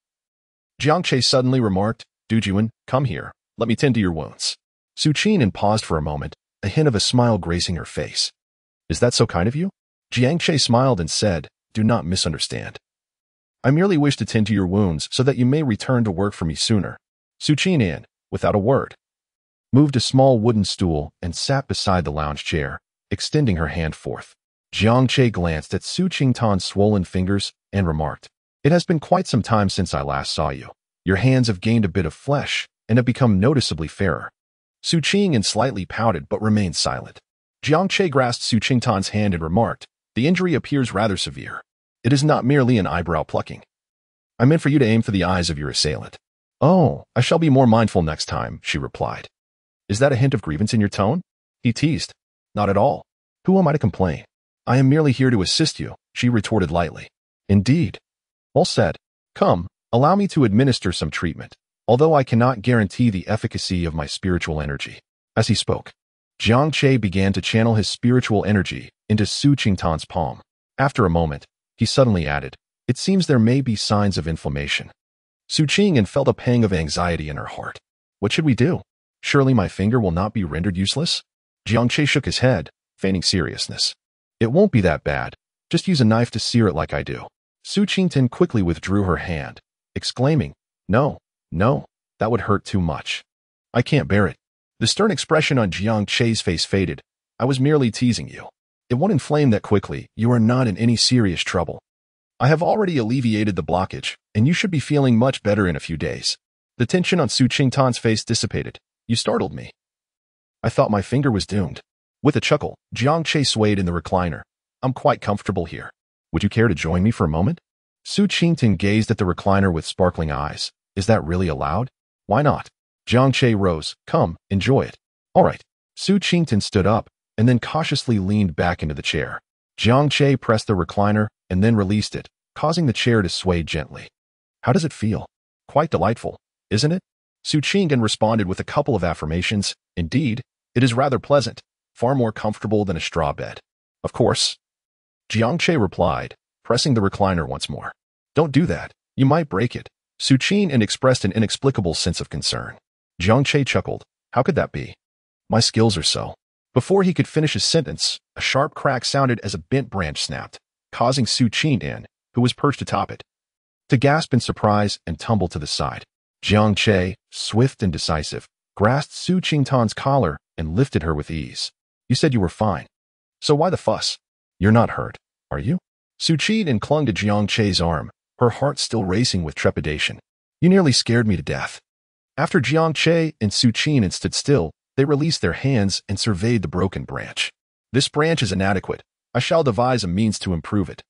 Jiangche suddenly remarked, "Dujuan, come here. Let me tend to your wounds." Su Qingtan paused for a moment, a hint of a smile gracing her face. "Is that so kind of you?" Jiangche smiled and said, "Do not misunderstand. I merely wish to tend to your wounds so that you may return to work for me sooner." Su Qingtan, without a word, moved a small wooden stool and sat beside the lounge chair, extending her hand forth. Jiangche glanced at Su Qingtan's swollen fingers and remarked, "It has been quite some time since I last saw you. Your hands have gained a bit of flesh and have become noticeably fairer." Su Qingtan slightly pouted but remained silent. Jiangche grasped Su Qingtan's hand and remarked, "The injury appears rather severe. It is not merely an eyebrow plucking. I meant for you to aim for the eyes of your assailant." "Oh, I shall be more mindful next time," she replied. "Is that a hint of grievance in your tone?" He teased. "Not at all. Who am I to complain? I am merely here to assist you," she retorted lightly. "Indeed. Well said. Come, allow me to administer some treatment, although I cannot guarantee the efficacy of my spiritual energy." As he spoke, Jiangche began to channel his spiritual energy into Su Qingtan's palm. After a moment, he suddenly added, "It seems there may be signs of inflammation." Su Qingtan felt a pang of anxiety in her heart. "What should we do? Surely my finger will not be rendered useless?" Jiangche shook his head, feigning seriousness. "It won't be that bad. Just use a knife to sear it like I do." Su Qingtan quickly withdrew her hand, exclaiming, "No, no, that would hurt too much. I can't bear it." The stern expression on Jiangche's face faded. "I was merely teasing you. It won't inflame that quickly. You are not in any serious trouble. I have already alleviated the blockage, and you should be feeling much better in a few days." The tension on Su Qingtan's face dissipated. "You startled me. I thought my finger was doomed." With a chuckle, Jiangche swayed in the recliner. "I'm quite comfortable here. Would you care to join me for a moment?" Su Qingtan gazed at the recliner with sparkling eyes. "Is that really allowed?" "Why not?" Jiangche rose. "Come, enjoy it." "All right." Su Qingtan stood up and then cautiously leaned back into the chair. Jiangche pressed the recliner and then released it, causing the chair to sway gently. "How does it feel?" "Quite delightful, isn't it?" Su Qingtan responded with a couple of affirmations. "Indeed, it is rather pleasant, far more comfortable than a straw bed." "Of course," Jiangche replied, pressing the recliner once more. "Don't do that. You might break it." Su Qingtan expressed an inexplicable sense of concern. Jiangche chuckled. "How could that be? My skills are so." Before he could finish his sentence, a sharp crack sounded as a bent branch snapped, causing Su Qingtan, who was perched atop it, to gasp in surprise and tumble to the side. Jiangche, swift and decisive, grasped Su Qingtan's collar and lifted her with ease. "You said you were fine. So why the fuss? You're not hurt, are you?" Su Qingtan clung to Jiangche's arm, her heart still racing with trepidation. "You nearly scared me to death." After Jiangche and Su Qingtan stood still, they released their hands and surveyed the broken branch. "This branch is inadequate. I shall devise a means to improve it."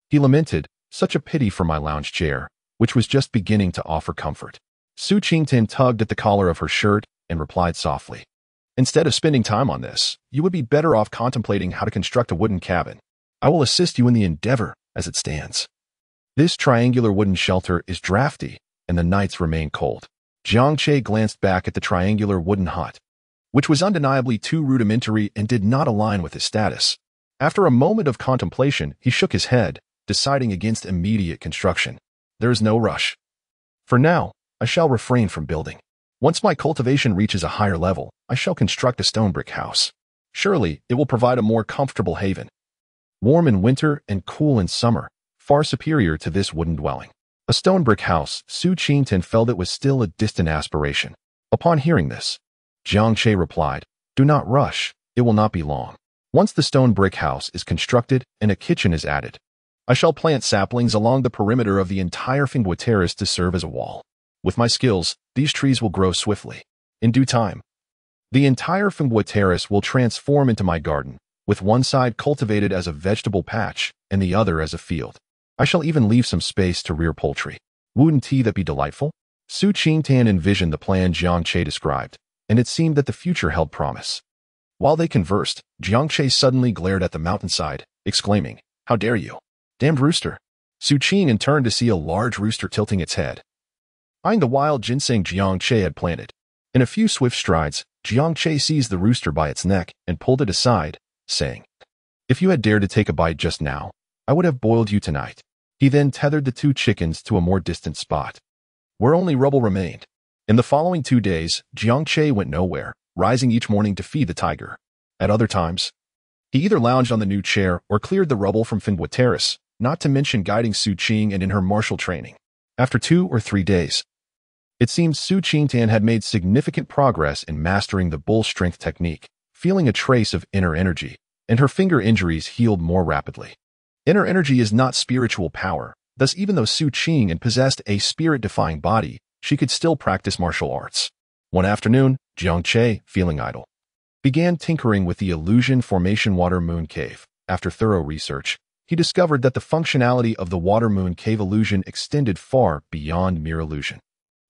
He lamented, "Such a pity for my lounge chair, which was just beginning to offer comfort." Su Qingtan tugged at the collar of her shirt and replied softly, "Instead of spending time on this, you would be better off contemplating how to construct a wooden cabin. I will assist you in the endeavor as it stands. This triangular wooden shelter is drafty, and the nights remain cold." Jiangche glanced back at the triangular wooden hut, which was undeniably too rudimentary and did not align with his status. After a moment of contemplation, he shook his head, deciding against immediate construction. "There is no rush. For now, I shall refrain from building. Once my cultivation reaches a higher level, I shall construct a stone brick house. Surely, it will provide a more comfortable haven. Warm in winter and cool in summer, far superior to this wooden dwelling." A stone brick house, Su Qingtan felt it was still a distant aspiration. Upon hearing this, Jiangche replied, "Do not rush, it will not be long. Once the stone brick house is constructed and a kitchen is added, I shall plant saplings along the perimeter of the entire Fingwa terrace to serve as a wall. With my skills, these trees will grow swiftly. In due time, the entire Fingwa terrace will transform into my garden, with one side cultivated as a vegetable patch and the other as a field. I shall even leave some space to rear poultry. Wouldn't that be delightful?" Su Qingtan envisioned the plan Jiangche described, and it seemed that the future held promise. While they conversed, Jiangche suddenly glared at the mountainside, exclaiming, "How dare you? Damned rooster! Su Qing turned to see a large rooster tilting its head, eyeing the wild ginseng Jiang Che had planted. In a few swift strides, Jiang Che seized the rooster by its neck and pulled it aside, saying, "If you had dared to take a bite just now, I would have boiled you tonight." He then tethered the two chickens to a more distant spot, where only rubble remained. In the following 2 days, Jiang Che went nowhere, rising each morning to feed the tiger. At other times, he either lounged on the new chair or cleared the rubble from Finbua Terrace, not to mention guiding Su Qing in her martial training. After 2 or 3 days, it seemed Su Qingtan had made significant progress in mastering the bull strength technique, feeling a trace of inner energy, and her finger injuries healed more rapidly. Inner energy is not spiritual power, thus even though Su Qing possessed a spirit-defying body, she could still practice martial arts. One afternoon, Jiang Che, feeling idle, began tinkering with the illusion formation water moon cave. After thorough research, he discovered that the functionality of the water moon cave illusion extended far beyond mere illusion.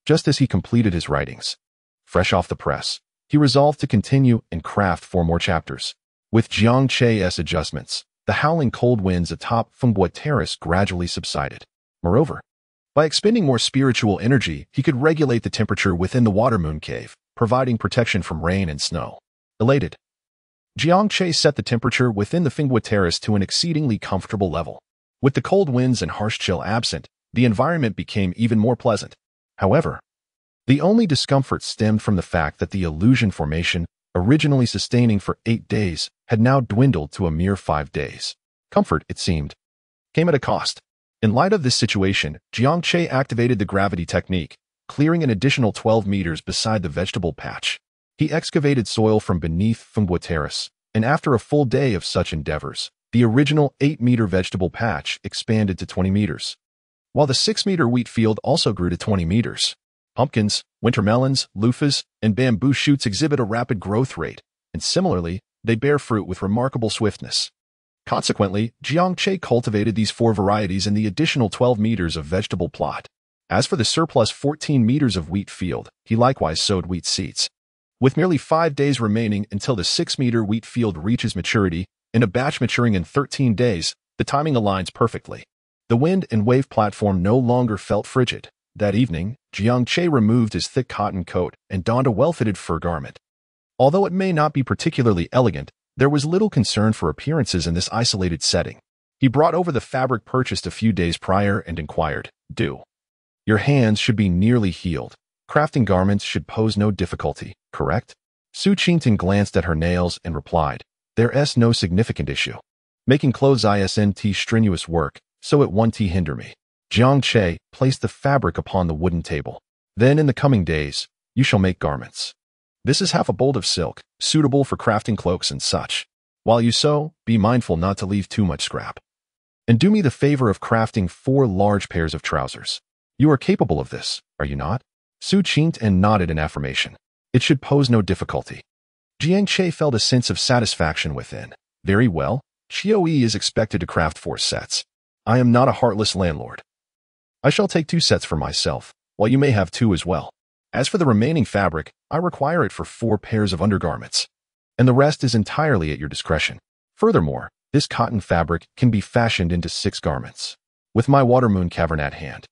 Just as he completed his writings, fresh off the press, he resolved to continue and craft 4 more chapters. With Jiang Che's adjustments, the howling cold winds atop Finbua Terrace gradually subsided. Moreover, by expending more spiritual energy, he could regulate the temperature within the water moon cave, providing protection from rain and snow. Elated, Jiang Che set the temperature within the Finbua Terrace to an exceedingly comfortable level. With the cold winds and harsh chill absent, the environment became even more pleasant. However, the only discomfort stemmed from the fact that the illusion formation, originally sustaining for 8 days, had now dwindled to a mere 5 days. Comfort, it seemed, came at a cost. In light of this situation, Jiang Che activated the gravity technique, clearing an additional 12 meters beside the vegetable patch. He excavated soil from beneath Finbua Terrace, and after a full day of such endeavors, the original 8-meter vegetable patch expanded to 20 meters, while the 6-meter wheat field also grew to 20 meters. Pumpkins, winter melons, loofahs, and bamboo shoots exhibit a rapid growth rate, and similarly, they bear fruit with remarkable swiftness. Consequently, Jiang Che cultivated these 4 varieties in the additional 12 meters of vegetable plot. As for the surplus 14 meters of wheat field, he likewise sowed wheat seeds. With merely 5 days remaining until the 6-meter wheat field reaches maturity, and a batch maturing in 13 days, the timing aligns perfectly. The wind and wave platform no longer felt frigid. That evening, Jiang Che removed his thick cotton coat and donned a well-fitted fur garment. Although it may not be particularly elegant, there was little concern for appearances in this isolated setting. He brought over the fabric purchased a few days prior and inquired, "Your hands should be nearly healed. Crafting garments should pose no difficulty, correct?" Su Qingtan glanced at her nails and replied, "There's no significant issue. Making clothes isn't strenuous work, so it won't hinder me." Jiang Che placed the fabric upon the wooden table. "Then in the coming days, you shall make garments. This is half a bolt of silk, suitable for crafting cloaks and such. While you sew, be mindful not to leave too much scrap. And do me the favor of crafting 4 large pairs of trousers. You are capable of this, are you not?" Su Qingtan nodded in affirmation. "It should pose no difficulty." Jiang Che felt a sense of satisfaction within. "Very well, Chioe is expected to craft 4 sets. I am not a heartless landlord. I shall take 2 sets for myself, while you may have 2 as well. As for the remaining fabric, I require it for 4 pairs of undergarments, and the rest is entirely at your discretion. Furthermore, this cotton fabric can be fashioned into 6 garments. With my water moon cavern at hand,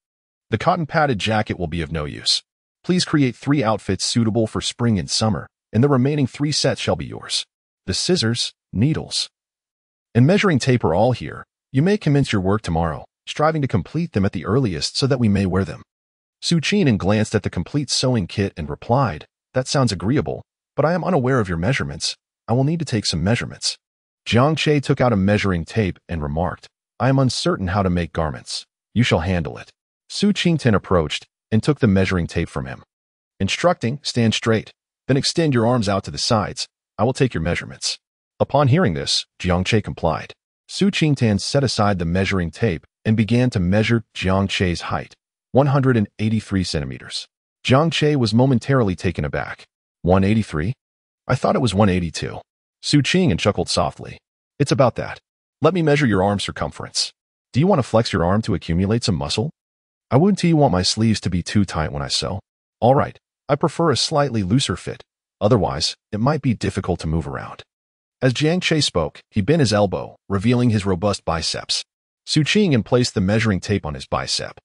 the cotton padded jacket will be of no use. Please create 3 outfits suitable for spring and summer, and the remaining 3 sets shall be yours. The scissors, needles, and measuring tape are all here. You may commence your work tomorrow, striving to complete them at the earliest so that we may wear them." Su Qingtan glanced at the complete sewing kit and replied, "That sounds agreeable, but I am unaware of your measurements. I will need to take some measurements." Jiang Che took out a measuring tape and remarked, "I am uncertain how to make garments. You shall handle it." Su Qingtan approached and took the measuring tape from him, instructing, "Stand straight, then extend your arms out to the sides. I will take your measurements." Upon hearing this, Jiang Che complied. Su Qingtan set aside the measuring tape and began to measure Jiang Che's height, 183 centimeters. Jiang Che was momentarily taken aback. 183? I thought it was 182. Su Qingtan chuckled softly. "It's about that. Let me measure your arm circumference. Do you want to flex your arm to accumulate some muscle? I wouldn't want my sleeves to be too tight when I sew. All right, I prefer a slightly looser fit. Otherwise, it might be difficult to move around." As Jiang Che spoke, he bent his elbow, revealing his robust biceps. Su Qingyan placed the measuring tape on his bicep,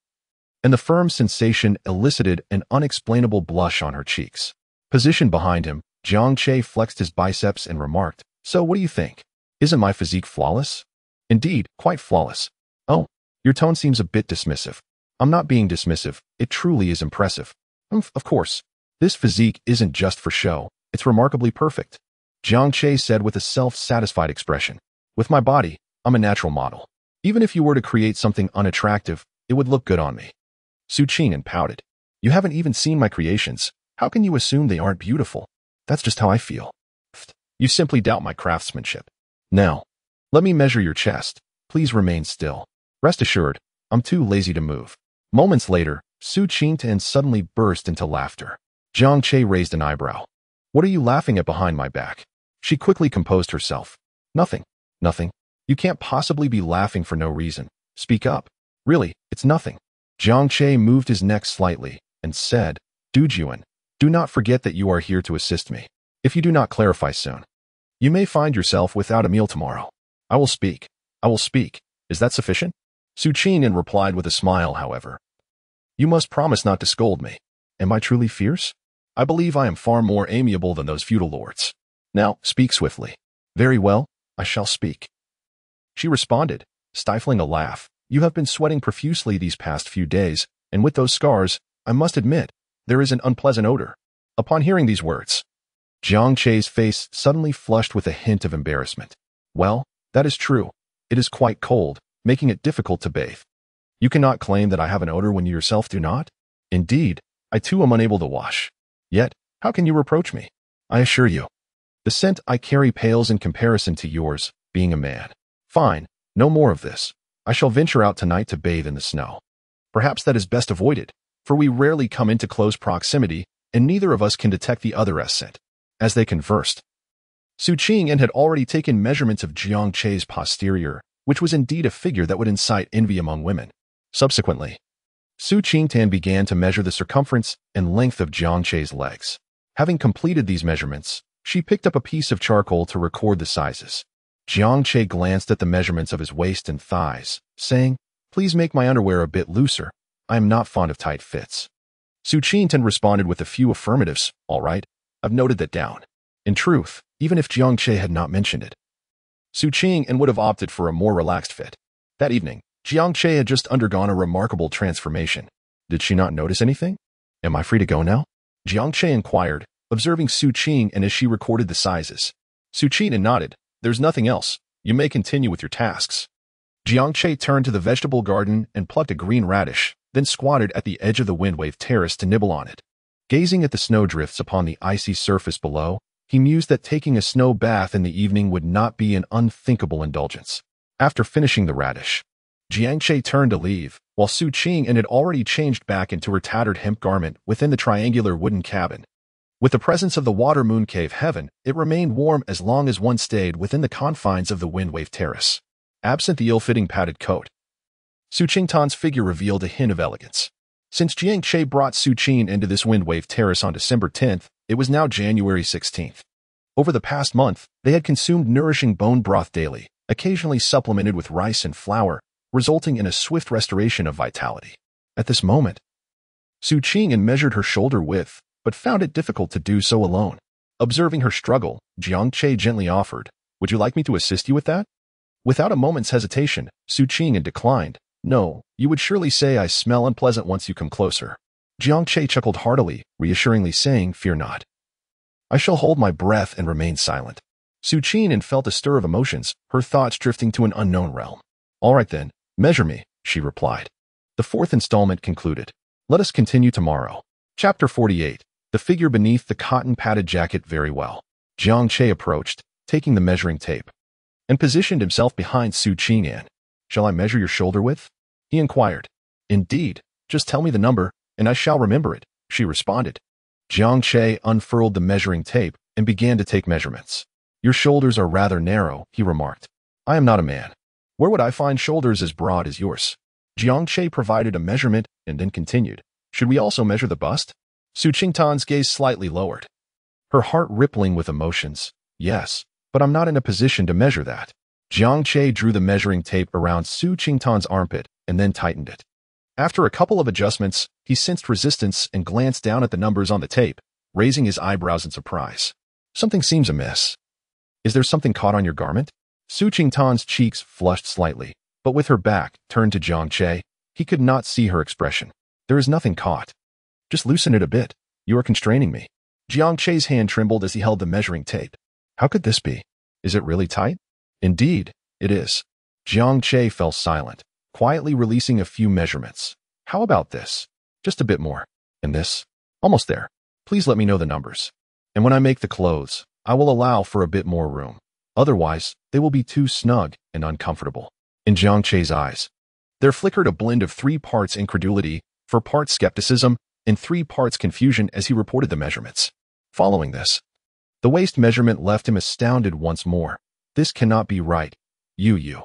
and the firm sensation elicited an unexplainable blush on her cheeks. Positioned behind him, Jiang Che flexed his biceps and remarked, "So what do you think? Isn't my physique flawless?" "Indeed, quite flawless." "Oh, your tone seems a bit dismissive." "I'm not being dismissive. It truly is impressive." Of course, this physique isn't just for show. It's remarkably perfect," Jiang Che said with a self-satisfied expression. "With my body, I'm a natural model. Even if you were to create something unattractive, it would look good on me." Su Qingyan pouted. "You haven't even seen my creations. How can you assume they aren't beautiful?" "That's just how I feel." "You simply doubt my craftsmanship." "Now, let me measure your chest. Please remain still." "Rest assured, I'm too lazy to move." Moments later, Su Qingyan suddenly burst into laughter. Jiang Che raised an eyebrow. "What are you laughing at behind my back?" She quickly composed herself. "Nothing. Nothing. You can't possibly be laughing for no reason. Speak up." "Really, it's nothing." Jiang Che moved his neck slightly and said, "Du Juan, do not forget that you are here to assist me. If you do not clarify soon, you may find yourself without a meal tomorrow." "I will speak. I will speak. Is that sufficient?" Su Qingyan replied with a smile, however. "You must promise not to scold me." "Am I truly fierce?" "I believe I am far more amiable than those feudal lords. Now, speak swiftly." "Very well, I shall speak." She responded, stifling a laugh. "You have been sweating profusely these past few days, and with those scars, I must admit, there is an unpleasant odor." Upon hearing these words, Jiang Che's face suddenly flushed with a hint of embarrassment. "Well, that is true. It is quite cold, making it difficult to bathe." "You cannot claim that I have an odor when you yourself do not?" "Indeed, I too am unable to wash. Yet, how can you reproach me? I assure you, the scent I carry pales in comparison to yours, being a man." "Fine, no more of this. I shall venture out tonight to bathe in the snow." "Perhaps that is best avoided, for we rarely come into close proximity, and neither of us can detect the other's scent." As they conversed, Su Qingyan had already taken measurements of Jiang Che's posterior, which was indeed a figure that would incite envy among women. Subsequently, Su Qingyan began to measure the circumference and length of Jiang Che's legs. Having completed these measurements, she picked up a piece of charcoal to record the sizes. Jiang Che glanced at the measurements of his waist and thighs, saying, "Please make my underwear a bit looser. I am not fond of tight fits." Su Qingyan responded with a few affirmatives. "All right, I've noted that down." In truth, even if Jiang Che had not mentioned it, Su Qingyan would have opted for a more relaxed fit. That evening, Jiang Che had just undergone a remarkable transformation. Did she not notice anything? "Am I free to go now?" Jiang Che inquired, observing Su Qingyan as she recorded the sizes. Su Qingyan nodded. "There's nothing else. You may continue with your tasks." Jiang Che turned to the vegetable garden and plucked a green radish, then squatted at the edge of the windwave terrace to nibble on it. Gazing at the snowdrifts upon the icy surface below, he mused that taking a snow bath in the evening would not be an unthinkable indulgence. After finishing the radish, Jiang Che turned to leave, while Su Qingyan had already changed back into her tattered hemp garment within the triangular wooden cabin. With the presence of the water moon cave heaven, it remained warm as long as one stayed within the confines of the windwave terrace. Absent the ill-fitting padded coat, Su Qingyan's figure revealed a hint of elegance. Since Jiang Che brought Su Qingyan into this windwave terrace on December 10th, it was now January 16th. Over the past month, they had consumed nourishing bone broth daily, occasionally supplemented with rice and flour, resulting in a swift restoration of vitality. At this moment, Su Qingyan measured her shoulder width, but found it difficult to do so alone. Observing her struggle, Jiang Che gently offered, "Would you like me to assist you with that?" Without a moment's hesitation, Su Qingyan declined. "No, you would surely say I smell unpleasant once you come closer." Jiang Che chuckled heartily, reassuringly saying, "Fear not. I shall hold my breath and remain silent." Su Qingyan felt a stir of emotions, her thoughts drifting to an unknown realm. "All right then, measure me," she replied. The fourth installment concluded. Let us continue tomorrow. Chapter 48. The figure beneath the cotton-padded jacket. Very well. Jiang Che approached, taking the measuring tape, and positioned himself behind Su Qingyan. "Shall I measure your shoulder width?" he inquired. "Indeed, just tell me the number, and I shall remember it," she responded. Jiang Che unfurled the measuring tape and began to take measurements. "Your shoulders are rather narrow," he remarked. "I am not a man. Where would I find shoulders as broad as yours?" Jiang Che provided a measurement and then continued. "Should we also measure the bust?" Su Qingyan's gaze slightly lowered, her heart rippling with emotions. "Yes, but I'm not in a position to measure that." Jiang Che drew the measuring tape around Su Qingtan's armpit and then tightened it. After a couple of adjustments, he sensed resistance and glanced down at the numbers on the tape, raising his eyebrows in surprise. Something seems amiss. Is there something caught on your garment? Su Qingtan's cheeks flushed slightly, but with her back turned to Jiang Che, he could not see her expression. There is nothing caught. Just loosen it a bit. You are constraining me. Jiang Che's hand trembled as he held the measuring tape. How could this be? Is it really tight? Indeed, it is. Jiang Che fell silent, quietly releasing a few measurements. How about this? Just a bit more. And this? Almost there. Please let me know the numbers. And when I make the clothes, I will allow for a bit more room. Otherwise, they will be too snug and uncomfortable. In Jiang Che's eyes, there flickered a blend of 3 parts incredulity, 4 parts skepticism, and 3 parts confusion as he reported the measurements. Following this, the waist measurement left him astounded once more. This cannot be right. You.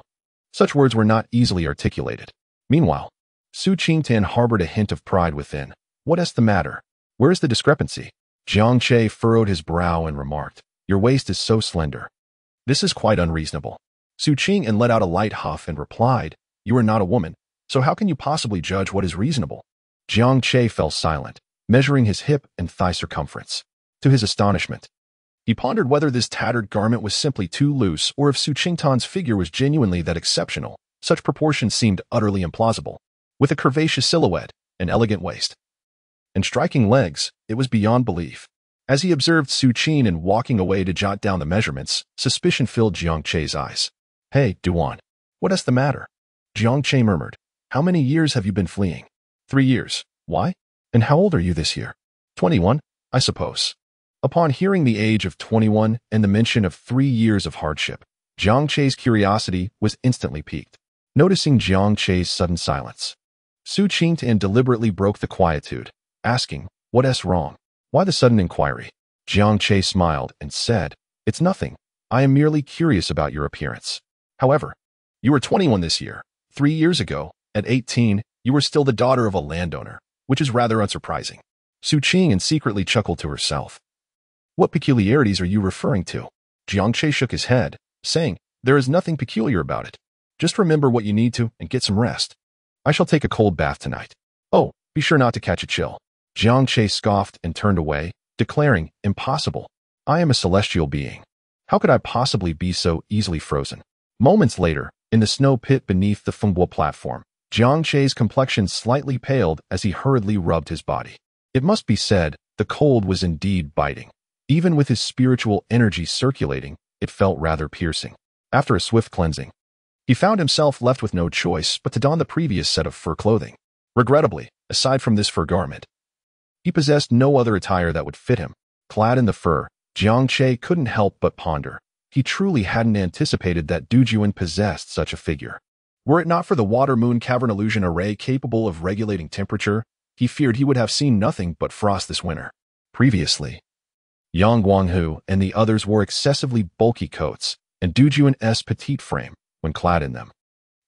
Such words were not easily articulated. Meanwhile, Su Qingtan harbored a hint of pride within. What is the matter? Where is the discrepancy? Jiang Che furrowed his brow and remarked, Your waist is so slender. This is quite unreasonable. Su Qing let out a light huff and replied, You are not a woman, so how can you possibly judge what is reasonable? Jiang Che fell silent, measuring his hip and thigh circumference. To his astonishment, he pondered whether this tattered garment was simply too loose or if Su Qingtan's figure was genuinely that exceptional. Such proportions seemed utterly implausible. With a curvaceous silhouette, an elegant waist, and striking legs, it was beyond belief. As he observed Su Qing walking away to jot down the measurements, suspicion filled Jiang Che's eyes. Hey, Duan, what is the matter? Jiang Che murmured. How many years have you been fleeing? 3 years. Why? And how old are you this year? 21, I suppose. Upon hearing the age of 21 and the mention of 3 years of hardship, Jiang Che's curiosity was instantly piqued. Noticing Jiang Che's sudden silence, Su Qingtan deliberately broke the quietude, asking, What is wrong? Why the sudden inquiry? Jiang Che smiled and said, It's nothing. I am merely curious about your appearance. However, you were 21 this year. 3 years ago, at 18, you were still the daughter of a landowner, which is rather unsurprising. Su Qing secretly chuckled to herself. What peculiarities are you referring to? Jiang Che shook his head, saying, There is nothing peculiar about it. Just remember what you need to and get some rest. I shall take a cold bath tonight. Oh, be sure not to catch a chill. Jiang Che scoffed and turned away, declaring, Impossible. I am a celestial being. How could I possibly be so easily frozen? Moments later, in the snow pit beneath the Fengbo platform, Jiang Che's complexion slightly paled as he hurriedly rubbed his body. It must be said, the cold was indeed biting. Even with his spiritual energy circulating, it felt rather piercing. After a swift cleansing, he found himself left with no choice but to don the previous set of fur clothing. Regrettably, aside from this fur garment, he possessed no other attire that would fit him. Clad in the fur, Jiang Che couldn't help but ponder. He truly hadn't anticipated that Dujuan possessed such a figure. Were it not for the water-moon cavern illusion array capable of regulating temperature, he feared he would have seen nothing but frost this winter. Previously, Yang Guanghu and the others wore excessively bulky coats, and Dujuan's petite frame, when clad in them,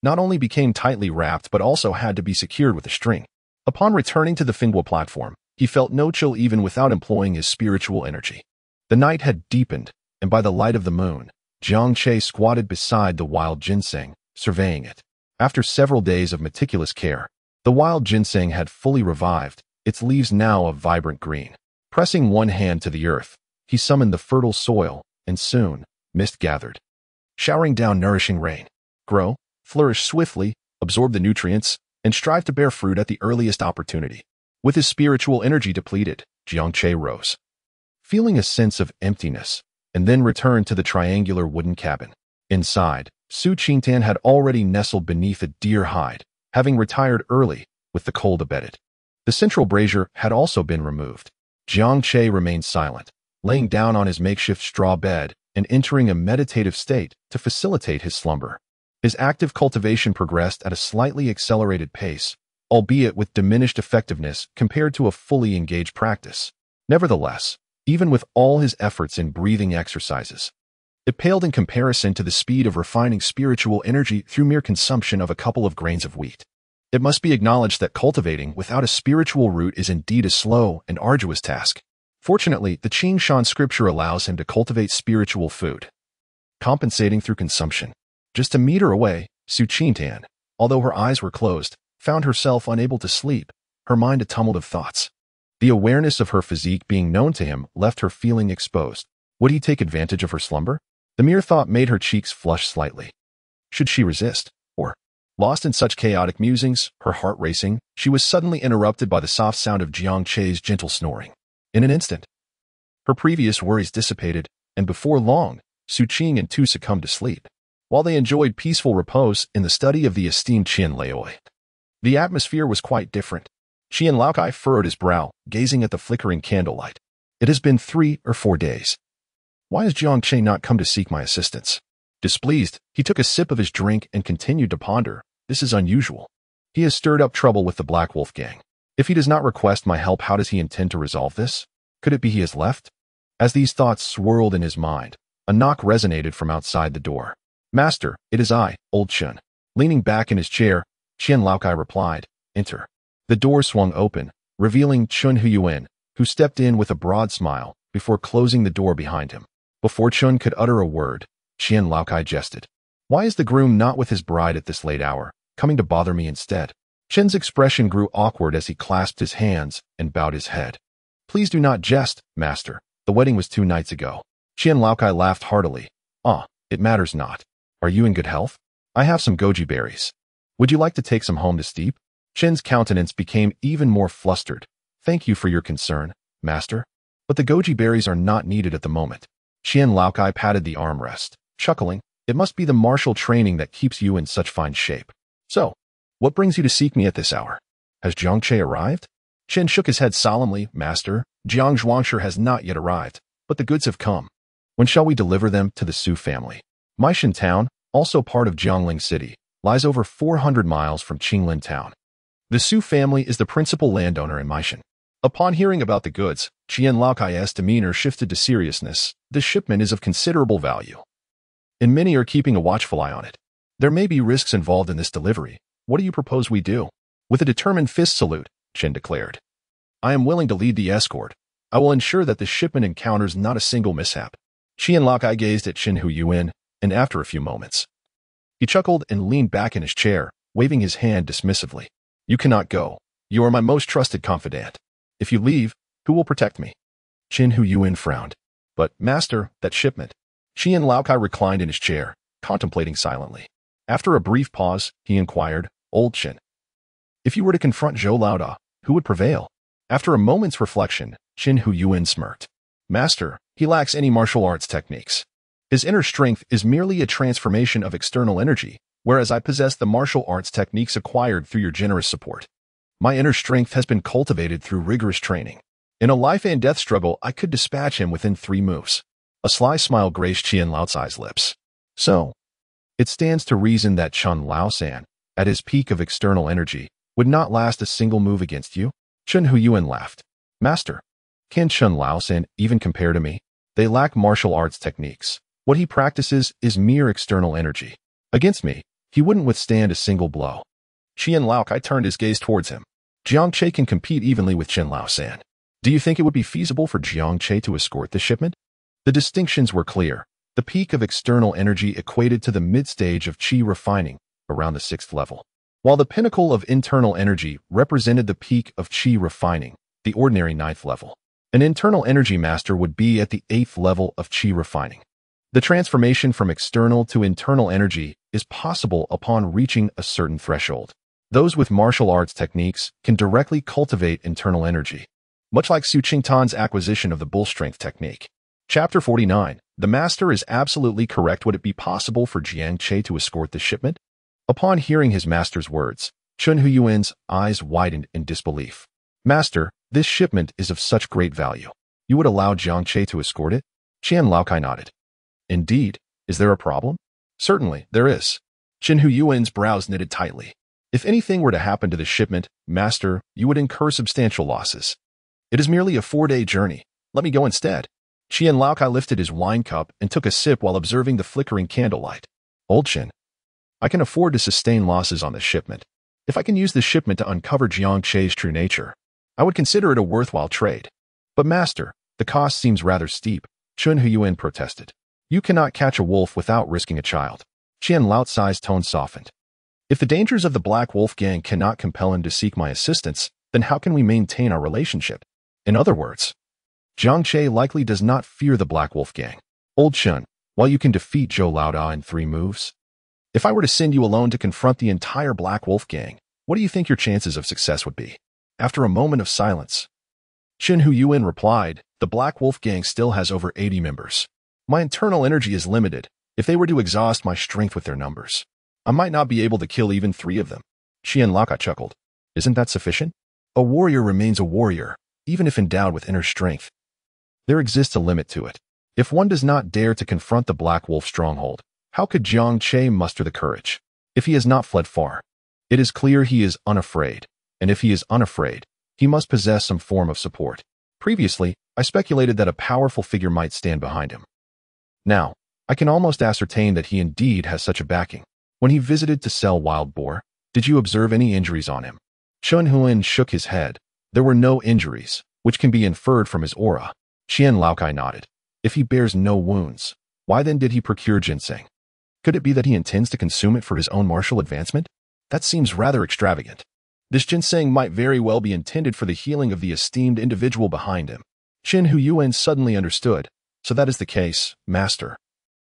not only became tightly wrapped but also had to be secured with a string. Upon returning to the Fengbo platform, he felt no chill even without employing his spiritual energy. The night had deepened, and by the light of the moon, Jiang Che squatted beside the wild ginseng, surveying it. After several days of meticulous care, the wild ginseng had fully revived, its leaves now of vibrant green. Pressing one hand to the earth, he summoned the fertile soil, and soon, mist gathered, showering down nourishing rain. Grow, flourish swiftly, absorb the nutrients, and strive to bear fruit at the earliest opportunity. With his spiritual energy depleted, Jiang Che rose, feeling a sense of emptiness, and then returned to the triangular wooden cabin. Inside, Su Qingtan had already nestled beneath a deer hide, having retired early, with the cold abated. The central brazier had also been removed. Jiang Che remained silent, laying down on his makeshift straw bed and entering a meditative state to facilitate his slumber. His active cultivation progressed at a slightly accelerated pace, albeit with diminished effectiveness compared to a fully engaged practice. Nevertheless, even with all his efforts in breathing exercises, it paled in comparison to the speed of refining spiritual energy through mere consumption of a couple of grains of wheat. It must be acknowledged that cultivating without a spiritual root is indeed a slow and arduous task. Fortunately, the Qing Shan scripture allows him to cultivate spiritual food, compensating through consumption. Just a meter away, Su Qingtan, although her eyes were closed, found herself unable to sleep, her mind a tumult of thoughts. The awareness of her physique being known to him left her feeling exposed. Would he take advantage of her slumber? The mere thought made her cheeks flush slightly. Should she resist? Or, lost in such chaotic musings, her heart racing, she was suddenly interrupted by the soft sound of Jiang Che's gentle snoring. In an instant, her previous worries dissipated, and before long, Su Qing and Tu succumbed to sleep, while they enjoyed peaceful repose in the study of the esteemed Qian Laoi. The atmosphere was quite different. Qian Laokai furrowed his brow, gazing at the flickering candlelight. It has been 3 or 4 days. Why has Jiang Che not come to seek my assistance? Displeased, he took a sip of his drink and continued to ponder. This is unusual. He has stirred up trouble with the Black Wolf gang. If he does not request my help, how does he intend to resolve this? Could it be he has left? As these thoughts swirled in his mind, a knock resonated from outside the door. Master, it is I, Old Chun. Leaning back in his chair, Qian Laokai replied, Enter. The door swung open, revealing Chun Huyuan, who stepped in with a broad smile before closing the door behind him. Before Chun could utter a word, Qian Laokai jested. Why is the groom not with his bride at this late hour, coming to bother me instead? Chen's expression grew awkward as he clasped his hands and bowed his head. Please do not jest, master. The wedding was 2 nights ago. Qian Laokai laughed heartily. Ah, it matters not. Are you in good health? I have some goji berries. Would you like to take some home to steep? Chen's countenance became even more flustered. Thank you for your concern, master. But the goji berries are not needed at the moment. Qian Laokai patted the armrest, chuckling. It must be the martial training that keeps you in such fine shape. So, what brings you to seek me at this hour? Has Jiang Che arrived? Chen shook his head solemnly. Master, Jiang Zhuangshi has not yet arrived, but the goods have come. When shall we deliver them to the Su family? Maishan town, also part of Jiangling City, lies over 400 miles from Qinglin town. The Su family is the principal landowner in Maishan. Upon hearing about the goods, Qian Laokai's demeanor shifted to seriousness. The shipment is of considerable value, and many are keeping a watchful eye on it. There may be risks involved in this delivery. What do you propose we do? With a determined fist salute, Chen declared. I am willing to lead the escort. I will ensure that the shipment encounters not a single mishap. Qian Laokai gazed at Qin Huyuan, and after a few moments, he chuckled and leaned back in his chair, waving his hand dismissively. You cannot go. You are my most trusted confidant. If you leave, who will protect me? Qin Huyuan frowned. But, master, that shipment. Qian Laokai reclined in his chair, contemplating silently. After a brief pause, he inquired, Old Qin, if you were to confront Zhou Laoda, who would prevail? After a moment's reflection, Qin Huyuan smirked. Master, he lacks any martial arts techniques. His inner strength is merely a transformation of external energy, whereas I possess the martial arts techniques acquired through your generous support. My inner strength has been cultivated through rigorous training. In a life and death struggle, I could dispatch him within 3 moves. A sly smile graced Qian Laocai's lips. So, it stands to reason that Chun Laosan, at his peak of external energy, would not last a single move against you? Chun Huyuan laughed. Master, can Chun Laosan even compare to me? They lack martial arts techniques. What he practices is mere external energy. Against me, he wouldn't withstand a single blow. Qian Laokai turned his gaze towards him. Jiang Che can compete evenly with Chen Laosan. Do you think it would be feasible for Jiang Che to escort the shipment? The distinctions were clear. The peak of external energy equated to the mid-stage of qi refining, around the 6th level, while the pinnacle of internal energy represented the peak of qi refining, the ordinary 9th level. An internal energy master would be at the 8th level of qi refining. The transformation from external to internal energy is possible upon reaching a certain threshold. Those with martial arts techniques can directly cultivate internal energy, much like Su Qingtan's acquisition of the bull strength technique. Chapter 49. The master is absolutely correct. Would it be possible for Jiang Che to escort the shipment? Upon hearing his master's words, Chun Huyuan's eyes widened in disbelief. Master, this shipment is of such great value. You would allow Jiang Che to escort it? Qian Laokai nodded. Indeed. Is there a problem? Certainly, there is. Qin Huyuan's brows knitted tightly. If anything were to happen to the shipment, master, you would incur substantial losses. It is merely a 4-day journey. Let me go instead. Qian Laokai lifted his wine cup and took a sip while observing the flickering candlelight. Old Qin, I can afford to sustain losses on the shipment. If I can use the shipment to uncover Jiang Che's true nature, I would consider it a worthwhile trade. But master, the cost seems rather steep, Chun Huyuan protested. You cannot catch a wolf without risking a child. Qian Lao Tsai's tone softened. If the dangers of the Black Wolf Gang cannot compel him to seek my assistance, then how can we maintain our relationship? In other words, Jiang Che likely does not fear the Black Wolf Gang. Old Shun, while you can defeat Zhou Laodao in 3 moves, if I were to send you alone to confront the entire Black Wolf Gang, what do you think your chances of success would be? After a moment of silence, Qin Hu Yuan replied, the Black Wolf Gang still has over 80 members. My internal energy is limited. If they were to exhaust my strength with their numbers, I might not be able to kill even 3 of them. Qian Laka chuckled. Isn't that sufficient? A warrior remains a warrior, even if endowed with inner strength. There exists a limit to it. If one does not dare to confront the Black Wolf stronghold, how could Jiang Che muster the courage? If he has not fled far, it is clear he is unafraid, and if he is unafraid, he must possess some form of support. Previously, I speculated that a powerful figure might stand behind him. Now, I can almost ascertain that he indeed has such a backing. When he visited to sell wild boar, did you observe any injuries on him? Chun Huan shook his head. There were no injuries, which can be inferred from his aura. Qian Laokai nodded. If he bears no wounds, why then did he procure ginseng? Could it be that he intends to consume it for his own martial advancement? That seems rather extravagant. This ginseng might very well be intended for the healing of the esteemed individual behind him. Qin Hu Yuan suddenly understood. So that is the case, master.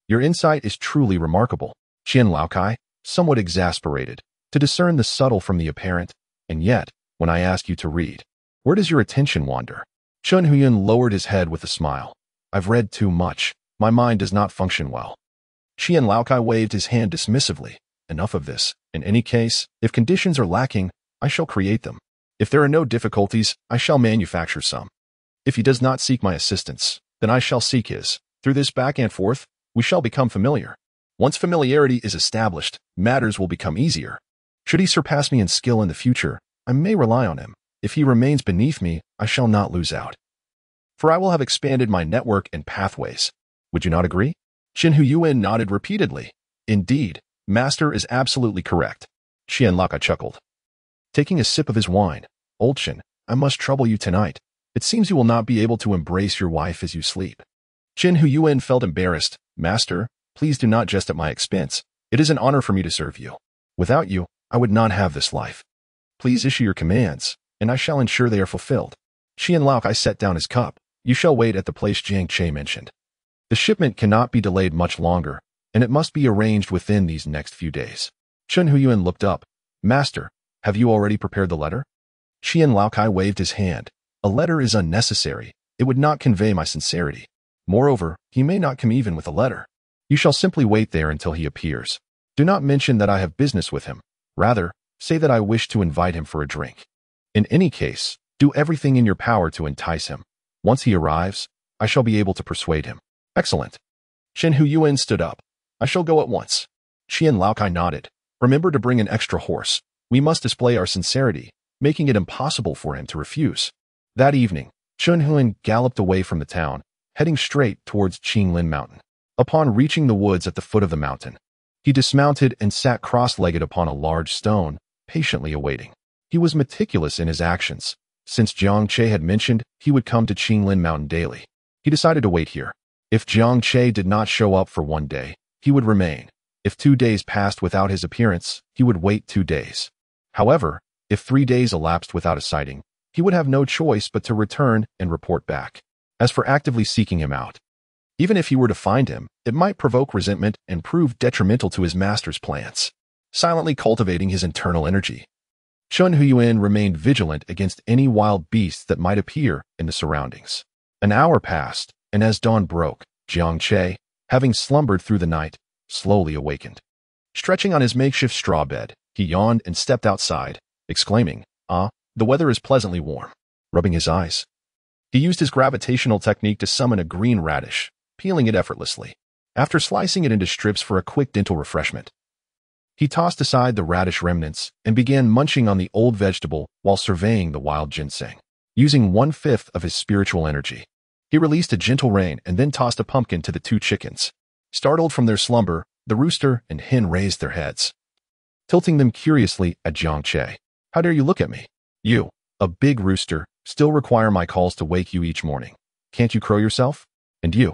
Your insight is truly remarkable. Qian Laokai, somewhat exasperated, to discern the subtle from the apparent, and yet, when I ask you to read, where does your attention wander? Chun Huyan lowered his head with a smile. I've read too much. My mind does not function well. Qian Laokai waved his hand dismissively. Enough of this. In any case, if conditions are lacking, I shall create them. If there are no difficulties, I shall manufacture some. If he does not seek my assistance, then I shall seek his. Through this back and forth, we shall become familiar. Once familiarity is established, matters will become easier. Should he surpass me in skill in the future, I may rely on him. If he remains beneath me, I shall not lose out. For I will have expanded my network and pathways. Would you not agree? Qin Hu Yuan nodded repeatedly. Indeed, master is absolutely correct. Qian Laka chuckled. Taking a sip of his wine, Old Qin, I must trouble you tonight. It seems you will not be able to embrace your wife as you sleep. Qin Hu Yuan felt embarrassed. Master, please do not jest at my expense. It is an honor for me to serve you. Without you, I would not have this life. Please issue your commands, and I shall ensure they are fulfilled. Qian Laokai set down his cup. You shall wait at the place Jiang Che mentioned. The shipment cannot be delayed much longer, and it must be arranged within these next few days. Chun Hu Yuan looked up. Master, have you already prepared the letter? Qian Laokai waved his hand. A letter is unnecessary. It would not convey my sincerity. Moreover, he may not come even with a letter. You shall simply wait there until he appears. Do not mention that I have business with him. Rather, say that I wish to invite him for a drink. In any case, do everything in your power to entice him. Once he arrives, I shall be able to persuade him. Excellent. Qin Hu Yuan stood up. I shall go at once. Qian Laokai nodded. Remember to bring an extra horse. We must display our sincerity, making it impossible for him to refuse. That evening, Chun Huan galloped away from the town, heading straight towards Qinglin Mountain. Upon reaching the woods at the foot of the mountain, he dismounted and sat cross-legged upon a large stone, patiently awaiting. He was meticulous in his actions. Since Jiang Che had mentioned he would come to Qinglin Mountain daily, he decided to wait here. If Jiang Che did not show up for 1 day, he would remain. If 2 days passed without his appearance, he would wait 2 days. However, if 3 days elapsed without a sighting, he would have no choice but to return and report back. As for actively seeking him out, even if he were to find him, it might provoke resentment and prove detrimental to his master's plans. Silently cultivating his internal energy, Chun Hu Yuan remained vigilant against any wild beasts that might appear in the surroundings. An hour passed, and as dawn broke, Jiang Che, having slumbered through the night, slowly awakened. Stretching on his makeshift straw bed, he yawned and stepped outside, exclaiming, the weather is pleasantly warm. Rubbing his eyes, he used his gravitational technique to summon a green radish, peeling it effortlessly. After slicing it into strips for a quick dental refreshment, he tossed aside the radish remnants and began munching on the old vegetable while surveying the wild ginseng. Using 1/5 of his spiritual energy, he released a gentle rain and then tossed a pumpkin to the 2 chickens. Startled from their slumber, the rooster and hen raised their heads, tilting them curiously at Jiang Che. How dare you look at me? You, a big rooster, still require my calls to wake you each morning. Can't you crow yourself? And you,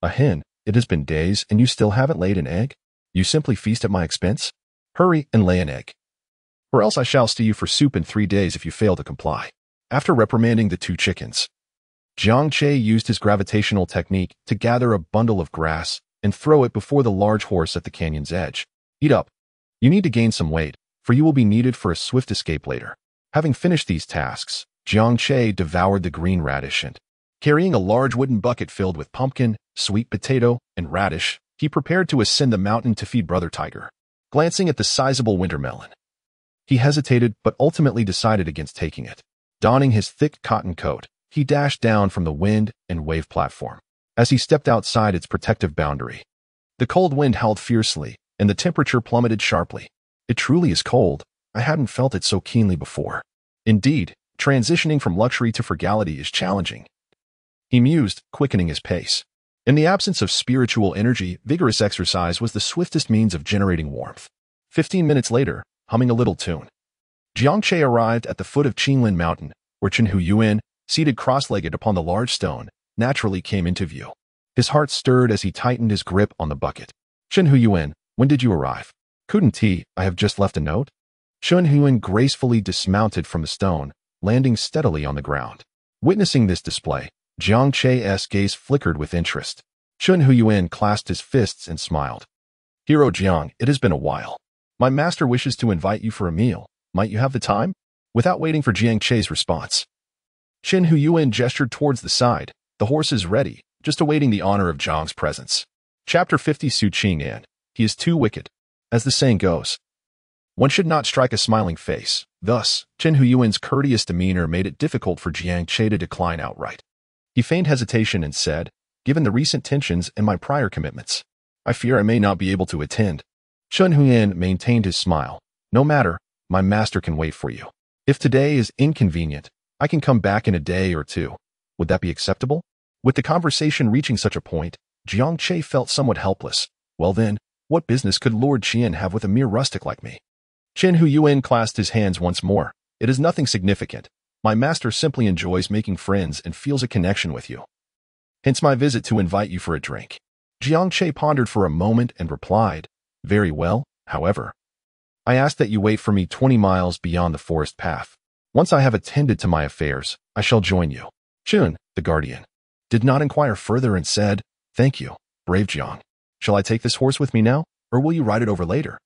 a hen, it has been days and you still haven't laid an egg? You simply feast at my expense? Hurry and lay an egg, or else I shall stew you for soup in 3 days if you fail to comply." After reprimanding the 2 chickens, Jiang Che used his gravitational technique to gather a bundle of grass and throw it before the large horse at the canyon's edge. "Eat up. You need to gain some weight, for you will be needed for a swift escape later." Having finished these tasks, Jiang Che devoured the green radish and, carrying a large wooden bucket filled with pumpkin, sweet potato, and radish, he prepared to ascend the mountain to feed Brother Tiger. Glancing at the sizable winter melon, he hesitated but ultimately decided against taking it. Donning his thick cotton coat, he dashed down from the wind and wave platform. As he stepped outside its protective boundary, the cold wind howled fiercely, and the temperature plummeted sharply. "It truly is cold. I hadn't felt it so keenly before. Indeed, transitioning from luxury to frugality is challenging," he mused, quickening his pace. In the absence of spiritual energy, vigorous exercise was the swiftest means of generating warmth. 15 minutes later, humming a little tune, Jiang Che arrived at the foot of Qinglin Mountain, where Chen Huyuan, seated cross-legged upon the large stone, naturally came into view. His heart stirred as he tightened his grip on the bucket. "Chen Huyuan, when did you arrive?" "Couldn't he? I have just left a note." Chen Huyuan gracefully dismounted from the stone, landing steadily on the ground. Witnessing this display, Jiang Che's gaze flickered with interest. Chen Huyuan clasped his fists and smiled. "Hero Jiang, it has been a while. My master wishes to invite you for a meal. Might you have the time?" Without waiting for Jiang Che's response, Chen Huyuan gestured towards the side. "The horse is ready, just awaiting the honor of Jiang's presence." Chapter 50. Su Qing'an. He is too wicked. As the saying goes, one should not strike a smiling face. Thus, Chen Huyuan's courteous demeanor made it difficult for Jiang Che to decline outright. He feigned hesitation and said, "Given the recent tensions and my prior commitments, I fear I may not be able to attend." Chen Huyuan maintained his smile. "No matter, my master can wait for you. If today is inconvenient, I can come back in a day or 2. Would that be acceptable?" With the conversation reaching such a point, Jiang Che felt somewhat helpless. Well then, what business could Lord Qian have with a mere rustic like me? Chen Huyuan clasped his hands once more. "It is nothing significant. My master simply enjoys making friends and feels a connection with you. Hence my visit to invite you for a drink." Jiang Che pondered for a moment and replied, "Very well, however. I ask that you wait for me 20 miles beyond the forest path. Once I have attended to my affairs, I shall join you." Chun, the guardian, did not inquire further and said, "Thank you, brave Jiang. Shall I take this horse with me now, or will you ride it over later?"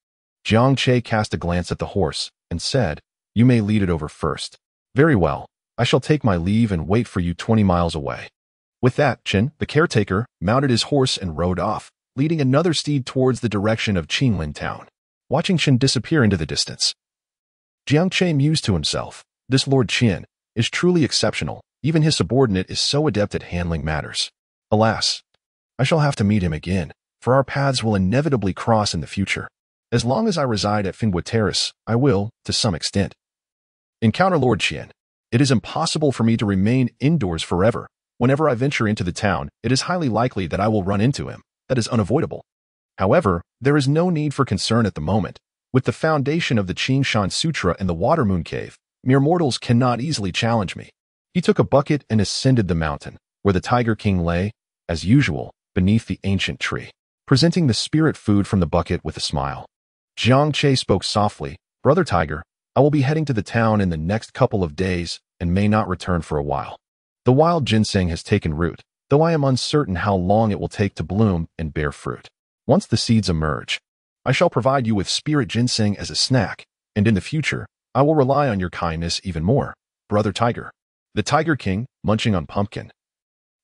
Jiang Che cast a glance at the horse and said, "You may lead it over first." "Very well. I shall take my leave and wait for you 20 miles away." With that, Chen, the caretaker, mounted his horse and rode off, leading another steed towards the direction of Qinglin town. Watching Chen disappear into the distance, Jiang Che mused to himself, "This Lord Qian is truly exceptional. Even his subordinate is so adept at handling matters. Alas, I shall have to meet him again, for our paths will inevitably cross in the future. As long as I reside at Fingwa Terrace, I will, to some extent, encounter Lord Qian. It is impossible for me to remain indoors forever. Whenever I venture into the town, it is highly likely that I will run into him. That is unavoidable. However, there is no need for concern at the moment. With the foundation of the Qingshan Sutra and the Water Moon Cave, mere mortals cannot easily challenge me." He took a bucket and ascended the mountain, where the Tiger King lay, as usual, beneath the ancient tree, presenting the spirit food from the bucket with a smile. Jiang Che spoke softly, "Brother Tiger, I will be heading to the town in the next couple of days and may not return for a while. The wild ginseng has taken root, though I am uncertain how long it will take to bloom and bear fruit. Once the seeds emerge, I shall provide you with spirit ginseng as a snack, and in the future, I will rely on your kindness even more, Brother Tiger." The Tiger King, munching on pumpkin,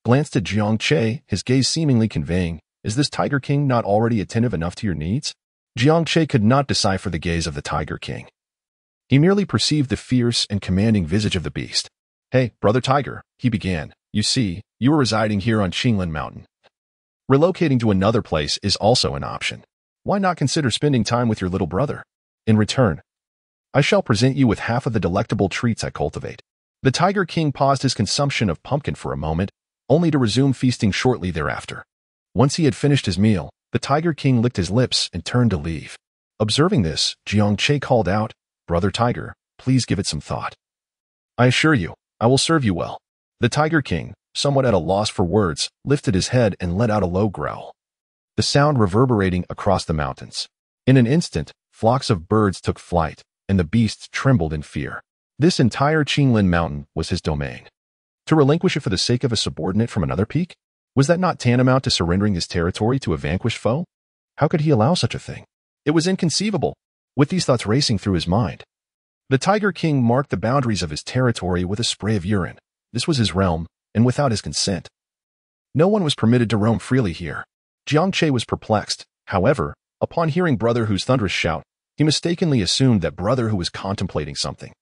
glanced at Jiang Che, his gaze seemingly conveying, "Is this Tiger King not already attentive enough to your needs?" Jiang Che could not decipher the gaze of the Tiger King. He merely perceived the fierce and commanding visage of the beast. "Hey, Brother Tiger," he began, "you see, you are residing here on Qinglin Mountain. Relocating to another place is also an option. Why not consider spending time with your little brother? In return, I shall present you with half of the delectable treats I cultivate." The Tiger King paused his consumption of pumpkin for a moment, only to resume feasting shortly thereafter. Once he had finished his meal, the Tiger King licked his lips and turned to leave. Observing this, Jiang Che called out, "Brother Tiger, please give it some thought. I assure you, I will serve you well." The Tiger King, somewhat at a loss for words, lifted his head and let out a low growl. the sound reverberating across the mountains. In an instant, flocks of birds took flight, and the beasts trembled in fear. This entire Qinglin mountain was his domain. To relinquish it for the sake of a subordinate from another peak? Was that not tantamount to surrendering his territory to a vanquished foe? How could he allow such a thing? It was inconceivable. With these thoughts racing through his mind, the Tiger King marked the boundaries of his territory with a spray of urine. This was his realm, and without his consent. No one was permitted to roam freely here. Jiang Che was perplexed. However, upon hearing Brother Hu's thunderous shout, he mistakenly assumed that Brother Hu was contemplating something.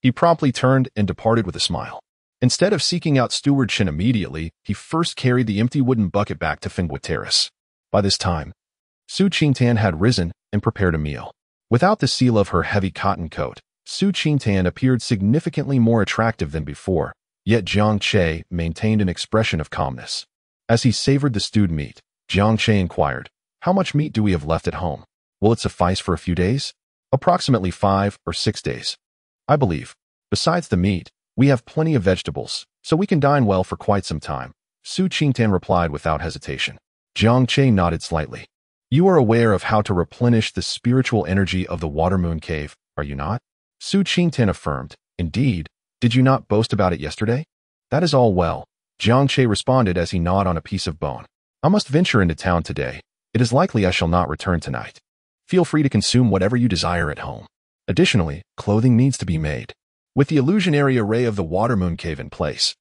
He promptly turned and departed with a smile. Instead of seeking out Steward Shen immediately, he first carried the empty wooden bucket back to Fenghua Terrace. By this time, Su Qingtan had risen and prepared a meal. Without the seal of her heavy cotton coat, Su Qingtan appeared significantly more attractive than before, yet Jiang Che maintained an expression of calmness. As he savored the stewed meat, Jiang Che inquired, "How much meat do we have left at home? Will it suffice for a few days?" "Approximately 5 or 6 days. I believe. Besides the meat, we have plenty of vegetables, so we can dine well for quite some time," Su Qingtan replied without hesitation. Jiang Che nodded slightly. "You are aware of how to replenish the spiritual energy of the Water Moon Cave, are you not?" Su Qingtan affirmed. "Indeed. Did you not boast about it yesterday?" "That is all well," Jiang Che responded as he gnawed on a piece of bone. "I must venture into town today. It is likely I shall not return tonight. Feel free to consume whatever you desire at home. Additionally, clothing needs to be made. With the illusionary array of the Water Moon Cave in place,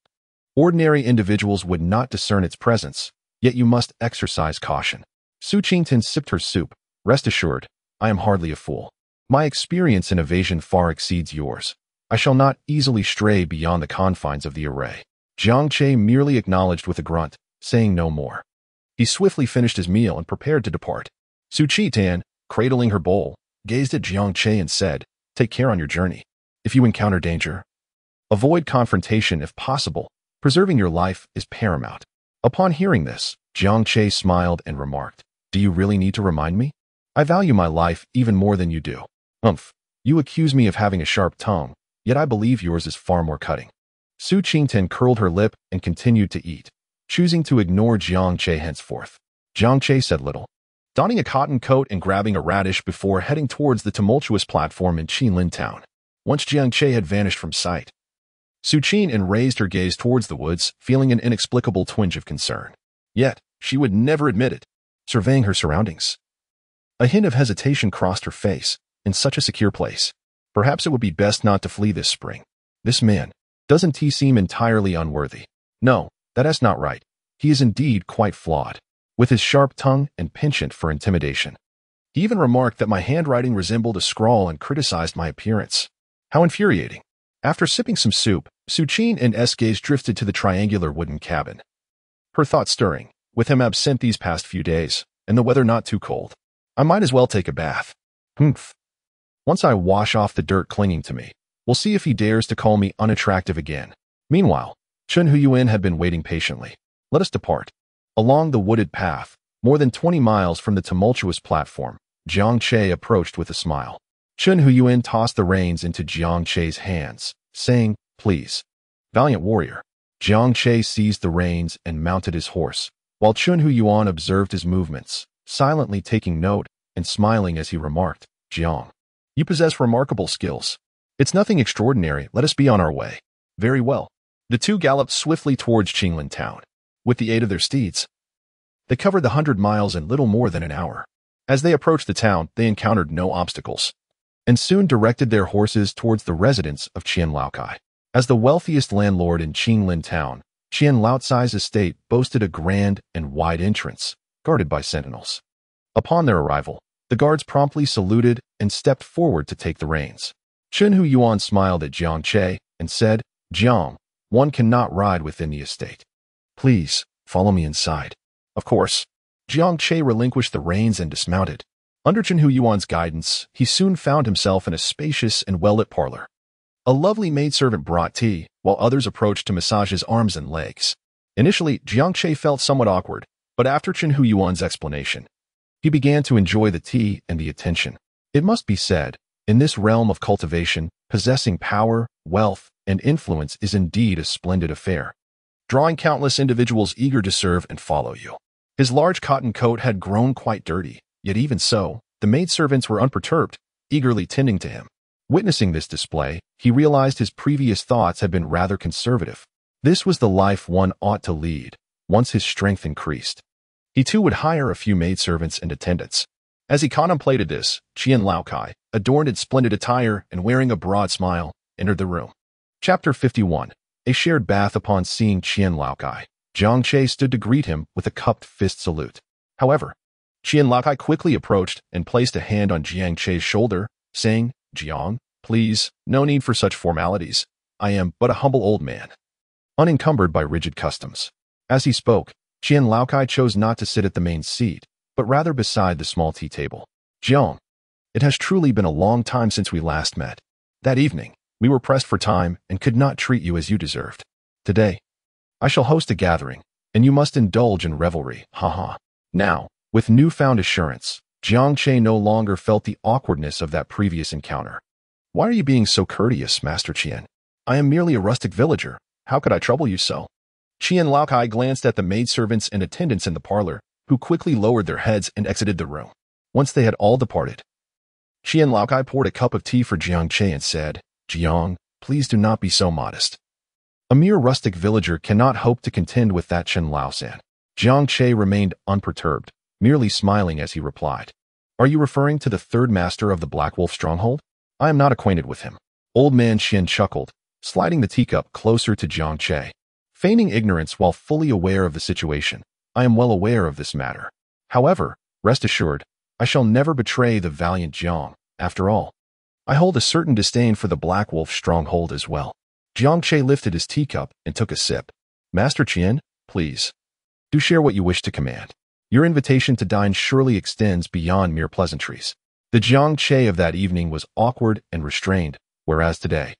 ordinary individuals would not discern its presence, yet you must exercise caution." Su Qingtan sipped her soup. "Rest assured, I am hardly a fool. My experience in evasion far exceeds yours. I shall not easily stray beyond the confines of the array." Jiang Che merely acknowledged with a grunt, saying no more. He swiftly finished his meal and prepared to depart. Su Qingtan, cradling her bowl, gazed at Jiang Che and said, "Take care on your journey. If you encounter danger, avoid confrontation if possible. Preserving your life is paramount." Upon hearing this, Jiang Che smiled and remarked, "Do you really need to remind me? I value my life even more than you do." "Umph, you accuse me of having a sharp tongue, yet I believe yours is far more cutting." Su Qingtan curled her lip and continued to eat, choosing to ignore Jiang Che henceforth. Jiang Che said little, donning a cotton coat and grabbing a radish before heading towards the tumultuous platform in Qinlin town. Once Jiang Che had vanished from sight, Su Qingtan raised her gaze towards the woods, feeling an inexplicable twinge of concern. Yet, she would never admit it, surveying her surroundings. A hint of hesitation crossed her face. In such a secure place, perhaps it would be best not to flee this spring. This man, doesn't he seem entirely unworthy? No, that is not right. He is indeed quite flawed, with his sharp tongue and penchant for intimidation. He even remarked that my handwriting resembled a scrawl and criticized my appearance. How infuriating. After sipping some soup, Su Qingtan's gaze drifted to the triangular wooden cabin. Her thoughts stirring, with him absent these past few days, and the weather not too cold. I might as well take a bath. Humph. Once I wash off the dirt clinging to me, we'll see if he dares to call me unattractive again. Meanwhile, Chen Huyuan had been waiting patiently. Let us depart. Along the wooded path, more than 20 miles from the tumultuous platform, Jiang Che approached with a smile. Chen Huyuan tossed the reins into Jiang Che's hands, saying, "Please." "Valiant warrior." Jiang Che seized the reins and mounted his horse, while Chen Huyuan observed his movements, silently taking note and smiling as he remarked, "Jiang, you possess remarkable skills. It's nothing extraordinary. Let us be on our way." "Very well." The two galloped swiftly towards Qinglin town. With the aid of their steeds, they covered the 100 miles in little more than an hour. As they approached the town, they encountered no obstacles, and soon directed their horses towards the residence of Qian Laokai. As the wealthiest landlord in Qinglin town, Qian Laocai's estate boasted a grand and wide entrance, guarded by sentinels. Upon their arrival, the guards promptly saluted and stepped forward to take the reins. Chen Huyuan smiled at Jiang Che and said, "Jiang, one cannot ride within the estate. Please, follow me inside." Of course. Jiang Che relinquished the reins and dismounted. Under Chen Huyuan's guidance, he soon found himself in a spacious and well-lit parlor. A lovely maidservant brought tea, while others approached to massage his arms and legs. Initially, Jiang Che felt somewhat awkward, but after Chen Huyuan's explanation, he began to enjoy the tea and the attention. It must be said, in this realm of cultivation, possessing power, wealth, and influence is indeed a splendid affair, drawing countless individuals eager to serve and follow you. His large cotton coat had grown quite dirty, yet even so, the maidservants were unperturbed, eagerly tending to him. Witnessing this display, he realized his previous thoughts had been rather conservative. This was the life one ought to lead, once his strength increased. He too would hire a few maidservants and attendants. As he contemplated this, Qian Laokai, adorned in splendid attire and wearing a broad smile, entered the room. Chapter 51. A shared bath. Upon seeing Qian Laokai, Jiang Che stood to greet him with a cupped fist salute. However, Qian Laokai quickly approached and placed a hand on Jiang Che's shoulder, saying, "Jiang, please, no need for such formalities. I am but a humble old man, unencumbered by rigid customs." As he spoke, Qian Laokai chose not to sit at the main seat, but rather beside the small tea table. "Jiang, it has truly been a long time since we last met. That evening, we were pressed for time and could not treat you as you deserved. Today, I shall host a gathering, and you must indulge in revelry, haha." Now, with newfound assurance, Jiang Che no longer felt the awkwardness of that previous encounter. "Why are you being so courteous, Master Qian? I am merely a rustic villager. How could I trouble you so?" Qian Laokai glanced at the maidservants and attendants in the parlor, who quickly lowered their heads and exited the room. Once they had all departed, Qian Laokai poured a cup of tea for Jiang Che and said, "Jiang, please do not be so modest. A mere rustic villager cannot hope to contend with that Chen Lao-san." Jiang Che remained unperturbed, merely smiling as he replied, "Are you referring to the third master of the Black Wolf stronghold? I am not acquainted with him." Old man Qian chuckled, sliding the teacup closer to Jiang Che. Feigning ignorance while fully aware of the situation, "I am well aware of this matter. However, rest assured, I shall never betray the valiant Jiang. After all, I hold a certain disdain for the Black Wolf stronghold as well." Jiang Che lifted his teacup and took a sip. "Master Qian, please, do share what you wish to command. Your invitation to dine surely extends beyond mere pleasantries." The Jiang Che of that evening was awkward and restrained, whereas today,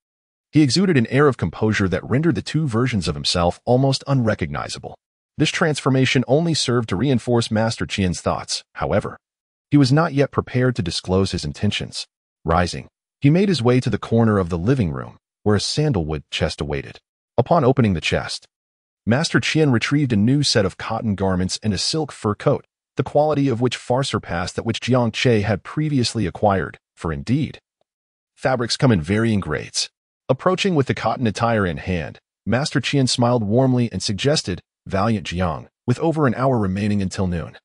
he exuded an air of composure that rendered the two versions of himself almost unrecognizable. This transformation only served to reinforce Master Qian's thoughts. However, he was not yet prepared to disclose his intentions. Rising, he made his way to the corner of the living room, where a sandalwood chest awaited. Upon opening the chest, Master Qian retrieved a new set of cotton garments and a silk fur coat, the quality of which far surpassed that which Jiang Che had previously acquired, for indeed, fabrics come in varying grades. Approaching with the cotton attire in hand, Master Qian smiled warmly and suggested, "Valiant Jiang, with over an hour remaining until noon,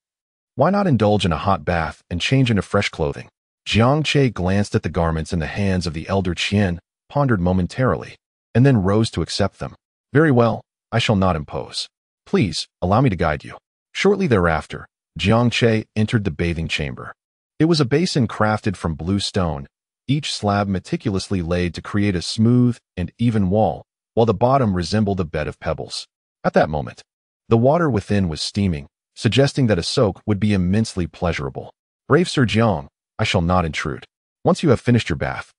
why not indulge in a hot bath and change into fresh clothing?" Jiang Che glanced at the garments in the hands of the elder Qian, pondered momentarily, and then rose to accept them. "Very well, I shall not impose. Please, allow me to guide you." Shortly thereafter, Jiang Che entered the bathing chamber. It was a basin crafted from blue stone, each slab meticulously laid to create a smooth and even wall, while the bottom resembled a bed of pebbles. At that moment, the water within was steaming, suggesting that a soak would be immensely pleasurable. "Brave Sir Jiang, I shall not intrude. Once you have finished your bath,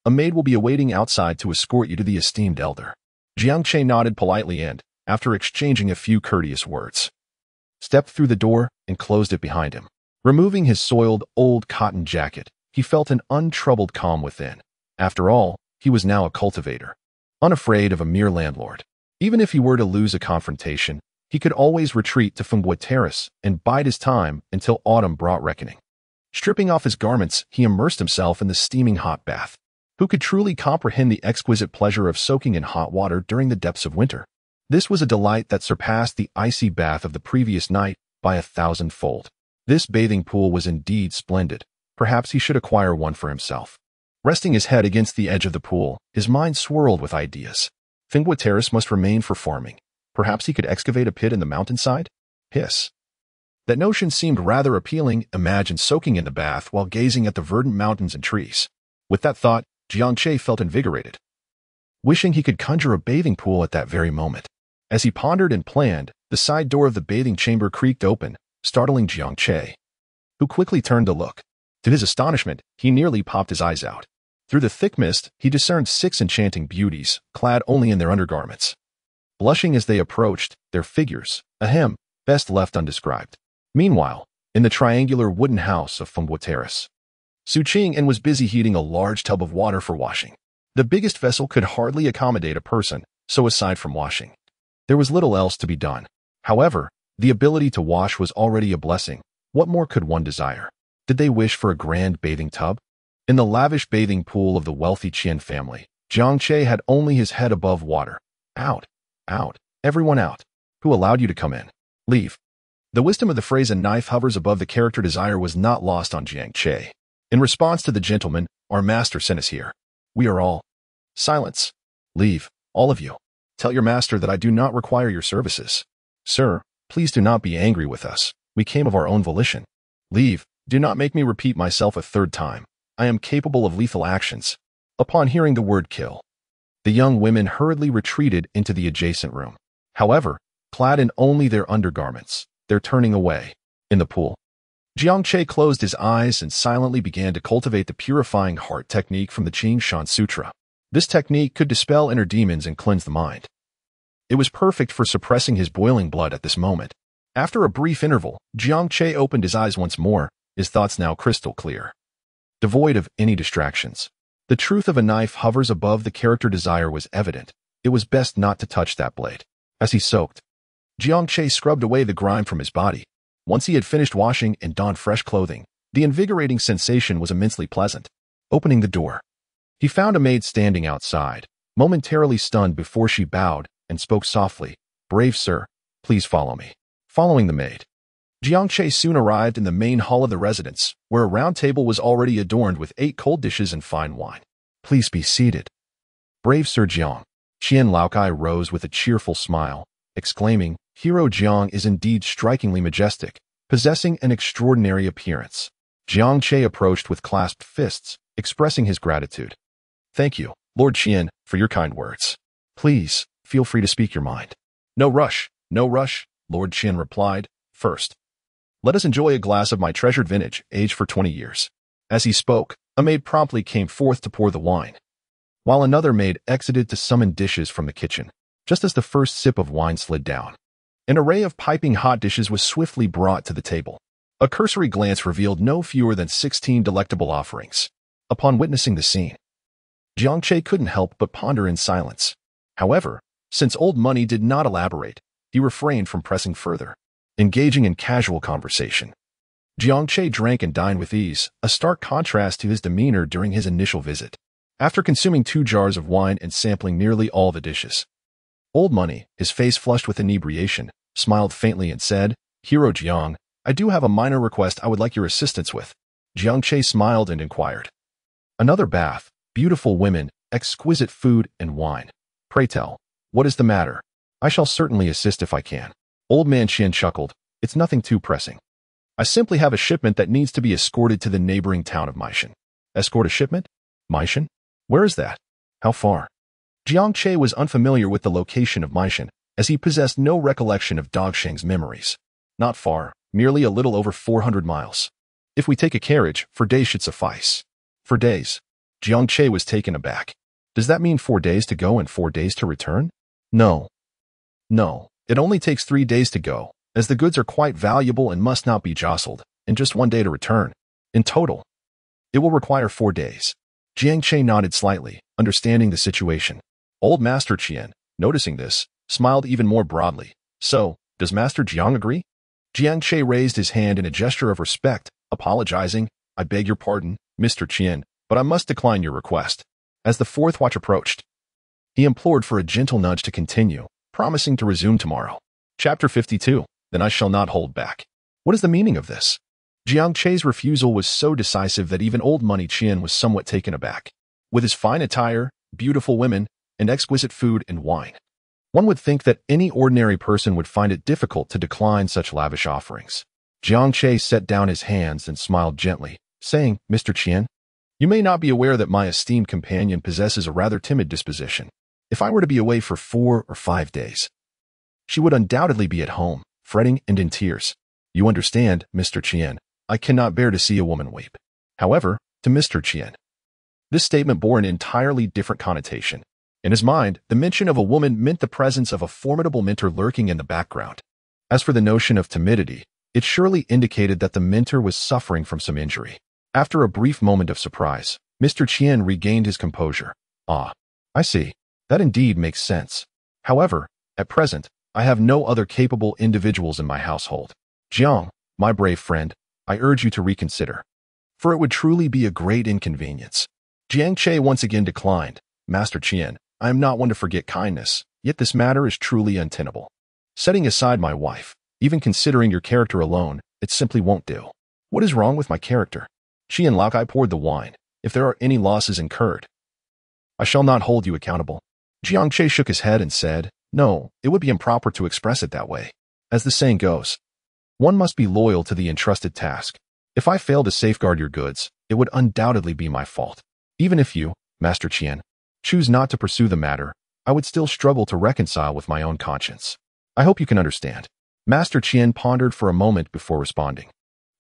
a maid will be awaiting outside to escort you to the esteemed elder." Jiang Che nodded politely and, after exchanging a few courteous words, stepped through the door and closed it behind him. Removing his soiled, old cotton jacket, he felt an untroubled calm within. After all, he was now a cultivator, unafraid of a mere landlord. Even if he were to lose a confrontation, he could always retreat to Fengbo Terrace and bide his time until autumn brought reckoning. Stripping off his garments, he immersed himself in the steaming hot bath. Who could truly comprehend the exquisite pleasure of soaking in hot water during the depths of winter? This was a delight that surpassed the icy bath of the previous night by 1,000-fold. This bathing pool was indeed splendid. Perhaps he should acquire one for himself. Resting his head against the edge of the pool, his mind swirled with ideas. Fengbo Terrace must remain for farming. Perhaps he could excavate a pit in the mountainside? Hiss. That notion seemed rather appealing. Imagine soaking in the bath while gazing at the verdant mountains and trees. With that thought, Jiang Che felt invigorated, wishing he could conjure a bathing pool at that very moment. As he pondered and planned, the side door of the bathing chamber creaked open, startling Jiang Che, who quickly turned to look. To his astonishment, he nearly popped his eyes out. Through the thick mist, he discerned 6 enchanting beauties, clad only in their undergarments. Blushing as they approached, their figures, best left undescribed. Meanwhile, in the triangular wooden house of Fengbo Terrace, Su Qing was busy heating a large tub of water for washing. The biggest vessel could hardly accommodate a person, so aside from washing, there was little else to be done. However, The ability to wash was already a blessing. What more could one desire? Did they wish for a grand bathing tub? In the lavish bathing pool of the wealthy Qian family, Jiang Che had only his head above water. Out. Out. Everyone out. Who allowed you to come in? Leave. The wisdom of the phrase "a knife hovers above the character desire" was not lost on Jiang Che. In response to the gentleman, "Our master sent us here. We are all..." Silence. Leave, all of you. Tell your master that I do not require your services. Sir, please do not be angry with us. We came of our own volition. Leave. Do not make me repeat myself a third time. I am capable of lethal actions. Upon hearing the word kill, the young women hurriedly retreated into the adjacent room. However, clad in only their undergarments, they're turning away. In the pool, Jiang Che closed his eyes and silently began to cultivate the purifying heart technique from the Qing Shan Sutra. This technique could dispel inner demons and cleanse the mind. It was perfect for suppressing his boiling blood at this moment. After a brief interval, Jiang Che opened his eyes once more, his thoughts now crystal clear, devoid of any distractions. The truth of a knife hovers above the character desire was evident. It was best not to touch that blade. As he soaked, Jiang Che scrubbed away the grime from his body. Once he had finished washing and donned fresh clothing, the invigorating sensation was immensely pleasant. Opening the door, he found a maid standing outside, momentarily stunned before she bowed and spoke softly, "Brave sir, please follow me." Following the maid, Jiang Che soon arrived in the main hall of the residence, where a round table was already adorned with 8 cold dishes and fine wine. "Please be seated." "Brave Sir Jiang." Qian Laokai rose with a cheerful smile, exclaiming, "Hero Jiang is indeed strikingly majestic, possessing an extraordinary appearance." Jiang Che approached with clasped fists, expressing his gratitude. "Thank you, Lord Qian, for your kind words. Please, feel free to speak your mind." "No rush, no rush," Lord Qian replied. "First, let us enjoy a glass of my treasured vintage, aged for 20 years. As he spoke, a maid promptly came forth to pour the wine, while another maid exited to summon dishes from the kitchen. Just as the first sip of wine slid down, an array of piping hot dishes was swiftly brought to the table. A cursory glance revealed no fewer than 16 delectable offerings. Upon witnessing the scene, Jiang Che couldn't help but ponder in silence. However, since old money did not elaborate, he refrained from pressing further. Engaging in casual conversation, Jiang Che drank and dined with ease, a stark contrast to his demeanor during his initial visit. After consuming 2 jars of wine and sampling nearly all the dishes, old money, his face flushed with inebriation, smiled faintly and said, "Hero Jiang, I do have a minor request I would like your assistance with." Jiang Che smiled and inquired, "Another bath, beautiful women, exquisite food and wine. Pray tell, what is the matter? I shall certainly assist if I can." Old man Qian chuckled, "It's nothing too pressing. I simply have a shipment that needs to be escorted to the neighboring town of Maishan." "Escort a shipment? Maishan? Where is that? How far?" Jiang Che was unfamiliar with the location of Maishan, as he possessed no recollection of Dogsheng's memories. "Not far, merely a little over 400 miles. If we take a carriage, 4 days should suffice." "4 days?" Jiang Che was taken aback. "Does that mean 4 days to go and 4 days to return?" No. It only takes 3 days to go, as the goods are quite valuable and must not be jostled, and just 1 day to return. In total, it will require 4 days. Jiang Che nodded slightly, understanding the situation. Old Master Qian, noticing this, smiled even more broadly. "So, does Master Jiang agree?" Jiang Che raised his hand in a gesture of respect, apologizing, "I beg your pardon, Mr. Qian, but I must decline your request." As the 4th watch approached, he implored for a gentle nudge to continue, promising to resume tomorrow. Chapter 52. Then I shall not hold back. What is the meaning of this? Jiang Che's refusal was so decisive that even old money Qian was somewhat taken aback. With his fine attire, beautiful women, and exquisite food and wine, one would think that any ordinary person would find it difficult to decline such lavish offerings. Jiang Che set down his hands and smiled gently, saying, "Mr. Qian, you may not be aware that my esteemed companion possesses a rather timid disposition. If I were to be away for 4 or 5 days, she would undoubtedly be at home, fretting and in tears. You understand, Mr. Qian, I cannot bear to see a woman weep." However, to Mr. Qian, this statement bore an entirely different connotation. In his mind, the mention of a woman meant the presence of a formidable mentor lurking in the background. As for the notion of timidity, it surely indicated that the mentor was suffering from some injury. After a brief moment of surprise, Mr. Qian regained his composure. "Ah, I see. That indeed makes sense. However, at present, I have no other capable individuals in my household. Jiang, my brave friend, I urge you to reconsider, for it would truly be a great inconvenience. Jiang Che once again declined. Master Qian, I am not one to forget kindness, yet this matter is truly untenable. Setting aside my wife, even considering your character alone, it simply won't do. What is wrong with my character? Qian Laokai poured the wine. If there are any losses incurred, I shall not hold you accountable. Jiang Che shook his head and said, no, it would be improper to express it that way. As the saying goes, one must be loyal to the entrusted task. If I fail to safeguard your goods, it would undoubtedly be my fault. Even if you, Master Qian, choose not to pursue the matter, I would still struggle to reconcile with my own conscience. I hope you can understand. Master Qian pondered for a moment before responding.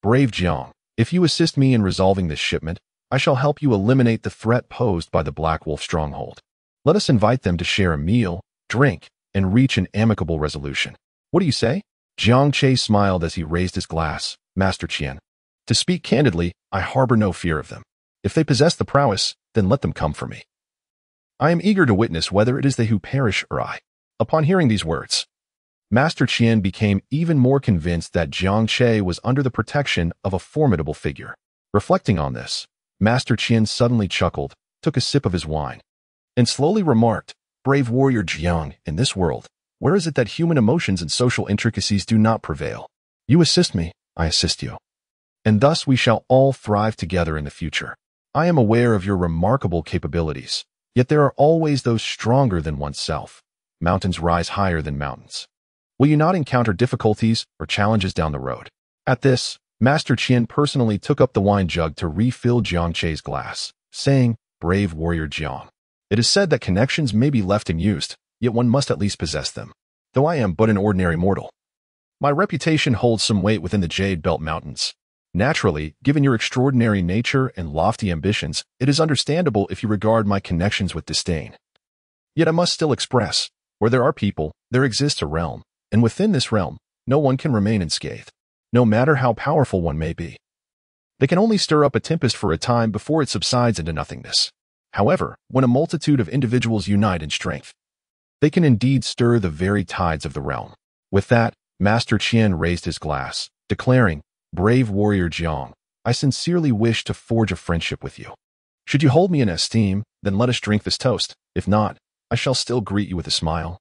Brave Jiang, if you assist me in resolving this shipment, I shall help you eliminate the threat posed by the Black Wolf stronghold. Let us invite them to share a meal, drink, and reach an amicable resolution. What do you say? Jiang Che smiled as he raised his glass. Master Qian, to speak candidly, I harbor no fear of them. If they possess the prowess, then let them come for me. I am eager to witness whether it is they who perish or I. Upon hearing these words, Master Qian became even more convinced that Jiang Che was under the protection of a formidable figure. Reflecting on this, Master Qian suddenly chuckled, took a sip of his wine, and slowly remarked, Brave warrior Jiang, in this world, where is it that human emotions and social intricacies do not prevail? You assist me, I assist you. And thus we shall all thrive together in the future. I am aware of your remarkable capabilities, yet there are always those stronger than oneself. Mountains rise higher than mountains. Will you not encounter difficulties or challenges down the road? At this, Master Qian personally took up the wine jug to refill Jiang Che's glass, saying, Brave warrior Jiang. It is said that connections may be left unused, yet one must at least possess them. Though I am but an ordinary mortal, my reputation holds some weight within the Jade Belt Mountains. Naturally, given your extraordinary nature and lofty ambitions, it is understandable if you regard my connections with disdain. Yet I must still express, where there are people, there exists a realm, and within this realm, no one can remain unscathed, no matter how powerful one may be. They can only stir up a tempest for a time before it subsides into nothingness. However, when a multitude of individuals unite in strength, they can indeed stir the very tides of the realm. With that, Master Qian raised his glass, declaring, Brave warrior Jiang, I sincerely wish to forge a friendship with you. Should you hold me in esteem, then let us drink this toast. If not, I shall still greet you with a smile,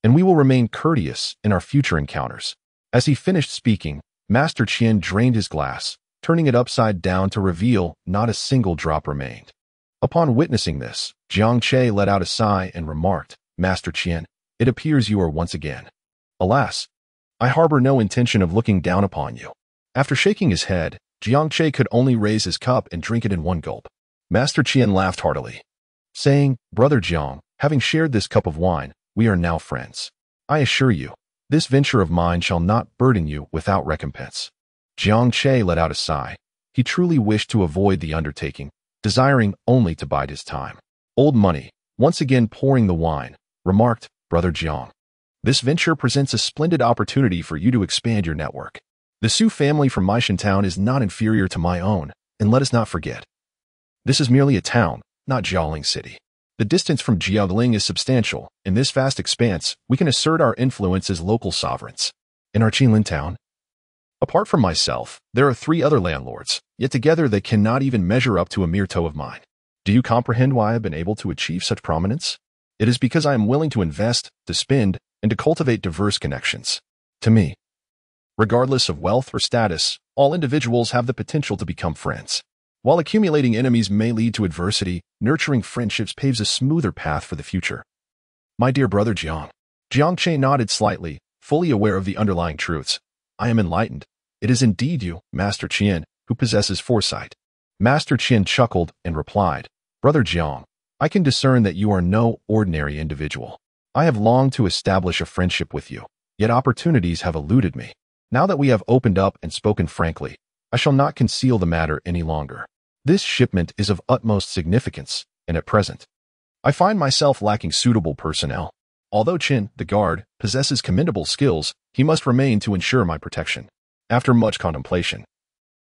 and we will remain courteous in our future encounters. As he finished speaking, Master Qian drained his glass, turning it upside down to reveal not a single drop remained. Upon witnessing this, Jiang Che let out a sigh and remarked, Master Qian, it appears you are once again. Alas, I harbor no intention of looking down upon you. After shaking his head, Jiang Che could only raise his cup and drink it in one gulp. Master Qian laughed heartily, saying, Brother Jiang, having shared this cup of wine, we are now friends. I assure you, this venture of mine shall not burden you without recompense. Jiang Che let out a sigh. He truly wished to avoid the undertaking, desiring only to bide his time. Old Money, once again pouring the wine, remarked, Brother Jiang, this venture presents a splendid opportunity for you to expand your network. The Su family from Maishan Town is not inferior to my own, and let us not forget, this is merely a town, not Jiaoling City. The distance from Jiaoling is substantial. In this vast expanse, we can assert our influence as local sovereigns. In our Qinlin town, apart from myself, there are 3 other landlords, yet together they cannot even measure up to a mere toe of mine. Do you comprehend why I have been able to achieve such prominence? It is because I am willing to invest, to spend, and to cultivate diverse connections. To me, regardless of wealth or status, all individuals have the potential to become friends. While accumulating enemies may lead to adversity, nurturing friendships paves a smoother path for the future. My dear brother Jiang. Jiang Che nodded slightly, fully aware of the underlying truths. I am enlightened. It is indeed you, Master Qian, who possesses foresight. Master Qian chuckled and replied, Brother Jiang, I can discern that you are no ordinary individual. I have longed to establish a friendship with you, yet opportunities have eluded me. Now that we have opened up and spoken frankly, I shall not conceal the matter any longer. This shipment is of utmost significance, and at present, I find myself lacking suitable personnel. Although Qin, the guard, possesses commendable skills, he must remain to ensure my protection. After much contemplation,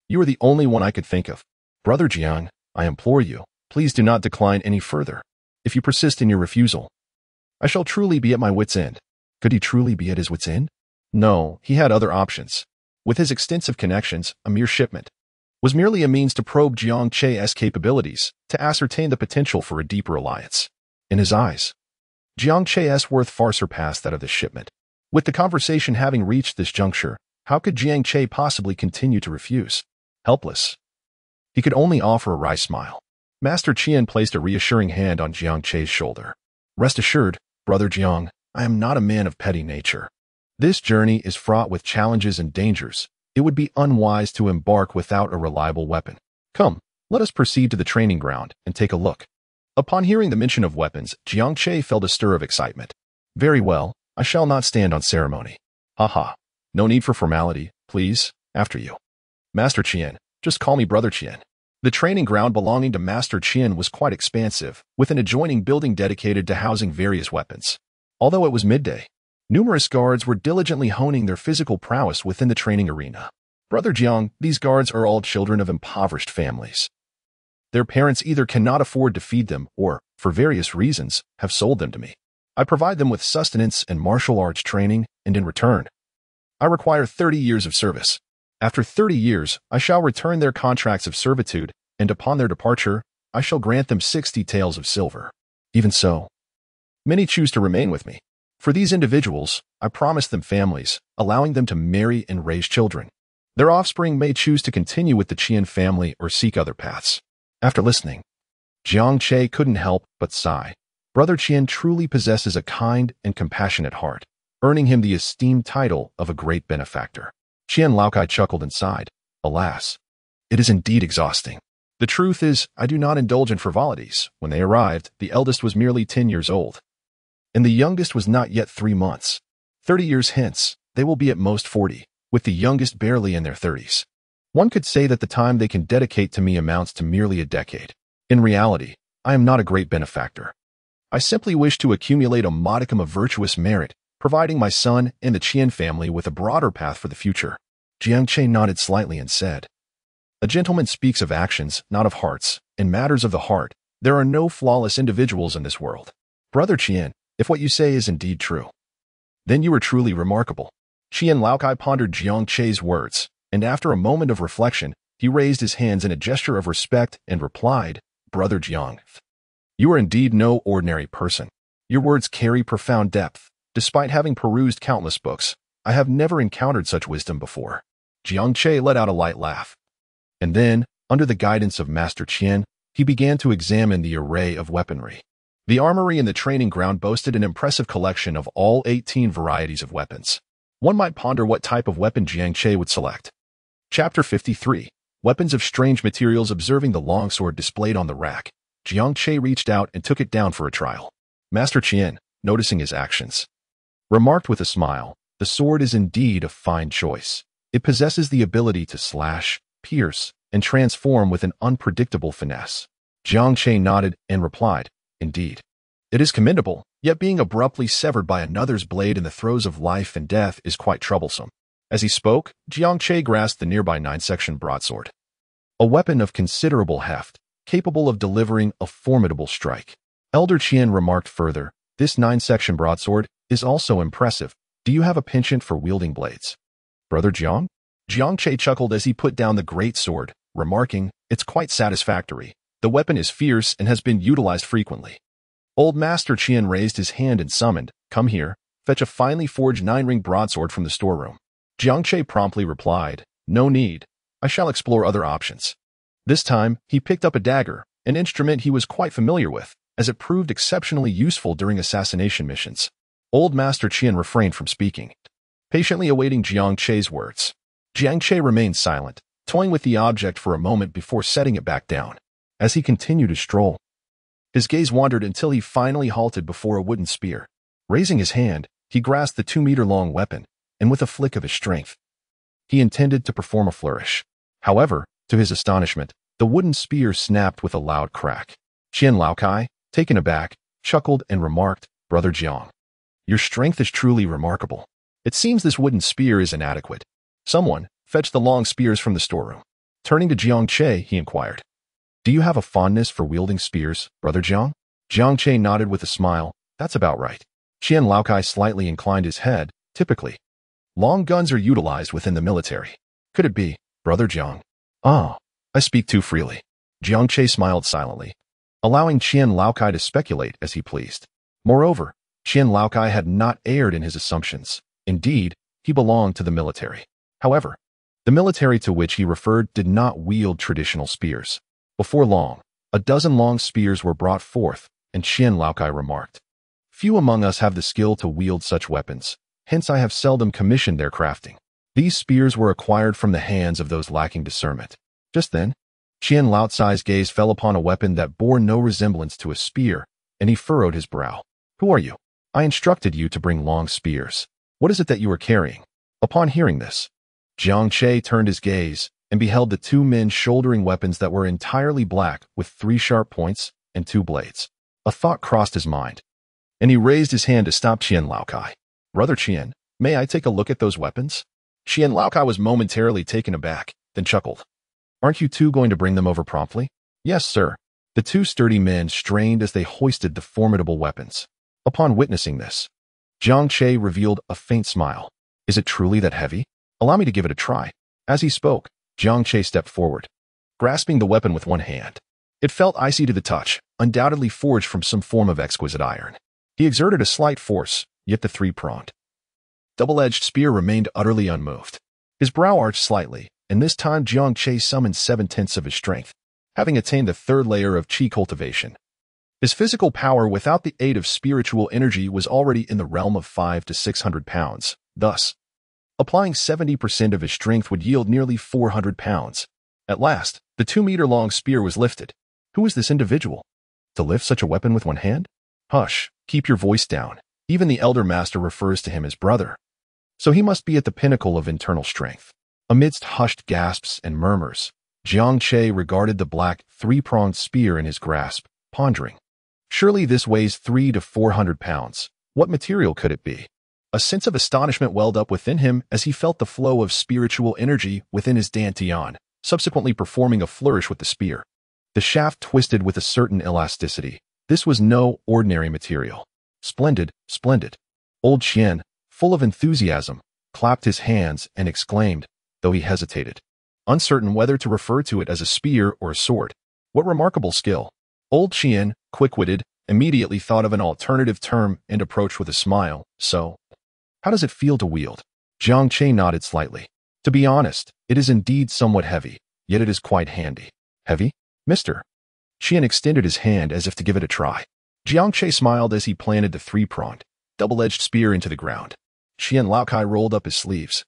you are the only one I could think of. Brother Jiang, I implore you, please do not decline any further. If you persist in your refusal, I shall truly be at my wit's end. Could he truly be at his wit's end? No, he had other options. With his extensive connections, a mere shipment was merely a means to probe Jiang Che's capabilities, to ascertain the potential for a deeper alliance. In his eyes, Jiang Che's worth far surpassed that of this shipment. With the conversation having reached this juncture, how could Jiang Che possibly continue to refuse? Helpless, he could only offer a wry smile. Master Qian placed a reassuring hand on Jiang Che's shoulder. Rest assured, Brother Jiang, I am not a man of petty nature. This journey is fraught with challenges and dangers. It would be unwise to embark without a reliable weapon. Come, let us proceed to the training ground and take a look. Upon hearing the mention of weapons, Jiang Che felt a stir of excitement. Very well, I shall not stand on ceremony. Haha. No need for formality, please, after you. Master Qian, just call me Brother Qian. The training ground belonging to Master Qian was quite expansive, with an adjoining building dedicated to housing various weapons. Although it was midday, numerous guards were diligently honing their physical prowess within the training arena. Brother Jiang, these guards are all children of impoverished families. Their parents either cannot afford to feed them or, for various reasons, have sold them to me. I provide them with sustenance and martial arts training, and in return, I require 30 years of service. After 30 years, I shall return their contracts of servitude, and upon their departure, I shall grant them 60 taels of silver. Even so, many choose to remain with me. For these individuals, I promise them families, allowing them to marry and raise children. Their offspring may choose to continue with the Qian family or seek other paths. After listening, Jiang Che couldn't help but sigh. Brother Qian truly possesses a kind and compassionate heart, earning him the esteemed title of a great benefactor. Qian Laokai chuckled and sighed. Alas, it is indeed exhausting. The truth is, I do not indulge in frivolities. When they arrived, the eldest was merely 10 years old, and the youngest was not yet 3 months. 30 years hence, they will be at most 40, with the youngest barely in their 30s. One could say that the time they can dedicate to me amounts to merely a decade. In reality, I am not a great benefactor. I simply wish to accumulate a modicum of virtuous merit, providing my son and the Qian family with a broader path for the future. Jiang Che nodded slightly and said, A gentleman speaks of actions, not of hearts. In matters of the heart, there are no flawless individuals in this world. Brother Qian, if what you say is indeed true, then you are truly remarkable. Qian Laokai pondered Jiang Che's words, and after a moment of reflection, he raised his hands in a gesture of respect and replied, Brother Jiang, you are indeed no ordinary person. Your words carry profound depth. Despite having perused countless books, I have never encountered such wisdom before. Jiang Che let out a light laugh. And then, under the guidance of Master Qian, he began to examine the array of weaponry. The armory in the training ground boasted an impressive collection of all 18 varieties of weapons. One might ponder what type of weapon Jiang Che would select. Chapter 53. Weapons of strange materials. Observing the longsword displayed on the rack, Jiang Che reached out and took it down for a trial. Master Qian, noticing his actions, remarked with a smile, the sword is indeed a fine choice. It possesses the ability to slash, pierce, and transform with an unpredictable finesse. Jiang Che nodded and replied, Indeed. It is commendable, yet being abruptly severed by another's blade in the throes of life and death is quite troublesome. As he spoke, Jiang Che grasped the nearby 9-section broadsword, a weapon of considerable heft, capable of delivering a formidable strike. Elder Qian remarked further, This 9-section broadsword is also impressive. Do you have a penchant for wielding blades, Brother Jiang? Jiang Che chuckled as he put down the great sword, remarking, It's quite satisfactory. The weapon is fierce and has been utilized frequently. Old Master Qian raised his hand and summoned, Come here, fetch a finely forged 9-ring broadsword from the storeroom. Jiang Che promptly replied, No need. I shall explore other options. This time, he picked up a dagger, an instrument he was quite familiar with, as it proved exceptionally useful during assassination missions. Old Master Qian refrained from speaking, patiently awaiting Jiang Che's words. Jiang Che remained silent, toying with the object for a moment before setting it back down. As he continued to stroll, his gaze wandered until he finally halted before a wooden spear. Raising his hand, he grasped the 2-meter-long weapon, and with a flick of his strength, he intended to perform a flourish. However, to his astonishment, the wooden spear snapped with a loud crack. Qian Laokai, taken aback, chuckled and remarked, Brother Jiang, your strength is truly remarkable. It seems this wooden spear is inadequate. Someone, fetch the long spears from the storeroom. Turning to Jiang Che, he inquired, Do you have a fondness for wielding spears, Brother Jiang? Jiang Che nodded with a smile, That's about right. Qian Laokai slightly inclined his head. Typically, long guns are utilized within the military. Could it be, Brother Jiang? Ah, I speak too freely. Jiang Che smiled silently, allowing Qian Laokai to speculate as he pleased. Moreover, Qian Laokai had not erred in his assumptions. Indeed, he belonged to the military. However, the military to which he referred did not wield traditional spears. Before long, a dozen long spears were brought forth, and Qian Laokai remarked, "Few among us have the skill to wield such weapons, hence I have seldom commissioned their crafting." These spears were acquired from the hands of those lacking discernment. Just then, Qian Laotsai's gaze fell upon a weapon that bore no resemblance to a spear, and he furrowed his brow. "Who are you? I instructed you to bring long spears. What is it that you are carrying?" Upon hearing this, Jiang Che turned his gaze and beheld the two men shouldering weapons that were entirely black with 3 sharp points and 2 blades. A thought crossed his mind, and he raised his hand to stop Qian Laokai. "Brother Qian, may I take a look at those weapons?" Qian Laokai was momentarily taken aback, then chuckled. "Aren't you two going to bring them over promptly?" "Yes, sir." The two sturdy men strained as they hoisted the formidable weapons. Upon witnessing this, Jiang Che revealed a faint smile. "Is it truly that heavy? Allow me to give it a try." As he spoke, Jiang Che stepped forward, grasping the weapon with one hand. It felt icy to the touch, undoubtedly forged from some form of exquisite iron. He exerted a slight force, yet the 3-pronged, double-edged spear remained utterly unmoved. His brow arched slightly, and this time Jiang Che summoned 7/10 of his strength, having attained the 3rd layer of qi cultivation. His physical power without the aid of spiritual energy was already in the realm of 500 to 600 pounds. Thus, applying 70% of his strength would yield nearly 400 pounds. At last, the 2-meter-long spear was lifted. Who is this individual? To lift such a weapon with one hand? Hush, keep your voice down. Even the elder master refers to him as brother. So he must be at the pinnacle of internal strength. Amidst hushed gasps and murmurs, Jiang Che regarded the black 3-pronged spear in his grasp, pondering. Surely this weighs 300 to 400 pounds. What material could it be? A sense of astonishment welled up within him as he felt the flow of spiritual energy within his dantian, subsequently performing a flourish with the spear. The shaft twisted with a certain elasticity. This was no ordinary material. Splendid, splendid. Old Qian, full of enthusiasm, clapped his hands and exclaimed, though he hesitated, uncertain whether to refer to it as a spear or a sword. What remarkable skill. Old Qian, quick-witted, immediately thought of an alternative term and approached with a smile. "So, how does it feel to wield?" Jiang Che nodded slightly. "To be honest, it is indeed somewhat heavy, yet it is quite handy." "Heavy? Mister?" Qian extended his hand as if to give it a try. Jiang Che smiled as he planted the 3-pronged, double-edged spear into the ground. Qian Laokai rolled up his sleeves,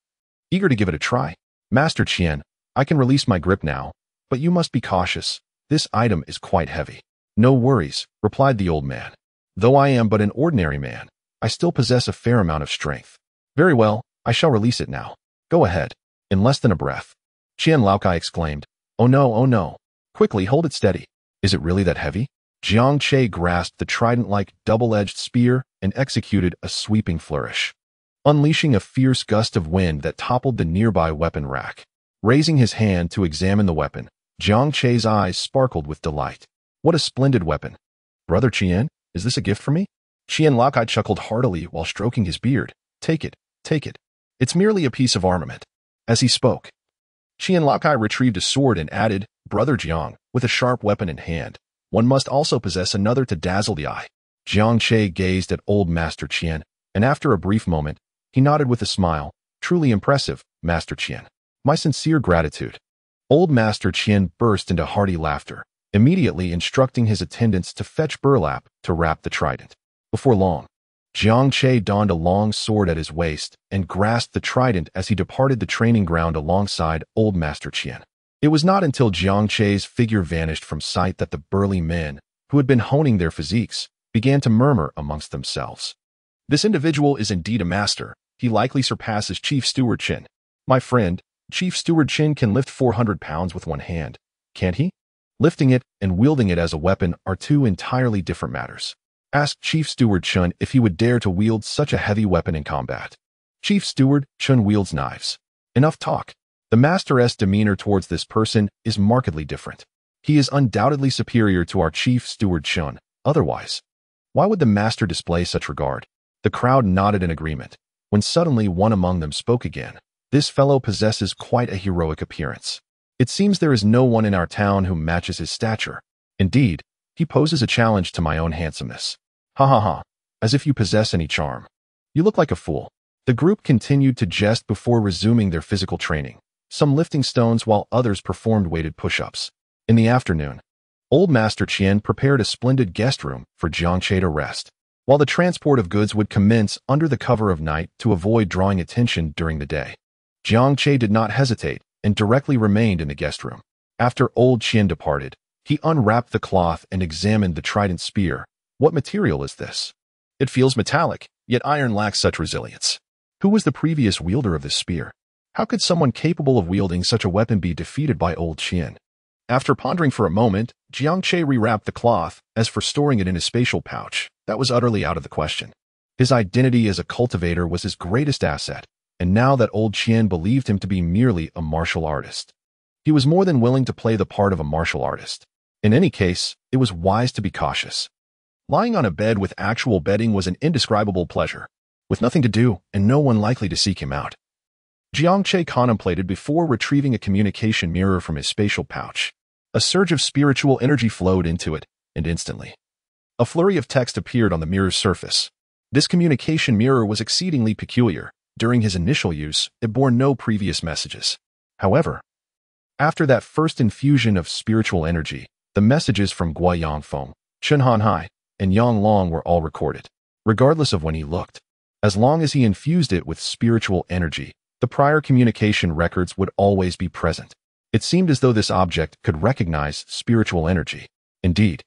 eager to give it a try. "Master Qian, I can release my grip now, but you must be cautious. This item is quite heavy." "No worries," replied the old man. "Though I am but an ordinary man, I still possess a fair amount of strength." "Very well, I shall release it now. Go ahead." In less than a breath, Qian Laokai exclaimed, "Oh no, oh no. Quickly, hold it steady." "Is it really that heavy?" Jiang Che grasped the trident-like double-edged spear and executed a sweeping flourish, unleashing a fierce gust of wind that toppled the nearby weapon rack. Raising his hand to examine the weapon, Jiang Che's eyes sparkled with delight. "What a splendid weapon. Brother Qian, is this a gift for me?" Qian Laokai chuckled heartily while stroking his beard. Take it, take it. It's merely a piece of armament." As he spoke, Qian Laokai retrieved a sword and added, "Brother Jiang, with a sharp weapon in hand, one must also possess another to dazzle the eye." Jiang Che gazed at old Master Qian, and after a brief moment, he nodded with a smile. "Truly impressive, Master Qian. My sincere gratitude." Old Master Qian burst into hearty laughter, immediately instructing his attendants to fetch burlap to wrap the trident. Before long, Jiang Che donned a long sword at his waist and grasped the trident as he departed the training ground alongside old Master Qian. It was not until Jiang Che's figure vanished from sight that the burly men, who had been honing their physiques, began to murmur amongst themselves. "This individual is indeed a master. He likely surpasses Chief Steward Chen. My friend, Chief Steward Chen can lift 400 pounds with one hand, can't he?" Lifting it and wielding it as a weapon are two entirely different matters. Ask Chief Steward Chun if he would dare to wield such a heavy weapon in combat. Chief Steward Chun wields knives. Enough talk. The Master's demeanor towards this person is markedly different. He is undoubtedly superior to our Chief Steward Chun. Otherwise, why would the Master display such regard? The crowd nodded in agreement, when suddenly one among them spoke again. This fellow possesses quite a heroic appearance. It seems there is no one in our town who matches his stature. Indeed, he poses a challenge to my own handsomeness. Ha ha ha, as if you possess any charm. You look like a fool. The group continued to jest before resuming their physical training, some lifting stones while others performed weighted push-ups. In the afternoon, Old Master Qian prepared a splendid guest room for Jiangche to rest, while the transport of goods would commence under the cover of night to avoid drawing attention during the day. Jiangche did not hesitate and directly remained in the guest room. After Old Qian departed, he unwrapped the cloth and examined the trident spear. What material is this? It feels metallic, yet iron lacks such resilience. Who was the previous wielder of this spear? How could someone capable of wielding such a weapon be defeated by Old Qian? After pondering for a moment, Jiangche rewrapped the cloth. As for storing it in his spatial pouch, that was utterly out of the question. His identity as a cultivator was his greatest asset, and now that Old Qian believed him to be merely a martial artist, he was more than willing to play the part of a martial artist. In any case, it was wise to be cautious. Lying on a bed with actual bedding was an indescribable pleasure, with nothing to do and no one likely to seek him out. Jiangche contemplated before retrieving a communication mirror from his spatial pouch. A surge of spiritual energy flowed into it, and instantly, a flurry of text appeared on the mirror's surface. This communication mirror was exceedingly peculiar. During his initial use, it bore no previous messages. However, after that first infusion of spiritual energy, the messages from Gua Yangfeng, Chen Hanhai, and Yang Long were all recorded, regardless of when he looked. As long as he infused it with spiritual energy, the prior communication records would always be present. It seemed as though this object could recognize spiritual energy. Indeed,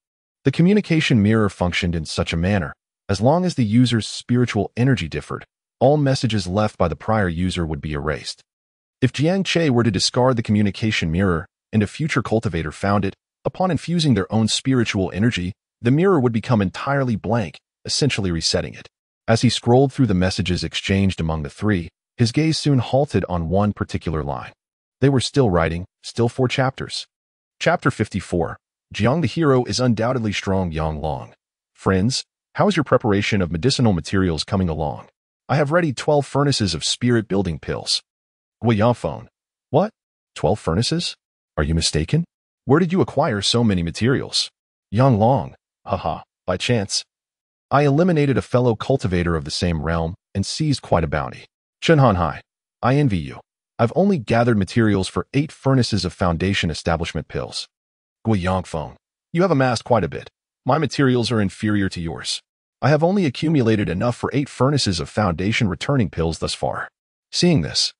the communication mirror functioned in such a manner. As long as the user's spiritual energy differed, all messages left by the prior user would be erased. If Jiangche were to discard the communication mirror and a future cultivator found it, upon infusing their own spiritual energy, the mirror would become entirely blank, essentially resetting it. As he scrolled through the messages exchanged among the three, his gaze soon halted on one particular line. They were still writing, still 4 chapters. Chapter 54. Jiang the hero is undoubtedly strong. Yang Long. Friends, how is your preparation of medicinal materials coming along? I have ready 12 furnaces of spirit building pills. Guiyafone. What? 12 furnaces? Are you mistaken? Where did you acquire so many materials? Yang Long. Haha, by chance. I eliminated a fellow cultivator of the same realm and seized quite a bounty. Chen Hanhai. I envy you. I've only gathered materials for 8 furnaces of foundation establishment pills. Gui Yangfeng. You have amassed quite a bit. My materials are inferior to yours. I have only accumulated enough for 8 furnaces of foundation returning pills thus far. Seeing this,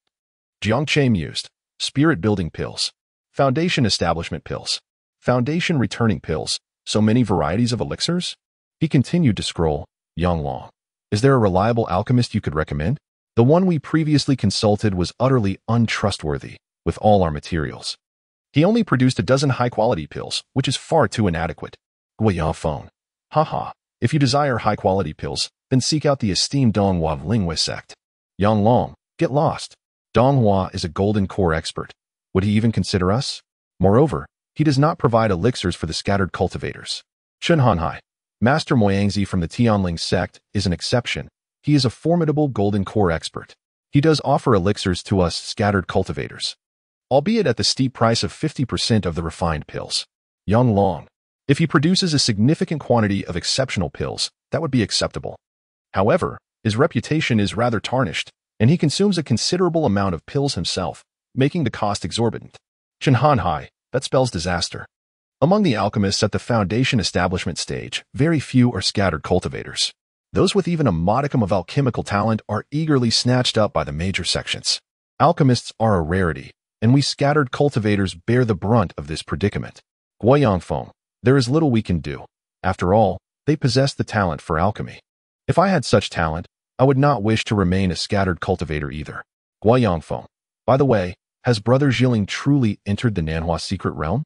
Jiangche mused. Spirit building pills. Foundation establishment pills. Foundation returning pills. So many varieties of elixirs? He continued to scroll. Yang Long. Is there a reliable alchemist you could recommend? The one we previously consulted was utterly untrustworthy with all our materials. He only produced a dozen high-quality pills, which is far too inadequate. Guiyafeng. Haha, if you desire high-quality pills, then seek out the esteemed Donghua of Linghui sect. Yang Long, get lost. Donghua is a golden core expert. Would he even consider us? Moreover, he does not provide elixirs for the scattered cultivators. Chen Hanhai. Master Moyangzi from the Tianling sect is an exception. He is a formidable golden core expert. He does offer elixirs to us scattered cultivators, albeit at the steep price of 50% of the refined pills. Yang Long. If he produces a significant quantity of exceptional pills, that would be acceptable. However, his reputation is rather tarnished, and he consumes a considerable amount of pills himself, making the cost exorbitant. Chen Hanhai. That spells disaster. Among the alchemists at the foundation establishment stage, very few are scattered cultivators. Those with even a modicum of alchemical talent are eagerly snatched up by the major sections. Alchemists are a rarity, and we scattered cultivators bear the brunt of this predicament. Guiyangfeng, there is little we can do. After all, they possess the talent for alchemy. If I had such talent, I would not wish to remain a scattered cultivator either. Guiyangfeng. By the way, has Brother Zhiling truly entered the Nanhua secret realm?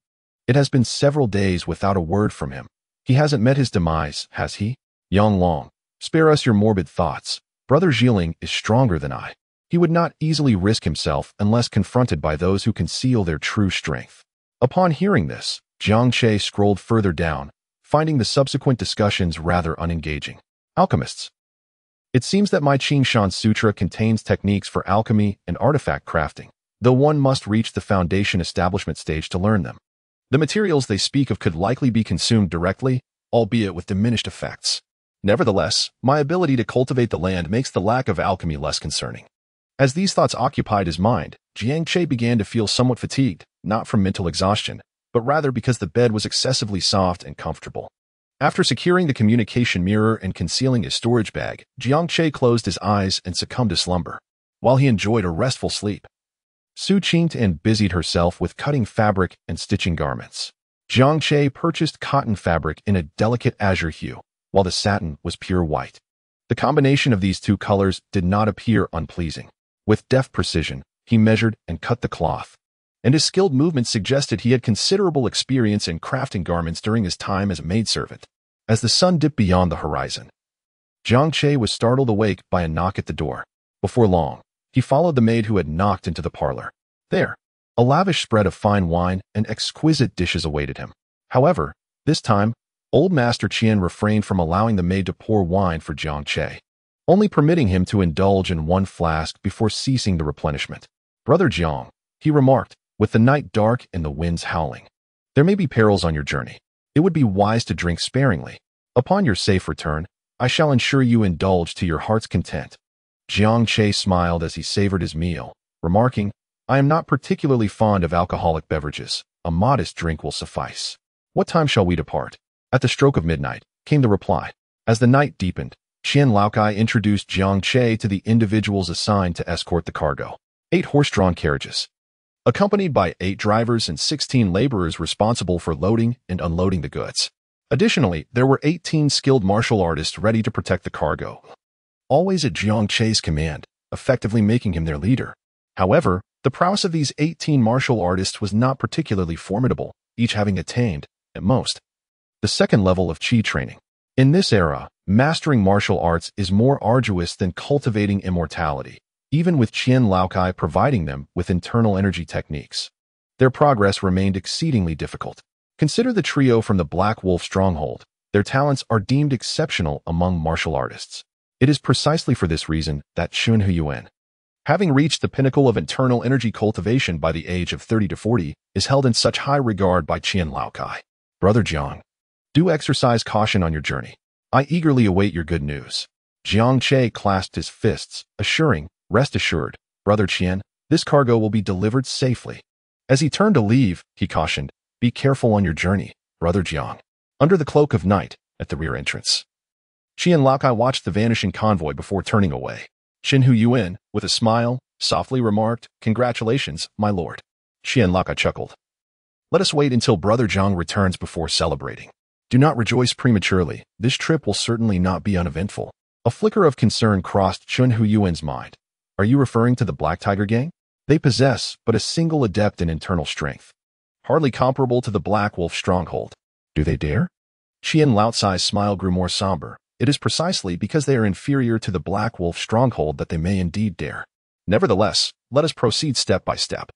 It has been several days without a word from him. He hasn't met his demise, has he? Yang Long. Spare us your morbid thoughts. Brother Zhiling is stronger than I. He would not easily risk himself unless confronted by those who conceal their true strength. Upon hearing this, Jiangche scrolled further down, finding the subsequent discussions rather unengaging. Alchemists. It seems that my Qin Shan Sutra contains techniques for alchemy and artifact crafting, though one must reach the foundation establishment stage to learn them. The materials they speak of could likely be consumed directly, albeit with diminished effects. Nevertheless, my ability to cultivate the land makes the lack of alchemy less concerning. As these thoughts occupied his mind, Jiang Che began to feel somewhat fatigued, not from mental exhaustion, but rather because the bed was excessively soft and comfortable. After securing the communication mirror and concealing his storage bag, Jiang Che closed his eyes and succumbed to slumber. While he enjoyed a restful sleep, Su Qingtian busied herself with cutting fabric and stitching garments. Jiang Che purchased cotton fabric in a delicate azure hue, while the satin was pure white. The combination of these two colors did not appear unpleasing. With deft precision, he measured and cut the cloth, and his skilled movements suggested he had considerable experience in crafting garments during his time as a maidservant. As the sun dipped beyond the horizon, Jiang Che was startled awake by a knock at the door. Before long, he followed the maid who had knocked into the parlor. There, a lavish spread of fine wine and exquisite dishes awaited him. However, this time, old Master Qian refrained from allowing the maid to pour wine for Jiang Che, only permitting him to indulge in one flask before ceasing the replenishment. "Brother Jiang," he remarked, "with the night dark and the winds howling, there may be perils on your journey. It would be wise to drink sparingly. Upon your safe return, I shall ensure you indulge to your heart's content." Jiang Che smiled as he savored his meal, remarking, "I am not particularly fond of alcoholic beverages. A modest drink will suffice. What time shall we depart?" "At the stroke of midnight," came the reply. As the night deepened, Qian Laokai introduced Jiang Che to the individuals assigned to escort the cargo. 8 horse-drawn carriages, accompanied by 8 drivers and 16 laborers responsible for loading and unloading the goods. Additionally, there were 18 skilled martial artists ready to protect the cargo, always at Jiang Che's command, effectively making him their leader. However, the prowess of these 18 martial artists was not particularly formidable, each having attained, at most, the second level of Qi training. In this era, mastering martial arts is more arduous than cultivating immortality, even with Qian Laokai providing them with internal energy techniques. Their progress remained exceedingly difficult. Consider the trio from the Black Wolf stronghold. Their talents are deemed exceptional among martial artists. It is precisely for this reason that Shun Huyuan, having reached the pinnacle of internal energy cultivation by the age of 30 to 40, is held in such high regard by Qian Laokai. "Brother Jiang, do exercise caution on your journey. I eagerly await your good news." Jiang Che clasped his fists, assuring, "Rest assured, Brother Qian, this cargo will be delivered safely." As he turned to leave, he cautioned, "Be careful on your journey, Brother Jiang." Under the cloak of night, at the rear entrance, Qian Laokai watched the vanishing convoy before turning away. Shin Huyuan, with a smile, softly remarked, "Congratulations, my lord." Qian Laokai chuckled. "Let us wait until Brother Jiang returns before celebrating. Do not rejoice prematurely. This trip will certainly not be uneventful." A flicker of concern crossed Shun Huyuan's mind. "Are you referring to the Black Tiger Gang? They possess but a single adept in internal strength, hardly comparable to the Black Wolf stronghold. Do they dare?" Qian Laotsai's smile grew more somber. "It is precisely because they are inferior to the Black Wolf stronghold that they may indeed dare. Nevertheless, let us proceed step by step."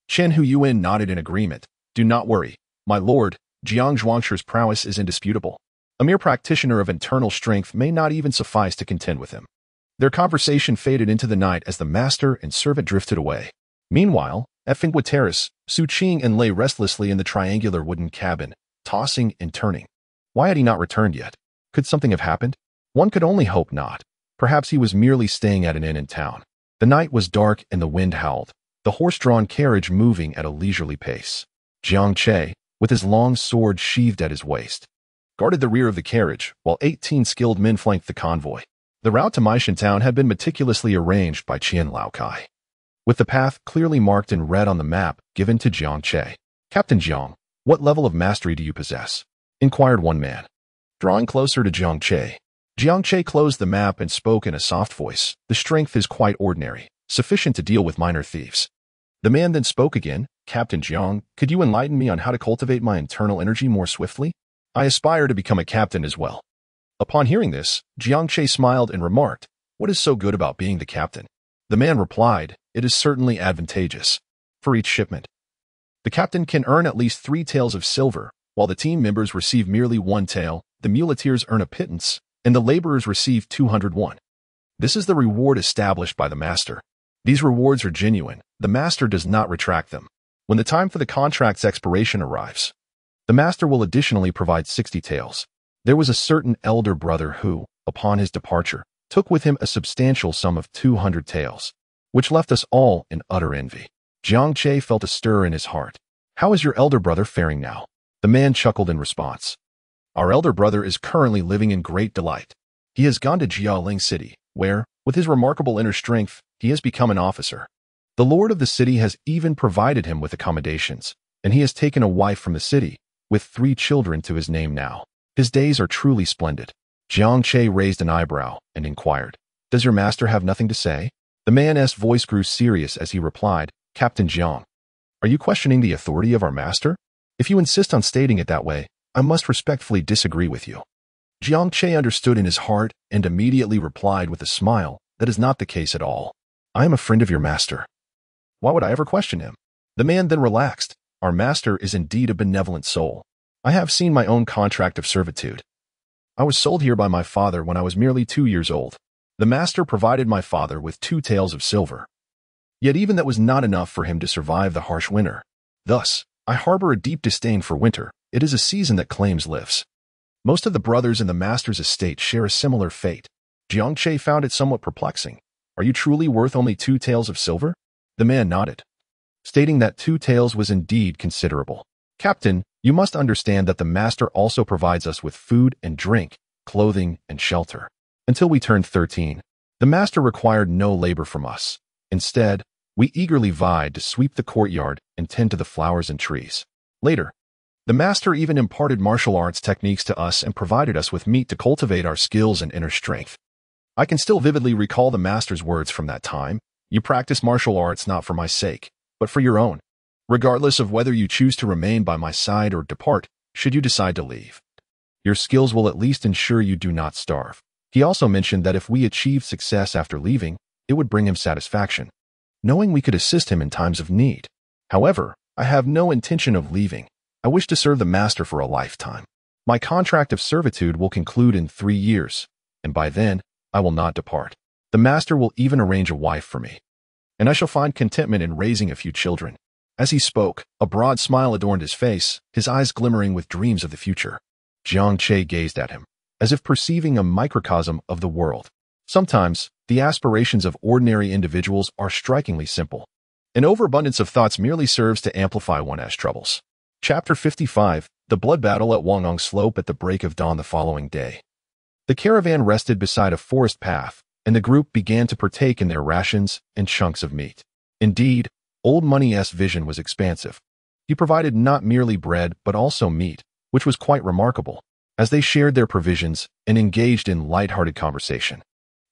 Chen Huyuan nodded in agreement. "Do not worry, my lord. Jiang Zhuangshi's prowess is indisputable. A mere practitioner of internal strength may not even suffice to contend with him." Their conversation faded into the night as the master and servant drifted away. Meanwhile, at Fingwa Terrace, Su Qing lay restlessly in the triangular wooden cabin, tossing and turning. Why had he not returned yet? Could something have happened? One could only hope not. Perhaps he was merely staying at an inn in town. The night was dark and the wind howled, the horse-drawn carriage moving at a leisurely pace. Jiang Che, with his long sword sheathed at his waist, guarded the rear of the carriage, while 18 skilled men flanked the convoy. The route to Maishan town had been meticulously arranged by Qian Laokai, with the path clearly marked in red on the map given to Jiang Che. "Captain Jiang, what level of mastery do you possess?" inquired one man. Drawing closer to Jiang Che closed the map and spoke in a soft voice. "The strength is quite ordinary, sufficient to deal with minor thieves." The man then spoke again. "Captain Jiang, could you enlighten me on how to cultivate my internal energy more swiftly? I aspire to become a captain as well." Upon hearing this, Jiang Che smiled and remarked, "What is so good about being the captain?" The man replied, "It is certainly advantageous. For each shipment, the captain can earn at least 3 taels of silver, while the team members receive merely 1 tael, the muleteers earn a pittance, and the laborers receive 201. This is the reward established by the master. These rewards are genuine. The master does not retract them. When the time for the contract's expiration arrives, the master will additionally provide 60 taels. There was a certain elder brother who, upon his departure, took with him a substantial sum of 200 taels, which left us all in utter envy. Jiang Che felt a stir in his heart. How is your elder brother faring now? The man chuckled in response. Our elder brother is currently living in great delight. He has gone to Jialing City, where, with his remarkable inner strength, he has become an officer. The lord of the city has even provided him with accommodations, and he has taken a wife from the city, with 3 children to his name now. His days are truly splendid. Jiang Che raised an eyebrow and inquired, Does your master have nothing to say? The man's voice grew serious as he replied, Captain Jiang, are you questioning the authority of our master? If you insist on stating it that way, I must respectfully disagree with you. Jiang Che understood in his heart and immediately replied with a smile, That is not the case at all. I am a friend of your master. Why would I ever question him? The man then relaxed. Our master is indeed a benevolent soul. I have seen my own contract of servitude. I was sold here by my father when I was merely 2 years old. The master provided my father with 2 taels of silver. Yet even that was not enough for him to survive the harsh winter. Thus, I harbor a deep disdain for winter. It is a season that claims lifts. Most of the brothers in the master's estate share a similar fate. Jiang Che found it somewhat perplexing. Are you truly worth only 2 taels of silver? The man nodded, stating that 2 taels was indeed considerable. Captain, you must understand that the master also provides us with food and drink, clothing and shelter. Until we turned 13, the master required no labor from us. Instead, we eagerly vied to sweep the courtyard and tend to the flowers and trees. Later, the master even imparted martial arts techniques to us and provided us with meat to cultivate our skills and inner strength. I can still vividly recall the master's words from that time. You practice martial arts not for my sake, but for your own. Regardless of whether you choose to remain by my side or depart, should you decide to leave. Your skills will at least ensure you do not starve. He also mentioned that if we achieved success after leaving, it would bring him satisfaction, knowing we could assist him in times of need. However, I have no intention of leaving. I wish to serve the master for a lifetime. My contract of servitude will conclude in 3 years, and by then, I will not depart. The master will even arrange a wife for me, and I shall find contentment in raising a few children. As he spoke, a broad smile adorned his face, his eyes glimmering with dreams of the future. Jiang Che gazed at him, as if perceiving a microcosm of the world. Sometimes, the aspirations of ordinary individuals are strikingly simple. An overabundance of thoughts merely serves to amplify one's troubles. Chapter 55, The Blood Battle at Wangong Slope at the break of dawn the following day. The caravan rested beside a forest path, and the group began to partake in their rations and chunks of meat. Indeed, Old Money's vision was expansive. He provided not merely bread but also meat, which was quite remarkable, as they shared their provisions and engaged in light-hearted conversation.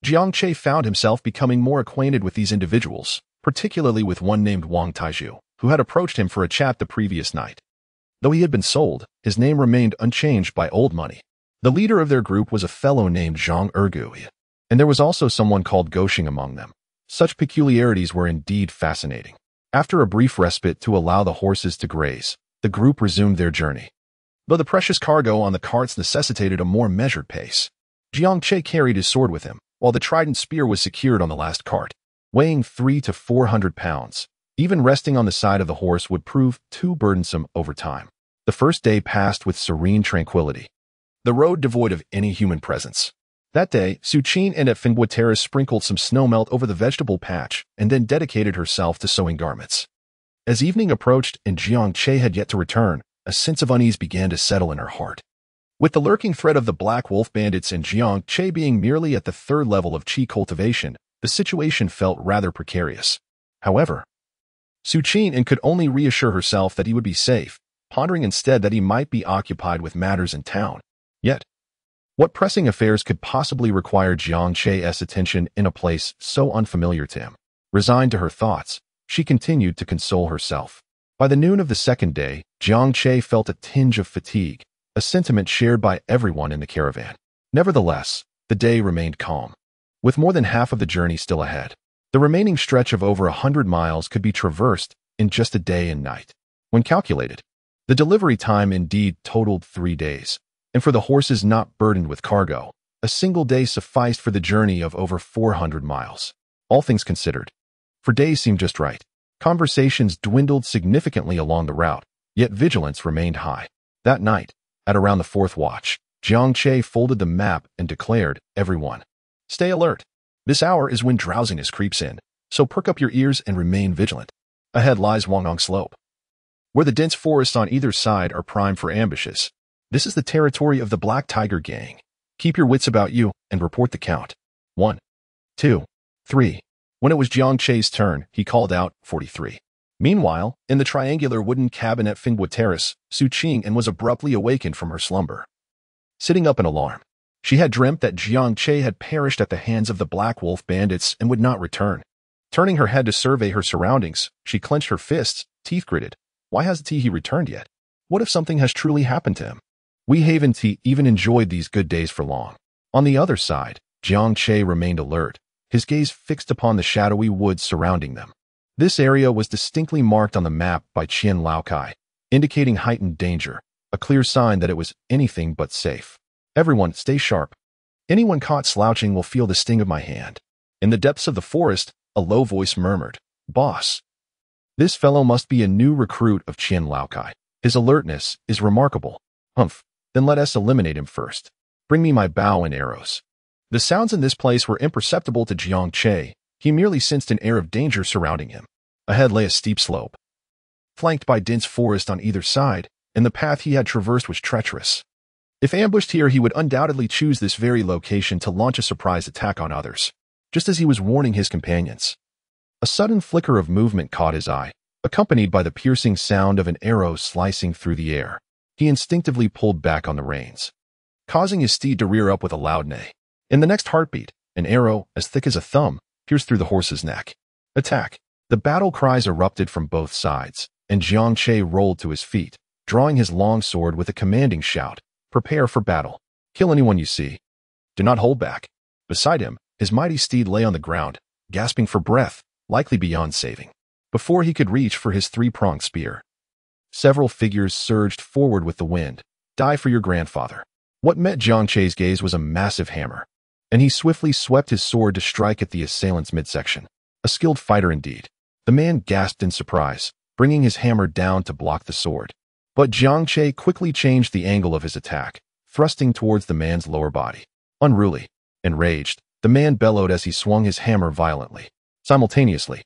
Jiang Che found himself becoming more acquainted with these individuals, particularly with one named Wang Taizhu, who had approached him for a chat the previous night. Though he had been sold, his name remained unchanged by Old Money. The leader of their group was a fellow named Zhang Ergui, and there was also someone called Goshing among them. Such peculiarities were indeed fascinating. After a brief respite to allow the horses to graze, the group resumed their journey. Though the precious cargo on the carts necessitated a more measured pace, Jiang Che carried his sword with him, while the trident spear was secured on the last cart, weighing 300 to 400 pounds. Even resting on the side of the horse would prove too burdensome over time. The first day passed with serene tranquility, the road devoid of any human presence. That day, Su Qin and at Fengua Terrace sprinkled some snowmelt over the vegetable patch and then dedicated herself to sewing garments. As evening approached and Jiang Che had yet to return, a sense of unease began to settle in her heart. With the lurking threat of the Black Wolf bandits and Jiang Che being merely at the 3rd level of qi cultivation, the situation felt rather precarious. However, Su Qin could only reassure herself that he would be safe, pondering instead that he might be occupied with matters in town. Yet, what pressing affairs could possibly require Jiang Che's attention in a place so unfamiliar to him? Resigned to her thoughts, she continued to console herself. By the noon of the 2nd day, Jiang Che felt a tinge of fatigue, a sentiment shared by everyone in the caravan. Nevertheless, the day remained calm. With more than half of the journey still ahead, the remaining stretch of over 100 miles could be traversed in just a day and night. When calculated, the delivery time indeed totaled 3 days, and for the horses not burdened with cargo, A single day sufficed for the journey of over 400 miles. All things considered, for days seemed just right. Conversations dwindled significantly along the route, yet vigilance remained high. That night, at around the fourth watch, Jiang Che folded the map and declared, "Everyone, stay alert. This hour is when drowsiness creeps in, so perk up your ears and remain vigilant. Ahead lies Wangong Slope, where the dense forests on either side are primed for ambushes. This is the territory of the Black Tiger Gang. Keep your wits about you and report the count. 1, 2, 3. When it was Jiang Che's turn, he called out 43. Meanwhile, in the triangular wooden cabin at Finghua Terrace, Su Qing and was abruptly awakened from her slumber. Sitting up in alarm, she had dreamt that Jiang Che had perished at the hands of the Black Wolf bandits and would not return. Turning her head to survey her surroundings, she clenched her fists, teeth gritted. Why hasn't he returned yet? What if something has truly happened to him? Wei Haven T even enjoyed these good days for long. On the other side, Jiang Che remained alert, his gaze fixed upon the shadowy woods surrounding them. This area was distinctly marked on the map by Qian Laokai, indicating heightened danger, a clear sign that it was anything but safe. Everyone, stay sharp. Anyone caught slouching will feel the sting of my hand. In the depths of the forest, a low voice murmured, "Boss. This fellow must be a new recruit of Qian Laokai. His alertness is remarkable. Humph. Then let us eliminate him first. Bring me my bow and arrows." The sounds in this place were imperceptible to Jiang Che. He merely sensed an air of danger surrounding him. Ahead lay a steep slope, flanked by dense forest on either side, and the path he had traversed was treacherous. If ambushed here, he would undoubtedly choose this very location to launch a surprise attack on others, just as he was warning his companions. A sudden flicker of movement caught his eye, accompanied by the piercing sound of an arrow slicing through the air. He instinctively pulled back on the reins, causing his steed to rear up with a loud neigh. In the next heartbeat, an arrow, as thick as a thumb, pierced through the horse's neck. Attack! The battle cries erupted from both sides, and Jiang Che rolled to his feet, drawing his long sword with a commanding shout. "Prepare for battle. Kill anyone you see. Do not hold back." Beside him, his mighty steed lay on the ground, gasping for breath, likely beyond saving, before he could reach for his three-pronged spear. Several figures surged forward with the wind. "Die for your grandfather." What met Jiang Che's gaze was a massive hammer, and he swiftly swept his sword to strike at the assailant's midsection. A skilled fighter indeed. The man gasped in surprise, bringing his hammer down to block the sword. But Jiang Che quickly changed the angle of his attack, thrusting towards the man's lower body. Unruly, enraged, the man bellowed as he swung his hammer violently. Simultaneously,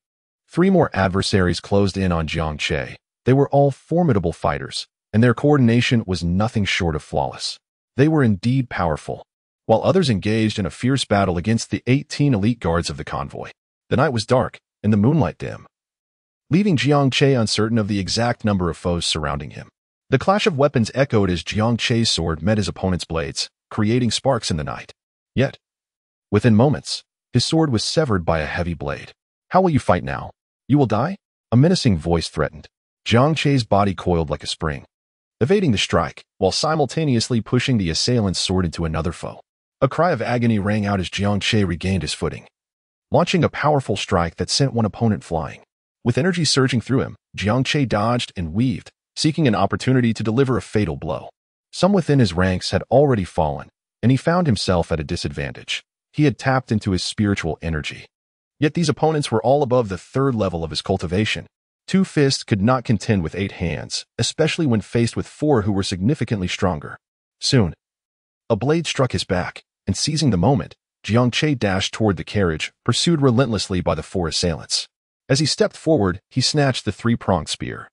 3 more adversaries closed in on Jiang Che. They were all formidable fighters, and their coordination was nothing short of flawless. They were indeed powerful, while others engaged in a fierce battle against the 18 elite guards of the convoy. The night was dark, and the moonlight dim, leaving Jiang Che uncertain of the exact number of foes surrounding him. The clash of weapons echoed as Jiang Che's sword met his opponent's blades, creating sparks in the night. Yet, within moments, his sword was severed by a heavy blade. "How will you fight now? You will die?" A menacing voice threatened. Jiang Che's body coiled like a spring, evading the strike, while simultaneously pushing the assailant's sword into another foe. A cry of agony rang out as Jiang Che regained his footing, launching a powerful strike that sent one opponent flying. With energy surging through him, Jiang Che dodged and weaved, seeking an opportunity to deliver a fatal blow. Some within his ranks had already fallen, and he found himself at a disadvantage. He had tapped into his spiritual energy. Yet these opponents were all above the 3rd level of his cultivation. 2 fists could not contend with 8 hands, especially when faced with 4 who were significantly stronger. Soon, a blade struck his back, and seizing the moment, Jiang Che dashed toward the carriage, pursued relentlessly by the 4 assailants. As he stepped forward, he snatched the 3-pronged spear,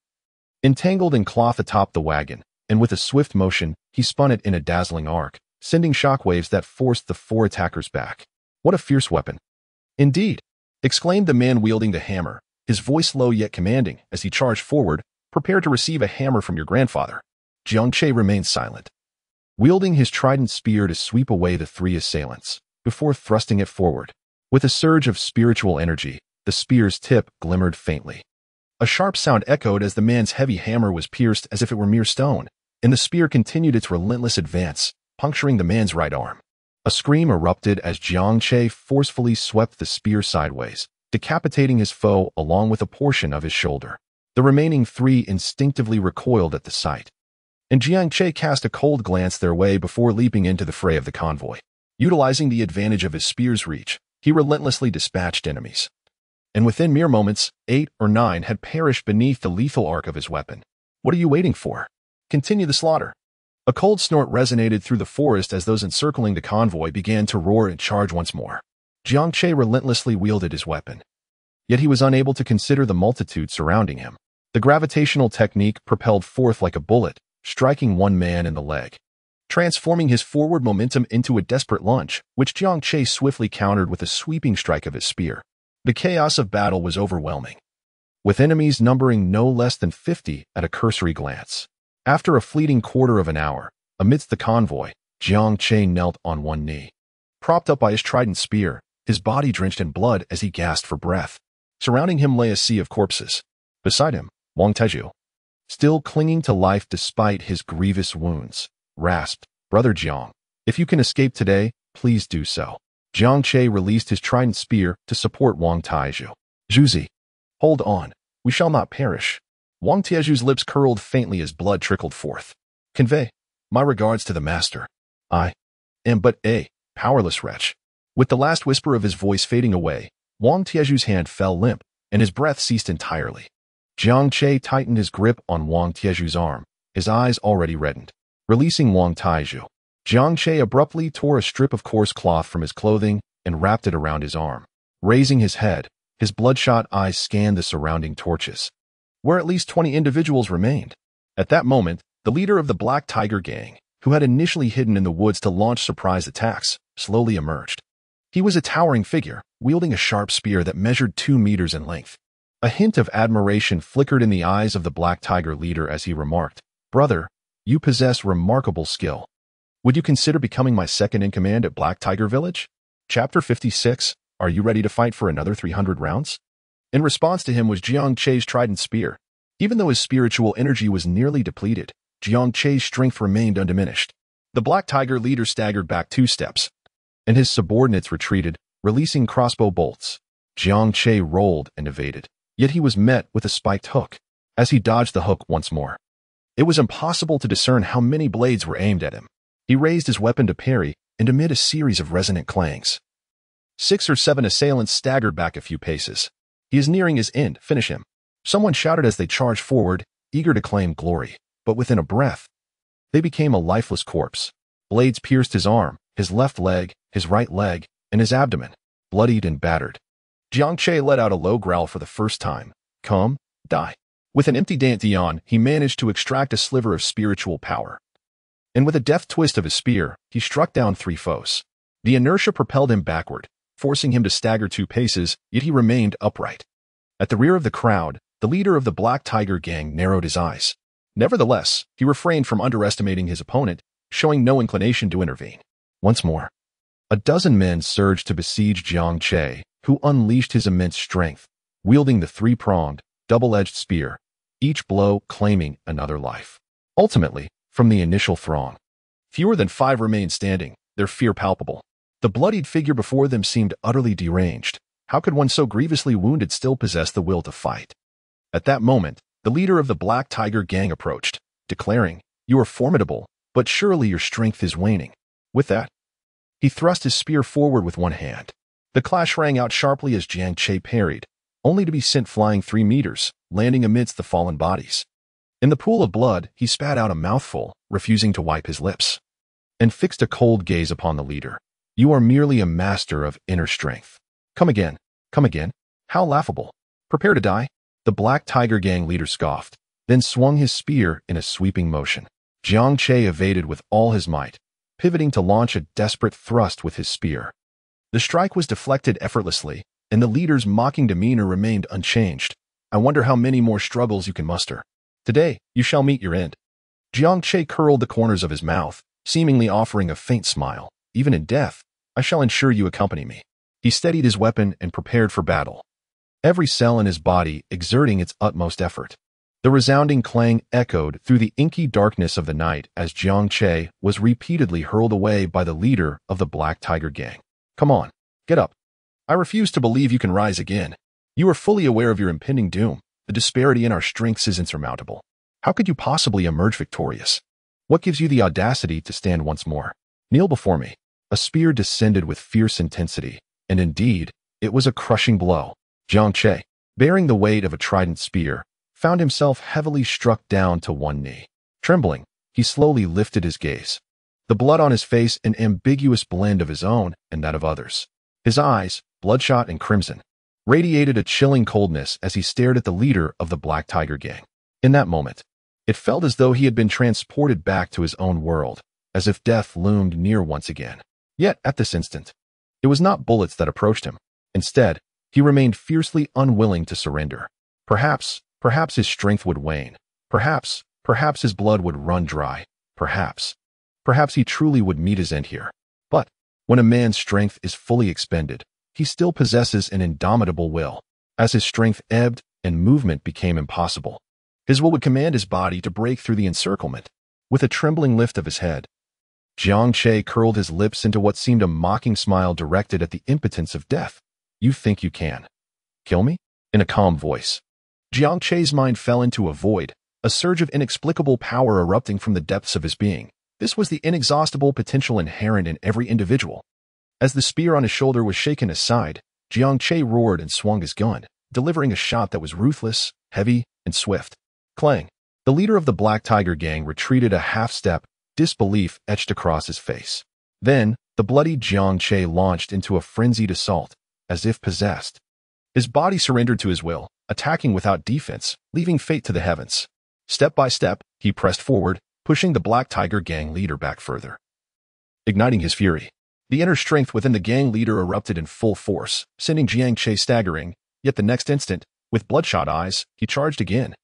entangled in cloth atop the wagon, and with a swift motion, he spun it in a dazzling arc, sending shockwaves that forced the 4 attackers back. "What a fierce weapon!" "Indeed!" exclaimed the man wielding the hammer, his voice low yet commanding as he charged forward, "Prepare to receive a hammer from your grandfather." Jiang Che remained silent, wielding his trident spear to sweep away the 3 assailants, before thrusting it forward. With a surge of spiritual energy, the spear's tip glimmered faintly. A sharp sound echoed as the man's heavy hammer was pierced as if it were mere stone, and the spear continued its relentless advance, puncturing the man's right arm. A scream erupted as Jiang Che forcefully swept the spear sideways, decapitating his foe along with a portion of his shoulder. The remaining 3 instinctively recoiled at the sight, and Jiang Che cast a cold glance their way before leaping into the fray of the convoy. Utilizing the advantage of his spear's reach, he relentlessly dispatched enemies. And within mere moments, 8 or 9 had perished beneath the lethal arc of his weapon. What are you waiting for? Continue the slaughter. A cold snort resonated through the forest as those encircling the convoy began to roar and charge once more. Jiang Che relentlessly wielded his weapon. Yet he was unable to consider the multitude surrounding him. The gravitational technique propelled forth like a bullet, striking one man in the leg, transforming his forward momentum into a desperate lunge, which Jiang Che swiftly countered with a sweeping strike of his spear. The chaos of battle was overwhelming, with enemies numbering no less than 50 at a cursory glance. After a fleeting quarter of an hour, amidst the convoy, Jiang Che knelt on one knee. Propped up by his trident spear, his body drenched in blood as he gasped for breath. Surrounding him lay a sea of corpses. Beside him, Wang Taizhu, still clinging to life despite his grievous wounds, rasped, "Brother Jiang, if you can escape today, please do so." Jiang Che released his trident spear to support Wang Taizhu. "Zhuzi, hold on, we shall not perish." Wang Taizhu's lips curled faintly as blood trickled forth. "Convey my regards to the master. I am but a powerless wretch." With the last whisper of his voice fading away, Wang Taizhu's hand fell limp, and his breath ceased entirely. Jiang Che tightened his grip on Wang Taizhu's arm, his eyes already reddened. Releasing Wang Taizhu, Jiang Che abruptly tore a strip of coarse cloth from his clothing and wrapped it around his arm. Raising his head, his bloodshot eyes scanned the surrounding torches, where at least 20 individuals remained. At that moment, the leader of the Black Tiger gang, who had initially hidden in the woods to launch surprise attacks, slowly emerged. He was a towering figure, wielding a sharp spear that measured 2 meters in length. A hint of admiration flickered in the eyes of the Black Tiger leader as he remarked, "Brother, you possess remarkable skill. Would you consider becoming my second-in-command at Black Tiger Village?" Chapter 56, Are you ready to fight for another 300 rounds? In response to him was Jiang Che's trident spear. Even though his spiritual energy was nearly depleted, Jiang Che's strength remained undiminished. The Black Tiger leader staggered back 2 steps, and his subordinates retreated, releasing crossbow bolts. Jiang Che rolled and evaded, yet he was met with a spiked hook. As he dodged the hook once more, it was impossible to discern how many blades were aimed at him. He raised his weapon to parry, and amid a series of resonant clangs, 6 or 7 assailants staggered back a few paces. "He is nearing his end, finish him," someone shouted as they charged forward, eager to claim glory. But within a breath, they became a lifeless corpse. Blades pierced his arm, his left leg, his right leg, and his abdomen, bloodied and battered. Jiang Che let out a low growl for the first time. "Come, die." With an empty dantian, he managed to extract a sliver of spiritual power. And with a deft twist of his spear, he struck down 3 foes. The inertia propelled him backward, forcing him to stagger 2 paces, yet he remained upright. At the rear of the crowd, the leader of the Black Tiger gang narrowed his eyes. Nevertheless, he refrained from underestimating his opponent, showing no inclination to intervene. Once more, a dozen men surged to besiege Jiang Che, who unleashed his immense strength, wielding the 3-pronged, double-edged spear, each blow claiming another life. Ultimately, from the initial throng, fewer than 5 remained standing, their fear palpable. The bloodied figure before them seemed utterly deranged. How could one so grievously wounded still possess the will to fight? At that moment, the leader of the Black Tiger gang approached, declaring, "You are formidable, but surely your strength is waning." With that, he thrust his spear forward with one hand. The clash rang out sharply as Jiang Che parried, only to be sent flying 3 meters, landing amidst the fallen bodies. In the pool of blood, he spat out a mouthful, refusing to wipe his lips, and fixed a cold gaze upon the leader. "You are merely a master of inner strength. Come again, come again. How laughable. Prepare to die." The Black Tiger gang leader scoffed, then swung his spear in a sweeping motion. Jiang Che evaded with all his might, pivoting to launch a desperate thrust with his spear. The strike was deflected effortlessly, and the leader's mocking demeanor remained unchanged. "I wonder how many more struggles you can muster. Today, you shall meet your end." Jiang Che curled the corners of his mouth, seemingly offering a faint smile. "Even in death, I shall ensure you accompany me." He steadied his weapon and prepared for battle, every cell in his body exerting its utmost effort. The resounding clang echoed through the inky darkness of the night as Jiang Che was repeatedly hurled away by the leader of the Black Tiger gang. "Come on, get up. I refuse to believe you can rise again. You are fully aware of your impending doom. The disparity in our strengths is insurmountable. How could you possibly emerge victorious? What gives you the audacity to stand once more? Kneel before me." A spear descended with fierce intensity, and indeed, it was a crushing blow. Jiang Che, bearing the weight of a trident spear, found himself heavily struck down to one knee. Trembling, he slowly lifted his gaze. The blood on his face an ambiguous blend of his own and that of others. His eyes, bloodshot and crimson, radiated a chilling coldness as he stared at the leader of the Black Tiger Gang. In that moment, it felt as though he had been transported back to his own world, as if death loomed near once again. Yet, at this instant, it was not bullets that approached him. Instead, he remained fiercely unwilling to surrender. Perhaps his strength would wane. Perhaps his blood would run dry. Perhaps he truly would meet his end here. But when a man's strength is fully expended, he still possesses an indomitable will. As his strength ebbed and movement became impossible, his will would command his body to break through the encirclement. With a trembling lift of his head, Jiang Che curled his lips into what seemed a mocking smile directed at the impotence of death. You think you can kill me? In a calm voice. Jiang Che's mind fell into a void, a surge of inexplicable power erupting from the depths of his being. This was the inexhaustible potential inherent in every individual. As the spear on his shoulder was shaken aside, Jiang Che roared and swung his gun, delivering a shot that was ruthless, heavy, and swift. Clang! The leader of the Black Tiger Gang retreated a half-step, disbelief etched across his face. Then, the bloody Jiang Che launched into a frenzied assault, as if possessed. His body surrendered to his will, attacking without defense, leaving fate to the heavens. Step by step, he pressed forward, pushing the Black Tiger Gang leader back further. Igniting his fury, the inner strength within the gang leader erupted in full force, sending Jiang Che staggering, yet the next instant, with bloodshot eyes, he charged again.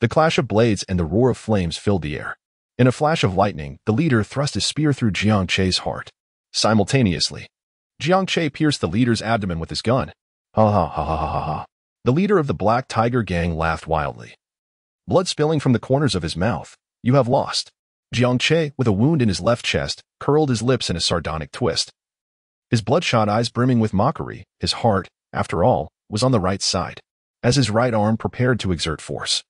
The clash of blades and the roar of flames filled the air. In a flash of lightning, the leader thrust his spear through Jiang Che's heart. Simultaneously, Jiang Che pierced the leader's abdomen with his gun. Ha ha ha ha ha ha. The leader of the Black Tiger Gang laughed wildly. Blood spilling from the corners of his mouth. You have lost. Jiang Che, with a wound in his left chest, curled his lips in a sardonic twist. His bloodshot eyes brimming with mockery, his heart, after all, was on the right side. As his right arm prepared to exert force,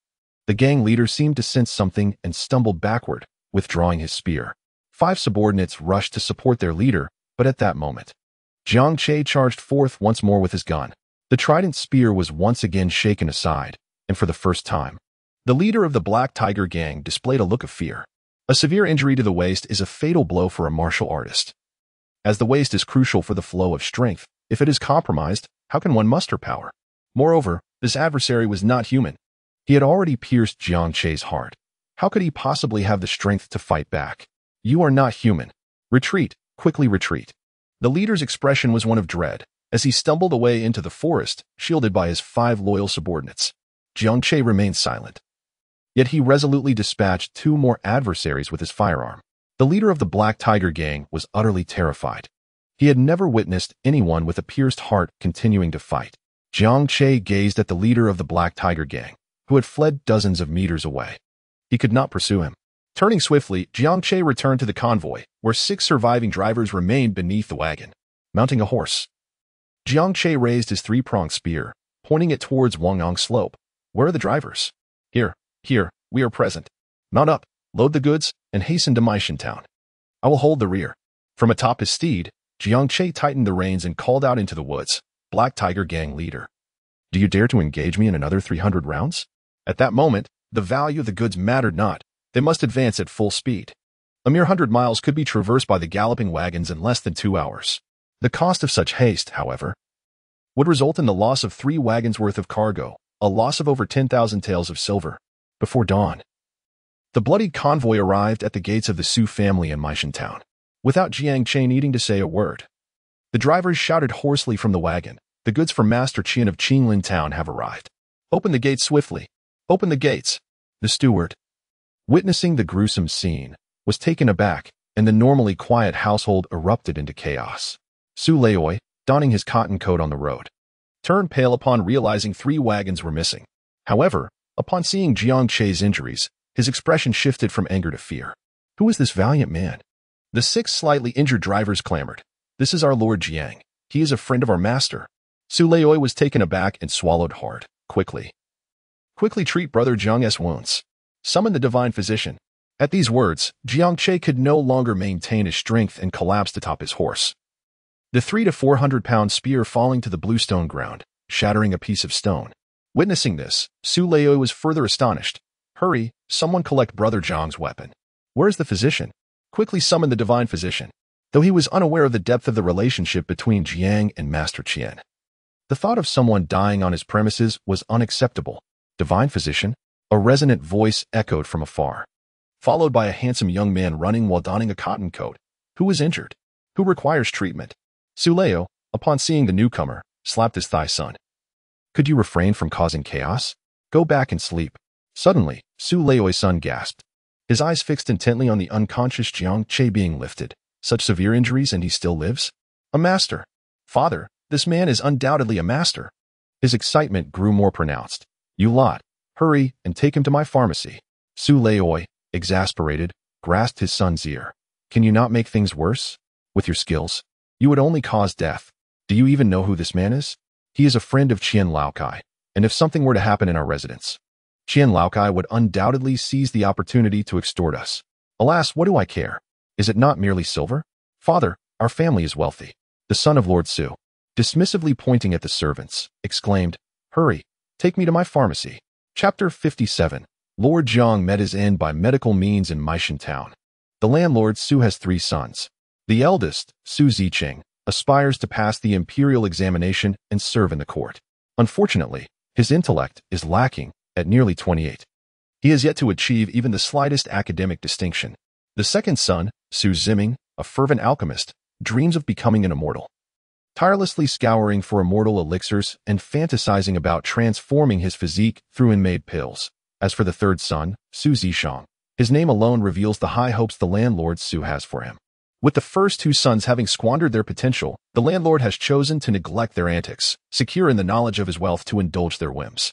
the gang leader seemed to sense something and stumbled backward, withdrawing his spear. 5 subordinates rushed to support their leader, but at that moment, Jiang Che charged forth once more with his gun. The trident spear was once again shaken aside, and for the first time, the leader of the Black Tiger Gang displayed a look of fear. A severe injury to the waist is a fatal blow for a martial artist. As the waist is crucial for the flow of strength, if it is compromised, how can one muster power? Moreover, this adversary was not human. He had already pierced Jiang Che's heart. How could he possibly have the strength to fight back? You are not human. Retreat, quickly retreat. The leader's expression was one of dread, as he stumbled away into the forest, shielded by his 5 loyal subordinates. Jiang Che remained silent. Yet he resolutely dispatched 2 more adversaries with his firearm. The leader of the Black Tiger Gang was utterly terrified. He had never witnessed anyone with a pierced heart continuing to fight. Jiang Che gazed at the leader of the Black Tiger Gang, who had fled dozens of meters away. He could not pursue him. Turning swiftly, Jiang Che returned to the convoy, where 6 surviving drivers remained beneath the wagon. Mounting a horse, Jiang Che raised his 3-pronged spear, pointing it towards Wangyang Slope. Where are the drivers? Here, we are present. Mount up, load the goods, and hasten to Maishan Town. I will hold the rear. From atop his steed, Jiang Che tightened the reins and called out into the woods. Black Tiger Gang leader. Do you dare to engage me in another 300 rounds? At that moment, the value of the goods mattered not. They must advance at full speed. A mere 100 miles could be traversed by the galloping wagons in less than 2 hours. The cost of such haste, however, would result in the loss of 3 wagons worth of cargo, a loss of over 10,000 taels of silver. Before dawn, the bloodied convoy arrived at the gates of the Su family in Maishan Town, without Jiang Che needing to say a word. The drivers shouted hoarsely from the wagon, "The goods for Master Qian of Qinglin Town have arrived. Open the gates swiftly. Open the gates." The steward, witnessing the gruesome scene, was taken aback, and the normally quiet household erupted into chaos. Su Leoi, donning his cotton coat on the road, turned pale upon realizing 3 wagons were missing. However, upon seeing Jiang Che's injuries, his expression shifted from anger to fear. Who is this valiant man? The 6 slightly injured drivers clamored. This is our Lord Jiang. He is a friend of our master. Su Leoi was taken aback and swallowed hard. Quickly treat Brother Jiang's wounds. Summon the divine physician. At these words, Jiang Che could no longer maintain his strength and collapsed atop his horse. The 300 to 400-pound spear falling to the bluestone ground, shattering a piece of stone. Witnessing this, Su Lei was further astonished. Hurry, someone collect Brother Zhang's weapon. Where is the physician? Quickly summon the divine physician. Though he was unaware of the depth of the relationship between Jiang and Master Qian. The thought of someone dying on his premises was unacceptable. Divine physician? A resonant voice echoed from afar, followed by a handsome young man running while donning a cotton coat. Who is injured? Who requires treatment? Su Lei, upon seeing the newcomer, slapped his thigh. Son, could you refrain from causing chaos? Go back and sleep. Suddenly, Su Lei's son gasped, his eyes fixed intently on the unconscious Jiang Che being lifted. Such severe injuries and he still lives? A master. Father, this man is undoubtedly a master. His excitement grew more pronounced. You lot, hurry and take him to my pharmacy. Su Lei, exasperated, grasped his son's ear. Can you not make things worse? With your skills, you would only cause death. Do you even know who this man is? He is a friend of Qian Laokai, and if something were to happen in our residence, Qian Laokai would undoubtedly seize the opportunity to extort us. Alas, what do I care? Is it not merely silver? Father, our family is wealthy. The son of Lord Su, dismissively pointing at the servants, exclaimed, Hurry, take me to my pharmacy. Chapter 57. Lord Zhang met his end by medical means in Meishan town. The landlord Su has 3 sons. The eldest, Su Ziqing, aspires to pass the imperial examination and serve in the court. Unfortunately, his intellect is lacking at nearly 28. He has yet to achieve even the slightest academic distinction. The second son, Su Ziming, a fervent alchemist, dreams of becoming an immortal, tirelessly scouring for immortal elixirs and fantasizing about transforming his physique through in-made pills. As for the third son, Su Zishang, his name alone reveals the high hopes the landlord Su has for him. With the first 2 sons having squandered their potential, the landlord has chosen to neglect their antics, secure in the knowledge of his wealth to indulge their whims.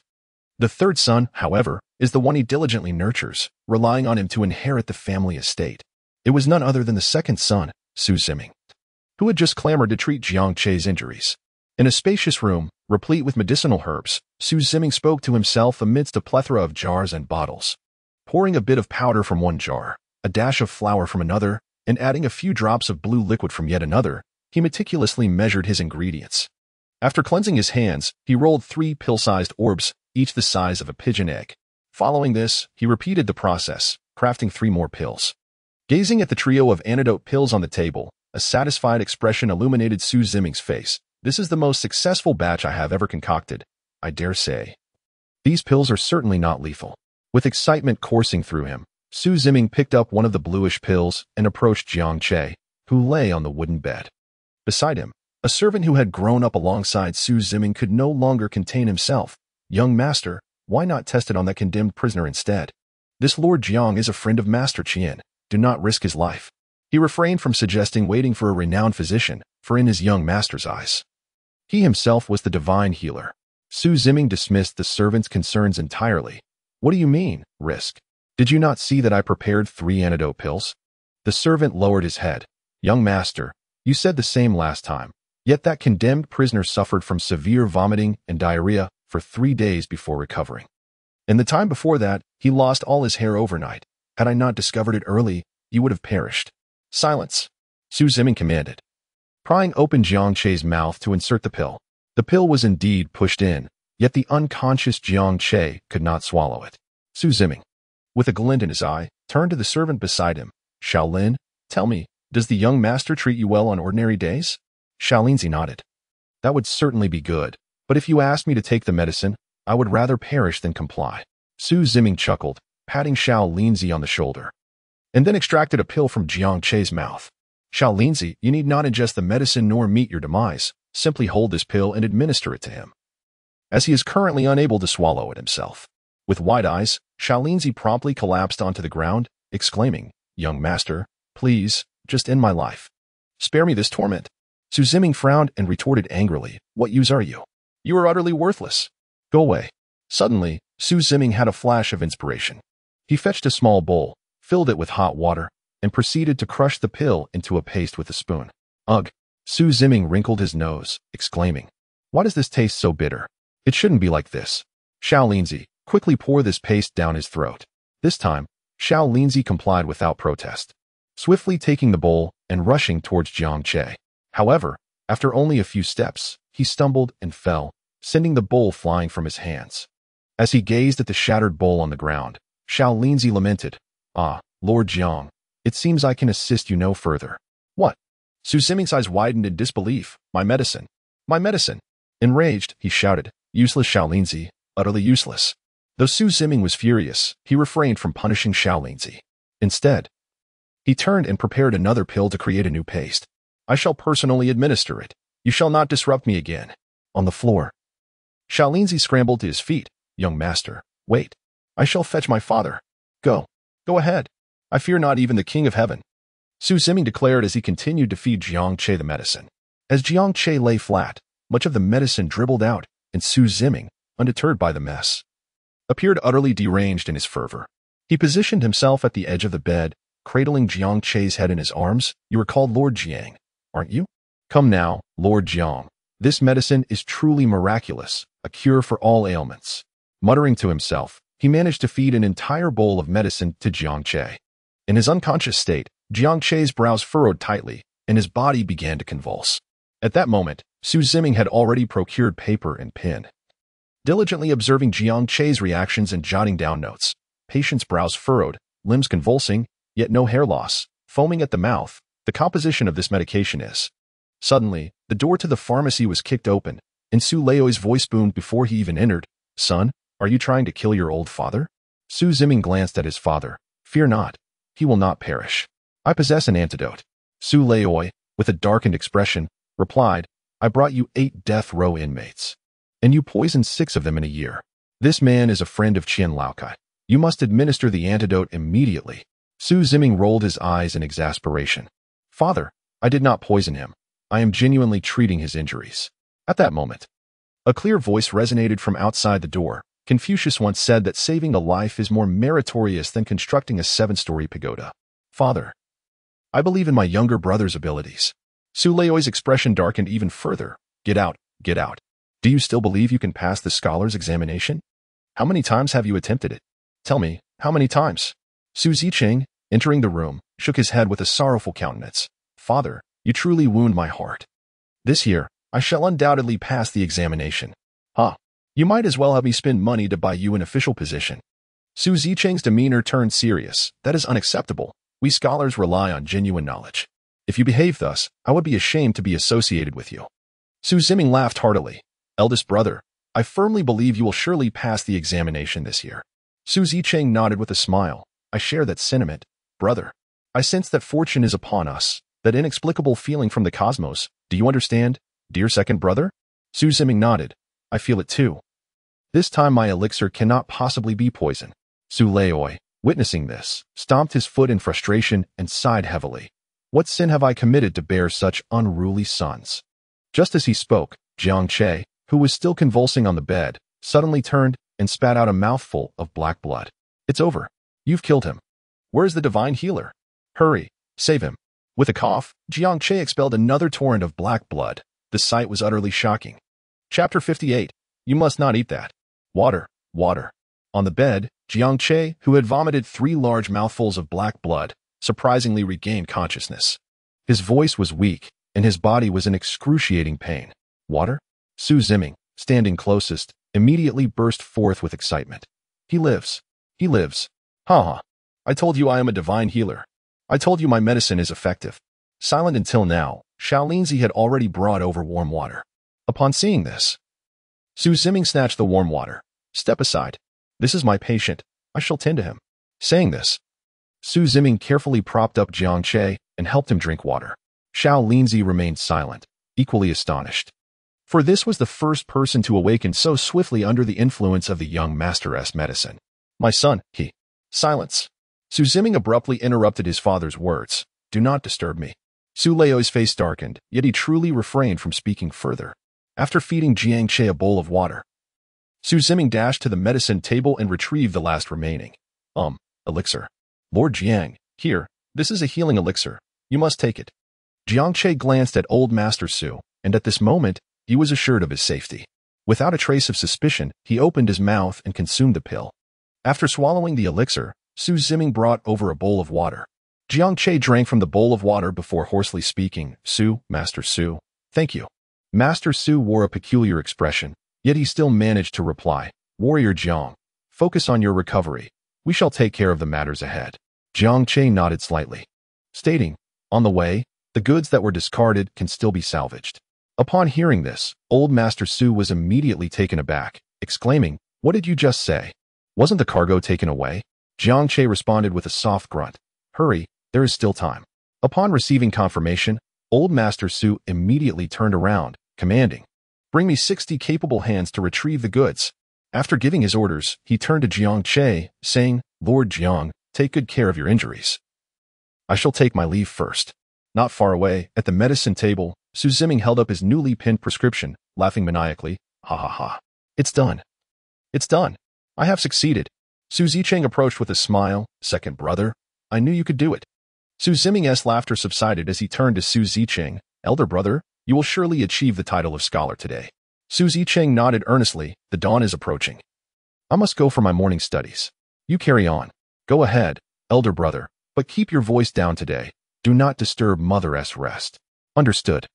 The third son, however, is the one he diligently nurtures, relying on him to inherit the family estate. It was none other than the second son, Su Ziming, who had just clamored to treat Jiang Che's injuries. In a spacious room, replete with medicinal herbs, Su Ziming spoke to himself amidst a plethora of jars and bottles. Pouring a bit of powder from one jar, a dash of flour from another, and adding a few drops of blue liquid from yet another, he meticulously measured his ingredients. After cleansing his hands, he rolled 3 pill-sized orbs, each the size of a pigeon egg. Following this, he repeated the process, crafting 3 more pills. Gazing at the trio of antidote pills on the table, a satisfied expression illuminated Su Ziming's face. This is the most successful batch I have ever concocted, I dare say. These pills are certainly not lethal. With excitement coursing through him, Su Ziming picked up one of the bluish pills and approached Jiang Che, who lay on the wooden bed. Beside him, a servant who had grown up alongside Su Ziming could no longer contain himself. Young master, why not test it on that condemned prisoner instead? This Lord Jiang is a friend of Master Qian. Do not risk his life. He refrained from suggesting waiting for a renowned physician, for in his young master's eyes, he himself was the divine healer. Su Ziming dismissed the servant's concerns entirely. What do you mean, risk? Did you not see that I prepared 3 antidote pills? The servant lowered his head. Young master, you said the same last time, yet that condemned prisoner suffered from severe vomiting and diarrhea for 3 days before recovering. And the time before that, he lost all his hair overnight. Had I not discovered it early, you would have perished. Silence, Su Ziming commanded, prying open Jiang Che's mouth to insert the pill. The pill was indeed pushed in, yet the unconscious Jiang Che could not swallow it. Su Ziming, with a glint in his eye, turned to the servant beside him. Shaolin, tell me, does the young master treat you well on ordinary days? Shaolinzi nodded. That would certainly be good, but if you asked me to take the medicine, I would rather perish than comply. Su Ziming chuckled, patting Shaolinzi on the shoulder, and then extracted a pill from Jiang Che's mouth. Shaolinzi, you need not ingest the medicine nor meet your demise. Simply hold this pill and administer it to him, as he is currently unable to swallow it himself. With wide eyes, Shaolinzi promptly collapsed onto the ground, exclaiming, Young master, please, just end my life. Spare me this torment. Su Ziming frowned and retorted angrily, What use are you? You are utterly worthless. Go away. Suddenly, Su Ziming had a flash of inspiration. He fetched a small bowl, filled it with hot water, and proceeded to crush the pill into a paste with a spoon. Ugh! Su Ziming wrinkled his nose, exclaiming, Why does this taste so bitter? It shouldn't be like this. Shaolinzi, quickly pour this paste down his throat. This time, Xiao Linzi complied without protest, swiftly taking the bowl and rushing towards Jiang Che. However, after only a few steps, he stumbled and fell, sending the bowl flying from his hands. As he gazed at the shattered bowl on the ground, Xiao Linzi lamented, "Ah, Lord Jiang, it seems I can assist you no further." "What?" Su Ziming's eyes widened in disbelief. "My medicine! My medicine!" Enraged, he shouted, "Useless, Xiao Linzi, utterly useless." Though Su Ziming was furious, he refrained from punishing Xiao Linzi. Instead, he turned and prepared another pill to create a new paste. "I shall personally administer it. You shall not disrupt me again." On the floor, Xiao Linzi scrambled to his feet. "Young master, wait. I shall fetch my father." Go ahead. I fear not even the king of heaven," Su Ziming declared as he continued to feed Jiang Che the medicine. As Jiang Che lay flat, much of the medicine dribbled out, and Su Ziming, undeterred by the mess, appeared utterly deranged in his fervor. He positioned himself at the edge of the bed, cradling Jiang Che's head in his arms. "You are called Lord Jiang, aren't you? Come now, Lord Jiang. This medicine is truly miraculous, a cure for all ailments." Muttering to himself, he managed to feed an entire bowl of medicine to Jiang Che. In his unconscious state, Jiang Che's brows furrowed tightly, and his body began to convulse. At that moment, Su Ziming had already procured paper and pen. Diligently observing Jiang Che's reactions and jotting down notes, patient's brows furrowed, limbs convulsing, yet no hair loss, foaming at the mouth. The composition of this medication is. Suddenly, the door to the pharmacy was kicked open, and Su Leoi's voice boomed before he even entered. "Son, are you trying to kill your old father?" Su Ziming glanced at his father. "Fear not. He will not perish. I possess an antidote." Su Leoi, with a darkened expression, replied, "I brought you 8 death row inmates, and you poisoned 6 of them in a year. This man is a friend of Qian Laokai. You must administer the antidote immediately." Su Ziming rolled his eyes in exasperation. "Father, I did not poison him. I am genuinely treating his injuries." At that moment, a clear voice resonated from outside the door. Confucius once said that saving a life is more meritorious than constructing a 7-story pagoda. "Father, I believe in my younger brother's abilities." Su Leoi's expression darkened even further. Get out, get out. Do you still believe you can pass the scholar's examination? How many times have you attempted it? Tell me, how many times?" Su Zicheng, entering the room, shook his head with a sorrowful countenance. "Father, you truly wound my heart. This year, I shall undoubtedly pass the examination." "Ha! You might as well have me spend money to buy you an official position." Su Zicheng's demeanor turned serious. "That is unacceptable. We scholars rely on genuine knowledge. If you behave thus, I would be ashamed to be associated with you." Su Ziming laughed heartily. "Eldest brother, I firmly believe you will surely pass the examination this year." Su Zicheng nodded with a smile. "I share that sentiment, brother. I sense that fortune is upon us, that inexplicable feeling from the cosmos. Do you understand, dear second brother?" Su Ziming nodded. "I feel it too. This time my elixir cannot possibly be poison." Su Leoi, witnessing this, stomped his foot in frustration and sighed heavily. "What sin have I committed to bear such unruly sons?" Just as he spoke, Jiang Che, who was still convulsing on the bed, suddenly turned and spat out a mouthful of black blood. "It's over. You've killed him. Where is the divine healer? Hurry, save him." With a cough, Jiang Che expelled another torrent of black blood. The sight was utterly shocking. Chapter 58. You must not eat that. Water, water. On the bed, Jiang Che, who had vomited 3 large mouthfuls of black blood, surprisingly regained consciousness. His voice was weak, and his body was in excruciating pain. "Water?" Su Ziming, standing closest, immediately burst forth with excitement. He lives. He lives. Ha ha. I told you I am a divine healer. I told you my medicine is effective." Silent until now, Xiao Linzi had already brought over warm water. Upon seeing this, Su Ziming snatched the warm water. "Step aside. This is my patient. I shall tend to him." Saying this, Su Ziming carefully propped up Jiang Che and helped him drink water. Xiao Linzi remained silent, equally astonished. For this was the first person to awaken so swiftly under the influence of the young master's medicine. "My son, he..." "Silence." Su Ziming abruptly interrupted his father's words. "Do not disturb me." Su Leoi's face darkened, yet he truly refrained from speaking further. After feeding Jiang Che a bowl of water, Su Ziming dashed to the medicine table and retrieved the last remaining. Elixir. "Lord Jiang, here, this is a healing elixir. You must take it." Jiang Che glanced at old Master Su, and at this moment, he was assured of his safety. Without a trace of suspicion, he opened his mouth and consumed the pill. After swallowing the elixir, Su Ziming brought over a bowl of water. Jiang Che drank from the bowl of water before hoarsely speaking, Su, Master Su. Thank you. Master Su wore a peculiar expression, yet he still managed to reply, Warrior Jiang, focus on your recovery. We shall take care of the matters ahead. Jiang Che nodded slightly, stating, on the way, the goods that were discarded can still be salvaged. Upon hearing this, old Master Su was immediately taken aback, exclaiming, what did you just say? Wasn't the cargo taken away? Jiang Che responded with a soft grunt. Hurry, there is still time. Upon receiving confirmation, old Master Su immediately turned around, commanding, bring me 60 capable hands to retrieve the goods. After giving his orders, he turned to Jiang Che, saying, Lord Jiang, take good care of your injuries. I shall take my leave first. Not far away, at the medicine table, Su Ziming held up his newly pinned prescription, laughing maniacally. Ha ha ha. It's done. It's done. I have succeeded. Su Zicheng approached with a smile. Second brother, I knew you could do it. Su Ziming's laughter subsided as he turned to Su Zicheng. Elder brother, you will surely achieve the title of scholar today. Su Zicheng nodded earnestly. The dawn is approaching. I must go for my morning studies. You carry on. Go ahead, elder brother, but keep your voice down today. Do not disturb Mother's rest. Understood.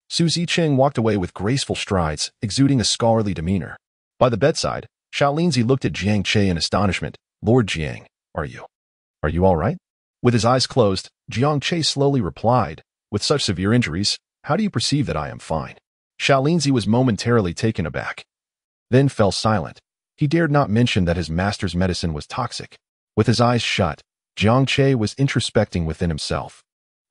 Su Zicheng walked away with graceful strides, exuding a scholarly demeanor. By the bedside, Shaolinzi looked at Jiang Che in astonishment. Lord Jiang, are you all right? With his eyes closed, Jiang Che slowly replied, with such severe injuries, how do you perceive that I am fine? Shaolinzi was momentarily taken aback, then fell silent. He dared not mention that his master's medicine was toxic. With his eyes shut, Jiang Che was introspecting within himself.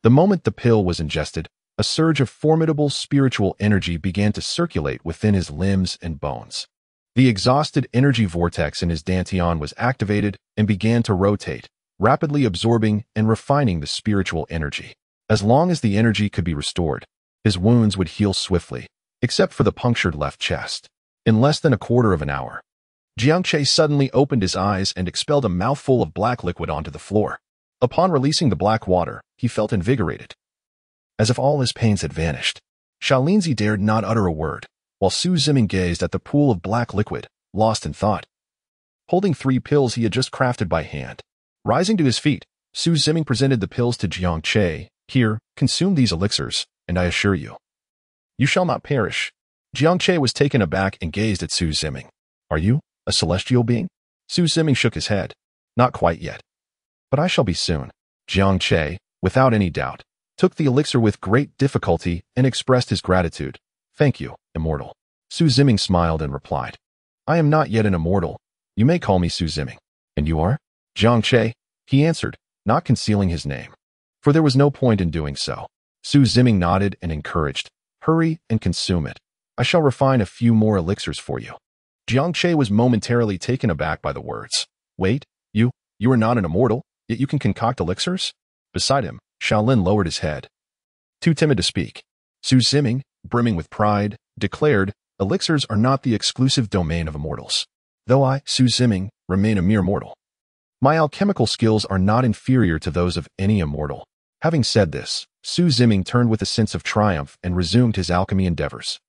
The moment the pill was ingested, a surge of formidable spiritual energy began to circulate within his limbs and bones. The exhausted energy vortex in his dantian was activated and began to rotate, rapidly absorbing and refining the spiritual energy. As long as the energy could be restored, his wounds would heal swiftly, except for the punctured left chest. In less than a quarter of an hour, Jiang Che suddenly opened his eyes and expelled a mouthful of black liquid onto the floor. Upon releasing the black water, he felt invigorated, as if all his pains had vanished. Shaolinzi dared not utter a word, while Su Ziming gazed at the pool of black liquid, lost in thought. Holding 3 pills he had just crafted by hand. Rising to his feet, Su Ziming presented the pills to Jiang Che. Here, consume these elixirs, and I assure you, you shall not perish. Jiang Che was taken aback and gazed at Su Ziming. Are you a celestial being? Su Ziming shook his head. Not quite yet. But I shall be soon. Jiang Che, without any doubt, took the elixir with great difficulty and expressed his gratitude. Thank you, immortal. Su Ziming smiled and replied, I am not yet an immortal. You may call me Su Ziming. And you are? Jiang Che, he answered, not concealing his name. For there was no point in doing so. Su Ziming nodded and encouraged, hurry and consume it. I shall refine a few more elixirs for you. Jiang Che was momentarily taken aback by the words. Wait, you are not an immortal, yet you can concoct elixirs? Beside him, Shaolin lowered his head, too timid to speak. Su Ziming, brimming with pride, declared, elixirs are not the exclusive domain of immortals. Though I, Su Ziming, remain a mere mortal. My alchemical skills are not inferior to those of any immortal. Having said this, Su Ziming turned with a sense of triumph and resumed his alchemy endeavors.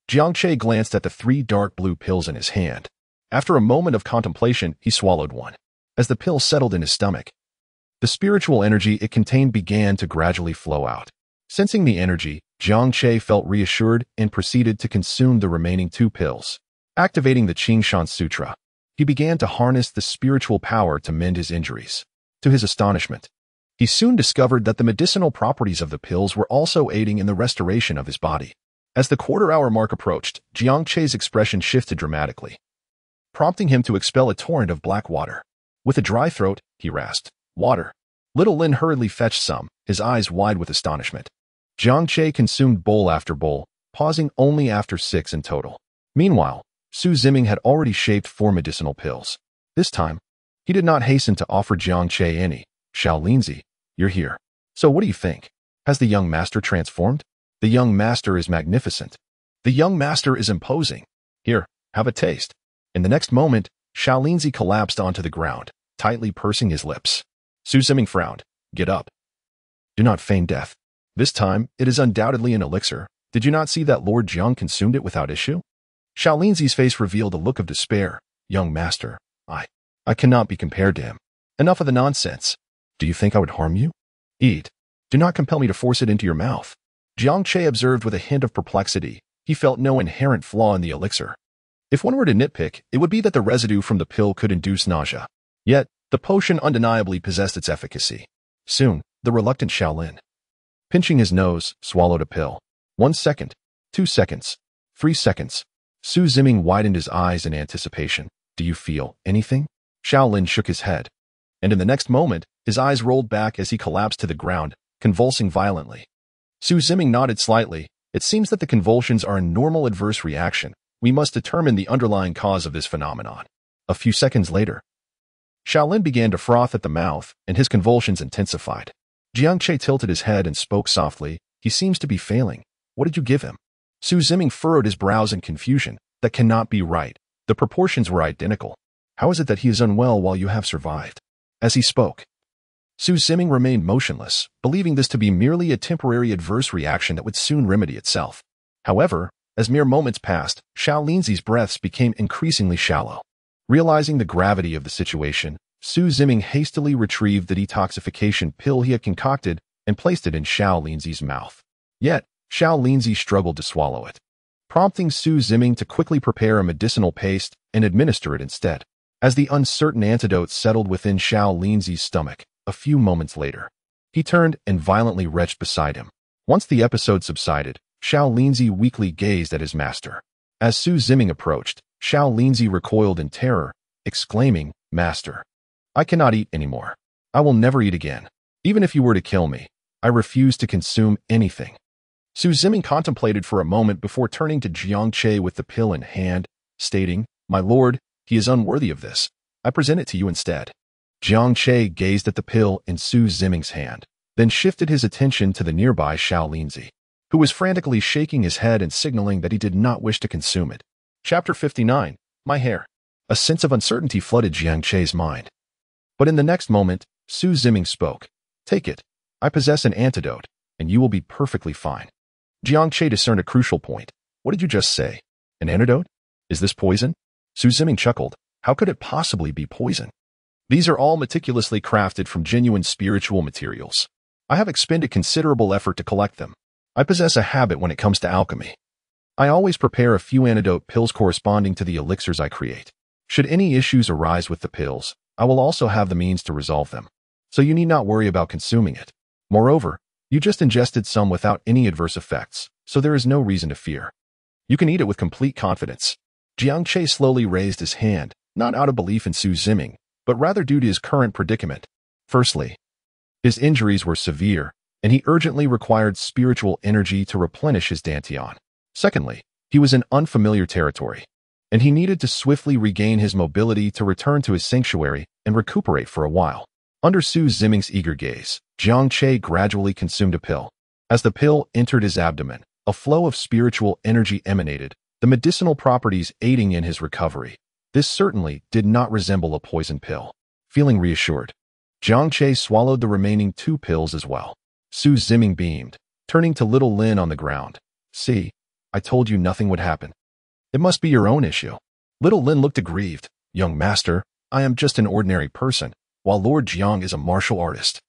Jiang Che glanced at the 3 dark blue pills in his hand. After a moment of contemplation, he swallowed one. As the pill settled in his stomach, the spiritual energy it contained began to gradually flow out. Sensing the energy, Jiang Che felt reassured and proceeded to consume the remaining 2 pills. Activating the Qingshan Sutra, he began to harness the spiritual power to mend his injuries. To his astonishment, he soon discovered that the medicinal properties of the pills were also aiding in the restoration of his body. As the quarter-hour mark approached, Jiang Che's expression shifted dramatically, prompting him to expel a torrent of black water. With a dry throat, he rasped, water. Little Lin hurriedly fetched some, his eyes wide with astonishment. Jiang Che consumed bowl after bowl, pausing only after 6 in total. Meanwhile, Su Ziming had already shaped 4 medicinal pills. This time, he did not hasten to offer Jiang Che any. Shaolinzi, you're here. So what do you think? Has the young master transformed? The young master is magnificent. The young master is imposing. Here, have a taste. In the next moment, Shaolinzi collapsed onto the ground, tightly pursing his lips. Su Ziming frowned. Get up. Do not feign death. This time, it is undoubtedly an elixir. Did you not see that Lord Jiang consumed it without issue? Shaolinzi's face revealed a look of despair. Young master, I cannot be compared to him. Enough of the nonsense. Do you think I would harm you? Eat. Do not compel me to force it into your mouth. Jiang Che observed with a hint of perplexity. He felt no inherent flaw in the elixir. If one were to nitpick, it would be that the residue from the pill could induce nausea. Yet, the potion undeniably possessed its efficacy. Soon, the reluctant Shaolin, pinching his nose, swallowed a pill. 1 second, 2 seconds, 3 seconds. Su Ziming widened his eyes in anticipation. Do you feel anything? Shaolin shook his head. And in the next moment, his eyes rolled back as he collapsed to the ground, convulsing violently. Su Ziming nodded slightly. It seems that the convulsions are a normal adverse reaction. We must determine the underlying cause of this phenomenon. A few seconds later, Shaolin began to froth at the mouth, and his convulsions intensified. Jiang Che tilted his head and spoke softly. He seems to be failing. What did you give him? Su Ziming furrowed his brows in confusion. That cannot be right. The proportions were identical. How is it that he is unwell while you have survived? As he spoke, Su Ziming remained motionless, believing this to be merely a temporary adverse reaction that would soon remedy itself. However, as mere moments passed, Shaolinzi's breaths became increasingly shallow. Realizing the gravity of the situation, Su Ziming hastily retrieved the detoxification pill he had concocted and placed it in Shaolinzi's mouth. Yet, Shaolinzi struggled to swallow it, prompting Su Ziming to quickly prepare a medicinal paste and administer it instead. As the uncertain antidote settled within Shaolinzi's stomach, a few moments later, he turned and violently retched beside him. Once the episode subsided, Shaolinzi weakly gazed at his master. As Su Ziming approached, Shaolinzi recoiled in terror, exclaiming, "Master, I cannot eat anymore. I will never eat again. Even if you were to kill me, I refuse to consume anything." Su Ziming contemplated for a moment before turning to Jiang Che with the pill in hand, stating, "My lord, he is unworthy of this. I present it to you instead." Jiang Che gazed at the pill in Su Ziming's hand, then shifted his attention to the nearby Shaolinzi, who was frantically shaking his head and signaling that he did not wish to consume it. Chapter 59. My hair. A sense of uncertainty flooded Jiang Che's mind. But in the next moment, Su Ziming spoke. "Take it. I possess an antidote, and you will be perfectly fine." Jiang Che discerned a crucial point. "What did you just say? An antidote? Is this poison?" Su Ziming chuckled. "How could it possibly be poison? These are all meticulously crafted from genuine spiritual materials. I have expended considerable effort to collect them. I possess a habit when it comes to alchemy. I always prepare a few antidote pills corresponding to the elixirs I create. Should any issues arise with the pills, I will also have the means to resolve them. So you need not worry about consuming it. Moreover, you just ingested some without any adverse effects, so there is no reason to fear. You can eat it with complete confidence." Jiang Che slowly raised his hand, not out of belief in Su Ziming, but rather due to his current predicament. Firstly, his injuries were severe, and he urgently required spiritual energy to replenish his dantian. Secondly, he was in unfamiliar territory, and he needed to swiftly regain his mobility to return to his sanctuary and recuperate for a while. Under Su Ziming's eager gaze, Jiang Che gradually consumed a pill. As the pill entered his abdomen, a flow of spiritual energy emanated, the medicinal properties aiding in his recovery. This certainly did not resemble a poison pill. Feeling reassured, Jiang Che swallowed the remaining 2 pills as well. Su Ziming beamed, turning to little Lin on the ground. "See, I told you nothing would happen. It must be your own issue." Little Lin looked aggrieved. "Young master, I am just an ordinary person, while Lord Jiang is a martial artist.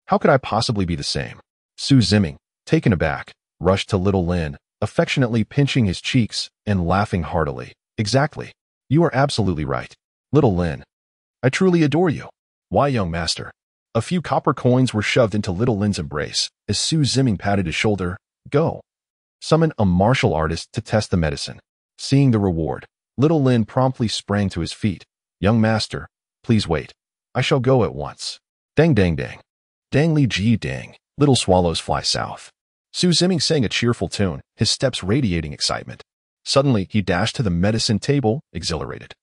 How could I possibly be the same?" Su Ziming, taken aback, rushed to little Lin, affectionately pinching his cheeks and laughing heartily. "Exactly. You are absolutely right. Little Lin, I truly adore you." "Why, young master?" A few copper coins were shoved into little Lin's embrace as Su Ziming patted his shoulder. "Go. Summon a martial artist to test the medicine." Seeing the reward, little Lin promptly sprang to his feet. "Young master, please wait. I shall go at once." Dang dang dang. Dang li ji dang. Little swallows fly south. Su Ziming sang a cheerful tune, his steps radiating excitement. Suddenly, he dashed to the medicine table, exhilarated,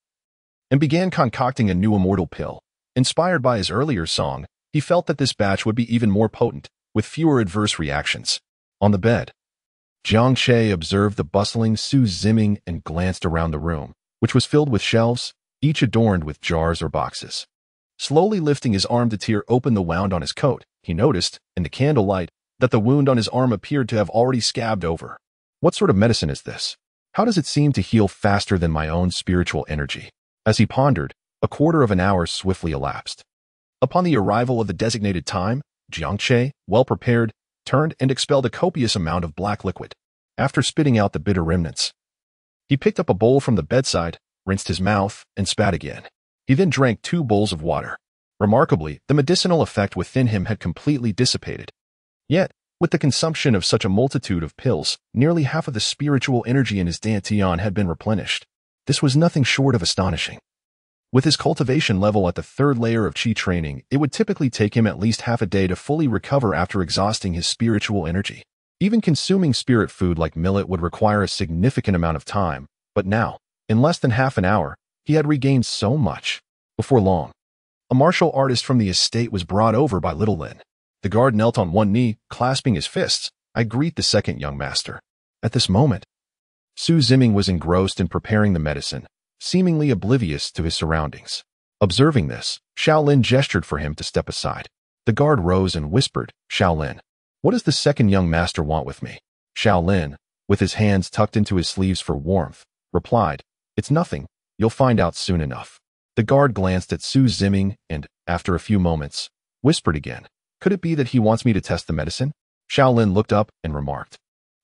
and began concocting a new immortal pill. Inspired by his earlier song, he felt that this batch would be even more potent, with fewer adverse reactions. On the bed, Jiang Che observed the bustling Su Ziming and glanced around the room, which was filled with shelves, each adorned with jars or boxes. Slowly lifting his arm to tear open the wound on his coat, he noticed, in the candlelight, that the wound on his arm appeared to have already scabbed over. What sort of medicine is this? How does it seem to heal faster than my own spiritual energy? As he pondered, a quarter of an hour swiftly elapsed. Upon the arrival of the designated time, Jiang Che, well prepared, turned and expelled a copious amount of black liquid. After spitting out the bitter remnants, he picked up a bowl from the bedside, rinsed his mouth, and spat again. He then drank 2 bowls of water. Remarkably, the medicinal effect within him had completely dissipated. Yet, with the consumption of such a multitude of pills, nearly half of the spiritual energy in his dantian had been replenished. This was nothing short of astonishing. With his cultivation level at the 3rd layer of qi training, it would typically take him at least half a day to fully recover after exhausting his spiritual energy. Even consuming spirit food like millet would require a significant amount of time, but now, in less than half an hour, he had regained so much. Before long, a martial artist from the estate was brought over by Little Lin. The guard knelt on one knee, clasping his fists. "I greet the second young master." At this moment, Su Ziming was engrossed in preparing the medicine, seemingly oblivious to his surroundings. Observing this, Shaolin gestured for him to step aside. The guard rose and whispered, "Shaolin, what does the second young master want with me?" Shaolin, with his hands tucked into his sleeves for warmth, replied, "It's nothing. You'll find out soon enough." The guard glanced at Su Ziming and, after a few moments, whispered again, "Could it be that he wants me to test the medicine?" Shaolin looked up and remarked,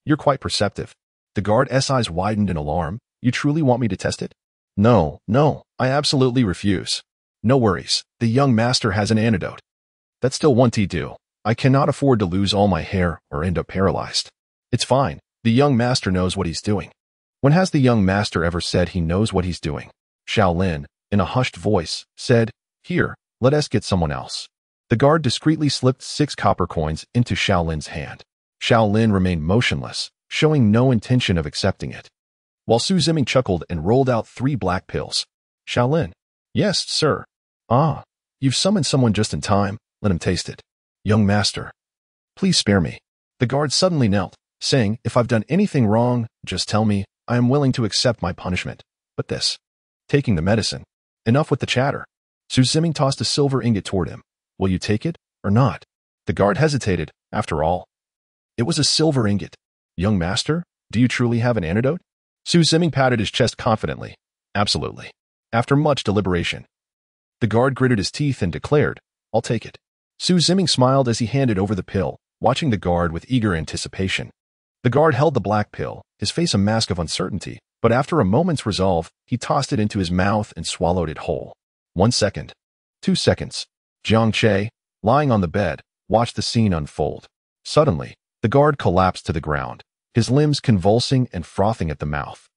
"You're quite perceptive." The guard's eyes widened in alarm. "You truly want me to test it?" No, I absolutely refuse." "No worries, the young master has an antidote." "That's still one to do. I cannot afford to lose all my hair or end up paralyzed." "It's fine, the young master knows what he's doing." "When has the young master ever said he knows what he's doing?" Shaolin, in a hushed voice, said, "Here, let us get someone else." The guard discreetly slipped 6 copper coins into Shaolin's hand. Shaolin remained motionless, showing no intention of accepting it, while Su Ziming chuckled and rolled out 3 black pills. "Shaolin." "Yes, sir." "Ah, you've summoned someone just in time. Let him taste it." "Young master, please spare me." The guard suddenly knelt, saying, "If I've done anything wrong, just tell me. I am willing to accept my punishment. But this, taking the medicine, enough with the chatter." Su Ziming tossed a silver ingot toward him. "Will you take it, or not?" The guard hesitated. After all, it was a silver ingot. "Young master, do you truly have an antidote?" Su Ziming patted his chest confidently. "Absolutely." After much deliberation, the guard gritted his teeth and declared, "I'll take it." Su Ziming smiled as he handed over the pill, watching the guard with eager anticipation. The guard held the black pill, his face a mask of uncertainty, but after a moment's resolve, he tossed it into his mouth and swallowed it whole. 1 second. 2 seconds. Jiang Che, lying on the bed, watched the scene unfold. Suddenly, the guard collapsed to the ground, his limbs convulsing and frothing at the mouth.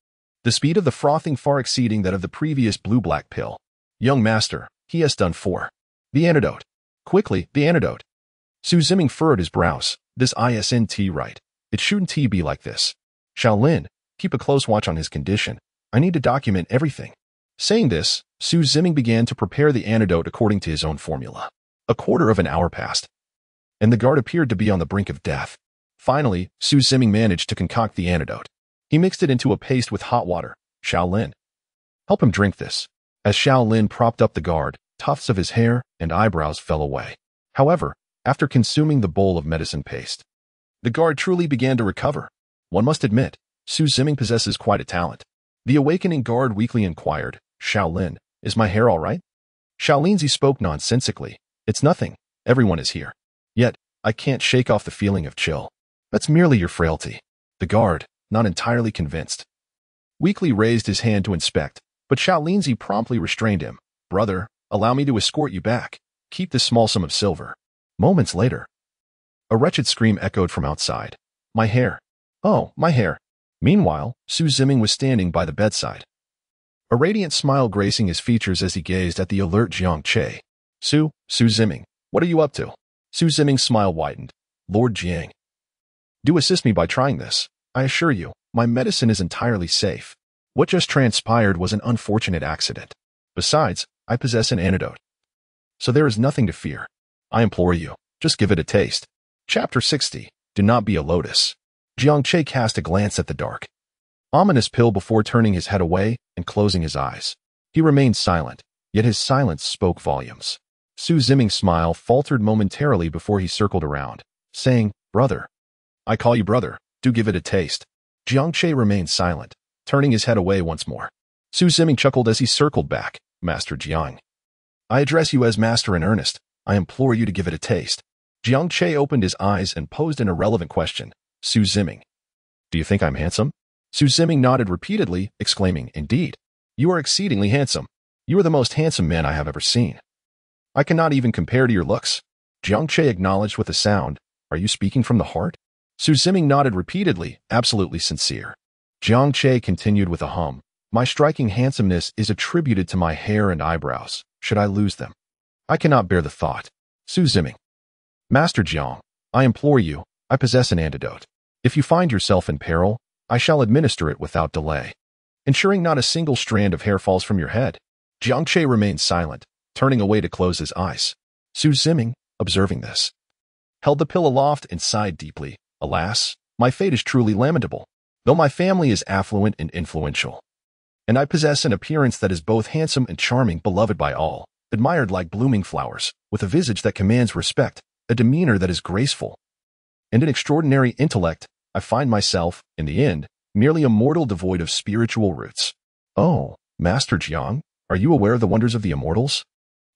The speed of the frothing far exceeding that of the previous blue-black pill. "Young master, he has done 4. The antidote. Quickly, the antidote." Su Ziming furrowed his brows. "This isn't right. It shouldn't be like this. Shaolin, keep a close watch on his condition. I need to document everything." Saying this, Su Ziming began to prepare the antidote according to his own formula. A quarter of an hour passed, and the guard appeared to be on the brink of death. Finally, Su Ziming managed to concoct the antidote. He mixed it into a paste with hot water. "Shaolin, help him drink this." As Shaolin propped up the guard, tufts of his hair and eyebrows fell away. However, after consuming the bowl of medicine paste, the guard truly began to recover. One must admit, Su Ziming possesses quite a talent. The awakening guard weakly inquired, "Shaolin, is my hair all right?" Shaolinzi spoke nonsensically. "It's nothing. Everyone is here. Yet, I can't shake off the feeling of chill." "That's merely your frailty." The guard, not entirely convinced, weakly raised his hand to inspect, but Shaolinzi promptly restrained him. "Brother, allow me to escort you back. Keep this small sum of silver." Moments later, a wretched scream echoed from outside. "My hair. Oh, my hair." Meanwhile, Su Ziming was standing by the bedside, a radiant smile gracing his features as he gazed at the alert Jiang Che. Su Ziming, what are you up to?" Su Ziming's smile widened. "Lord Jiang, do assist me by trying this. I assure you, my medicine is entirely safe. What just transpired was an unfortunate accident. Besides, I possess an antidote. So there is nothing to fear. I implore you, just give it a taste." Chapter 60. Do not be a lotus. Jiang Che cast a glance at the dark, ominous pill before turning his head away and closing his eyes. He remained silent, yet his silence spoke volumes. Su Ziming's smile faltered momentarily before he circled around, saying, "Brother. I call you brother. Do give it a taste." Jiang Che remained silent, turning his head away once more. Su Ziming chuckled as he circled back. "Master Jiang, I address you as master in earnest. I implore you to give it a taste. Jiang Che opened his eyes and posed an irrelevant question. Su Ziming. Do you think I'm handsome? Su Ziming nodded repeatedly, exclaiming, Indeed. You are exceedingly handsome. You are the most handsome man I have ever seen. I cannot even compare to your looks. Jiang Che acknowledged with a sound. Are you speaking from the heart? Su Ziming nodded repeatedly, absolutely sincere. Jiang Che continued with a hum. My striking handsomeness is attributed to my hair and eyebrows. Should I lose them? I cannot bear the thought. Su Ziming. Master Jiang, I implore you, I possess an antidote. If you find yourself in peril, I shall administer it without delay, ensuring not a single strand of hair falls from your head. Jiang Che remained silent, turning away to close his eyes. Su Ziming, observing this, held the pill aloft and sighed deeply. Alas, my fate is truly lamentable, though my family is affluent and influential, and I possess an appearance that is both handsome and charming, beloved by all, admired like blooming flowers, with a visage that commands respect, a demeanor that is graceful, and an extraordinary intellect. I find myself, in the end, merely a mortal devoid of spiritual roots. Oh, Master Jiang, are you aware of the wonders of the immortals?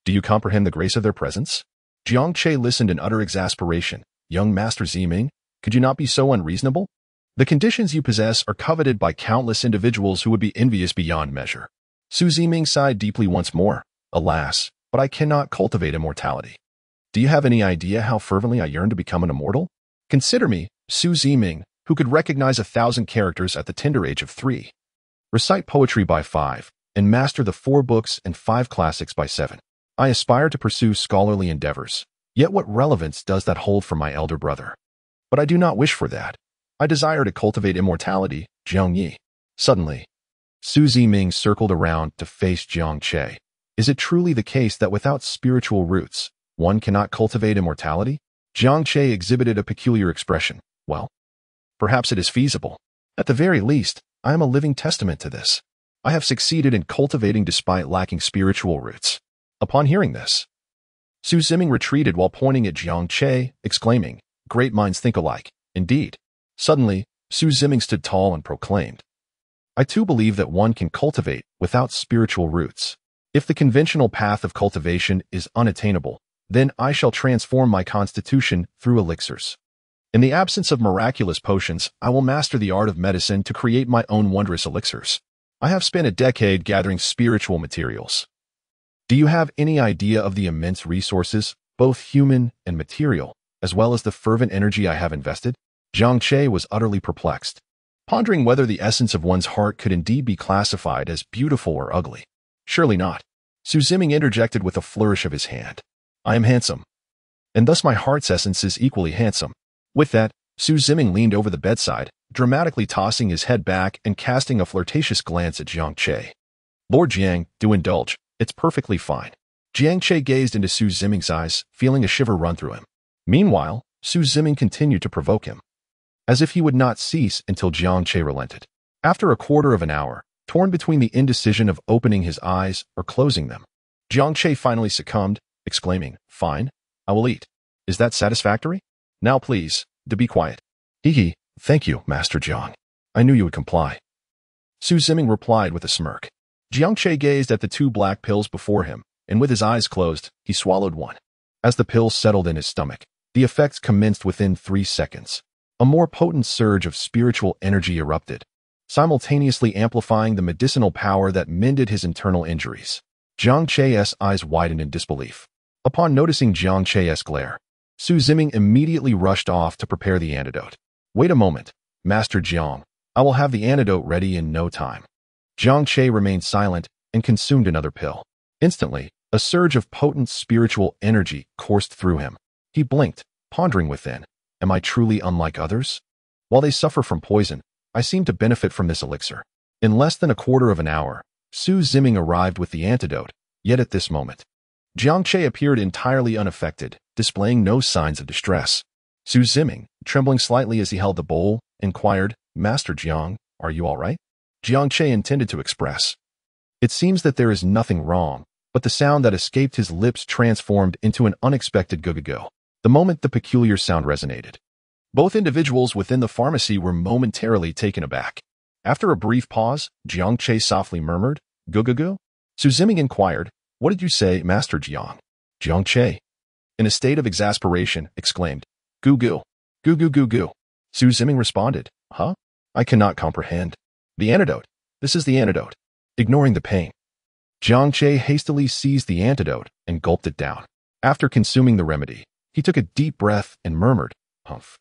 Do you comprehend the grace of their presence? Jiang Che listened in utter exasperation. Young Master Ziming, could you not be so unreasonable? The conditions you possess are coveted by countless individuals who would be envious beyond measure. Su Ziming sighed deeply once more. Alas, but I cannot cultivate immortality. Do you have any idea how fervently I yearn to become an immortal? Consider me, Su Ziming, who could recognize 1,000 characters at the tender age of 3, recite poetry by 5, and master the 4 books and 5 classics by 7. I aspire to pursue scholarly endeavors, yet what relevance does that hold for my elder brother? But I do not wish for that. I desire to cultivate immortality, Jiang Yi. Suddenly, Su Ziming circled around to face Jiang Che. Is it truly the case that without spiritual roots, one cannot cultivate immortality? Jiang Che exhibited a peculiar expression. Well, perhaps it is feasible. At the very least, I am a living testament to this. I have succeeded in cultivating despite lacking spiritual roots. Upon hearing this, Su Ziming retreated while pointing at Jiang Che, exclaiming, Great minds think alike. Indeed. Suddenly, Su Ziming stood tall and proclaimed, I too believe that one can cultivate without spiritual roots. If the conventional path of cultivation is unattainable, then I shall transform my constitution through elixirs. In the absence of miraculous potions, I will master the art of medicine to create my own wondrous elixirs. I have spent a decade gathering spiritual materials. Do you have any idea of the immense resources, both human and material, as well as the fervent energy I have invested? Jiang Che was utterly perplexed, pondering whether the essence of one's heart could indeed be classified as beautiful or ugly. Surely not. Su Ziming interjected with a flourish of his hand. I am handsome, and thus my heart's essence is equally handsome. With that, Su Ziming leaned over the bedside, dramatically tossing his head back and casting a flirtatious glance at Jiang Che. Lord Jiang, do indulge. It's perfectly fine. Jiang Che gazed into Su Ziming's eyes, feeling a shiver run through him. Meanwhile, Su Ziming continued to provoke him, as if he would not cease until Jiang Che relented. After a quarter of an hour, torn between the indecision of opening his eyes or closing them, Jiang Che finally succumbed, exclaiming, Fine, I will eat. Is that satisfactory? Now please, to be quiet. Hee, thank you, Master Jiang. I knew you would comply. Su Ziming replied with a smirk. Jiang Che gazed at the 2 black pills before him, and with his eyes closed, he swallowed one. As the pills settled in his stomach, the effects commenced within 3 seconds. A more potent surge of spiritual energy erupted, simultaneously amplifying the medicinal power that mended his internal injuries. Jiang Che's eyes widened in disbelief. Upon noticing Jiang Che's glare, Su Ziming immediately rushed off to prepare the antidote. Wait a moment, Master Jiang. I will have the antidote ready in no time. Jiang Che remained silent and consumed another pill. Instantly, a surge of potent spiritual energy coursed through him. He blinked, pondering within, Am I truly unlike others? While they suffer from poison, I seem to benefit from this elixir. In less than a quarter of an hour, Su Ziming arrived with the antidote, yet at this moment, Jiang Che appeared entirely unaffected, displaying no signs of distress. Su Ziming, trembling slightly as he held the bowl, inquired, Master Jiang, are you all right? Jiang Che intended to express, It seems that there is nothing wrong, but the sound that escaped his lips transformed into an unexpected go-go-go. The moment the peculiar sound resonated, both individuals within the pharmacy were momentarily taken aback. After a brief pause, Jiang Che softly murmured, Go-go-go? Su Ziming inquired, What did you say, Master Jiang? Jiang Che, in a state of exasperation, exclaimed, "Goo goo. Goo goo goo goo." Su Ziming responded, "Huh? I cannot comprehend." "The antidote. This is the antidote." Ignoring the pain, Jiang Che hastily seized the antidote and gulped it down. After consuming the remedy, he took a deep breath and murmured, "Humph."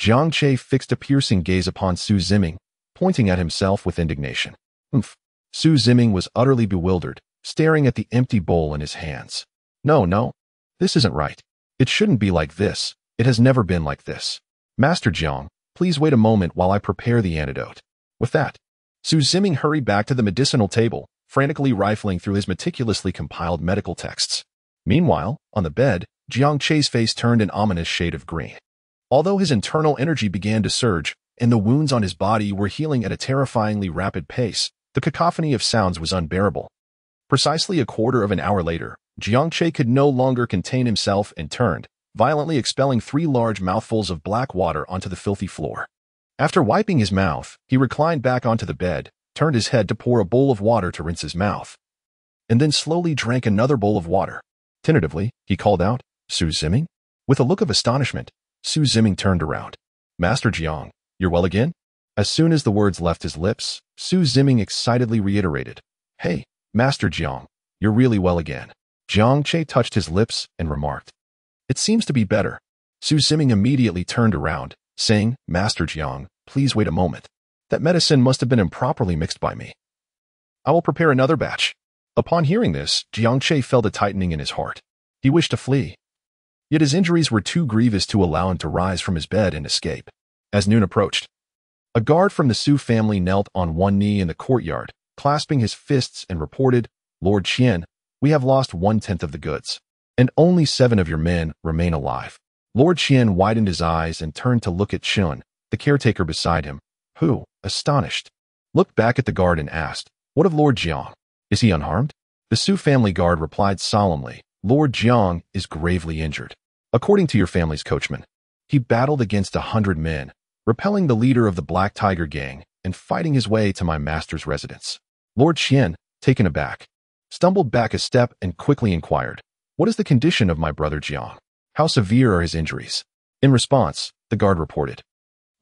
Jiang Che fixed a piercing gaze upon Su Ziming, pointing at himself with indignation. "Humph." Su Ziming was utterly bewildered, staring at the empty bowl in his hands. No, this isn't right. It shouldn't be like this. It has never been like this. Master Jiang, please wait a moment while I prepare the antidote." With that, Su Ziming hurried back to the medicinal table, frantically rifling through his meticulously compiled medical texts. Meanwhile, on the bed, Jiang Che's face turned an ominous shade of green. Although his internal energy began to surge, and the wounds on his body were healing at a terrifyingly rapid pace, the cacophony of sounds was unbearable. Precisely a quarter of an hour later, Jiang Che could no longer contain himself and turned, violently expelling 3 large mouthfuls of black water onto the filthy floor. After wiping his mouth, he reclined back onto the bed, turned his head to pour a bowl of water to rinse his mouth, and then slowly drank another bowl of water. Tentatively, he called out, "Su Ziming?" With a look of astonishment, Su Ziming turned around. "Master Jiang, you're well again?" As soon as the words left his lips, Su Ziming excitedly reiterated, "Hey, Master Jiang, you're really well again." Jiang Che touched his lips and remarked, "It seems to be better." Su Ziming immediately turned around, saying, "Master Jiang, please wait a moment. That medicine must have been improperly mixed by me. I will prepare another batch." Upon hearing this, Jiang Che felt a tightening in his heart. He wished to flee. Yet his injuries were too grievous to allow him to rise from his bed and escape. As noon approached, a guard from the Su family knelt on one knee in the courtyard, clasping his fists and reported, "Lord Qian, we have lost 1/10 of the goods, and only 7 of your men remain alive." Lord Qian widened his eyes and turned to look at Chun, the caretaker beside him, who, astonished, looked back at the guard and asked, "What of Lord Jiang? Is he unharmed?" The Su family guard replied solemnly, "Lord Jiang is gravely injured. According to your family's coachman, he battled against 100 men, repelling the leader of the Black Tiger gang and fighting his way to my master's residence." Lord Qian, taken aback, stumbled back a step and quickly inquired, "What is the condition of my brother Jiang? How severe are his injuries?" In response, the guard reported,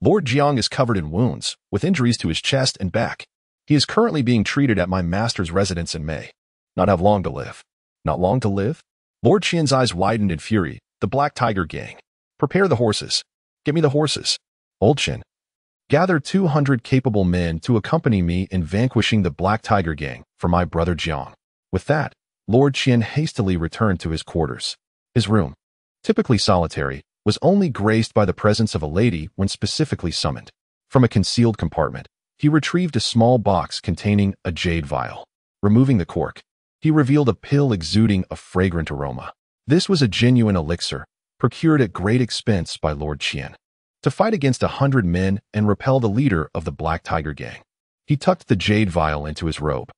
"Lord Jiang is covered in wounds, with injuries to his chest and back. He is currently being treated at my master's residence and may not have long to live." "Not long to live?" Lord Qian's eyes widened in fury. "The Black Tiger gang. Prepare the horses. Get me the horses. Old Qian, gather 200 capable men to accompany me in vanquishing the Black Tiger gang for my brother Jiang." With that, Lord Qian hastily returned to his quarters. His room, typically solitary, was only graced by the presence of a lady when specifically summoned. From a concealed compartment, he retrieved a small box containing a jade vial. Removing the cork, he revealed a pill exuding a fragrant aroma. This was a genuine elixir, procured at great expense by Lord Qian, to fight against 100 men and repel the leader of the Black Tiger gang. He tucked the jade vial into his robe,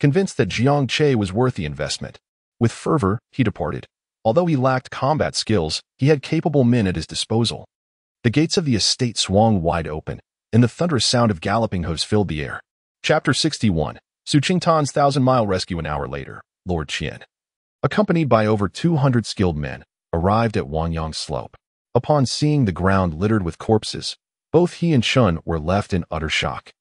convinced that Jiang Che was worth the investment. With fervor, he departed. Although he lacked combat skills, he had capable men at his disposal. The gates of the estate swung wide open, and the thunderous sound of galloping hooves filled the air. Chapter 61. Su Qingtan's 1,000-mile rescue. An hour later, Lord Qian, accompanied by over 200 skilled men, arrived at Wanyang Slope. Upon seeing the ground littered with corpses, both he and Chun were left in utter shock.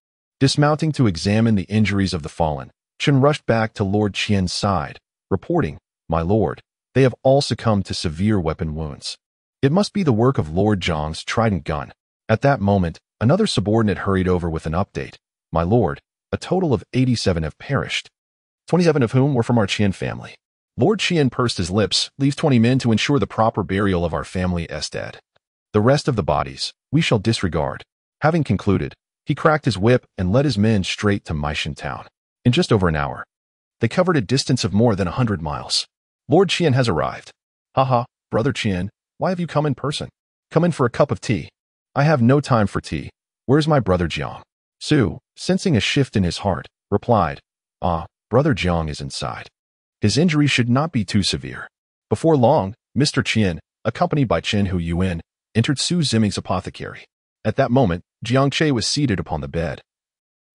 Dismounting to examine the injuries of the fallen, Chun rushed back to Lord Qian's side, reporting, "My lord, they have all succumbed to severe weapon wounds. It must be the work of Lord Zhang's trident gun." At that moment, another subordinate hurried over with an update. "My lord, a total of 87 have perished, 27 of whom were from our Qian family." Lord Qian pursed his lips. "Leave 20 men to ensure the proper burial of our family is dead. The rest of the bodies, we shall disregard." Having concluded, he cracked his whip and led his men straight to Maishan town. In just over an hour, they covered a distance of more than 100 miles. "Lord Qian has arrived." "Haha, brother Qian, why have you come in person?" "Come in for a cup of tea." "I have no time for tea. Where's my brother Jiang?" Su, sensing a shift in his heart, replied, "Brother Jiang is inside. His injury should not be too severe." Before long, Mr. Qian, accompanied by Chen Hu Yuan, entered Su Ziming's apothecary. At that moment, Jiang Che was seated upon the bed,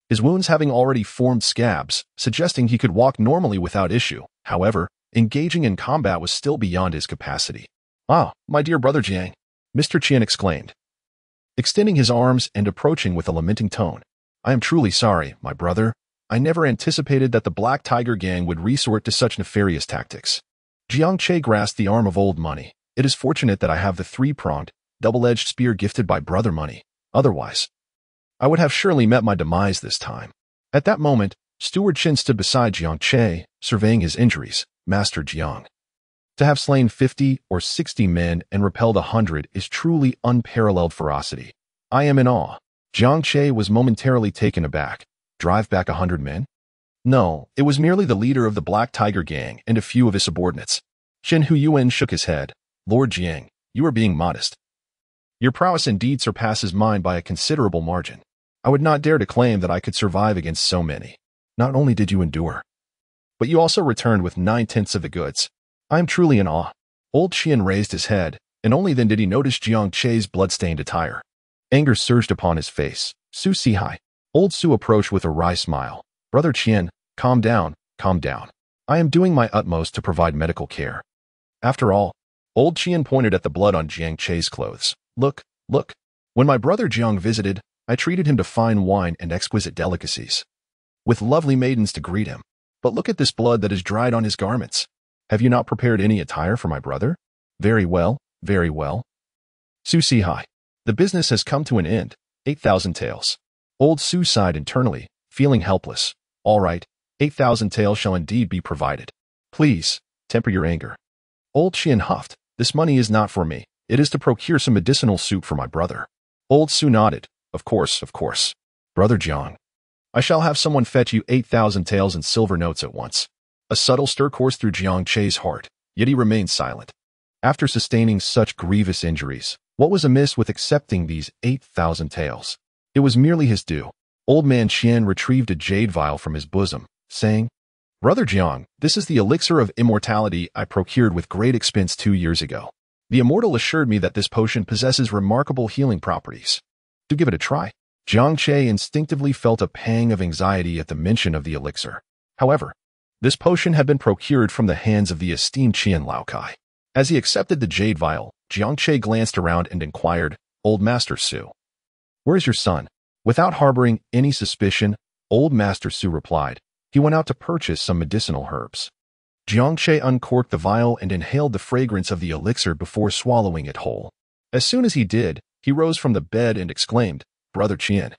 his wounds having already formed scabs, suggesting he could walk normally without issue. However, engaging in combat was still beyond his capacity. Ah, my dear brother Jiang, Mr. Qian exclaimed, extending his arms and approaching with a lamenting tone. I am truly sorry, my brother. I never anticipated that the Black Tiger Gang would resort to such nefarious tactics. Jiang Che grasped the arm of Old Money. It is fortunate that I have the three-pronged, double-edged spear gifted by Brother Money. Otherwise, I would have surely met my demise this time. At that moment, Steward Chin stood beside Jiang Che, surveying his injuries. Master Jiang, to have slain 50 or 60 men and repelled 100 is truly unparalleled ferocity. I am in awe. Jiang Che was momentarily taken aback. Drive back 100 men? No, it was merely the leader of the Black Tiger Gang and a few of his subordinates. Shen Huyuan shook his head. Lord Jiang, you are being modest. Your prowess indeed surpasses mine by a considerable margin. I would not dare to claim that I could survive against so many. Not only did you endure, but you also returned with 9/10 of the goods. I am truly in awe. Old Qian raised his head, and only then did he notice Jiang Che's blood-stained attire. Anger surged upon his face. Su Sihai. Old Su approached with a wry smile. Brother Qian, calm down, calm down. I am doing my utmost to provide medical care. After all, Old Qian pointed at the blood on Jiang Che's clothes. Look, look. When my brother Jiang visited, I treated him to fine wine and exquisite delicacies, with lovely maidens to greet him. But look at this blood that is dried on his garments. Have you not prepared any attire for my brother? Very well, very well. Su Sihai. The business has come to an end. 8,000 taels. Old Su sighed internally, feeling helpless. All right, 8,000 taels shall indeed be provided. Please, temper your anger. Old Qian huffed. This money is not for me. It is to procure some medicinal soup for my brother. Old Su nodded. Of course, of course. Brother Jiang, I shall have someone fetch you 8,000 taels in silver notes at once. A subtle stir coursed through Jiang Che's heart, yet he remained silent. After sustaining such grievous injuries, what was amiss with accepting these 8,000 taels? It was merely his due. Old man Qian retrieved a jade vial from his bosom, saying, Brother Jiang, this is the elixir of immortality I procured with great expense 2 years ago. The immortal assured me that this potion possesses remarkable healing properties. Do give it a try. Jiang Che instinctively felt a pang of anxiety at the mention of the elixir. However, this potion had been procured from the hands of the esteemed Qian Laokai. As he accepted the jade vial, Jiang Che glanced around and inquired, Old Master Su, where is your son? Without harboring any suspicion, Old Master Su replied, he went out to purchase some medicinal herbs. Jiang Che uncorked the vial and inhaled the fragrance of the elixir before swallowing it whole. As soon as he did, he rose from the bed and exclaimed, Brother Qian,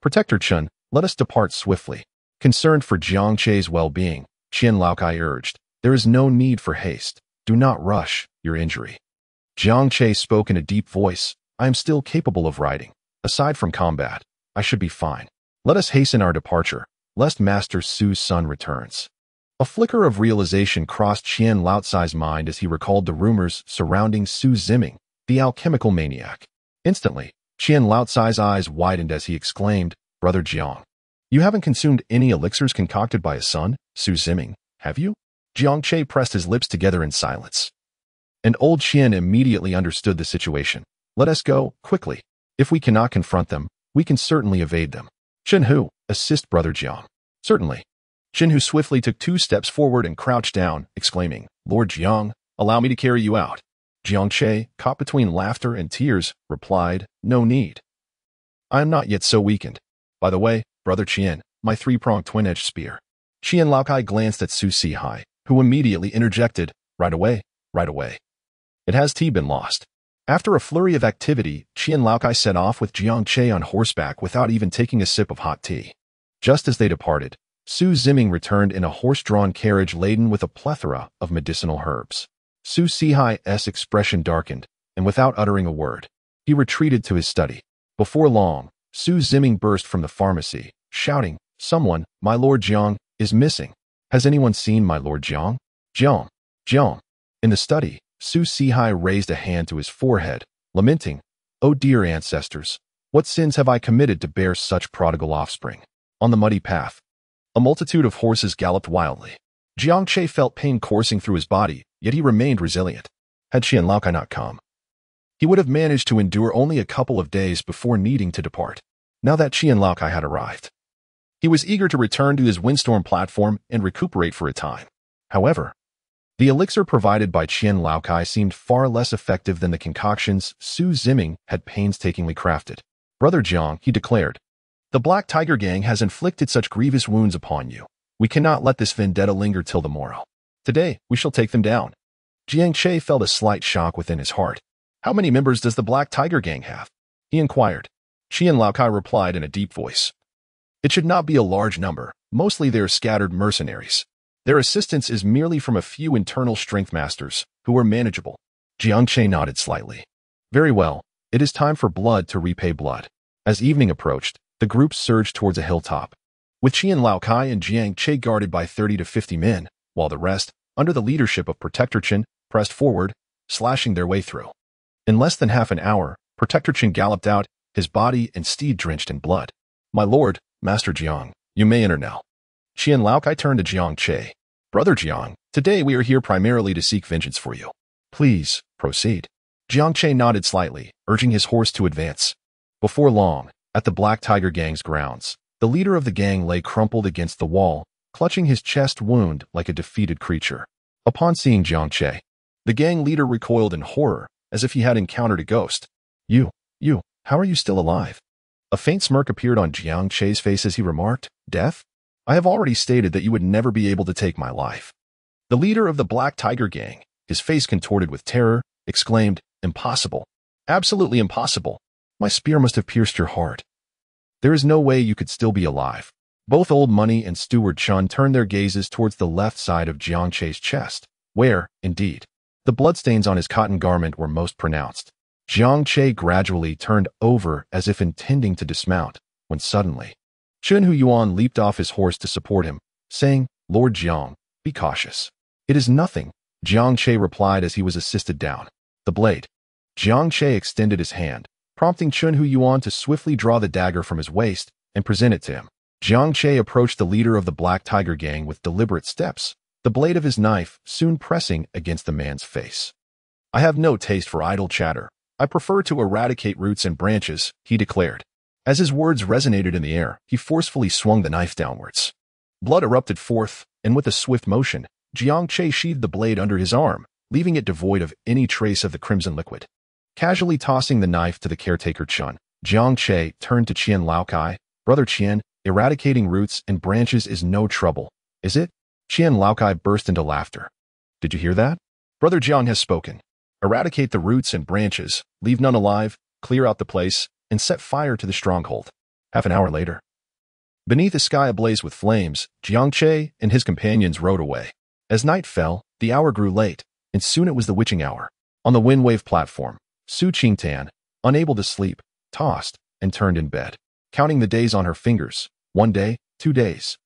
Protector Chun, let us depart swiftly. Concerned for Jiang Che's well-being, Qian Laokai urged, there is no need for haste. Do not rush your injury. Jiang Che spoke in a deep voice, I am still capable of riding. Aside from combat, I should be fine. Let us hasten our departure, lest Master Su's son returns. A flicker of realization crossed Qian Laotsai's mind as he recalled the rumors surrounding Su Ziming, the alchemical maniac. Instantly, Qian Laotsai's eyes widened as he exclaimed, Brother Jiang, you haven't consumed any elixirs concocted by his son, Su Ziming, have you? Jiang Che pressed his lips together in silence. And old Qian immediately understood the situation. Let us go, quickly. If we cannot confront them, we can certainly evade them. Shenhu, assist Brother Jiang. Certainly. Shenhu swiftly took 2 steps forward and crouched down, exclaiming, Lord Jiang, allow me to carry you out. Jiang Che, caught between laughter and tears, replied, No need. I am not yet so weakened. By the way, Brother Qian, my 3-pronged twin-edged spear. Qian Laokai glanced at Su Sihai, who immediately interjected, Right away, right away. It has tea been lost. After a flurry of activity, Qian Laokai set off with Jiang Che on horseback without even taking a sip of hot tea. Just as they departed, Su Ziming returned in a horse-drawn carriage laden with a plethora of medicinal herbs. Su Sihai's expression darkened, and without uttering a word, he retreated to his study. Before long, Su Ziming burst from the pharmacy, shouting, Someone, my Lord Jiang, is missing. Has anyone seen my Lord Jiang? Jiang, Jiang. In the study, Su Sihai raised a hand to his forehead, lamenting, Oh dear ancestors, what sins have I committed to bear such prodigal offspring? On the muddy path, a multitude of horses galloped wildly. Jiang Che felt pain coursing through his body, yet he remained resilient. Had Qian Laokai not come, he would have managed to endure only a couple of days before needing to depart. Now that Qian Laokai had arrived, he was eager to return to his windstorm platform and recuperate for a time. However, The elixir provided by Qian Laokai seemed far less effective than the concoctions Su Ziming had painstakingly crafted. "Brother Jiang," he declared, "the Black Tiger Gang has inflicted such grievous wounds upon you. We cannot let this vendetta linger till the morrow. Today, we shall take them down." Jiang Che felt a slight shock within his heart. "How many members does the Black Tiger Gang have?" he inquired. Qian Laokai replied in a deep voice. "It should not be a large number. Mostly they are scattered mercenaries. Their assistance is merely from a few internal strength masters, who are manageable." Jiang Che nodded slightly. "Very well. It is time for blood to repay blood." As evening approached, the group surged towards a hilltop, with Qian Laokai and Jiang Che guarded by 30 to 50 men, while the rest, under the leadership of Protector Chen, pressed forward, slashing their way through. In less than half an hour, Protector Chen galloped out, his body and steed drenched in blood. "My lord, Master Jiang, you may enter now." Qian Laokai turned to Jiang Che. "Brother Jiang, today we are here primarily to seek vengeance for you. Please, proceed." Jiang Che nodded slightly, urging his horse to advance. Before long, at the Black Tiger Gang's grounds, the leader of the gang lay crumpled against the wall, clutching his chest wound like a defeated creature. Upon seeing Jiang Che, the gang leader recoiled in horror, as if he had encountered a ghost. You, how are you still alive?" A faint smirk appeared on Jiang Che's face as he remarked, "Death? I have already stated that you would never be able to take my life." The leader of the Black Tiger Gang, his face contorted with terror, exclaimed, "Impossible. Absolutely impossible. My spear must have pierced your heart. There is no way you could still be alive." Both Old Money and Steward Chun turned their gazes towards the left side of Jiang Che's chest, where, indeed, the bloodstains on his cotton garment were most pronounced. Jiang Che gradually turned over as if intending to dismount, when suddenly, Chun Hu Yuan leaped off his horse to support him, saying, "Lord Jiang, be cautious." "It is nothing," Jiang Che replied as he was assisted down. "The blade." Jiang Che extended his hand, prompting Chun Hu Yuan to swiftly draw the dagger from his waist and present it to him. Jiang Che approached the leader of the Black Tiger Gang with deliberate steps, the blade of his knife soon pressing against the man's face. "I have no taste for idle chatter. I prefer to eradicate roots and branches," he declared. As his words resonated in the air, he forcefully swung the knife downwards. Blood erupted forth, and with a swift motion, Jiang Che sheathed the blade under his arm, leaving it devoid of any trace of the crimson liquid. Casually tossing the knife to the caretaker Chun, Jiang Che turned to Qian Laokai. "Brother Qian, eradicating roots and branches is no trouble, is it?" Qian Laokai burst into laughter. "Did you hear that? Brother Jiang has spoken. Eradicate the roots and branches, leave none alive, clear out the place, and set fire to the stronghold." Half an hour later, beneath a sky ablaze with flames, Jiang Che and his companions rode away. As night fell, the hour grew late, and soon it was the witching hour. On the Windwave platform, Su Qingtan, unable to sleep, tossed and turned in bed, counting the days on her fingers. 1 day, 2 days.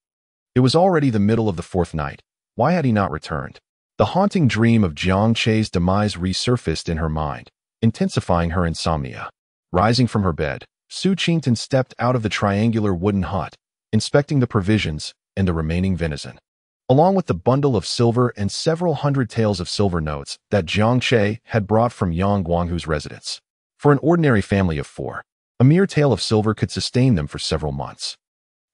It was already the middle of the 4th night. Why had he not returned? The haunting dream of Jiang Che's demise resurfaced in her mind, intensifying her insomnia. Rising from her bed, Su Qingtan stepped out of the triangular wooden hut, inspecting the provisions and the remaining venison, along with the bundle of silver and several hundred taels of silver notes that Jiang Che had brought from Yang Guanghu's residence. For an ordinary family of 4, a mere tael of silver could sustain them for several months.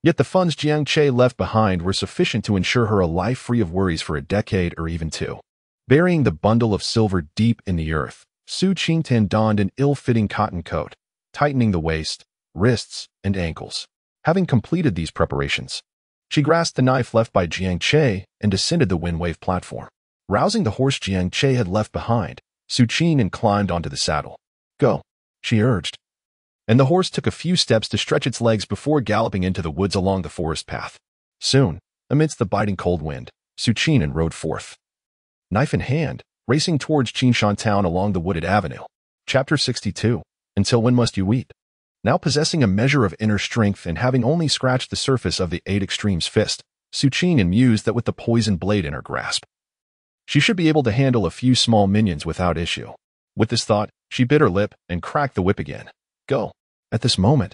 Yet the funds Jiang Che left behind were sufficient to ensure her a life free of worries for a decade or even 2. Burying the bundle of silver deep in the earth, Su Qingtan donned an ill-fitting cotton coat, tightening the waist, wrists, and ankles. Having completed these preparations, she grasped the knife left by Jiang Che and descended the Windwave platform. Rousing the horse Jiang Che had left behind, Su Qingtan climbed onto the saddle. "Go," she urged. And the horse took a few steps to stretch its legs before galloping into the woods along the forest path. Soon, amidst the biting cold wind, Su Qingtan rode forth, knife in hand, racing towards Qingshan town along the wooded avenue. Chapter 62. Until when must you eat? Now possessing a measure of inner strength and having only scratched the surface of the 8 Extremes fist, Su Qingtan mused that with the poisoned blade in her grasp, she should be able to handle a few small minions without issue. With this thought, she bit her lip and cracked the whip again. Go. At this moment,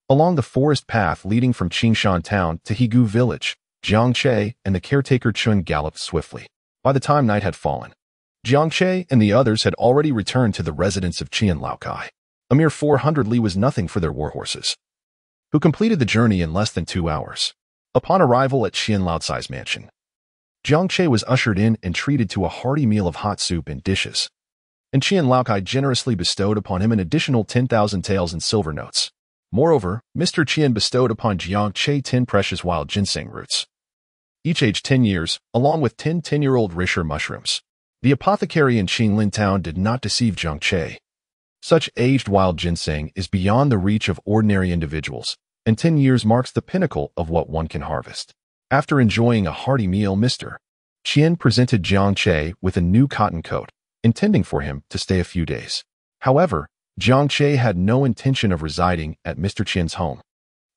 along the forest path leading from Qingshan town to Higu village, Jiang Che and the caretaker Chun galloped swiftly. By the time night had fallen, Jiang Che and the others had already returned to the residence of Qian Laokai. A mere 400 li was nothing for their warhorses, who completed the journey in less than 2 hours. Upon arrival at Qian Laocai's mansion, Jiang Che was ushered in and treated to a hearty meal of hot soup and dishes. And Qian Laokai generously bestowed upon him an additional 10,000 taels in silver notes. Moreover, Mr. Qian bestowed upon Jiang Che 10 precious wild ginseng roots, each aged 10 years, along with 10 10-year-old Risher mushrooms. The apothecary in Qinglin town did not deceive Jiang Che. Such aged wild ginseng is beyond the reach of ordinary individuals, and 10 years marks the pinnacle of what one can harvest. After enjoying a hearty meal, Mr. Qian presented Jiang Che with a new cotton coat, intending for him to stay a few days. However, Jiang Che had no intention of residing at Mr. Qian's home,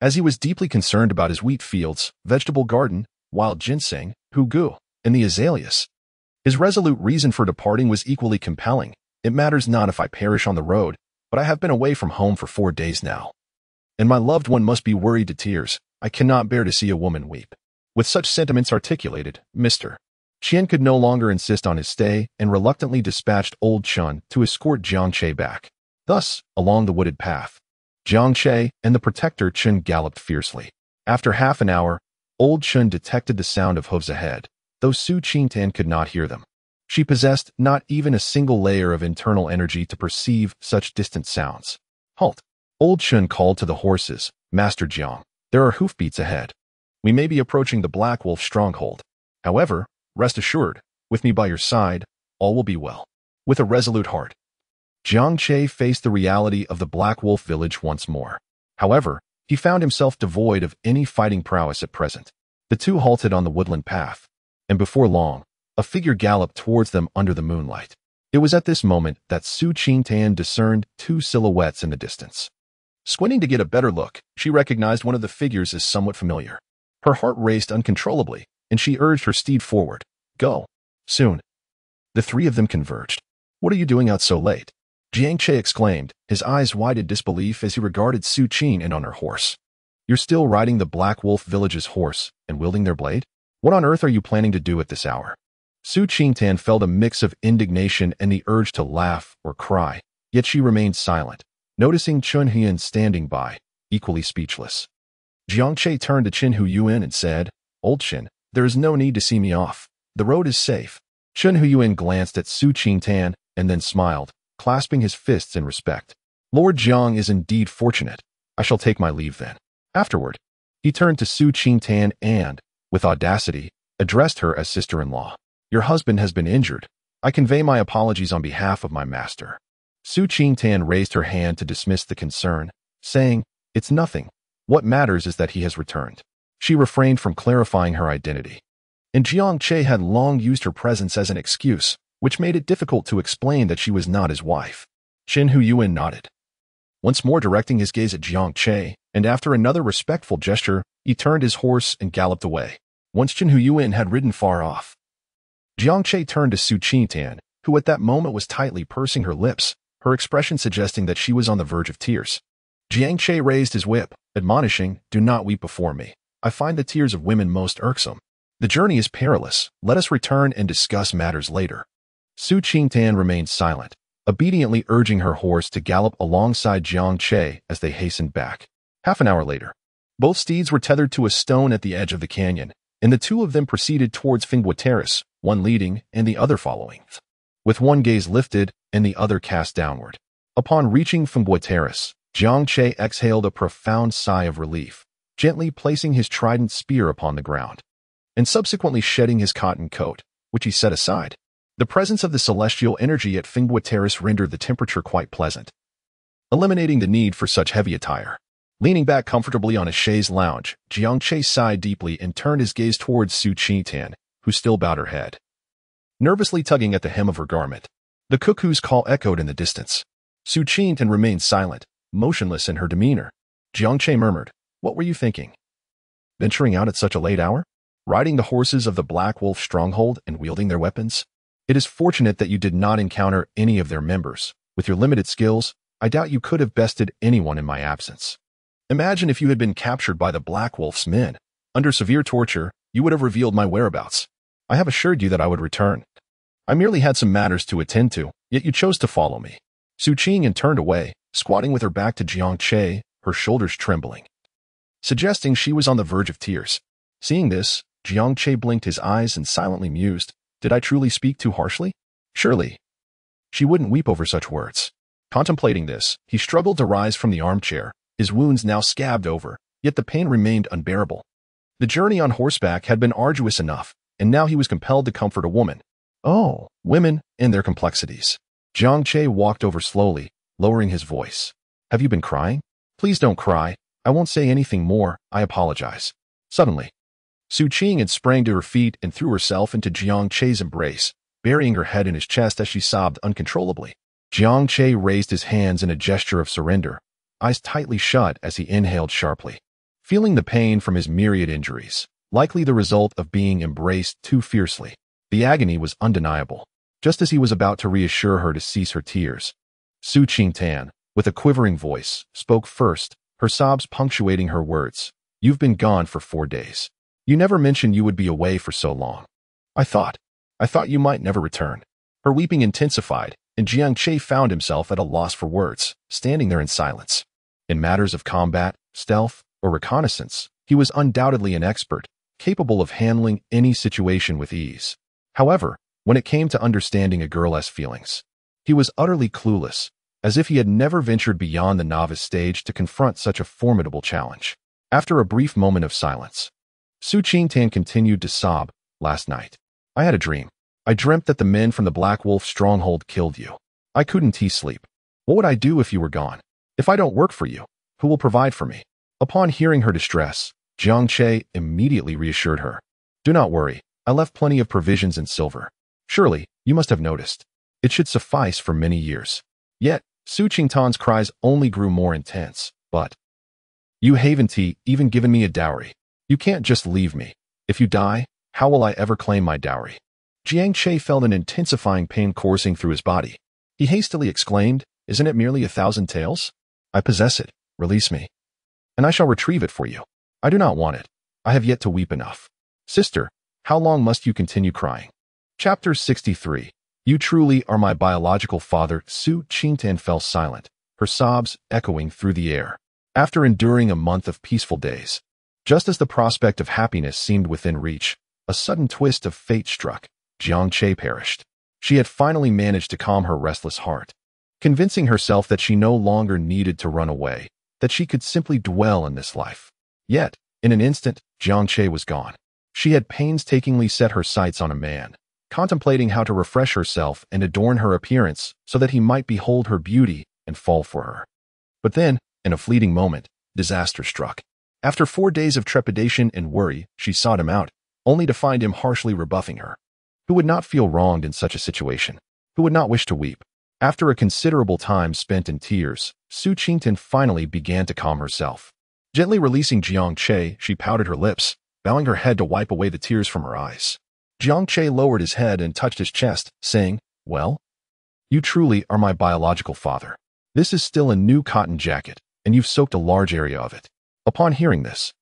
as he was deeply concerned about his wheat fields, vegetable garden, wild ginseng, hugu, and the azaleas. His resolute reason for departing was equally compelling. It matters not if I perish on the road, but I have been away from home for 4 days now, and my loved one must be worried to tears. I cannot bear to see a woman weep. With such sentiments articulated, Mr. Qian could no longer insist on his stay and reluctantly dispatched old Chun to escort Jiang Che back. Thus, along the wooded path, Jiang Che and the protector Chun galloped fiercely. After half an hour, old Chun detected the sound of hooves ahead, though Su Qingtan could not hear them. She possessed not even a single layer of internal energy to perceive such distant sounds. Halt! Old Chun called to the horses. Master Jiang, there are hoofbeats ahead. We may be approaching the Black Wolf stronghold. However, rest assured, with me by your side, all will be well. With a resolute heart, Jiang Che faced the reality of the Black Wolf village once more. However, he found himself devoid of any fighting prowess at present. The two halted on the woodland path, and before long, a figure galloped towards them under the moonlight. It was at this moment that Su Qingtan discerned 2 silhouettes in the distance. Squinting to get a better look, she recognized one of the figures as somewhat familiar. Her heart raced uncontrollably, and she urged her steed forward. Go. Soon. The 3 of them converged. What are you doing out so late? Jiang Che exclaimed, his eyes wide in disbelief as he regarded Su Qing and on her horse. You're still riding the Black Wolf village's horse and wielding their blade? What on earth are you planning to do at this hour? Su Qingtan felt a mix of indignation and the urge to laugh or cry, yet she remained silent, noticing Chun Huyen standing by, equally speechless. Jiang Che turned to Qin Huyuan and said, Old Qin, there is no need to see me off. The road is safe. Qin Huyuan glanced at Su Qingtan and then smiled, clasping his fists in respect. Lord Jiang is indeed fortunate. I shall take my leave then. Afterward, he turned to Su Qingtan and, with audacity, addressed her as sister-in-law. Your husband has been injured. I convey my apologies on behalf of my master. Su Qingtan raised her hand to dismiss the concern, saying, It's nothing. What matters is that he has returned. She refrained from clarifying her identity. And Jiang Che had long used her presence as an excuse, which made it difficult to explain that she was not his wife. Qin Huyuan nodded, once more directing his gaze at Jiang Che, and after another respectful gesture, he turned his horse and galloped away. Once Qin Huyuan had ridden far off, Jiang Che turned to Su Qingtan, who at that moment was tightly pursing her lips, her expression suggesting that she was on the verge of tears. Jiang Che raised his whip, admonishing, Do not weep before me. I find the tears of women most irksome. The journey is perilous. Let us return and discuss matters later. Su Qingtan remained silent, obediently urging her horse to gallop alongside Jiang Che as they hastened back. Half an hour later, both steeds were tethered to a stone at the edge of the canyon, and the 2 of them proceeded towards Finghua Terrace, one leading and the other following, with one gaze lifted and the other cast downward. Upon reaching Finghua Terrace, Jiang Che exhaled a profound sigh of relief, gently placing his trident spear upon the ground, and subsequently shedding his cotton coat, which he set aside. The presence of the celestial energy at Finghua Terrace rendered the temperature quite pleasant, eliminating the need for such heavy attire. Leaning back comfortably on a chaise lounge, Jiang Che sighed deeply and turned his gaze towards Su Qingtan, who still bowed her head, nervously tugging at the hem of her garment. The cuckoo's call echoed in the distance. Su Qingtan remained silent, motionless in her demeanor. Jiang Che murmured, What were you thinking? Venturing out at such a late hour? Riding the horses of the Black Wolf stronghold and wielding their weapons? It is fortunate that you did not encounter any of their members. With your limited skills, I doubt you could have bested anyone in my absence. Imagine if you had been captured by the Black Wolf's men. Under severe torture, you would have revealed my whereabouts. I have assured you that I would return. I merely had some matters to attend to, yet you chose to follow me. Su Qingyan turned away, squatting with her back to Jiang Che, her shoulders trembling, suggesting she was on the verge of tears. Seeing this, Jiang Che blinked his eyes and silently mused, did I truly speak too harshly? Surely she wouldn't weep over such words. Contemplating this, he struggled to rise from the armchair, his wounds now scabbed over, yet the pain remained unbearable. The journey on horseback had been arduous enough, and now he was compelled to comfort a woman. Oh, women and their complexities. Jiang Che walked over slowly, lowering his voice. Have you been crying? Please don't cry. I won't say anything more. I apologize. Suddenly, Su Qing had sprang to her feet and threw herself into Jiang Che's embrace, burying her head in his chest as she sobbed uncontrollably. Jiang Che raised his hands in a gesture of surrender, eyes tightly shut as he inhaled sharply. Feeling the pain from his myriad injuries, likely the result of being embraced too fiercely, the agony was undeniable. Just as he was about to reassure her to cease her tears, Su Qingtan, with a quivering voice, spoke first, her sobs punctuating her words. You've been gone for 4 days. You never mentioned you would be away for so long. I thought you might never return. Her weeping intensified, and Jiang Che found himself at a loss for words, standing there in silence. In matters of combat, stealth, or reconnaissance, he was undoubtedly an expert, capable of handling any situation with ease. However, when it came to understanding a girl's feelings, he was utterly clueless, as if he had never ventured beyond the novice stage to confront such a formidable challenge. After a brief moment of silence, Su Qingtan continued to sob. Last night, I had a dream. I dreamt that the men from the Black Wolf stronghold killed you. I couldn't sleep. What would I do if you were gone? If I don't work for you, who will provide for me? Upon hearing her distress, Jiang Che immediately reassured her. Do not worry, I left plenty of provisions and silver. Surely, you must have noticed. It should suffice for many years. Yet, Su Qingtan's cries only grew more intense. But you haven't even given me a dowry. You can't just leave me. If you die, how will I ever claim my dowry? Jiang Che felt an intensifying pain coursing through his body. He hastily exclaimed, Isn't it merely 1,000 taels? I possess it. Release me, and I shall retrieve it for you. I do not want it. I have yet to weep enough. Sister, how long must you continue crying? Chapter 63. You truly are my biological father. Su Qingtan fell silent, her sobs echoing through the air. After enduring a month of peaceful days, just as the prospect of happiness seemed within reach, a sudden twist of fate struck. Jiang Che perished. She had finally managed to calm her restless heart, convincing herself that she no longer needed to run away, that she could simply dwell in this life. Yet, in an instant, Jiang Che was gone. She had painstakingly set her sights on a man, contemplating how to refresh herself and adorn her appearance so that he might behold her beauty and fall for her. But then, in a fleeting moment, disaster struck. After 4 days of trepidation and worry, she sought him out, only to find him harshly rebuffing her. Who would not feel wronged in such a situation? Who would not wish to weep? After a considerable time spent in tears, Su Qingtan finally began to calm herself. Gently releasing Jiang Che, she pouted her lips, bowing her head to wipe away the tears from her eyes. Jiang Che lowered his head and touched his chest, saying, Well, you truly are my biological father. This is still a new cotton jacket, and you've soaked a large area of it. Upon hearing this,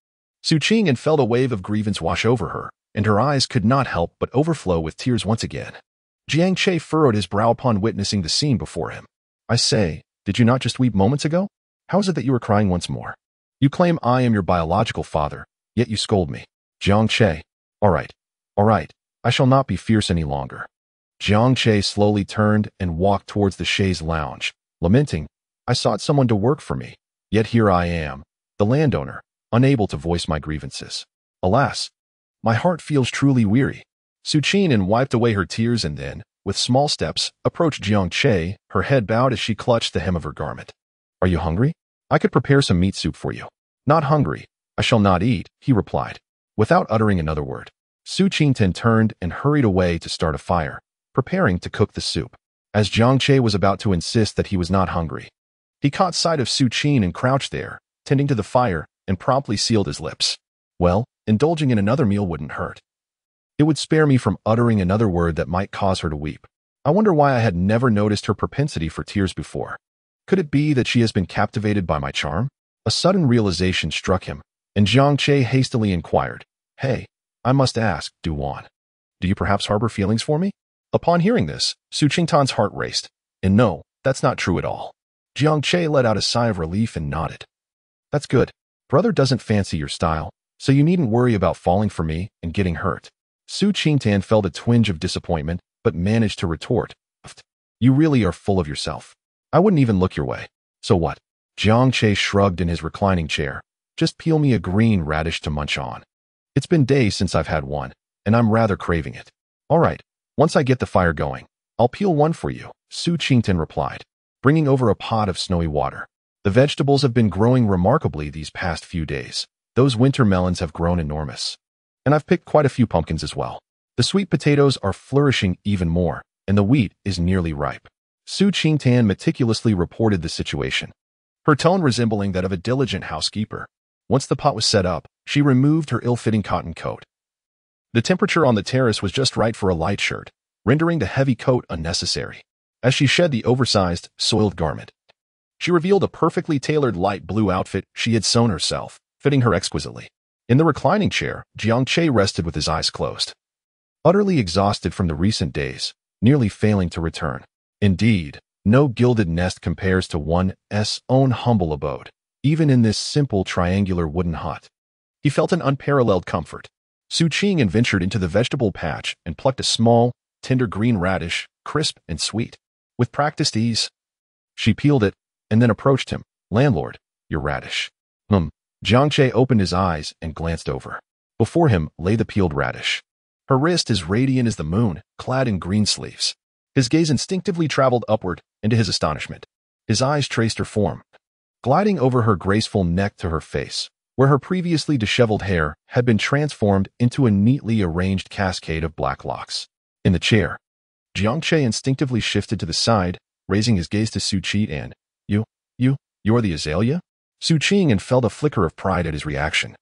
Su Qingtan felt a wave of grievance wash over her, and her eyes could not help but overflow with tears once again. Jiang Che furrowed his brow upon witnessing the scene before him. I say, did you not just weep moments ago? How is it that you are crying once more? You claim I am your biological father, yet you scold me. Jiang Che, all right, I shall not be fierce any longer. Jiang Che slowly turned and walked towards the chaise lounge, lamenting, I sought someone to work for me, yet here I am, the landowner, unable to voice my grievances. Alas, my heart feels truly weary. Su Qingtan wiped away her tears and then, with small steps, approached Jiang Che, her head bowed as she clutched the hem of her garment. Are you hungry? I could prepare some meat soup for you. Not hungry. I shall not eat, he replied. Without uttering another word, Su Qingtan turned and hurried away to start a fire, preparing to cook the soup. As Jiang Che was about to insist that he was not hungry, he caught sight of Su Qingtan and crouched there, tending to the fire, and promptly sealed his lips. Well, indulging in another meal wouldn't hurt. It would spare me from uttering another word that might cause her to weep. I wonder why I had never noticed her propensity for tears before. Could it be that she has been captivated by my charm? A sudden realization struck him, and Jiang Che hastily inquired, Hey, I must ask, Duan, do you perhaps harbor feelings for me? Upon hearing this, Su Qingtan's heart raced, and no, that's not true at all. Jiang Che let out a sigh of relief and nodded. That's good. Brother doesn't fancy your style, so you needn't worry about falling for me and getting hurt. Su Qingtan felt a twinge of disappointment, but managed to retort. You really are full of yourself. I wouldn't even look your way. So what? Jiang Che shrugged in his reclining chair. Just peel me a green radish to munch on. It's been days since I've had one, and I'm rather craving it. All right, once I get the fire going, I'll peel one for you, Su Qingtan replied, bringing over a pot of snowy water. The vegetables have been growing remarkably these past few days. Those winter melons have grown enormous. And I've picked quite a few pumpkins as well. The sweet potatoes are flourishing even more, and the wheat is nearly ripe. Su Qingtan meticulously reported the situation, her tone resembling that of a diligent housekeeper. Once the pot was set up, she removed her ill-fitting cotton coat. The temperature on the terrace was just right for a light shirt, rendering the heavy coat unnecessary. As she shed the oversized, soiled garment, she revealed a perfectly tailored light blue outfit she had sewn herself, fitting her exquisitely. In the reclining chair, Jiang Che rested with his eyes closed, utterly exhausted from the recent days, nearly failing to return. Indeed, no gilded nest compares to one's own humble abode, even in this simple triangular wooden hut. He felt an unparalleled comfort. Su Qingtan ventured into the vegetable patch and plucked a small, tender green radish, crisp and sweet. With practiced ease, she peeled it and then approached him. Landlord, your radish. Jiang Che opened his eyes and glanced over. Before him lay the peeled radish. Her wrist as radiant as the moon, clad in green sleeves. His gaze instinctively traveled upward, and to his astonishment, his eyes traced her form, gliding over her graceful neck to her face, where her previously disheveled hair had been transformed into a neatly arranged cascade of black locks. In the chair, Jiang Che instinctively shifted to the side, raising his gaze to Su Qingtan. You're the azalea? Su Qingtan felt a flicker of pride at his reaction.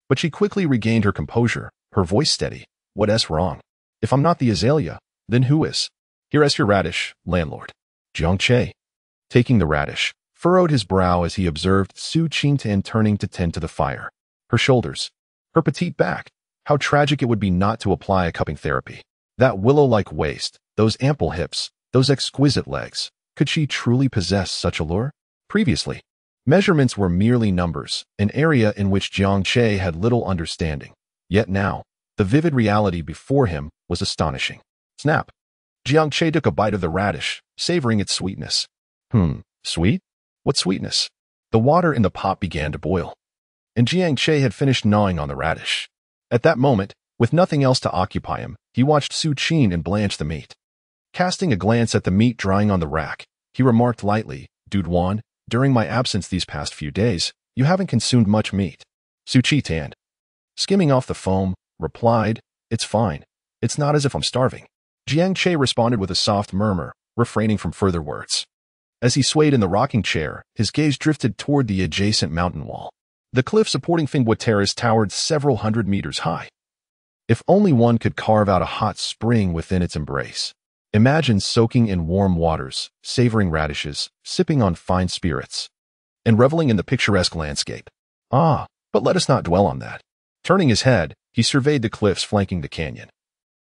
But she quickly regained her composure, her voice steady. What's wrong? If I'm not the azalea, then who is? Here's your radish, landlord. Jiang Che, taking the radish, furrowed his brow as he observed Su Qingtan turning to tend to the fire. Her shoulders, her petite back. How tragic it would be not to apply a cupping therapy. That willow-like waist, those ample hips, those exquisite legs. Could she truly possess such allure? Previously, measurements were merely numbers, an area in which Jiang Che had little understanding. Yet now, the vivid reality before him was astonishing. Snap! Jiang Che took a bite of the radish, savoring its sweetness. Sweet? What sweetness? The water in the pot began to boil, and Jiang Che had finished gnawing on the radish. At that moment, with nothing else to occupy him, he watched Su Qingtan blanch the meat. Casting a glance at the meat drying on the rack, he remarked lightly, Dude Wan, during my absence these past few days, you haven't consumed much meat. Su Qingtan, skimming off the foam, replied, It's fine. It's not as if I'm starving. Jiang Che responded with a soft murmur, refraining from further words. As he swayed in the rocking chair, his gaze drifted toward the adjacent mountain wall. The cliff supporting Fingwa Terrace towered several hundred meters high. If only one could carve out a hot spring within its embrace. Imagine soaking in warm waters, savoring radishes, sipping on fine spirits, and reveling in the picturesque landscape. But let us not dwell on that. Turning his head, he surveyed the cliffs flanking the canyon,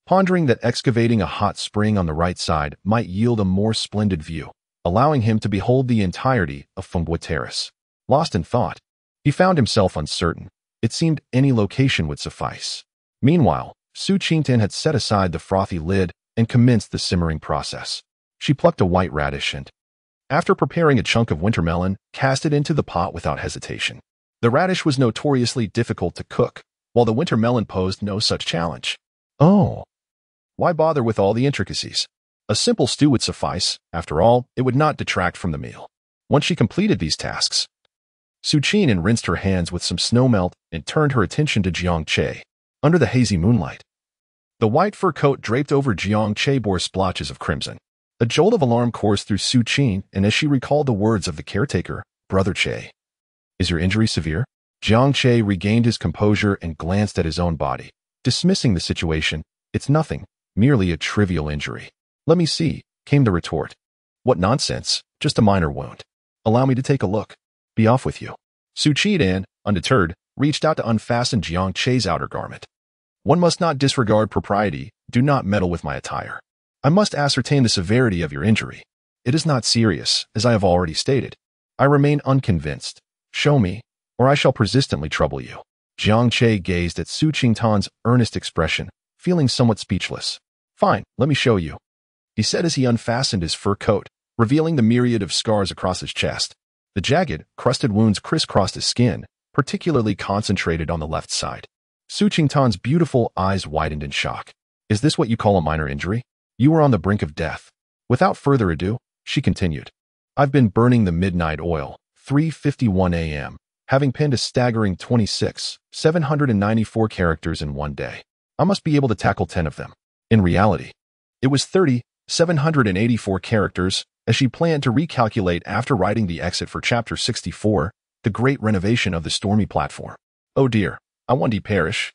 pondering that excavating a hot spring on the right side might yield a more splendid view, allowing him to behold the entirety of Fingwa Terrace. Lost in thought, he found himself uncertain. It seemed any location would suffice. Meanwhile, Su Qingtan had set aside the frothy lid and commenced the simmering process. She plucked a white radish and, after preparing a chunk of winter melon, cast it into the pot without hesitation. The radish was notoriously difficult to cook, while the winter melon posed no such challenge. Why bother with all the intricacies? A simple stew would suffice. After all, it would not detract from the meal. Once she completed these tasks, Su Qingtan rinsed her hands with some snowmelt and turned her attention to Jiang Che. Under the hazy moonlight, the white fur coat draped over Jiang Che bore splotches of crimson. A jolt of alarm coursed through Su Qingtan, and as she recalled the words of the caretaker, Brother Che, is your injury severe? Jiang Che regained his composure and glanced at his own body, dismissing the situation. It's nothing, merely a trivial injury. Let me see, came the retort. What nonsense, just a minor wound. Allow me to take a look. Be off with you. Su Qingtan, undeterred, reached out to unfasten Jiang Che's outer garment. One must not disregard propriety. Do not meddle with my attire. I must ascertain the severity of your injury. It is not serious, as I have already stated. I remain unconvinced. Show me, or I shall persistently trouble you. Jiang Che gazed at Su Qingtan's earnest expression, feeling somewhat speechless. Fine, let me show you, he said as he unfastened his fur coat, revealing the myriad of scars across his chest. The jagged, crusted wounds crisscrossed his skin, particularly concentrated on the left side. Su Qingtan's beautiful eyes widened in shock. Is this what you call a minor injury? You were on the brink of death. Without further ado, she continued. I've been burning the midnight oil, 3:51 a.m., having penned a staggering 794 characters in one day. I must be able to tackle 10 of them. In reality, it was 784 characters, as she planned to recalculate after writing the exit for Chapter 64, the great renovation of the stormy platform. Oh dear, I want to perish.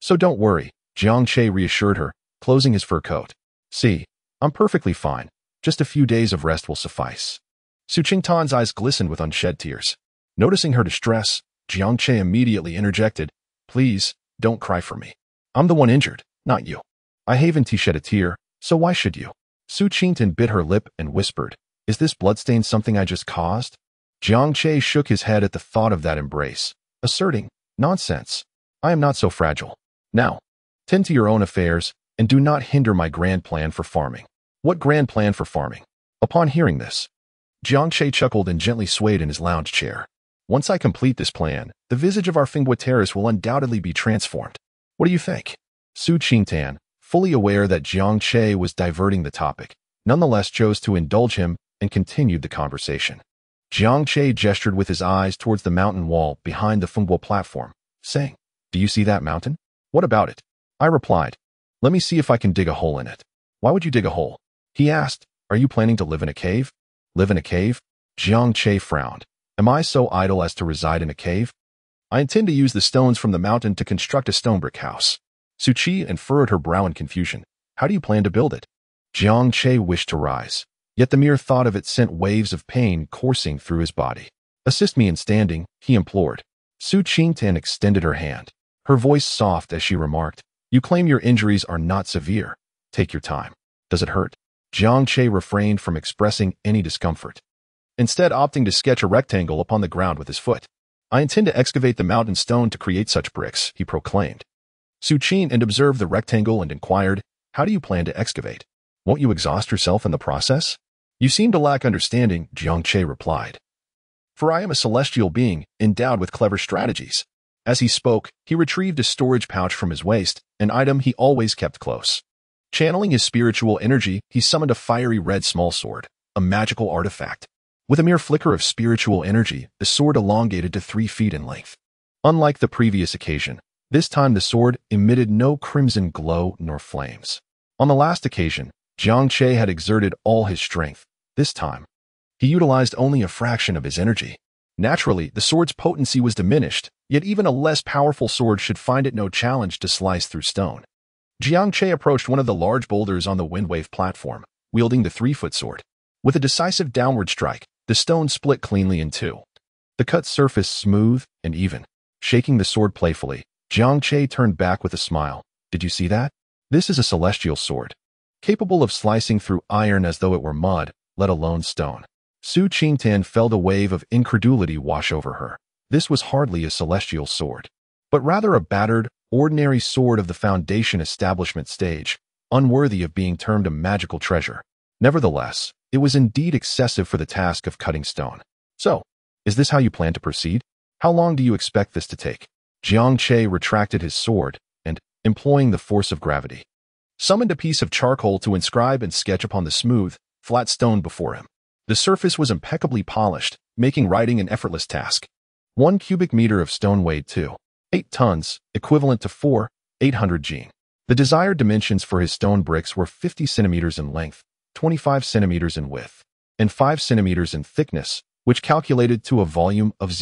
So don't worry, Jiang Che reassured her, closing his fur coat. See, I'm perfectly fine. Just a few days of rest will suffice. Su Qingtan's eyes glistened with unshed tears. Noticing her distress, Jiang Che immediately interjected, Please, don't cry for me. I'm the one injured, not you. I haven't shed a tear, so why should you? Su Qingtan bit her lip and whispered, Is this bloodstain something I just caused? Jiang Che shook his head at the thought of that embrace, asserting, Nonsense. I am not so fragile. Now, tend to your own affairs, and do not hinder my grand plan for farming. What grand plan for farming? Upon hearing this, Jiang Che chuckled and gently swayed in his lounge chair. Once I complete this plan, the visage of our Fingwa Terrace will undoubtedly be transformed. What do you think? Su Qingtan, fully aware that Jiang Che was diverting the topic, nonetheless chose to indulge him and continued the conversation. Jiang Che gestured with his eyes towards the mountain wall behind the Fengguo platform, saying, Do you see that mountain? What about it? I replied, Let me see if I can dig a hole in it. Why would you dig a hole? He asked, Are you planning to live in a cave? Live in a cave? Jiang Che frowned. Am I so idle as to reside in a cave? I intend to use the stones from the mountain to construct a stone brick house. Su Qi furrowed her brow in confusion. How do you plan to build it? Jiang Che wished to rise, yet the mere thought of it sent waves of pain coursing through his body. Assist me in standing, he implored. Su Qingtan extended her hand, her voice soft as she remarked, You claim your injuries are not severe. Take your time. Does it hurt? Jiang Che refrained from expressing any discomfort, instead opting to sketch a rectangle upon the ground with his foot. I intend to excavate the mountain stone to create such bricks, he proclaimed. Su Qin observed the rectangle and inquired, How do you plan to excavate? Won't you exhaust yourself in the process? You seem to lack understanding, Jiang Che replied. For I am a celestial being, endowed with clever strategies. As he spoke, he retrieved a storage pouch from his waist, an item he always kept close. Channeling his spiritual energy, he summoned a fiery red small sword, a magical artifact. With a mere flicker of spiritual energy, the sword elongated to 3 feet in length. Unlike the previous occasion, this time the sword emitted no crimson glow nor flames. On the last occasion, Jiang Che had exerted all his strength. This time, he utilized only a fraction of his energy. Naturally, the sword's potency was diminished, yet even a less powerful sword should find it no challenge to slice through stone. Jiang Che approached one of the large boulders on the windwave platform, wielding the 3-foot sword. With a decisive downward strike, the stone split cleanly in two. The cut surface smooth and even. Shaking the sword playfully, Jiang Che turned back with a smile. Did you see that? This is a celestial sword, capable of slicing through iron as though it were mud, let alone stone. Su Qingtan felt a wave of incredulity wash over her. This was hardly a celestial sword, but rather a battered, ordinary sword of the Foundation establishment stage, unworthy of being termed a magical treasure. Nevertheless, it was indeed excessive for the task of cutting stone. So, is this how you plan to proceed? How long do you expect this to take? Jiang Che retracted his sword and, employing the force of gravity, summoned a piece of charcoal to inscribe and sketch upon the smooth, flat stone before him. The surface was impeccably polished, making writing an effortless task. 1 cubic meter of stone weighed 2.8 tons, equivalent to 4,800 G. The desired dimensions for his stone bricks were 50 centimeters in length, 25 centimeters in width, and 5 centimeters in thickness, which calculated to a volume of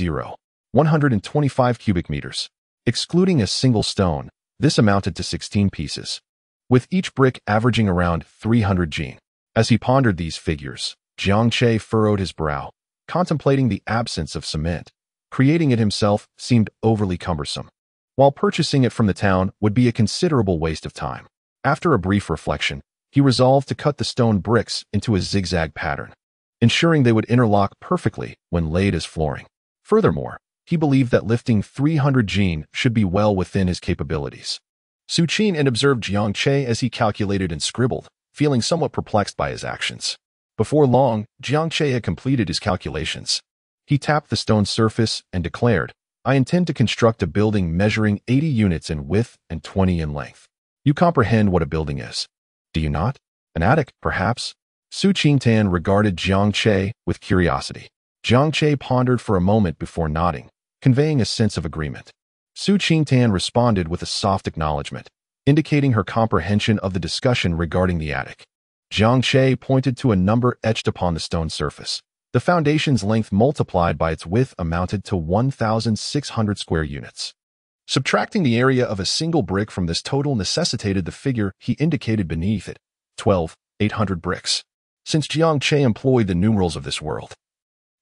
125 cubic meters. Excluding a single stone, this amounted to 16 pieces, with each brick averaging around 300 G. As he pondered these figures, Jiang Che furrowed his brow, contemplating the absence of cement. Creating it himself seemed overly cumbersome, while purchasing it from the town would be a considerable waste of time. After a brief reflection, he resolved to cut the stone bricks into a zigzag pattern, ensuring they would interlock perfectly when laid as flooring. Furthermore, He believed that lifting 300 jin should be well within his capabilities. Su Qin and observed Jiang Che as he calculated and scribbled, feeling somewhat perplexed by his actions. Before long, Jiang Che had completed his calculations. He tapped the stone surface and declared, "I intend to construct a building measuring 80 units in width and 20 in length." You comprehend what a building is, do you not? An attic, perhaps? Su Qingtan regarded Jiang Che with curiosity. Jiang Che pondered for a moment before nodding, conveying a sense of agreement. Su Qingtan responded with a soft acknowledgement, indicating her comprehension of the discussion regarding the attic. Jiang Che pointed to a number etched upon the stone surface. The foundation's length multiplied by its width amounted to 1,600 square units. Subtracting the area of a single brick from this total necessitated the figure he indicated beneath it, 12,800 bricks. Since Jiang Che employed the numerals of this world,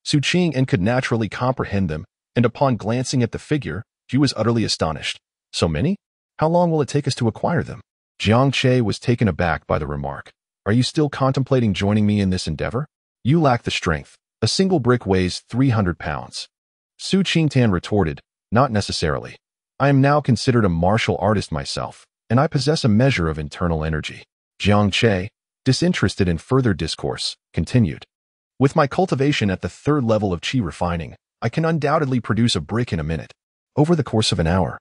Su Qing could naturally comprehend them, and upon glancing at the figure, she was utterly astonished. So many? How long will it take us to acquire them? Jiang Che was taken aback by the remark. Are you still contemplating joining me in this endeavor? You lack the strength. A single brick weighs 300 pounds. Su Qingtan retorted, not necessarily. I am now considered a martial artist myself, and I possess a measure of internal energy. Jiang Che, disinterested in further discourse, continued. With my cultivation at the 3rd level of qi refining, I can undoubtedly produce a brick in a minute, over the course of an hour.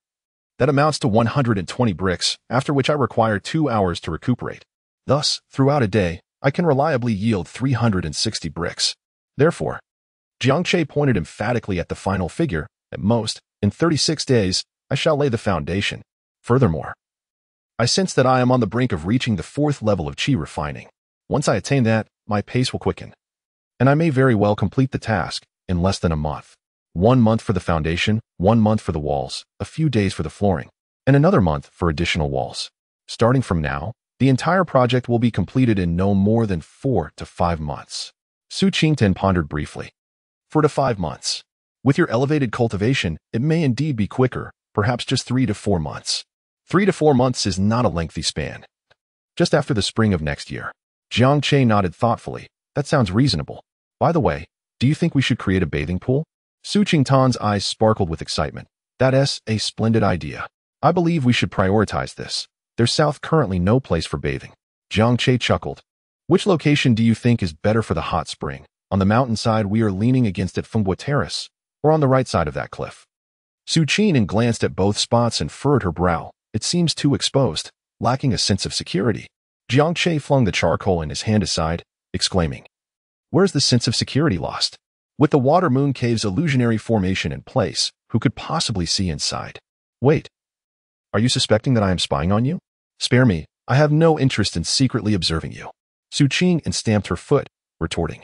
That amounts to 120 bricks, after which I require 2 hours to recuperate. Thus, throughout a day, I can reliably yield 360 bricks. Therefore, Jiang Che pointed emphatically at the final figure. At most, in 36 days, I shall lay the foundation. Furthermore, I sense that I am on the brink of reaching the 4th level of qi refining. Once I attain that, my pace will quicken, and I may very well complete the task in less than a month. 1 month for the foundation, 1 month for the walls, a few days for the flooring, and another month for additional walls. Starting from now, the entire project will be completed in no more than 4 to 5 months. Su Qingtan pondered briefly. 4 to 5 months. With your elevated cultivation, it may indeed be quicker, perhaps just 3 to 4 months. 3 to 4 months is not a lengthy span. Just after the spring of next year. Jiang Che nodded thoughtfully. That sounds reasonable. By the way, do you think we should create a bathing pool? Su Qingtan's eyes sparkled with excitement. That's a splendid idea. I believe we should prioritize this. There's currently no place for bathing. Jiang Che chuckled. Which location do you think is better for the hot spring? On the mountainside we are leaning against at Fengbo Terrace, or on the right side of that cliff? Su Qing glanced at both spots and furrowed her brow. It seems too exposed, lacking a sense of security. Jiang Che flung the charcoal in his hand aside, exclaiming, "Where's the sense of security lost? With the Water Moon Cave's illusionary formation in place, who could possibly see inside? Wait, are you suspecting that I am spying on you? Spare me, I have no interest in secretly observing you." Su Qing stamped her foot, retorting,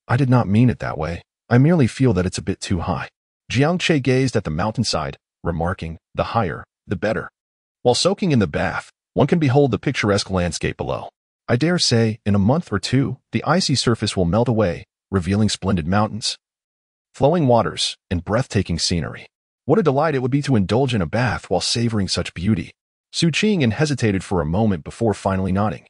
"I did not mean it that way. I merely feel that it's a bit too high." Jiang Che gazed at the mountainside, remarking, "The higher, the better." While soaking in the bath, one can behold the picturesque landscape below. I dare say, in a month or two, the icy surface will melt away, revealing splendid mountains, flowing waters, and breathtaking scenery. What a delight it would be to indulge in a bath while savoring such beauty. Su Qing hesitated for a moment before finally nodding.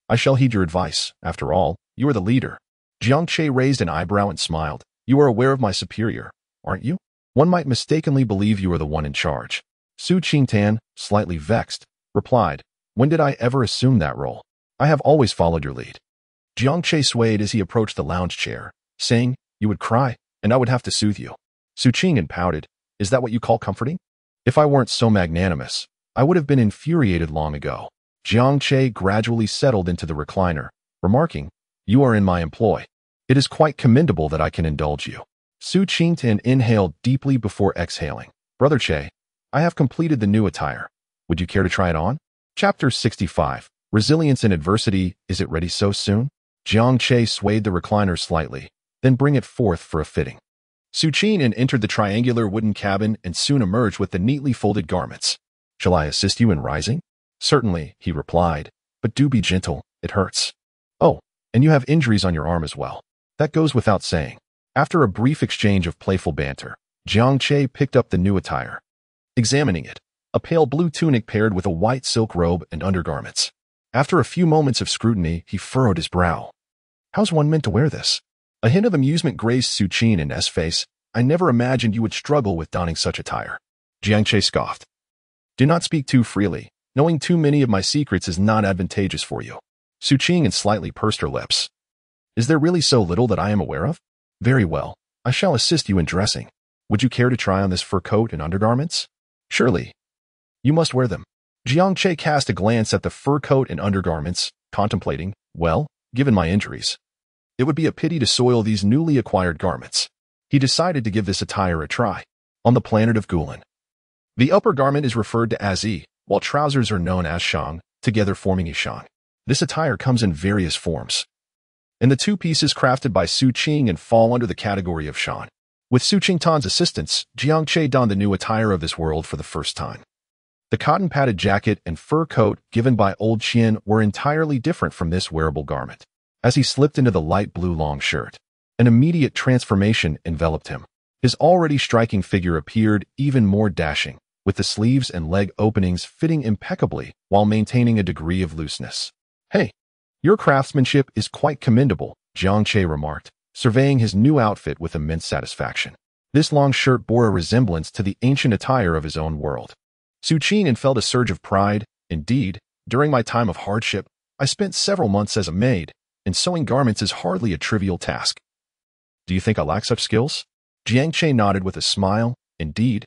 I shall heed your advice. After all, you are the leader. Jiang Che raised an eyebrow and smiled. You are aware of my superior, aren't you? One might mistakenly believe you are the one in charge. Su Qingtan, slightly vexed, replied, When did I ever assume that role? I have always followed your lead. Jiang Che swayed as he approached the lounge chair, saying, You would cry, and I would have to soothe you. Su Qing pouted, Is that what you call comforting? If I weren't so magnanimous, I would have been infuriated long ago. Jiang Che gradually settled into the recliner, remarking, You are in my employ. It is quite commendable that I can indulge you. Su Qingtan inhaled deeply before exhaling. Brother Che, I have completed the new attire. Would you care to try it on? Chapter 65. Resilience in Adversity. Is it ready so soon? Jiang Che swayed the recliner slightly, then bring it forth for a fitting. Su Qing entered the triangular wooden cabin and soon emerged with the neatly folded garments. Shall I assist you in rising? Certainly, he replied, but do be gentle, it hurts. Oh, and you have injuries on your arm as well. That goes without saying. After a brief exchange of playful banter, Jiang Che picked up the new attire. Examining it, a pale blue tunic paired with a white silk robe and undergarments. After a few moments of scrutiny, he furrowed his brow. How's one meant to wear this? A hint of amusement grazed Su Qing's face. I never imagined you would struggle with donning such attire. Jiangche scoffed. Do not speak too freely. Knowing too many of my secrets is not advantageous for you. Su Qing slightly pursed her lips. Is there really so little that I am aware of? Very well. I shall assist you in dressing. Would you care to try on this fur coat and undergarments? Surely. You must wear them. Jiangche cast a glance at the fur coat and undergarments, contemplating, well, given my injuries, it would be a pity to soil these newly acquired garments. He decided to give this attire a try. On the planet of Gulen, the upper garment is referred to as Yi, while trousers are known as Shang, together forming Yishang. This attire comes in various forms. And the two pieces crafted by Su Qing and fall under the category of Shan. With Su Qingtan's assistance, Jiangche donned the new attire of this world for the first time. The cotton-padded jacket and fur coat given by Old Qian were entirely different from this wearable garment. As he slipped into the light blue long shirt, an immediate transformation enveloped him. His already striking figure appeared even more dashing, with the sleeves and leg openings fitting impeccably while maintaining a degree of looseness. Hey, your craftsmanship is quite commendable, Jiangche remarked, surveying his new outfit with immense satisfaction. This long shirt bore a resemblance to the ancient attire of his own world. Su Qing felt a surge of pride. Indeed, during my time of hardship, I spent several months as a maid, and sewing garments is hardly a trivial task. Do you think I lack such skills? Jiangche nodded with a smile. Indeed,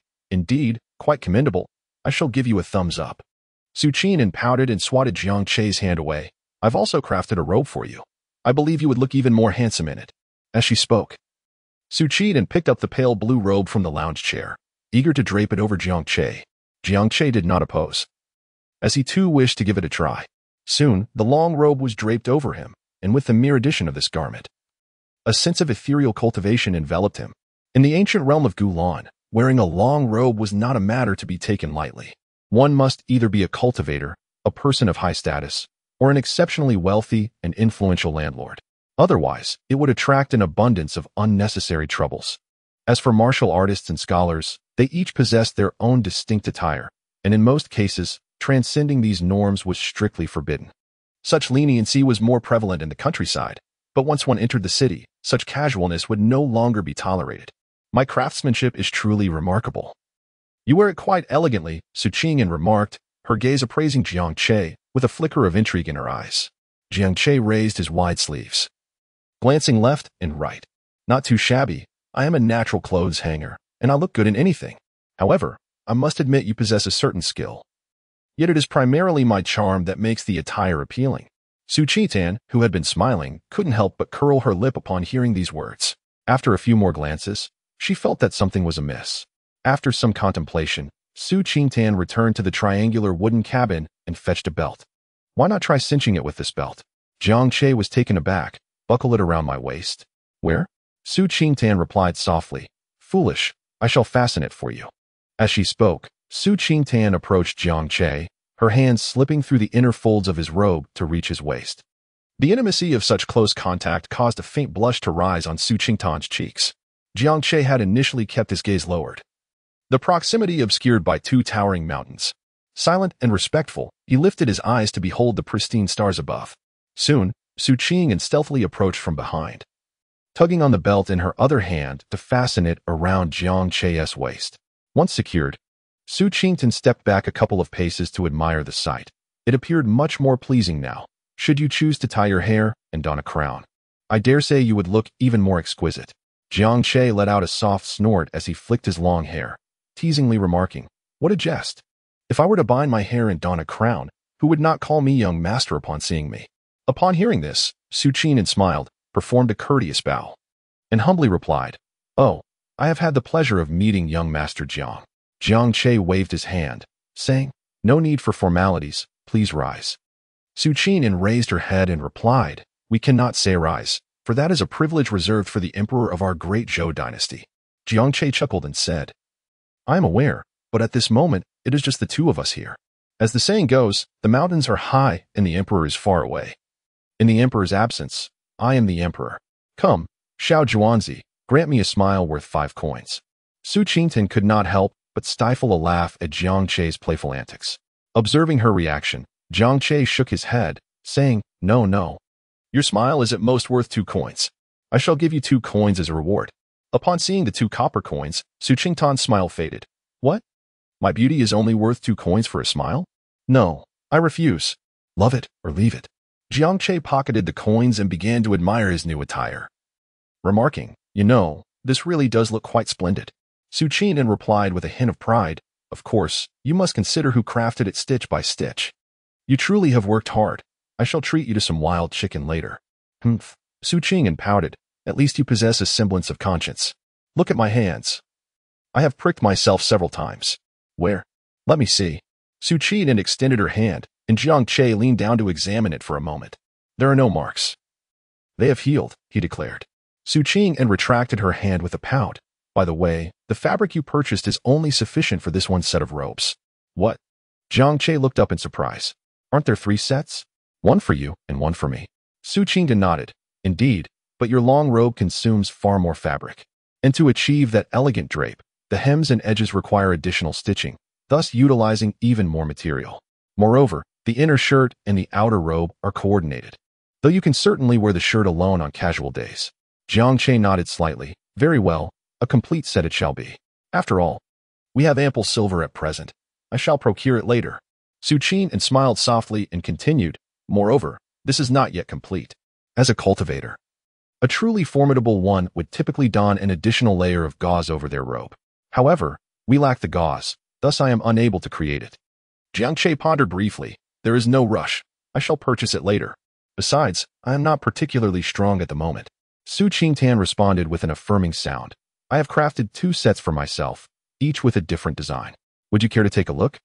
quite commendable. I shall give you a thumbs up. Su Qing pouted and swatted Jiangche's hand away. I've also crafted a robe for you. I believe you would look even more handsome in it. As she spoke, Su Qing picked up the pale blue robe from the lounge chair, eager to drape it over Jiangche. Jiangche did not oppose, as he too wished to give it a try. Soon, the long robe was draped over him, and with the mere addition of this garment, a sense of ethereal cultivation enveloped him. In the ancient realm of Gulan, wearing a long robe was not a matter to be taken lightly. One must either be a cultivator, a person of high status, or an exceptionally wealthy and influential landlord. Otherwise, it would attract an abundance of unnecessary troubles. As for martial artists and scholars, they each possessed their own distinct attire, and in most cases, transcending these norms was strictly forbidden. Such leniency was more prevalent in the countryside, but once one entered the city, such casualness would no longer be tolerated. My craftsmanship is truly remarkable. You wear it quite elegantly, Su Qing remarked, her gaze appraising Jiangche, with a flicker of intrigue in her eyes. Jiangche raised his wide sleeves, glancing left and right. Not too shabby. I am a natural clothes hanger, and I look good in anything. However, I must admit you possess a certain skill. Yet it is primarily my charm that makes the attire appealing. Su Qingtan, who had been smiling, couldn't help but curl her lip upon hearing these words. After a few more glances, she felt that something was amiss. After some contemplation, Su Qingtan returned to the triangular wooden cabin and fetched a belt. Why not try cinching it with this belt? Jiangche was taken aback. Buckle it around my waist. Where? Su Qingtan replied softly. Foolish, I shall fasten it for you. As she spoke, Su Qingtan approached Jiangche, her hands slipping through the inner folds of his robe to reach his waist. The intimacy of such close contact caused a faint blush to rise on Su Qingtan's cheeks. Jiangche had initially kept his gaze lowered, the proximity obscured by two towering mountains. Silent and respectful, he lifted his eyes to behold the pristine stars above. Soon, Su Qing stealthily approached from behind, tugging on the belt in her other hand to fasten it around Jiangche's waist. Once secured, Su Qingtan stepped back a couple of paces to admire the sight. It appeared much more pleasing now. Should you choose to tie your hair and don a crown, I dare say you would look even more exquisite. Jiangche let out a soft snort as he flicked his long hair, teasingly remarking, what a jest. If I were to bind my hair and don a crown, who would not call me young master upon seeing me? Upon hearing this, Su Qing smiled, performed a courteous bow, and humbly replied, Oh, I have had the pleasure of meeting young Master Jiang. Jiangche waved his hand, saying, No need for formalities, please rise. Su Qing raised her head and replied, We cannot say rise, for that is a privilege reserved for the emperor of our great Zhou dynasty. Jiangche chuckled and said, I am aware, but at this moment, it is just the two of us here. As the saying goes, the mountains are high and the emperor is far away. In the emperor's absence, I am the emperor. Come, Xiao Zhuanzi, grant me a smile worth 5 coins. Su Qingtan could not help but stifle a laugh at Jiangche's playful antics. Observing her reaction, Jiangche shook his head, saying, No. Your smile is at most worth 2 coins. I shall give you 2 coins as a reward. Upon seeing the 2 copper coins, Su Qingtan's smile faded. What? My beauty is only worth 2 coins for a smile? No, I refuse. Love it or leave it. Jiang Che pocketed the coins and began to admire his new attire, remarking, this really does look quite splendid. Su Qingtan replied with a hint of pride, of course, you must consider who crafted it stitch by stitch. You truly have worked hard. I shall treat you to some wild chicken later. Humph. Su Qingtan pouted. At least you possess a semblance of conscience. Look at my hands. I have pricked myself several times. Where? Let me see. Su Qingtan extended her hand, and Jiang Che leaned down to examine it for a moment. There are no marks. They have healed, he declared. Su Qingtan retracted her hand with a pout. By the way, the fabric you purchased is only sufficient for this one set of robes. What? Jiang Che looked up in surprise. Aren't there 3 sets? One for you and one for me. Su Qingtan nodded. Indeed, but your long robe consumes far more fabric. And to achieve that elegant drape, the hems and edges require additional stitching, thus utilizing even more material. Moreover, the inner shirt and the outer robe are coordinated, though you can certainly wear the shirt alone on casual days. Jiang Che nodded slightly. Very well, a complete set it shall be. After all, we have ample silver at present. I shall procure it later. Su Qingtan smiled softly and continued, moreover, this is not yet complete. As a cultivator, a truly formidable one would typically don an additional layer of gauze over their robe. However, we lack the gauze, thus I am unable to create it. Jiang Che pondered briefly. There is no rush. I shall purchase it later. Besides, I am not particularly strong at the moment. Su Qingtan responded with an affirming sound. I have crafted 2 sets for myself, each with a different design. Would you care to take a look?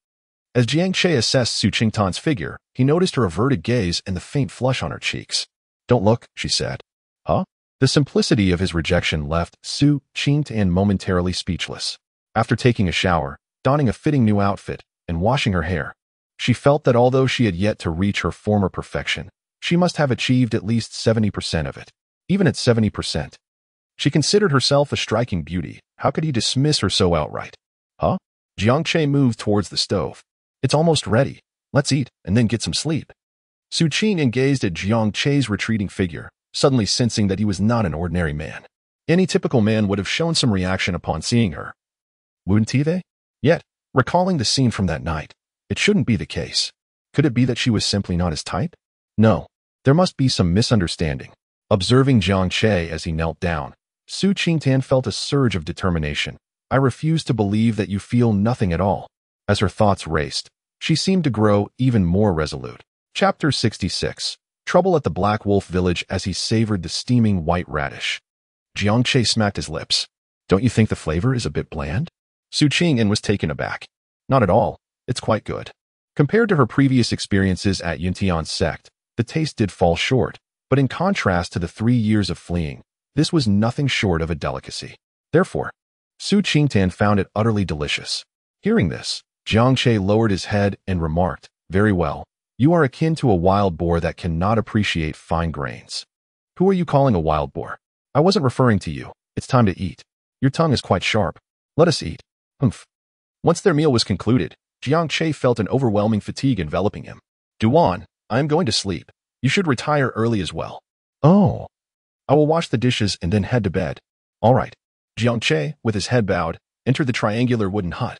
As Jiang Che assessed Su Qingtan's figure, he noticed her averted gaze and the faint flush on her cheeks. Don't look, she said. Huh? The simplicity of his rejection left Su Qingtan momentarily speechless. After taking a shower, donning a fitting new outfit, and washing her hair, she felt that although she had yet to reach her former perfection, she must have achieved at least 70% of it. Even at 70%. She considered herself a striking beauty. How could he dismiss her so outright? Huh? Jiang Che moved towards the stove. It's almost ready. Let's eat and then get some sleep. Su Qingtan gazed at Jiang Che's retreating figure, suddenly sensing that he was not an ordinary man. Any typical man would have shown some reaction upon seeing her. Wouldn't he? Yet, recalling the scene from that night, it shouldn't be the case. Could it be that she was simply not his type? No, there must be some misunderstanding. Observing Jiang Che as he knelt down, Su Qingtan felt a surge of determination. I refuse to believe that you feel nothing at all. As her thoughts raced, she seemed to grow even more resolute. Chapter 66. Trouble at the Black Wolf Village as he savored the steaming white radish. Jiang Che smacked his lips. Don't you think the flavor is a bit bland? Su Qingtan was taken aback. Not at all. It's quite good. Compared to her previous experiences at Yuntian's sect, the taste did fall short, but in contrast to the 3 years of fleeing, this was nothing short of a delicacy. Therefore, Su Qingtan found it utterly delicious. Hearing this, Jiang Che lowered his head and remarked, Very well. You are akin to a wild boar that cannot appreciate fine grains. Who are you calling a wild boar? I wasn't referring to you. It's time to eat. Your tongue is quite sharp. Let us eat. Humph. Once their meal was concluded, Jiang Che felt an overwhelming fatigue enveloping him. Duan, I am going to sleep. You should retire early as well. Oh. I will wash the dishes and then head to bed. All right. Jiang Che, with his head bowed, entered the triangular wooden hut.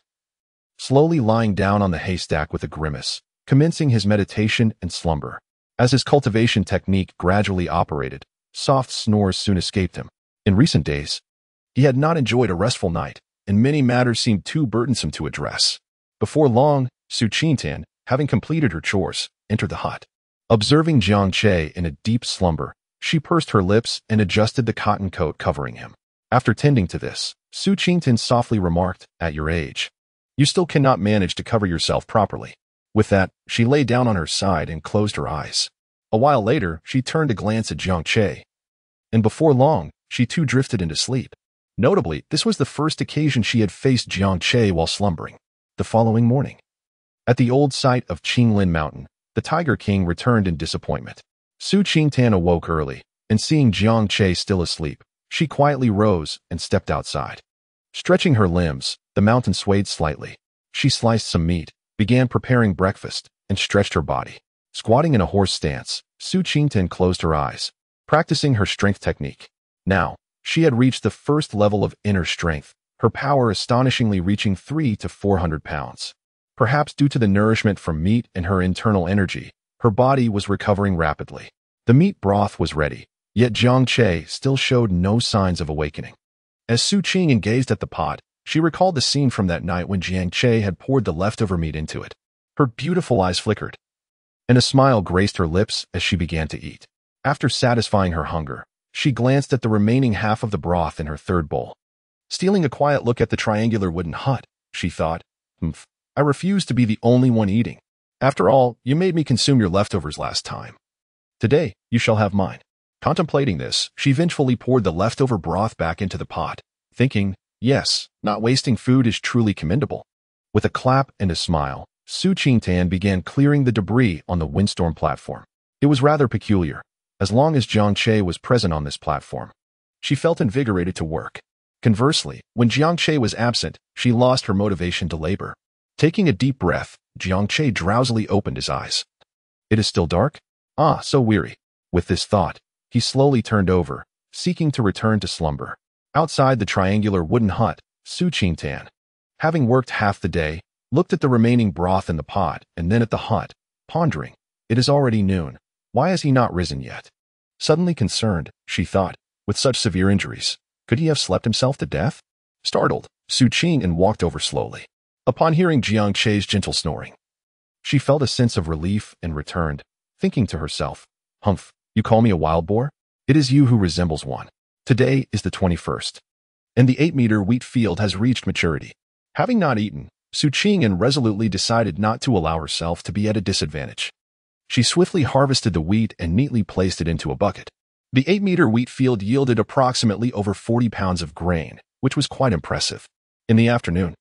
Slowly lying down on the haystack with a grimace, commencing his meditation and slumber. As his cultivation technique gradually operated, soft snores soon escaped him. In recent days, he had not enjoyed a restful night, and many matters seemed too burdensome to address. Before long, Su Qingtan, having completed her chores, entered the hut. Observing Jiang Che in a deep slumber, she pursed her lips and adjusted the cotton coat covering him. After tending to this, Su Qingtan softly remarked, At your age, you still cannot manage to cover yourself properly. With that, she lay down on her side and closed her eyes. A while later, she turned to glance at Jiang Che. And before long, she too drifted into sleep. Notably, this was the first occasion she had faced Jiang Che while slumbering. The following morning, at the old site of Qinglin Mountain, the Tiger King returned in disappointment. Su Qingtan awoke early, and seeing Jiang Che still asleep, she quietly rose and stepped outside. Stretching her limbs, the mountain swayed slightly. She sliced some meat, began preparing breakfast, and stretched her body. Squatting in a horse stance, Su Qingtan closed her eyes, practicing her strength technique. Now, She had reached the first level of inner strength, her power astonishingly reaching 300 to 400 pounds. Perhaps due to the nourishment from meat and her internal energy, her body was recovering rapidly. The meat broth was ready, yet Jiang Che still showed no signs of awakening. As Su Qing gazed at the pot, she recalled the scene from that night when Jiang Che had poured the leftover meat into it. Her beautiful eyes flickered, and a smile graced her lips as she began to eat. After satisfying her hunger, she glanced at the remaining half of the broth in her third bowl. Stealing a quiet look at the triangular wooden hut, she thought, I refuse to be the only one eating. After all, you made me consume your leftovers last time. Today, you shall have mine. Contemplating this, she vengefully poured the leftover broth back into the pot, thinking, yes, not wasting food is truly commendable. With a clap and a smile, Su Qingtan began clearing the debris on the windstorm platform. It was rather peculiar. As long as Jiang Che was present on this platform, she felt invigorated to work. Conversely, when Jiang Che was absent, she lost her motivation to labor. Taking a deep breath, Jiang Che drowsily opened his eyes. It is still dark? Ah, so weary. With this thought, he slowly turned over, seeking to return to slumber. Outside the triangular wooden hut, Su Qingtan, having worked half the day, looked at the remaining broth in the pot and then at the hut, pondering. It is already noon. Why has he not risen yet? Suddenly concerned, she thought, with such severe injuries, could he have slept himself to death? Startled, Su Qing walked over slowly. Upon hearing Jiang Che's gentle snoring, she felt a sense of relief and returned, thinking to herself, Humph, you call me a wild boar? It is you who resembles one. Today is the 21st, and the 8-meter wheat field has reached maturity. Having not eaten, Su Qing resolutely decided not to allow herself to be at a disadvantage. She swiftly harvested the wheat and neatly placed it into a bucket. The 8-meter wheat field yielded approximately over 40 pounds of grain, which was quite impressive. In the afternoon,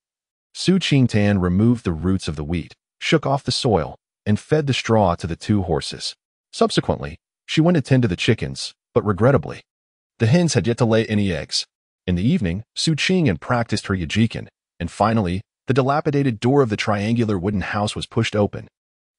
Su Qingtan removed the roots of the wheat, shook off the soil, and fed the straw to the 2 horses. Subsequently, she went to tend to the chickens, but regrettably, the hens had yet to lay any eggs. In the evening, Su Qing practiced her yajiken, and finally, the dilapidated door of the triangular wooden house was pushed open.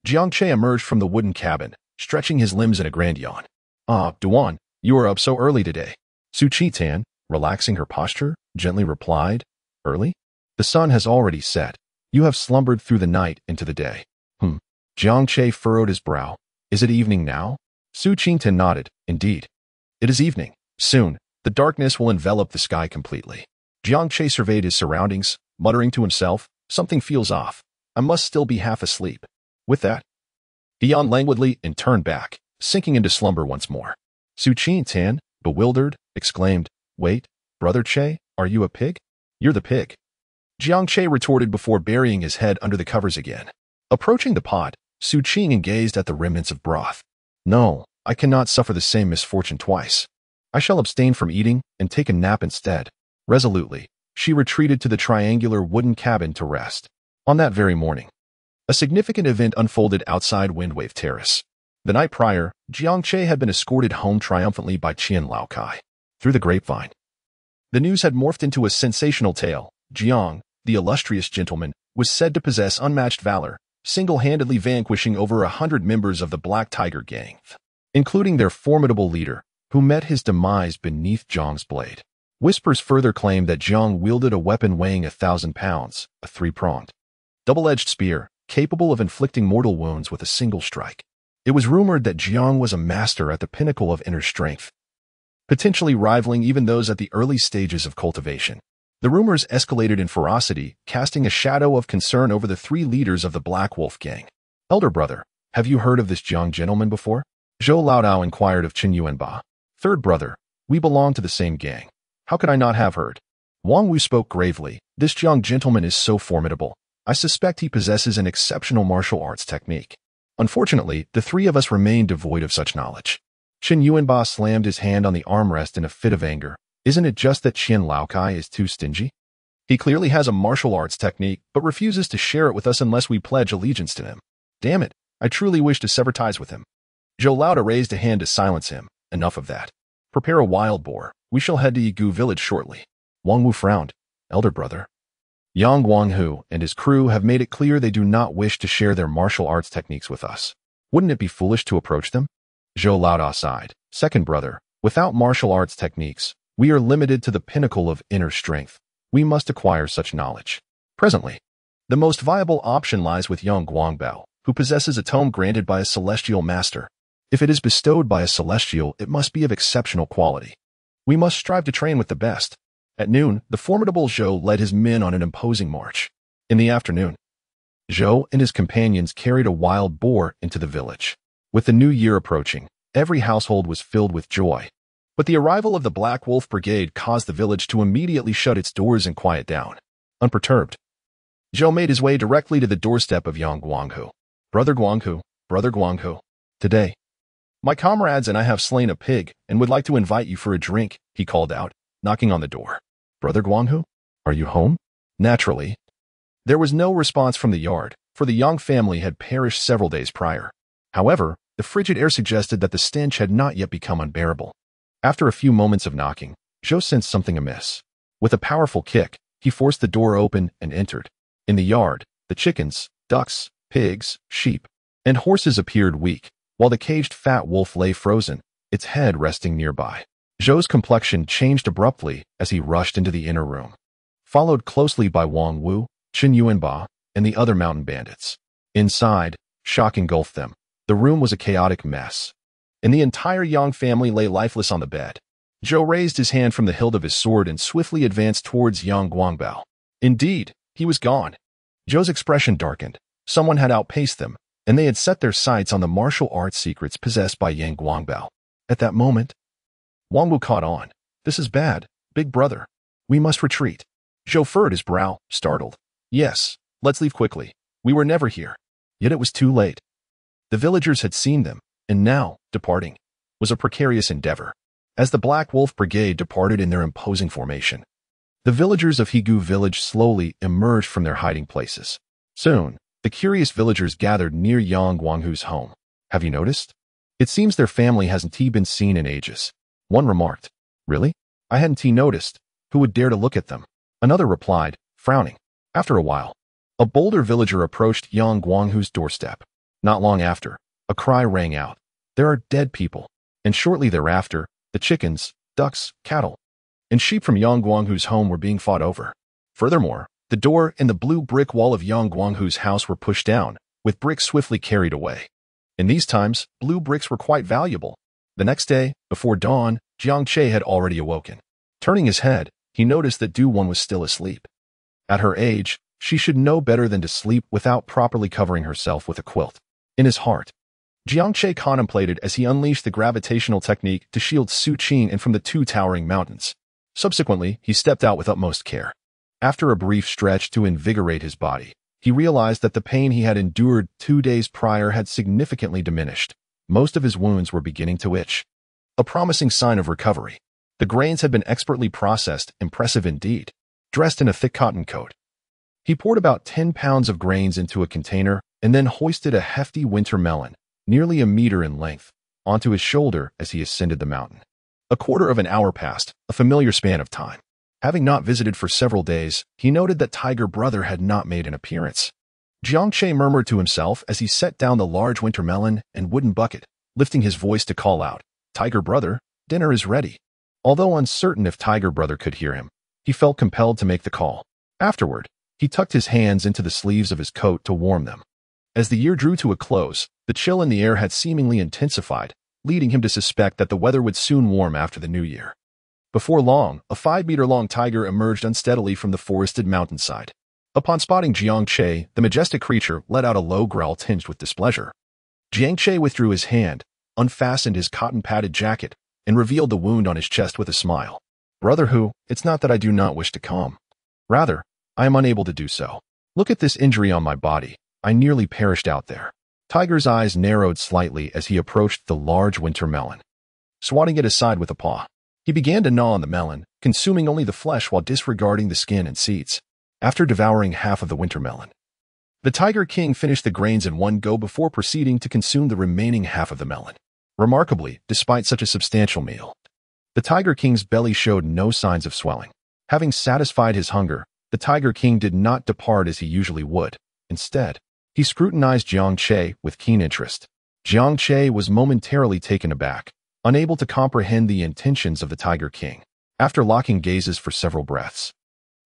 Jiang Che emerged from the wooden cabin, stretching his limbs in a grand yawn. Ah, Duan, you are up so early today. Su Qingtan, relaxing her posture, gently replied, Early? The sun has already set. You have slumbered through the night into the day. Jiang Che furrowed his brow. Is it evening now? Su Qingtan nodded. Indeed. It is evening. Soon, the darkness will envelop the sky completely. Jiang Che surveyed his surroundings, muttering to himself, something feels off. I must still be half asleep. With that, he yawned languidly and turned back, sinking into slumber once more. Su Qingtan, bewildered, exclaimed, Wait, Brother Che, are you a pig? You're the pig. Jiang Che retorted before burying his head under the covers again. Approaching the pot, Su Qing gazed at the remnants of broth. No, I cannot suffer the same misfortune twice. I shall abstain from eating and take a nap instead. Resolutely, she retreated to the triangular wooden cabin to rest. On that very morning, a significant event unfolded outside Windwave Terrace. The night prior, Jiang Che had been escorted home triumphantly by Qian Laokai. Through the grapevine, the news had morphed into a sensational tale. Jiang, the illustrious gentleman, was said to possess unmatched valor, single-handedly vanquishing over 100 members of the Black Tiger Gang, including their formidable leader, who met his demise beneath Jiang's blade. Whispers further claimed that Jiang wielded a weapon weighing 1,000 pounds, a 3-pronged, double-edged spear, capable of inflicting mortal wounds with a single strike. It was rumored that Jiang was a master at the pinnacle of inner strength, potentially rivaling even those at the early stages of cultivation. The rumors escalated in ferocity, casting a shadow of concern over the 3 leaders of the Black Wolf Gang. Elder brother, have you heard of this Jiang gentleman before? Zhou Laodao inquired of Qin Yuanba. Third brother, we belong to the same gang. How could I not have heard? Wang Wu spoke gravely. This Jiang gentleman is so formidable. I suspect he possesses an exceptional martial arts technique. Unfortunately, the 3 of us remain devoid of such knowledge. Qin Yuanba slammed his hand on the armrest in a fit of anger. Isn't it just that Qian Laokai is too stingy? He clearly has a martial arts technique, but refuses to share it with us unless we pledge allegiance to him. Damn it, I truly wish to sever ties with him. Zhou Laoda raised a hand to silence him. Enough of that. Prepare a wild boar. We shall head to Yigu village shortly. Wang Wu frowned. Elder brother, Yang Guanghu and his crew have made it clear they do not wish to share their martial arts techniques with us. Wouldn't it be foolish to approach them? Zhou Laodao sighed. Second brother, without martial arts techniques, We are limited to the pinnacle of inner strength. We must acquire such knowledge. Presently, the most viable option lies with young Guangbao, who possesses a tome granted by a celestial master. If it is bestowed by a celestial, it must be of exceptional quality. We must strive to train with the best. At noon, the formidable Zhou led his men on an imposing march. In the afternoon, Zhou and his companions carried a wild boar into the village. With the new year approaching, every household was filled with joy. But the arrival of the Black Wolf Brigade caused the village to immediately shut its doors and quiet down. Unperturbed, Zhou made his way directly to the doorstep of young Guanghu. Brother Guanghu, today, my comrades and I have slain a pig and would like to invite you for a drink, he called out, knocking on the door. Brother Guanghu, are you home? Naturally, there was no response from the yard, for the Yang family had perished several days prior. However, the frigid air suggested that the stench had not yet become unbearable. After a few moments of knocking, Zhou sensed something amiss. With a powerful kick, he forced the door open and entered. In the yard, the chickens, ducks, pigs, sheep, and horses appeared weak, while the caged fat wolf lay frozen, its head resting nearby. Zhou's complexion changed abruptly as he rushed into the inner room, followed closely by Wang Wu, Chen Yuanba, and the other mountain bandits. Inside, shock engulfed them. The room was a chaotic mess, and the entire Yang family lay lifeless on the bed. Zhou raised his hand from the hilt of his sword and swiftly advanced towards young Guangbao. Indeed, he was gone. Zhou's expression darkened. Someone had outpaced them, and they had set their sights on the martial arts secrets possessed by Yang Guangbao. At that moment, Wang Wu caught on. This is bad, big brother. We must retreat. Zhou furrowed his brow, startled. Yes, let's leave quickly. We were never here. Yet it was too late. The villagers had seen them, and now, departing, was a precarious endeavor. As the Black Wolf Brigade departed in their imposing formation, the villagers of Higu village slowly emerged from their hiding places. Soon, the curious villagers gathered near Yang Guanghu's home. Have you noticed? It seems their family hasn't been seen in ages. One remarked. Really? I hadn't noticed. Who would dare to look at them? Another replied, frowning. After a while, a bolder villager approached Yang Guanghu's doorstep. Not long after, a cry rang out. There are dead people. And shortly thereafter, the chickens, ducks, cattle, and sheep from Yang Guanghu's home were being fought over. Furthermore, the door and the blue brick wall of Yang Guanghu's house were pushed down, with bricks swiftly carried away. In these times, blue bricks were quite valuable. The next day, before dawn, Jiang Che had already awoken. Turning his head, he noticed that Du Wan was still asleep. At her age, she should know better than to sleep without properly covering herself with a quilt. In his heart, Jiang Che contemplated as he unleashed the gravitational technique to shield Su Qing and from the two towering mountains. Subsequently, he stepped out with utmost care. After a brief stretch to invigorate his body, he realized that the pain he had endured 2 days prior had significantly diminished. Most of his wounds were beginning to itch, a promising sign of recovery. The grains had been expertly processed, impressive indeed. Dressed in a thick cotton coat, he poured about 10 pounds of grains into a container and then hoisted a hefty winter melon, nearly a meter in length, onto his shoulder as he ascended the mountain. A quarter of an hour passed, a familiar span of time. Having not visited for several days, he noted that Tiger Brother had not made an appearance. Jiang Che murmured to himself as he set down the large winter melon and wooden bucket, lifting his voice to call out, Tiger Brother, dinner is ready. Although uncertain if Tiger Brother could hear him, he felt compelled to make the call. Afterward, he tucked his hands into the sleeves of his coat to warm them. As the year drew to a close, the chill in the air had seemingly intensified, leading him to suspect that the weather would soon warm after the new year. Before long, a 5-meter-long tiger emerged unsteadily from the forested mountainside. Upon spotting Jiang Che, the majestic creature let out a low growl tinged with displeasure. Jiang Che withdrew his hand, unfastened his cotton-padded jacket, and revealed the wound on his chest with a smile. Brother Hu, it's not that I do not wish to come. Rather, I am unable to do so. Look at this injury on my body. I nearly perished out there. Tiger's eyes narrowed slightly as he approached the large winter melon. Swatting it aside with a paw, he began to gnaw on the melon, consuming only the flesh while disregarding the skin and seeds. After devouring half of the winter melon, the Tiger King finished the grains in one go before proceeding to consume the remaining half of the melon. Remarkably, despite such a substantial meal, the Tiger King's belly showed no signs of swelling. Having satisfied his hunger, the Tiger King did not depart as he usually would. Instead, he scrutinized Jiang Che with keen interest. Jiang Che was momentarily taken aback, unable to comprehend the intentions of the Tiger King. After locking gazes for several breaths,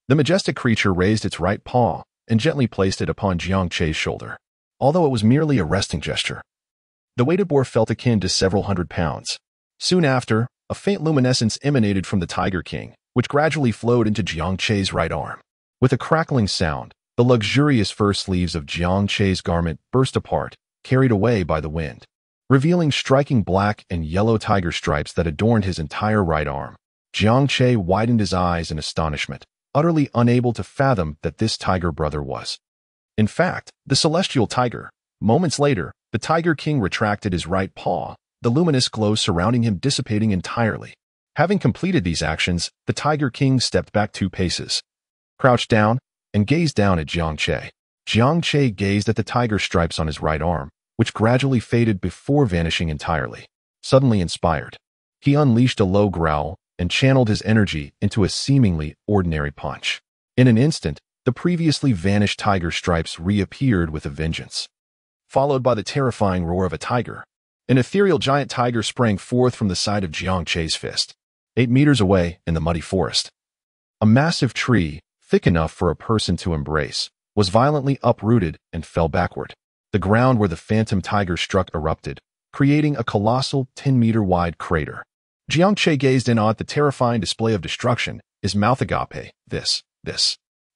the majestic creature raised its right paw and gently placed it upon Jiang Che's shoulder. Although it was merely a resting gesture, the weighted boar felt akin to several hundred pounds. Soon after, a faint luminescence emanated from the Tiger King, which gradually flowed into Jiang Che's right arm. With a crackling sound, the luxurious fur sleeves of Jiang Che's garment burst apart, carried away by the wind, revealing striking black and yellow tiger stripes that adorned his entire right arm. Jiang Che widened his eyes in astonishment, utterly unable to fathom that this tiger brother was, in fact, the celestial tiger. Moments later, the Tiger King retracted his right paw, the luminous glow surrounding him dissipating entirely. Having completed these actions, the Tiger King stepped back 2 paces, crouched down, and gazed down at Jiang Che. Jiang Che gazed at the tiger stripes on his right arm, which gradually faded before vanishing entirely. Suddenly inspired, he unleashed a low growl and channeled his energy into a seemingly ordinary punch. In an instant, the previously vanished tiger stripes reappeared with a vengeance, followed by the terrifying roar of a tiger. An ethereal giant tiger sprang forth from the side of Jiang Che's fist. 8 meters away, in the muddy forest, a massive tree, thick enough for a person to embrace, was violently uprooted and fell backward. The ground where the phantom tiger struck erupted, creating a colossal 10-meter-wide crater. Jiang Che gazed in awe at the terrifying display of destruction, his mouth agape. This.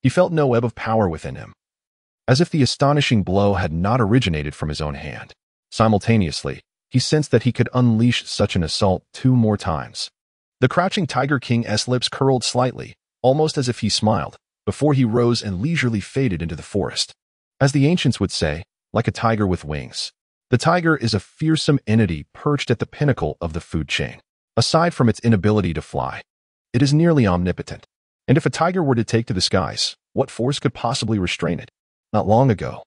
He felt no ebb of power within him, as if the astonishing blow had not originated from his own hand. Simultaneously, he sensed that he could unleash such an assault 2 more times. The crouching Tiger King's lips curled slightly, almost as if he smiled, before he rose and leisurely faded into the forest. As the ancients would say, like a tiger with wings. The tiger is a fearsome entity perched at the pinnacle of the food chain. Aside from its inability to fly, it is nearly omnipotent. And if a tiger were to take to the skies, what force could possibly restrain it? Not long ago,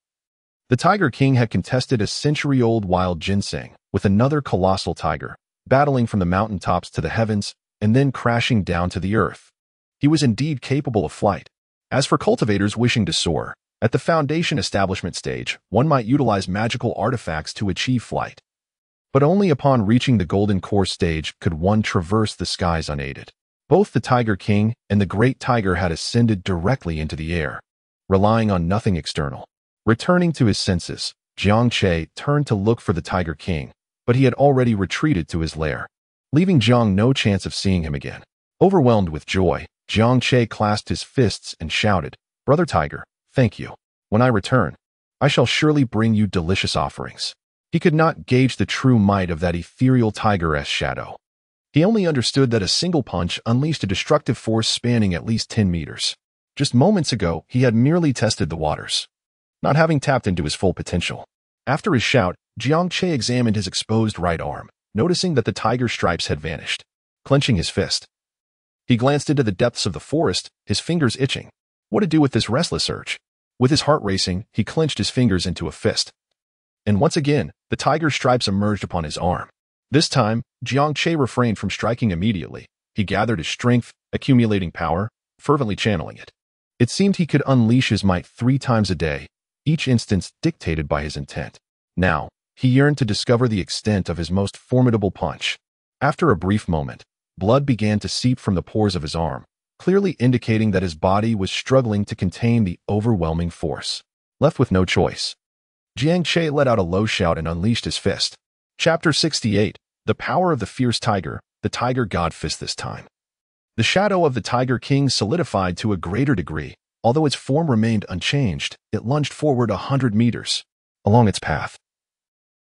the Tiger King had contested a century-old wild ginseng with another colossal tiger, battling from the mountaintops to the heavens and then crashing down to the earth. He was indeed capable of flight. As for cultivators wishing to soar, at the foundation establishment stage, one might utilize magical artifacts to achieve flight. But only upon reaching the golden core stage could one traverse the skies unaided. Both the Tiger King and the Great Tiger had ascended directly into the air, relying on nothing external. Returning to his senses, Jiang Che turned to look for the Tiger King, but he had already retreated to his lair, leaving Jiang no chance of seeing him again. Overwhelmed with joy, Jiang Che clasped his fists and shouted, "Brother Tiger, thank you. When I return, I shall surely bring you delicious offerings." He could not gauge the true might of that ethereal tigeress shadow. He only understood that a single punch unleashed a destructive force spanning at least 10 meters. Just moments ago, he had merely tested the waters, not having tapped into his full potential. After his shout, Jiang Che examined his exposed right arm, noticing that the tiger stripes had vanished. Clenching his fist, he glanced into the depths of the forest, his fingers itching. What to do with this restless urge? With his heart racing, he clenched his fingers into a fist. And once again, the tiger stripes emerged upon his arm. This time, Jiang Che refrained from striking immediately. He gathered his strength, accumulating power, fervently channeling it. It seemed he could unleash his might 3 times a day, each instance dictated by his intent. Now, he yearned to discover the extent of his most formidable punch. After a brief moment, blood began to seep from the pores of his arm, clearly indicating that his body was struggling to contain the overwhelming force. Left with no choice, Jiang Che let out a low shout and unleashed his fist. Chapter 68. The Power of the Fierce Tiger, the Tiger God Fist this time. The shadow of the Tiger King solidified to a greater degree. Although its form remained unchanged, it lunged forward 100 meters. Along its path,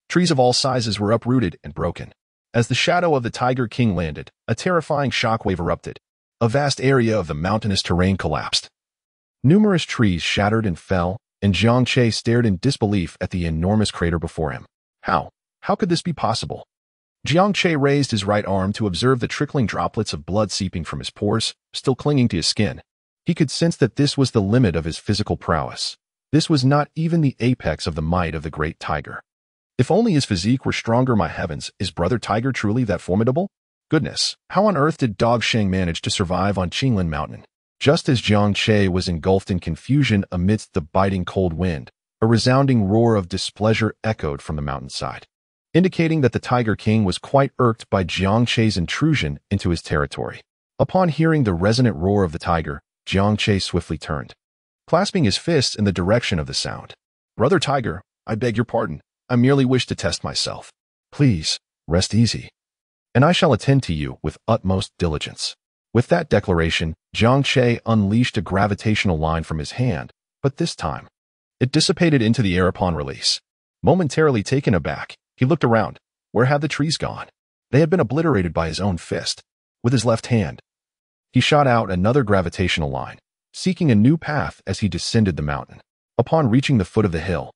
trees of all sizes were uprooted and broken. As the shadow of the Tiger King landed, a terrifying shockwave erupted. A vast area of the mountainous terrain collapsed. Numerous trees shattered and fell, and Jiang Che stared in disbelief at the enormous crater before him. How could this be possible? Jiang Che raised his right arm to observe the trickling droplets of blood seeping from his pores, still clinging to his skin. He could sense that this was the limit of his physical prowess. This was not even the apex of the might of the great tiger. If only his physique were stronger, my heavens, is Brother Tiger truly that formidable? Goodness, how on earth did Dog Sheng manage to survive on Qinglin Mountain? Just as Jiang Che was engulfed in confusion amidst the biting cold wind, a resounding roar of displeasure echoed from the mountainside, indicating that the Tiger King was quite irked by Jiang Che's intrusion into his territory. Upon hearing the resonant roar of the tiger, Jiang Che swiftly turned, clasping his fists in the direction of the sound. Brother Tiger, I beg your pardon. I merely wish to test myself. Please, rest easy, and I shall attend to you with utmost diligence. With that declaration, Jiang Che unleashed a gravitational line from his hand, but this time, it dissipated into the air upon release. Momentarily taken aback, he looked around. Where had the trees gone? They had been obliterated by his own fist. With his left hand, he shot out another gravitational line, seeking a new path as he descended the mountain. Upon reaching the foot of the hill,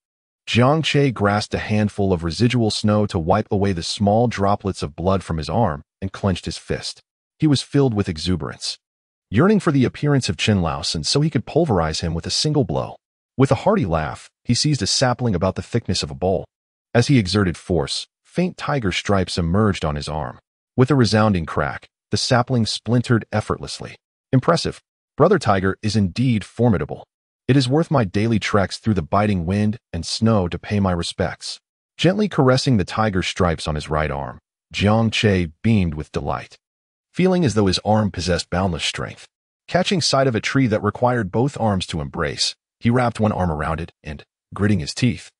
Jiang Che grasped a handful of residual snow to wipe away the small droplets of blood from his arm and clenched his fist. He was filled with exuberance, yearning for the appearance of Chen Laosan so he could pulverize him with a single blow. With a hearty laugh, he seized a sapling about the thickness of a bowl. As he exerted force, faint tiger stripes emerged on his arm. With a resounding crack, the sapling splintered effortlessly. Impressive. Brother Tiger is indeed formidable. It is worth my daily treks through the biting wind and snow to pay my respects. Gently caressing the tiger's stripes on his right arm, Jiang Che beamed with delight, feeling as though his arm possessed boundless strength. Catching sight of a tree that required both arms to embrace, he wrapped one arm around it and, gritting his teeth,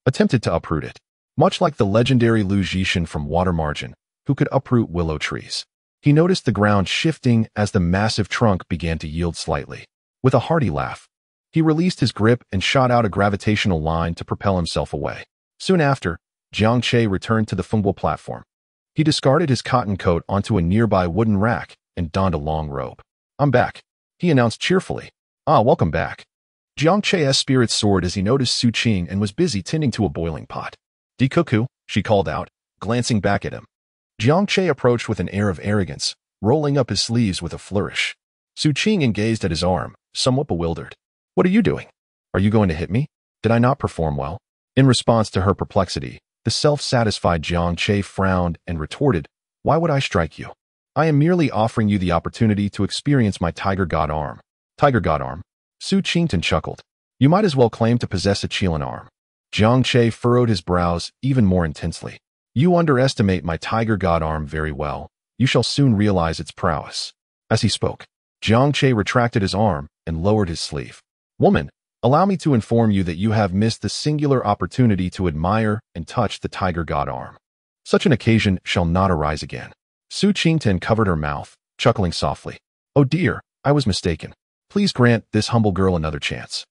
attempted to uproot it. Much like the legendary Lu Zhishan from Water Margin, who could uproot willow trees, he noticed the ground shifting as the massive trunk began to yield slightly. With a hearty laugh, he released his grip and shot out a gravitational line to propel himself away. Soon after, Jiang Che returned to the Fengbo platform. He discarded his cotton coat onto a nearby wooden rack and donned a long robe. I'm back, he announced cheerfully. Ah, welcome back. Jiang Che's spirits soared as he noticed Su Qing and was busy tending to a boiling pot. Di Cuckoo, she called out, glancing back at him. Jiang Che approached with an air of arrogance, rolling up his sleeves with a flourish. Su Qing gazed at his arm, somewhat bewildered. What are you doing? Are you going to hit me? Did I not perform well? In response to her perplexity, the self-satisfied Jiang Che frowned and retorted, Why would I strike you? I am merely offering you the opportunity to experience my tiger god arm. Tiger god arm? Su Qington chuckled. You might as well claim to possess a Qilin arm. Jiang Che furrowed his brows even more intensely. You underestimate my tiger god arm very well. You shall soon realize its prowess. As he spoke, Jiang Che retracted his arm and lowered his sleeve. Woman, allow me to inform you that you have missed the singular opportunity to admire and touch the tiger god arm. Such an occasion shall not arise again. Su Qington covered her mouth, chuckling softly. Oh dear, I was mistaken. Please grant this humble girl another chance.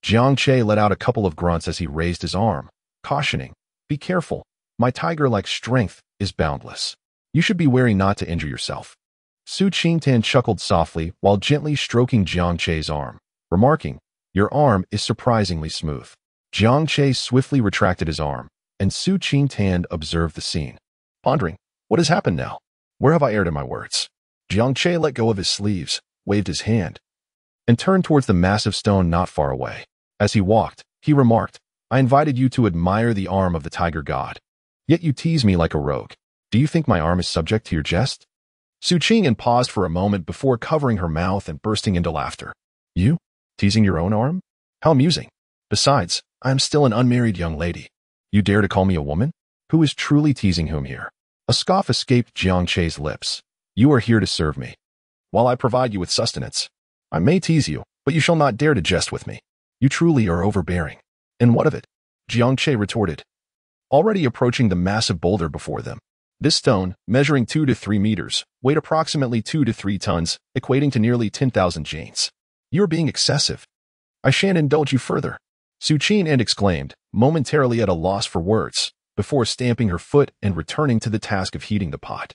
Jiang Che let out a couple of grunts as he raised his arm, cautioning, Be careful. My tiger-like strength is boundless. You should be wary not to injure yourself. Su Qingtan chuckled softly while gently stroking Jiang Che's arm, remarking, Your arm is surprisingly smooth. Jiang Che swiftly retracted his arm, and Su Qingtan observed the scene, pondering, What has happened now? Where have I erred in my words? Jiang Che let go of his sleeves, waved his hand, and turned towards the massive stone not far away. As he walked, he remarked, I invited you to admire the arm of the tiger god. Yet you tease me like a rogue. Do you think my arm is subject to your jest? Su Qing'an paused for a moment before covering her mouth and bursting into laughter. You? Teasing your own arm? How amusing. Besides, I am still an unmarried young lady. You dare to call me a woman? Who is truly teasing whom here? A scoff escaped Jiang Che's lips. You are here to serve me, while I provide you with sustenance. I may tease you, but you shall not dare to jest with me. You truly are overbearing. And what of it? Jiang Che retorted, already approaching the massive boulder before them. This stone, measuring 2 to 3 meters, weighed approximately 2 to 3 tons, equating to nearly 10,000 jains. You are being excessive. I shan't indulge you further. Su Qing'an exclaimed, momentarily at a loss for words, before stamping her foot and returning to the task of heating the pot.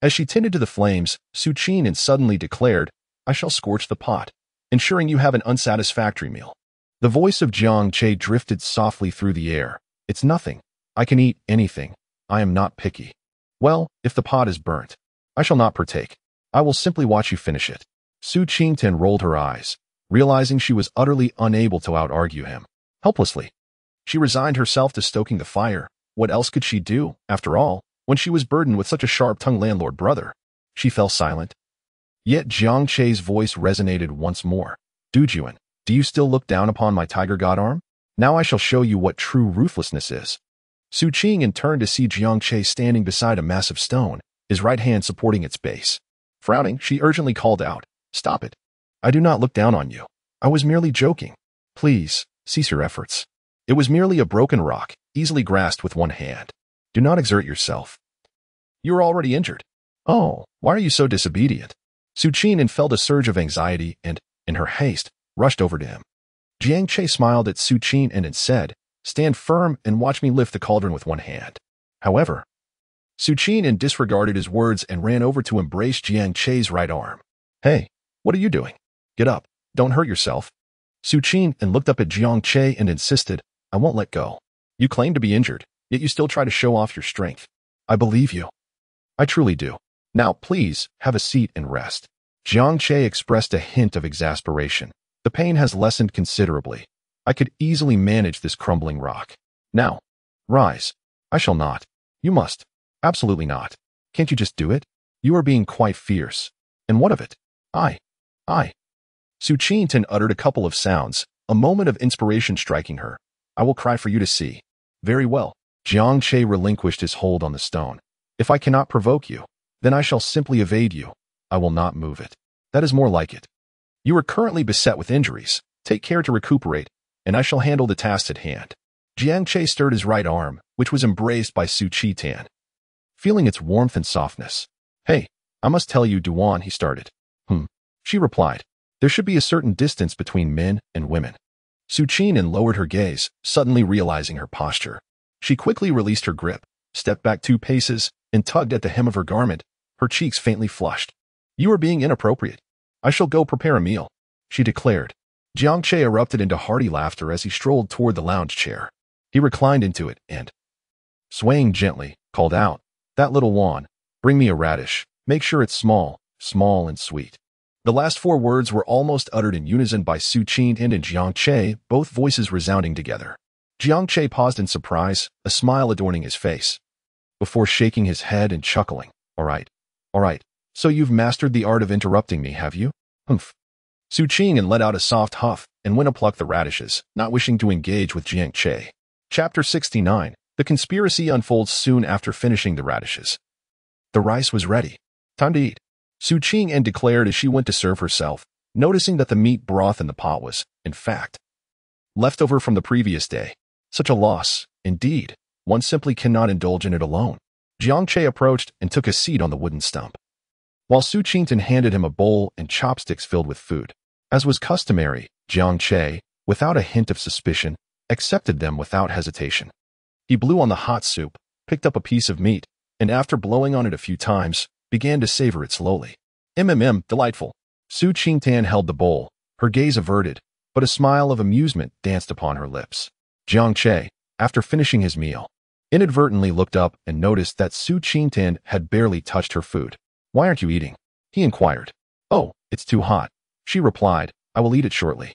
As she tended to the flames, Su Qing'an suddenly declared, I shall scorch the pot, ensuring you have an unsatisfactory meal. The voice of Jiang Che drifted softly through the air. It's nothing. I can eat anything. I am not picky. Well, if the pot is burnt, I shall not partake. I will simply watch you finish it. Su Qingtan rolled her eyes, realizing she was utterly unable to out-argue him. Helplessly, she resigned herself to stoking the fire. What else could she do, after all, when she was burdened with such a sharp-tongued landlord brother? She fell silent. Yet Jiang Che's voice resonated once more. Dujuan, do you still look down upon my tiger god arm? Now I shall show you what true ruthlessness is. Su Qing'an turned to see Jiang Che standing beside a massive stone, his right hand supporting its base. Frowning, she urgently called out, "Stop it. I do not look down on you. I was merely joking. Please, cease your efforts. It was merely a broken rock, easily grasped with one hand. Do not exert yourself. You are already injured. Oh, why are you so disobedient?" Su Qin felt a surge of anxiety and, in her haste, rushed over to him. Jiang Che smiled at Su Qin and said, "Stand firm and watch me lift the cauldron with one hand." However, Su Qin disregarded his words and ran over to embrace Jiang Che's right arm. "Hey, what are you doing? Get up. Don't hurt yourself." Su Qin looked up at Jiang Che and insisted, "I won't let go. You claim to be injured, yet you still try to show off your strength. I believe you. I truly do. Now, please, have a seat and rest." Jiang Che expressed a hint of exasperation. "The pain has lessened considerably. I could easily manage this crumbling rock. Now, rise." "I shall not." "You must." "Absolutely not. Can't you just do it? You are being quite fierce." "And what of it?" I. Su Qin uttered a couple of sounds, a moment of inspiration striking her. "I will cry for you to see." "Very well." Jiang Che relinquished his hold on the stone. "If I cannot provoke you, then I shall simply evade you. I will not move it. That is more like it. You are currently beset with injuries. Take care to recuperate, and I shall handle the task at hand." Jiang Che stirred his right arm, which was embraced by Su Qin, feeling its warmth and softness. "Hey, I must tell you, Duan," he started. She replied. "There should be a certain distance between men and women." Su Qin lowered her gaze, suddenly realizing her posture. She quickly released her grip, stepped back 2 paces, and tugged at the hem of her garment, her cheeks faintly flushed. "You are being inappropriate. I shall go prepare a meal," she declared. Jiang Che erupted into hearty laughter as he strolled toward the lounge chair. He reclined into it and, swaying gently, called out, "That little Wan, bring me a radish. Make sure it's small, small and sweet." The last 4 words were almost uttered in unison by Su Qin and Jiang Che, both voices resounding together. Jiang Che paused in surprise, a smile adorning his face, before shaking his head and chuckling. All right. So you've mastered the art of interrupting me, have you?" "Humph." Su Qin let out a soft huff and went to pluck the radishes, not wishing to engage with Jiang Che. Chapter 69. The conspiracy unfolds soon after finishing the radishes. The rice was ready. Time to eat, Su Qin declared as she went to serve herself, noticing that the meat broth in the pot was, in fact, leftover from the previous day. Such a loss, indeed. One simply cannot indulge in it alone. Jiang Che approached and took a seat on the wooden stump, while Su Qin handed him a bowl and chopsticks filled with food. As was customary, Jiang Che, without a hint of suspicion, accepted them without hesitation. He blew on the hot soup, picked up a piece of meat, and after blowing on it a few times, began to savor it slowly. Delightful. Su Qin held the bowl, her gaze averted, but a smile of amusement danced upon her lips. Jiang Che, after finishing his meal, inadvertently looked up and noticed that Su Qin had barely touched her food. "Why aren't you eating?" he inquired. "Oh, it's too hot," she replied. "I will eat it shortly."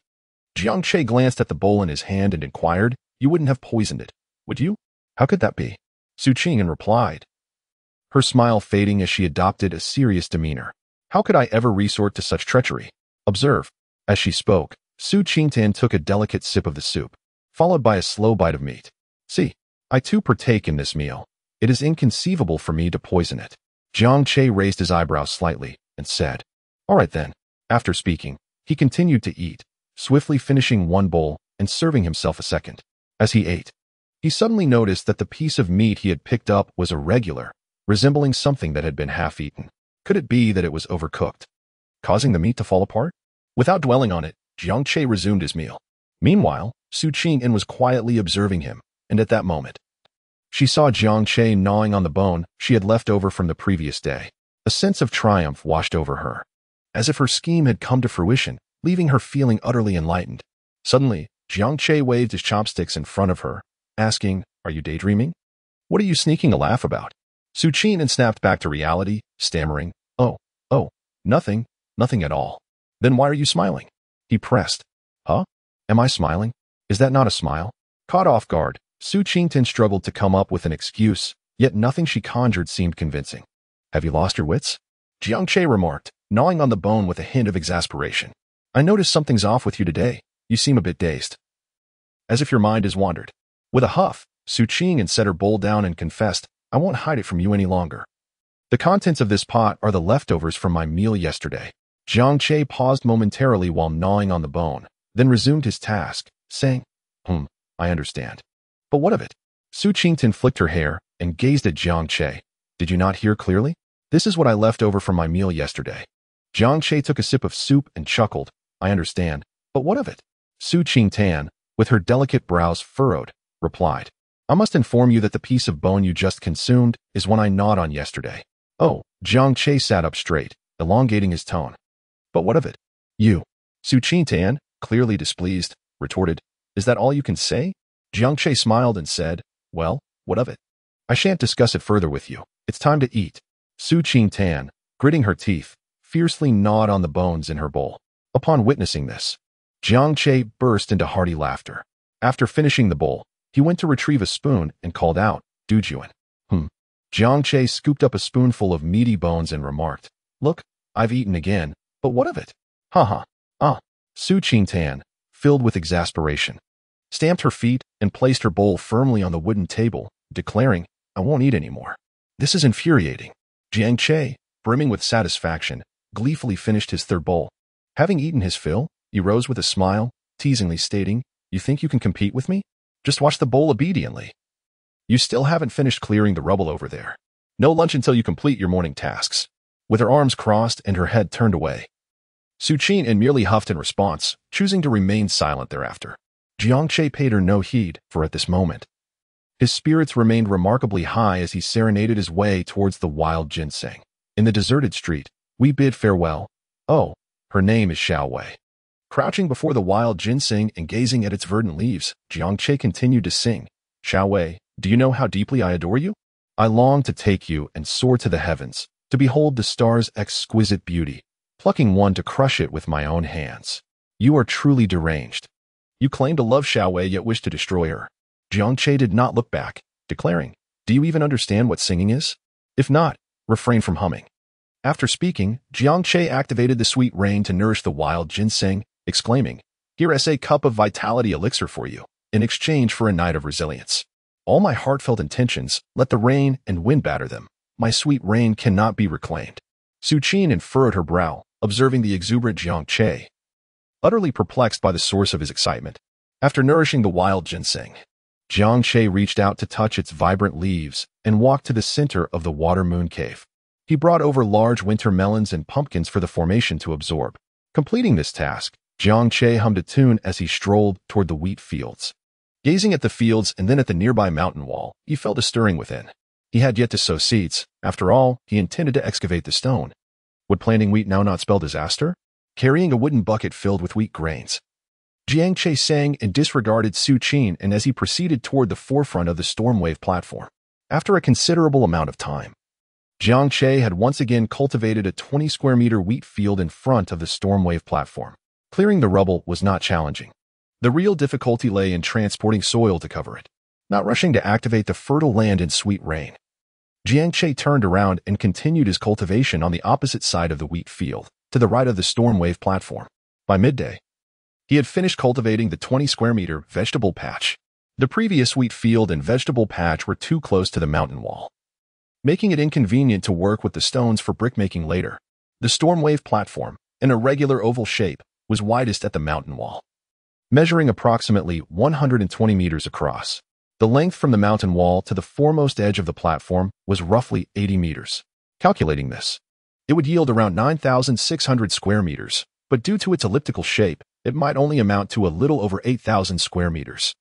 Jiang Che glanced at the bowl in his hand and inquired, "You wouldn't have poisoned it, would you?" "How could that be?" Su Qin replied, her smile fading as she adopted a serious demeanor. "How could I ever resort to such treachery? Observe." As she spoke, Su Qin took a delicate sip of the soup, followed by a slow bite of meat. "See, I too partake in this meal. It is inconceivable for me to poison it." Jiang Che raised his eyebrows slightly and said, "All right then." After speaking, he continued to eat, swiftly finishing one bowl and serving himself a second. As he ate, he suddenly noticed that the piece of meat he had picked up was irregular, resembling something that had been half-eaten. Could it be that it was overcooked, causing the meat to fall apart? Without dwelling on it, Jiang Che resumed his meal. Meanwhile, Su Qin was quietly observing him, and at that moment, she saw Jiang Che gnawing on the bone she had left over from the previous day. A sense of triumph washed over her, as if her scheme had come to fruition, leaving her feeling utterly enlightened. Suddenly, Jiang Che waved his chopsticks in front of her, asking, "Are you daydreaming? What are you sneaking a laugh about?" Su Qin snapped back to reality, stammering, Oh, nothing at all." "Then why are you smiling?" he pressed. "Huh? Am I smiling? Is that not a smile?" Caught off guard, Su Qin struggled to come up with an excuse, yet nothing she conjured seemed convincing. "Have you lost your wits?" Jiang Che remarked, gnawing on the bone with a hint of exasperation. "I notice something's off with you today. You seem a bit dazed, as if your mind has wandered." With a huff, Su Qin set her bowl down and confessed, "I won't hide it from you any longer. The contents of this pot are the leftovers from my meal yesterday. Jiang Che paused momentarily while gnawing on the bone, then resumed his task, saying, I understand. But what of it? Su Qingtan flicked her hair and gazed at Jiang Che. Did you not hear clearly? This is what I left over from my meal yesterday. Jiang Che took a sip of soup and chuckled. I understand. But what of it? Su Qingtan, with her delicate brows furrowed, replied, I must inform you that the piece of bone you just consumed is one I gnawed on yesterday. Oh, Jiang Che sat up straight, elongating his tone. But what of it? You. Su Qingtan, clearly displeased, retorted, Is that all you can say? Jiang Che smiled and said, Well, what of it? I shan't discuss it further with you. It's time to eat. Su Qingtan, gritting her teeth, fiercely gnawed on the bones in her bowl. Upon witnessing this, Jiang Che burst into hearty laughter. After finishing the bowl, he went to retrieve a spoon and called out, Dujuan. Jiang Che scooped up a spoonful of meaty bones and remarked, Look, I've eaten again, but what of it? Su Qingtan, filled with exasperation, stamped her feet and placed her bowl firmly on the wooden table, declaring, I won't eat anymore. This is infuriating. Jiang Che, brimming with satisfaction, gleefully finished his third bowl. Having eaten his fill, he rose with a smile, teasingly stating, You think you can compete with me? Just watch the bowl obediently. You still haven't finished clearing the rubble over there. No lunch until you complete your morning tasks. With her arms crossed and her head turned away, Su Qingtan merely huffed in response, choosing to remain silent thereafter. Jiang Che paid her no heed, for at this moment, his spirits remained remarkably high as he serenaded his way towards the wild ginseng. In the deserted street, we bid farewell. Oh, her name is Xiao Wei. Crouching before the wild ginseng and gazing at its verdant leaves, Jiang Che continued to sing, Xiao Wei, do you know how deeply I adore you? I long to take you and soar to the heavens, to behold the star's exquisite beauty, plucking one to crush it with my own hands. You are truly deranged. You claim to love Xiao Wei yet wish to destroy her. Jiang Che did not look back, declaring, Do you even understand what singing is? If not, refrain from humming. After speaking, Jiang Che activated the sweet rain to nourish the wild ginseng, exclaiming, Here is a cup of vitality elixir for you, in exchange for a night of resilience. All my heartfelt intentions, let the rain and wind batter them. My sweet rain cannot be reclaimed. Su Qingtan furrowed her brow, observing the exuberant Jiang Che, utterly perplexed by the source of his excitement. After nourishing the wild ginseng, Jiang Che reached out to touch its vibrant leaves and walked to the center of the water moon cave. He brought over large winter melons and pumpkins for the formation to absorb. Completing this task, Jiang Che hummed a tune as he strolled toward the wheat fields. Gazing at the fields and then at the nearby mountain wall, he felt a stirring within. He had yet to sow seeds. After all, he intended to excavate the stone. Would planting wheat now not spell disaster? Carrying a wooden bucket filled with wheat grains, Jiang Che sang and disregarded Su Qingtan and as he proceeded toward the forefront of the Stormwave platform. After a considerable amount of time, Jiang Che had once again cultivated a 20-square-meter wheat field in front of the Stormwave platform. Clearing the rubble was not challenging. The real difficulty lay in transporting soil to cover it, not rushing to activate the fertile land in sweet rain. Jiang Che turned around and continued his cultivation on the opposite side of the wheat field, to the right of the Stormwave platform. By midday, he had finished cultivating the 20-square-meter vegetable patch. The previous wheat field and vegetable patch were too close to the mountain wall, making it inconvenient to work with the stones for brickmaking later. The Stormwave platform, in a regular oval shape, was widest at the mountain wall, measuring approximately 120 meters across. The length from the mountain wall to the foremost edge of the platform was roughly 80 meters. Calculating this, it would yield around 9,600 square meters, but due to its elliptical shape, it might only amount to a little over 8,000 square meters.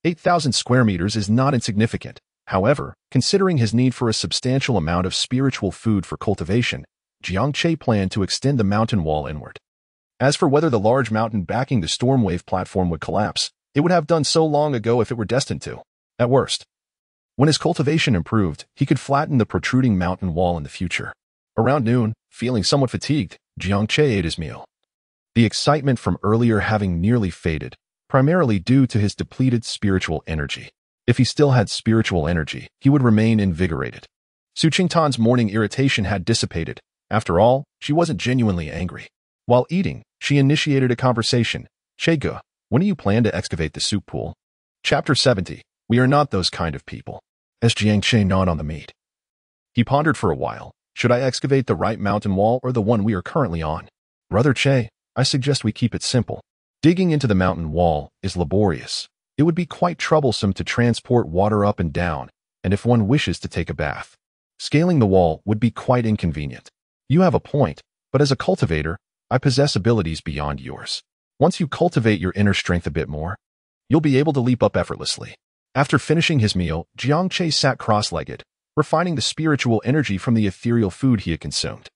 8,000 square meters is not insignificant. However, considering his need for a substantial amount of spiritual food for cultivation, Jiang Che planned to extend the mountain wall inward. As for whether the large mountain backing the Stormwave platform would collapse, it would have done so long ago if it were destined to. At worst, when his cultivation improved, he could flatten the protruding mountain wall in the future. Around noon, feeling somewhat fatigued, Jiang Che ate his meal. The excitement from earlier having nearly faded, primarily due to his depleted spiritual energy. If he still had spiritual energy, he would remain invigorated. Su Qingtan's morning irritation had dissipated. After all, she wasn't genuinely angry. While eating, she initiated a conversation. Che Ge, when do you plan to excavate the soup pool? Chapter 70. We are not those kind of people. As Jiang Che gnawed on the meat, he pondered for a while, Should I excavate the right mountain wall or the one we are currently on? Brother Che, I suggest we keep it simple. Digging into the mountain wall is laborious. It would be quite troublesome to transport water up and down, and if one wishes to take a bath. Scaling the wall would be quite inconvenient. You have a point, but as a cultivator, I possess abilities beyond yours. Once you cultivate your inner strength a bit more, you'll be able to leap up effortlessly. After finishing his meal, Jiang Che sat cross-legged, refining the spiritual energy from the ethereal food he had consumed.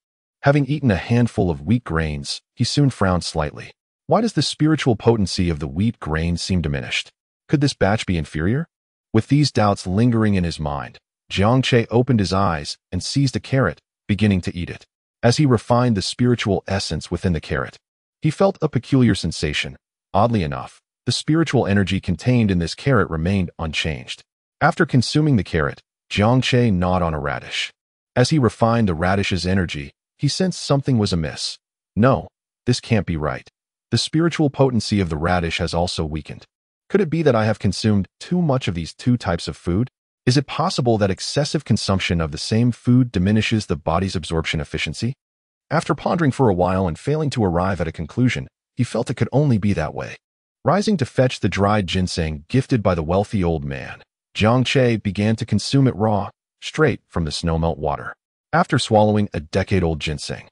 Having eaten a handful of wheat grains, he soon frowned slightly. Why does the spiritual potency of the wheat grain seem diminished? Could this batch be inferior? With these doubts lingering in his mind, Jiang Che opened his eyes and seized a carrot, beginning to eat it. As he refined the spiritual essence within the carrot, he felt a peculiar sensation. Oddly enough, the spiritual energy contained in this carrot remained unchanged. After consuming the carrot, Jiang Che gnawed on a radish. As he refined the radish's energy, he sensed something was amiss. No, this can't be right. The spiritual potency of the radish has also weakened. Could it be that I have consumed too much of these two types of food? Is it possible that excessive consumption of the same food diminishes the body's absorption efficiency? After pondering for a while and failing to arrive at a conclusion, he felt it could only be that way. Rising to fetch the dried ginseng gifted by the wealthy old man, Jiang Che began to consume it raw, straight from the snowmelt water. After swallowing a decade-old ginseng,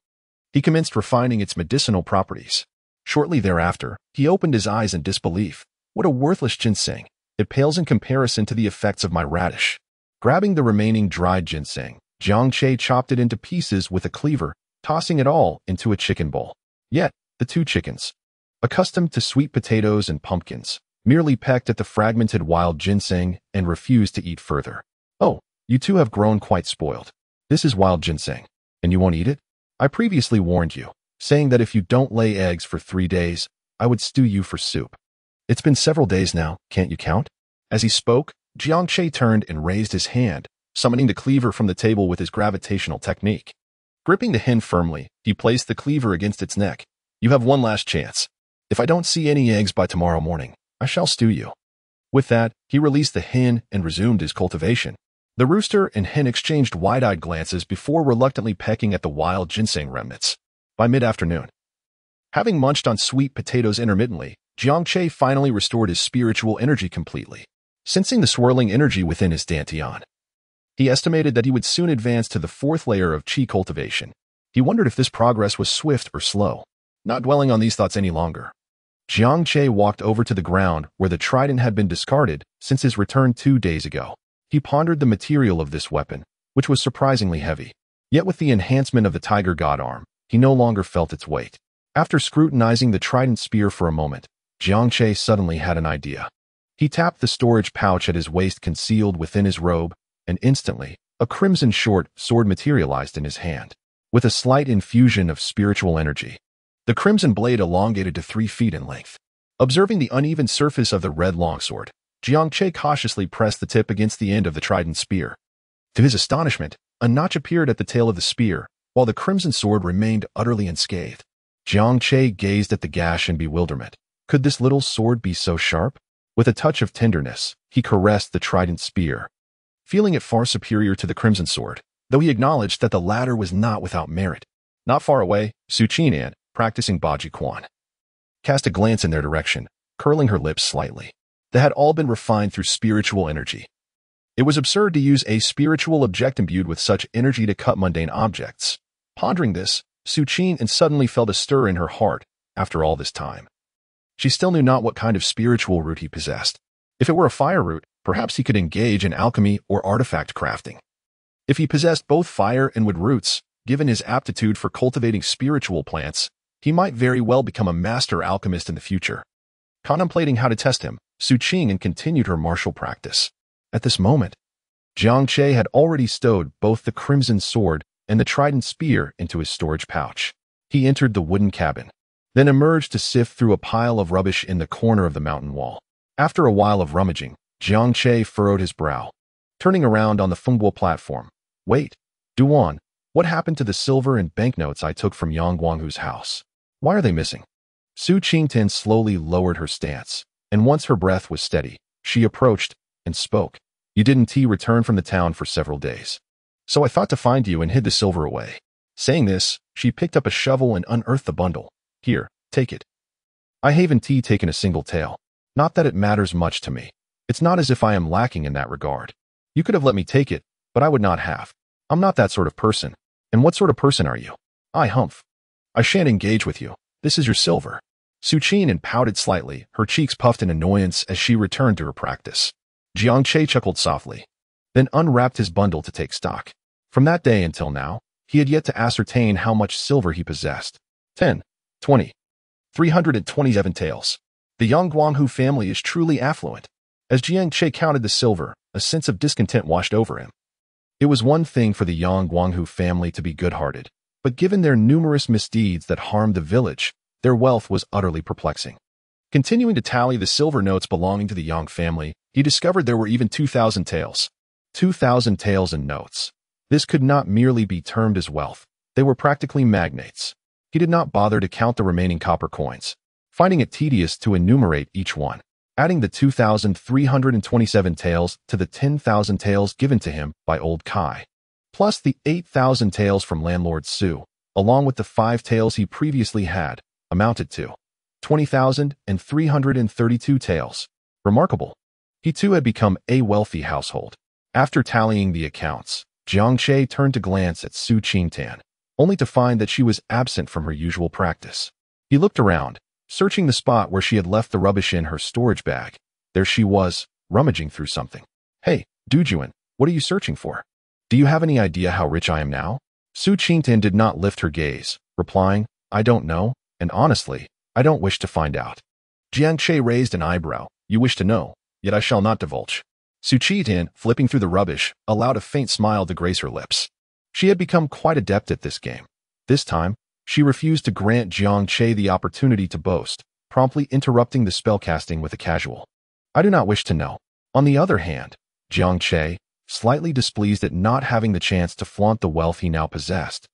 he commenced refining its medicinal properties. Shortly thereafter, he opened his eyes in disbelief. What a worthless ginseng! It pales in comparison to the effects of my radish. Grabbing the remaining dried ginseng, Jiang Che chopped it into pieces with a cleaver, tossing it all into a chicken bowl. Yet, the two chickens, accustomed to sweet potatoes and pumpkins, merely pecked at the fragmented wild ginseng and refused to eat further. Oh, you two have grown quite spoiled. This is wild ginseng, and you won't eat it? I previously warned you, saying that if you don't lay eggs for 3 days, I would stew you for soup. It's been several days now, can't you count? As he spoke, Jiang Che turned and raised his hand, summoning the cleaver from the table with his gravitational technique. Gripping the hen firmly, he placed the cleaver against its neck. You have one last chance. If I don't see any eggs by tomorrow morning, I shall stew you. With that, he released the hen and resumed his cultivation. The rooster and hen exchanged wide-eyed glances before reluctantly pecking at the wild ginseng remnants. By mid-afternoon, having munched on sweet potatoes intermittently, Jiang Che finally restored his spiritual energy completely. Sensing the swirling energy within his dantian, he estimated that he would soon advance to the 4th layer of qi cultivation. He wondered if this progress was swift or slow. Not dwelling on these thoughts any longer, Jiang Che walked over to the ground where the trident had been discarded since his return 2 days ago. He pondered the material of this weapon, which was surprisingly heavy. Yet with the enhancement of the tiger god arm, he no longer felt its weight. After scrutinizing the trident spear for a moment, Jiang Che suddenly had an idea. He tapped the storage pouch at his waist concealed within his robe, and instantly, a crimson short sword materialized in his hand. With a slight infusion of spiritual energy, the crimson blade elongated to 3 feet in length. Observing the uneven surface of the red longsword, Jiang Che cautiously pressed the tip against the end of the trident spear. To his astonishment, a notch appeared at the tail of the spear, while the crimson sword remained utterly unscathed. Jiang Che gazed at the gash in bewilderment. Could this little sword be so sharp? With a touch of tenderness, he caressed the trident spear, feeling it far superior to the crimson sword, though he acknowledged that the latter was not without merit. Not far away, Su Qinan, practicing Baji Quan, cast a glance in their direction, curling her lips slightly. They had all been refined through spiritual energy. It was absurd to use a spiritual object imbued with such energy to cut mundane objects. Pondering this, Su Qinan suddenly felt a stir in her heart after all this time. She still knew not what kind of spiritual root he possessed. If it were a fire root, perhaps he could engage in alchemy or artifact crafting. If he possessed both fire and wood roots, given his aptitude for cultivating spiritual plants, he might very well become a master alchemist in the future. Contemplating how to test him, Su Qinan continued her martial practice. At this moment, Jiang Che had already stowed both the crimson sword and the trident spear into his storage pouch. He entered the wooden cabin, then emerged to sift through a pile of rubbish in the corner of the mountain wall. After a while of rummaging, Jiang Che furrowed his brow. Turning around on the Fengbo platform, "Wait, Duan, what happened to the silver and banknotes I took from Yang Guanghu's house? Why are they missing?" Su Qingtian slowly lowered her stance, and once her breath was steady, she approached and spoke. "You didn't return from the town for several days. So I thought to find you and hid the silver away. Saying this, she picked up a shovel and unearthed the bundle. Here, take it. I haven't taken a single tael. Not that it matters much to me. It's not as if I am lacking in that regard. You could have let me take it, but I would not have. I'm not that sort of person. And what sort of person are you? I humph. I shan't engage with you. This is your silver. Su Qin pouted slightly, her cheeks puffed in annoyance as she returned to her practice. Jiang Che chuckled softly, then unwrapped his bundle to take stock. From that day until now, he had yet to ascertain how much silver he possessed. 10, 20, 327 taels. The Yang Guanghu family is truly affluent. As Jiang Che counted the silver, a sense of discontent washed over him. It was one thing for the Yang Guanghu family to be good-hearted, but given their numerous misdeeds that harmed the village, their wealth was utterly perplexing. Continuing to tally the silver notes belonging to the Yang family, he discovered there were even 2,000 taels. 2,000 taels in notes. This could not merely be termed as wealth. They were practically magnates. He did not bother to count the remaining copper coins, finding it tedious to enumerate each one. Adding the 2,327 taels to the 10,000 taels given to him by old Kai, plus the 8,000 taels from landlord Su, along with the 5 taels he previously had, amounted to 20,332 taels. Remarkable. He too had become a wealthy household. After tallying the accounts, Jiang Che turned to glance at Su Qingtan, only to find that she was absent from her usual practice. He looked around, searching the spot where she had left the rubbish in her storage bag. There she was, rummaging through something. Hey, Dujuan, what are you searching for? Do you have any idea how rich I am now? Su Qingtan did not lift her gaze, replying, I don't know, and honestly, I don't wish to find out. Jiang Che raised an eyebrow. You wish to know, yet I shall not divulge. Su Qingtan, flipping through the rubbish, allowed a faint smile to grace her lips. She had become quite adept at this game. This time, she refused to grant Jiang Che the opportunity to boast, promptly interrupting the spellcasting with a casual, I do not wish to know. On the other hand, Jiang Che, slightly displeased at not having the chance to flaunt the wealth he now possessed,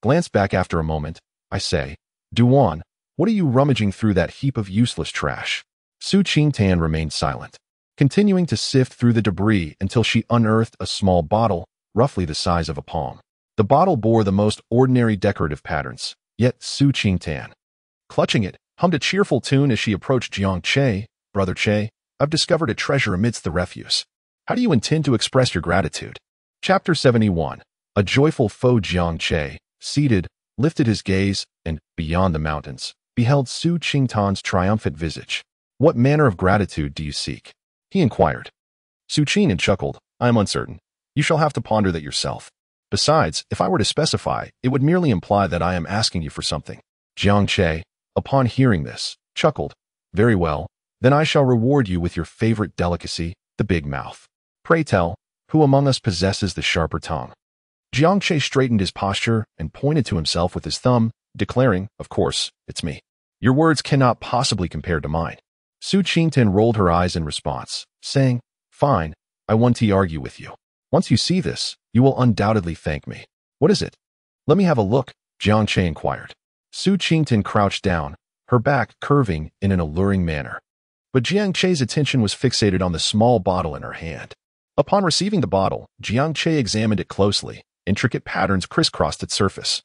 glanced back after a moment. I say, Duan, what are you rummaging through that heap of useless trash? Su Qingtan remained silent, continuing to sift through the debris until she unearthed a small bottle, roughly the size of a palm. The bottle bore the most ordinary decorative patterns, yet Su Qingtan, clutching it, hummed a cheerful tune as she approached Jiang Che. Brother Che, I've discovered a treasure amidst the refuse. How do you intend to express your gratitude? Chapter 71. A joyful foe. Jiang Che, seated, lifted his gaze, and, beyond the mountains, beheld Su Qingtan's triumphant visage. What manner of gratitude do you seek? He inquired. Su Qingtan chuckled. I am uncertain. You shall have to ponder that yourself. Besides, if I were to specify, it would merely imply that I am asking you for something. Jiang Che, upon hearing this, chuckled. Very well, then I shall reward you with your favorite delicacy, the big mouth. Pray tell, who among us possesses the sharper tongue? Jiang Che straightened his posture and pointed to himself with his thumb, declaring, of course, it's me. Your words cannot possibly compare to mine. Su Qingtan rolled her eyes in response, saying, Fine, I won't argue with you. Once you see this, you will undoubtedly thank me. What is it? Let me have a look, Jiang Che inquired. Su Qingtan crouched down, her back curving in an alluring manner. But Jiang Che's attention was fixated on the small bottle in her hand. Upon receiving the bottle, Jiang Che examined it closely. Intricate patterns crisscrossed its surface,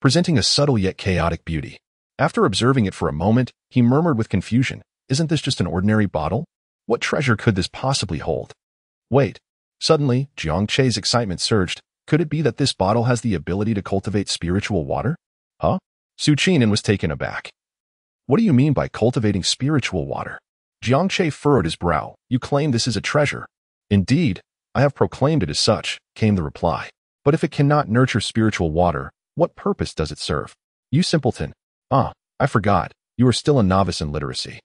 presenting a subtle yet chaotic beauty. After observing it for a moment, he murmured with confusion, Isn't this just an ordinary bottle? What treasure could this possibly hold? Wait. Suddenly, Jiang Che's excitement surged. Could it be that this bottle has the ability to cultivate spiritual water? Huh? Su Qingtan was taken aback. What do you mean by cultivating spiritual water? Jiang Che furrowed his brow. You claim this is a treasure. Indeed, I have proclaimed it as such, came the reply. But if it cannot nurture spiritual water, what purpose does it serve? You simpleton. I forgot. You are still a novice in literacy.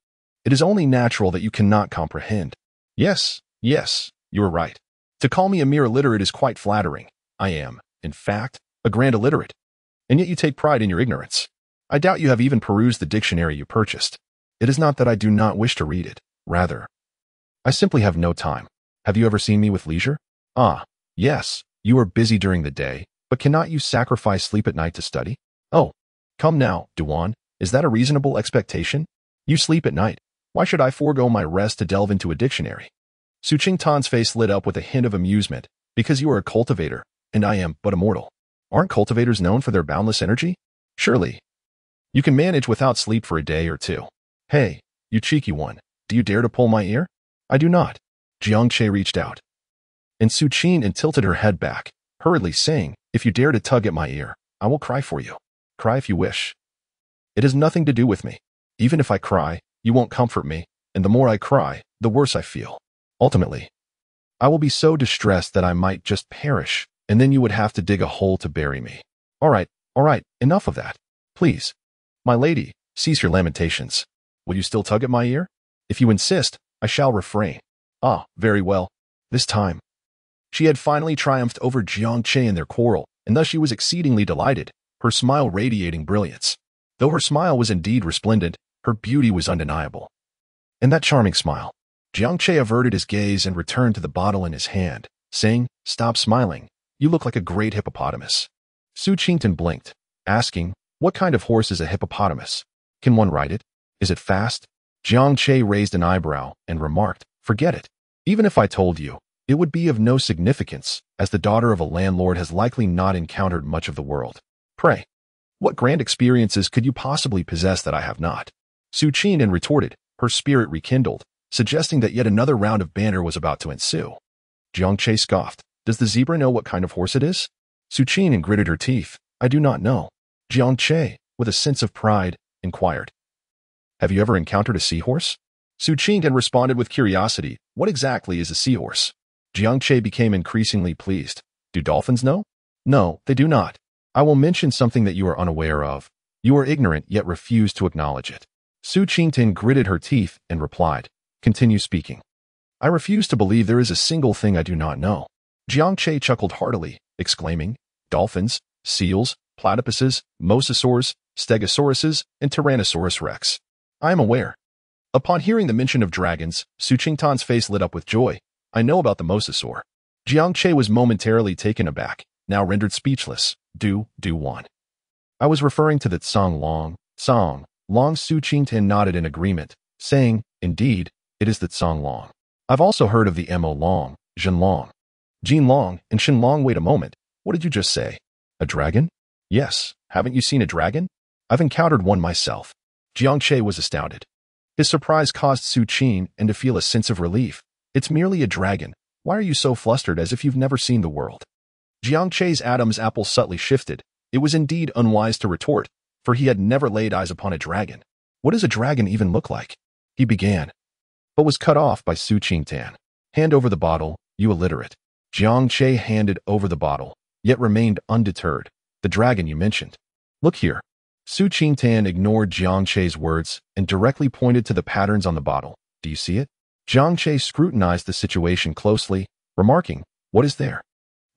It is only natural that you cannot comprehend. Yes, you are right. To call me a mere illiterate is quite flattering. I am, in fact, a grand illiterate. And yet you take pride in your ignorance. I doubt you have even perused the dictionary you purchased. It is not that I do not wish to read it. Rather, I simply have no time. Have you ever seen me with leisure? Yes, you are busy during the day, but cannot you sacrifice sleep at night to study? Oh, come now, Duan, is that a reasonable expectation? You sleep at night. Why should I forego my rest to delve into a dictionary? Su Qingtan's face lit up with a hint of amusement. Because you are a cultivator, and I am but a mortal. Aren't cultivators known for their boundless energy? Surely, you can manage without sleep for a day or two. Hey, you cheeky one, do you dare to pull my ear? I do not. Jiangche reached out and Su Qin and tilted her head back, hurriedly saying, if you dare to tug at my ear, I will cry for you. Cry if you wish. It has nothing to do with me. Even if I cry, you won't comfort me, and the more I cry, the worse I feel. Ultimately, I will be so distressed that I might just perish, and then you would have to dig a hole to bury me. All right, enough of that. Please, my lady, cease your lamentations. Will you still tug at my ear? If you insist, I shall refrain. Ah, very well. This time. She had finally triumphed over Jiangche in their quarrel, and thus she was exceedingly delighted, her smile radiating brilliance. Though her smile was indeed resplendent, her beauty was undeniable. And that charming smile. Jiangche averted his gaze and returned to the bottle in his hand, saying, stop smiling. You look like a great hippopotamus. Su Qingtan blinked, asking, what kind of horse is a hippopotamus? Can one ride it? Is it fast? Jiangche raised an eyebrow and remarked, forget it. Even if I told you, it would be of no significance, as the daughter of a landlord has likely not encountered much of the world. Pray, what grand experiences could you possibly possess that I have not? Su Qingtan retorted, her spirit rekindled, suggesting that yet another round of banter was about to ensue. Jiangche scoffed, does the zebra know what kind of horse it is? Su Qingtan gritted her teeth, I do not know. Jiangche, with a sense of pride, inquired, have you ever encountered a seahorse? Su Qingtan responded with curiosity, what exactly is a seahorse? Jiangche became increasingly pleased. Do dolphins know? No, they do not. I will mention something that you are unaware of. You are ignorant yet refuse to acknowledge it. Su Qingtan gritted her teeth and replied, continue speaking. I refuse to believe there is a single thing I do not know. Jiangche chuckled heartily, exclaiming, dolphins, seals, platypuses, mosasaurs, stegosauruses, and Tyrannosaurus rex. I am aware. Upon hearing the mention of dragons, Su Qingtan's face lit up with joy. I know about the mosasaur. Jiangche was momentarily taken aback, now rendered speechless. Do one. I was referring to the Tsang Long. Su Qingtan nodded in agreement, saying, indeed, it is the Tsang Long. I've also heard of the Mo Long, Jin Long, and Shin Long. Wait a moment. What did you just say? A dragon? Yes. Haven't you seen a dragon? I've encountered one myself. Jiangche was astounded. His surprise caused Su Qingtan to feel a sense of relief. It's merely a dragon. Why are you so flustered as if you've never seen the world? Jiangche's Adam's apple subtly shifted. It was indeed unwise to retort, for he had never laid eyes upon a dragon. What does a dragon even look like? He began, but was cut off by Su Qingtan. Hand over the bottle, you illiterate. Jiangche handed over the bottle, yet remained undeterred. The dragon you mentioned. Look here. Su Qingtan ignored Jiangche's words and directly pointed to the patterns on the bottle. Do you see it? Jiangche scrutinized the situation closely, remarking, what is there?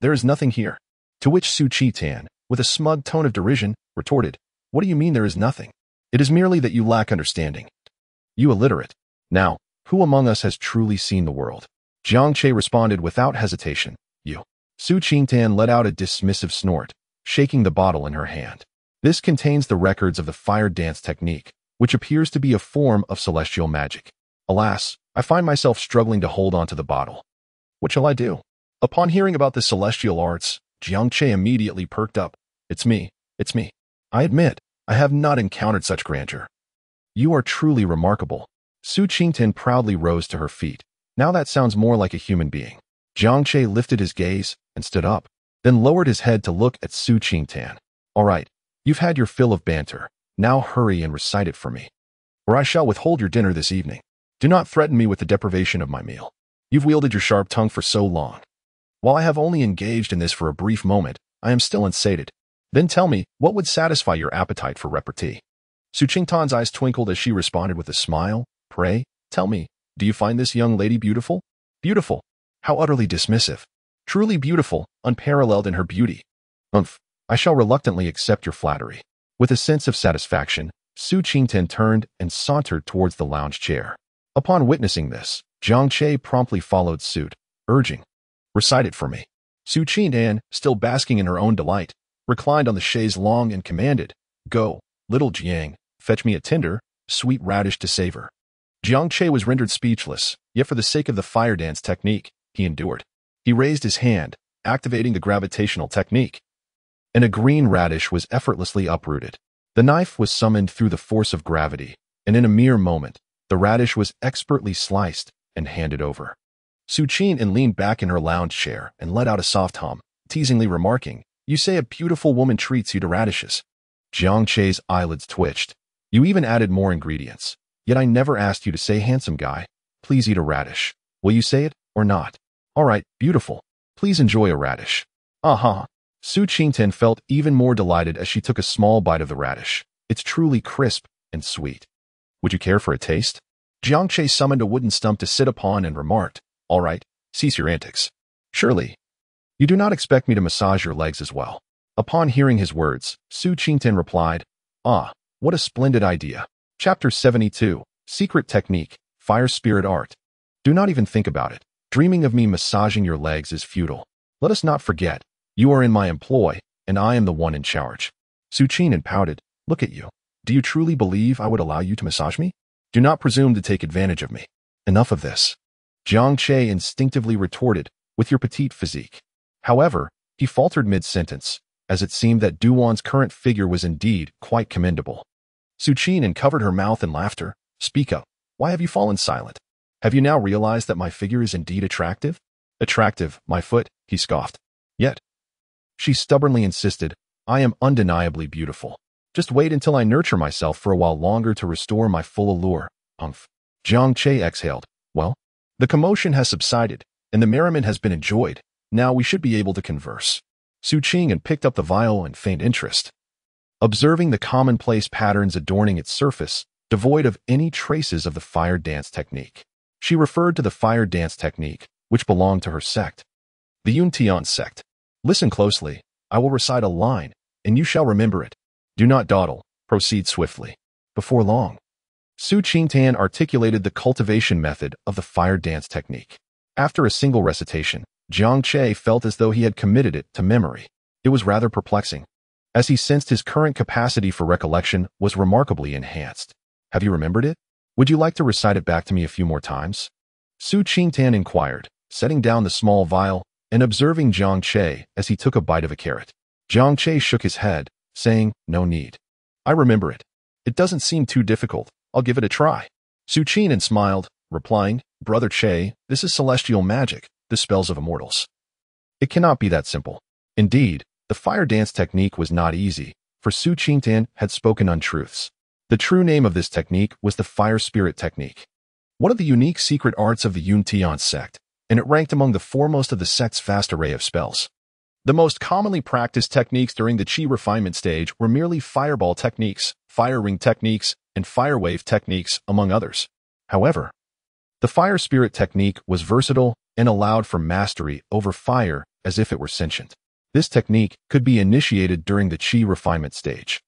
There is nothing here. To which Su Qingtan, with a smug tone of derision, retorted, what do you mean there is nothing? It is merely that you lack understanding. You illiterate. Now, who among us has truly seen the world? Jiangche responded without hesitation, you. Su Qingtan let out a dismissive snort, shaking the bottle in her hand. This contains the records of the fire dance technique, which appears to be a form of celestial magic. Alas, I find myself struggling to hold on to the bottle. What shall I do? Upon hearing about the celestial arts, Jiangche immediately perked up. It's me. I admit, I have not encountered such grandeur. You are truly remarkable. Su Qingtan proudly rose to her feet. Now that sounds more like a human being. Jiangche lifted his gaze and stood up, then lowered his head to look at Su Qingtan. All right, you've had your fill of banter. Now hurry and recite it for me, or I shall withhold your dinner this evening. Do not threaten me with the deprivation of my meal. You've wielded your sharp tongue for so long. While I have only engaged in this for a brief moment, I am still unsated. Then tell me, what would satisfy your appetite for repartee? Su Qingtan's eyes twinkled as she responded with a smile. Pray, tell me, do you find this young lady beautiful? Beautiful? How utterly dismissive. Truly beautiful, unparalleled in her beauty. Umph, I shall reluctantly accept your flattery. With a sense of satisfaction, Su Qingtan turned and sauntered towards the lounge chair. Upon witnessing this, Jiangche promptly followed suit, urging, recite it for me. Su Qingtan, still basking in her own delight, reclined on the chaise longue and commanded, go, little Jiang, fetch me a tender, sweet radish to savor. Jiangche was rendered speechless, yet for the sake of the fire dance technique, he endured. He raised his hand, activating the gravitational technique. And a green radish was effortlessly uprooted. The knife was summoned through the force of gravity, and in a mere moment, the radish was expertly sliced and handed over. Su Qin leaned back in her lounge chair and let out a soft hum, teasingly remarking, "You say a beautiful woman treats you to radishes." Jiang Che's eyelids twitched. "You even added more ingredients. Yet I never asked you to say, handsome guy, please eat a radish. Will you say it or not? All right, beautiful. Please enjoy a radish." Uh-huh. Su Qingtian felt even more delighted as she took a small bite of the radish. It's truly crisp and sweet. "Would you care for a taste?" Jiang Che summoned a wooden stump to sit upon and remarked, "All right, cease your antics. Surely, you do not expect me to massage your legs as well." Upon hearing his words, Su Qingtian replied, "Ah, what a splendid idea." Chapter 72, Secret Technique, Fire Spirit Art. "Do not even think about it. Dreaming of me massaging your legs is futile. Let us not forget, you are in my employ, and I am the one in charge." Su Qingtian pouted, "Look at you. Do you truly believe I would allow you to massage me? Do not presume to take advantage of me. Enough of this." Jiang Che instinctively retorted, "With your petite physique." However, he faltered mid-sentence, as it seemed that Duwan's current figure was indeed quite commendable. Su Qingtian covered her mouth in laughter. "Speak up. Why have you fallen silent? Have you now realized that my figure is indeed attractive?" "Attractive, my foot," he scoffed. "Yet," she stubbornly insisted, "I am undeniably beautiful. Just wait until I nurture myself for a while longer to restore my full allure." Umph. Jiang Che exhaled. "Well, the commotion has subsided, and the merriment has been enjoyed. Now we should be able to converse." Su Qingtian picked up the vial and feigned interest. Observing the commonplace patterns adorning its surface, devoid of any traces of the fire dance technique. She referred to the fire dance technique, which belonged to her sect. The Yuntian sect. "Listen closely. I will recite a line, and you shall remember it. Do not dawdle. Proceed swiftly." Before long, Su Qingtian articulated the cultivation method of the fire dance technique. After a single recitation, Jiang Che felt as though he had committed it to memory. It was rather perplexing, as he sensed his current capacity for recollection was remarkably enhanced. "Have you remembered it? Would you like to recite it back to me a few more times?" Su Qingtian inquired, setting down the small vial and observing Jiang Che as he took a bite of a carrot. Jiang Che shook his head, saying, "No need. I remember it. It doesn't seem too difficult. I'll give it a try." Su Qingtian smiled, replying, "Brother Che, this is celestial magic, the spells of immortals. It cannot be that simple." Indeed, the fire dance technique was not easy, for Su Qingtian had spoken untruths. The true name of this technique was the fire spirit technique, one of the unique secret arts of the Yuntian sect, and it ranked among the foremost of the sect's vast array of spells. The most commonly practiced techniques during the Qi refinement stage were merely fireball techniques, fire ring techniques, and fire wave techniques, among others. However, the fire spirit technique was versatile and allowed for mastery over fire as if it were sentient. This technique could be initiated during the Qi refinement stage,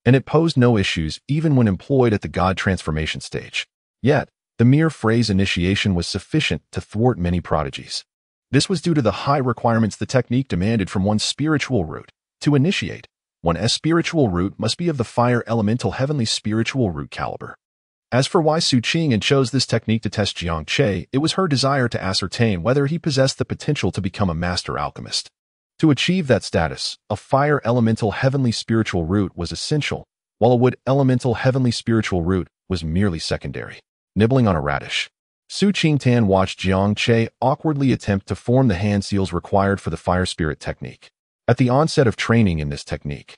and it posed no issues even when employed at the God transformation stage. Yet, the mere phrase initiation was sufficient to thwart many prodigies. This was due to the high requirements the technique demanded from one's spiritual root. To initiate, one's spiritual root must be of the fire elemental heavenly spiritual root caliber. As for why Su Qingtian chose this technique to test Jiang Che, it was her desire to ascertain whether he possessed the potential to become a master alchemist. To achieve that status, a fire elemental heavenly spiritual root was essential, while a wood elemental heavenly spiritual root was merely secondary. Nibbling on a radish, Su Qingtian watched Jiang Che awkwardly attempt to form the hand seals required for the fire spirit technique. At the onset of training in this technique,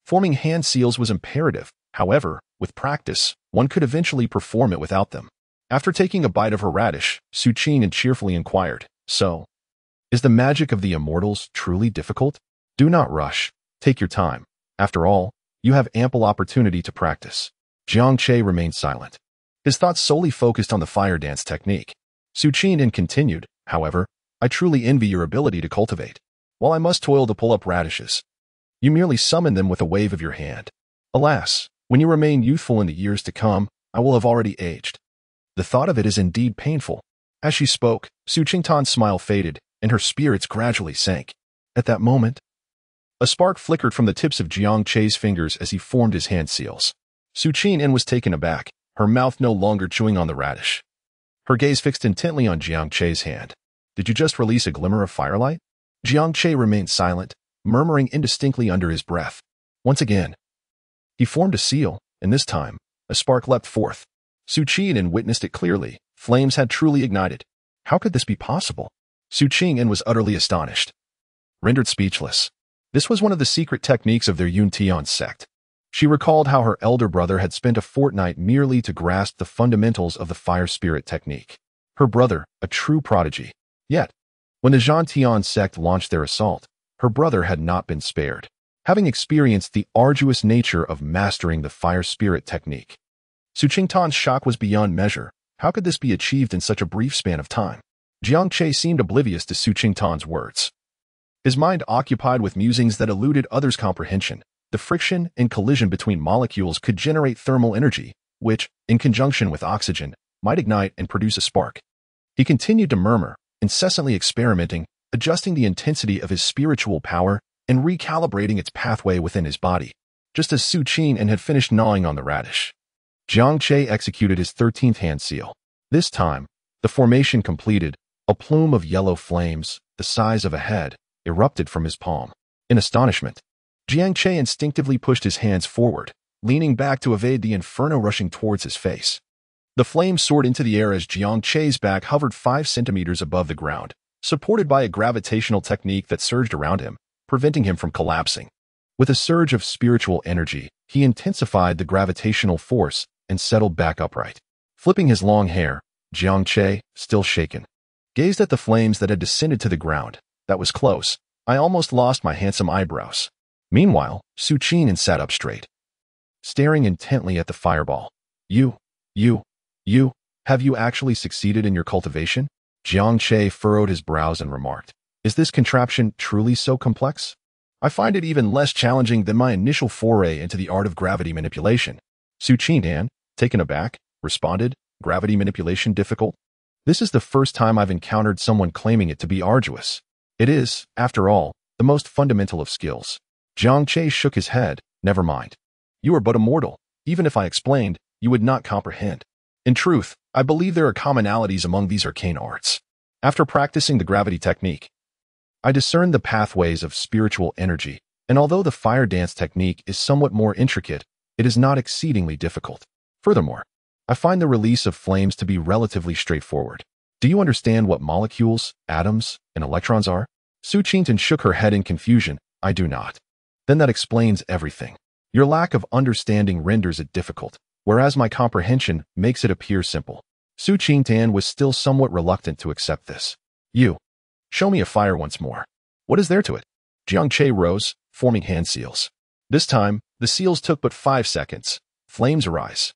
forming hand seals was imperative. However, with practice, one could eventually perform it without them. After taking a bite of her radish, Su Qingtian cheerfully inquired, "So, is the magic of the immortals truly difficult?" "Do not rush. Take your time. After all, you have ample opportunity to practice." Jiang Che remained silent, his thoughts solely focused on the fire dance technique. Su Qingtian continued, "However, I truly envy your ability to cultivate. While I must toil to pull up radishes, you merely summon them with a wave of your hand. Alas, when you remain youthful in the years to come, I will have already aged. The thought of it is indeed painful." As she spoke, Su Qingtian's smile faded, and her spirits gradually sank. At that moment, a spark flickered from the tips of Jiang Che's fingers as he formed his hand seals. Su Qingtian was taken aback, her mouth no longer chewing on the radish. Her gaze fixed intently on Jiang Che's hand. "Did you just release a glimmer of firelight?" Jiang Che remained silent, murmuring indistinctly under his breath. Once again, he formed a seal, and this time, a spark leapt forth. Su Qing'an witnessed it clearly. Flames had truly ignited. How could this be possible? Su Qing'an was utterly astonished, rendered speechless. This was one of the secret techniques of their Yun Tian sect. She recalled how her elder brother had spent a fortnight merely to grasp the fundamentals of the fire spirit technique. Her brother, a true prodigy. Yet, when the Zhan Tian sect launched their assault, her brother had not been spared, having experienced the arduous nature of mastering the fire spirit technique. Su Qingtan's shock was beyond measure. How could this be achieved in such a brief span of time? Jiang Che seemed oblivious to Su Qingtan's words. His mind occupied with musings that eluded others' comprehension. The friction and collision between molecules could generate thermal energy, which, in conjunction with oxygen, might ignite and produce a spark. He continued to murmur, incessantly experimenting, adjusting the intensity of his spiritual power and recalibrating its pathway within his body. Just as Su Qing'an had finished gnawing on the radish, Jiang Che executed his 13th hand seal. This time, the formation completed, a plume of yellow flames, the size of a head, erupted from his palm. In astonishment, Jiang Che instinctively pushed his hands forward, leaning back to evade the inferno rushing towards his face. The flames soared into the air as Jiang Che's back hovered 5 centimeters above the ground, supported by a gravitational technique that surged around him, preventing him from collapsing. With a surge of spiritual energy, he intensified the gravitational force and settled back upright. Flipping his long hair, Jiang Che, still shaken, gazed at the flames that had descended to the ground. That was close. I almost lost my handsome eyebrows. Meanwhile, Su Qing'an sat up straight, staring intently at the fireball. You, have you actually succeeded in your cultivation? Jiang Che furrowed his brows and remarked, is this contraption truly so complex? I find it even less challenging than my initial foray into the art of gravity manipulation. Su Qing'an, taken aback, responded, gravity manipulation difficult? This is the first time I've encountered someone claiming it to be arduous. It is, after all, the most fundamental of skills. Jiang Che shook his head. Never mind. You are but a mortal. Even if I explained, you would not comprehend. In truth, I believe there are commonalities among these arcane arts. After practicing the gravity technique, I discerned the pathways of spiritual energy, and although the fire dance technique is somewhat more intricate, it is not exceedingly difficult. Furthermore, I find the release of flames to be relatively straightforward. Do you understand what molecules, atoms, and electrons are? Su Qing'an shook her head in confusion. I do not. Then that explains everything. Your lack of understanding renders it difficult, whereas my comprehension makes it appear simple. Su Qing'an was still somewhat reluctant to accept this. You, show me a fire once more. What is there to it? Jiang Che rose, forming hand seals. This time, the seals took but 5 seconds. Flames arise.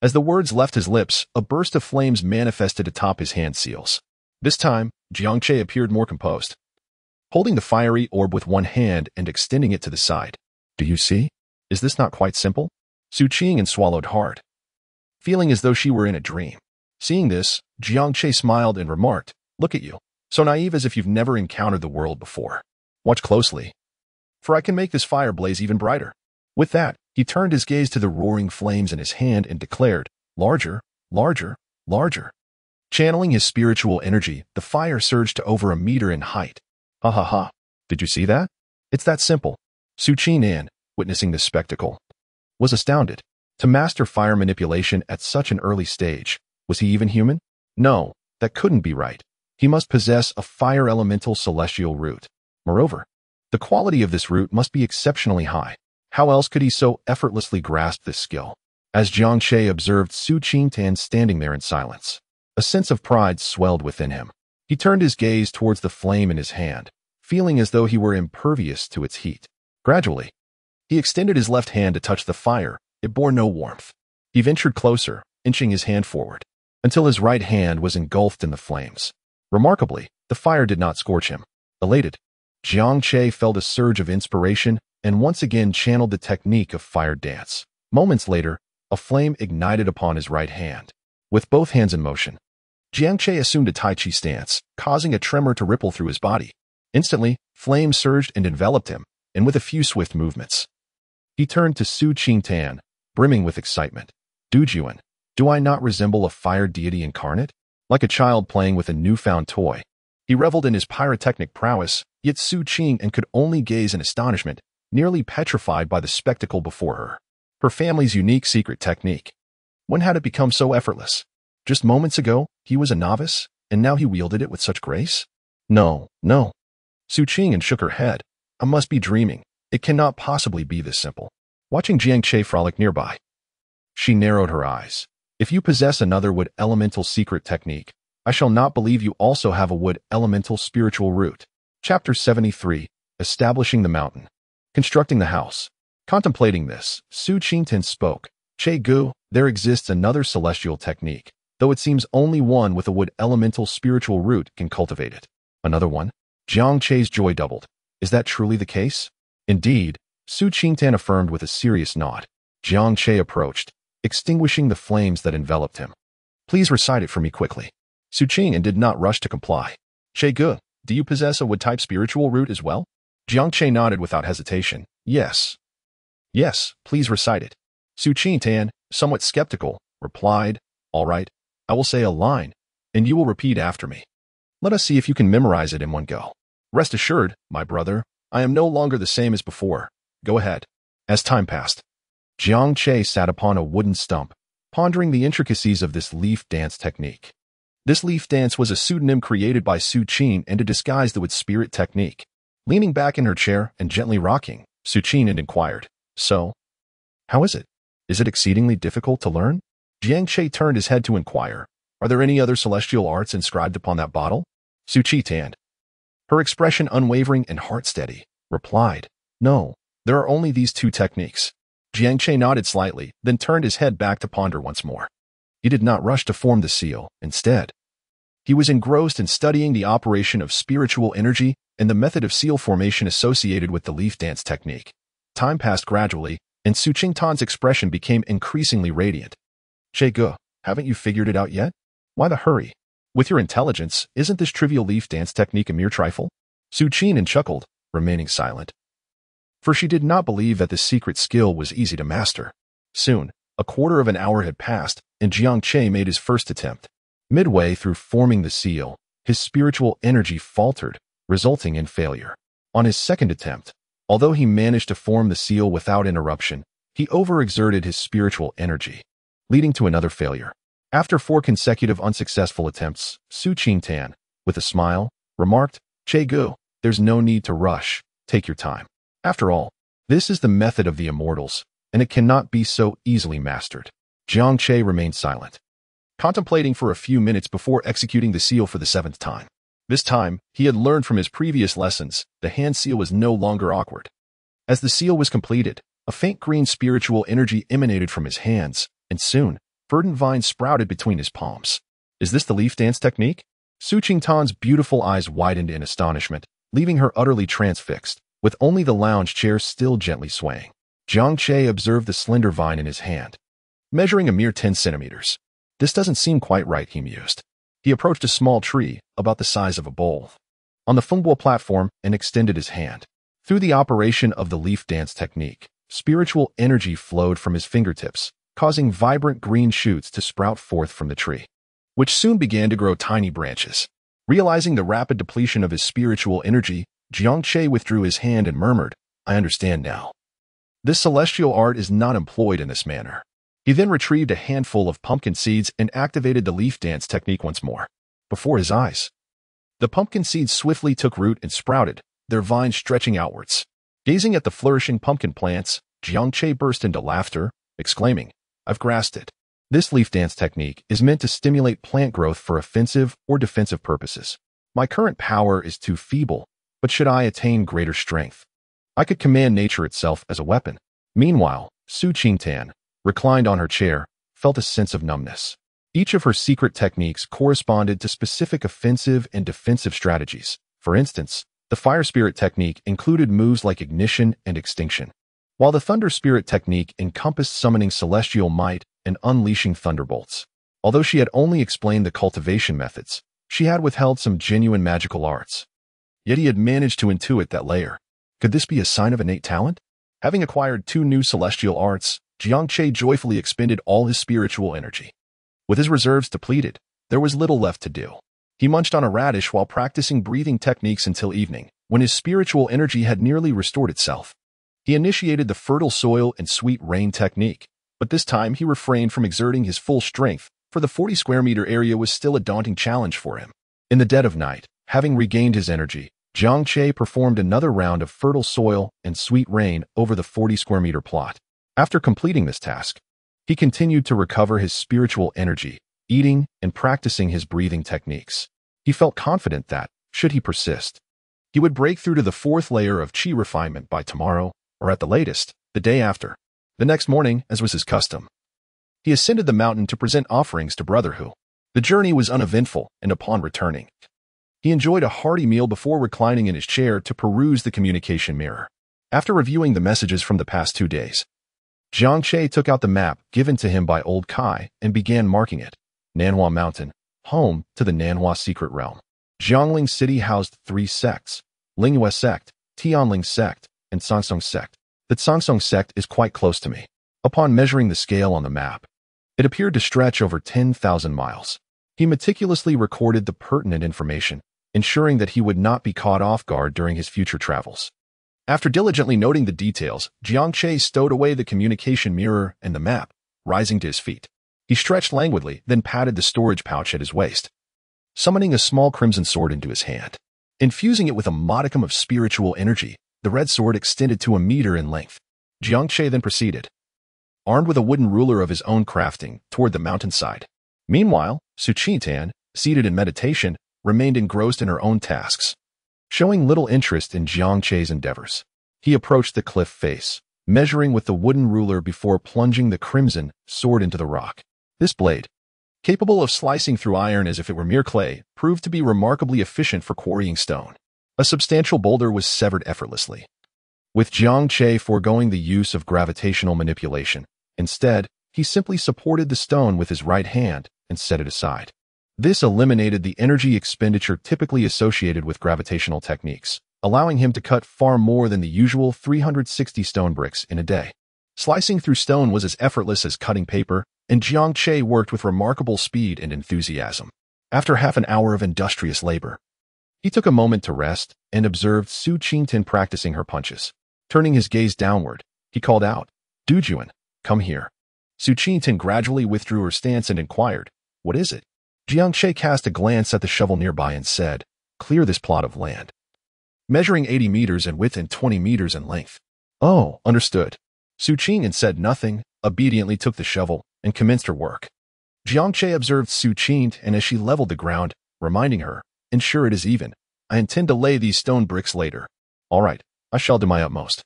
As the words left his lips, a burst of flames manifested atop his hand seals. This time, Jiang Che appeared more composed, holding the fiery orb with one hand and extending it to the side. Do you see? Is this not quite simple? Su Qing'an swallowed hard, feeling as though she were in a dream. Seeing this, Jiang Che smiled and remarked, look at you, so naive as if you've never encountered the world before. Watch closely, for I can make this fire blaze even brighter. With that, he turned his gaze to the roaring flames in his hand and declared, larger, larger, larger. Channeling his spiritual energy, the fire surged to over 1 meter in height. Ha ha ha. Did you see that? It's that simple. Su Qing'an, witnessing this spectacle, was astounded. To master fire manipulation at such an early stage, was he even human? No, that couldn't be right. He must possess a fire elemental celestial root. Moreover, the quality of this root must be exceptionally high. How else could he so effortlessly grasp this skill? As Jiang Che observed Su Qing'an standing there in silence, a sense of pride swelled within him. He turned his gaze towards the flame in his hand, feeling as though he were impervious to its heat. Gradually, he extended his left hand to touch the fire. It bore no warmth. He ventured closer, inching his hand forward, until his right hand was engulfed in the flames. Remarkably, the fire did not scorch him. Elated, Jiang Che felt a surge of inspiration and once again channeled the technique of fire dance. Moments later, a flame ignited upon his right hand. With both hands in motion, Jiang Che assumed a Tai Chi stance, causing a tremor to ripple through his body. Instantly, flame surged and enveloped him, and with a few swift movements, he turned to Su Qing'an, brimming with excitement. Dujuan, do I not resemble a fire deity incarnate? Like a child playing with a newfound toy, he reveled in his pyrotechnic prowess, Yet Su Qing could only gaze in astonishment, nearly petrified by the spectacle before her. Her family's unique secret technique. When had it become so effortless? Just moments ago, he was a novice, and now he wielded it with such grace? No, no. Su Qing shook her head. I must be dreaming. It cannot possibly be this simple. Watching Jiang Che frolic nearby, she narrowed her eyes. If you possess another wood elemental secret technique, I shall not believe you also have a wood elemental spiritual root. Chapter 73, Establishing the Mountain. Constructing the house. Contemplating this, Su Qingtian spoke. Che Gu, there exists another celestial technique, though it seems only one with a wood elemental spiritual root can cultivate it. Another one? Jiang Che's joy doubled. Is that truly the case? Indeed, Su Qingtian affirmed with a serious nod. Jiang Che approached, extinguishing the flames that enveloped him. Please recite it for me quickly. Su Qing did not rush to comply. Che Gu, do you possess a wood-type spiritual root as well? Jiang Che nodded without hesitation. Yes. Yes, please recite it. Su Qingtian, somewhat skeptical, replied, All right, I will say a line, and you will repeat after me. Let us see if you can memorize it in one go. Rest assured, my brother, I am no longer the same as before. Go ahead. As time passed, Jiang Che sat upon a wooden stump, pondering the intricacies of this leaf dance technique. This leaf dance was a pseudonym created by Su Qing to disguise the wood spirit technique. Leaning back in her chair and gently rocking, Su Qing inquired, So, how is it? Is it exceedingly difficult to learn? Jiang Che turned his head to inquire, Are there any other celestial arts inscribed upon that bottle? Su Qingtian, her expression unwavering and heart steady, replied, No, there are only these two techniques. Jiang Che nodded slightly, then turned his head back to ponder once more. He did not rush to form the seal. Instead, he was engrossed in studying the operation of spiritual energy and the method of seal formation associated with the leaf dance technique. Time passed gradually, and Su Qingtian's expression became increasingly radiant. Che Gu, haven't you figured it out yet? Why the hurry? With your intelligence, isn't this trivial leaf dance technique a mere trifle? Su Qing chuckled, remaining silent. For she did not believe that this secret skill was easy to master. Soon, a quarter of an hour had passed, and Jiang Che made his first attempt. Midway through forming the seal, his spiritual energy faltered, resulting in failure. On his second attempt, although he managed to form the seal without interruption, he overexerted his spiritual energy, leading to another failure. After 4 consecutive unsuccessful attempts, Su Qingtian, with a smile, remarked, Che Gu, there's no need to rush. Take your time. After all, this is the method of the immortals, and it cannot be so easily mastered. Jiang Che remained silent, contemplating for a few minutes before executing the seal for the 7th time. This time, he had learned from his previous lessons, the hand seal was no longer awkward. As the seal was completed, a faint green spiritual energy emanated from his hands, and soon, verdant vines sprouted between his palms. Is this the leaf dance technique? Su Qingtian's beautiful eyes widened in astonishment, leaving her utterly transfixed, with only the lounge chair still gently swaying. Jiang Che observed the slender vine in his hand, measuring a mere 10 centimeters. This doesn't seem quite right, he mused. He approached a small tree, about the size of a bowl, on the Fengbo platform and extended his hand. Through the operation of the leaf dance technique, spiritual energy flowed from his fingertips, causing vibrant green shoots to sprout forth from the tree, which soon began to grow tiny branches. Realizing the rapid depletion of his spiritual energy, Jiang Che withdrew his hand and murmured, I understand now. This celestial art is not employed in this manner. He then retrieved a handful of pumpkin seeds and activated the leaf dance technique once more. Before his eyes, the pumpkin seeds swiftly took root and sprouted, their vines stretching outwards. Gazing at the flourishing pumpkin plants, Jiang Che burst into laughter, exclaiming, I've grasped it. This leaf dance technique is meant to stimulate plant growth for offensive or defensive purposes. My current power is too feeble, but should I attain greater strength, I could command nature itself as a weapon. Meanwhile, Su Qingtian, reclined on her chair, felt a sense of numbness. Each of her secret techniques corresponded to specific offensive and defensive strategies. For instance, the fire spirit technique included moves like ignition and extinction, while the thunder spirit technique encompassed summoning celestial might and unleashing thunderbolts. Although she had only explained the cultivation methods, she had withheld some genuine magical arts. Yet he had managed to intuit that layer. Could this be a sign of innate talent? Having acquired 2 new celestial arts, Jiang Che joyfully expended all his spiritual energy. With his reserves depleted, there was little left to do. He munched on a radish while practicing breathing techniques until evening, when his spiritual energy had nearly restored itself. He initiated the fertile soil and sweet rain technique, but this time he refrained from exerting his full strength, for the 40 square meter area was still a daunting challenge for him. In the dead of night, having regained his energy, Jiang Che performed another round of fertile soil and sweet rain over the 40 square meter plot. After completing this task, he continued to recover his spiritual energy, eating and practicing his breathing techniques. He felt confident that, should he persist, he would break through to the fourth layer of qi refinement by tomorrow, or at the latest, the day after. The next morning, as was his custom, he ascended the mountain to present offerings to Brother Hu. The journey was uneventful, and upon returning, he enjoyed a hearty meal before reclining in his chair to peruse the communication mirror. After reviewing the messages from the past 2 days, Jiang Che took out the map given to him by Old Kai and began marking it. Nanhua Mountain, home to the Nanhua Secret Realm. Jiangling City housed 3 sects: Lingyue Sect, Tianling Sect, and Sangsong Sect. The Sangsong Sect is quite close to me. Upon measuring the scale on the map, it appeared to stretch over 10,000 miles. He meticulously recorded the pertinent information, ensuring that he would not be caught off guard during his future travels. After diligently noting the details, Jiang Che stowed away the communication mirror and the map, rising to his feet. He stretched languidly, then patted the storage pouch at his waist, summoning a small crimson sword into his hand. Infusing it with a modicum of spiritual energy, the red sword extended to 1 meter in length. Jiang Che then proceeded, armed with a wooden ruler of his own crafting, toward the mountainside. Meanwhile, Su Qingtan, seated in meditation, remained engrossed in her own tasks, showing little interest in Jiang Che's endeavors. He approached the cliff face, measuring with the wooden ruler before plunging the crimson sword into the rock. This blade, capable of slicing through iron as if it were mere clay, proved to be remarkably efficient for quarrying stone. A substantial boulder was severed effortlessly, with Jiang Che foregoing the use of gravitational manipulation. Instead, he simply supported the stone with his right hand and set it aside. This eliminated the energy expenditure typically associated with gravitational techniques, allowing him to cut far more than the usual 360 stone bricks in a day. Slicing through stone was as effortless as cutting paper, and Jiang Che worked with remarkable speed and enthusiasm. After half an hour of industrious labor, he took a moment to rest and observed Su Qingtan practicing her punches. Turning his gaze downward, he called out, "Dujuan, come here." Su Qingtan gradually withdrew her stance and inquired, "What is it?" Jiang Che cast a glance at the shovel nearby and said, "Clear this plot of land, measuring 80 meters in width and 20 meters in length." "Oh, understood." Su Qingtan said nothing, obediently took the shovel, and commenced her work. Jiang Che observed Su Qingtan as she leveled the ground, reminding her, "Ensure it is even. I intend to lay these stone bricks later." "All right, I shall do my utmost."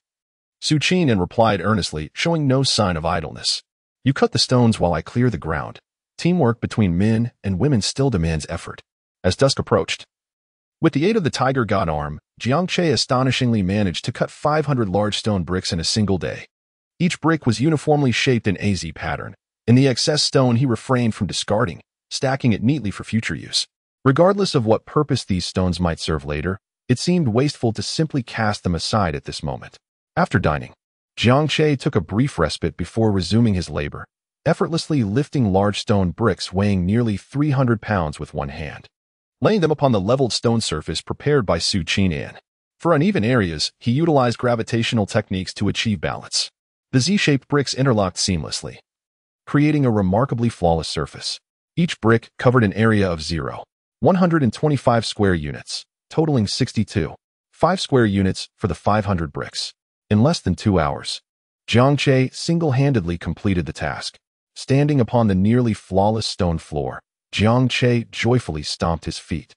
Su Qingtan replied earnestly, showing no sign of idleness. "You cut the stones while I clear the ground. Teamwork between men and women still demands effort." As dusk approached, with the aid of the tiger god arm, Jiang Che astonishingly managed to cut 500 large stone bricks in a single day. Each brick was uniformly shaped in a Z pattern, and the excess stone he refrained from discarding, stacking it neatly for future use. Regardless of what purpose these stones might serve later, it seemed wasteful to simply cast them aside at this moment. After dining, Jiang Che took a brief respite before resuming his labor, effortlessly lifting large stone bricks weighing nearly 300 pounds with one hand, laying them upon the leveled stone surface prepared by Su Qingtan. For uneven areas, he utilized gravitational techniques to achieve balance. The Z-shaped bricks interlocked seamlessly, creating a remarkably flawless surface. Each brick covered an area of 125 square units, totaling 5 square units for the 500 bricks. In less than 2 hours, Jiang Che single-handedly completed the task. Standing upon the nearly flawless stone floor, Jiang Che joyfully stomped his feet,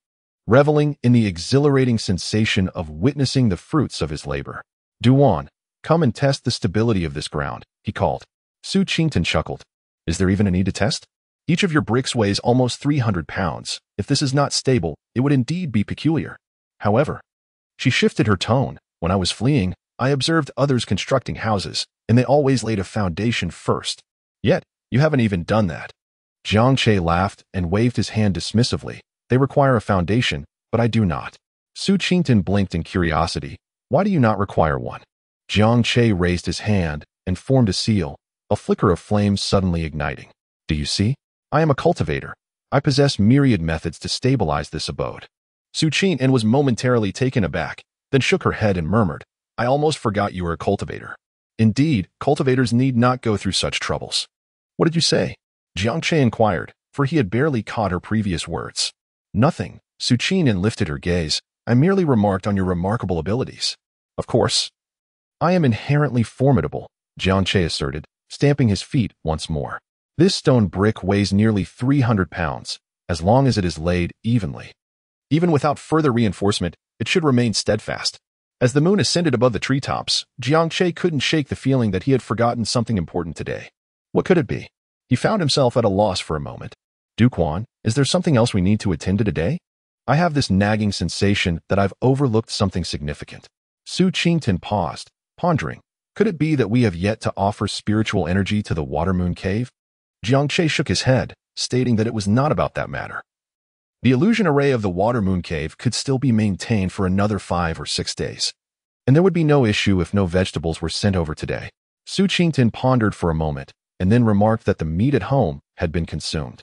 reveling in the exhilarating sensation of witnessing the fruits of his labor. "Duan, come and test the stability of this ground," he called. Su Qingtan chuckled. "Is there even a need to test? Each of your bricks weighs almost 300 pounds. If this is not stable, it would indeed be peculiar." However, she shifted her tone. "When I was fleeing, I observed others constructing houses, and they always laid a foundation first. Yet, you haven't even done that." Jiang Che laughed and waved his hand dismissively. "They require a foundation, but I do not." Su Qingtan blinked in curiosity. "Why do you not require one?" Jiang Che raised his hand and formed a seal, a flicker of flame suddenly igniting. "Do you see? I am a cultivator. I possess myriad methods to stabilize this abode." Su Qingtan was momentarily taken aback. then shook her head and murmured, I almost forgot you were a cultivator. Indeed, cultivators need not go through such troubles. What did you say? Jiang Che inquired, for he had barely caught her previous words. Nothing. Su Qin lifted her gaze. I merely remarked on your remarkable abilities. Of course. I am inherently formidable, Jiang Che asserted, stamping his feet once more. This stone brick weighs nearly 300 pounds, as long as it is laid evenly. Even without further reinforcement, it should remain steadfast. As the moon ascended above the treetops, Jiang Che couldn't shake the feeling that he had forgotten something important today. What could it be? He found himself at a loss for a moment. Duquan, is there something else we need to attend to today? I have this nagging sensation that I've overlooked something significant. Su Qington paused, pondering. Could it be that we have yet to offer spiritual energy to the Water Moon Cave? Jiang Che shook his head, stating that it was not about that matter. The illusion array of the Water Moon Cave could still be maintained for another 5 or 6 days. And there would be no issue if no vegetables were sent over today. Su Qington pondered for a moment, and then remarked that the meat at home had been consumed.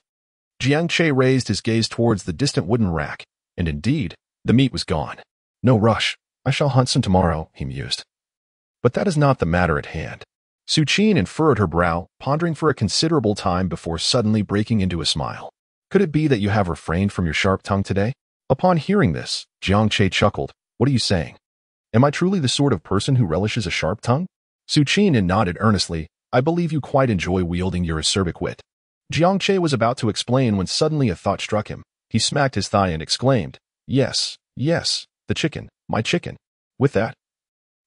Jiang Che raised his gaze towards the distant wooden rack, and indeed, the meat was gone. No rush. I shall hunt some tomorrow, he mused. But that is not the matter at hand. Su Qin furrowed her brow, pondering for a considerable time before suddenly breaking into a smile. Could it be that you have refrained from your sharp tongue today? Upon hearing this, Jiang Che chuckled. What are you saying? Am I truly the sort of person who relishes a sharp tongue? Su Qin nodded earnestly. I believe you quite enjoy wielding your acerbic wit. Jiang Che was about to explain when suddenly a thought struck him. He smacked his thigh and exclaimed, Yes, yes, the chicken, my chicken. With that,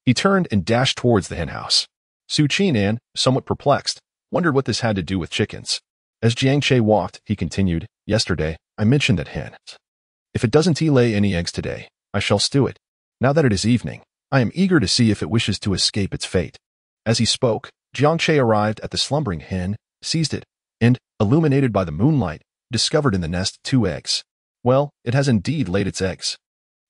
he turned and dashed towards the henhouse. Su Qin, somewhat perplexed, wondered what this had to do with chickens. As Jiang Che walked, he continued, Yesterday, I mentioned that hen. If it doesn't lay any eggs today, I shall stew it. Now that it is evening, I am eager to see if it wishes to escape its fate. As he spoke, Jiang Che arrived at the slumbering hen, seized it, and, illuminated by the moonlight, discovered in the nest 2 eggs. Well, it has indeed laid its eggs.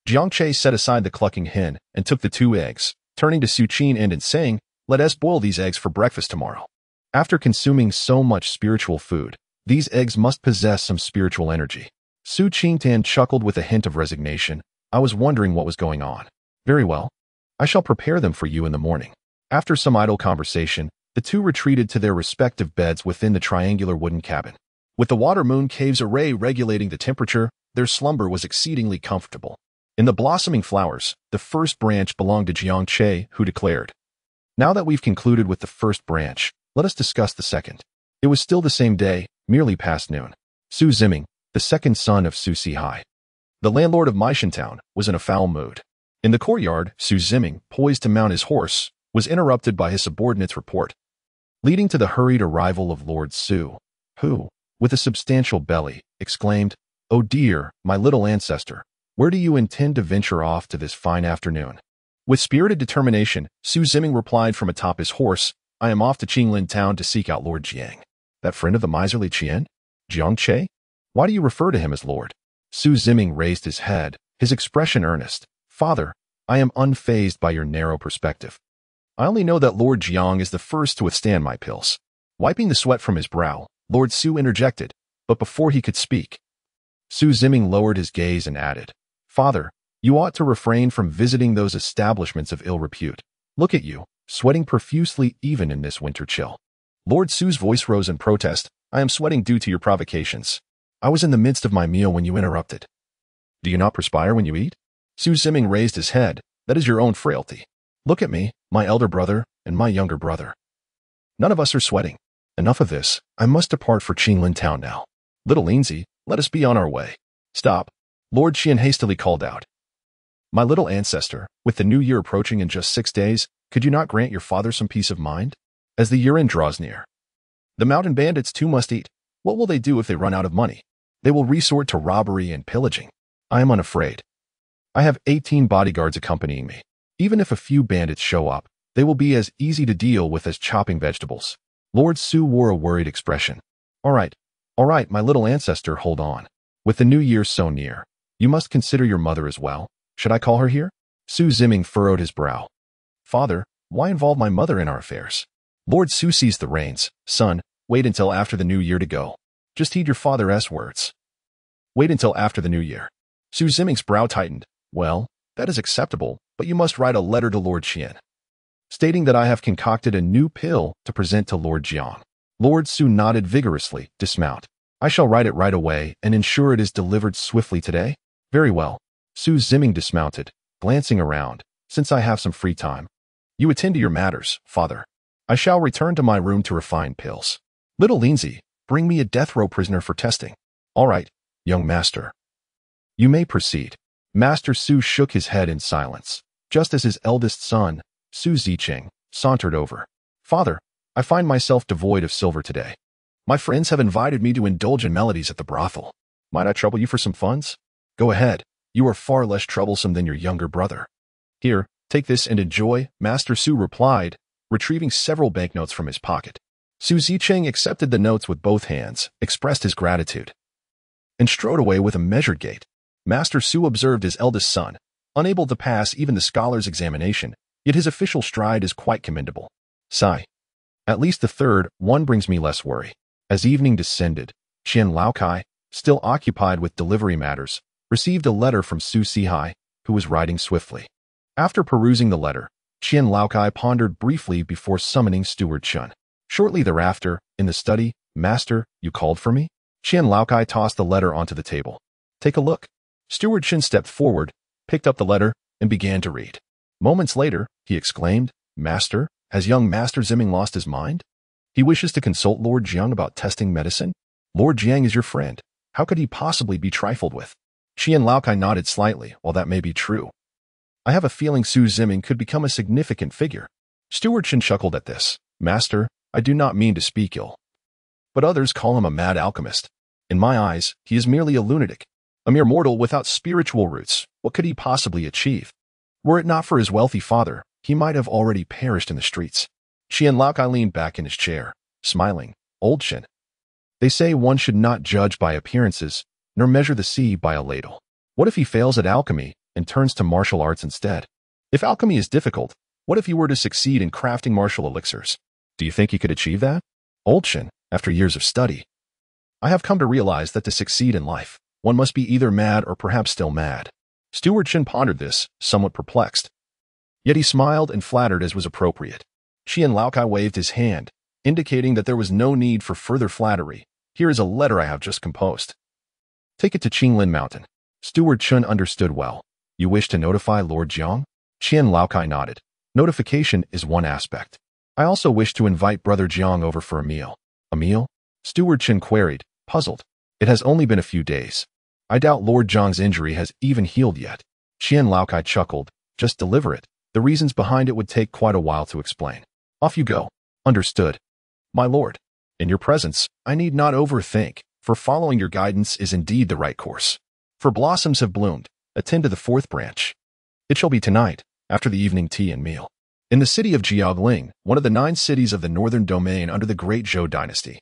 Jiang Che set aside the clucking hen and took the 2 eggs, turning to Su Qin and saying, Let us boil these eggs for breakfast tomorrow. After consuming so much spiritual food, these eggs must possess some spiritual energy. Su Qingtan chuckled with a hint of resignation. I was wondering what was going on. Very well. I shall prepare them for you in the morning. After some idle conversation, the two retreated to their respective beds within the triangular wooden cabin. With the Water Moon Cave's array regulating the temperature, their slumber was exceedingly comfortable. In the blossoming flowers, the first branch belonged to Jiang Che, who declared, Now that we've concluded with the first branch, let us discuss the second. It was still the same day, merely past noon. Su Ziming, the second son of Su Sihai, the landlord of Meishantown, was in a foul mood. In the courtyard, Su Ziming, poised to mount his horse, was interrupted by his subordinate's report, leading to the hurried arrival of Lord Su, who, with a substantial belly, exclaimed, Oh dear, my little ancestor, where do you intend to venture off to this fine afternoon? With spirited determination, Su Ziming replied from atop his horse, I am off to Qinglin town to seek out Lord Jiang. That friend of the miserly Qian? Jiang Che? Why do you refer to him as Lord? Su Ziming raised his head, his expression earnest. Father, I am unfazed by your narrow perspective. I only know that Lord Jiang is the first to withstand my pills. Wiping the sweat from his brow, Lord Su interjected, but before he could speak, Su Ziming lowered his gaze and added, Father, you ought to refrain from visiting those establishments of ill repute. Look at you, sweating profusely even in this winter chill. Lord Su's voice rose in protest. I am sweating due to your provocations. I was in the midst of my meal when you interrupted. Do you not perspire when you eat? Su Ziming raised his head. That is your own frailty. Look at me, my elder brother, and my younger brother. None of us are sweating. Enough of this. I must depart for Qinglin town now. Little Lindsay, let us be on our way. Stop. Lord Qian hastily called out. My little ancestor, with the new year approaching in just 6 days, could you not grant your father some peace of mind? As the year-end draws near, the mountain bandits too must eat. What will they do if they run out of money? They will resort to robbery and pillaging. I am unafraid. I have 18 bodyguards accompanying me. Even if a few bandits show up, they will be as easy to deal with as chopping vegetables. Lord Su wore a worried expression. All right, my little ancestor, hold on. With the new year so near, you must consider your mother as well. Should I call her here? Su Ziming furrowed his brow. Father, why involve my mother in our affairs? Lord Su seized the reins. Son, wait until after the new year to go. Just heed your father's words. Wait until after the new year. Su Ziming's brow tightened. Well, That is acceptable, but you must write a letter to Lord Qian, stating that I have concocted a new pill to present to Lord Jiang. Lord Su nodded vigorously. Dismount. I shall write it right away and ensure it is delivered swiftly today. Very well. Su Ziming dismounted, glancing around. Since I have some free time, you attend to your matters, father. I shall return to my room to refine pills. Little Lindsay, bring me a death row prisoner for testing. All right, young master. You may proceed. Master Su shook his head in silence, just as his eldest son, Su Zicheng, sauntered over. Father, I find myself devoid of silver today. My friends have invited me to indulge in melodies at the brothel. Might I trouble you for some funds? Go ahead. You are far less troublesome than your younger brother. Here, take this and enjoy, Master Su replied, retrieving several banknotes from his pocket. Su Zicheng accepted the notes with both hands, expressed his gratitude, and strode away with a measured gait. Master Su observed his eldest son, unable to pass even the scholar's examination, yet his official stride is quite commendable. Sigh. At least the third one brings me less worry. As evening descended, Qian Laokai, still occupied with delivery matters, received a letter from Su Sihai, who was writing swiftly. After perusing the letter, Qian Laokai pondered briefly before summoning Steward Chun. Shortly thereafter, in the study, Master, you called for me? Qian Laokai tossed the letter onto the table. Take a look. Steward Chun stepped forward, picked up the letter, and began to read. Moments later, he exclaimed, Master, has young Master Ziming lost his mind? He wishes to consult Lord Jiang about testing medicine? Lord Jiang is your friend. How could he possibly be trifled with? Qian Laokai nodded slightly. While that may be true, I have a feeling Su Ziming could become a significant figure. Steward Chun chuckled at this. Master, I do not mean to speak ill, but others call him a mad alchemist. In my eyes, he is merely a lunatic, a mere mortal without spiritual roots. What could he possibly achieve? Were it not for his wealthy father, he might have already perished in the streets. Qian Laokai leaned back in his chair, smiling. Old Qian. They say one should not judge by appearances, nor measure the sea by a ladle. What if he fails at alchemy and turns to martial arts instead? If alchemy is difficult, what if he were to succeed in crafting martial elixirs? Do you think he could achieve that? Old Qian, after years of study, I have come to realize that to succeed in life, one must be either mad or perhaps still mad. Steward Chun pondered this, somewhat perplexed. Yet he smiled and flattered as was appropriate. Qian Laokai waved his hand, indicating that there was no need for further flattery. Here is a letter I have just composed. Take it to Qinglin Mountain. Steward Chun understood well. You wish to notify Lord Jiang? Qian Laokai nodded. Notification is one aspect. I also wish to invite Brother Jiang over for a meal. A meal? Steward Chun queried, puzzled. It has only been a few days. I doubt Lord Jiang's injury has even healed yet. Qian Laokai chuckled. Just deliver it. The reasons behind it would take quite a while to explain. Off you go. Understood. My lord, in your presence, I need not overthink, for following your guidance is indeed the right course. For blossoms have bloomed, attend to the fourth branch. It shall be tonight, after the evening tea and meal. In the city of Jiaoling, one of the 9 cities of the northern domain under the great Zhou dynasty,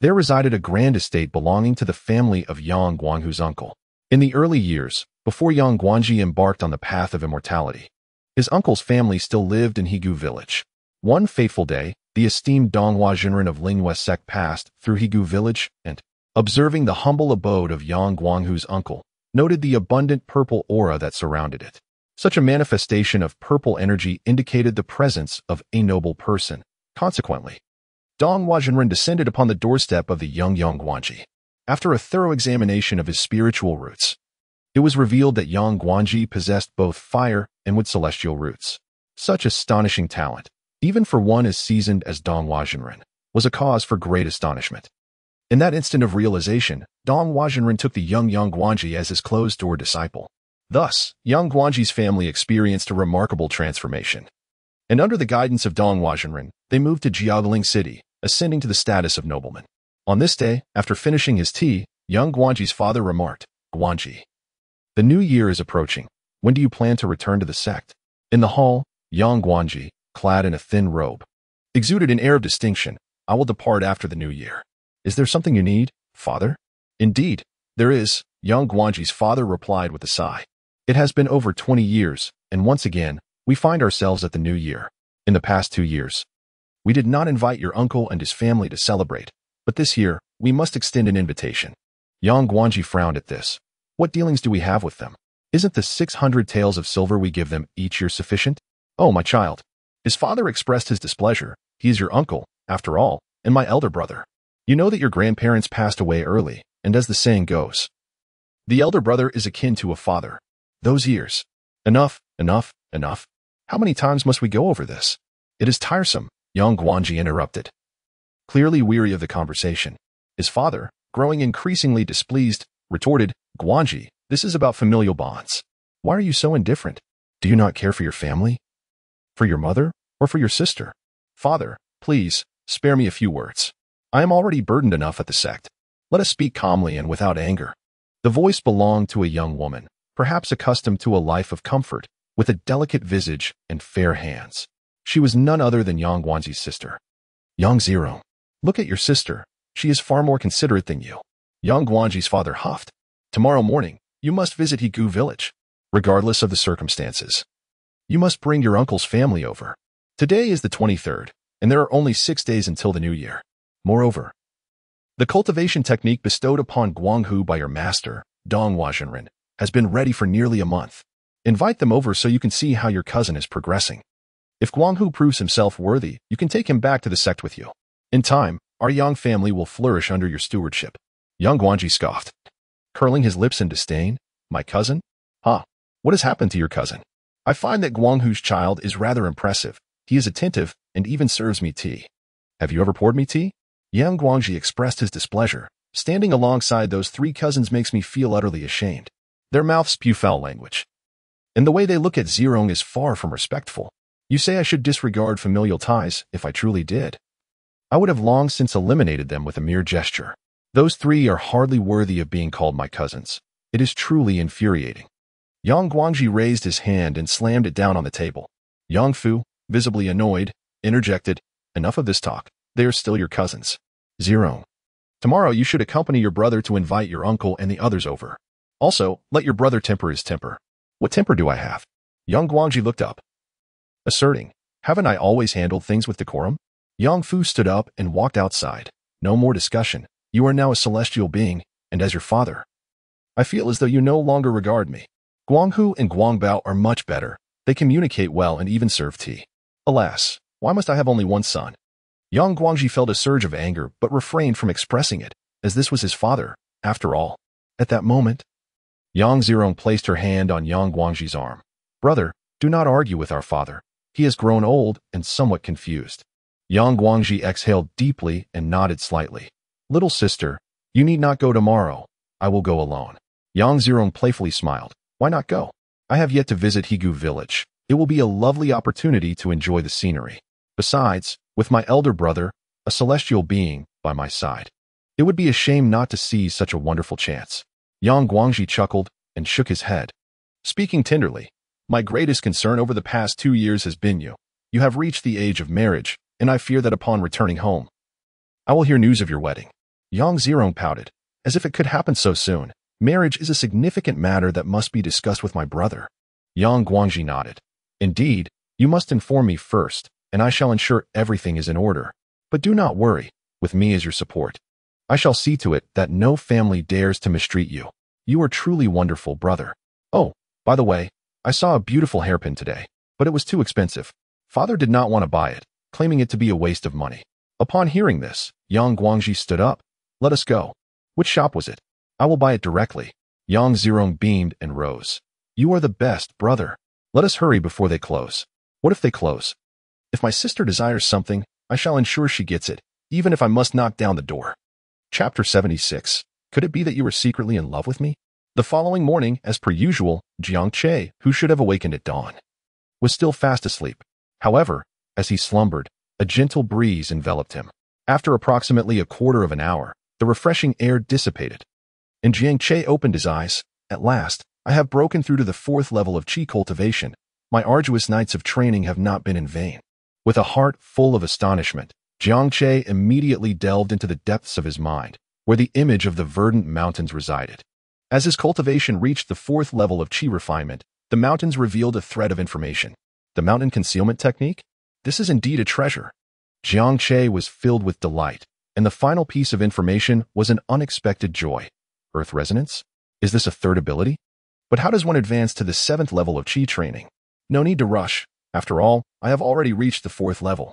there resided a grand estate belonging to the family of Yang Guanghu's uncle. In the early years, before Yang Guangji embarked on the path of immortality, his uncle's family still lived in Higu village. One fateful day, the esteemed Donghua Jinren of Lingyue sect passed through Higu village and, observing the humble abode of Yang Guanghu's uncle, noted the abundant purple aura that surrounded it. Such a manifestation of purple energy indicated the presence of a noble person. Consequently, Donghua Jinren descended upon the doorstep of the young Yang Guangji. After a thorough examination of his spiritual roots, it was revealed that Yang Guangji possessed both fire and wood celestial roots. Such astonishing talent, even for one as seasoned as Donghua Jinren, was a cause for great astonishment. In that instant of realization, Donghua Jinren took the young Yang Guangji as his closed-door disciple. Thus, Yang Guangji's family experienced a remarkable transformation. And under the guidance of Donghua Jinren, they moved to Jiaoling City, ascending to the status of nobleman. On this day, after finishing his tea, young Guangji's father remarked, Guangji, the new year is approaching. When do you plan to return to the sect? In the hall, young Guangji, clad in a thin robe, exuded an air of distinction. I will depart after the new year. Is there something you need, father? Indeed, there is, young Guangji's father replied with a sigh. It has been over 20 years, and once again, we find ourselves at the new year. In the past 2 years, we did not invite your uncle and his family to celebrate, but this year, we must extend an invitation. Yang Guangji frowned at this. What dealings do we have with them? Isn't the 600 taels of silver we give them each year sufficient? Oh, my child. His father expressed his displeasure. He is your uncle, after all, and my elder brother. You know that your grandparents passed away early, and as the saying goes, the elder brother is akin to a father. Those years. Enough, enough, enough. How many times must we go over this? It is tiresome, young Guanji interrupted. Clearly weary of the conversation. His father, growing increasingly displeased, retorted, Guanji, this is about familial bonds. Why are you so indifferent? Do you not care for your family? For your mother, or for your sister? Father, please, spare me a few words. I am already burdened enough at the sect. Let us speak calmly and without anger. The voice belonged to a young woman, perhaps accustomed to a life of comfort, with a delicate visage and fair hands. She was none other than Yang Guanji's sister. Yang Zirong, look at your sister. She is far more considerate than you. Yang Guanji's father huffed. Tomorrow morning, you must visit Higu village, regardless of the circumstances. You must bring your uncle's family over. Today is the 23rd, and there are only 6 days until the new year. Moreover, the cultivation technique bestowed upon Guanghu by your master, Dong Huazhenren, has been ready for nearly a month. Invite them over so you can see how your cousin is progressing. If Guanghu proves himself worthy, you can take him back to the sect with you. In time, our Yang family will flourish under your stewardship. Young Guanji scoffed, curling his lips in disdain. My cousin? Huh? What has happened to your cousin? I find that Guanghu's child is rather impressive. He is attentive and even serves me tea. Have you ever poured me tea? Yang Guangji expressed his displeasure. Standing alongside those 3 cousins makes me feel utterly ashamed. Their mouths spew foul language. And the way they look at Zirong is far from respectful. You say I should disregard familial ties. If I truly did, I would have long since eliminated them with a mere gesture. Those 3 are hardly worthy of being called my cousins. It is truly infuriating. Yang Guangji raised his hand and slammed it down on the table. Yang Fu, visibly annoyed, interjected, enough of this talk. They are still your cousins. Zirong. Tomorrow you should accompany your brother to invite your uncle and the others over. Also, let your brother temper his temper. What temper do I have? Young Guangji looked up, asserting, haven't I always handled things with decorum? Yang Fu stood up and walked outside. No more discussion. You are now a celestial being, and as your father, I feel as though you no longer regard me. Guanghu and Guangbao are much better. They communicate well and even serve tea. Alas, why must I have only one son? Yang Guangji felt a surge of anger but refrained from expressing it, as this was his father, after all. At that moment, Yang Zirong placed her hand on Yang Guangji's arm. Brother, do not argue with our father. He has grown old and somewhat confused. Yang Guangji exhaled deeply and nodded slightly. Little sister, you need not go tomorrow. I will go alone. Yang Zirong playfully smiled. Why not go? I have yet to visit Higu village. It will be a lovely opportunity to enjoy the scenery. Besides, with my elder brother, a celestial being, by my side, it would be a shame not to seize such a wonderful chance. Yang Guangji chuckled and shook his head. Speaking tenderly, my greatest concern over the past 2 years has been you. You have reached the age of marriage, and I fear that upon returning home, I will hear news of your wedding. Yang Zirong pouted, as if it could happen so soon. Marriage is a significant matter that must be discussed with my brother. Yang Guangji nodded. Indeed, you must inform me first, and I shall ensure everything is in order. But do not worry, with me as your support, I shall see to it that no family dares to mistreat you. You are truly wonderful, brother. Oh, by the way, I saw a beautiful hairpin today, but it was too expensive. Father did not want to buy it, claiming it to be a waste of money. Upon hearing this, Yang Guangji stood up. Let us go. Which shop was it? I will buy it directly. Yang Zirong beamed and rose. You are the best, brother. Let us hurry before they close. What if they close? If my sister desires something, I shall ensure she gets it, even if I must knock down the door. Chapter 76. Could it be that you were secretly in love with me? The following morning, as per usual, Jiang Che, who should have awakened at dawn, was still fast asleep. However, as he slumbered, a gentle breeze enveloped him. After approximately a quarter of an hour, the refreshing air dissipated, and Jiang Che opened his eyes. At last, I have broken through to the 4th level of qi cultivation. My arduous nights of training have not been in vain. With a heart full of astonishment, Jiang Che immediately delved into the depths of his mind, where the image of the verdant mountains resided. As his cultivation reached the 4th level of qi refinement, the mountains revealed a thread of information. The mountain concealment technique? This is indeed a treasure. Jiang Che was filled with delight, and the final piece of information was an unexpected joy. Earth resonance? Is this a third ability? But how does one advance to the 7th level of Qi training? No need to rush. After all, I have already reached the 4th level.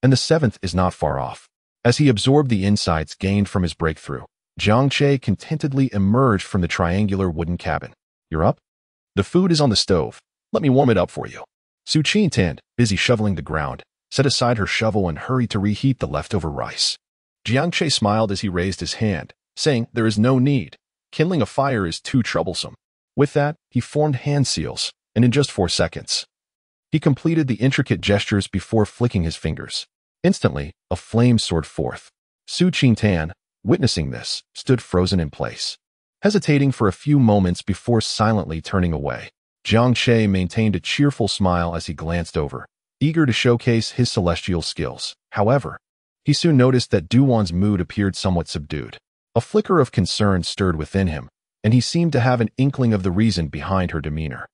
And the 7th is not far off. As he absorbed the insights gained from his breakthrough, Jiang Che contentedly emerged from the triangular wooden cabin. You're up? The food is on the stove. Let me warm it up for you. Su Qingtan, busy shoveling the ground, set aside her shovel and hurried to reheat the leftover rice. Jiang Che smiled as he raised his hand, saying, there is no need. Kindling a fire is too troublesome. With that, he formed hand seals, and in just 4 seconds, he completed the intricate gestures before flicking his fingers. Instantly, a flame soared forth. Su Qingtan, witnessing this, stood frozen in place, hesitating for a few moments before silently turning away. Jiang Che maintained a cheerful smile as he glanced over, eager to showcase his celestial skills. However, he soon noticed that Duwan's mood appeared somewhat subdued. A flicker of concern stirred within him, and he seemed to have an inkling of the reason behind her demeanor.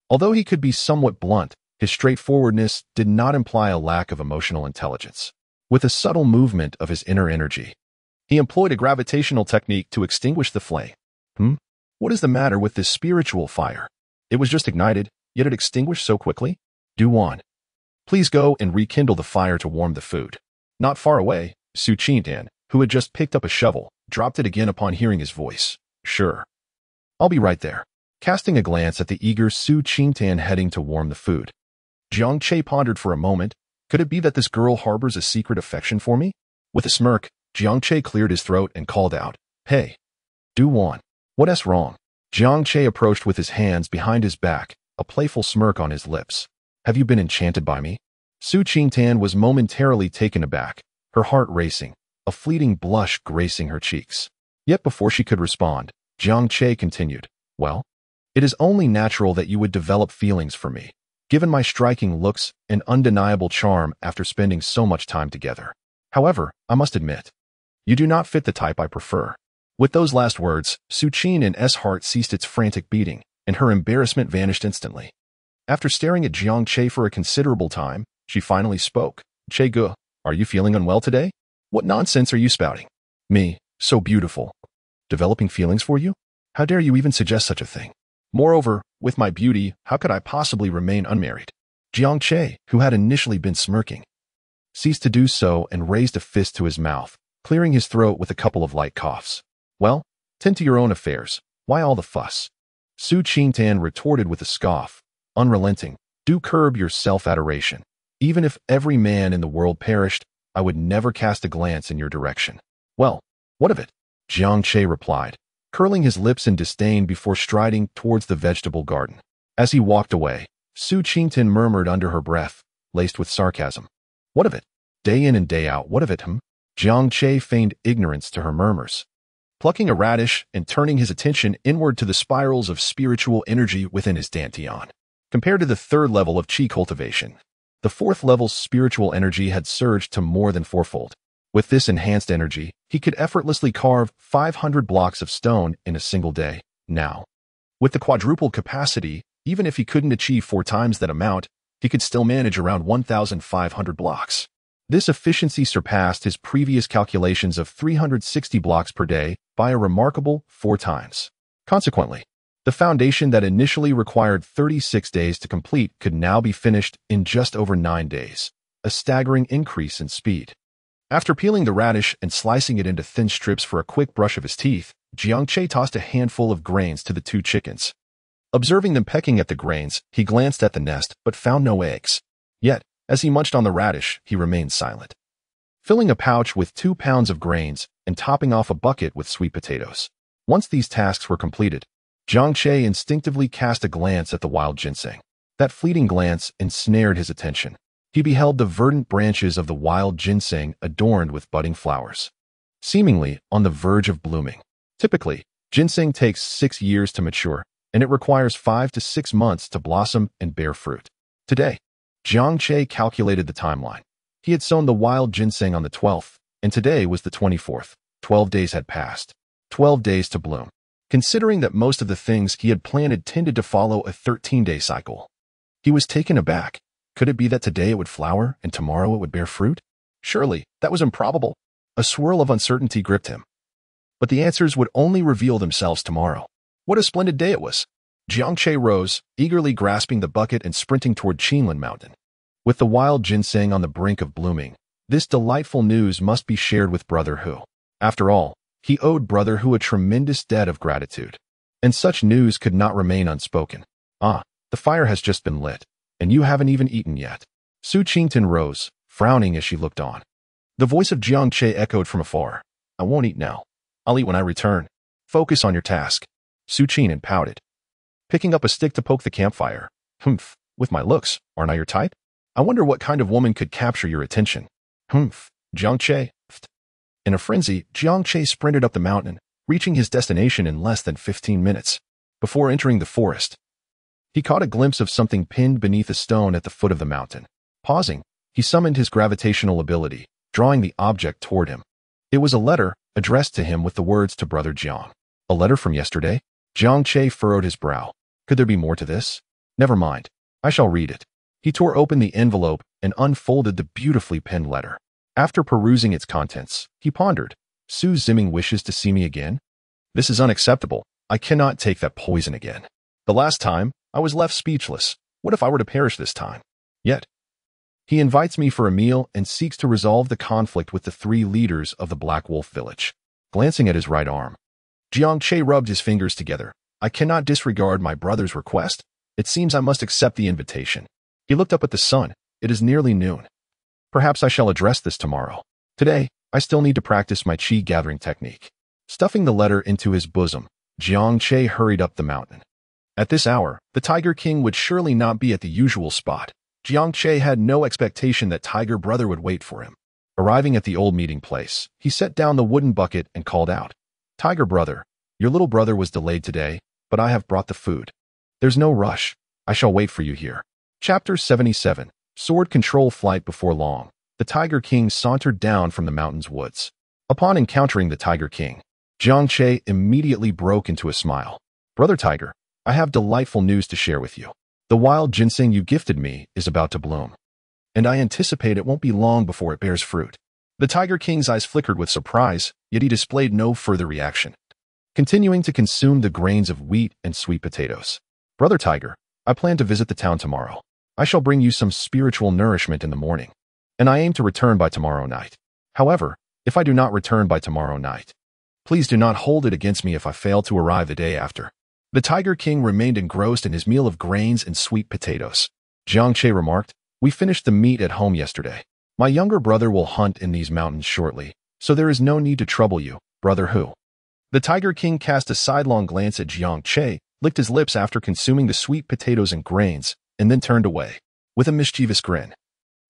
Although he could be somewhat blunt, his straightforwardness did not imply a lack of emotional intelligence. With a subtle movement of his inner energy, he employed a gravitational technique to extinguish the flame. What is the matter with this spiritual fire? It was just ignited, yet it extinguished so quickly? Duwan, please go and rekindle the fire to warm the food. Not far away, Su Qingtan, who had just picked up a shovel, dropped it again upon hearing his voice. Sure. I'll be right there. Casting a glance at the eager Su Qingtan heading to warm the food, Jiang Che pondered for a moment. Could it be that this girl harbors a secret affection for me? With a smirk, Jiang Che cleared his throat and called out, Hey, Duwan, what's wrong? Jiang Che approached with his hands behind his back, a playful smirk on his lips. Have you been enchanted by me? Su Qingtan was momentarily taken aback, her heart racing, a fleeting blush gracing her cheeks. Yet before she could respond, Jiang Che continued, Well, it is only natural that you would develop feelings for me, given my striking looks and undeniable charm after spending so much time together. However, I must admit, you do not fit the type I prefer. With those last words, Su Qingtan's heart ceased its frantic beating, and her embarrassment vanished instantly. After staring at Jiang Che for a considerable time, she finally spoke. Che Gu, are you feeling unwell today? What nonsense are you spouting? Me, so beautiful. Developing feelings for you? How dare you even suggest such a thing? Moreover, with my beauty, how could I possibly remain unmarried? Jiang Che, who had initially been smirking, ceased to do so and raised a fist to his mouth, clearing his throat with a couple of light coughs. Well, tend to your own affairs. Why all the fuss? Su Qingtan retorted with a scoff, unrelenting. Do curb your self-adoration. Even if every man in the world perished, I would never cast a glance in your direction. Well, what of it? Jiang Che replied, curling his lips in disdain before striding towards the vegetable garden. As he walked away, Su Qingtan murmured under her breath, laced with sarcasm. What of it? Day in and day out, what of it, Jiang Che feigned ignorance to her murmurs, plucking a radish and turning his attention inward to the spirals of spiritual energy within his dantian. Compared to the 3rd level of Qi cultivation, the 4th level's spiritual energy had surged to more than 4-fold. With this enhanced energy, he could effortlessly carve 500 blocks of stone in a single day. Now, with the quadrupled capacity, even if he couldn't achieve 4 times that amount, he could still manage around 1,500 blocks. This efficiency surpassed his previous calculations of 360 blocks per day by a remarkable 4 times. Consequently, the foundation that initially required 36 days to complete could now be finished in just over 9 days, a staggering increase in speed. After peeling the radish and slicing it into thin strips for a quick brush of his teeth, Jiang Che tossed a handful of grains to the 2 chickens. Observing them pecking at the grains, he glanced at the nest but found no eggs. Yet, as he munched on the radish, he remained silent, filling a pouch with 2 pounds of grains and topping off a bucket with sweet potatoes. Once these tasks were completed, Jiang Che instinctively cast a glance at the wild ginseng. That fleeting glance ensnared his attention. He beheld the verdant branches of the wild ginseng adorned with budding flowers, seemingly on the verge of blooming. Typically, ginseng takes 6 years to mature, and it requires 5 to 6 months to blossom and bear fruit. Today, Jiang Che calculated the timeline. He had sown the wild ginseng on the 12th, and today was the 24th. 12 days had passed. 12 days to bloom. Considering that most of the things he had planted tended to follow a 13-day cycle, he was taken aback. Could it be that today it would flower and tomorrow it would bear fruit? Surely, that was improbable. A swirl of uncertainty gripped him. But the answers would only reveal themselves tomorrow. What a splendid day it was. Jiang Che rose, eagerly grasping the bucket and sprinting toward Qinlan Mountain. With the wild ginseng on the brink of blooming, this delightful news must be shared with Brother Hu. After all, he owed Brother Hu a tremendous debt of gratitude. And such news could not remain unspoken. Ah, the fire has just been lit, and you haven't even eaten yet. Su Qingtan rose, frowning as she looked on. The voice of Jiang Che echoed from afar. I won't eat now. I'll eat when I return. Focus on your task. Su Qingtan pouted, picking up a stick to poke the campfire. Humph, with my looks, aren't I your type? I wonder what kind of woman could capture your attention. Humph, Jiang Che. In a frenzy, Jiang Che sprinted up the mountain, reaching his destination in less than 15 minutes. Before entering the forest, he caught a glimpse of something pinned beneath a stone at the foot of the mountain. Pausing, he summoned his gravitational ability, drawing the object toward him. It was a letter, addressed to him with the words to Brother Jiang. A letter from yesterday? Jiang Che furrowed his brow. Could there be more to this? Never mind. I shall read it. He tore open the envelope and unfolded the beautifully penned letter. After perusing its contents, he pondered. Su Ziming wishes to see me again? This is unacceptable. I cannot take that poison again. The last time, I was left speechless. What if I were to perish this time? Yet, he invites me for a meal and seeks to resolve the conflict with the 3 leaders of the Black Wolf village. Glancing at his right arm, Jiang Che rubbed his fingers together. I cannot disregard my brother's request. It seems I must accept the invitation. He looked up at the sun. It is nearly noon. Perhaps I shall address this tomorrow. Today, I still need to practice my qi gathering technique. Stuffing the letter into his bosom, Jiang Che hurried up the mountain. At this hour, the Tiger King would surely not be at the usual spot. Jiang Che had no expectation that Tiger Brother would wait for him. Arriving at the old meeting place, he set down the wooden bucket and called out, Tiger Brother, your little brother was delayed today, but I have brought the food. There's no rush. I shall wait for you here. Chapter 77. Sword Control Flight. Before long, the Tiger King sauntered down from the mountain's woods. Upon encountering the Tiger King, Jiang Che immediately broke into a smile. Brother Tiger, I have delightful news to share with you. The wild ginseng you gifted me is about to bloom, and I anticipate it won't be long before it bears fruit. The Tiger King's eyes flickered with surprise, yet he displayed no further reaction, continuing to consume the grains of wheat and sweet potatoes. Brother Tiger, I plan to visit the town tomorrow. I shall bring you some spiritual nourishment in the morning, and I aim to return by tomorrow night. However, if I do not return by tomorrow night, please do not hold it against me if I fail to arrive the day after. The Tiger King remained engrossed in his meal of grains and sweet potatoes. Jiang Che remarked, we finished the meat at home yesterday. My younger brother will hunt in these mountains shortly, so there is no need to trouble you, Brother Hu. The Tiger King cast a sidelong glance at Jiang Che, licked his lips after consuming the sweet potatoes and grains, and then turned away, with a mischievous grin.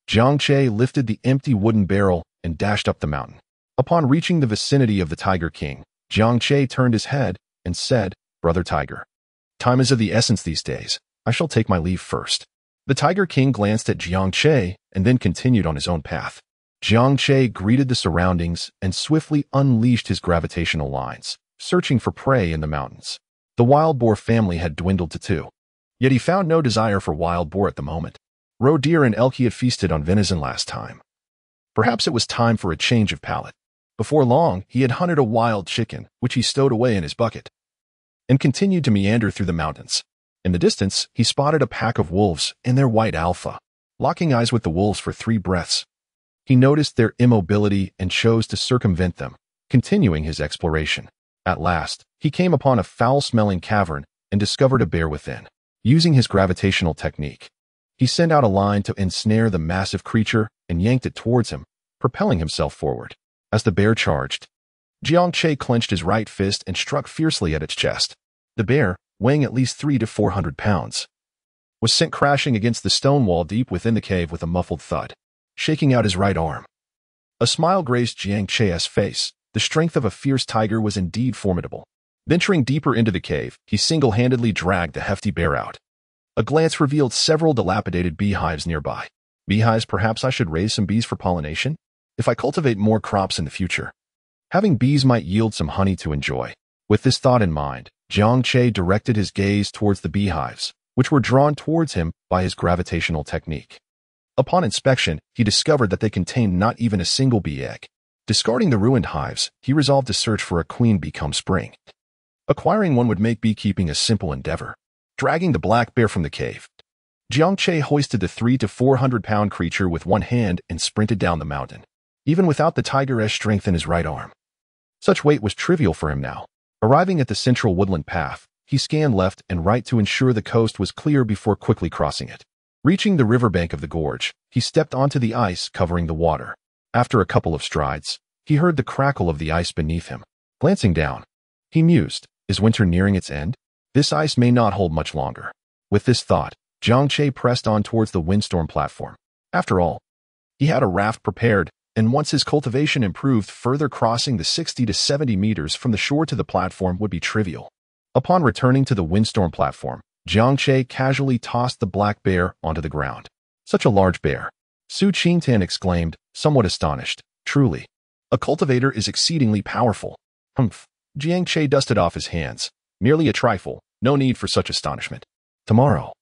Jiang Che lifted the empty wooden barrel and dashed up the mountain. Upon reaching the vicinity of the Tiger King, Jiang Che turned his head and said, Brother Tiger, time is of the essence these days. I shall take my leave first. The Tiger King glanced at Jiang Che and then continued on his own path. Jiang Che greeted the surroundings and swiftly unleashed his gravitational lines, searching for prey in the mountains. The wild boar family had dwindled to 2. Yet he found no desire for wild boar at the moment. Roe deer and elk he had feasted on venison last time. Perhaps it was time for a change of palate. Before long, he had hunted a wild chicken, which he stowed away in his bucket, and continued to meander through the mountains. In the distance, he spotted a pack of wolves and their white alpha. Locking eyes with the wolves for 3 breaths, he noticed their immobility and chose to circumvent them, continuing his exploration. At last, he came upon a foul-smelling cavern and discovered a bear within. Using his gravitational technique, he sent out a line to ensnare the massive creature and yanked it towards him, propelling himself forward. As the bear charged, Jiang Che clenched his right fist and struck fiercely at its chest. The bear, weighing at least 300 to 400 pounds, was sent crashing against the stone wall deep within the cave with a muffled thud, shaking out his right arm. A smile graced Jiang Che's face. The strength of a fierce tiger was indeed formidable. Venturing deeper into the cave, he single-handedly dragged the hefty bear out. A glance revealed several dilapidated beehives nearby. Beehives? Perhaps I should raise some bees for pollination? If I cultivate more crops in the future, having bees might yield some honey to enjoy. With this thought in mind, Jiang Che directed his gaze towards the beehives, which were drawn towards him by his gravitational technique. Upon inspection, he discovered that they contained not even a single bee egg. Discarding the ruined hives, he resolved to search for a queen bee come spring. Acquiring one would make beekeeping a simple endeavor. dragging the black bear from the cave. Jiang Che hoisted the 300 to 400-pound creature with one hand and sprinted down the mountain, even without the tiger-esque strength in his right arm. Such weight was trivial for him now. Arriving at the central woodland path, he scanned left and right to ensure the coast was clear before quickly crossing it. Reaching the riverbank of the gorge, he stepped onto the ice covering the water. After a couple of strides, he heard the crackle of the ice beneath him. Glancing down, he mused, is winter nearing its end? This ice may not hold much longer. With this thought, Jiang Che pressed on towards the windstorm platform. After all, he had a raft prepared, and once his cultivation improved, further crossing the 60 to 70 meters from the shore to the platform would be trivial. Upon returning to the windstorm platform, Jiang Che casually tossed the black bear onto the ground. Such a large bear, Su Qingtan exclaimed, somewhat astonished. Truly, a cultivator is exceedingly powerful. Humph. Jiang Che dusted off his hands. Merely a trifle, no need for such astonishment. Tomorrow,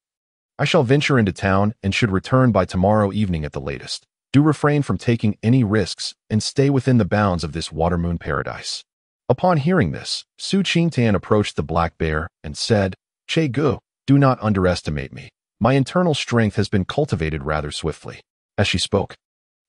I shall venture into town and should return by tomorrow evening at the latest. Do refrain from taking any risks and stay within the bounds of this water moon paradise. Upon hearing this, Su Qingtan approached the black bear and said, Che Gu, do not underestimate me. My internal strength has been cultivated rather swiftly. As she spoke,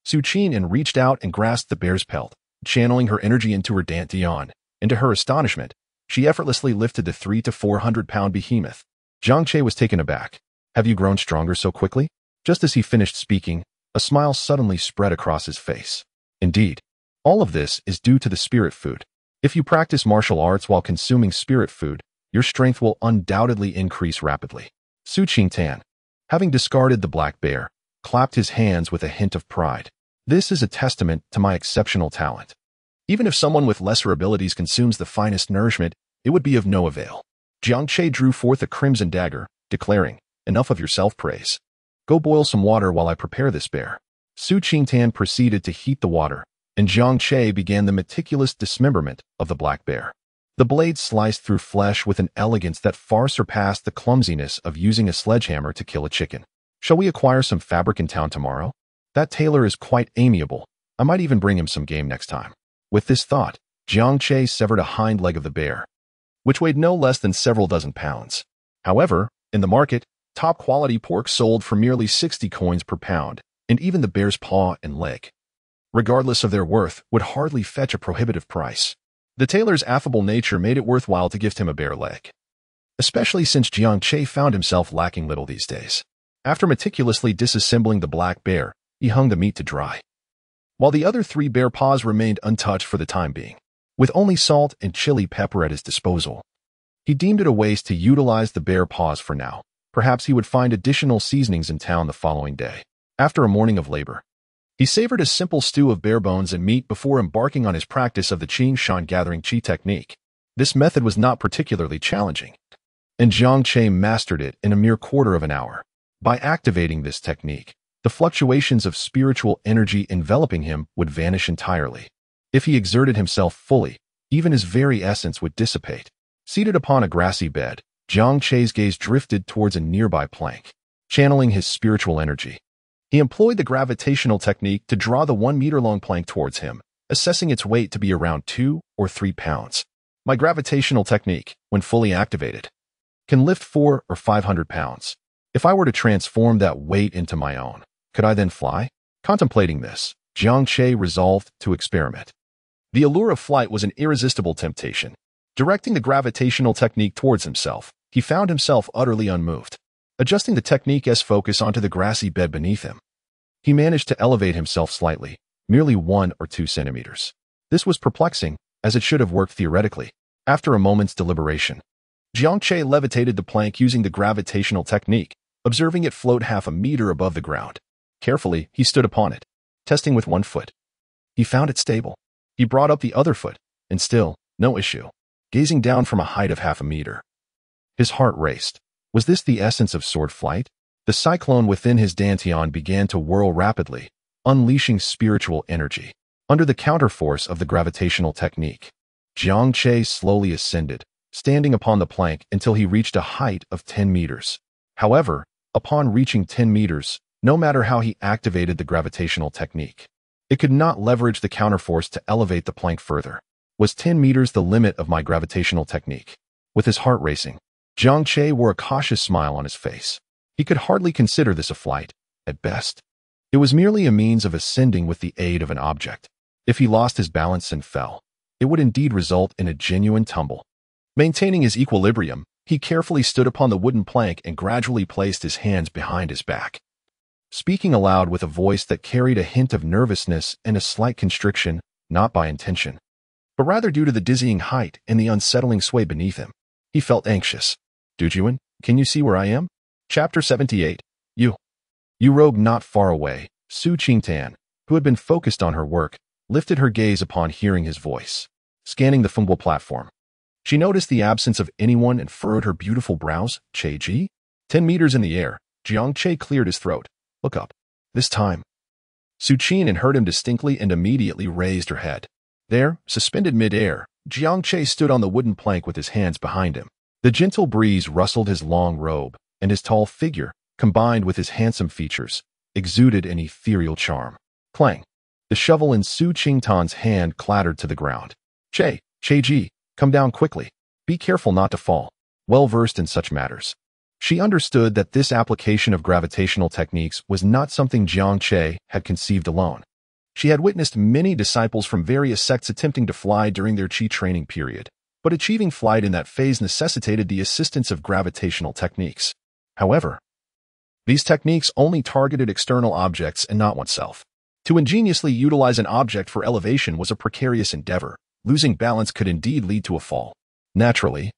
Su Qingtan reached out and grasped the bear's pelt, channeling her energy into her dantian, and to her astonishment, she effortlessly lifted the 300 to 400-pound behemoth. Jiang Che was taken aback. Have you grown stronger so quickly? Just as he finished speaking, a smile suddenly spread across his face. Indeed, all of this is due to the spirit food. If you practice martial arts while consuming spirit food, your strength will undoubtedly increase rapidly. Su Qingtan, having discarded the black bear, clapped his hands with a hint of pride. This is a testament to my exceptional talent. Even if someone with lesser abilities consumes the finest nourishment, it would be of no avail. Jiang Che drew forth a crimson dagger, declaring, enough of your self-praise. Go boil some water while I prepare this bear. Su Qingtan proceeded to heat the water, and Jiang Che began the meticulous dismemberment of the black bear. The blade sliced through flesh with an elegance that far surpassed the clumsiness of using a sledgehammer to kill a chicken. Shall we acquire some fabric in town tomorrow? That tailor is quite amiable. I might even bring him some game next time. With this thought, Jiang Che severed a hind leg of the bear, which weighed no less than several dozen pounds. However, in the market, top-quality pork sold for merely 60 coins per pound, and even the bear's paw and leg, regardless of their worth, would hardly fetch a prohibitive price. The tailor's affable nature made it worthwhile to gift him a bear leg, especially since Jiang Che found himself lacking little these days. After meticulously disassembling the black bear, he hung the meat to dry, while the other 3 bear paws remained untouched for the time being. With only salt and chili pepper at his disposal, he deemed it a waste to utilize the bear paws for now. Perhaps he would find additional seasonings in town the following day. After a morning of labor, he savored a simple stew of bear bones and meat before embarking on his practice of the Qing Shan gathering qi technique. This method was not particularly challenging, and Jiang Che mastered it in a mere quarter of an hour. By activating this technique, the fluctuations of spiritual energy enveloping him would vanish entirely. If he exerted himself fully, even his very essence would dissipate. Seated upon a grassy bed, Jiang Che's gaze drifted towards a nearby plank. Channeling his spiritual energy, he employed the gravitational technique to draw the 1-meter-long plank towards him, assessing its weight to be around 2 or 3 pounds. My gravitational technique, when fully activated, can lift 400 or 500 pounds. If I were to transform that weight into my own, could I then fly? Contemplating this, Jiang Che resolved to experiment. The allure of flight was an irresistible temptation. Directing the gravitational technique towards himself, he found himself utterly unmoved. Adjusting the technique's focus onto the grassy bed beneath him, he managed to elevate himself slightly, merely 1 or 2 centimeters. This was perplexing, as it should have worked theoretically. After a moment's deliberation, Jiang Che levitated the plank using the gravitational technique, observing it float half a meter above the ground. Carefully, he stood upon it, testing with 1 foot. He found it stable. He brought up the other foot, and still, no issue. Gazing down from a height of half a meter, his heart raced. Was this the essence of sword flight? The cyclone within his dantian began to whirl rapidly, unleashing spiritual energy. Under the counterforce of the gravitational technique, Jiang Che slowly ascended, standing upon the plank until he reached a height of 10 meters. However, upon reaching 10 meters, no matter how he activated the gravitational technique, it could not leverage the counterforce to elevate the plank further. Was 10 meters the limit of my gravitational technique? With his heart racing, Jiang Che wore a cautious smile on his face. He could hardly consider this a flight, at best. It was merely a means of ascending with the aid of an object. If he lost his balance and fell, it would indeed result in a genuine tumble. Maintaining his equilibrium, he carefully stood upon the wooden plank and gradually placed his hands behind his back. Speaking aloud with a voice that carried a hint of nervousness and a slight constriction, not by intention, but rather due to the dizzying height and the unsettling sway beneath him. He felt anxious. Dujuan, can you see where I am? Chapter 78. You rogue not far away. Su Qingtan, who had been focused on her work, lifted her gaze upon hearing his voice. Scanning the fungal platform, she noticed the absence of anyone and furrowed her beautiful brows. Che Ji? 10 meters in the air, Jiang Che cleared his throat. Look up. This time. Su Qingtan heard him distinctly and immediately raised her head. There, suspended mid-air, Jiang Che stood on the wooden plank with his hands behind him. The gentle breeze rustled his long robe, and his tall figure, combined with his handsome features, exuded an ethereal charm. Clang! The shovel in Su Qingtan's hand clattered to the ground. Che Ji, come down quickly. Be careful not to fall. Well versed in such matters, she understood that this application of gravitational techniques was not something Jiang Che had conceived alone. She had witnessed many disciples from various sects attempting to fly during their Qi training period, but achieving flight in that phase necessitated the assistance of gravitational techniques. However, these techniques only targeted external objects and not oneself. To ingeniously utilize an object for elevation was a precarious endeavor. Losing balance could indeed lead to a fall. Naturally,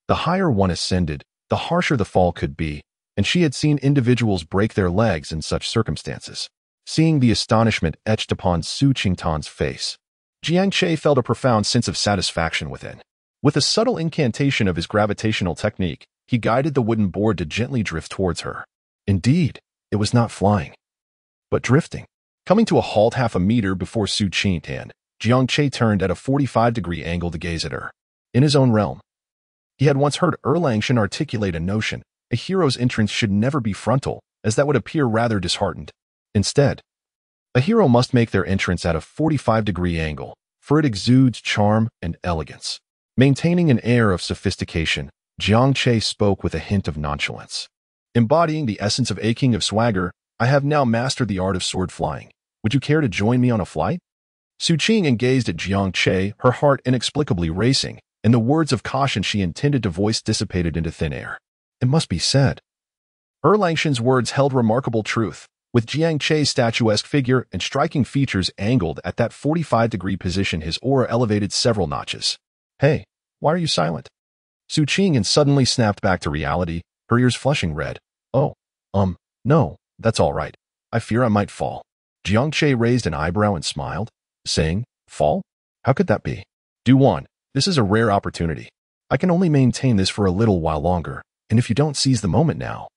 the higher one ascended, the harsher the fall could be, and she had seen individuals break their legs in such circumstances. Seeing the astonishment etched upon Su Qingtan's face, Jiang Che felt a profound sense of satisfaction within. With a subtle incantation of his gravitational technique, he guided the wooden board to gently drift towards her. Indeed, it was not flying, but drifting. Coming to a halt half a meter before Su Qingtan, Jiang Che turned at a 45-degree angle to gaze at her. In his own realm, he had once heard Erlangshan articulate a notion: a hero's entrance should never be frontal, as that would appear rather disheartened. Instead, a hero must make their entrance at a 45-degree angle, for it exudes charm and elegance. Maintaining an air of sophistication, Jiang Che spoke with a hint of nonchalance. Embodying the essence of a king of swagger, I have now mastered the art of sword flying. Would you care to join me on a flight? Su Qingtan gazed at Jiang Che, her heart inexplicably racing, and the words of caution she intended to voice dissipated into thin air. It must be said, Erlangshan's words held remarkable truth. With Jiang Che's statuesque figure and striking features angled at that 45-degree position, his aura elevated several notches. Hey, why are you silent? Su Qingtan suddenly snapped back to reality, her ears flushing red. Oh, no, that's all right. I fear I might fall. Jiang Che raised an eyebrow and smiled, saying, Fall? How could that be? Duwan, this is a rare opportunity. I can only maintain this for a little while longer, and if you don't seize the moment now,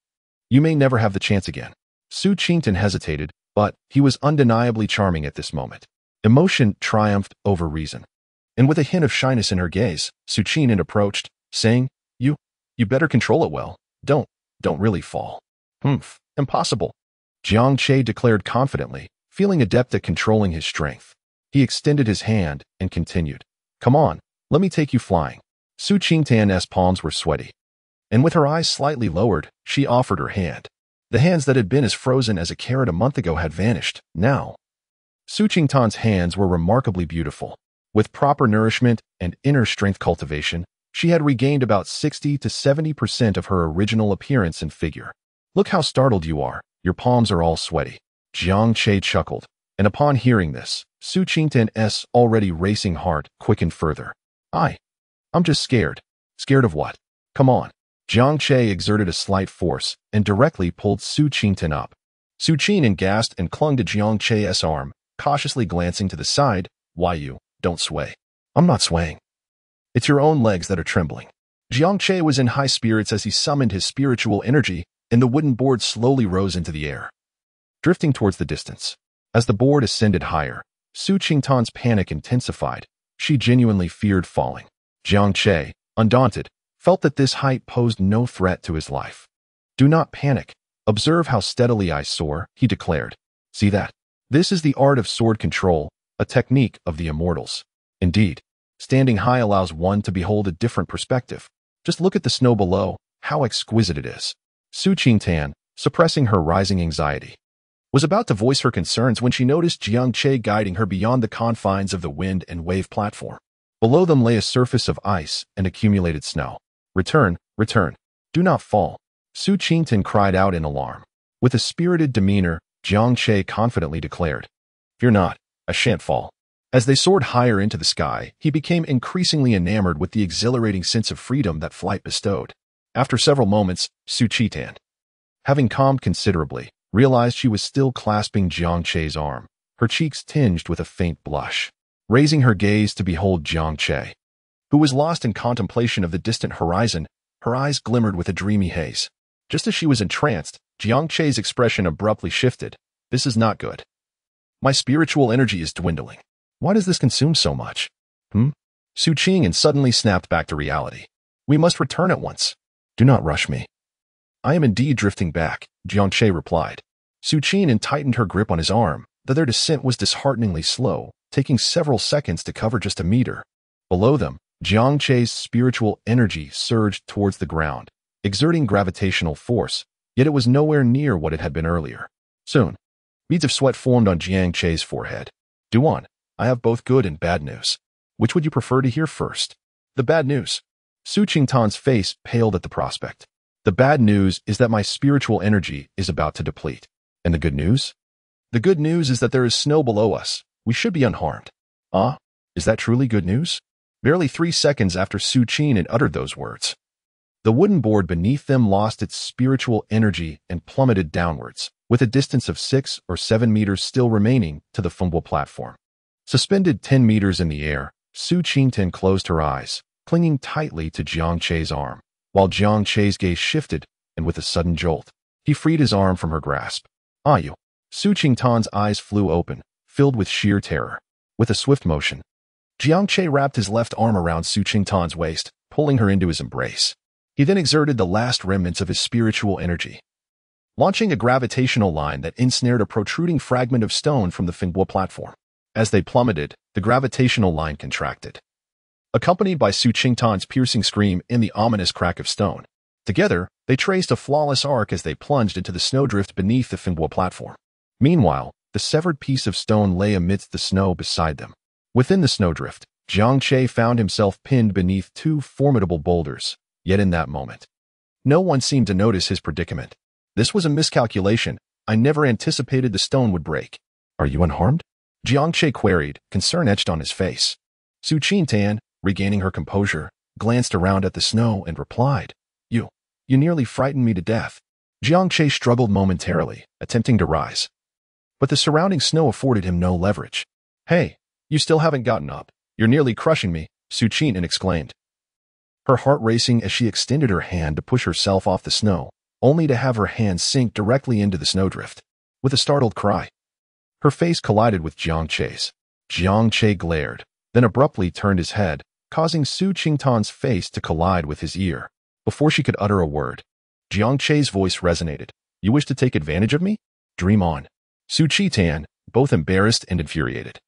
you may never have the chance again. Su Qingtan hesitated, but he was undeniably charming at this moment. Emotion triumphed over reason. And with a hint of shyness in her gaze, Su Qingtan approached, saying, You better control it well. Don't really fall. Impossible. Jiang Che declared confidently, feeling adept at controlling his strength. He extended his hand and continued, Come on, let me take you flying. Su Qingtan's palms were sweaty, and with her eyes slightly lowered, she offered her hand. The hands that had been as frozen as a carrot a month ago had vanished. Now, Su Qingtan's hands were remarkably beautiful. With proper nourishment and inner strength cultivation, she had regained about 60 to 70% of her original appearance and figure. Look how startled you are. Your palms are all sweaty. Jiang Che chuckled, and upon hearing this, Su Qingtan's already racing heart quickened further. I'm just scared. Scared of what? Come on. Jiang Che exerted a slight force and directly pulled Su Qingtan up. Su Qingtan gasped and clung to Jiang Che's arm, cautiously glancing to the side. Why you? Don't sway. I'm not swaying. It's your own legs that are trembling. Jiang Che was in high spirits as he summoned his spiritual energy, and the wooden board slowly rose into the air, drifting towards the distance. As the board ascended higher, Su Qingtan's panic intensified. She genuinely feared falling. Jiang Che, undaunted, felt that this height posed no threat to his life. Do not panic. Observe how steadily I soar, he declared. See that? This is the art of sword control, a technique of the immortals. Indeed, standing high allows one to behold a different perspective. Just look at the snow below, how exquisite it is. Su Qingtan, suppressing her rising anxiety, was about to voice her concerns when she noticed Jiang Che guiding her beyond the confines of the wind and wave platform. Below them lay a surface of ice and accumulated snow. Return, return. Do not fall. Su Qingtan cried out in alarm. With a spirited demeanor, Jiang Che confidently declared, "Fear not, I shan't fall." As they soared higher into the sky, he became increasingly enamored with the exhilarating sense of freedom that flight bestowed. After several moments, Su Qingtan, having calmed considerably, realized she was still clasping Jiang Che's arm, her cheeks tinged with a faint blush. Raising her gaze to behold Jiang Che, who was lost in contemplation of the distant horizon, her eyes glimmered with a dreamy haze. Just as she was entranced, Jiang Che's expression abruptly shifted. "This is not good. My spiritual energy is dwindling. Why does this consume so much?" Su Qingtan suddenly snapped back to reality. "We must return at once. Do not rush me." "I am indeed drifting back," Jiang Che replied. Su Qingtan tightened her grip on his arm, though their descent was dishearteningly slow, taking several seconds to cover just a meter. Below them, Jiang Che's spiritual energy surged towards the ground, exerting gravitational force, yet it was nowhere near what it had been earlier. Soon, beads of sweat formed on Jiang Che's forehead. "Duan, I have both good and bad news. Which would you prefer to hear first?" "The bad news." Su Qingtan's face paled at the prospect. "The bad news is that my spiritual energy is about to deplete." "And the good news?" "The good news is that there is snow below us. We should be unharmed." "Ah, is that truly good news?" Barely 3 seconds after Su Qingtan had uttered those words, the wooden board beneath them lost its spiritual energy and plummeted downwards, with a distance of 6 or 7 meters still remaining to the Fengbo platform. Suspended 10 meters in the air, Su Qingtan closed her eyes, clinging tightly to Jiang Che's arm, while Jiang Che's gaze shifted, and with a sudden jolt, he freed his arm from her grasp. "Ah, you!" Su Qingtan's eyes flew open, filled with sheer terror. With a swift motion, Jiang Che wrapped his left arm around Su Qingtan's waist, pulling her into his embrace. He then exerted the last remnants of his spiritual energy, launching a gravitational line that ensnared a protruding fragment of stone from the Fengbo platform. As they plummeted, the gravitational line contracted, accompanied by Su Qingtan's piercing scream and the ominous crack of stone. Together, they traced a flawless arc as they plunged into the snowdrift beneath the Fengbo platform. Meanwhile, the severed piece of stone lay amidst the snow beside them. Within the snowdrift, Jiang Che found himself pinned beneath 2 formidable boulders, yet in that moment, no one seemed to notice his predicament. "This was a miscalculation. I never anticipated the stone would break." "Are you unharmed?" Jiang Che queried, concern etched on his face. Su Qingtan, regaining her composure, glanced around at the snow and replied, You nearly frightened me to death." Jiang Che struggled momentarily, attempting to rise, but the surrounding snow afforded him no leverage. "Hey, you still haven't gotten up. You're nearly crushing me," Su Qingtan exclaimed, her heart racing as she extended her hand to push herself off the snow, only to have her hand sink directly into the snowdrift. With a startled cry, her face collided with Jiang Che's. Jiang Che glared, then abruptly turned his head, causing Su Qingtan's face to collide with his ear. Before she could utter a word, Jiang Che's voice resonated. "You wish to take advantage of me? Dream on." Su Qingtan, both embarrassed and infuriated,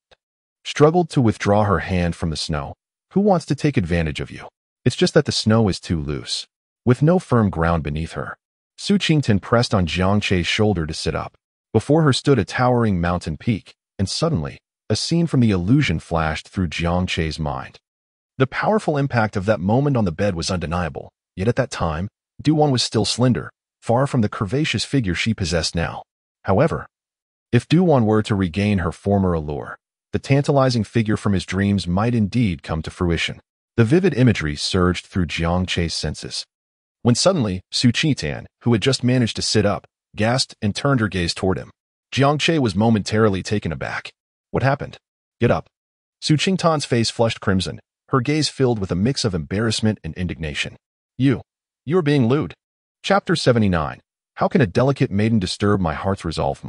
struggled to withdraw her hand from the snow. "Who wants to take advantage of you? It's just that the snow is too loose." With no firm ground beneath her, Su Qingtan pressed on Jiang Che's shoulder to sit up. Before her stood a towering mountain peak, and suddenly, a scene from the illusion flashed through Jiang Che's mind. The powerful impact of that moment on the bed was undeniable, yet at that time, Duan was still slender, far from the curvaceous figure she possessed now. However, if Duan were to regain her former allure, the tantalizing figure from his dreams might indeed come to fruition. The vivid imagery surged through Jiang Che's senses, when suddenly, Su Qingtan, who had just managed to sit up, gasped and turned her gaze toward him. Jiang Che was momentarily taken aback. "What happened? Get up." Su Qingtan's face flushed crimson, her gaze filled with a mix of embarrassment and indignation. You're being lewd." Chapter 79. How can a delicate maiden disturb my heart's resolve?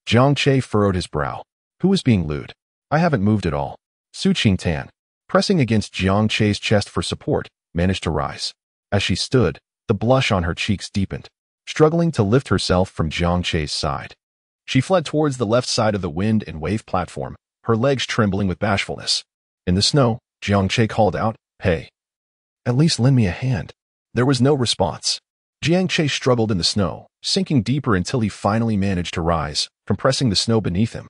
Jiang Che furrowed his brow. "Who is being lewd? I haven't moved at all." Su Qingtan, pressing against Jiang Che's chest for support, managed to rise. As she stood, the blush on her cheeks deepened, struggling to lift herself from Jiang Che's side. She fled towards the left side of the wind and wave platform, her legs trembling with bashfulness. In the snow, Jiang Che called out, "Hey, at least lend me a hand." There was no response. Jiang Che struggled in the snow, sinking deeper until he finally managed to rise, compressing the snow beneath him.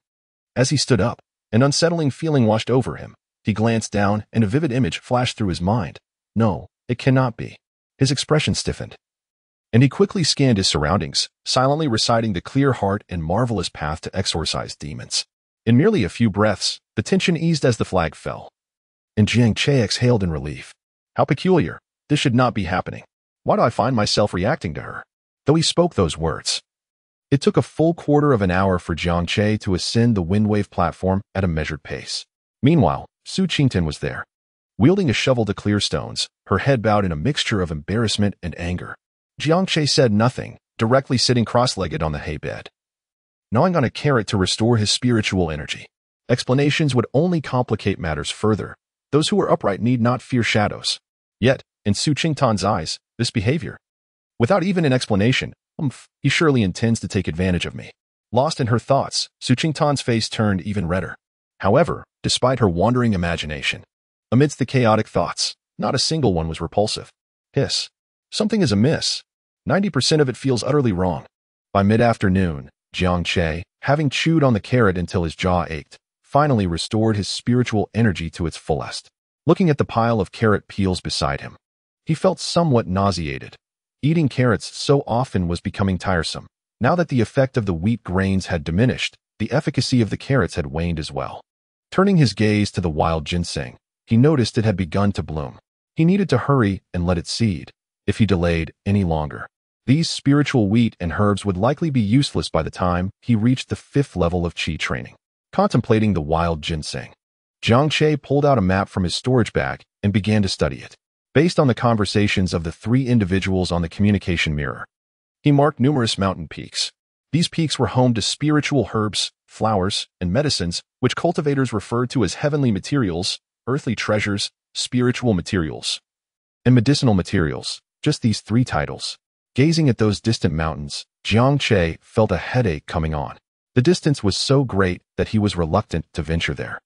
As he stood up, an unsettling feeling washed over him. He glanced down, and a vivid image flashed through his mind. No, it cannot be. His expression stiffened, and he quickly scanned his surroundings, silently reciting the clear heart and marvelous path to exorcise demons. In merely a few breaths, the tension eased as the flag fell, and Jiang Che exhaled in relief. How peculiar. This should not be happening. Why do I find myself reacting to her? Though he spoke those words, it took a full quarter of an hour for Jiang Che to ascend the windwave platform at a measured pace. Meanwhile, Su Qingtian was there, wielding a shovel to clear stones, her head bowed in a mixture of embarrassment and anger. Jiang Che said nothing, directly sitting cross-legged on the hay bed, gnawing on a carrot to restore his spiritual energy. Explanations would only complicate matters further. Those who are upright need not fear shadows. Yet, in Su Qingtian's eyes, this behavior, without even an explanation, he surely intends to take advantage of me. Lost in her thoughts, Su Qingtian's face turned even redder. However, despite her wandering imagination, amidst the chaotic thoughts, not a single one was repulsive. Hiss. Something is amiss. 90% of it feels utterly wrong. By mid-afternoon, Jiang Che, having chewed on the carrot until his jaw ached, finally restored his spiritual energy to its fullest. Looking at the pile of carrot peels beside him, he felt somewhat nauseated. Eating carrots so often was becoming tiresome. Now that the effect of the wheat grains had diminished, the efficacy of the carrots had waned as well. Turning his gaze to the wild ginseng, he noticed it had begun to bloom. He needed to hurry and let it seed. If he delayed any longer, these spiritual wheat and herbs would likely be useless by the time he reached the 5th level of Qi training. Contemplating the wild ginseng, Jiang Che pulled out a map from his storage bag and began to study it. Based on the conversations of the 3 individuals on the communication mirror, he marked numerous mountain peaks. These peaks were home to spiritual herbs, flowers, and medicines, which cultivators referred to as heavenly materials, earthly treasures, spiritual materials, and medicinal materials. Just these 3 titles. Gazing at those distant mountains, Jiang Che felt a headache coming on. The distance was so great that he was reluctant to venture there.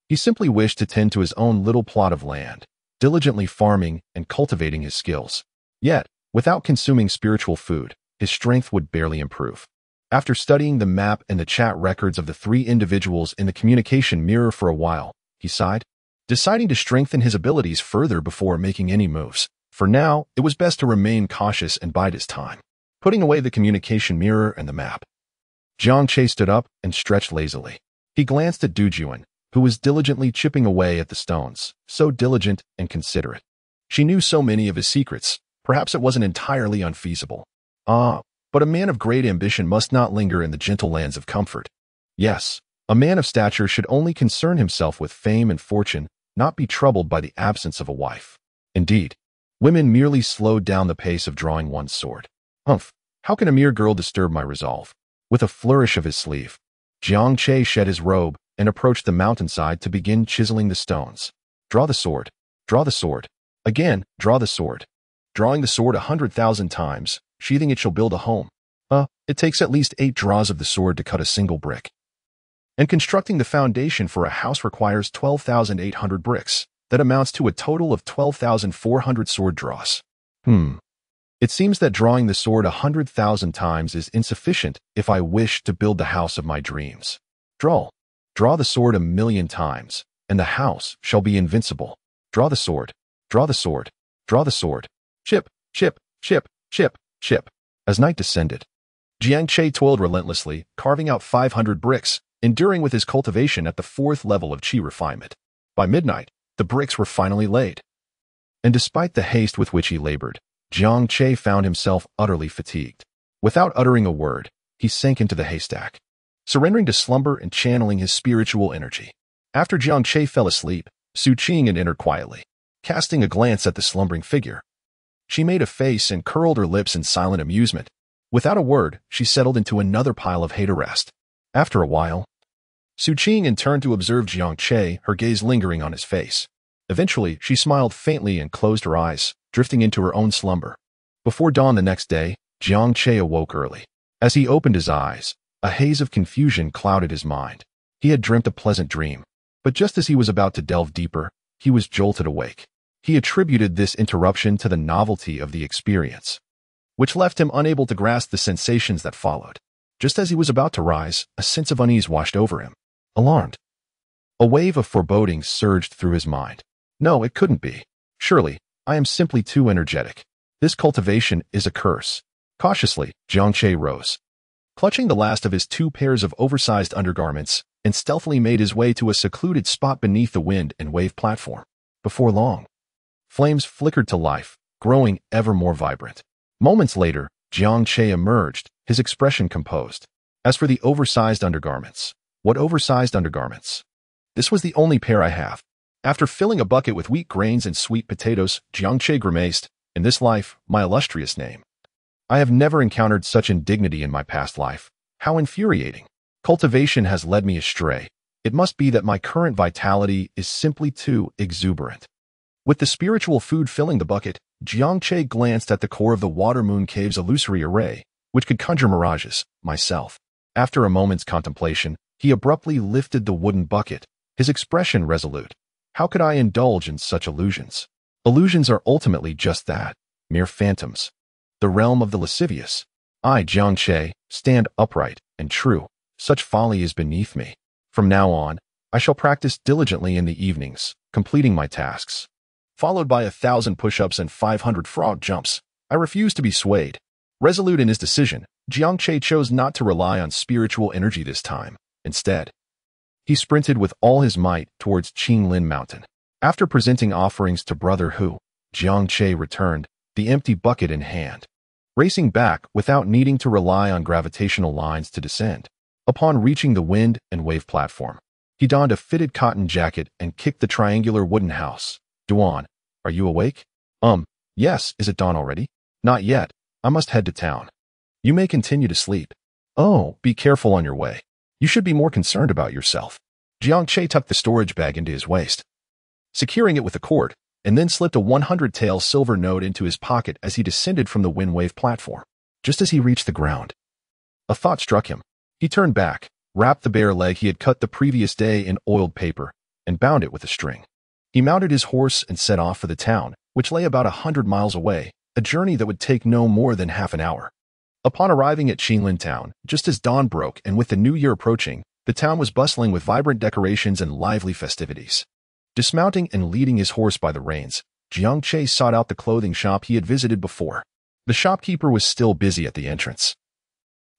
He simply wished to tend to his own little plot of land, diligently farming and cultivating his skills. Yet, without consuming spiritual food, his strength would barely improve. After studying the map and the chat records of the 3 individuals in the communication mirror for a while, he sighed, deciding to strengthen his abilities further before making any moves. For now, it was best to remain cautious and bide his time. Putting away the communication mirror and the map, Jiang Che stood up and stretched lazily. He glanced at Du Juan, who was diligently chipping away at the stones, so diligent and considerate. She knew so many of his secrets, perhaps it wasn't entirely unfeasible. But a man of great ambition must not linger in the gentle lands of comfort. Yes, a man of stature should only concern himself with fame and fortune, not be troubled by the absence of a wife. Indeed, women merely slowed down the pace of drawing one's sword. How can a mere girl disturb my resolve? With a flourish of his sleeve, Jiang Che shed his robe and approached the mountainside to begin chiseling the stones. Draw the sword. Draw the sword. Again, draw the sword. Drawing the sword 100,000 times, sheathing it shall build a home. It takes at least 8 draws of the sword to cut a single brick. And constructing the foundation for a house requires 12,800 bricks. That amounts to a total of 12,400 sword draws. It seems that drawing the sword 100,000 times is insufficient if I wish to build the house of my dreams. Draw the sword 1,000,000 times, and the house shall be invincible. Draw the sword. Draw the sword. Draw the sword. Chip, chip, chip, chip, chip. As night descended, Jiang Che toiled relentlessly, carving out 500 bricks, enduring with his cultivation at the 4th level of Qi refinement. By midnight, the bricks were finally laid. And despite the haste with which he labored, Jiang Che found himself utterly fatigued. Without uttering a word, he sank into the haystack, surrendering to slumber and channeling his spiritual energy. After Jiang Che fell asleep, Su Qingtian entered quietly, casting a glance at the slumbering figure. She made a face and curled her lips in silent amusement. Without a word, she settled into another pile of hay to rest. After a while, Su Qingtian turned to observe Jiang Che, her gaze lingering on his face. Eventually, she smiled faintly and closed her eyes, drifting into her own slumber. Before dawn the next day, Jiang Che awoke early. As he opened his eyes, a haze of confusion clouded his mind. He had dreamt a pleasant dream, but just as he was about to delve deeper, he was jolted awake. He attributed this interruption to the novelty of the experience, which left him unable to grasp the sensations that followed. Just as he was about to rise, a sense of unease washed over him. Alarmed. A wave of foreboding surged through his mind. No, it couldn't be. Surely, I am simply too energetic. This cultivation is a curse. Cautiously, Jiang Che rose, clutching the last of his 2 pairs of oversized undergarments, and stealthily made his way to a secluded spot beneath the wind and wave platform. Before long, flames flickered to life, growing ever more vibrant. Moments later, Jiang Che emerged, his expression composed. As for the oversized undergarments, what oversized undergarments? This was the only pair I have. After filling a bucket with wheat grains and sweet potatoes, Jiang Che grimaced, in this life, my illustrious name. I have never encountered such indignity in my past life. How infuriating. Cultivation has led me astray. It must be that my current vitality is simply too exuberant. With the spiritual food filling the bucket, Jiang Che glanced at the core of the Water Moon Cave's illusory array, which could conjure mirages, myself. After a moment's contemplation, he abruptly lifted the wooden bucket, his expression resolute. How could I indulge in such illusions? Illusions are ultimately just that, mere phantoms. The realm of the lascivious. I, Jiang Che, stand upright and true. Such folly is beneath me. From now on, I shall practice diligently in the evenings, completing my tasks. Followed by 1,000 push-ups and 500 frog jumps, I refuse to be swayed. Resolute in his decision, Jiang Che chose not to rely on spiritual energy this time. Instead, he sprinted with all his might towards Qinglin Mountain. After presenting offerings to Brother Hu, Jiang Che returned, the empty bucket in hand, racing back without needing to rely on gravitational lines to descend. Upon reaching the wind and wave platform, he donned a fitted cotton jacket and kicked the triangular wooden house. Duan, are you awake? Yes, is it dawn already? Not yet. I must head to town. You may continue to sleep. Oh, be careful on your way. You should be more concerned about yourself. Jiang Che tucked the storage bag into his waist, securing it with a cord, and then slipped a 100-tael silver note into his pocket as he descended from the wind wave platform. Just as he reached the ground, a thought struck him. He turned back, wrapped the bare leg he had cut the previous day in oiled paper, and bound it with a string. He mounted his horse and set off for the town, which lay about 100 miles away, a journey that would take no more than half an hour. Upon arriving at Qinglin Town, just as dawn broke and with the new year approaching, the town was bustling with vibrant decorations and lively festivities. Dismounting and leading his horse by the reins, Jiang Che sought out the clothing shop he had visited before. The shopkeeper was still busy at the entrance,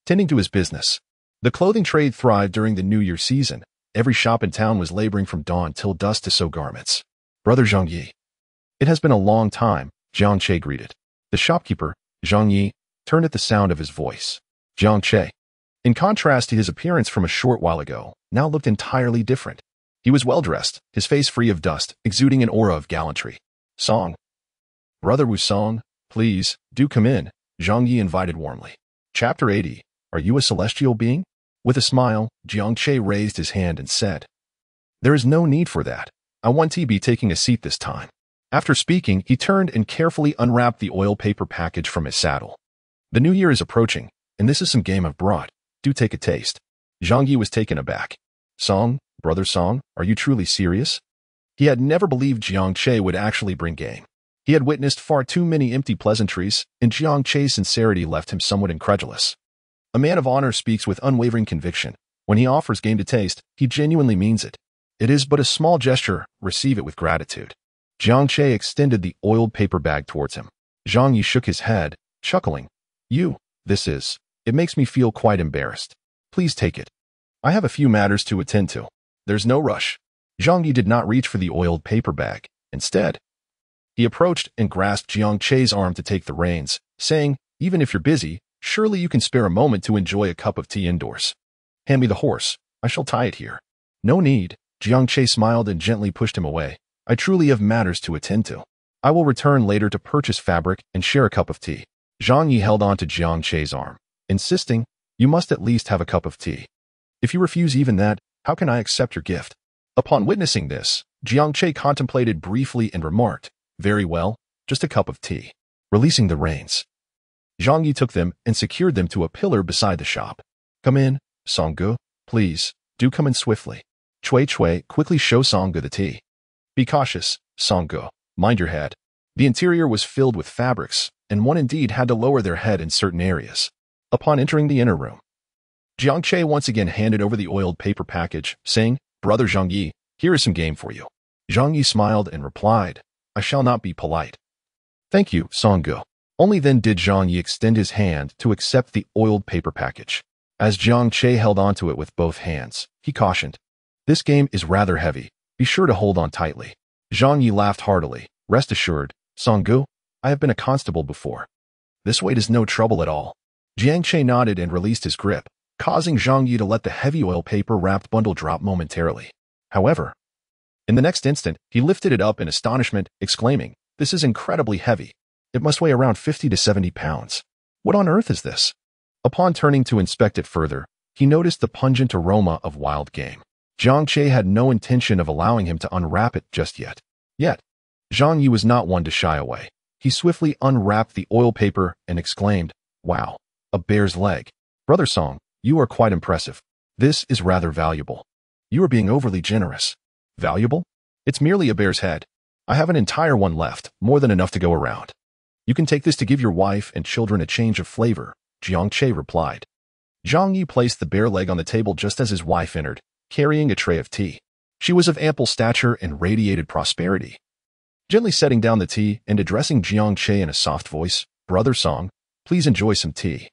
tending to his business. The clothing trade thrived during the New Year season. Every shop in town was laboring from dawn till dusk to sew garments. Brother Zhang Yi. It has been a long time, Jiang Che greeted. The shopkeeper, Zhang Yi, turned at the sound of his voice. Jiang Che, in contrast to his appearance from a short while ago, now looked entirely different. He was well-dressed, his face free of dust, exuding an aura of gallantry. Song. Brother Wu Song, please, do come in, Zhang Yi invited warmly. Chapter 80. Are you a celestial being? With a smile, Jiang Che raised his hand and said, There is no need for that. I want to be taking a seat this time. After speaking, he turned and carefully unwrapped the oil paper package from his saddle. The new year is approaching, and this is some game I've brought. Do take a taste. Zhang Yi was taken aback. Song, Brother Song, are you truly serious? He had never believed Jiang Che would actually bring game. He had witnessed far too many empty pleasantries, and Jiang Che's sincerity left him somewhat incredulous. A man of honor speaks with unwavering conviction. When he offers game to taste, he genuinely means it. It is but a small gesture, receive it with gratitude. Jiang Che extended the oiled paper bag towards him. Zhang Yi shook his head, chuckling. It makes me feel quite embarrassed. Please take it. I have a few matters to attend to. There's no rush. Zhang Yi did not reach for the oiled paper bag. Instead, he approached and grasped Jiang Che's arm to take the reins, saying, Even if you're busy, surely you can spare a moment to enjoy a cup of tea indoors. Hand me the horse. I shall tie it here. No need. Jiang Che smiled and gently pushed him away. I truly have matters to attend to. I will return later to purchase fabric and share a cup of tea. Zhang Yi held on to Jiang Che's arm, insisting, You must at least have a cup of tea. If you refuse even that, how can I accept your gift? Upon witnessing this, Jiang Che contemplated briefly and remarked, Very well, just a cup of tea. Releasing the reins, Zhang Yi took them and secured them to a pillar beside the shop. Come in, Songge, please, do come in swiftly. Cui quickly show Songge the tea. Be cautious, Songge, Mind your head. The interior was filled with fabrics, and one indeed had to lower their head in certain areas. Upon entering the inner room, Jiang Che once again handed over the oiled paper package, saying, "Brother Zhang Yi, here is some game for you." Zhang Yi smiled and replied, "I shall not be polite." "Thank you, Song Gu." Only then did Zhang Yi extend his hand to accept the oiled paper package. As Jiang Che held onto it with both hands, he cautioned, "This game is rather heavy. Be sure to hold on tightly." Zhang Yi laughed heartily. "Rest assured, Song Gu, I have been a constable before. This weight is no trouble at all." Jiang Che nodded and released his grip, causing Zhang Yi to let the heavy oil paper-wrapped bundle drop momentarily. However, in the next instant, he lifted it up in astonishment, exclaiming, "This is incredibly heavy. It must weigh around 50 to 70 pounds. What on earth is this?" Upon turning to inspect it further, he noticed the pungent aroma of wild game. Jiang Che had no intention of allowing him to unwrap it just yet. Yet, Zhang Yi was not one to shy away. He swiftly unwrapped the oil paper and exclaimed, "Wow, a bear's leg. Brother Song, you are quite impressive. This is rather valuable." "You are being overly generous." "Valuable? It's merely a bear's head. I have an entire one left, more than enough to go around. You can take this to give your wife and children a change of flavor," Jiang Che replied. Zhang Yi placed the bear leg on the table just as his wife entered, carrying a tray of tea. She was of ample stature and radiated prosperity. Gently setting down the tea and addressing Jiang Che in a soft voice, "Brother Song, please enjoy some tea."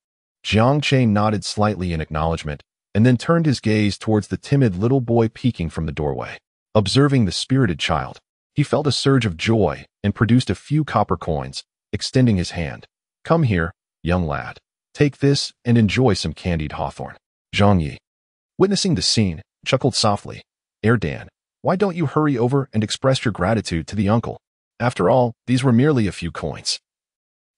Jiang Che nodded slightly in acknowledgement, and then turned his gaze towards the timid little boy peeking from the doorway. Observing the spirited child, he felt a surge of joy and produced a few copper coins, extending his hand. "Come here, young lad. Take this and enjoy some candied hawthorn." Zhang Yi, witnessing the scene, chuckled softly. "Dan, why don't you hurry over and express your gratitude to the uncle? After all, these were merely a few coins."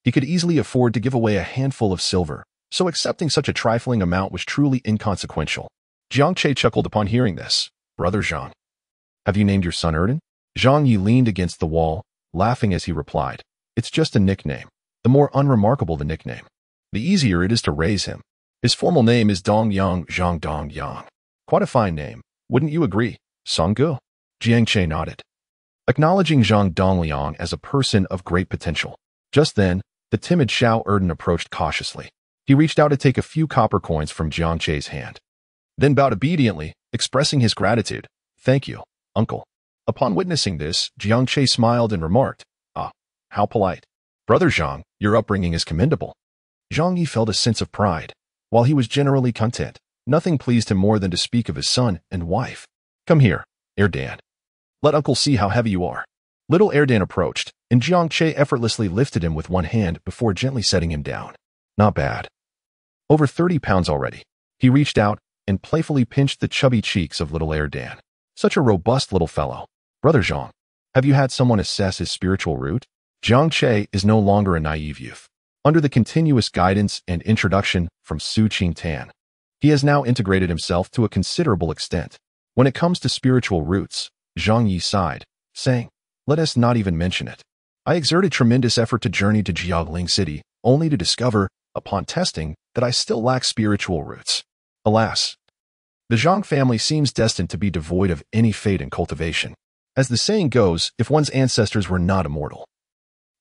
He could easily afford to give away a handful of silver, so accepting such a trifling amount was truly inconsequential. Jiang Che chuckled upon hearing this. "Brother Zhang, have you named your son Erden?" Zhang Yi leaned against the wall, laughing as he replied, "It's just a nickname. The more unremarkable the nickname, the easier it is to raise him. His formal name is Dong Yang Zhang Dong Yang. Quite a fine name, wouldn't you agree, Song Gu?" Jiang Che nodded, acknowledging Zhang Dongliang as a person of great potential. Just then, the timid Xiao Erden approached cautiously. He reached out to take a few copper coins from Jiang Che's hand, then bowed obediently, expressing his gratitude. "Thank you, uncle." Upon witnessing this, Jiang Che smiled and remarked, "Ah, how polite. Brother Zhang, your upbringing is commendable." Zhang Yi felt a sense of pride. While he was generally content, nothing pleased him more than to speak of his son and wife. "Come here, Dan. Let uncle see how heavy you are." Little Dan approached, and Jiang Che effortlessly lifted him with one hand before gently setting him down. "Not bad. Over 30 pounds already." He reached out and playfully pinched the chubby cheeks of little Dan. "Such a robust little fellow. Brother Zhang, have you had someone assess his spiritual root?" Jiang Che is no longer a naive youth. Under the continuous guidance and introduction from Su Qingtan, he has now integrated himself to a considerable extent. When it comes to spiritual roots, Zhang Yi sighed, saying, "Let us not even mention it. I exerted tremendous effort to journey to Jiaoling City, only to discover, upon testing, that I still lack spiritual roots. Alas, the Zhang family seems destined to be devoid of any fate in cultivation. As the saying goes, if one's ancestors were not immortal,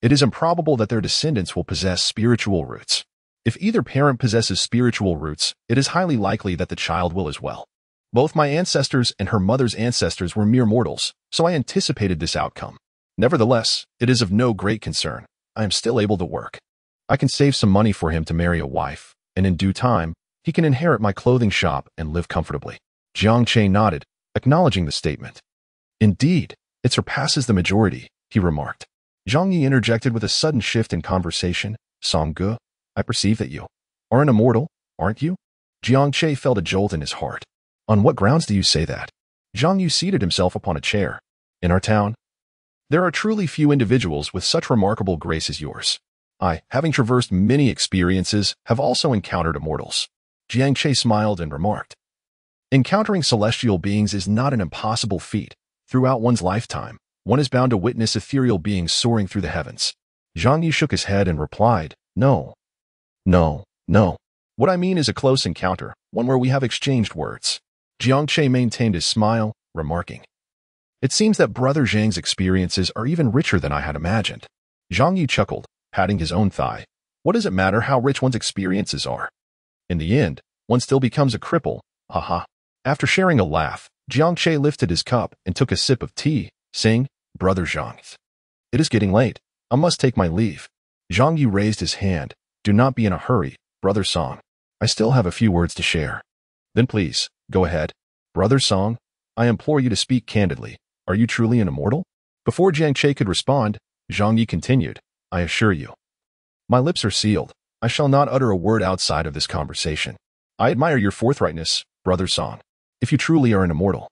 it is improbable that their descendants will possess spiritual roots. If either parent possesses spiritual roots, it is highly likely that the child will as well. Both my ancestors and her mother's ancestors were mere mortals, so I anticipated this outcome. Nevertheless, it is of no great concern. I am still able to work. I can save some money for him to marry a wife, and in due time, he can inherit my clothing shop and live comfortably." Jiang Che nodded, acknowledging the statement. "Indeed, it surpasses the majority," he remarked. Zhang Yi interjected with a sudden shift in conversation. "Song Gu, I perceive that you are an immortal, aren't you?" Jiang Che felt a jolt in his heart. "On what grounds do you say that?" Zhang Yi seated himself upon a chair. "In our town, there are truly few individuals with such remarkable grace as yours. I, having traversed many experiences, have also encountered immortals." Jiang Che smiled and remarked, "Encountering celestial beings is not an impossible feat. Throughout one's lifetime, one is bound to witness ethereal beings soaring through the heavens." Zhang Yi shook his head and replied, No. What I mean is a close encounter, one where we have exchanged words." Jiang Che maintained his smile, remarking, It seems that Brother Zhang's experiences are even richer than I had imagined. Zhang Yi chuckled, patting his own thigh. What does it matter how rich one's experiences are? In the end, one still becomes a cripple, haha. After sharing a laugh, Jiang Che lifted his cup and took a sip of tea, saying, Brother Zhang, it is getting late. I must take my leave. Zhang Yi raised his hand. Do not be in a hurry, Brother Song. I still have a few words to share. Then please, go ahead. Brother Song, I implore you to speak candidly. Are you truly an immortal? Before Jiang Che could respond, Zhang Yi continued, I assure you. My lips are sealed. I shall not utter a word outside of this conversation. I admire your forthrightness, Brother Song. If you truly are an immortal,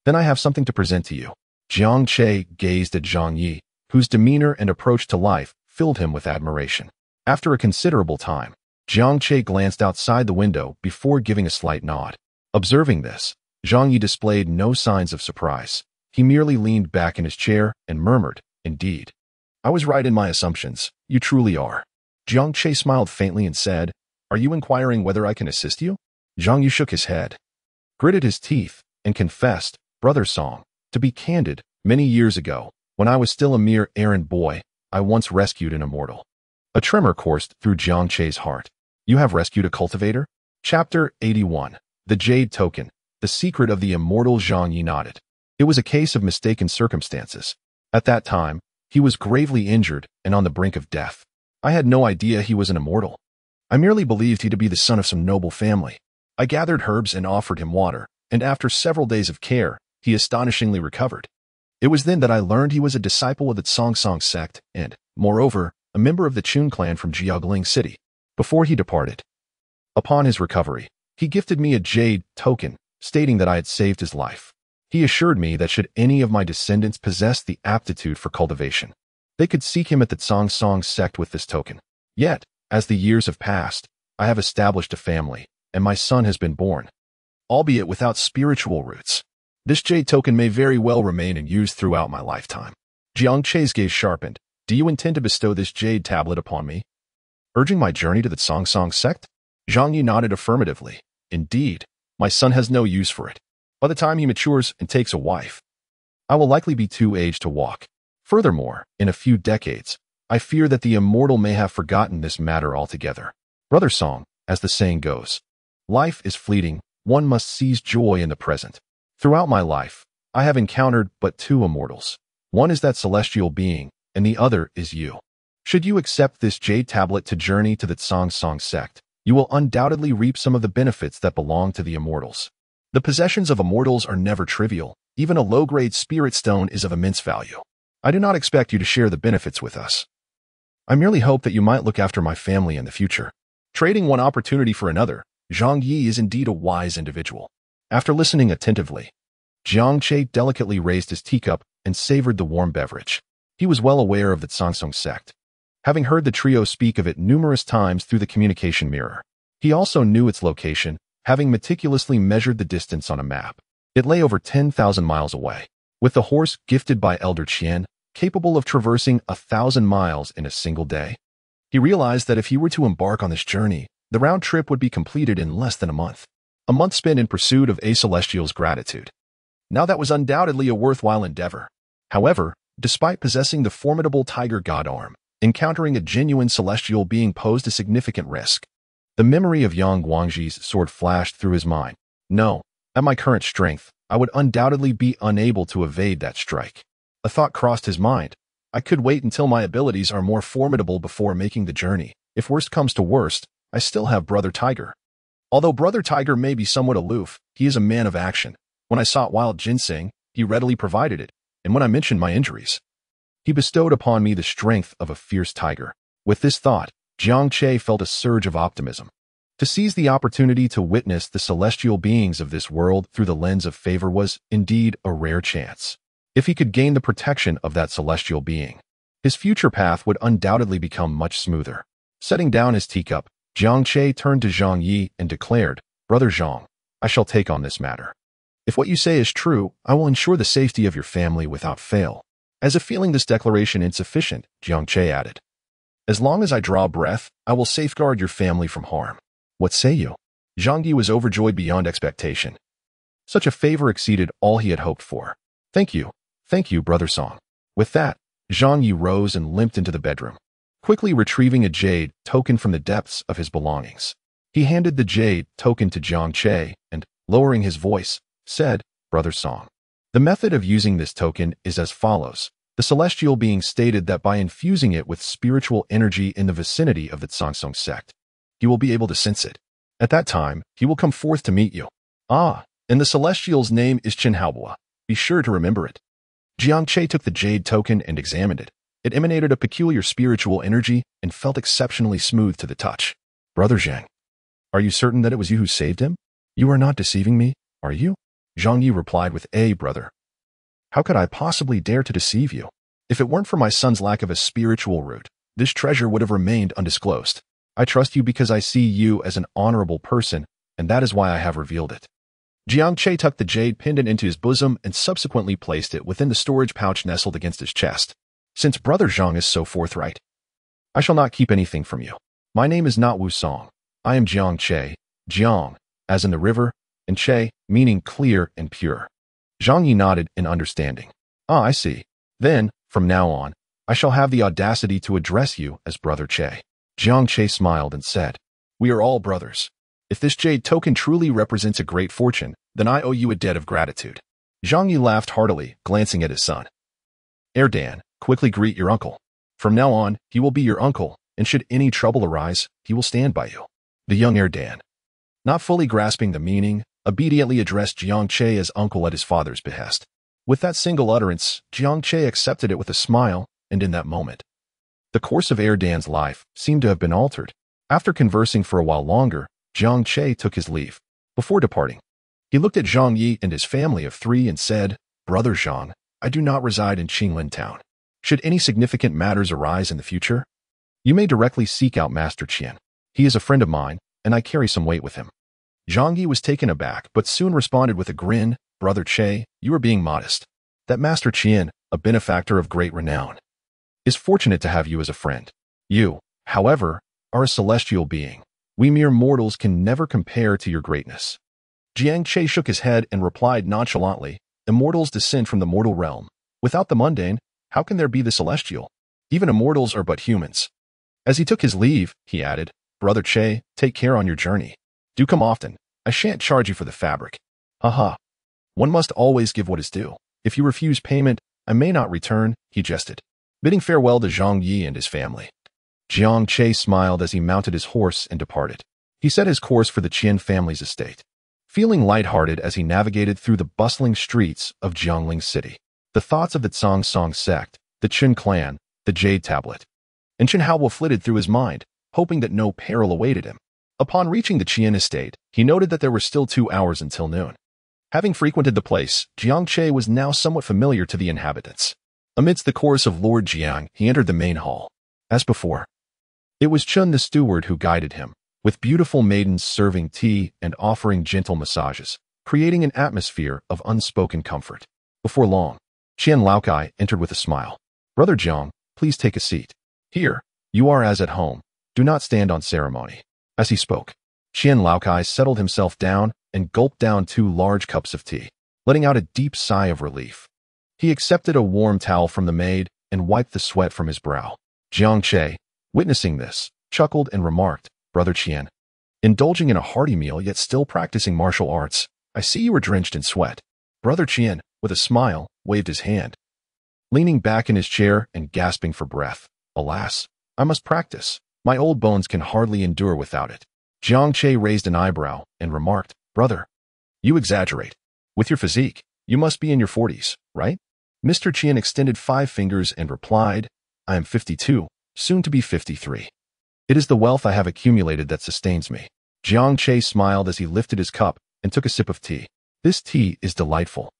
then I have something to present to you. Jiang Che gazed at Zhang Yi, whose demeanor and approach to life filled him with admiration. After a considerable time, Jiang Che glanced outside the window before giving a slight nod. Observing this, Zhang Yi displayed no signs of surprise. He merely leaned back in his chair and murmured, Indeed. I was right in my assumptions. You truly are. Jiang Che smiled faintly and said, Are you inquiring whether I can assist you? Zhang Yi shook his head, gritted his teeth, and confessed, Brother Song, to be candid, many years ago, when I was still a mere errand boy, I once rescued an immortal. A tremor coursed through Jiang Che's heart. You have rescued a cultivator? Chapter 81. The Jade Token. The Secret of the Immortal. Zhang Yi nodded. It was a case of mistaken circumstances. At that time, he was gravely injured and on the brink of death. I had no idea he was an immortal. I merely believed he to be the son of some noble family. I gathered herbs and offered him water, and after several days of care, he astonishingly recovered. It was then that I learned he was a disciple of the Song sect and, moreover, a member of the Chun clan from Jiaogling City. Before he departed, upon his recovery, he gifted me a jade token, stating that I had saved his life. He assured me that should any of my descendants possess the aptitude for cultivation, they could seek him at the Song sect with this token. Yet, as the years have passed, I have established a family, and my son has been born, albeit without spiritual roots. This jade token may very well remain in use throughout my lifetime. Jiang Che's gaze sharpened. Do you intend to bestow this jade tablet upon me, urging my journey to the Song sect? Zhang Yi nodded affirmatively. Indeed, my son has no use for it. By the time he matures and takes a wife, I will likely be too aged to walk. Furthermore, in a few decades, I fear that the immortal may have forgotten this matter altogether. Brother Song, as the saying goes, life is fleeting, one must seize joy in the present. Throughout my life, I have encountered but two immortals. One is that celestial being, and the other is you. Should you accept this jade tablet to journey to the Song sect, you will undoubtedly reap some of the benefits that belong to the immortals. The possessions of immortals are never trivial. Even a low-grade spirit stone is of immense value. I do not expect you to share the benefits with us. I merely hope that you might look after my family in the future. Trading one opportunity for another, Zhang Yi is indeed a wise individual. After listening attentively, Jiang Che delicately raised his teacup and savored the warm beverage. He was well aware of the Song sect, having heard the trio speak of it numerous times through the communication mirror. He also knew its location, having meticulously measured the distance on a map. It lay over 10,000 miles away. With the horse gifted by Elder Qian, capable of traversing 1,000 miles in a single day, he realized that if he were to embark on this journey, the round trip would be completed in less than a month. A month spent in pursuit of a celestial's gratitude. Now that was undoubtedly a worthwhile endeavor. However, despite possessing the formidable tiger god arm, encountering a genuine celestial being posed a significant risk. The memory of Yang Guangji's sword flashed through his mind. No, at my current strength, I would undoubtedly be unable to evade that strike. A thought crossed his mind. I could wait until my abilities are more formidable before making the journey. If worst comes to worst, I still have Brother Tiger. Although Brother Tiger may be somewhat aloof, he is a man of action. When I sought wild ginseng, he readily provided it, and when I mentioned my injuries, he bestowed upon me the strength of a fierce tiger. With this thought, Jiang Che felt a surge of optimism. To seize the opportunity to witness the celestial beings of this world through the lens of favor was, indeed, a rare chance. If he could gain the protection of that celestial being, his future path would undoubtedly become much smoother. Setting down his teacup, Jiang Che turned to Zhang Yi and declared, Brother Zhang, I shall take on this matter. If what you say is true, I will ensure the safety of your family without fail. As if feeling this declaration insufficient, Jiang Che added, As long as I draw breath, I will safeguard your family from harm. What say you? Zhang Yi was overjoyed beyond expectation. Such a favor exceeded all he had hoped for. Thank you, Thank you, Brother Song. With that, Zhang Yi rose and limped into the bedroom, quickly retrieving a jade token from the depths of his belongings. He handed the jade token to Jiang Che and, lowering his voice, said, Brother Song. The method of using this token is as follows. The celestial being stated that by infusing it with spiritual energy in the vicinity of the Tsangsong sect, he will be able to sense it. At that time, he will come forth to meet you. Ah, and the celestial's name is Chen Haobua. Be sure to remember it. Jiang Che took the jade token and examined it. It emanated a peculiar spiritual energy and felt exceptionally smooth to the touch. Brother Zhang, are you certain that it was you who saved him? You are not deceiving me, are you? Zhang Yi replied with, brother. How could I possibly dare to deceive you? If it weren't for my son's lack of a spiritual root, this treasure would have remained undisclosed. I trust you because I see you as an honorable person, and that is why I have revealed it. Jiang Che tucked the jade pendant into his bosom and subsequently placed it within the storage pouch nestled against his chest. Since Brother Zhang is so forthright, I shall not keep anything from you. My name is not Wu Song. I am Jiang Che, Jiang, as in the river, and Che, meaning clear and pure. Zhang Yi nodded in understanding. Ah, I see. Then, from now on, I shall have the audacity to address you as Brother Che. Jiang Che smiled and said, We are all brothers. If this jade token truly represents a great fortune, then I owe you a debt of gratitude. Zhang Yi laughed heartily, glancing at his son. Dan, quickly greet your uncle. From now on, he will be your uncle, and should any trouble arise, he will stand by you. The young Dan, not fully grasping the meaning, obediently addressed Jiang Che as uncle at his father's behest. With that single utterance, Jiang Che accepted it with a smile, and in that moment, the course of Dan's life seemed to have been altered. After conversing for a while longer, Jiang Che took his leave. Before departing, he looked at Zhang Yi and his family of 3 and said, Brother Zhang, I do not reside in Qinglin town. Should any significant matters arise in the future, you may directly seek out Master Qian. He is a friend of mine, and I carry some weight with him. Zhang Yi was taken aback, but soon responded with a grin, Brother Che, you are being modest. That Master Qian, a benefactor of great renown, is fortunate to have you as a friend. You, however, are a celestial being. We mere mortals can never compare to your greatness. Jiang Che shook his head and replied nonchalantly, Immortals descend from the mortal realm. Without the mundane, how can there be the celestial? Even immortals are but humans. As he took his leave, he added, Brother Che, take care on your journey. Do come often. I shan't charge you for the fabric. Haha. One must always give what is due. If you refuse payment, I may not return, he jested, bidding farewell to Zhang Yi and his family. Jiang Che smiled as he mounted his horse and departed. He set his course for the Qian family's estate, feeling lighthearted as he navigated through the bustling streets of Jiangling City. The thoughts of the Tsangsong sect, the Chen clan, the Jade Tablet, and Chen Haobua flitted through his mind, hoping that no peril awaited him. Upon reaching the Qian estate, he noted that there were still 2 hours until noon. Having frequented the place, Jiang Che was now somewhat familiar to the inhabitants. Amidst the chorus of Lord Jiang, he entered the main hall. As before, it was Chun the steward who guided him, with beautiful maidens serving tea and offering gentle massages, creating an atmosphere of unspoken comfort. Before long, Qian Laokai entered with a smile. Brother Jiang, please take a seat. Here, you are as at home. Do not stand on ceremony. As he spoke, Qian Laokai settled himself down and gulped down 2 large cups of tea, letting out a deep sigh of relief. He accepted a warm towel from the maid and wiped the sweat from his brow. Jiang Che, witnessing this, chuckled and remarked, Brother Qian, indulging in a hearty meal yet still practicing martial arts, I see you are drenched in sweat. Brother Qian, with a smile, waved his hand, leaning back in his chair and gasping for breath. Alas, I must practice. My old bones can hardly endure without it. Jiang Che raised an eyebrow and remarked, Brother, you exaggerate. With your physique, you must be in your 40s, right? Mr. Qian extended 5 fingers and replied, I am 52, soon to be 53. It is the wealth I have accumulated that sustains me. Jiang Che smiled as he lifted his cup and took a sip of tea. This tea is delightful.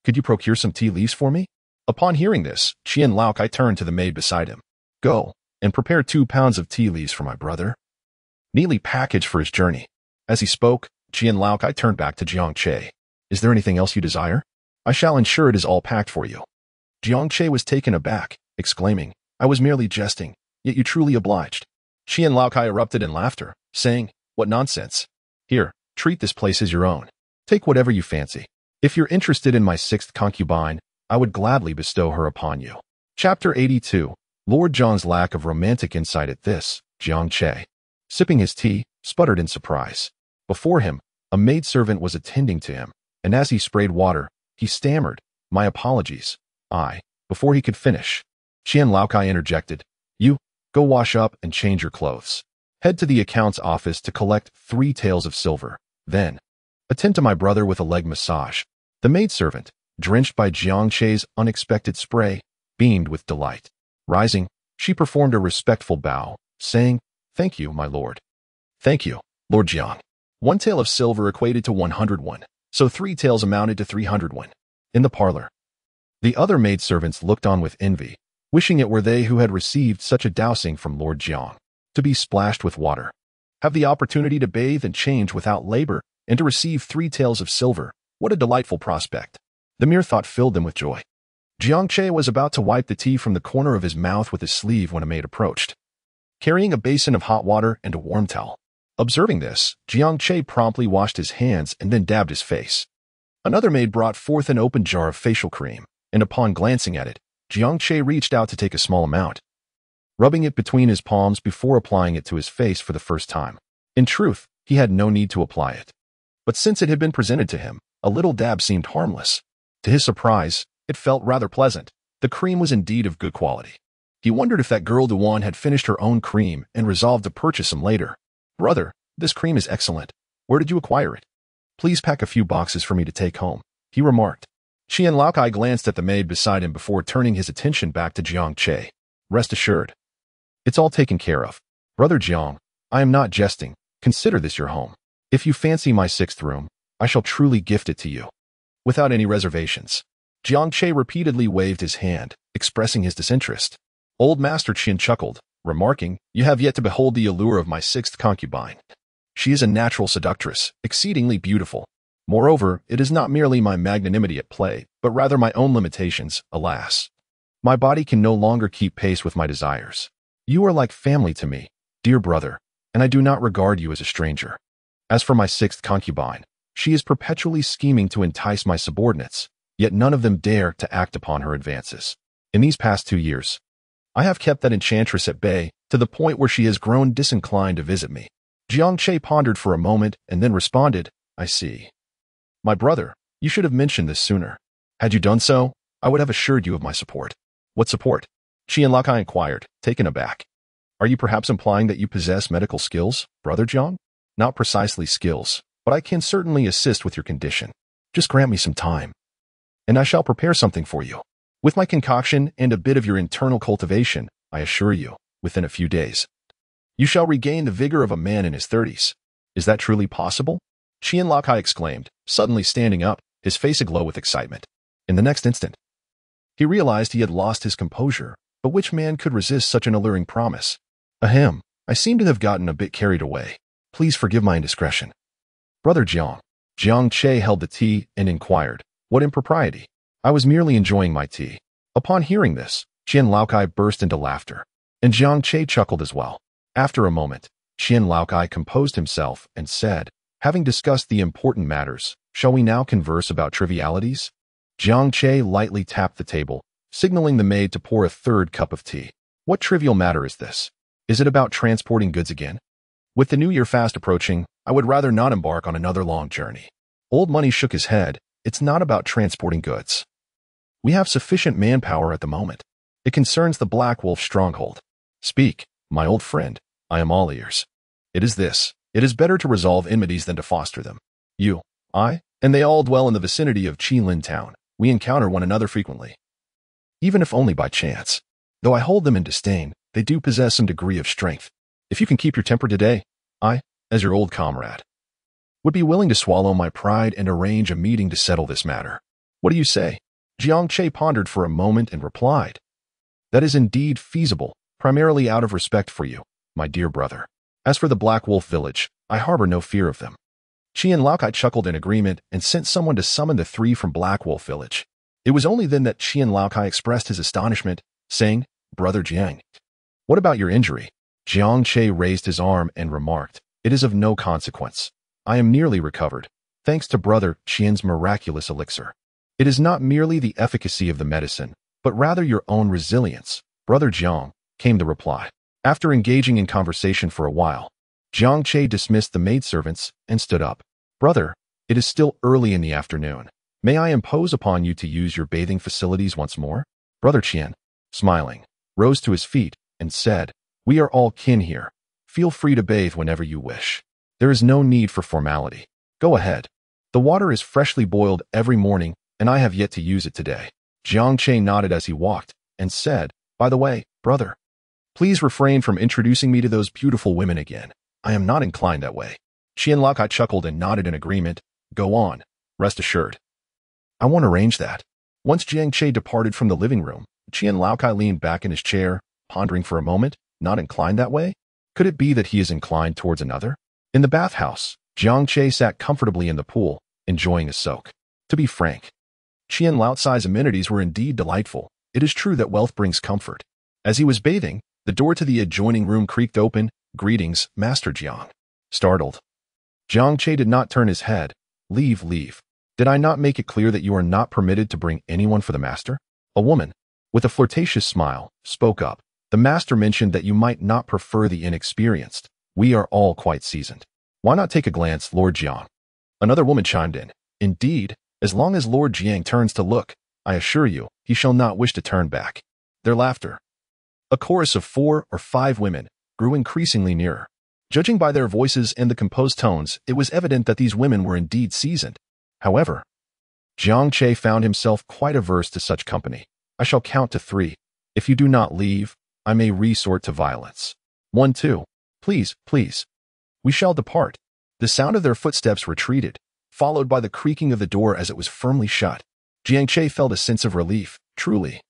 Could you procure some tea leaves for me? Upon hearing this, Qian Laokai turned to the maid beside him. Go, and prepare 2 pounds of tea leaves for my brother, neatly packaged for his journey. As he spoke, Qian Laokai turned back to Jiang Che. Is there anything else you desire? I shall ensure it is all packed for you. Jiang Che was taken aback, exclaiming, I was merely jesting, yet you truly obliged. Qian Laokai erupted in laughter, saying, What nonsense. Here, treat this place as your own. Take whatever you fancy. If you're interested in my 6th concubine, I would gladly bestow her upon you. Chapter 82. Lord John's lack of romantic insight at this, Jiang Che, sipping his tea, sputtered in surprise. Before him, a maidservant was attending to him, and as he sprayed water, he stammered, "My apologies." Before he could finish, Qian Laokai interjected, "You, go wash up and change your clothes. Head to the accounts office to collect 3 taels of silver. Then, attend to my brother with a leg massage." The maidservant, drenched by Jiang Che's unexpected spray, beamed with delight. Rising, she performed a respectful bow, saying, "Thank you, my lord." "Thank you, Lord Jiang." 1 tael of silver equated to 101, so 3 taels amounted to 301. In the parlor, the other maidservants looked on with envy, wishing it were they who had received such a dousing from Lord Jiang. To be splashed with water, have the opportunity to bathe and change without labor, and to receive 3 taels of silver, what a delightful prospect. The mere thought filled them with joy. Jiang Che was about to wipe the tea from the corner of his mouth with his sleeve when a maid approached, carrying a basin of hot water and a warm towel. Observing this, Jiang Che promptly washed his hands and then dabbed his face. Another maid brought forth an open jar of facial cream, and upon glancing at it, Jiang Che reached out to take a small amount, rubbing it between his palms before applying it to his face for the first time. In truth, he had no need to apply it. But since it had been presented to him, a little dab seemed harmless. To his surprise, it felt rather pleasant. The cream was indeed of good quality. He wondered if that girl Duan had finished her own cream and resolved to purchase some later. "Brother, this cream is excellent. Where did you acquire it? Please pack a few boxes for me to take home," he remarked. Qian Laokai glanced at the maid beside him before turning his attention back to Jiang Che. "Rest assured, it's all taken care of. Brother Jiang, I am not jesting. Consider this your home. If you fancy my 6th room, I shall truly gift it to you, without any reservations." Jiang Che repeatedly waved his hand, expressing his disinterest. Old Master Qian chuckled, remarking, "You have yet to behold the allure of my 6th concubine. She is a natural seductress, exceedingly beautiful. Moreover, it is not merely my magnanimity at play, but rather my own limitations, alas. My body can no longer keep pace with my desires. You are like family to me, dear brother, and I do not regard you as a stranger. As for my 6th concubine, she is perpetually scheming to entice my subordinates, yet none of them dare to act upon her advances. In these past 2 years, I have kept that enchantress at bay to the point where she has grown disinclined to visit me." Jiang Che pondered for a moment and then responded, "I see. My brother, you should have mentioned this sooner. Had you done so, I would have assured you of my support." "What support?" Qian Laokai inquired, taken aback. "Are you perhaps implying that you possess medical skills, Brother Jiang?" "Not precisely skills, but I can certainly assist with your condition. Just grant me some time, and I shall prepare something for you. With my concoction and a bit of your internal cultivation, I assure you, within a few days, you shall regain the vigor of a man in his 30s. Is that truly possible?" Qian Laokai exclaimed, suddenly standing up, his face aglow with excitement. In the next instant, he realized he had lost his composure, but which man could resist such an alluring promise? "Ahem, I seem to have gotten a bit carried away. Please forgive my indiscretion. Brother Jiang." Jiang Che held the tea and inquired, "What impropriety?" "I was merely enjoying my tea." Upon hearing this, Qian Laokai burst into laughter, and Jiang Che chuckled as well. After a moment, Qian Laokai composed himself and said, "Having discussed the important matters, shall we now converse about trivialities?" Jiang Che lightly tapped the table, signaling the maid to pour a 3rd cup of tea. "What trivial matter is this? Is it about transporting goods again? With the New Year fast approaching, I would rather not embark on another long journey." Old Money shook his head. "It's not about transporting goods. We have sufficient manpower at the moment. It concerns the Black Wolf stronghold." "Speak, my old friend. I am all ears." "It is this. It is better to resolve enmities than to foster them. You, I, and they all dwell in the vicinity of Qilin town. We encounter one another frequently, even if only by chance. Though I hold them in disdain, they do possess some degree of strength. If you can keep your temper today, I, as your old comrade, would be willing to swallow my pride and arrange a meeting to settle this matter. What do you say?" Jiang Che pondered for a moment and replied, "That is indeed feasible, primarily out of respect for you, my dear brother. As for the Black Wolf village, I harbor no fear of them." Qian Laokai chuckled in agreement and sent someone to summon the 3 from Black Wolf village. It was only then that Qian Laokai expressed his astonishment, saying, "Brother Jiang, what about your injury?" Jiang Che raised his arm and remarked, "It is of no consequence. I am nearly recovered, thanks to Brother Qian's miraculous elixir." It is not merely the efficacy of the medicine, but rather your own resilience, Brother Jiang, came the reply. After engaging in conversation for a while, Jiang Che dismissed the maidservants and stood up. Brother, it is still early in the afternoon. May I impose upon you to use your bathing facilities once more? Brother Qian, smiling, rose to his feet and said, We are all kin here. Feel free to bathe whenever you wish. There is no need for formality. Go ahead. The water is freshly boiled every morning, and I have yet to use it today. Jiang Che nodded as he walked and said, By the way, brother, please refrain from introducing me to those beautiful women again. I am not inclined that way. Qian Laokai chuckled and nodded in agreement. Go on. Rest assured. I won't arrange that. Once Jiang Che departed from the living room, Qian Laokai leaned back in his chair, pondering for a moment. Not inclined that way? Could it be that he is inclined towards another? In the bathhouse, Jiang Che sat comfortably in the pool, enjoying a soak. To be frank, Qian Laocai's amenities were indeed delightful. It is true that wealth brings comfort. As he was bathing, the door to the adjoining room creaked open. Greetings, Master Jiang. Startled, Jiang Che did not turn his head. Leave. Did I not make it clear that you are not permitted to bring anyone for the master? A woman, with a flirtatious smile, spoke up. The master mentioned that you might not prefer the inexperienced. We are all quite seasoned. Why not take a glance, Lord Jiang? Another woman chimed in. Indeed, as long as Lord Jiang turns to look, I assure you, he shall not wish to turn back. Their laughter, a chorus of 4 or 5 women, grew increasingly nearer. Judging by their voices and the composed tones, it was evident that these women were indeed seasoned. However, Jiang Che found himself quite averse to such company. I shall count to 3. If you do not leave, I may resort to violence. 1, 2. Please. We shall depart. The sound of their footsteps retreated, followed by the creaking of the door as it was firmly shut. Jiang Che felt a sense of relief. Truly,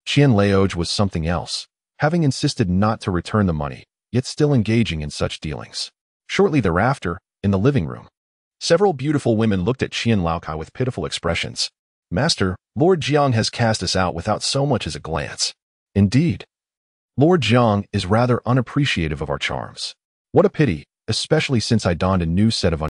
Qian Laoj was something else, having insisted not to return the money, yet still engaging in such dealings. Shortly thereafter, in the living room, several beautiful women looked at Qian Laokai with pitiful expressions. Master, Lord Jiang has cast us out without so much as a glance. Indeed, Lord Jiang is rather unappreciative of our charms. What a pity, especially since I donned a new set of